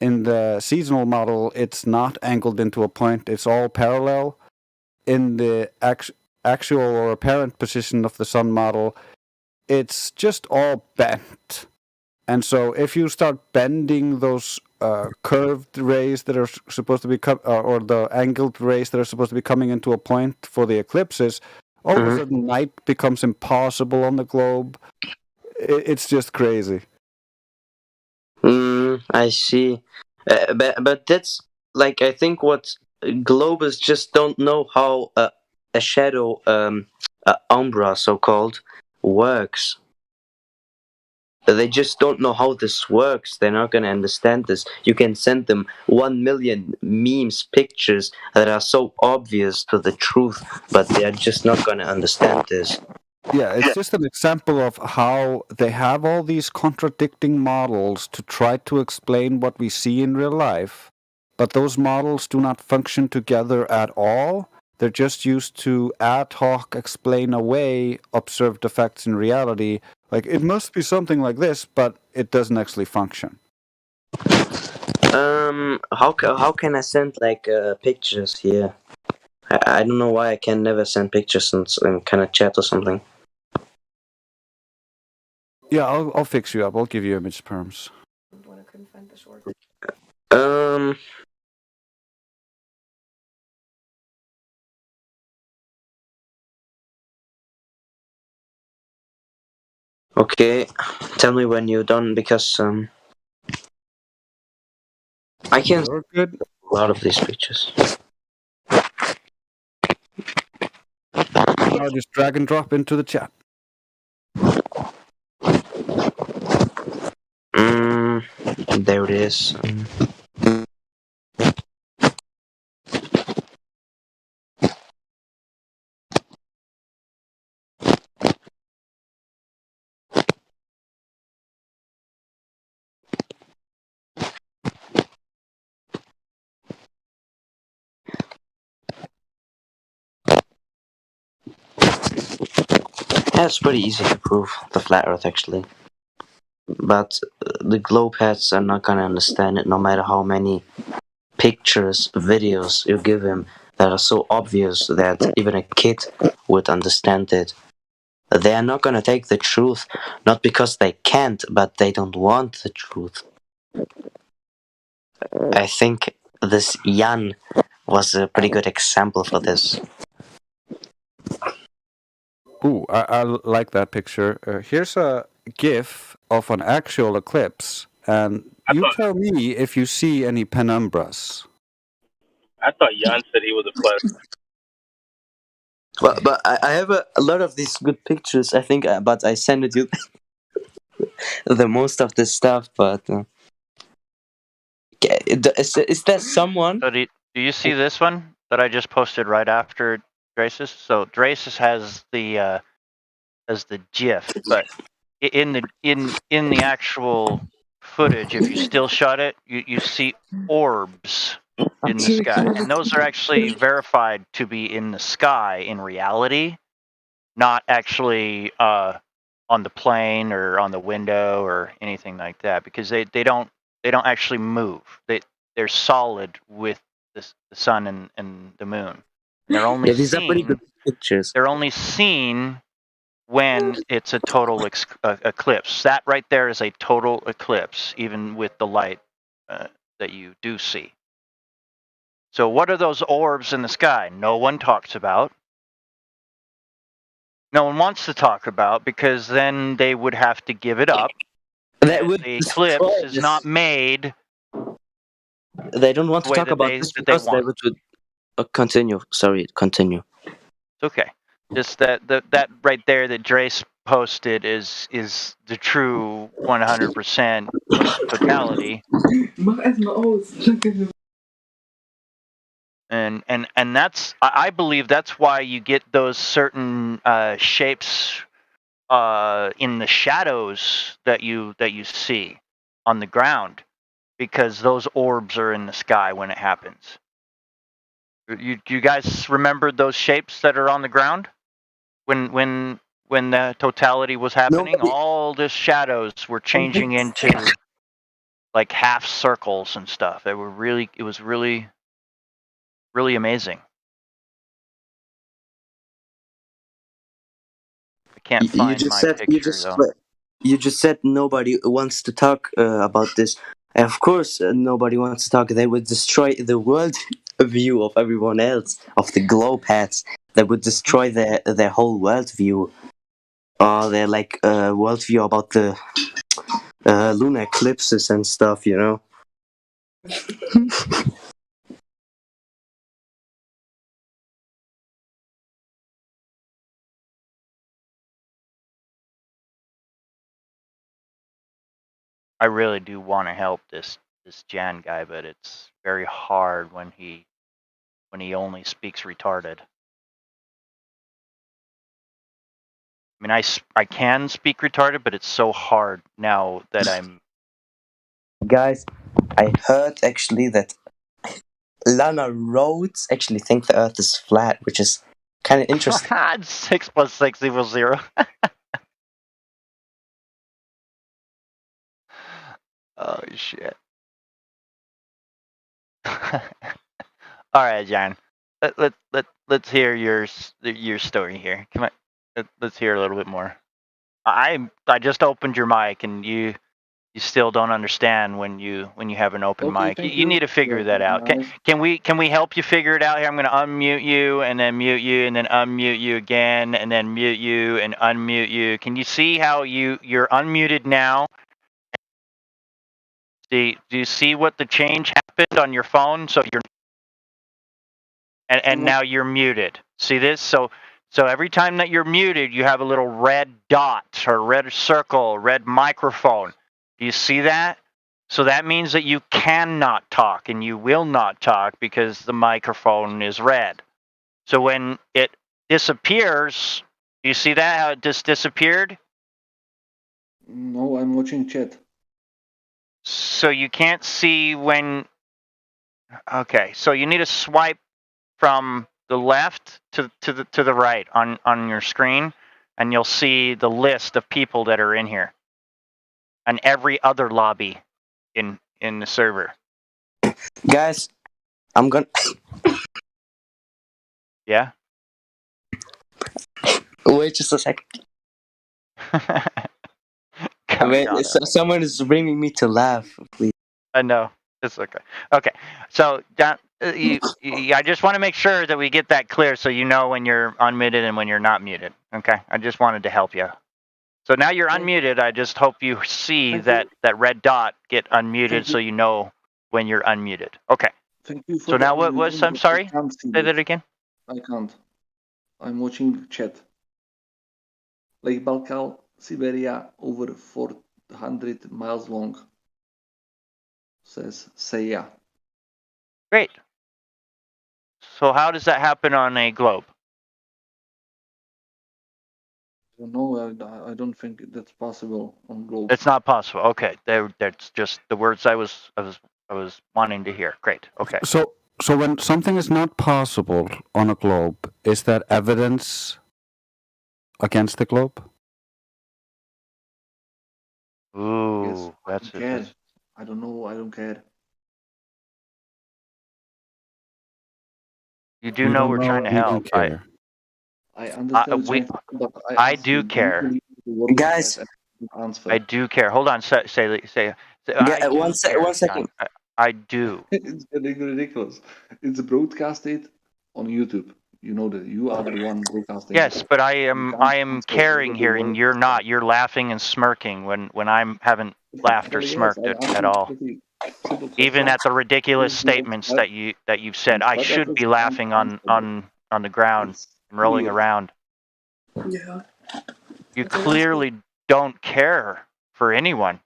In the seasonal model, it's not angled into a point. It's all parallel. In the actual or apparent position of the sun model, it's just all bent. And so if you start bending those curved rays that are supposed to be or the angled rays that are supposed to be coming into a point for the eclipses, all of a sudden night becomes impossible on the globe. It's just crazy. I see. But that's like, I think what Globus just don't know how a shadow umbra, so called, works. They just don't know how this works. They're not gonna understand this. You can send them 1 million memes, pictures that are so obvious to the truth, but they are just not gonna understand this. Yeah, it's just an example of how they have all these contradicting models to try to explain what we see in real life, but those models do not function together at all. They're just used to ad hoc explain away observed effects in reality. Like, it must be something like this, but it doesn't actually function. How can I send like pictures here? I don't know why I can never send pictures in kind of chat or something. Yeah, I'll fix you up. I'll give you image perms. Okay, tell me when you're done, because I can good. A lot of these pictures. I'll just drag and drop into the chat. There it is. Yeah, it's pretty easy to prove the flat Earth, actually. But the globe heads are not gonna understand it, no matter how many pictures, videos you give him that are so obvious that even a kid would understand it. They are not gonna take the truth, not because they can't, but they don't want the truth. I think this Jan was a pretty good example for this. Ooh, I like that picture. Here's a GIF of an actual eclipse, and you tell me if you see any penumbras. I thought Jan said he was a player. Well, but I have a lot of these good pictures, I think, but I send it you the most of this stuff, but is there someone? So do you see this one that I just posted right after Dracis? So Dracis has the GIF, but in the actual footage, if you still shot it, you see orbs in the sky, and those are actually verified to be in the sky in reality, not actually on the plane or on the window or anything like that, because they don't actually move. They're solid with the sun and the moon. They're only these are pretty good pictures. They're only seen when it's a total eclipse. That right there is a total eclipse, even with the light that you do see. So what are those orbs in the sky? No one talks about. No one wants to talk about, because then they would have to give it up. That would the eclipse is not made. They don't want to talk about this because they would continue. Sorry, continue. It's okay. Just that right there that Drace posted is the true 100% totality. And that's, I believe that's why you get those certain shapes in the shadows that you see on the ground, because those orbs are in the sky when it happens. You guys remember those shapes that are on the ground when the totality was happening? All the shadows were changing into like half circles and stuff. It was really amazing. I can't find my picture though. You just said nobody wants to talk about this. Of course, nobody wants to talk. They would destroy the world view of everyone else, of the globe hats. They would destroy their whole world view. Their like world view about the lunar eclipses and stuff, you know. I really do want to help this Jan guy, but it's very hard when he only speaks retarded. I mean, I can speak retarded, but it's so hard now that I'm. Guys, I heard actually that Lana Rhodes actually think the Earth is flat, which is kind of interesting. 6 + 6 = 0. Oh shit! All right, John. Let's hear your story here. Come on, let's hear a little bit more. I just opened your mic, and you still don't understand when you have an open mic. You need to figure that out. Can we help you figure it out here? I'm going to unmute you and then mute you and then unmute you again and then mute you and unmute you. Can you see how you're unmuted now? Do you see what the change happened on your phone? So you're and now you're muted. See this? So every time that you're muted, you have a little red dot or red circle, red microphone. Do you see that? So that means that you cannot talk and you will not talk because the microphone is red. So when it disappears, do you see that, how it just disappeared? No, I'm watching chat. So you can't see when... Okay, so you need to swipe from the left to the right on your screen, and you'll see the list of people that are in here and every other lobby in the server. Guys, I'm gonna... Yeah? Wait just a second. Wait, someone is bringing me to laugh, please. I know. It's okay. Okay. So, John, I just want to make sure that we get that clear so you know when you're unmuted and when you're not muted. Okay? I just wanted to help you. So now you're unmuted. I just hope you see that red dot get unmuted so you know when you're unmuted. Okay. Thank you for so now what was... I'm sorry? Say that again? I can't. I'm watching chat. Lake Baikal, Siberia, over 400 miles long. Says Seiya. Great. So how does that happen on a globe? No, I don't think that's possible on globe. It's not possible. Okay, that's just the words I was I was wanting to hear. Great. Okay. So when something is not possible on a globe, is that evidence against the globe? Ooh, Yes, that's I don't care. I don't know. I don't care. You do know we're trying to help. Care. I understand. But I do care. Guys, I do care. Hold on. Say. Yeah, one second. John. I do. It's getting ridiculous. It's broadcasted on YouTube. You know that you are the one broadcasting. Yes, but I am caring here, and you're not. You're laughing and smirking when I haven't laughed or smirked at all. Even at the ridiculous statements that you've said, I should be laughing on the ground and rolling around. Yeah. You clearly don't care for anyone.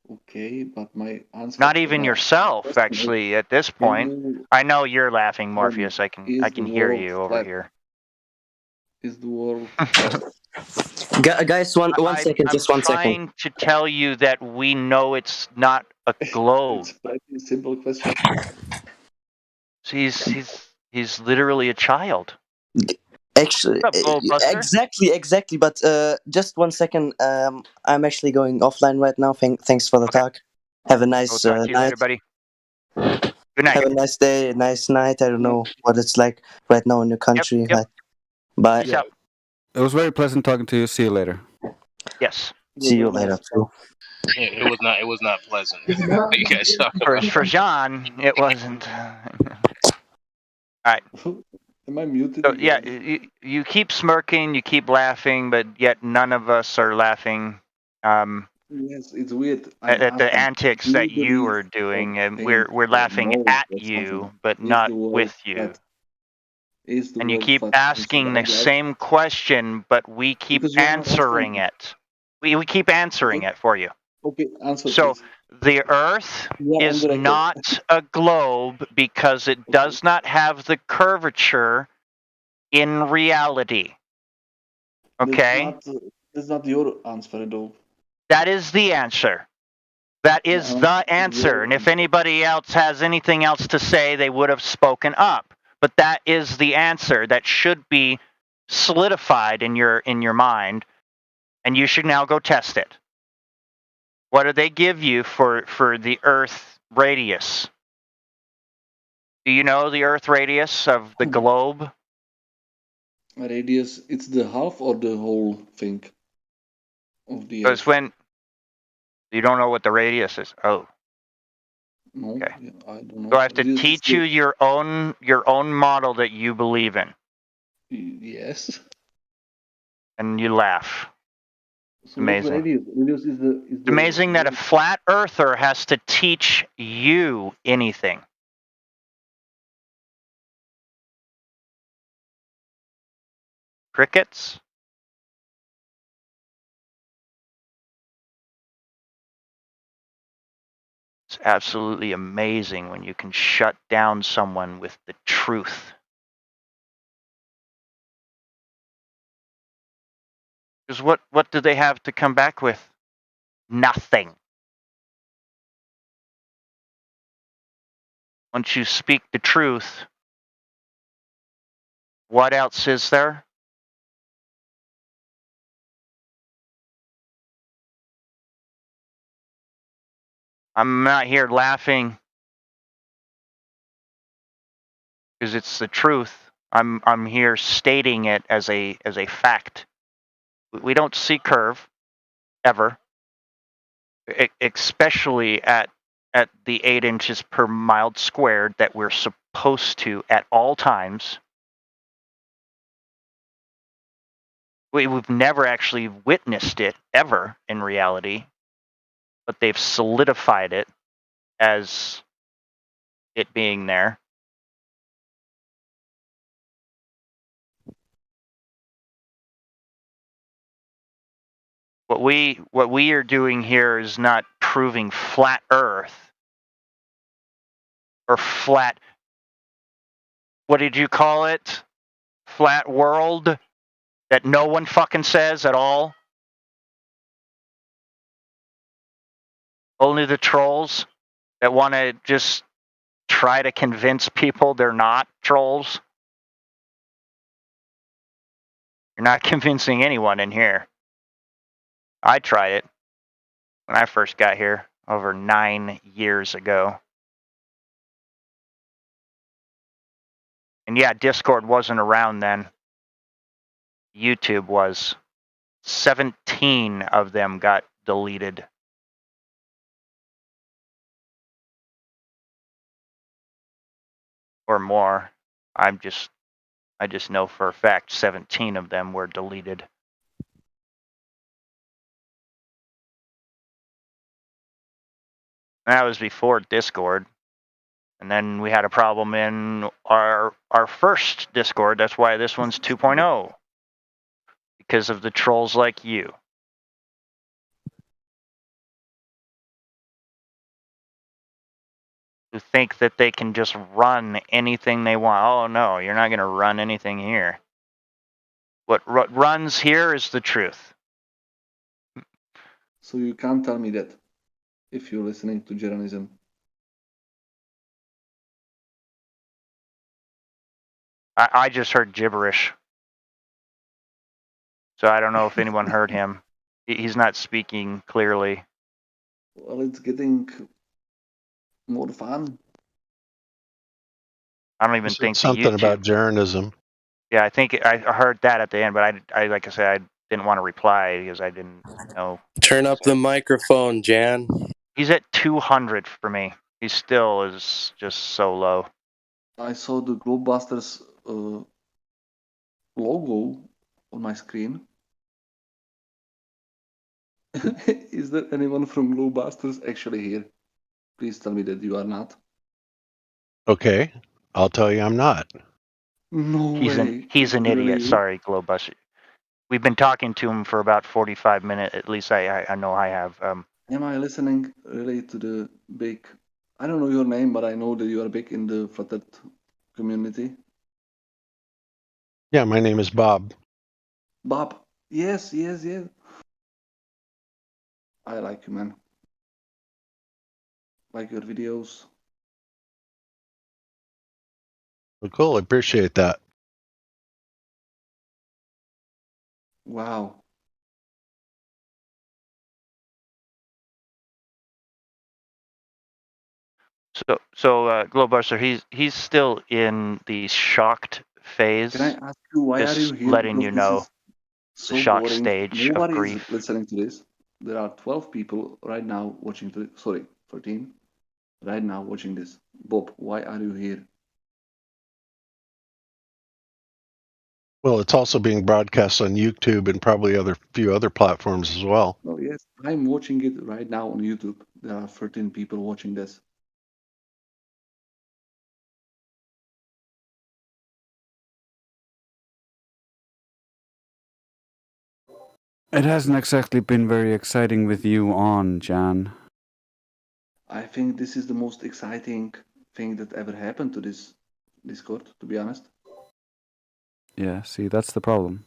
Okay, but my answer. Not even yourself, actually. At this point, I know you're laughing, Morpheus. I can hear you over here. Is the world? Guys, one second, just 1 second. I'm trying to tell you that we know it's not a globe. It's a pretty simple question. He's literally a child. Actually, exactly. But just 1 second. I'm actually going offline right now. Thanks for the talk. Have a nice talk to you night, later, buddy. Good night. Have a nice day, nice night. I don't know what it's like right now in your country. Yep. Bye. Peace out. It was very pleasant talking to you. See you later. Yes. See you later too. It was not pleasant. What you guys talking about? For Jean, it wasn't. All right. Am I muted? So, yeah, you keep smirking, you keep laughing, but yet none of us are laughing. Yes, it's weird. At the antics that you are doing, and we're laughing at you, but not with you. And you keep asking the same question, but we keep answering it. We keep answering it for you. Okay, answer. So the Earth is not a globe because it does not have the curvature in reality. Okay? That's not your answer at all. That is the answer. That is the answer. And if anybody else has anything else to say, they would have spoken up. But that is the answer that should be solidified in your mind, and you should now go test it. What do they give you for the Earth radius? Do you know the Earth radius of the globe? Radius, it's the half or the whole thing of the Earth? Because when you don't know what the radius is. Oh. No, okay. Yeah, I don't know. So I have to teach you your own model that you believe in. Yes. And you laugh. It's So amazing. Radius is It's amazing that a flat earther has to teach you anything. Crickets? It's absolutely amazing when you can shut down someone with the truth. Because what do they have to come back with? Nothing. Once you speak the truth, what else is there? I'm not here laughing because it's the truth. I'm here stating it as a fact. We don't see curve ever, especially at the 8 inches per mile squared that we're supposed to at all times. We've never actually witnessed it ever in reality, but they've solidified it as it being there. What we are doing here is not proving flat Earth or flat. What did you call it? Flat world that no one fucking says at all. Only the trolls that want to just try to convince people they're not trolls. You're not convincing anyone in here. I tried it when I first got here over 9 years ago. And yeah, Discord wasn't around then. YouTube was. 17 of them got deleted. Or more. I just know for a fact 17 of them were deleted. That was before Discord. And then we had a problem in our first Discord. That's why this one's 2.0. Because of the trolls like you. Who think that they can just run anything they want. Oh no, you're not going to run anything here. What runs here is the truth. So you can't tell me that if you're listening to journalism. I just heard gibberish. So I don't know if anyone heard him. He's not speaking clearly. Well, it's getting more fun. I don't even think something about journalism. Yeah, I think I heard that at the end, but I like I said, I didn't want to reply because I didn't know. Turn up the microphone, Jan. He's at 200 for me. He still is just so low. I saw the Globebusters logo on my screen. Is there anyone from Globebusters actually here? Please tell me that you are not. Okay, I'll tell you I'm not. No way. He's an idiot. Really? Sorry, Globebuster. We've been talking to him for about 45 minutes. At least I know I have. Am I listening really to the big... I don't know your name, but I know that you are big in the Flat Earth community. Yeah, my name is Bob. Bob. Yes. I like you, man. Like your videos. Well, cool, I appreciate that. Wow. So Globebuster, he's still in the shocked phase. Can I ask you, why just are you here? letting you know So the shock boring. stage Nobody of is grief. listening to this. There are 12 people right now watching. 13 right now watching this. Bob, why are you here? Well, it's also being broadcast on YouTube and probably few other platforms as well. Oh yes, I'm watching it right now on YouTube. There are 13 people watching this. It hasn't exactly been very exciting with you on, Jan. I think this is the most exciting thing that ever happened to this Discord, to be honest. Yeah, see, that's the problem.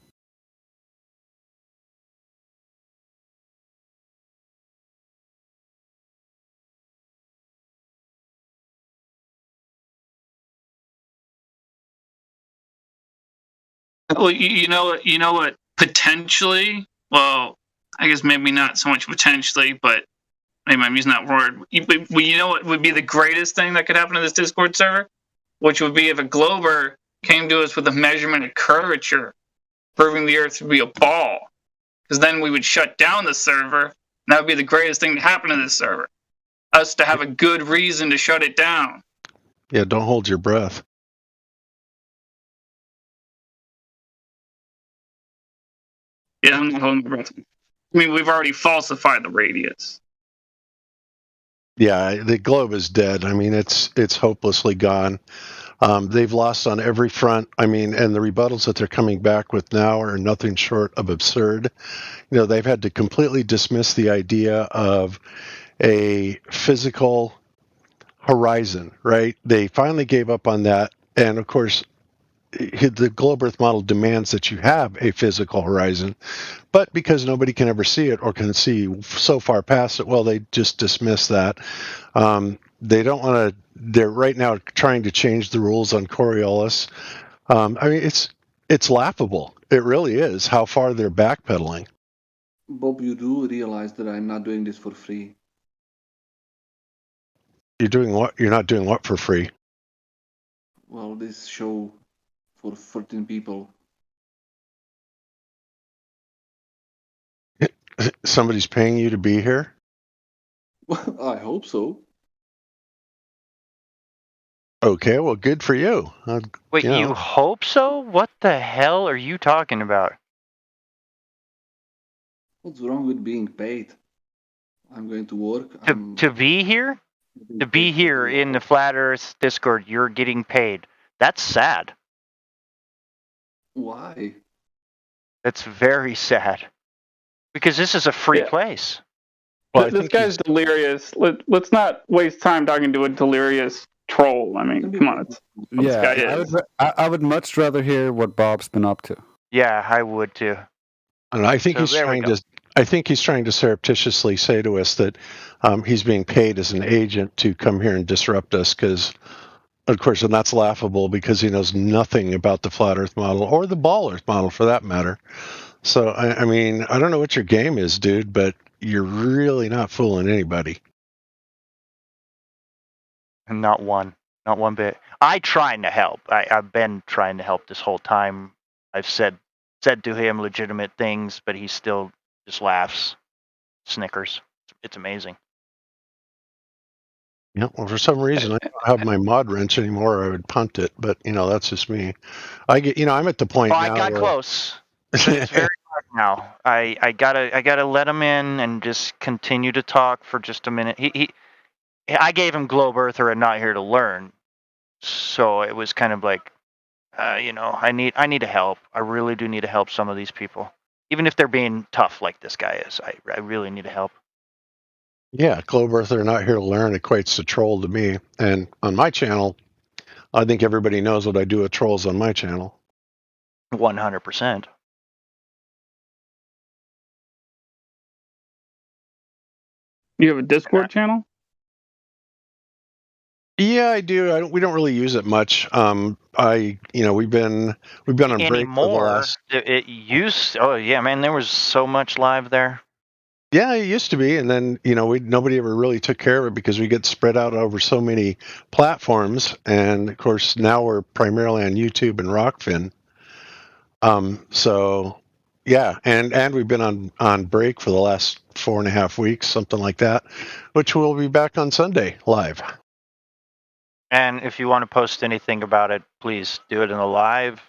Well, you know what? Potentially, well, I guess maybe not so much potentially, but maybe I'm using that word. You know what would be the greatest thing that could happen to this Discord server? Which would be if a Glober came to us with a measurement of curvature, proving the Earth to be a ball. Because then we would shut down the server, and that would be the greatest thing to happen to this server. Us to have a good reason to shut it down. Yeah, don't hold your breath. Yeah, I'm not holding my breath. I mean, we've already falsified the radius. Yeah, the globe is dead. I mean, it's hopelessly gone. They've lost on every front. I mean, and the rebuttals that they're coming back with now are nothing short of absurd. You know, they've had to completely dismiss the idea of a physical horizon, right? They finally gave up on that. And of course, the globe Earth model demands that you have a physical horizon, but because nobody can ever see it or can see so far past it, well, they just dismiss that. They don't want to. They're right now trying to change the rules on Coriolis. I mean, it's laughable. It really is how far they're backpedaling. Bob, you do realize that I'm not doing this for free. You're doing what? You're not doing what for free? Well, this show for 14 people. Somebody's paying you to be here? I hope so. Okay, well, good for you. Wait, you hope so? What the hell are you talking about? What's wrong with being paid? I'm going to work. To be here? To be here in the Flat Earth Discord, you're getting paid. That's sad. Why? That's very sad. Because this is a free place. Well, this guy's delirious. Let's not waste time talking to a delirious troll. I mean, come on. It's what this guy is. I would much rather hear what Bob's been up to. Yeah, I would too. And I think he's trying to. I think he's trying to surreptitiously say to us that he's being paid as an agent to come here and disrupt us. Because, of course, and that's laughable because he knows nothing about the flat Earth model or the ball Earth model, for that matter. So, I mean, I don't know what your game is, dude, but you're really not fooling anybody. Not one bit. I trying to help. I've been trying to help this whole time. I've said to him legitimate things, but he still just laughs, snickers. It's amazing. Yeah, well, for some reason I don't have my mod wrench anymore. Or I would punt it, but that's just me. I'm at the point now. I got close. But it's very hard now. I gotta let him in and just continue to talk for just a minute. I gave him Globe Earther and Not Here to Learn, so it was kind of like, I need to help. I really do need to help some of these people, even if they're being tough like this guy is. I really need to help. Yeah, Globe Earther Not Here to Learn equates to troll to me, and on my channel, I think everybody knows what I do with trolls on my channel. 100%. You have a Discord channel? Yeah, I do. We don't really use it much. We've been on break for the last. It used. Oh yeah, man, there was so much live there. Yeah, it used to be, and then nobody ever really took care of it because we get spread out over so many platforms, and of course now we're primarily on YouTube and Rockfin. So yeah, and we've been on break for the last 4.5 weeks, something like that, which we'll be back on Sunday live. And if you want to post anything about it, please do it in the live,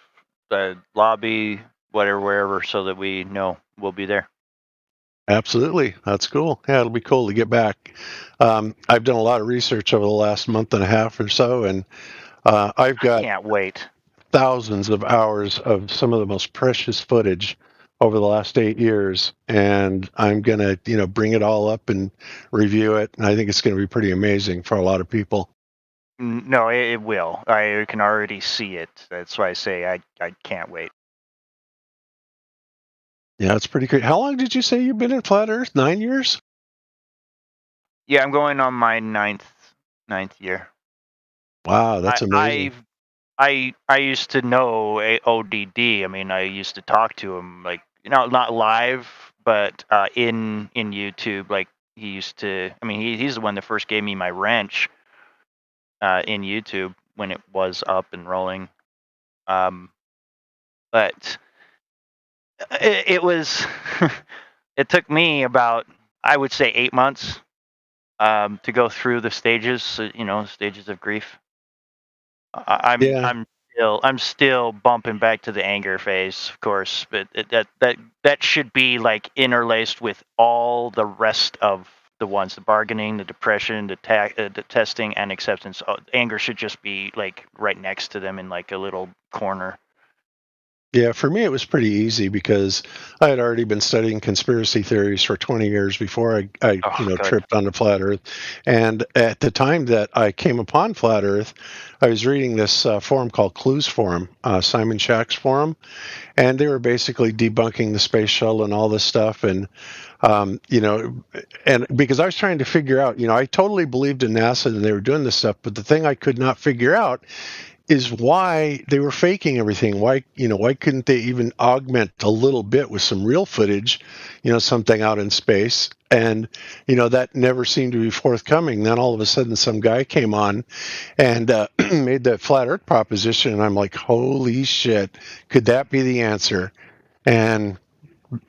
the lobby, whatever, wherever, so that we know we'll be there. Absolutely. That's cool. Yeah, it'll be cool to get back. I've done a lot of research over the last month and a half or so, and I've got I can't wait. Thousands of hours of some of the most precious footage over the last 8 years, and I'm going to, bring it all up and review it, and I think it's going to be pretty amazing for a lot of people. No, it will. I can already see it. That's why I say I can't wait. Yeah, it's pretty great. How long did you say you've been in Flat Earth? 9 years? Yeah, I'm going on my ninth year. Wow, that's amazing. I used to know ODD. I mean, I used to talk to him, like, not live, but in YouTube. Like, he used to. I mean, he's the one that first gave me my wrench in YouTube when it was up and rolling. But it was. It took me about, I would say, 8 months to go through the stages. Stages of grief. I'm still bumping back to the anger phase, of course, but that should be like interlaced with all the rest of the ones: the bargaining, the depression, the testing, and acceptance. Anger should just be like right next to them in like a little corner. Yeah, for me it was pretty easy because I had already been studying conspiracy theories for 20 years before I tripped on the flat Earth. And at the time that I came upon flat Earth, I was reading this forum called Clues Forum, Simon Shack's forum, and they were basically debunking the space shuttle and all this stuff. And and because I was trying to figure out, I totally believed in NASA and they were doing this stuff, but the thing I could not figure out is why they were faking everything. Why couldn't they even augment a little bit with some real footage, something out in space? And, that never seemed to be forthcoming. Then all of a sudden some guy came on and made that flat Earth proposition. And I'm like, holy shit, could that be the answer? And,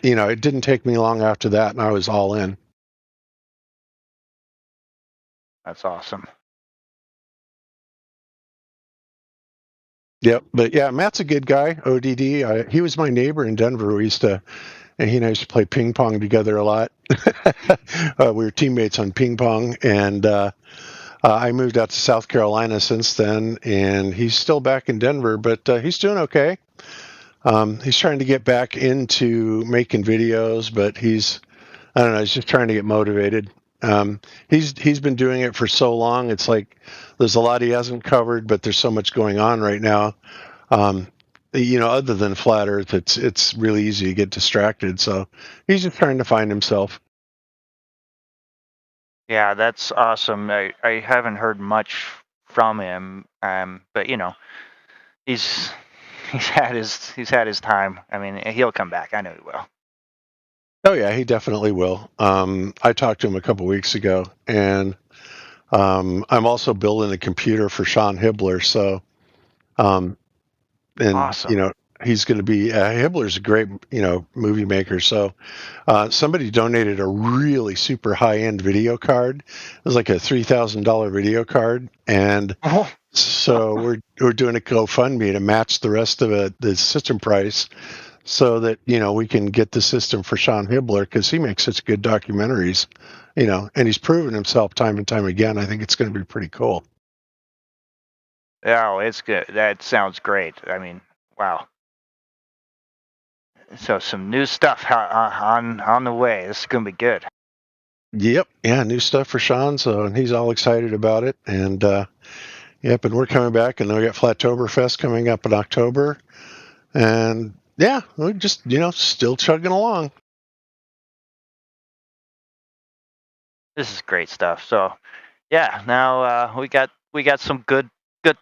it didn't take me long after that. And I was all in. That's awesome. Yep, but yeah, Matt's a good guy. ODD. He was my neighbor in Denver. He and I used to play ping pong together a lot. We were teammates on ping pong, and I moved out to South Carolina since then, and he's still back in Denver, but he's doing okay. He's trying to get back into making videos, but he's just trying to get motivated. He's been doing it for so long. It's like there's a lot he hasn't covered, but there's so much going on right now. Other than flat Earth, it's really easy to get distracted. So he's just trying to find himself. Yeah, that's awesome. I haven't heard much from him, but he's had his time. I mean, he'll come back. I know he will. Oh yeah, he definitely will. I talked to him a couple weeks ago, and I'm also building a computer for Sean Hibbler. So, and awesome. He's going to be Hibbler's a great movie maker. So, somebody donated a really super high end video card. It was like a $3,000 video card, and so we're doing a GoFundMe to match the rest of the system price, so that we can get the system for Sean Hibbler, because he makes such good documentaries, and he's proven himself time and time again. I think it's going to be pretty cool. Oh, it's good. That sounds great. I mean, wow. So some new stuff on the way. This is going to be good. Yep. Yeah, new stuff for Sean. So, and he's all excited about it. And yep, and we're coming back, and then we got Flattoberfest coming up in October. And yeah, we're just, still chugging along. This is great stuff. So, yeah, now we got some good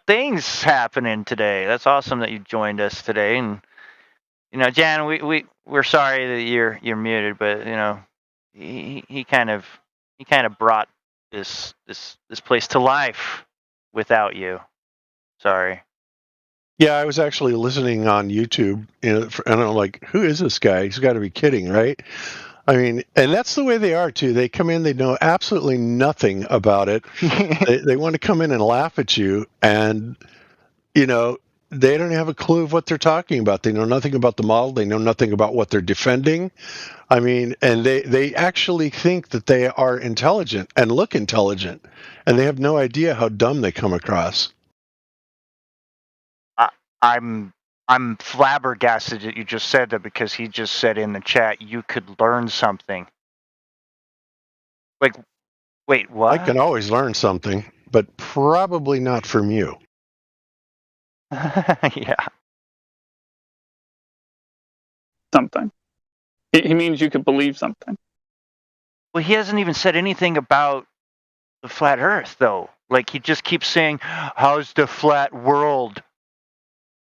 things happening today. That's awesome that you joined us today. And Jan, we're sorry that you're muted, but he kind of brought this place to life without you. Sorry. Yeah, I was actually listening on YouTube, and I'm like, who is this guy? He's got to be kidding, right? I mean, and that's the way they are, too. They come in, they know absolutely nothing about it. they want to come in and laugh at you, and, they don't have a clue of what they're talking about. They know nothing about the model. They know nothing about what they're defending. I mean, and they actually think that they are intelligent and look intelligent, and they have no idea how dumb they come across. I'm flabbergasted that you just said that, because he just said in the chat you could learn something. Like, wait, what? I can always learn something, but probably not from you. Yeah. Something. He means you could believe something. Well, he hasn't even said anything about the flat Earth, though. Like, he just keeps saying, "How's the flat world?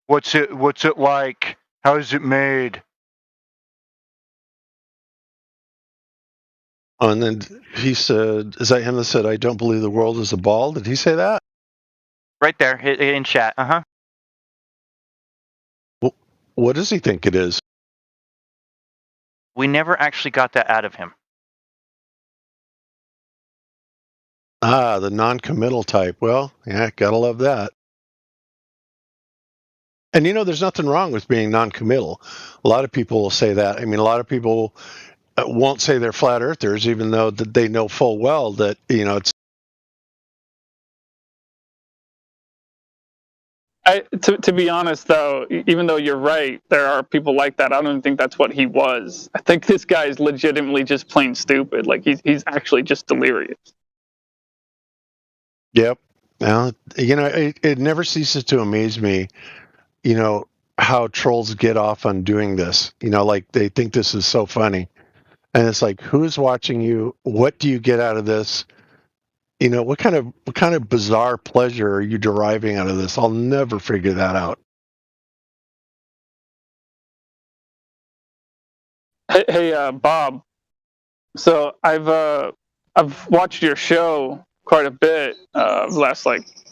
What's it like? How is it made?" Oh, and then he said, is that him that said, "I don't believe the world is a ball"? Did he say that? Right there in chat. Uh-huh. Well, what does he think it is? We never actually got that out of him. Ah, the non-committal type. Well, yeah, gotta love that. And there's nothing wrong with being non-committal. A lot of people will say that. I mean, a lot of people won't say they're flat earthers, even though that they know full well that, it's. To be honest, though, even though you're right, there are people like that. I don't think that's what he was. I think this guy is legitimately just plain stupid. Like he's actually just delirious. Yep. Well, it never ceases to amaze me, how trolls get off on doing this. Like they think this is so funny. And it's like, who's watching you? What do you get out of this? What kind of bizarre pleasure are you deriving out of this? I'll never figure that out. Hey, Bob. So I've watched your show quite a bit the last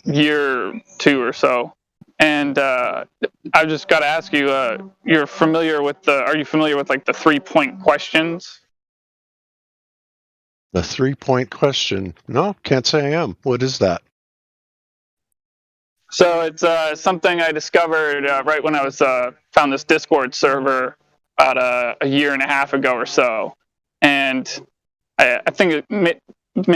year or two or so, and I just got to ask you: are you familiar with the 3-point questions? The 3-point question? No, can't say I am. What is that? So it's something I discovered right when I was found this Discord server about a year and a half ago or so, and I think it may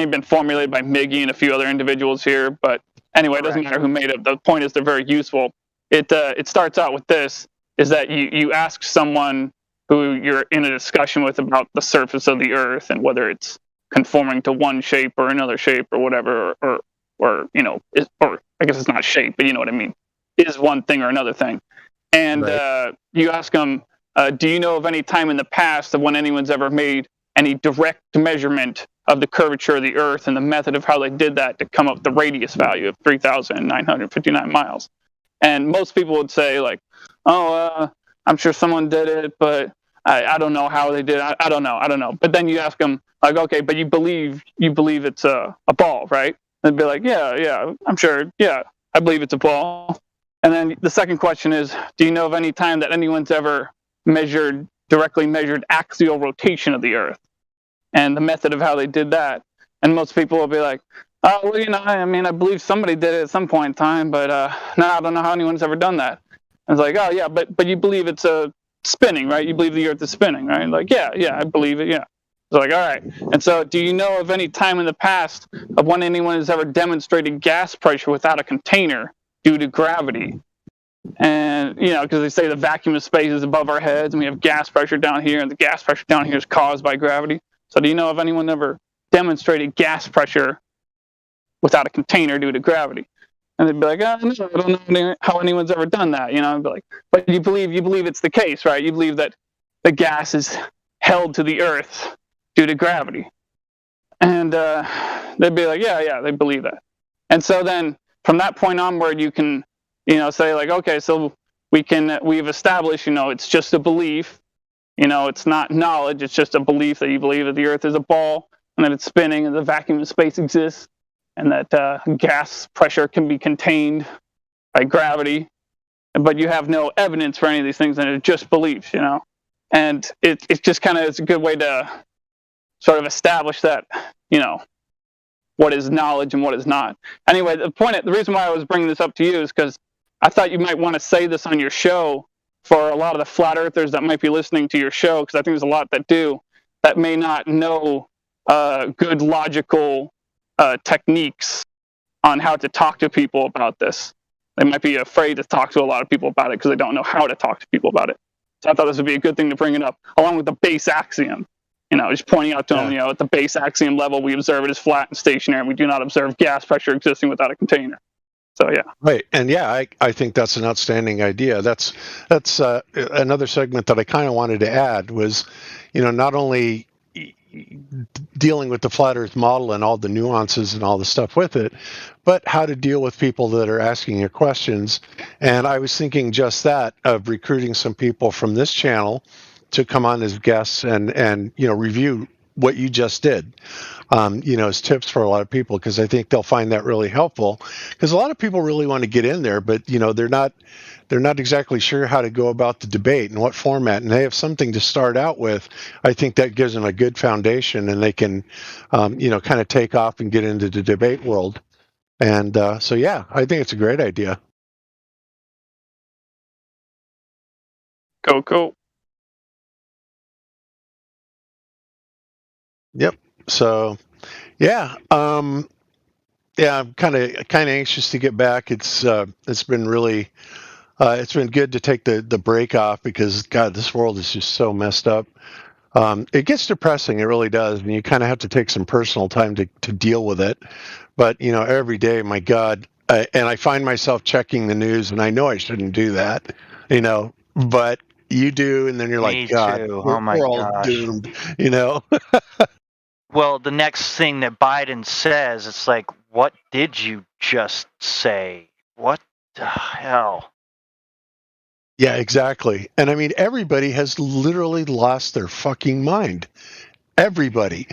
have been formulated by Miggy and a few other individuals here, but anyway, it doesn't matter who made it. The point is they're very useful. It starts out with this: is that you ask someone who you're in a discussion with about the surface of the Earth and whether it's conforming to one shape or another shape or whatever, or or I guess it's not shape, but you know what I mean, is one thing or another thing. And right. You ask them, do you know of any time in the past of when anyone's ever made any direct measurement of the curvature of the Earth and the method of how they did that to come up with the radius value of 3,959 miles? And most people would say I'm sure someone did it, but I don't know how they did it. I don't know. But then you ask them, okay, but you believe it's a ball, right? And they'd be like, yeah, I'm sure. Yeah, I believe it's a ball. And then the second question is, do you know of any time that anyone's ever directly measured axial rotation of the Earth and the method of how they did that? And most people will be like, oh, well, I believe somebody did it at some point in time, but no, I don't know how anyone's ever done that. And it's like, oh, yeah, but you believe it's spinning, right? You believe the Earth is spinning, right? Like, yeah, I believe it, yeah. It's like, all right. And so do you know of any time in the past of when anyone has ever demonstrated gas pressure without a container due to gravity? And, because they say the vacuum of space is above our heads and we have gas pressure down here and the gas pressure down here is caused by gravity. So do you know of anyone ever demonstrated gas pressure without a container due to gravity? And they'd be like, no, I don't know how anyone's ever done that. I'd be like, but you believe it's the case, right? You believe that the gas is held to the Earth due to gravity. And they'd be like, yeah, they believe that. And so then from that point onward, you can, say okay, so we've established, it's just a belief, it's not knowledge, it's just a belief that you believe that the Earth is a ball and that it's spinning and the vacuum of space exists and that gas pressure can be contained by gravity, but you have no evidence for any of these things, and it's just beliefs, and it's just it's a good way to sort of establish that, what is knowledge and what is not. Anyway, the reason why I was bringing this up to you is because I thought you might want to say this on your show for a lot of the flat earthers that might be listening to your show, because I think there's a lot that may not know good logical techniques on how to talk to people about this. They might be afraid to talk to a lot of people about it because they don't know how to talk to people about it. So I thought this would be a good thing to bring it up, along with the base axiom. Just pointing out to them, at the base axiom level, we observe it as flat and stationary, and we do not observe gas pressure existing without a container. So, yeah. Right. And I think that's an outstanding idea. That's another segment that I kind of wanted to add was, not only dealing with the flat earth model and all the nuances and all the stuff with it, but how to deal with people that are asking you questions. And I was thinking just that, of recruiting some people from this channel to come on as guests and review what you just did, as tips for a lot of people, because I think they'll find that really helpful, because a lot of people really want to get in there, but they're not exactly sure how to go about the debate and what format, and they have something to start out with. I think that gives them a good foundation, and they can kind of take off and get into the debate world. And I think it's a great idea. Cool. Yep. So, yeah. Yeah, I'm kind of anxious to get back. It's been really it's been good to take the break off because God, this world is just so messed up. It gets depressing, it really does, and you kind of have to take some personal time to deal with it. But every day, my God, and I find myself checking the news, and I know I shouldn't do that, but you do, and then you're Me like, God, too. we're, Oh my we're all gosh. doomed. Well, the next thing that Biden says, it's like, what did you just say? What the hell? Yeah, exactly. And I mean, everybody has literally lost their fucking mind. Everybody,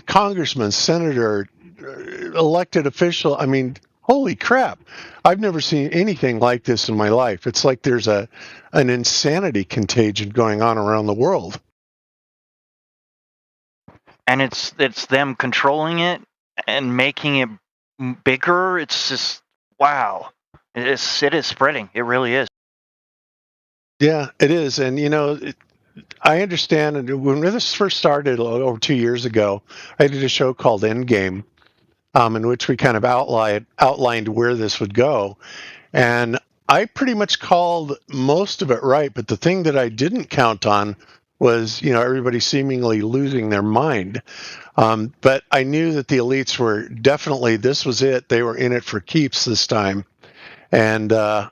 congressman, senator, elected official. I mean, holy crap. I've never seen anything like this in my life. It's like there's an insanity contagion going on around the world. And it's them controlling it and making it bigger. It's just wow. It is spreading. It really is. Yeah, it is. And I understand. And when this first started over 2 years ago, I did a show called Endgame, in which we kind of outlined where this would go. And I pretty much called most of it right, but the thing that I didn't count on was, everybody seemingly losing their mind. But I knew that the elites were definitely, this was it. They were in it for keeps this time. And, but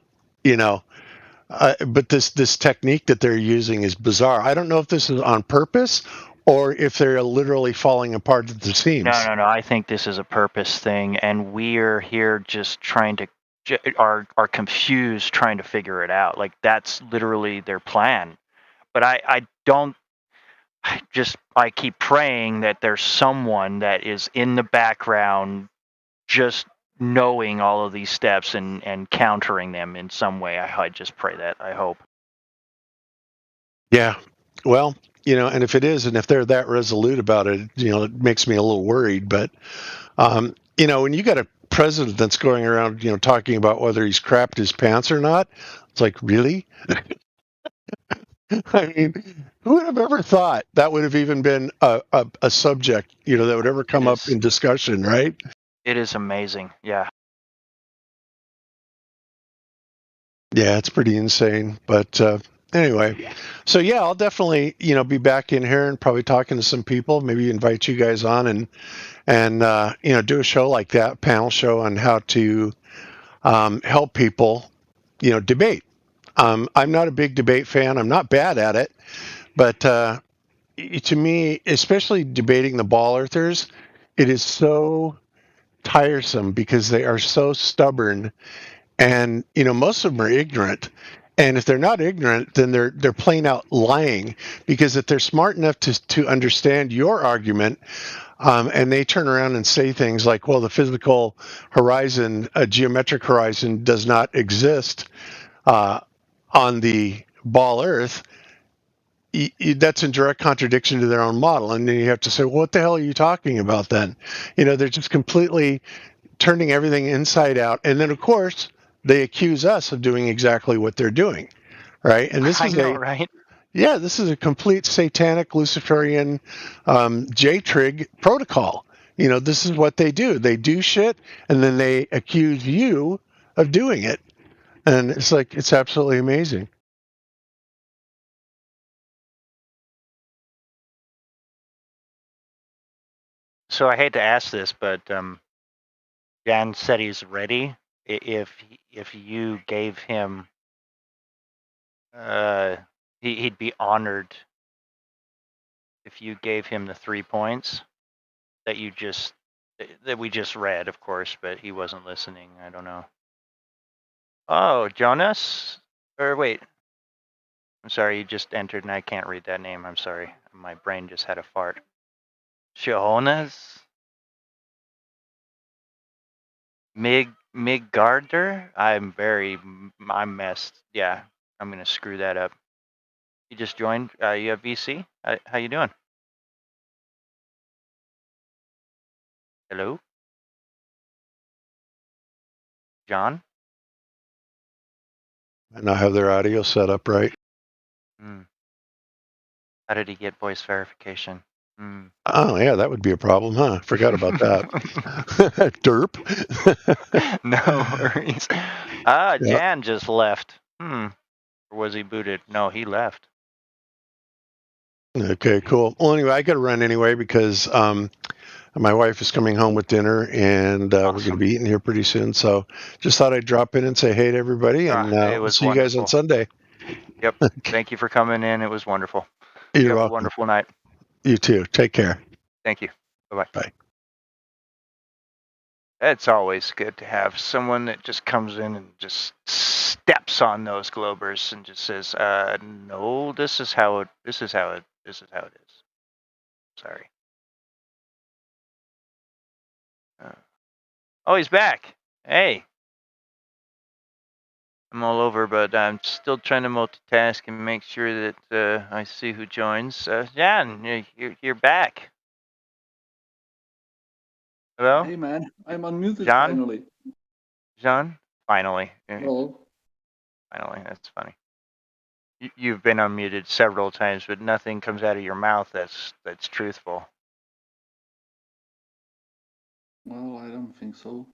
this technique that they're using is bizarre. I don't know if this is on purpose or if they're literally falling apart at the seams. No. I think this is a purpose thing, and we're here just trying to are confused, trying to figure it out. Like that's literally their plan. But I don't. I keep praying that there's someone that is in the background, just knowing all of these steps and countering them in some way. I just pray that. I hope. Yeah. Well, and if it is, and if they're that resolute about it, it makes me a little worried. But, when you got a president that's going around, talking about whether he's crapped his pants or not, it's like, really? I mean, who would have ever thought that would have even been a subject, that would ever come up in discussion, right? It is amazing. Yeah. Yeah, it's pretty insane. But anyway, so yeah, I'll definitely, be back in here and probably talking to some people, maybe invite you guys on and do a show like that, panel show on how to help people, debate. I'm not a big debate fan. I'm not bad at it, but to me, especially debating the ball earthers, it is so tiresome because they are so stubborn, and most of them are ignorant. And if they're not ignorant, then they're plain out lying. Because if they're smart enough to understand your argument, and they turn around and say things like, "Well, the physical horizon, a geometric horizon, does not exist on the ball Earth," that's in direct contradiction to their own model. And then you have to say, well, what the hell are you talking about then? They're just completely turning everything inside out. And then, of course, they accuse us of doing exactly what they're doing, right? And this is right? Yeah, this is a complete satanic Luciferian J-trig protocol. This is what they do. They do shit, and then they accuse you of doing it. And it's like, it's absolutely amazing. So I hate to ask this, but Jan said he's ready. If you gave him, he'd be honored if you gave him the 3 points that we just read, of course, but he wasn't listening. I don't know. Oh, Jonas? Or wait. I'm sorry, you just entered and I can't read that name. I'm sorry. My brain just had a fart. Jonas? Miggarder? I'm messed. Yeah, I'm gonna screw that up. You just joined. You have VC. How you doing? Hello, John. And I have their audio set up right. How did he get voice verification? Oh, yeah, that would be a problem, huh? Forgot about that. Derp. No worries. Jan just left. Or was he booted? No, he left. Okay, cool. Well, anyway, I got to run anyway because my wife is coming home with dinner, and we're going to be eating here pretty soon. So just thought I'd drop in and say hey to everybody, and we'll see you guys on Sunday. Yep. Thank you for coming in. It was wonderful. You're welcome. welcome. Have a wonderful night. You too. Take care. Thank you. Bye-bye. Bye. It's always good to have someone that just comes in and just steps on those Globers and just says, no, this is how it is. Sorry. Oh, he's back. Hey. I'm all over, but I'm still trying to multitask and make sure that I see who joins. Jan, you're back. Hello? Hey, man. I'm unmuted John? finally. John? Finally. Hello. Finally, that's funny. You've been unmuted several times, but nothing comes out of your mouth that's truthful. Well, I don't think so.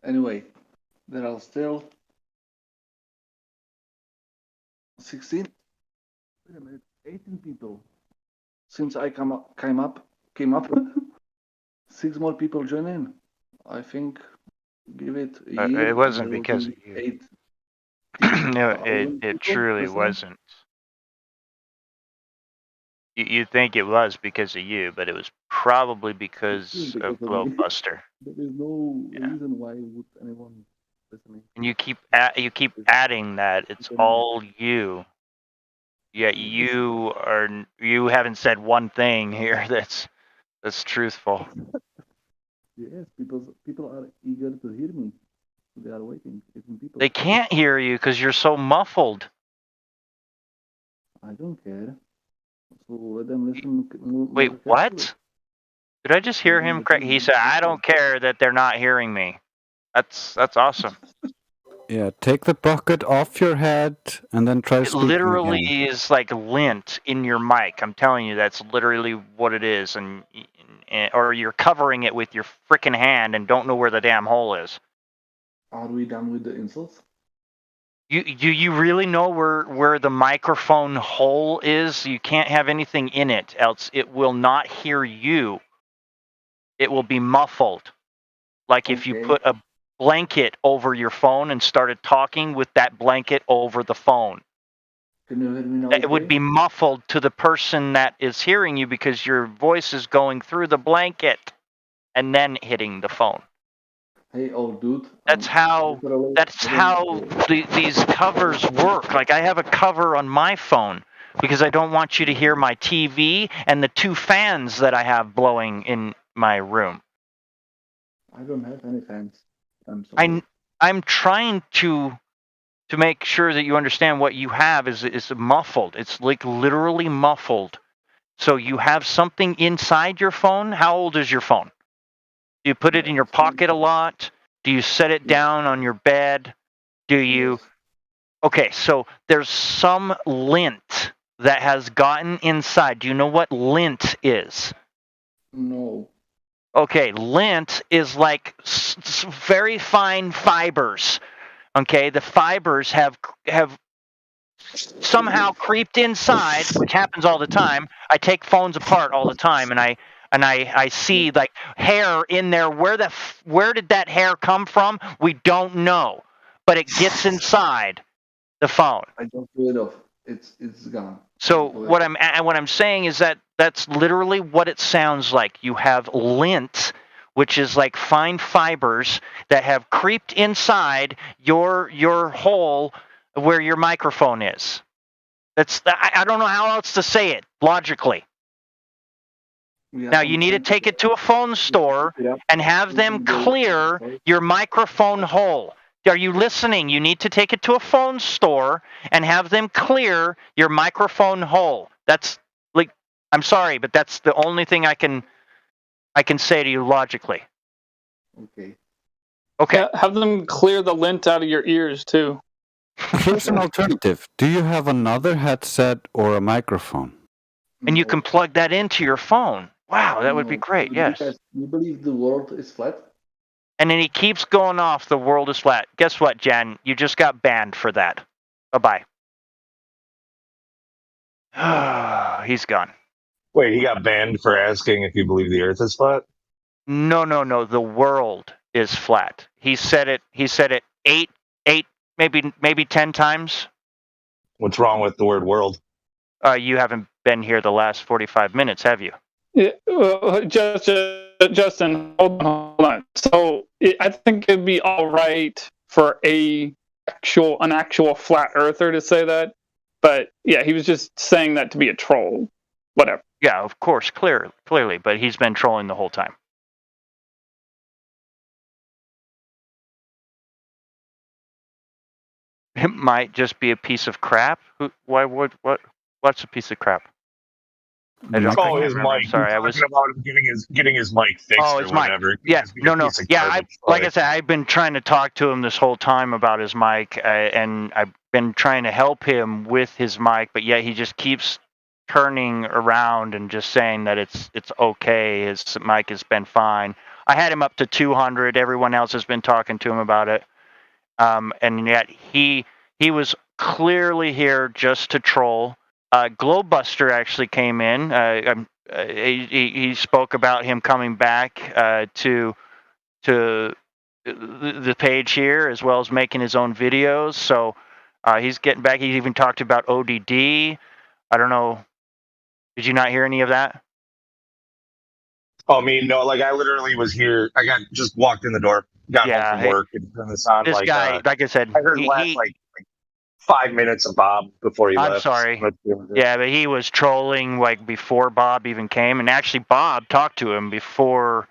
Anyway, there are still 16. Wait a minute, 18 people. Since I came up, 6 more people join in. I think give it a year. It wasn't because of you. No, it truly wasn't. You think it was because of you, but it was probably because of Globebuster. There is no reason why would anyone listen. And you keep adding that it's all you. Yet you haven't said one thing here that's truthful. Yes, people are eager to hear me. They are waiting. People. They can't hear you because you're so muffled. I don't care. So let them listen. Wait, what? Did I just hear him correct? He said, "I don't care that they're not hearing me." That's awesome. Yeah, take the bucket off your head and then try It speaking literally again. is like lint in your mic. I'm telling you, that's literally what it is, or you're covering it with your freaking hand and don't know where the damn hole is. Are we done with the insults? You really know where the microphone hole is? You can't have anything in it, else it will not hear you. It will be muffled. Like if you put a blanket over your phone and started talking with that blanket over the phone. Can you hear me now? It would be muffled to the person that is hearing you because your voice is going through the blanket and then hitting the phone. Hey, old dude. That's how these covers work. Like I have a cover on my phone because I don't want you to hear my TV and the 2 fans that I have blowing in my room. I don't have any fans. I'm sorry. I'm trying to make sure that you understand what you have is muffled. It's like literally muffled. So you have something inside your phone. How old is your phone? Do you put it in your pocket a lot? Do you set it down on your bed? Do you? Okay, so there's some lint that has gotten inside. Do you know what lint is? No. Okay, lint is like very fine fibers. Okay, the fibers have somehow creeped inside, which happens all the time. I take phones apart all the time, and I see like hair in there. Where did that hair come from? We don't know, but it gets inside the phone. I just do it off. It's gone. So what I'm saying is that that's literally what it sounds like. You have lint, which is like fine fibers that have creeped inside your hole where your microphone is. I don't know how else to say it logically. Now, you need to take it to a phone store and have them clear your microphone hole. Are you listening? You need to take it to a phone store and have them clear your microphone hole. That's like, I'm sorry, but that's the only thing I can say to you logically. Okay. Okay. Have them clear the lint out of your ears, too. Here's an alternative. Do you have another headset or a microphone? And you can plug that into your phone. Wow, that would be great. Yes. You believe the world is flat? And then he keeps going off, the world is flat. Guess what, Jan? You just got banned for that. Bye-bye. He's gone. Wait, he got banned for asking if you believe the Earth is flat? No. The world is flat. He said it eight, maybe 10 times. What's wrong with the word world? You haven't been here the last 45 minutes, have you? Yeah, Justin, hold on. So I think it'd be all right for an actual flat earther to say that, but yeah, he was just saying that to be a troll. Whatever. Yeah, of course, clearly, but he's been trolling the whole time. It might just be a piece of crap. What's a piece of crap? His mic. Sorry, I was about him getting his mic fixed or whatever. Yeah, no. Yeah, like I said, I've been trying to talk to him this whole time about his mic, and I've been trying to help him with his mic, but yet he just keeps turning around and just saying that it's okay. His mic has been fine. I had him up to 200. Everyone else has been talking to him about it, and yet he was clearly here just to troll. Globebuster actually came in. He spoke about him coming back to the page here, as well as making his own videos. So he's getting back. He even talked about ODD. I don't know. Did you not hear any of that? Oh, I mean, no. Like I literally was here. I just walked in the door, got home from work, and turned this on. This guy, like I said, I heard like 5 minutes of Bob before he left. I'm sorry. Yeah, but he was trolling like before Bob even came, and actually Bob talked to him before,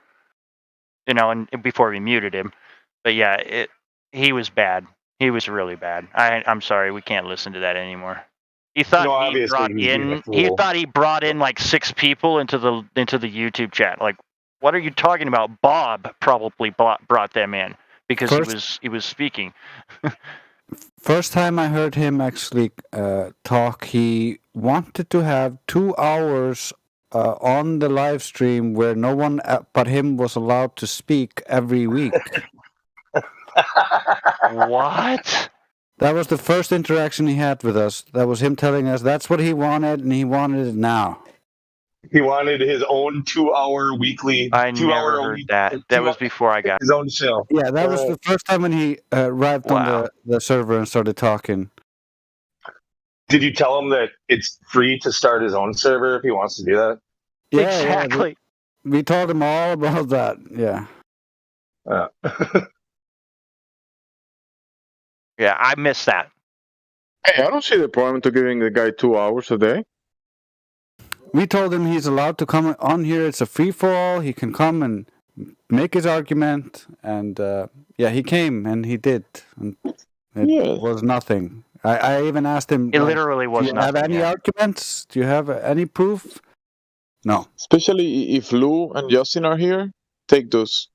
and before we muted him. But yeah, he was bad. He was really bad. I'm sorry, we can't listen to that anymore. He thought he brought in like 6 people into the YouTube chat. Like, what are you talking about? Bob probably brought them in because he was speaking. First time I heard him actually talk, he wanted to have 2 hours on the live stream where no one but him was allowed to speak every week. What? That was the first interaction he had with us. That was him telling us that's what he wanted, and he wanted it now. He wanted his own 2-hour weekly. I never heard that. That was before I got his own show. Yeah, that was the first time when he arrived on the server and started talking. Did you tell him that it's free to start his own server if he wants to do that? Yeah, exactly. Yeah, we told him all about that. Yeah. Yeah, I missed that. Hey, I don't see the problem to giving the guy 2 hours a day. We told him he's allowed to come on here. It's a free-for-all. He can come and make his argument. And, he came, and he did. And it was nothing. I even asked him... It literally was nothing. Do you nothing, have any arguments? Do you have any proof? No. Especially if Lou and Justin are here, take those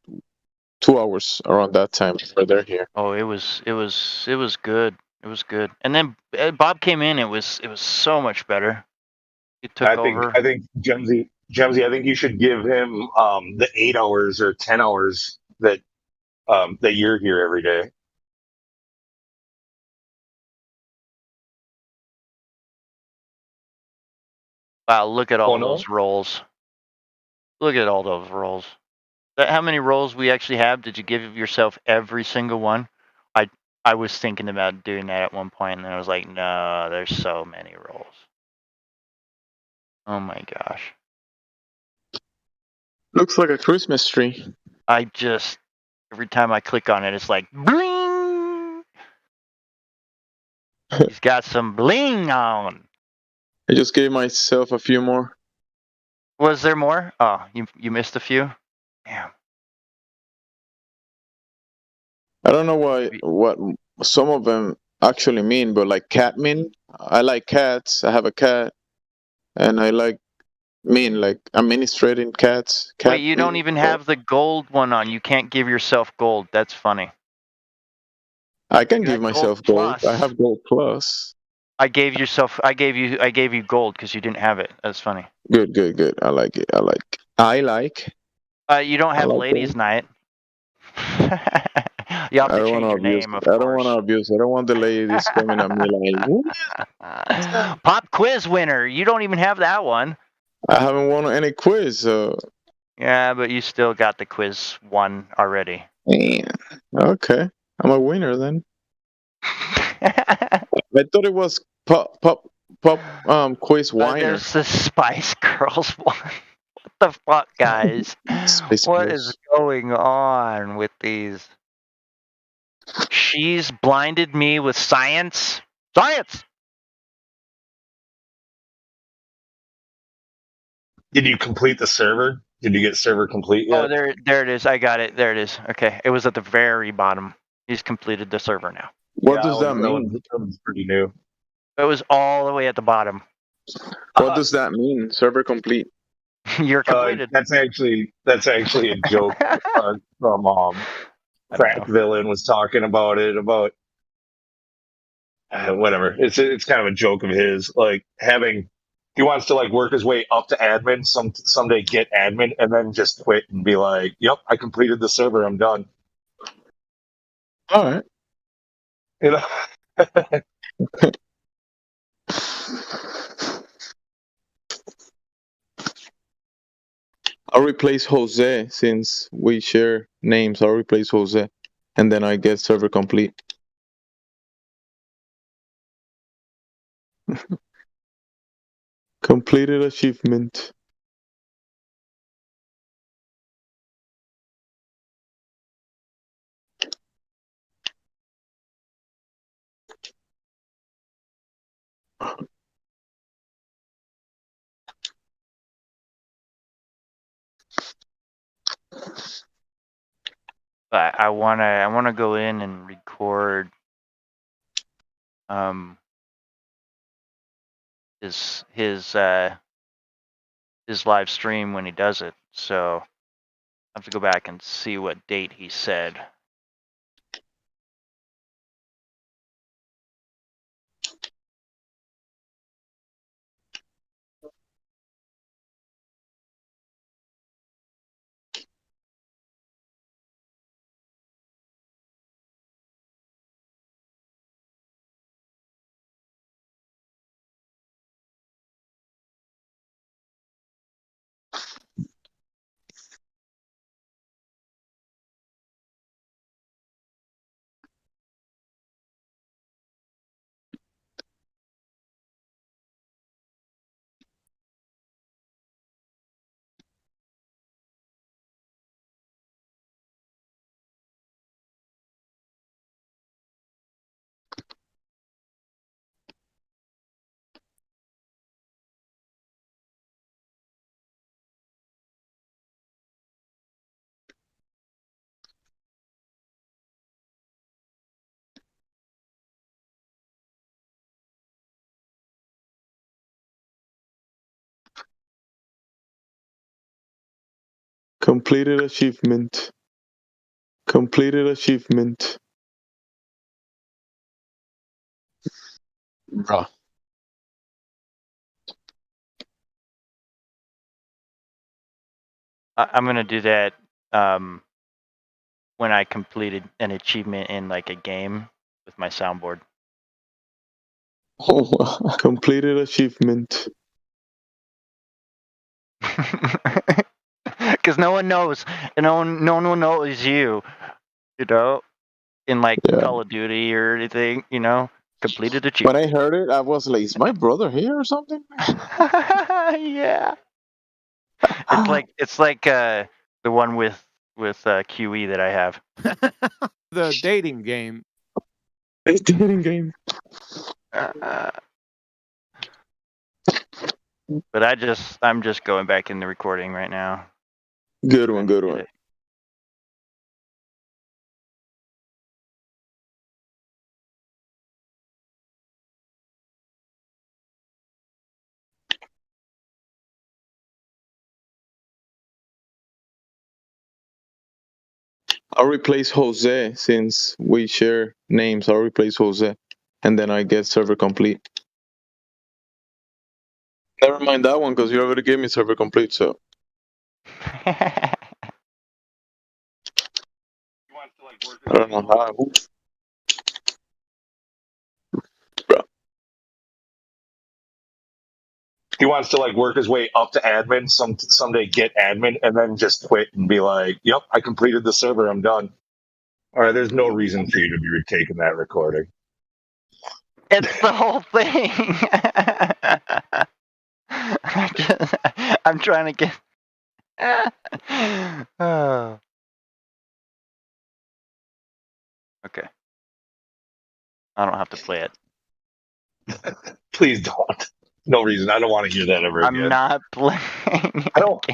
2 hours around that time where they're here. Oh, it was good. It was good. And then Bob came in. It was so much better. He took over. I think Jemsy, I think you should give him the 8 hours or 10 hours that you're here every day. Wow, look at all those rolls. Look at all those rolls. How many rolls we actually have? Did you give yourself every single one? I was thinking about doing that at one point, and then I was like, no, there's so many rolls. Oh my gosh. Looks like a Christmas tree. Every time I click on it, it's like, bling! He's got some bling on. I just gave myself a few more. Was there more? Oh, you missed a few? Damn. I don't know what some of them actually mean, but like cat mean. I like cats. I have a cat. And I like administrating cats. Wait, you don't even have the gold one on. You can't give yourself gold. That's funny. I can You give had myself gold gold. plus. I have gold plus. I gave you gold because you didn't have it. That's funny. Good, good, good. I like it. I like. You don't I have like ladies' gold. night. You have I to don't want change to your abuse. name, of I don't want course. to abuse. I don't want the ladies coming at me like, "What?" Pop quiz winner. You don't even have that one. I haven't won any quiz. Yeah, but you still got the quiz one already. Yeah. Okay, I'm a winner then. I thought it was pop quiz winner. There's the Spice Girls one. What the fuck, guys? Spice What Girls. is going on with these? She's blinded me with science. Science! Did you complete the server? Did you get server complete yet? Oh, there it is. I got it. There it is. Okay, it was at the very bottom. He's completed the server now. What does that mean? That one's pretty new. It was all the way at the bottom. What does that mean? Server complete. You're completed. That's actually a joke from Crack Villain was talking about it whatever. It's kind of a joke of his, like having. He wants to like work his way up to admin, someday get admin, and then just quit and be like, "Yep, I completed the server. I'm done." All right. You know. I'll replace Jose since we share names. I'll replace Jose, and then I get server complete. Completed achievement. But I wanna go in and record his live stream when he does it. So I have to go back and see what date he said. Completed achievement. Completed achievement. Bruh. I'm gonna do that when I completed an achievement in like a game with my soundboard. Oh, completed achievement. Because no one knows, and no one will know it's you. You know, in like Call of Duty or anything. You know, completed achievement. When I heard it, I was like, "Is my brother here or something?" Yeah. It's like the one with QE that I have. The dating game. It's dating game. But I'm just going back in the recording right now. Good one, good one. I'll replace Jose since we share names. I'll replace Jose, and then I get server complete. Never mind that one because you already gave me server complete. So I don't know how. He wants to like work his way up to admin, someday get admin, and then just quit and be like, "Yep, I completed the server. I'm done." All right, there's no reason for you to be retaking that recording. It's the whole thing. I'm trying to get. Oh. Okay. I don't have to play it. Please don't. No reason. I don't want to hear that ever again. I'm not playing. I don't.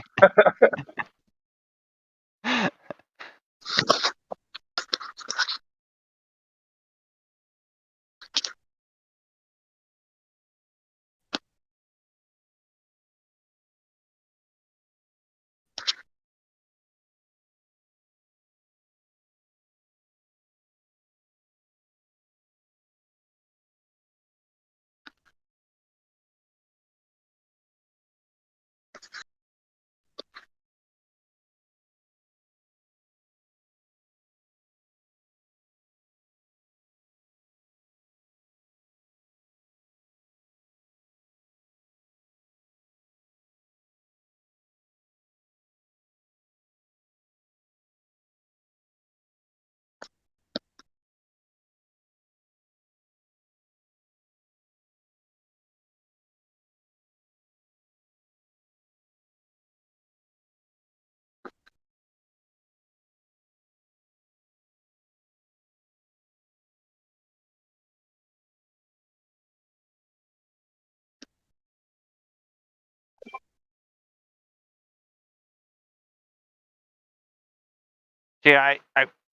Yeah,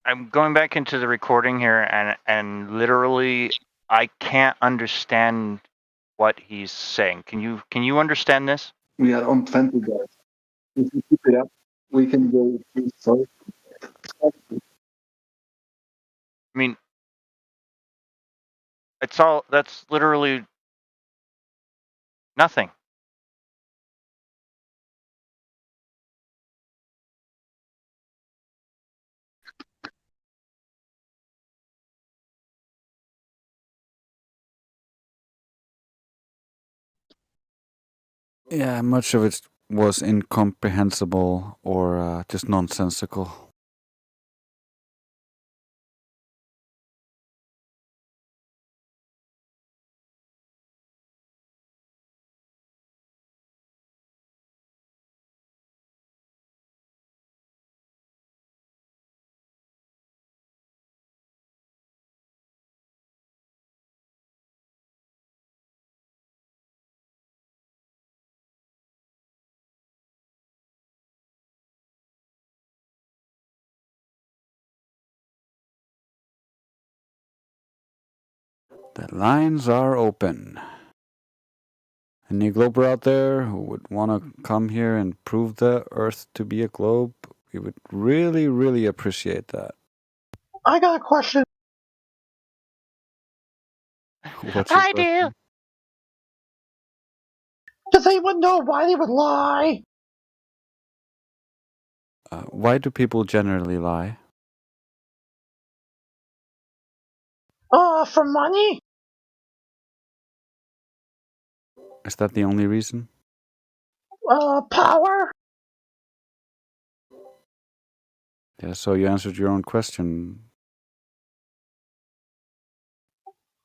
I'm going back into the recording here, and literally, I can't understand what he's saying. Can you understand this? We are on 20 guys. If we keep it up, we can go. Sorry. I mean, that's literally nothing. Yeah, much of it was incomprehensible or just nonsensical. The lines are open. Any glober out there who would want to come here and prove the Earth to be a globe, we would really, really appreciate that. I got a question. What's your I question? do. Does anyone know why they would lie? Why do people generally lie? For money? Is that the only reason? Power? Yeah, so you answered your own question.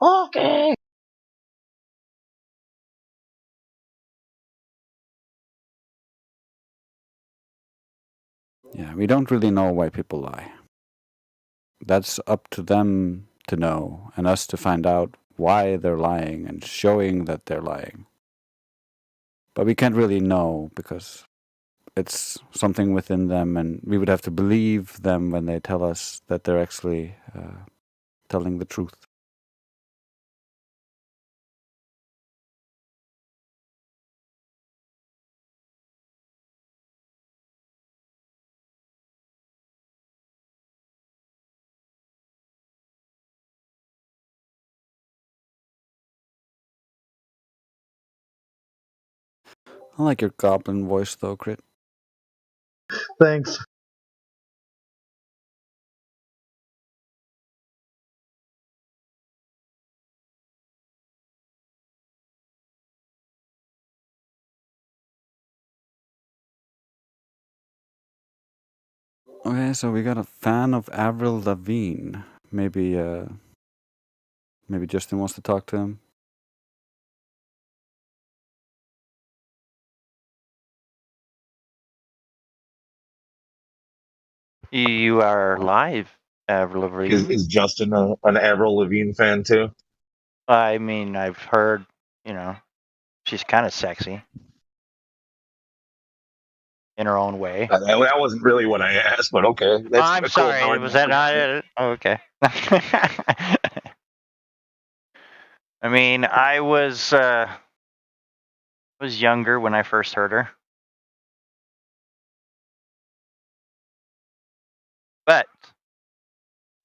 Okay. Yeah, we don't really know why people lie. That's up to them to know and us to find out why they're lying and showing that they're lying. But we can't really know because it's something within them, and we would have to believe them when they tell us that they're actually telling the truth. I like your goblin voice though, Crit. Thanks. Okay, so we got a fan of Avril Lavigne. Maybe Justin wants to talk to him. You are live, Avril Lavigne. Is Justin an Avril Lavigne fan too? I mean, I've heard, she's kind of sexy in her own way. That wasn't really what I asked, but okay. That's I'm cool. sorry. Now I Was know. that not it? Oh, okay. I mean, I was younger when I first heard her, but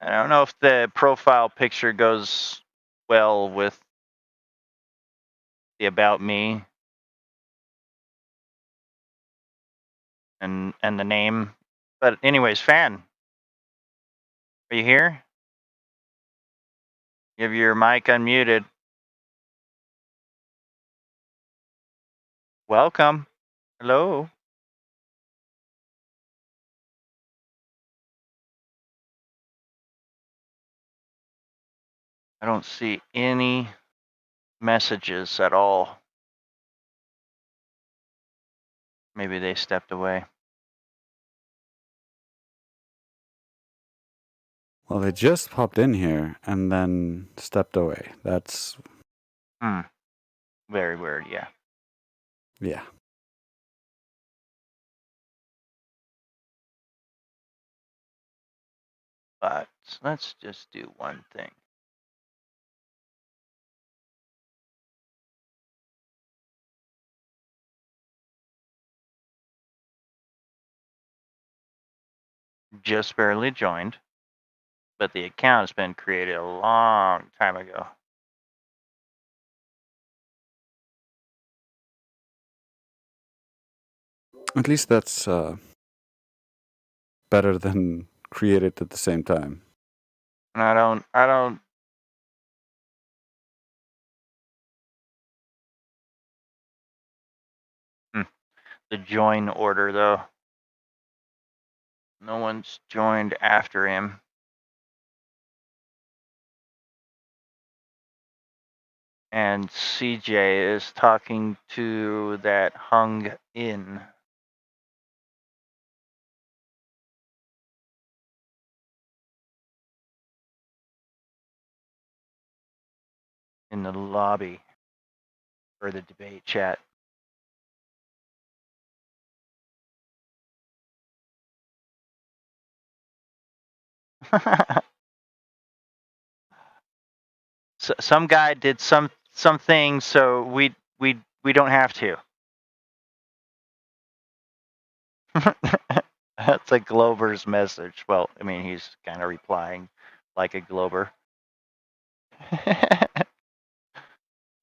I don't know if the profile picture goes well with the about me and the name. But anyways, fan, are you here? You have your mic unmuted. Welcome. Hello. I don't see any messages at all. Maybe they stepped away. Well, they just popped in here and then stepped away. That's Very weird, yeah. Yeah. But let's just do one thing. Just barely joined, but the account has been created a long time ago. At least that's better than created at the same time. And I don't the join order though. No one's joined after him. And CJ is talking to that hung in. In the lobby for the debate chat. So, some guy did something, so we don't have to. That's a Glober's message. Well, I mean, he's kind of replying like a Glober.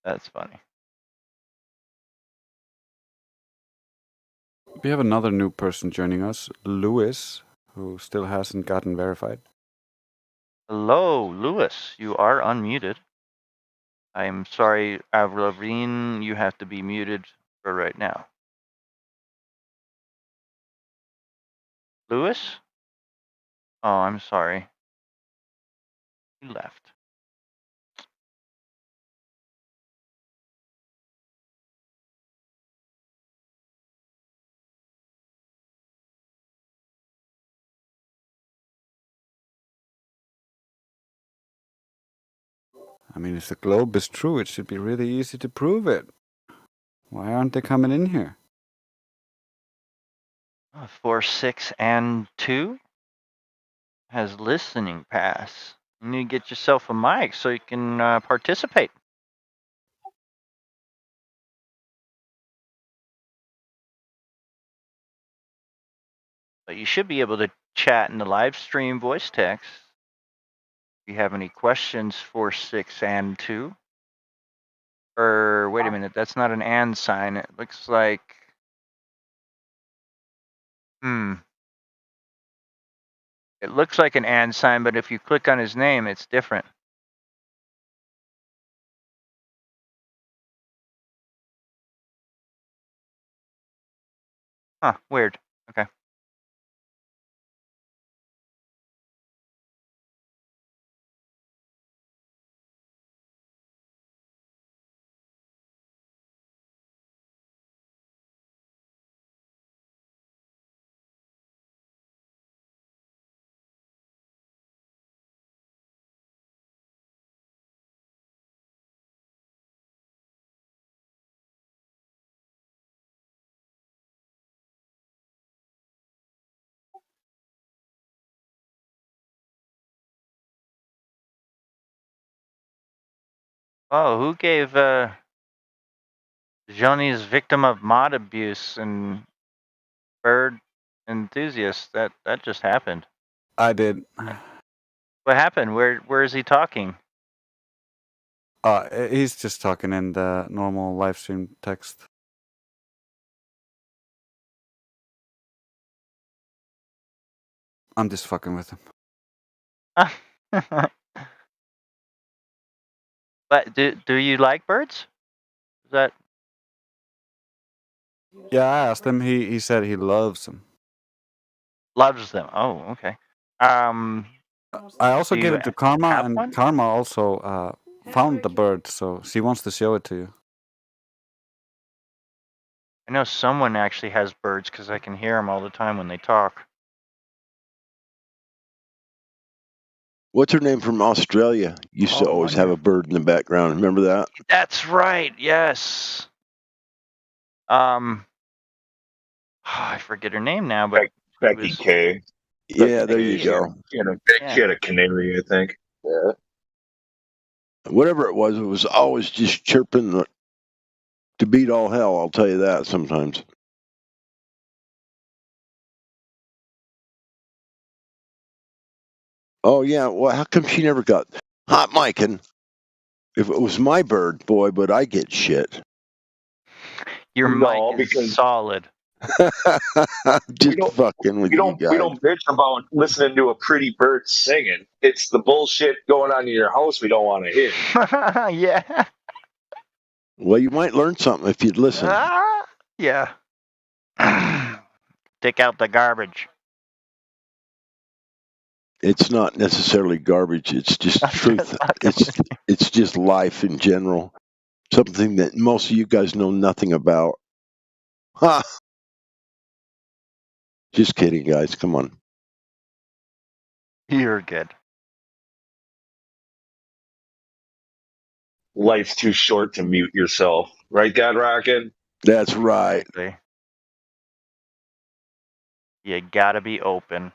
That's funny. We have another new person joining us, Lewis, who still hasn't gotten verified. Hello, Lewis. You are unmuted. I'm sorry, Avril Lavigne, you have to be muted for right now. Lewis? Oh, I'm sorry. He left. I mean, if the globe is true, it should be really easy to prove it. Why aren't they coming in here? 4, 6, and 2 has listening pass. You need to get yourself a mic so you can participate. But you should be able to chat in the live stream voice text. If you have any questions for 6 and 2. Or wait a minute, that's not an and sign. It looks like It looks like an and sign, but if you click on his name, it's different. Huh, weird. Okay. Oh, who gave Johnny's victim of mod abuse and bird enthusiast? That just happened. I did. What happened? Where is he talking? He's just talking in the normal live stream text. I'm just fucking with him. But do you like birds? Is that? Yeah, I asked him. He said he loves them. Loves them. Oh, okay. I also do gave you it to Karma, have and one? Karma also found the bird, so she wants to show it to you. I know someone actually has birds because I can hear them all the time when they talk. What's her name from Australia? Used to always have a bird in the background. Remember that? That's right. Yes. I forget her name now, but Becky K. Yeah, there you go. She had a canary, I think. Yeah. Whatever it was always just chirping to beat all hell. I'll tell you that sometimes. Oh yeah, well, how come she never got hot micing? If it was my bird, boy, but I get shit. Your No, mic is because- solid. Just fucking with you guys. We don't bitch about listening to a pretty bird singing. It's the bullshit going on in your house we don't want to hear. Yeah. Well, you might learn something if you'd listen. Yeah. Take out the garbage. It's not necessarily garbage. It's just truth. It's just life in general. Something that most of you guys know nothing about. Ha! Just kidding, guys. Come on. You're good. Life's too short to mute yourself. Right, God Rockin'? That's right. You gotta be open.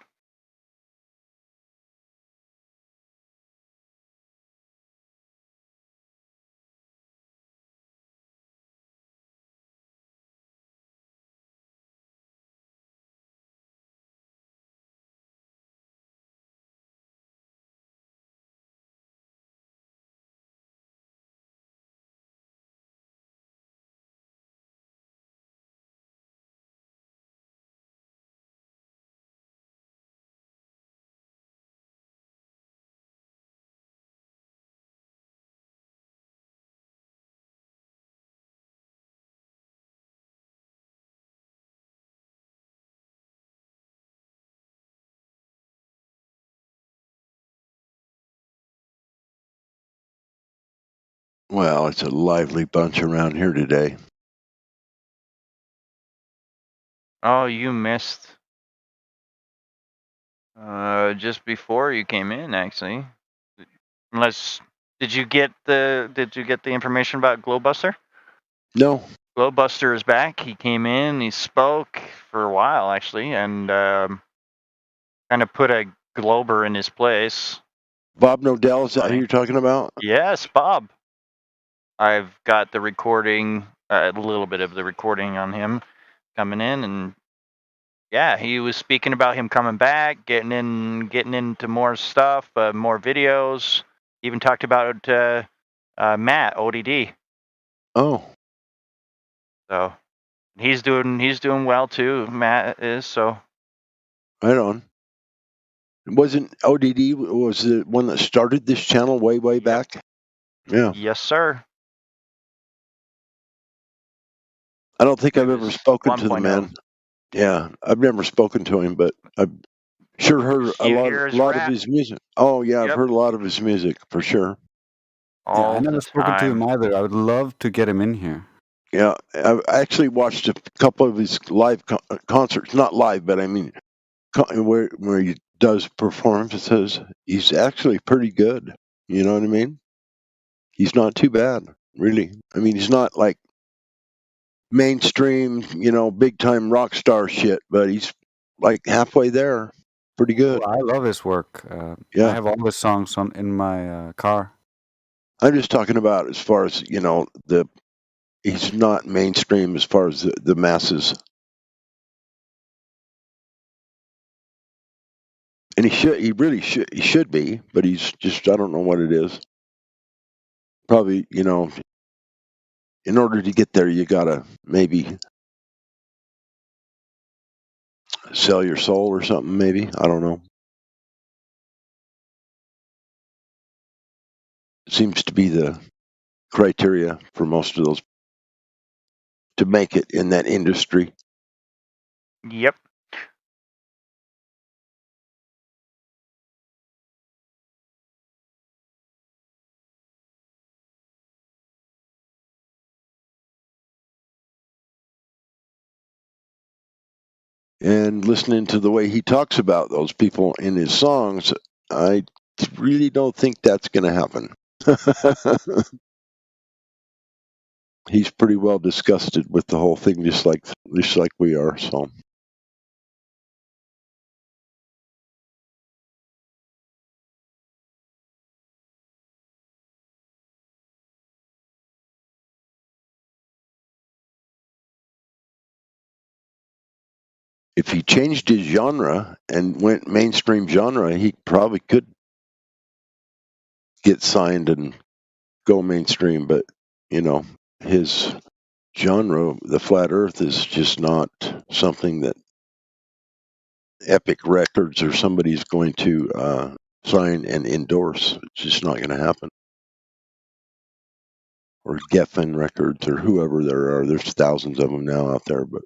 Well, it's a lively bunch around here today. Oh, you missed. Just before you came in, actually. Unless did you get the information about Glowbuster? No. Glowbuster is back. He came in. He spoke for a while, actually, and kind of put a Glober in his place. Bob Nodell, is that who you're talking about? Yes, Bob. I've got the recording, a little bit of the recording on him coming in, and yeah, he was speaking about him coming back, getting into more stuff, more videos. Even talked about Matt ODD. Oh. So he's doing well too. Matt is so. Right on. Wasn't ODD was the one that started this channel way back? Yeah. Yes, sir. I don't think I've ever spoken to the man. Yeah, I've never spoken to him, but I've sure heard a lot of his music. Oh yeah, I've heard a lot of his music for sure. I never spoken to him either. I would love to get him in here. Yeah, I actually watched a couple of his live concerts. Not live, but I mean, where he does performances. He's actually pretty good. You know what I mean? He's not too bad, really. I mean, he's not like mainstream, big time rock star shit, but he's like halfway there. Pretty good. Well, I love his work. Yeah. I have all his songs in my car. I'm just talking about as far as, he's not mainstream as far as the masses. And he really should be, but he's just, I don't know what it is. Probably, in order to get there, you gotta maybe sell your soul or something, maybe. I don't know. Seems to be the criteria for most of those to make it in that industry. Yep. And listening to the way he talks about those people in his songs, I really don't think that's going to happen. He's pretty well disgusted with the whole thing, just like we are. So. If he changed his genre and went mainstream genre, he probably could get signed and go mainstream. But, his genre, the Flat Earth, is just not something that Epic Records or somebody's going to sign and endorse. It's just not going to happen. Or Geffen Records or whoever there are. There's thousands of them now out there, but.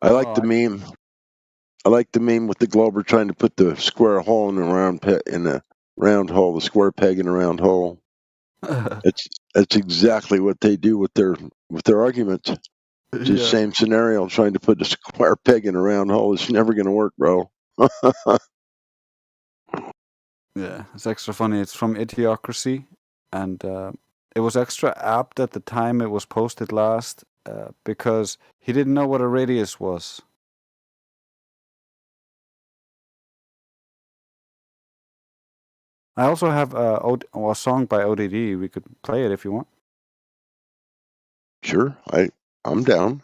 I like the meme. I like the meme with the Glober trying to put the square hole in a round hole, the square peg in a round hole. That's exactly what they do with their arguments. It's the same scenario, trying to put a square peg in a round hole. It's never going to work, bro. Yeah, it's extra funny. It's from Idiocracy, and it was extra apt at the time it was posted last. Because he didn't know what a radius was. I also have a song by ODD. We could play it if you want. Sure, I'm down.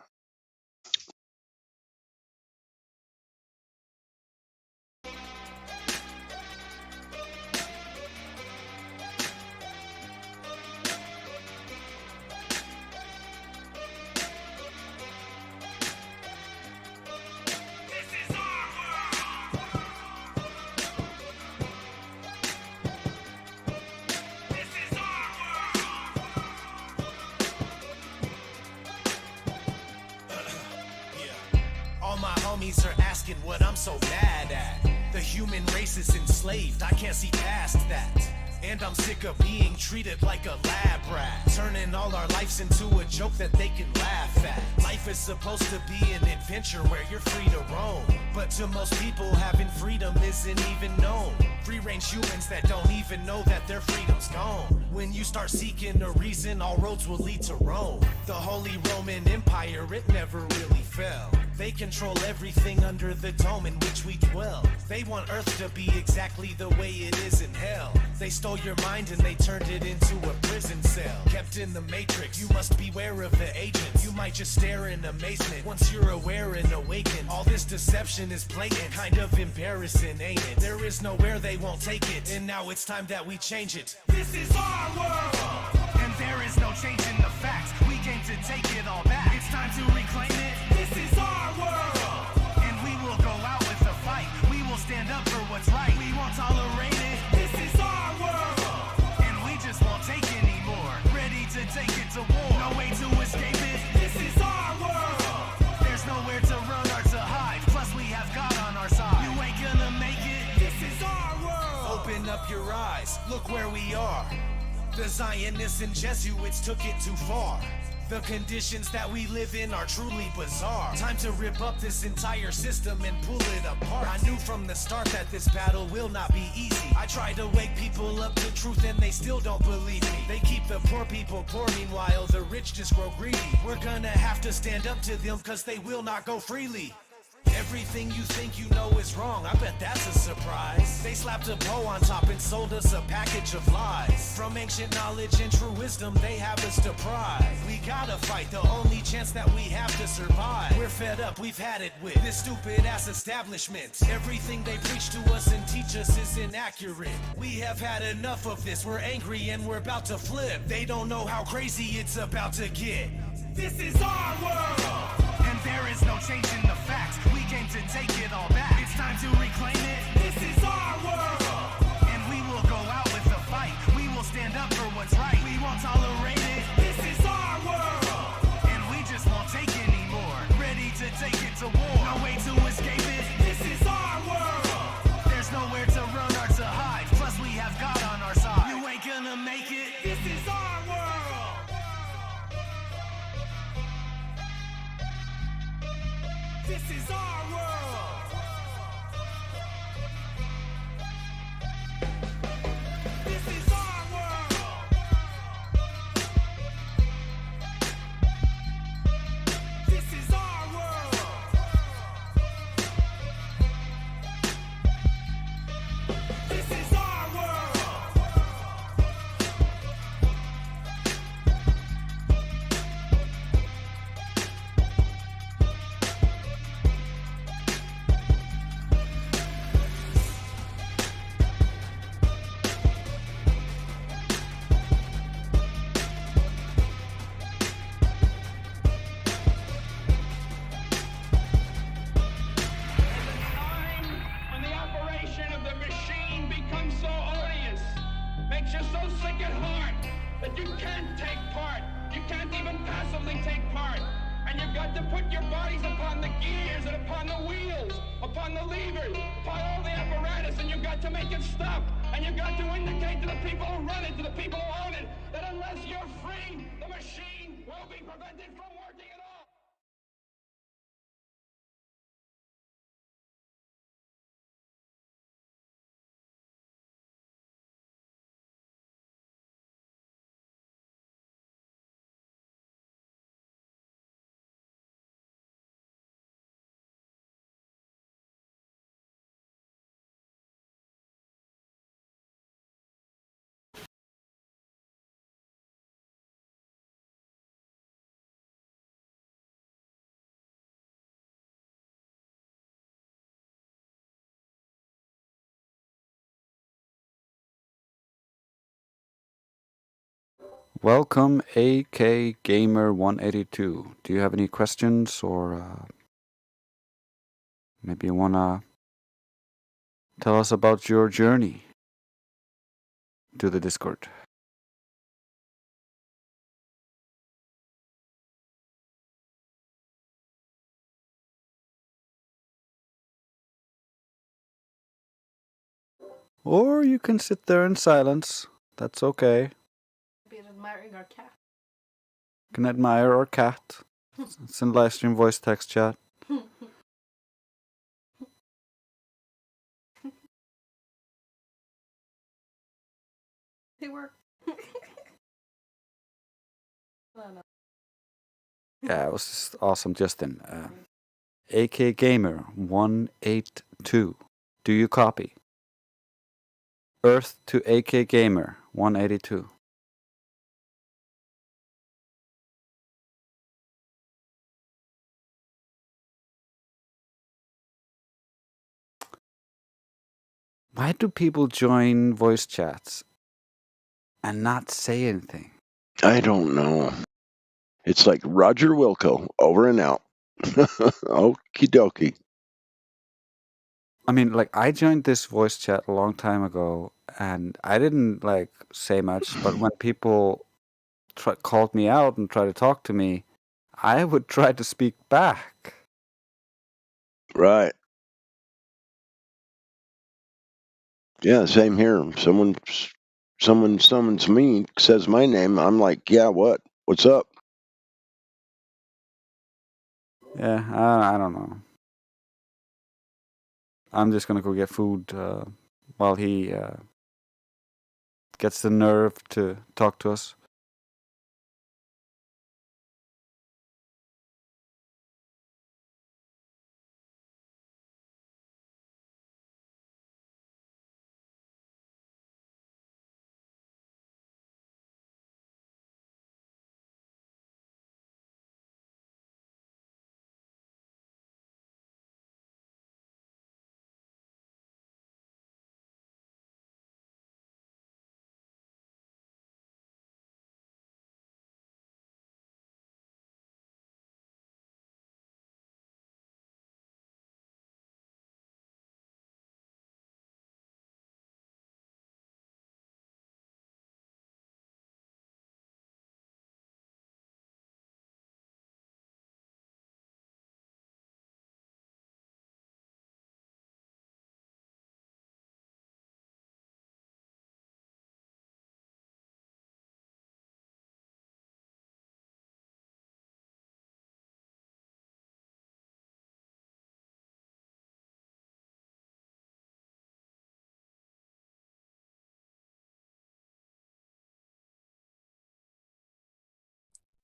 Are asking what I'm so bad at. The human race is enslaved, I can't see past that. And I'm sick of being treated like a lab rat, turning all our lives into a joke that they can laugh at. Life is supposed to be an adventure where you're free to roam, but to most people having freedom isn't even known. Free-range humans that don't even know that their freedom's gone. When you start seeking a reason, all roads will lead to Rome. The Holy Roman Empire, it never really fell. They control everything under the dome in which we dwell. They want Earth to be exactly the way it is in hell. They stole your mind and they turned it into a prison cell. Kept in the matrix, you must beware of the agents. You might just stare in amazement once you're aware and awakened. All this deception is blatant, kind of embarrassing, ain't it? There is nowhere they won't take it, and now it's time that we change it. This is our world, and there is no change in the facts. We came to take it all back. It's time to reclaim it. This is our world, and we will go out with a fight. We will stand up for what's right. We won't tolerate it. This is our world, and we just won't take anymore. Ready to take it to war. No way to escape it. This is our world. There's nowhere to run or to hide. Plus we have God on our side. You ain't gonna make it. This is our world. Open up your eyes. Look where we are. The Zionists and Jesuits took it too far. The conditions that we live in are truly bizarre. Time to rip up this entire system and pull it apart. I knew from the start that this battle will not be easy. I try to wake people up to truth and they still don't believe me. They keep the poor people poor, meanwhile the rich just grow greedy. We're gonna have to stand up to them cause they will not go freely. Everything you think you know is wrong, I bet that's a surprise. They slapped a bow on top and sold us a package of lies. From ancient knowledge and true wisdom, they have us deprived. We gotta fight, the only chance that we have to survive. We're fed up, we've had it with this stupid ass establishment. Everything they preach to us and teach us is inaccurate. We have had enough of this, we're angry and we're about to flip. They don't know how crazy it's about to get. This is our world, and there is no change in the facts. We came to take it all back. It's time to reclaim it. This is our world, and we will go out with a fight. We will stand up for what's right. We won't tolerate it. This is our world, and we just won't take anymore. Ready to take it to war. No way to escape it. This is our world. There's nowhere to run or to hide. Plus we have God on our side. You ain't gonna make it. This is our world. This is our world. This is our world. This is our world. This is our world. When the operation of the machine becomes so odious, makes you so sick at heart that you can't take part. You can't even passively take part. And you've got to put your bodies upon the gears and upon the wheels, upon the levers, upon all the apparatus, and you've got to make it stop. And you've got to indicate to the people who run it, to the people who own it, that unless you're free, the machine will be prevented from working at all. Welcome, AK Gamer 182. Do you have any questions, or maybe you wanna tell us about your journey to the Discord? Or you can sit there in silence. That's okay. Be admiring our cat. You can admire our cat. It's in live stream voice text chat. They work. I don't know. Yeah, it was just awesome, Justin. AK Gamer 182. Do you copy? Earth to AK Gamer 182. Why do people join voice chats and not say anything? I don't know. It's like Roger Wilco, over and out. Okie dokie. I mean, like, I joined this voice chat a long time ago, and I didn't, like, say much, but when people called me out and tried to talk to me, I would try to speak back. Right. Yeah, same here. Someone summons me, says my name. I'm like, yeah, what? What's up? Yeah, I don't know. I'm just gonna go get food while he gets the nerve to talk to us.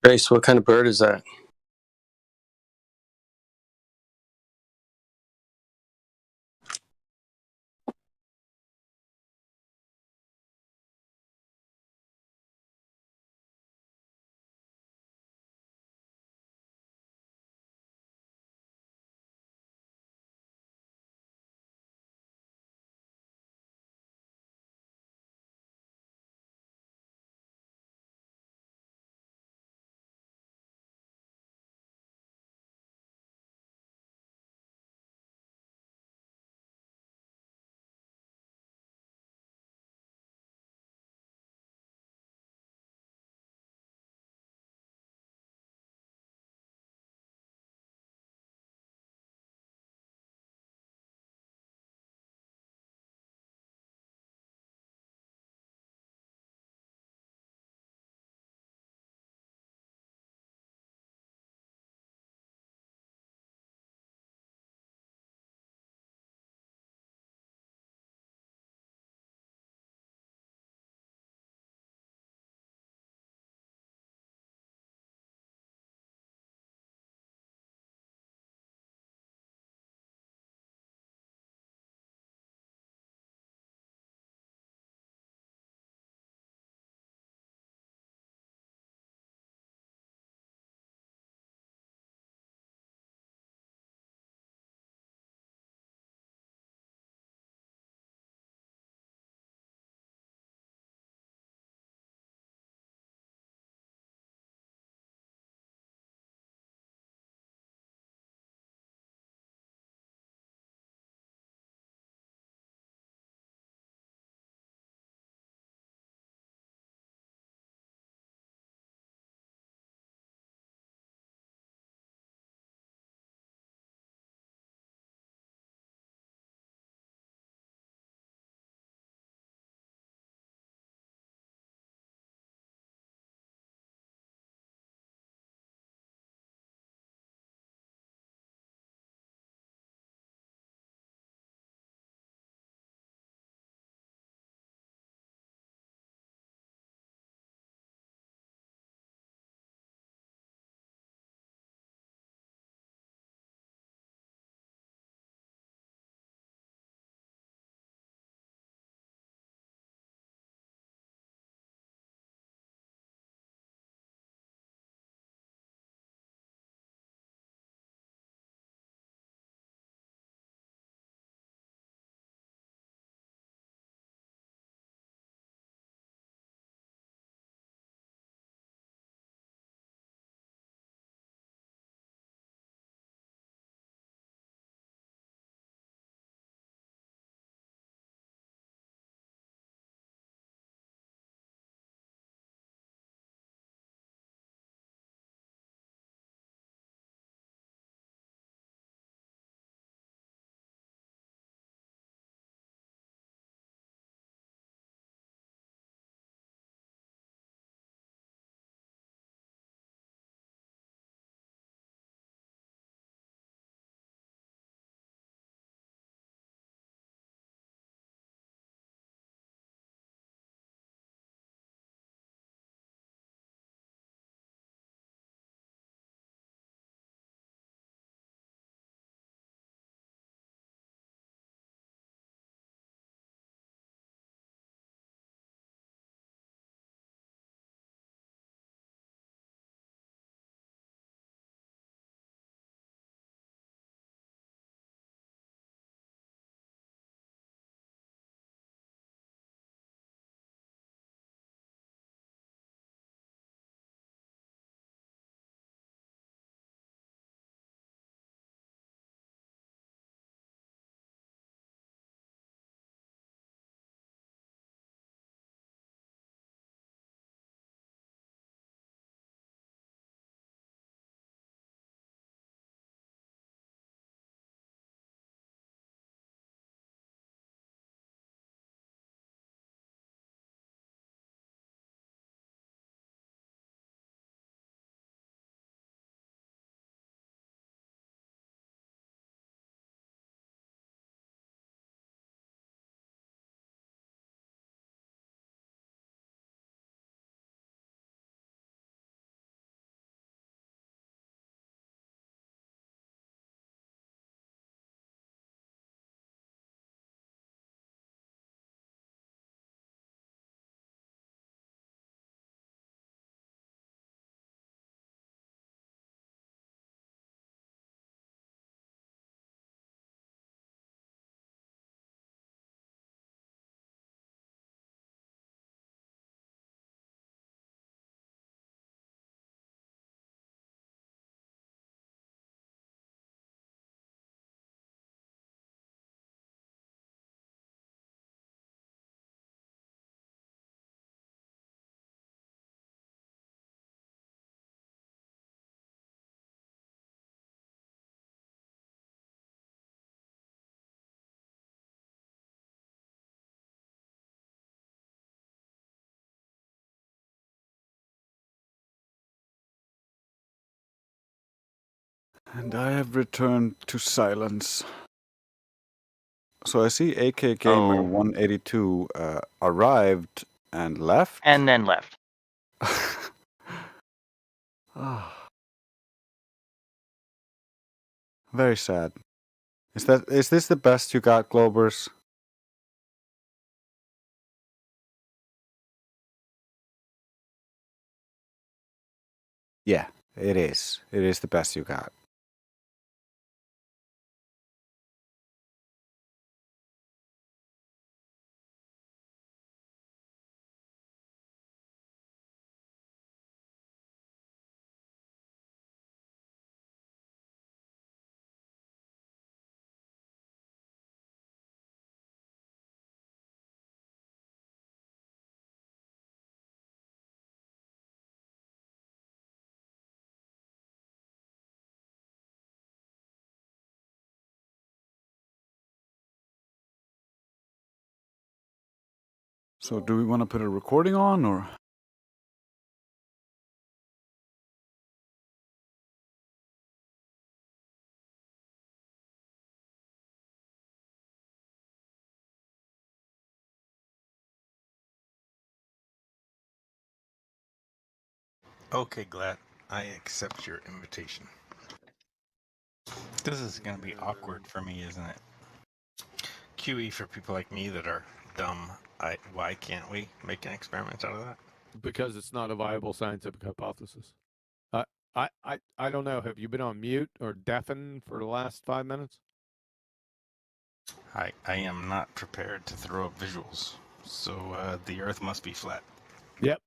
Grace, what kind of bird is that? And I have returned to silence. So I see AK Gamer 182 arrived and left. And then left. Very sad. Is this the best you got, Globers? Yeah, it is. It is the best you got. So do we want to put a recording on, or? Okay, Glad. I accept your invitation. This is going to be awkward for me, isn't it? QE for people like me that are dumb. Why can't we make an experiment out of that? Because it's not a viable scientific hypothesis. I don't know. Have you been on mute or deafened for the last 5 minutes? I am not prepared to throw up visuals. So the Earth must be flat. Yep,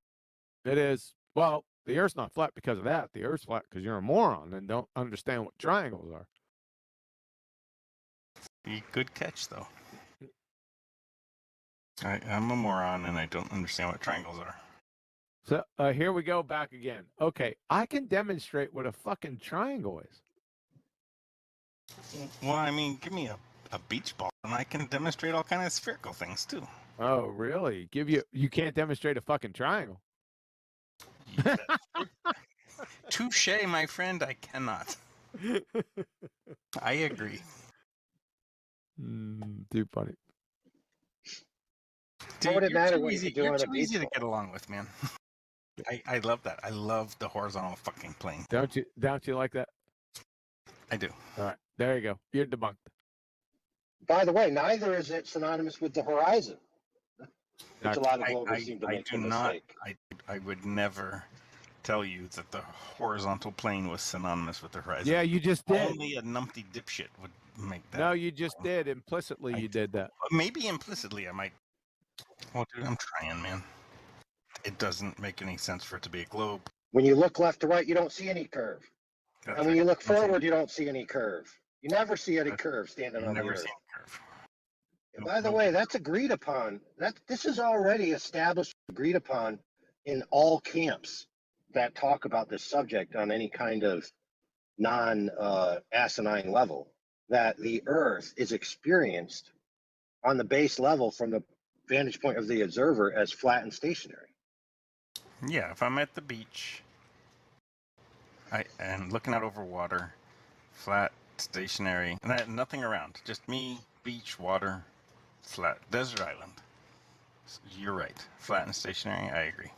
it is. Well, the Earth's not flat because of that. The Earth's flat because you're a moron and don't understand what triangles are. Good catch, though. I'm a moron and I don't understand what triangles are. So here we go back again. Okay, I can demonstrate what a fucking triangle is. Well, I mean, give me a beach ball and I can demonstrate all kind of spherical things too. Oh, really? You can't demonstrate a fucking triangle. Touche, my friend, I cannot. I agree. Too funny. Dude, what would it matter what easy, you do you're on a too beach easy to ball? get along with, man. I love that. I love the horizontal fucking plane. Don't you like that? I do. All right, there you go. You're debunked. By the way, neither is it synonymous with the horizon. Which a lot of Globers seem to I make do the not. mistake. I would never tell you that the horizontal plane was synonymous with the horizon. Yeah, you just did. Only a numpty dipshit would make that. No, you just did. Implicitly, you did that. Maybe implicitly I might. Well, dude, I'm trying, man. It doesn't make any sense for it to be a globe. When you look left to right, you don't see any curve. That's And when right. you look forward, you don't see any curve. You never see any curve standing I've on the never earth. seen a curve. And by the way, that's agreed upon. This is already established, agreed upon in all camps that talk about this subject on any kind of non-asinine level, that the Earth is experienced on the base level from the vantage point of the observer as flat and stationary. Yeah, if I'm at the beach, and looking out over water, flat, stationary, and I had nothing around, just me, beach, water, flat, desert island. You're right, flat and stationary. I agree.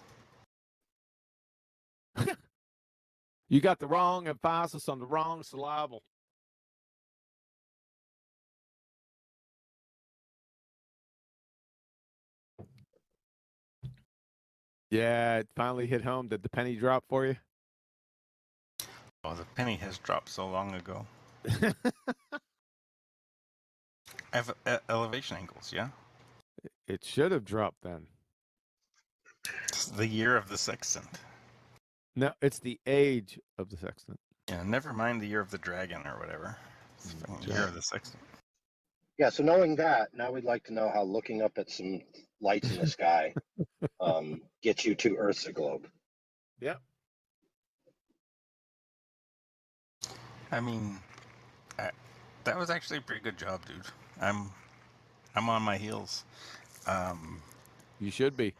You got the wrong emphasis on the wrong syllable. Yeah, it finally hit home. Did the penny drop for you? Oh, the penny has dropped so long ago. I have elevation angles, yeah? It should have dropped then. It's the year of the sextant. No, it's the age of the sextant. Yeah, never mind the year of the dragon or whatever. It's the year of the sextant. Yeah, so knowing that, now we'd like to know how looking up at some lights in the sky gets you to Earth's a globe. Yep. I mean, that was actually a pretty good job, dude. I'm on my heels. You should be.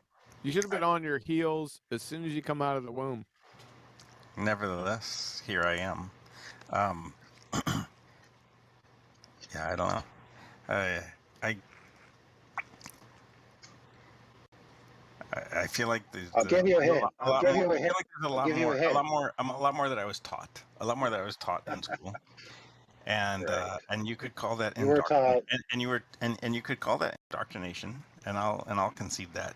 You should have been on your heels as soon as you come out of the womb. Nevertheless, here I am. Um, yeah, I don't know. I feel like there's I'll give you a hint. a lot I'll give more. you a I hint. feel like there's a I'll lot give you more, a a hint. lot more, a lot more that I was taught. A lot more that I was taught in school, and you could call that You were taught. and you could call that indoctrination, and I'll concede that.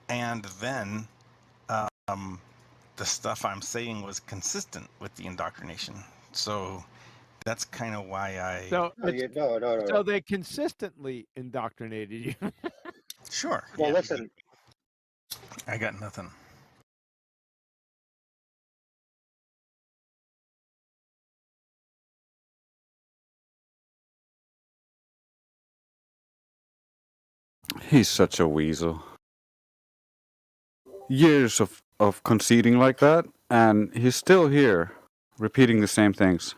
And then, the stuff I'm saying was consistent with the indoctrination. So that's kind of why I. So No. so they consistently indoctrinated you. Sure. Well, yeah, listen. I got nothing. He's such a weasel. Years of conceding like that, and he's still here, repeating the same things.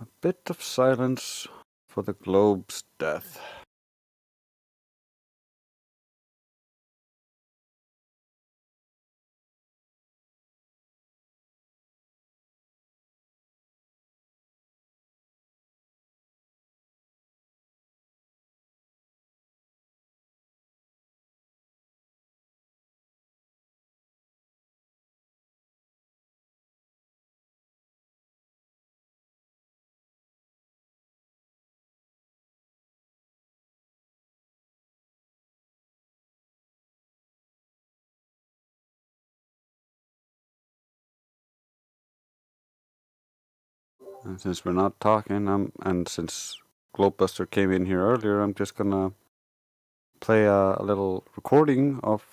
A bit of silence for the globe's death. And since we're not talking, and since Globebuster came in here earlier, I'm just gonna play a little recording of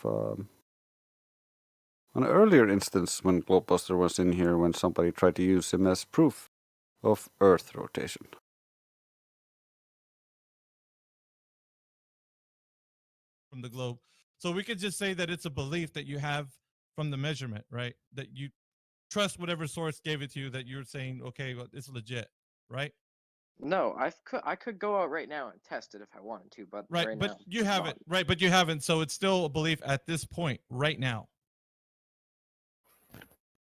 an earlier instance when Globebuster was in here when somebody tried to use him as proof of Earth rotation. From the globe. So we could just say that it's a belief that you have from the measurement, right? That you trust whatever source gave it to you, that you're saying, okay, well, it's legit, right? No, I could go out right now and test it if I wanted to, but Right, right but now, you haven't. Right, but you haven't. So it's still a belief at this point, right now.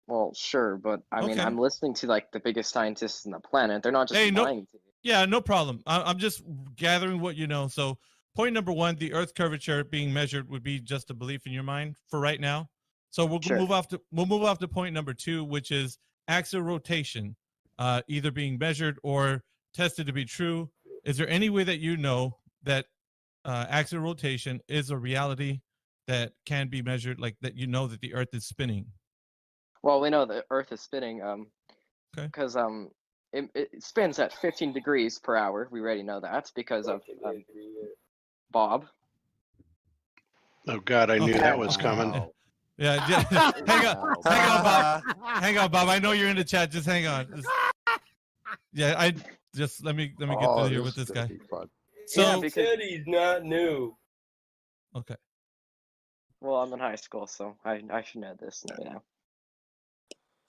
well, sure, but I mean, Okay. I'm listening to like the biggest scientists on the planet. They're not just Hey, no, lying to me. yeah, no problem. I'm just gathering what you know. So point number one, the Earth curvature being measured would be just a belief in your mind for right now. So we'll Sure. move off to point number two, which is axial rotation, either being measured or tested to be true. Is there any way that you know that axial rotation is a reality that can be measured, like that you know that the Earth is spinning? Well, we know the Earth is spinning, Okay. because it spins at 15 degrees per hour. We already know that because of Bob. Oh God, I knew that was coming. Yeah, hang on, Bob. Hang on, Bob. I know you're in the chat. Just hang on. Yeah, let me get through here with this guy. So So he said he's not new. okay. Well, I'm in high school, so I should know this now.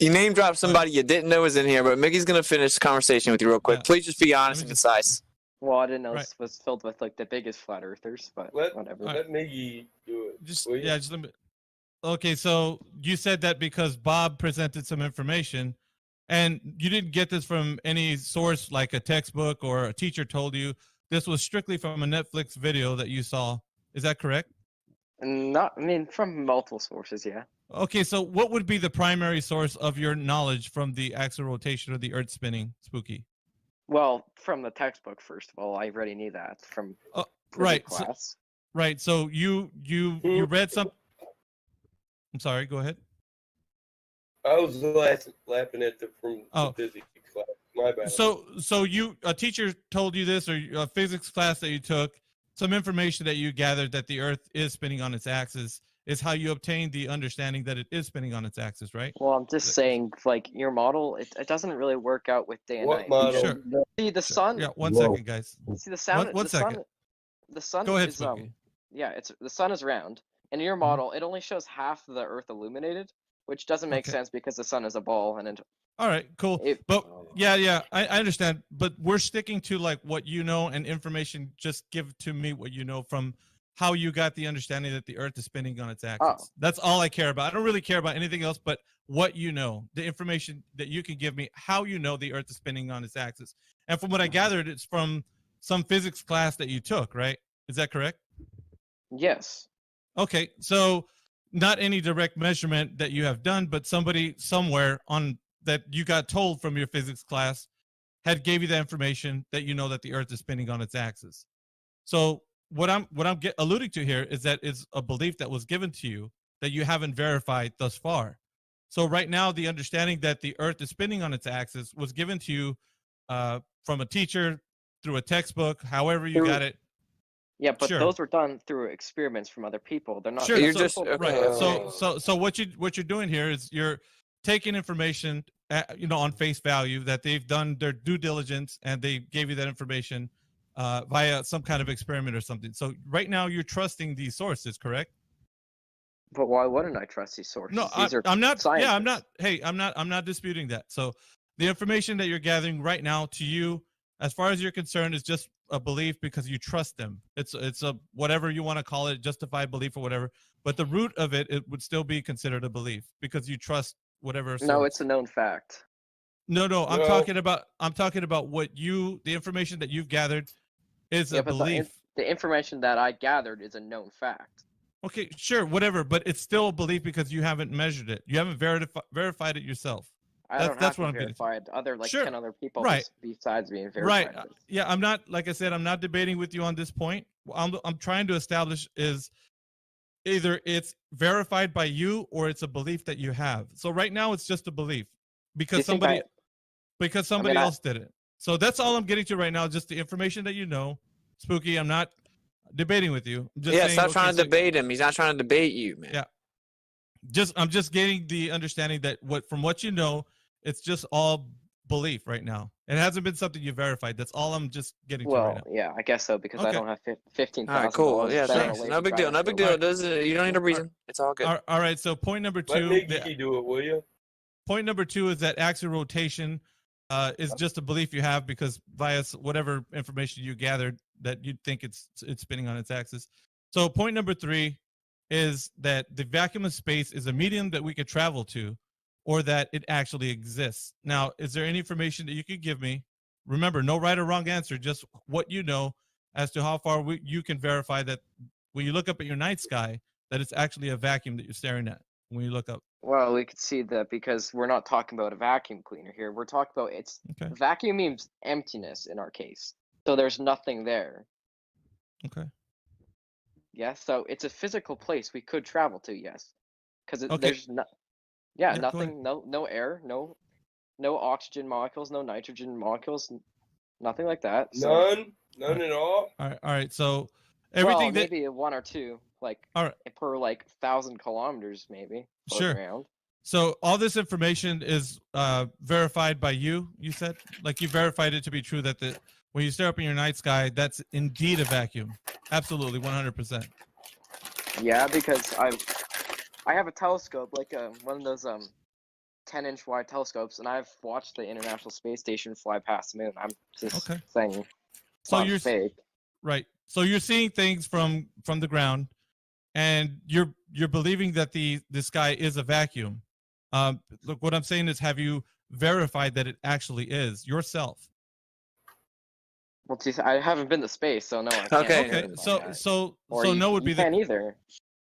You name dropped somebody you didn't know was in here, but Mickey's gonna finish the conversation with you real quick. Please just be honest and concise. Well, I didn't know this was filled with like the biggest flat earthers, but whatever. Let Miggy do it. Just let me. Okay, so you said that because Bob presented some information, and you didn't get this from any source like a textbook or a teacher told you. This was strictly from a Netflix video that you saw. Is that correct? From multiple sources, yeah. Okay, so what would be the primary source of your knowledge from the axial rotation of the Earth spinning, Spooky? Well, from the textbook, first of all, I already knew that from right. class. Right. So you read some. I'm sorry. Go ahead. I was laughing at the physics class. My bad. So a teacher told you this, or a physics class that you took, some information that you gathered that the Earth is spinning on its axis is how you obtained the understanding that it is spinning on its axis, right? Well, I'm just saying, like, your model, it doesn't really work out with day and What night. model? Sure. See, the sun. Yeah, one second, guys. See, the sound. One the second. Sun, the sun Go ahead, is Spooky. the sun is round, and in your model, it only shows half the Earth illuminated, which doesn't make sense because the sun is a ball, and all right, cool. But yeah, I understand. But we're sticking to like what you know and information. Just give to me what you know from how you got the understanding that the Earth is spinning on its axis. That's all I care about. I don't really care about anything else but what you know, the information that you can give me, how you know the Earth is spinning on its axis. And from what I gathered, it's from some physics class that you took, right? Is that correct? Yes. Okay, so not any direct measurement that you have done, but somebody somewhere on that you got told from your physics class had gave you the information that you know that the Earth is spinning on its axis. So what I'm alluding to here is that it's a belief that was given to you that you haven't verified thus far. So right now, the understanding that the Earth is spinning on its axis was given to you from a teacher, through a textbook, however you got it. Yeah, but Sure. those were done through experiments from other people. They're not. Sure. Right. So what you're doing here is you're taking information, on face value that they've done their due diligence and they gave you that information via some kind of experiment or something. So right now you're trusting these sources, correct? But why wouldn't I trust these sources? No, These are I'm not. scientists. Yeah, I'm not. Hey, I'm not disputing that. So the information that you're gathering right now to you, as far as you're concerned, is just a belief because you trust them. It's a whatever you want to call it, justified belief or whatever. But the root of it would still be considered a belief because you trust whatever. No, source. it's a known fact. No, I'm Well- talking about what the information that you've gathered is a But belief. the information that I gathered is a known fact. Okay, sure, whatever, but it's still a belief because you haven't measured it. You haven't verified it yourself. I That's don't that's have what to I'm getting. verify it. Other like Sure. 10 other people Right. besides me verified Right. it. Yeah, I'm not, like I said, I'm not debating with you on this point. I'm trying to establish is either it's verified by you or it's a belief that you have. So right now it's just a belief because Do you think somebody I- else did it. So that's all I'm getting to right now, just the information that you know. Spooky, I'm not debating with you. I'm just Yeah, saying, stop okay, trying to so- debate him. He's not trying to debate you, man. Yeah. I'm just getting the understanding that from what you know, it's just all belief right now. It hasn't been something you verified. That's all I'm just getting to right Well, now. yeah, I guess so because I Okay. don't have 15,000. All right, cool. dollars Yeah, to spend thanks. on No big laser deal. No trials. big deal. You don't need a reason. It's all good. All right. So point number Let two. Miggy do it, will you? Point number two is that axial rotation is just a belief you have because via whatever information you gathered that you think it's spinning on its axis. So point number three is that the vacuum of space is a medium that we could travel to, or that it actually exists. Now, is there any information that you could give me? Remember, no right or wrong answer, just what you know as to how far you can verify that when you look up at your night sky, that it's actually a vacuum that you're staring at when you look up. Well, we could see that because we're not talking about a vacuum cleaner here. We're talking about vacuum means emptiness in our case. So there's nothing there. Okay. Yeah, so it's a physical place we could travel to, yes. Because Okay. there's no, Yeah, go nothing, no air, no oxygen molecules, no nitrogen molecules, nothing like that. So, None at all. All right. So everything well, that maybe one or two, like all right. per like 1,000 kilometers, maybe. floating Sure. around. So all this information is verified by you. You said, like, you verified it to be true that when you stare up in your night sky, that's indeed a vacuum. Absolutely, 100%. Yeah, because I have a telescope, like one of those 10-inch wide telescopes, and I've watched the International Space Station fly past the moon. I'm just saying it's So not you're fake. right. So you're seeing things from the ground, and you're believing that the sky is a vacuum. Look, what I'm saying is, have you verified that it actually is yourself? Well, geez, I haven't been to space, so no, I can't. Okay. So no would be you the can't either.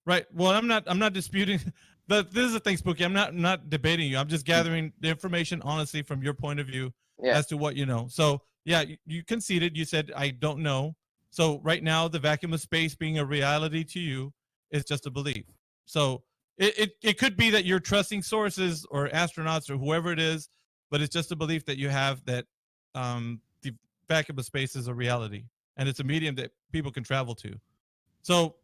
right. Well, I'm not disputing. But this is the thing, Spooky. I'm not debating you. I'm just gathering the information honestly from your point of view as to what you know. So yeah, you conceded. You said I don't know. So right now, the vacuum of space being a reality to you is just a belief. So it could be that you're trusting sources or astronauts or whoever it is, but it's just a belief that you have that the vacuum of space is a reality and it's a medium that people can travel to. So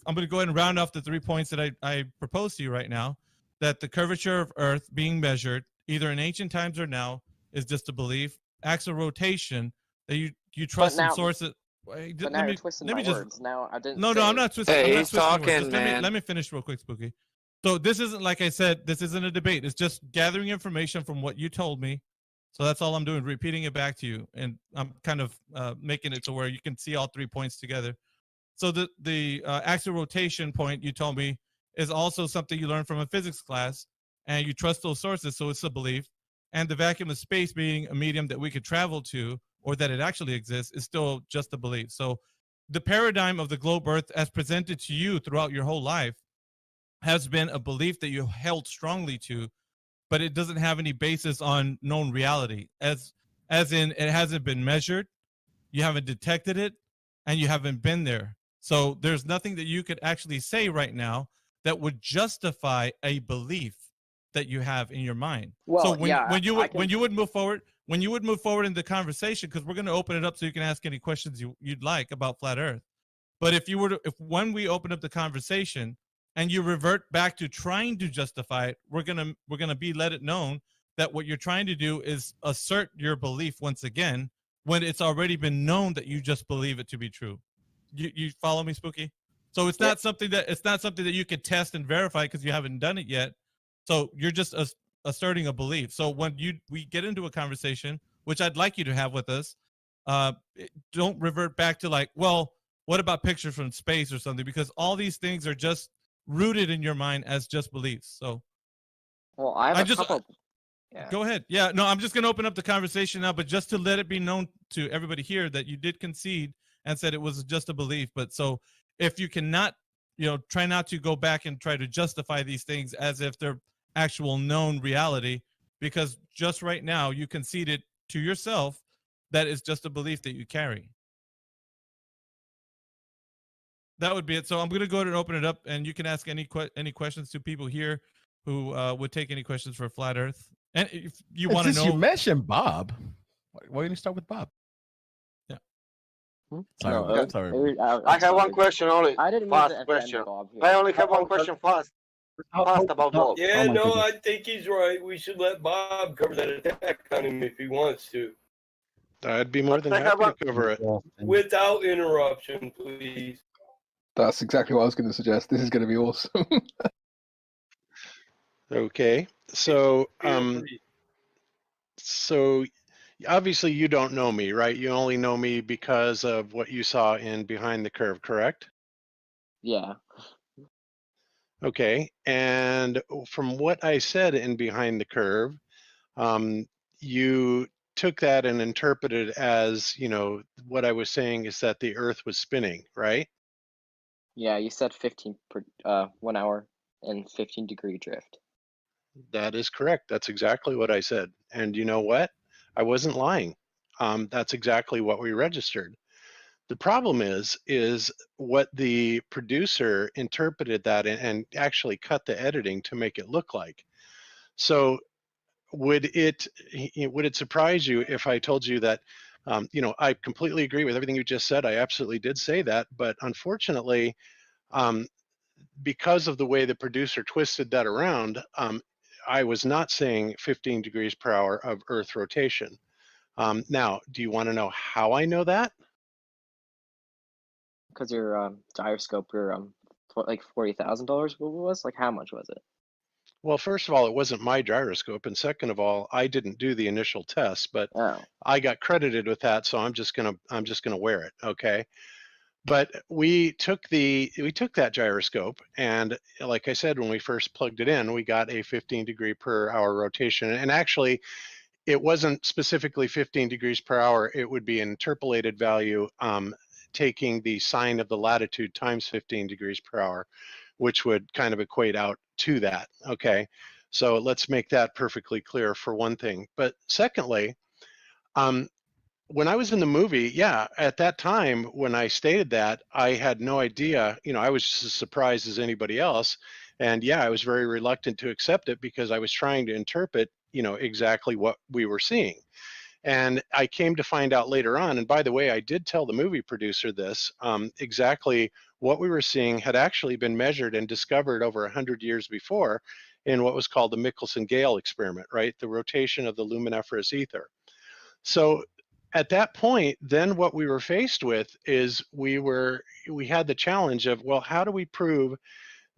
I'm going to go ahead and round off the 3 points that I propose to you right now, that the curvature of Earth being measured either in ancient times or now is just a belief. Axial rotation, that you trust in sources. But now you're twisting my words. Now I didn't. No, I'm not twisting. Hey, I'm not he's twisting your words. talking, Just man. let me finish real quick, Spooky. So this isn't, like I said, this isn't a debate. It's just gathering information from what you told me. So that's all I'm doing, repeating it back to you, and I'm kind of making it to where you can see all 3 points together. So the axial rotation point you told me is also something you learned from a physics class, and you trust those sources, so it's a belief. And the vacuum of space being a medium that we could travel to, or that it actually exists, is still just a belief. So the paradigm of the globe Earth as presented to you throughout your whole life has been a belief that you held strongly to, but it doesn't have any basis on known reality, as in it hasn't been measured, you haven't detected it, and you haven't been there. So there's nothing that you could actually say right now that would justify a belief that you have in your mind. Well, so when yeah, when you would move forward in the conversation, because we're going to open it up so you can ask any questions you'd like about flat Earth. But if when we open up the conversation and you revert back to trying to justify it, we're gonna let it known that what you're trying to do is assert your belief once again when it's already been known that you just believe it to be true. You follow me, Spooky? So it's not something that you could test and verify because you haven't done it yet. So you're just asserting a belief. So when we get into a conversation, which I'd like you to have with us, don't revert back to like, well, what about pictures from space or something? Because all these things are just rooted in your mind as just beliefs. So, well, I have a couple. Yeah. Go ahead. Yeah, no, I'm just going to open up the conversation now, but just to let it be known to everybody here that you did concede and said it was just a belief. But so if you cannot, try not to go back and try to justify these things as if they're actual known reality, because just right now you conceded to yourself that it's just a belief that you carry. That would be it. So I'm going to go ahead and open it up, and you can ask any questions to people here who would take any questions for Flat Earth. And if you want to know, you mentioned Bob, why don't you start with Bob? Yeah. Sorry. I have one question only. I didn't fast mean to question. Bob here. I only have one question fast about Bob. Yeah, no, I think he's right. We should let Bob cover that attack on him if he wants to. I'd be more than happy to cover it. Without interruption, please. That's exactly what I was going to suggest. This is going to be awesome. Okay, so obviously you don't know me, right? You only know me because of what you saw in Behind the Curve, correct? Yeah. Okay, and from what I said in Behind the Curve, you took that and interpreted as, what I was saying is that the Earth was spinning, right? Yeah, you said 15 per 1 hour and 15-degree drift. That is correct. That's exactly what I said. And you know what? I wasn't lying. That's exactly what we registered. The problem is what the producer interpreted that and actually cut the editing to make it look like. So would it surprise you if I told you that, I completely agree with everything you just said. I absolutely did say that, but unfortunately, because of the way the producer twisted that around, I was not saying 15 degrees per hour of Earth rotation. Now, do you want to know how I know that? Because your gyroscope, your like $40,000. What was like how much was it? Well, first of all, it wasn't my gyroscope, and second of all, I didn't do the initial test, but I got credited with that, so I'm just gonna wear it, okay? But we took that gyroscope, and like I said, when we first plugged it in, we got a 15 degree per hour rotation, and actually, it wasn't specifically 15 degrees per hour. It would be an interpolated value, taking the sine of the latitude times 15 degrees per hour, which would kind of equate out to that, okay? So let's make that perfectly clear for one thing. But secondly, when I was in the movie, yeah, at that time when I stated that, I had no idea, I was just as surprised as anybody else. And yeah, I was very reluctant to accept it because I was trying to interpret, exactly what we were seeing. And I came to find out later on, and by the way, I did tell the movie producer this, exactly what we were seeing had actually been measured and discovered over 100 years before in what was called the Michelson-Gale experiment, right? The rotation of the luminiferous ether. So at that point, then what we were faced with is we had the challenge of, well, how do we prove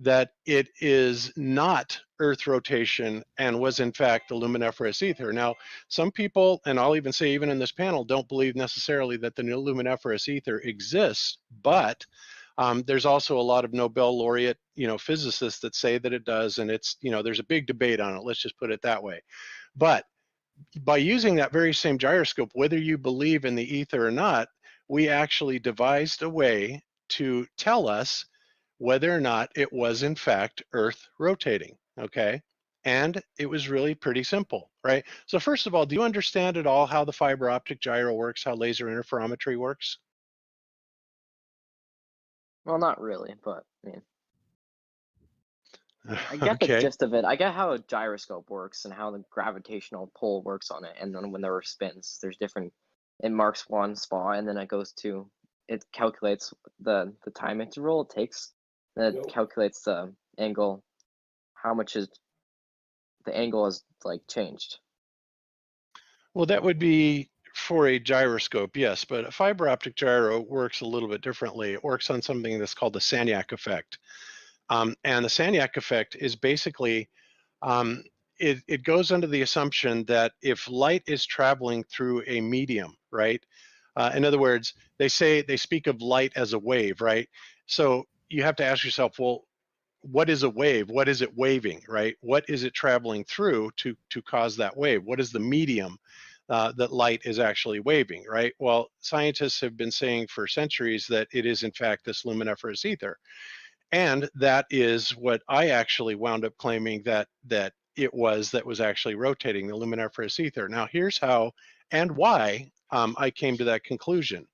that it is not Earth rotation and was in fact the luminiferous ether? Now, some people, and I'll even say even in this panel, don't believe necessarily that the luminiferous ether exists, but there's also a lot of Nobel laureate, physicists that say that it does, and it's, there's a big debate on it. Let's just put it that way. But by using that very same gyroscope, whether you believe in the ether or not, we actually devised a way to tell us whether or not it was in fact Earth rotating, okay? And it was really pretty simple, right? So first of all, do you understand at all how the fiber optic gyro works, how laser interferometry works? Well, not really, but I mean, I get the Okay. gist of it. I get how a gyroscope works and how the gravitational pull works on it. And then when there are spins, there's different. It marks one spot, and then it calculates the time interval it takes. Then it calculates the angle, how much is the angle is like changed. Well, that would be for a gyroscope, yes, but a fiber optic gyro works a little bit differently. It works on something that's called the Sagnac effect. And the Sagnac effect is basically, it goes under the assumption that if light is traveling through a medium, right? In other words, they speak of light as a wave, right? So you have to ask yourself, well, what is a wave? What is it waving, right? What is it traveling through to cause that wave? What is the medium that light is actually waving, right? Well, scientists have been saying for centuries that it is in fact this luminiferous ether. And that is what I actually wound up claiming that it was that was actually rotating, the luminiferous ether. Now here's how and why I came to that conclusion.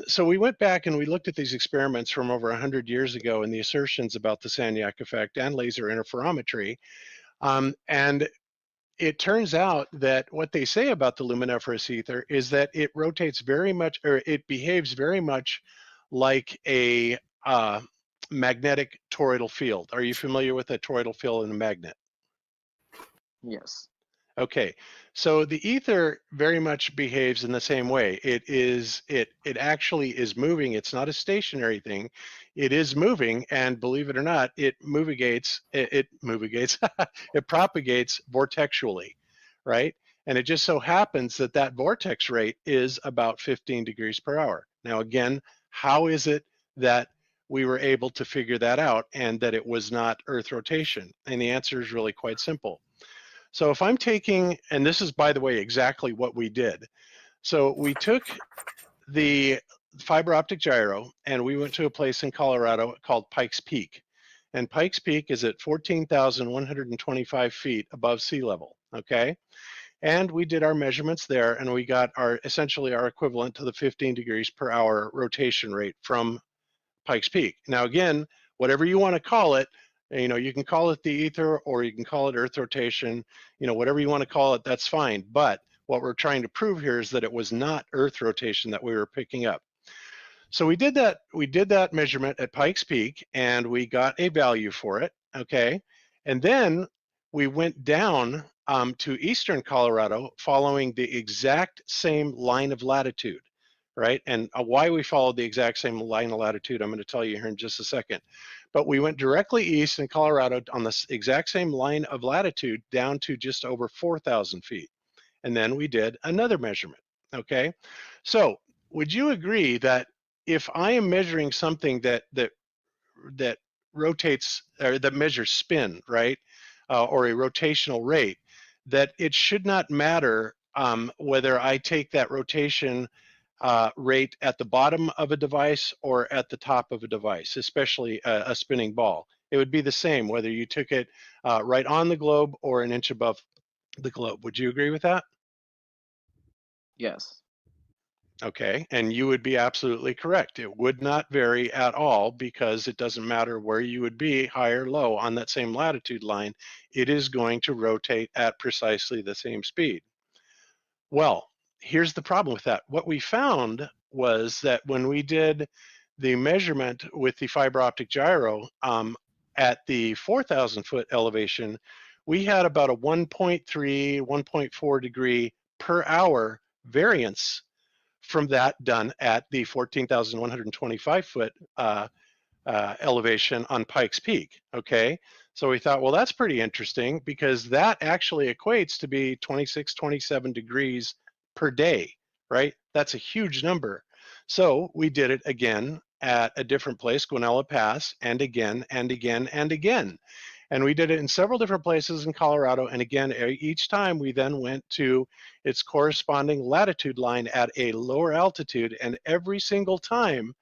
So we went back and we looked at these experiments from over 100 years ago and the assertions about the Sagnac effect and laser interferometry. And it turns out that what they say about the luminiferous ether is that it rotates very much, or it behaves very much like a magnetic toroidal field. Are you familiar with a toroidal field in a magnet? Yes. Okay, so the ether very much behaves in the same way. It actually is moving. It's not a stationary thing. It is moving, and believe it or not, it propagates vortexually, right? And it just so happens that that vortex rate is about 15 degrees per hour. Now again, how is it that we were able to figure that out and that it was not Earth rotation? And the answer is really quite simple. So if I'm taking, and this is, by the way, exactly what we did. So we took the fiber optic gyro and we went to a place in Colorado called Pikes Peak. And Pikes Peak is at 14,125 feet above sea level, okay? And we did our measurements there and we got essentially our equivalent to the 15 degrees per hour rotation rate from Pikes Peak. Now again, whatever you want to call it, you can call it the ether or you can call it Earth rotation, whatever you want to call it, that's fine. But what we're trying to prove here is that it was not Earth rotation that we were picking up. So we did that measurement at Pikes Peak and we got a value for it, okay? And then we went down to eastern Colorado following the exact same line of latitude, right? And why we followed the exact same line of latitude, I'm going to tell you here in just a second. But we went directly east in Colorado on the exact same line of latitude down to just over 4,000 feet. And then we did another measurement, okay? So would you agree that if I am measuring something that rotates, or that measures spin, right, or a rotational rate, that it should not matter whether I take that rotation rate at the bottom of a device or at the top of a device, especially a spinning ball. It would be the same whether you took it right on the globe or an inch above the globe. Would you agree with that? Yes. Okay, and you would be absolutely correct. It would not vary at all because it doesn't matter where you would be, high or low, on that same latitude line. It is going to rotate at precisely the same speed. Well, here's the problem with that. What we found was that when we did the measurement with the fiber optic gyro at the 4,000 foot elevation, we had about a 1.3, 1.4 degree per hour variance from that done at the 14,125 foot elevation on Pikes Peak, okay? So we thought, well, that's pretty interesting because that actually equates to be 26, 27 degrees per day, right? That's a huge number. So we did it again at a different place, Guanella Pass, and again, and again, and again. And we did it in several different places in Colorado. And again, each time we then went to its corresponding latitude line at a lower altitude. And every single time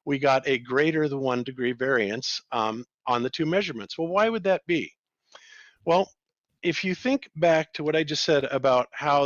we got a greater than 1 degree variance on the two measurements. Well, why would that be? Well, if you think back to what I just said about how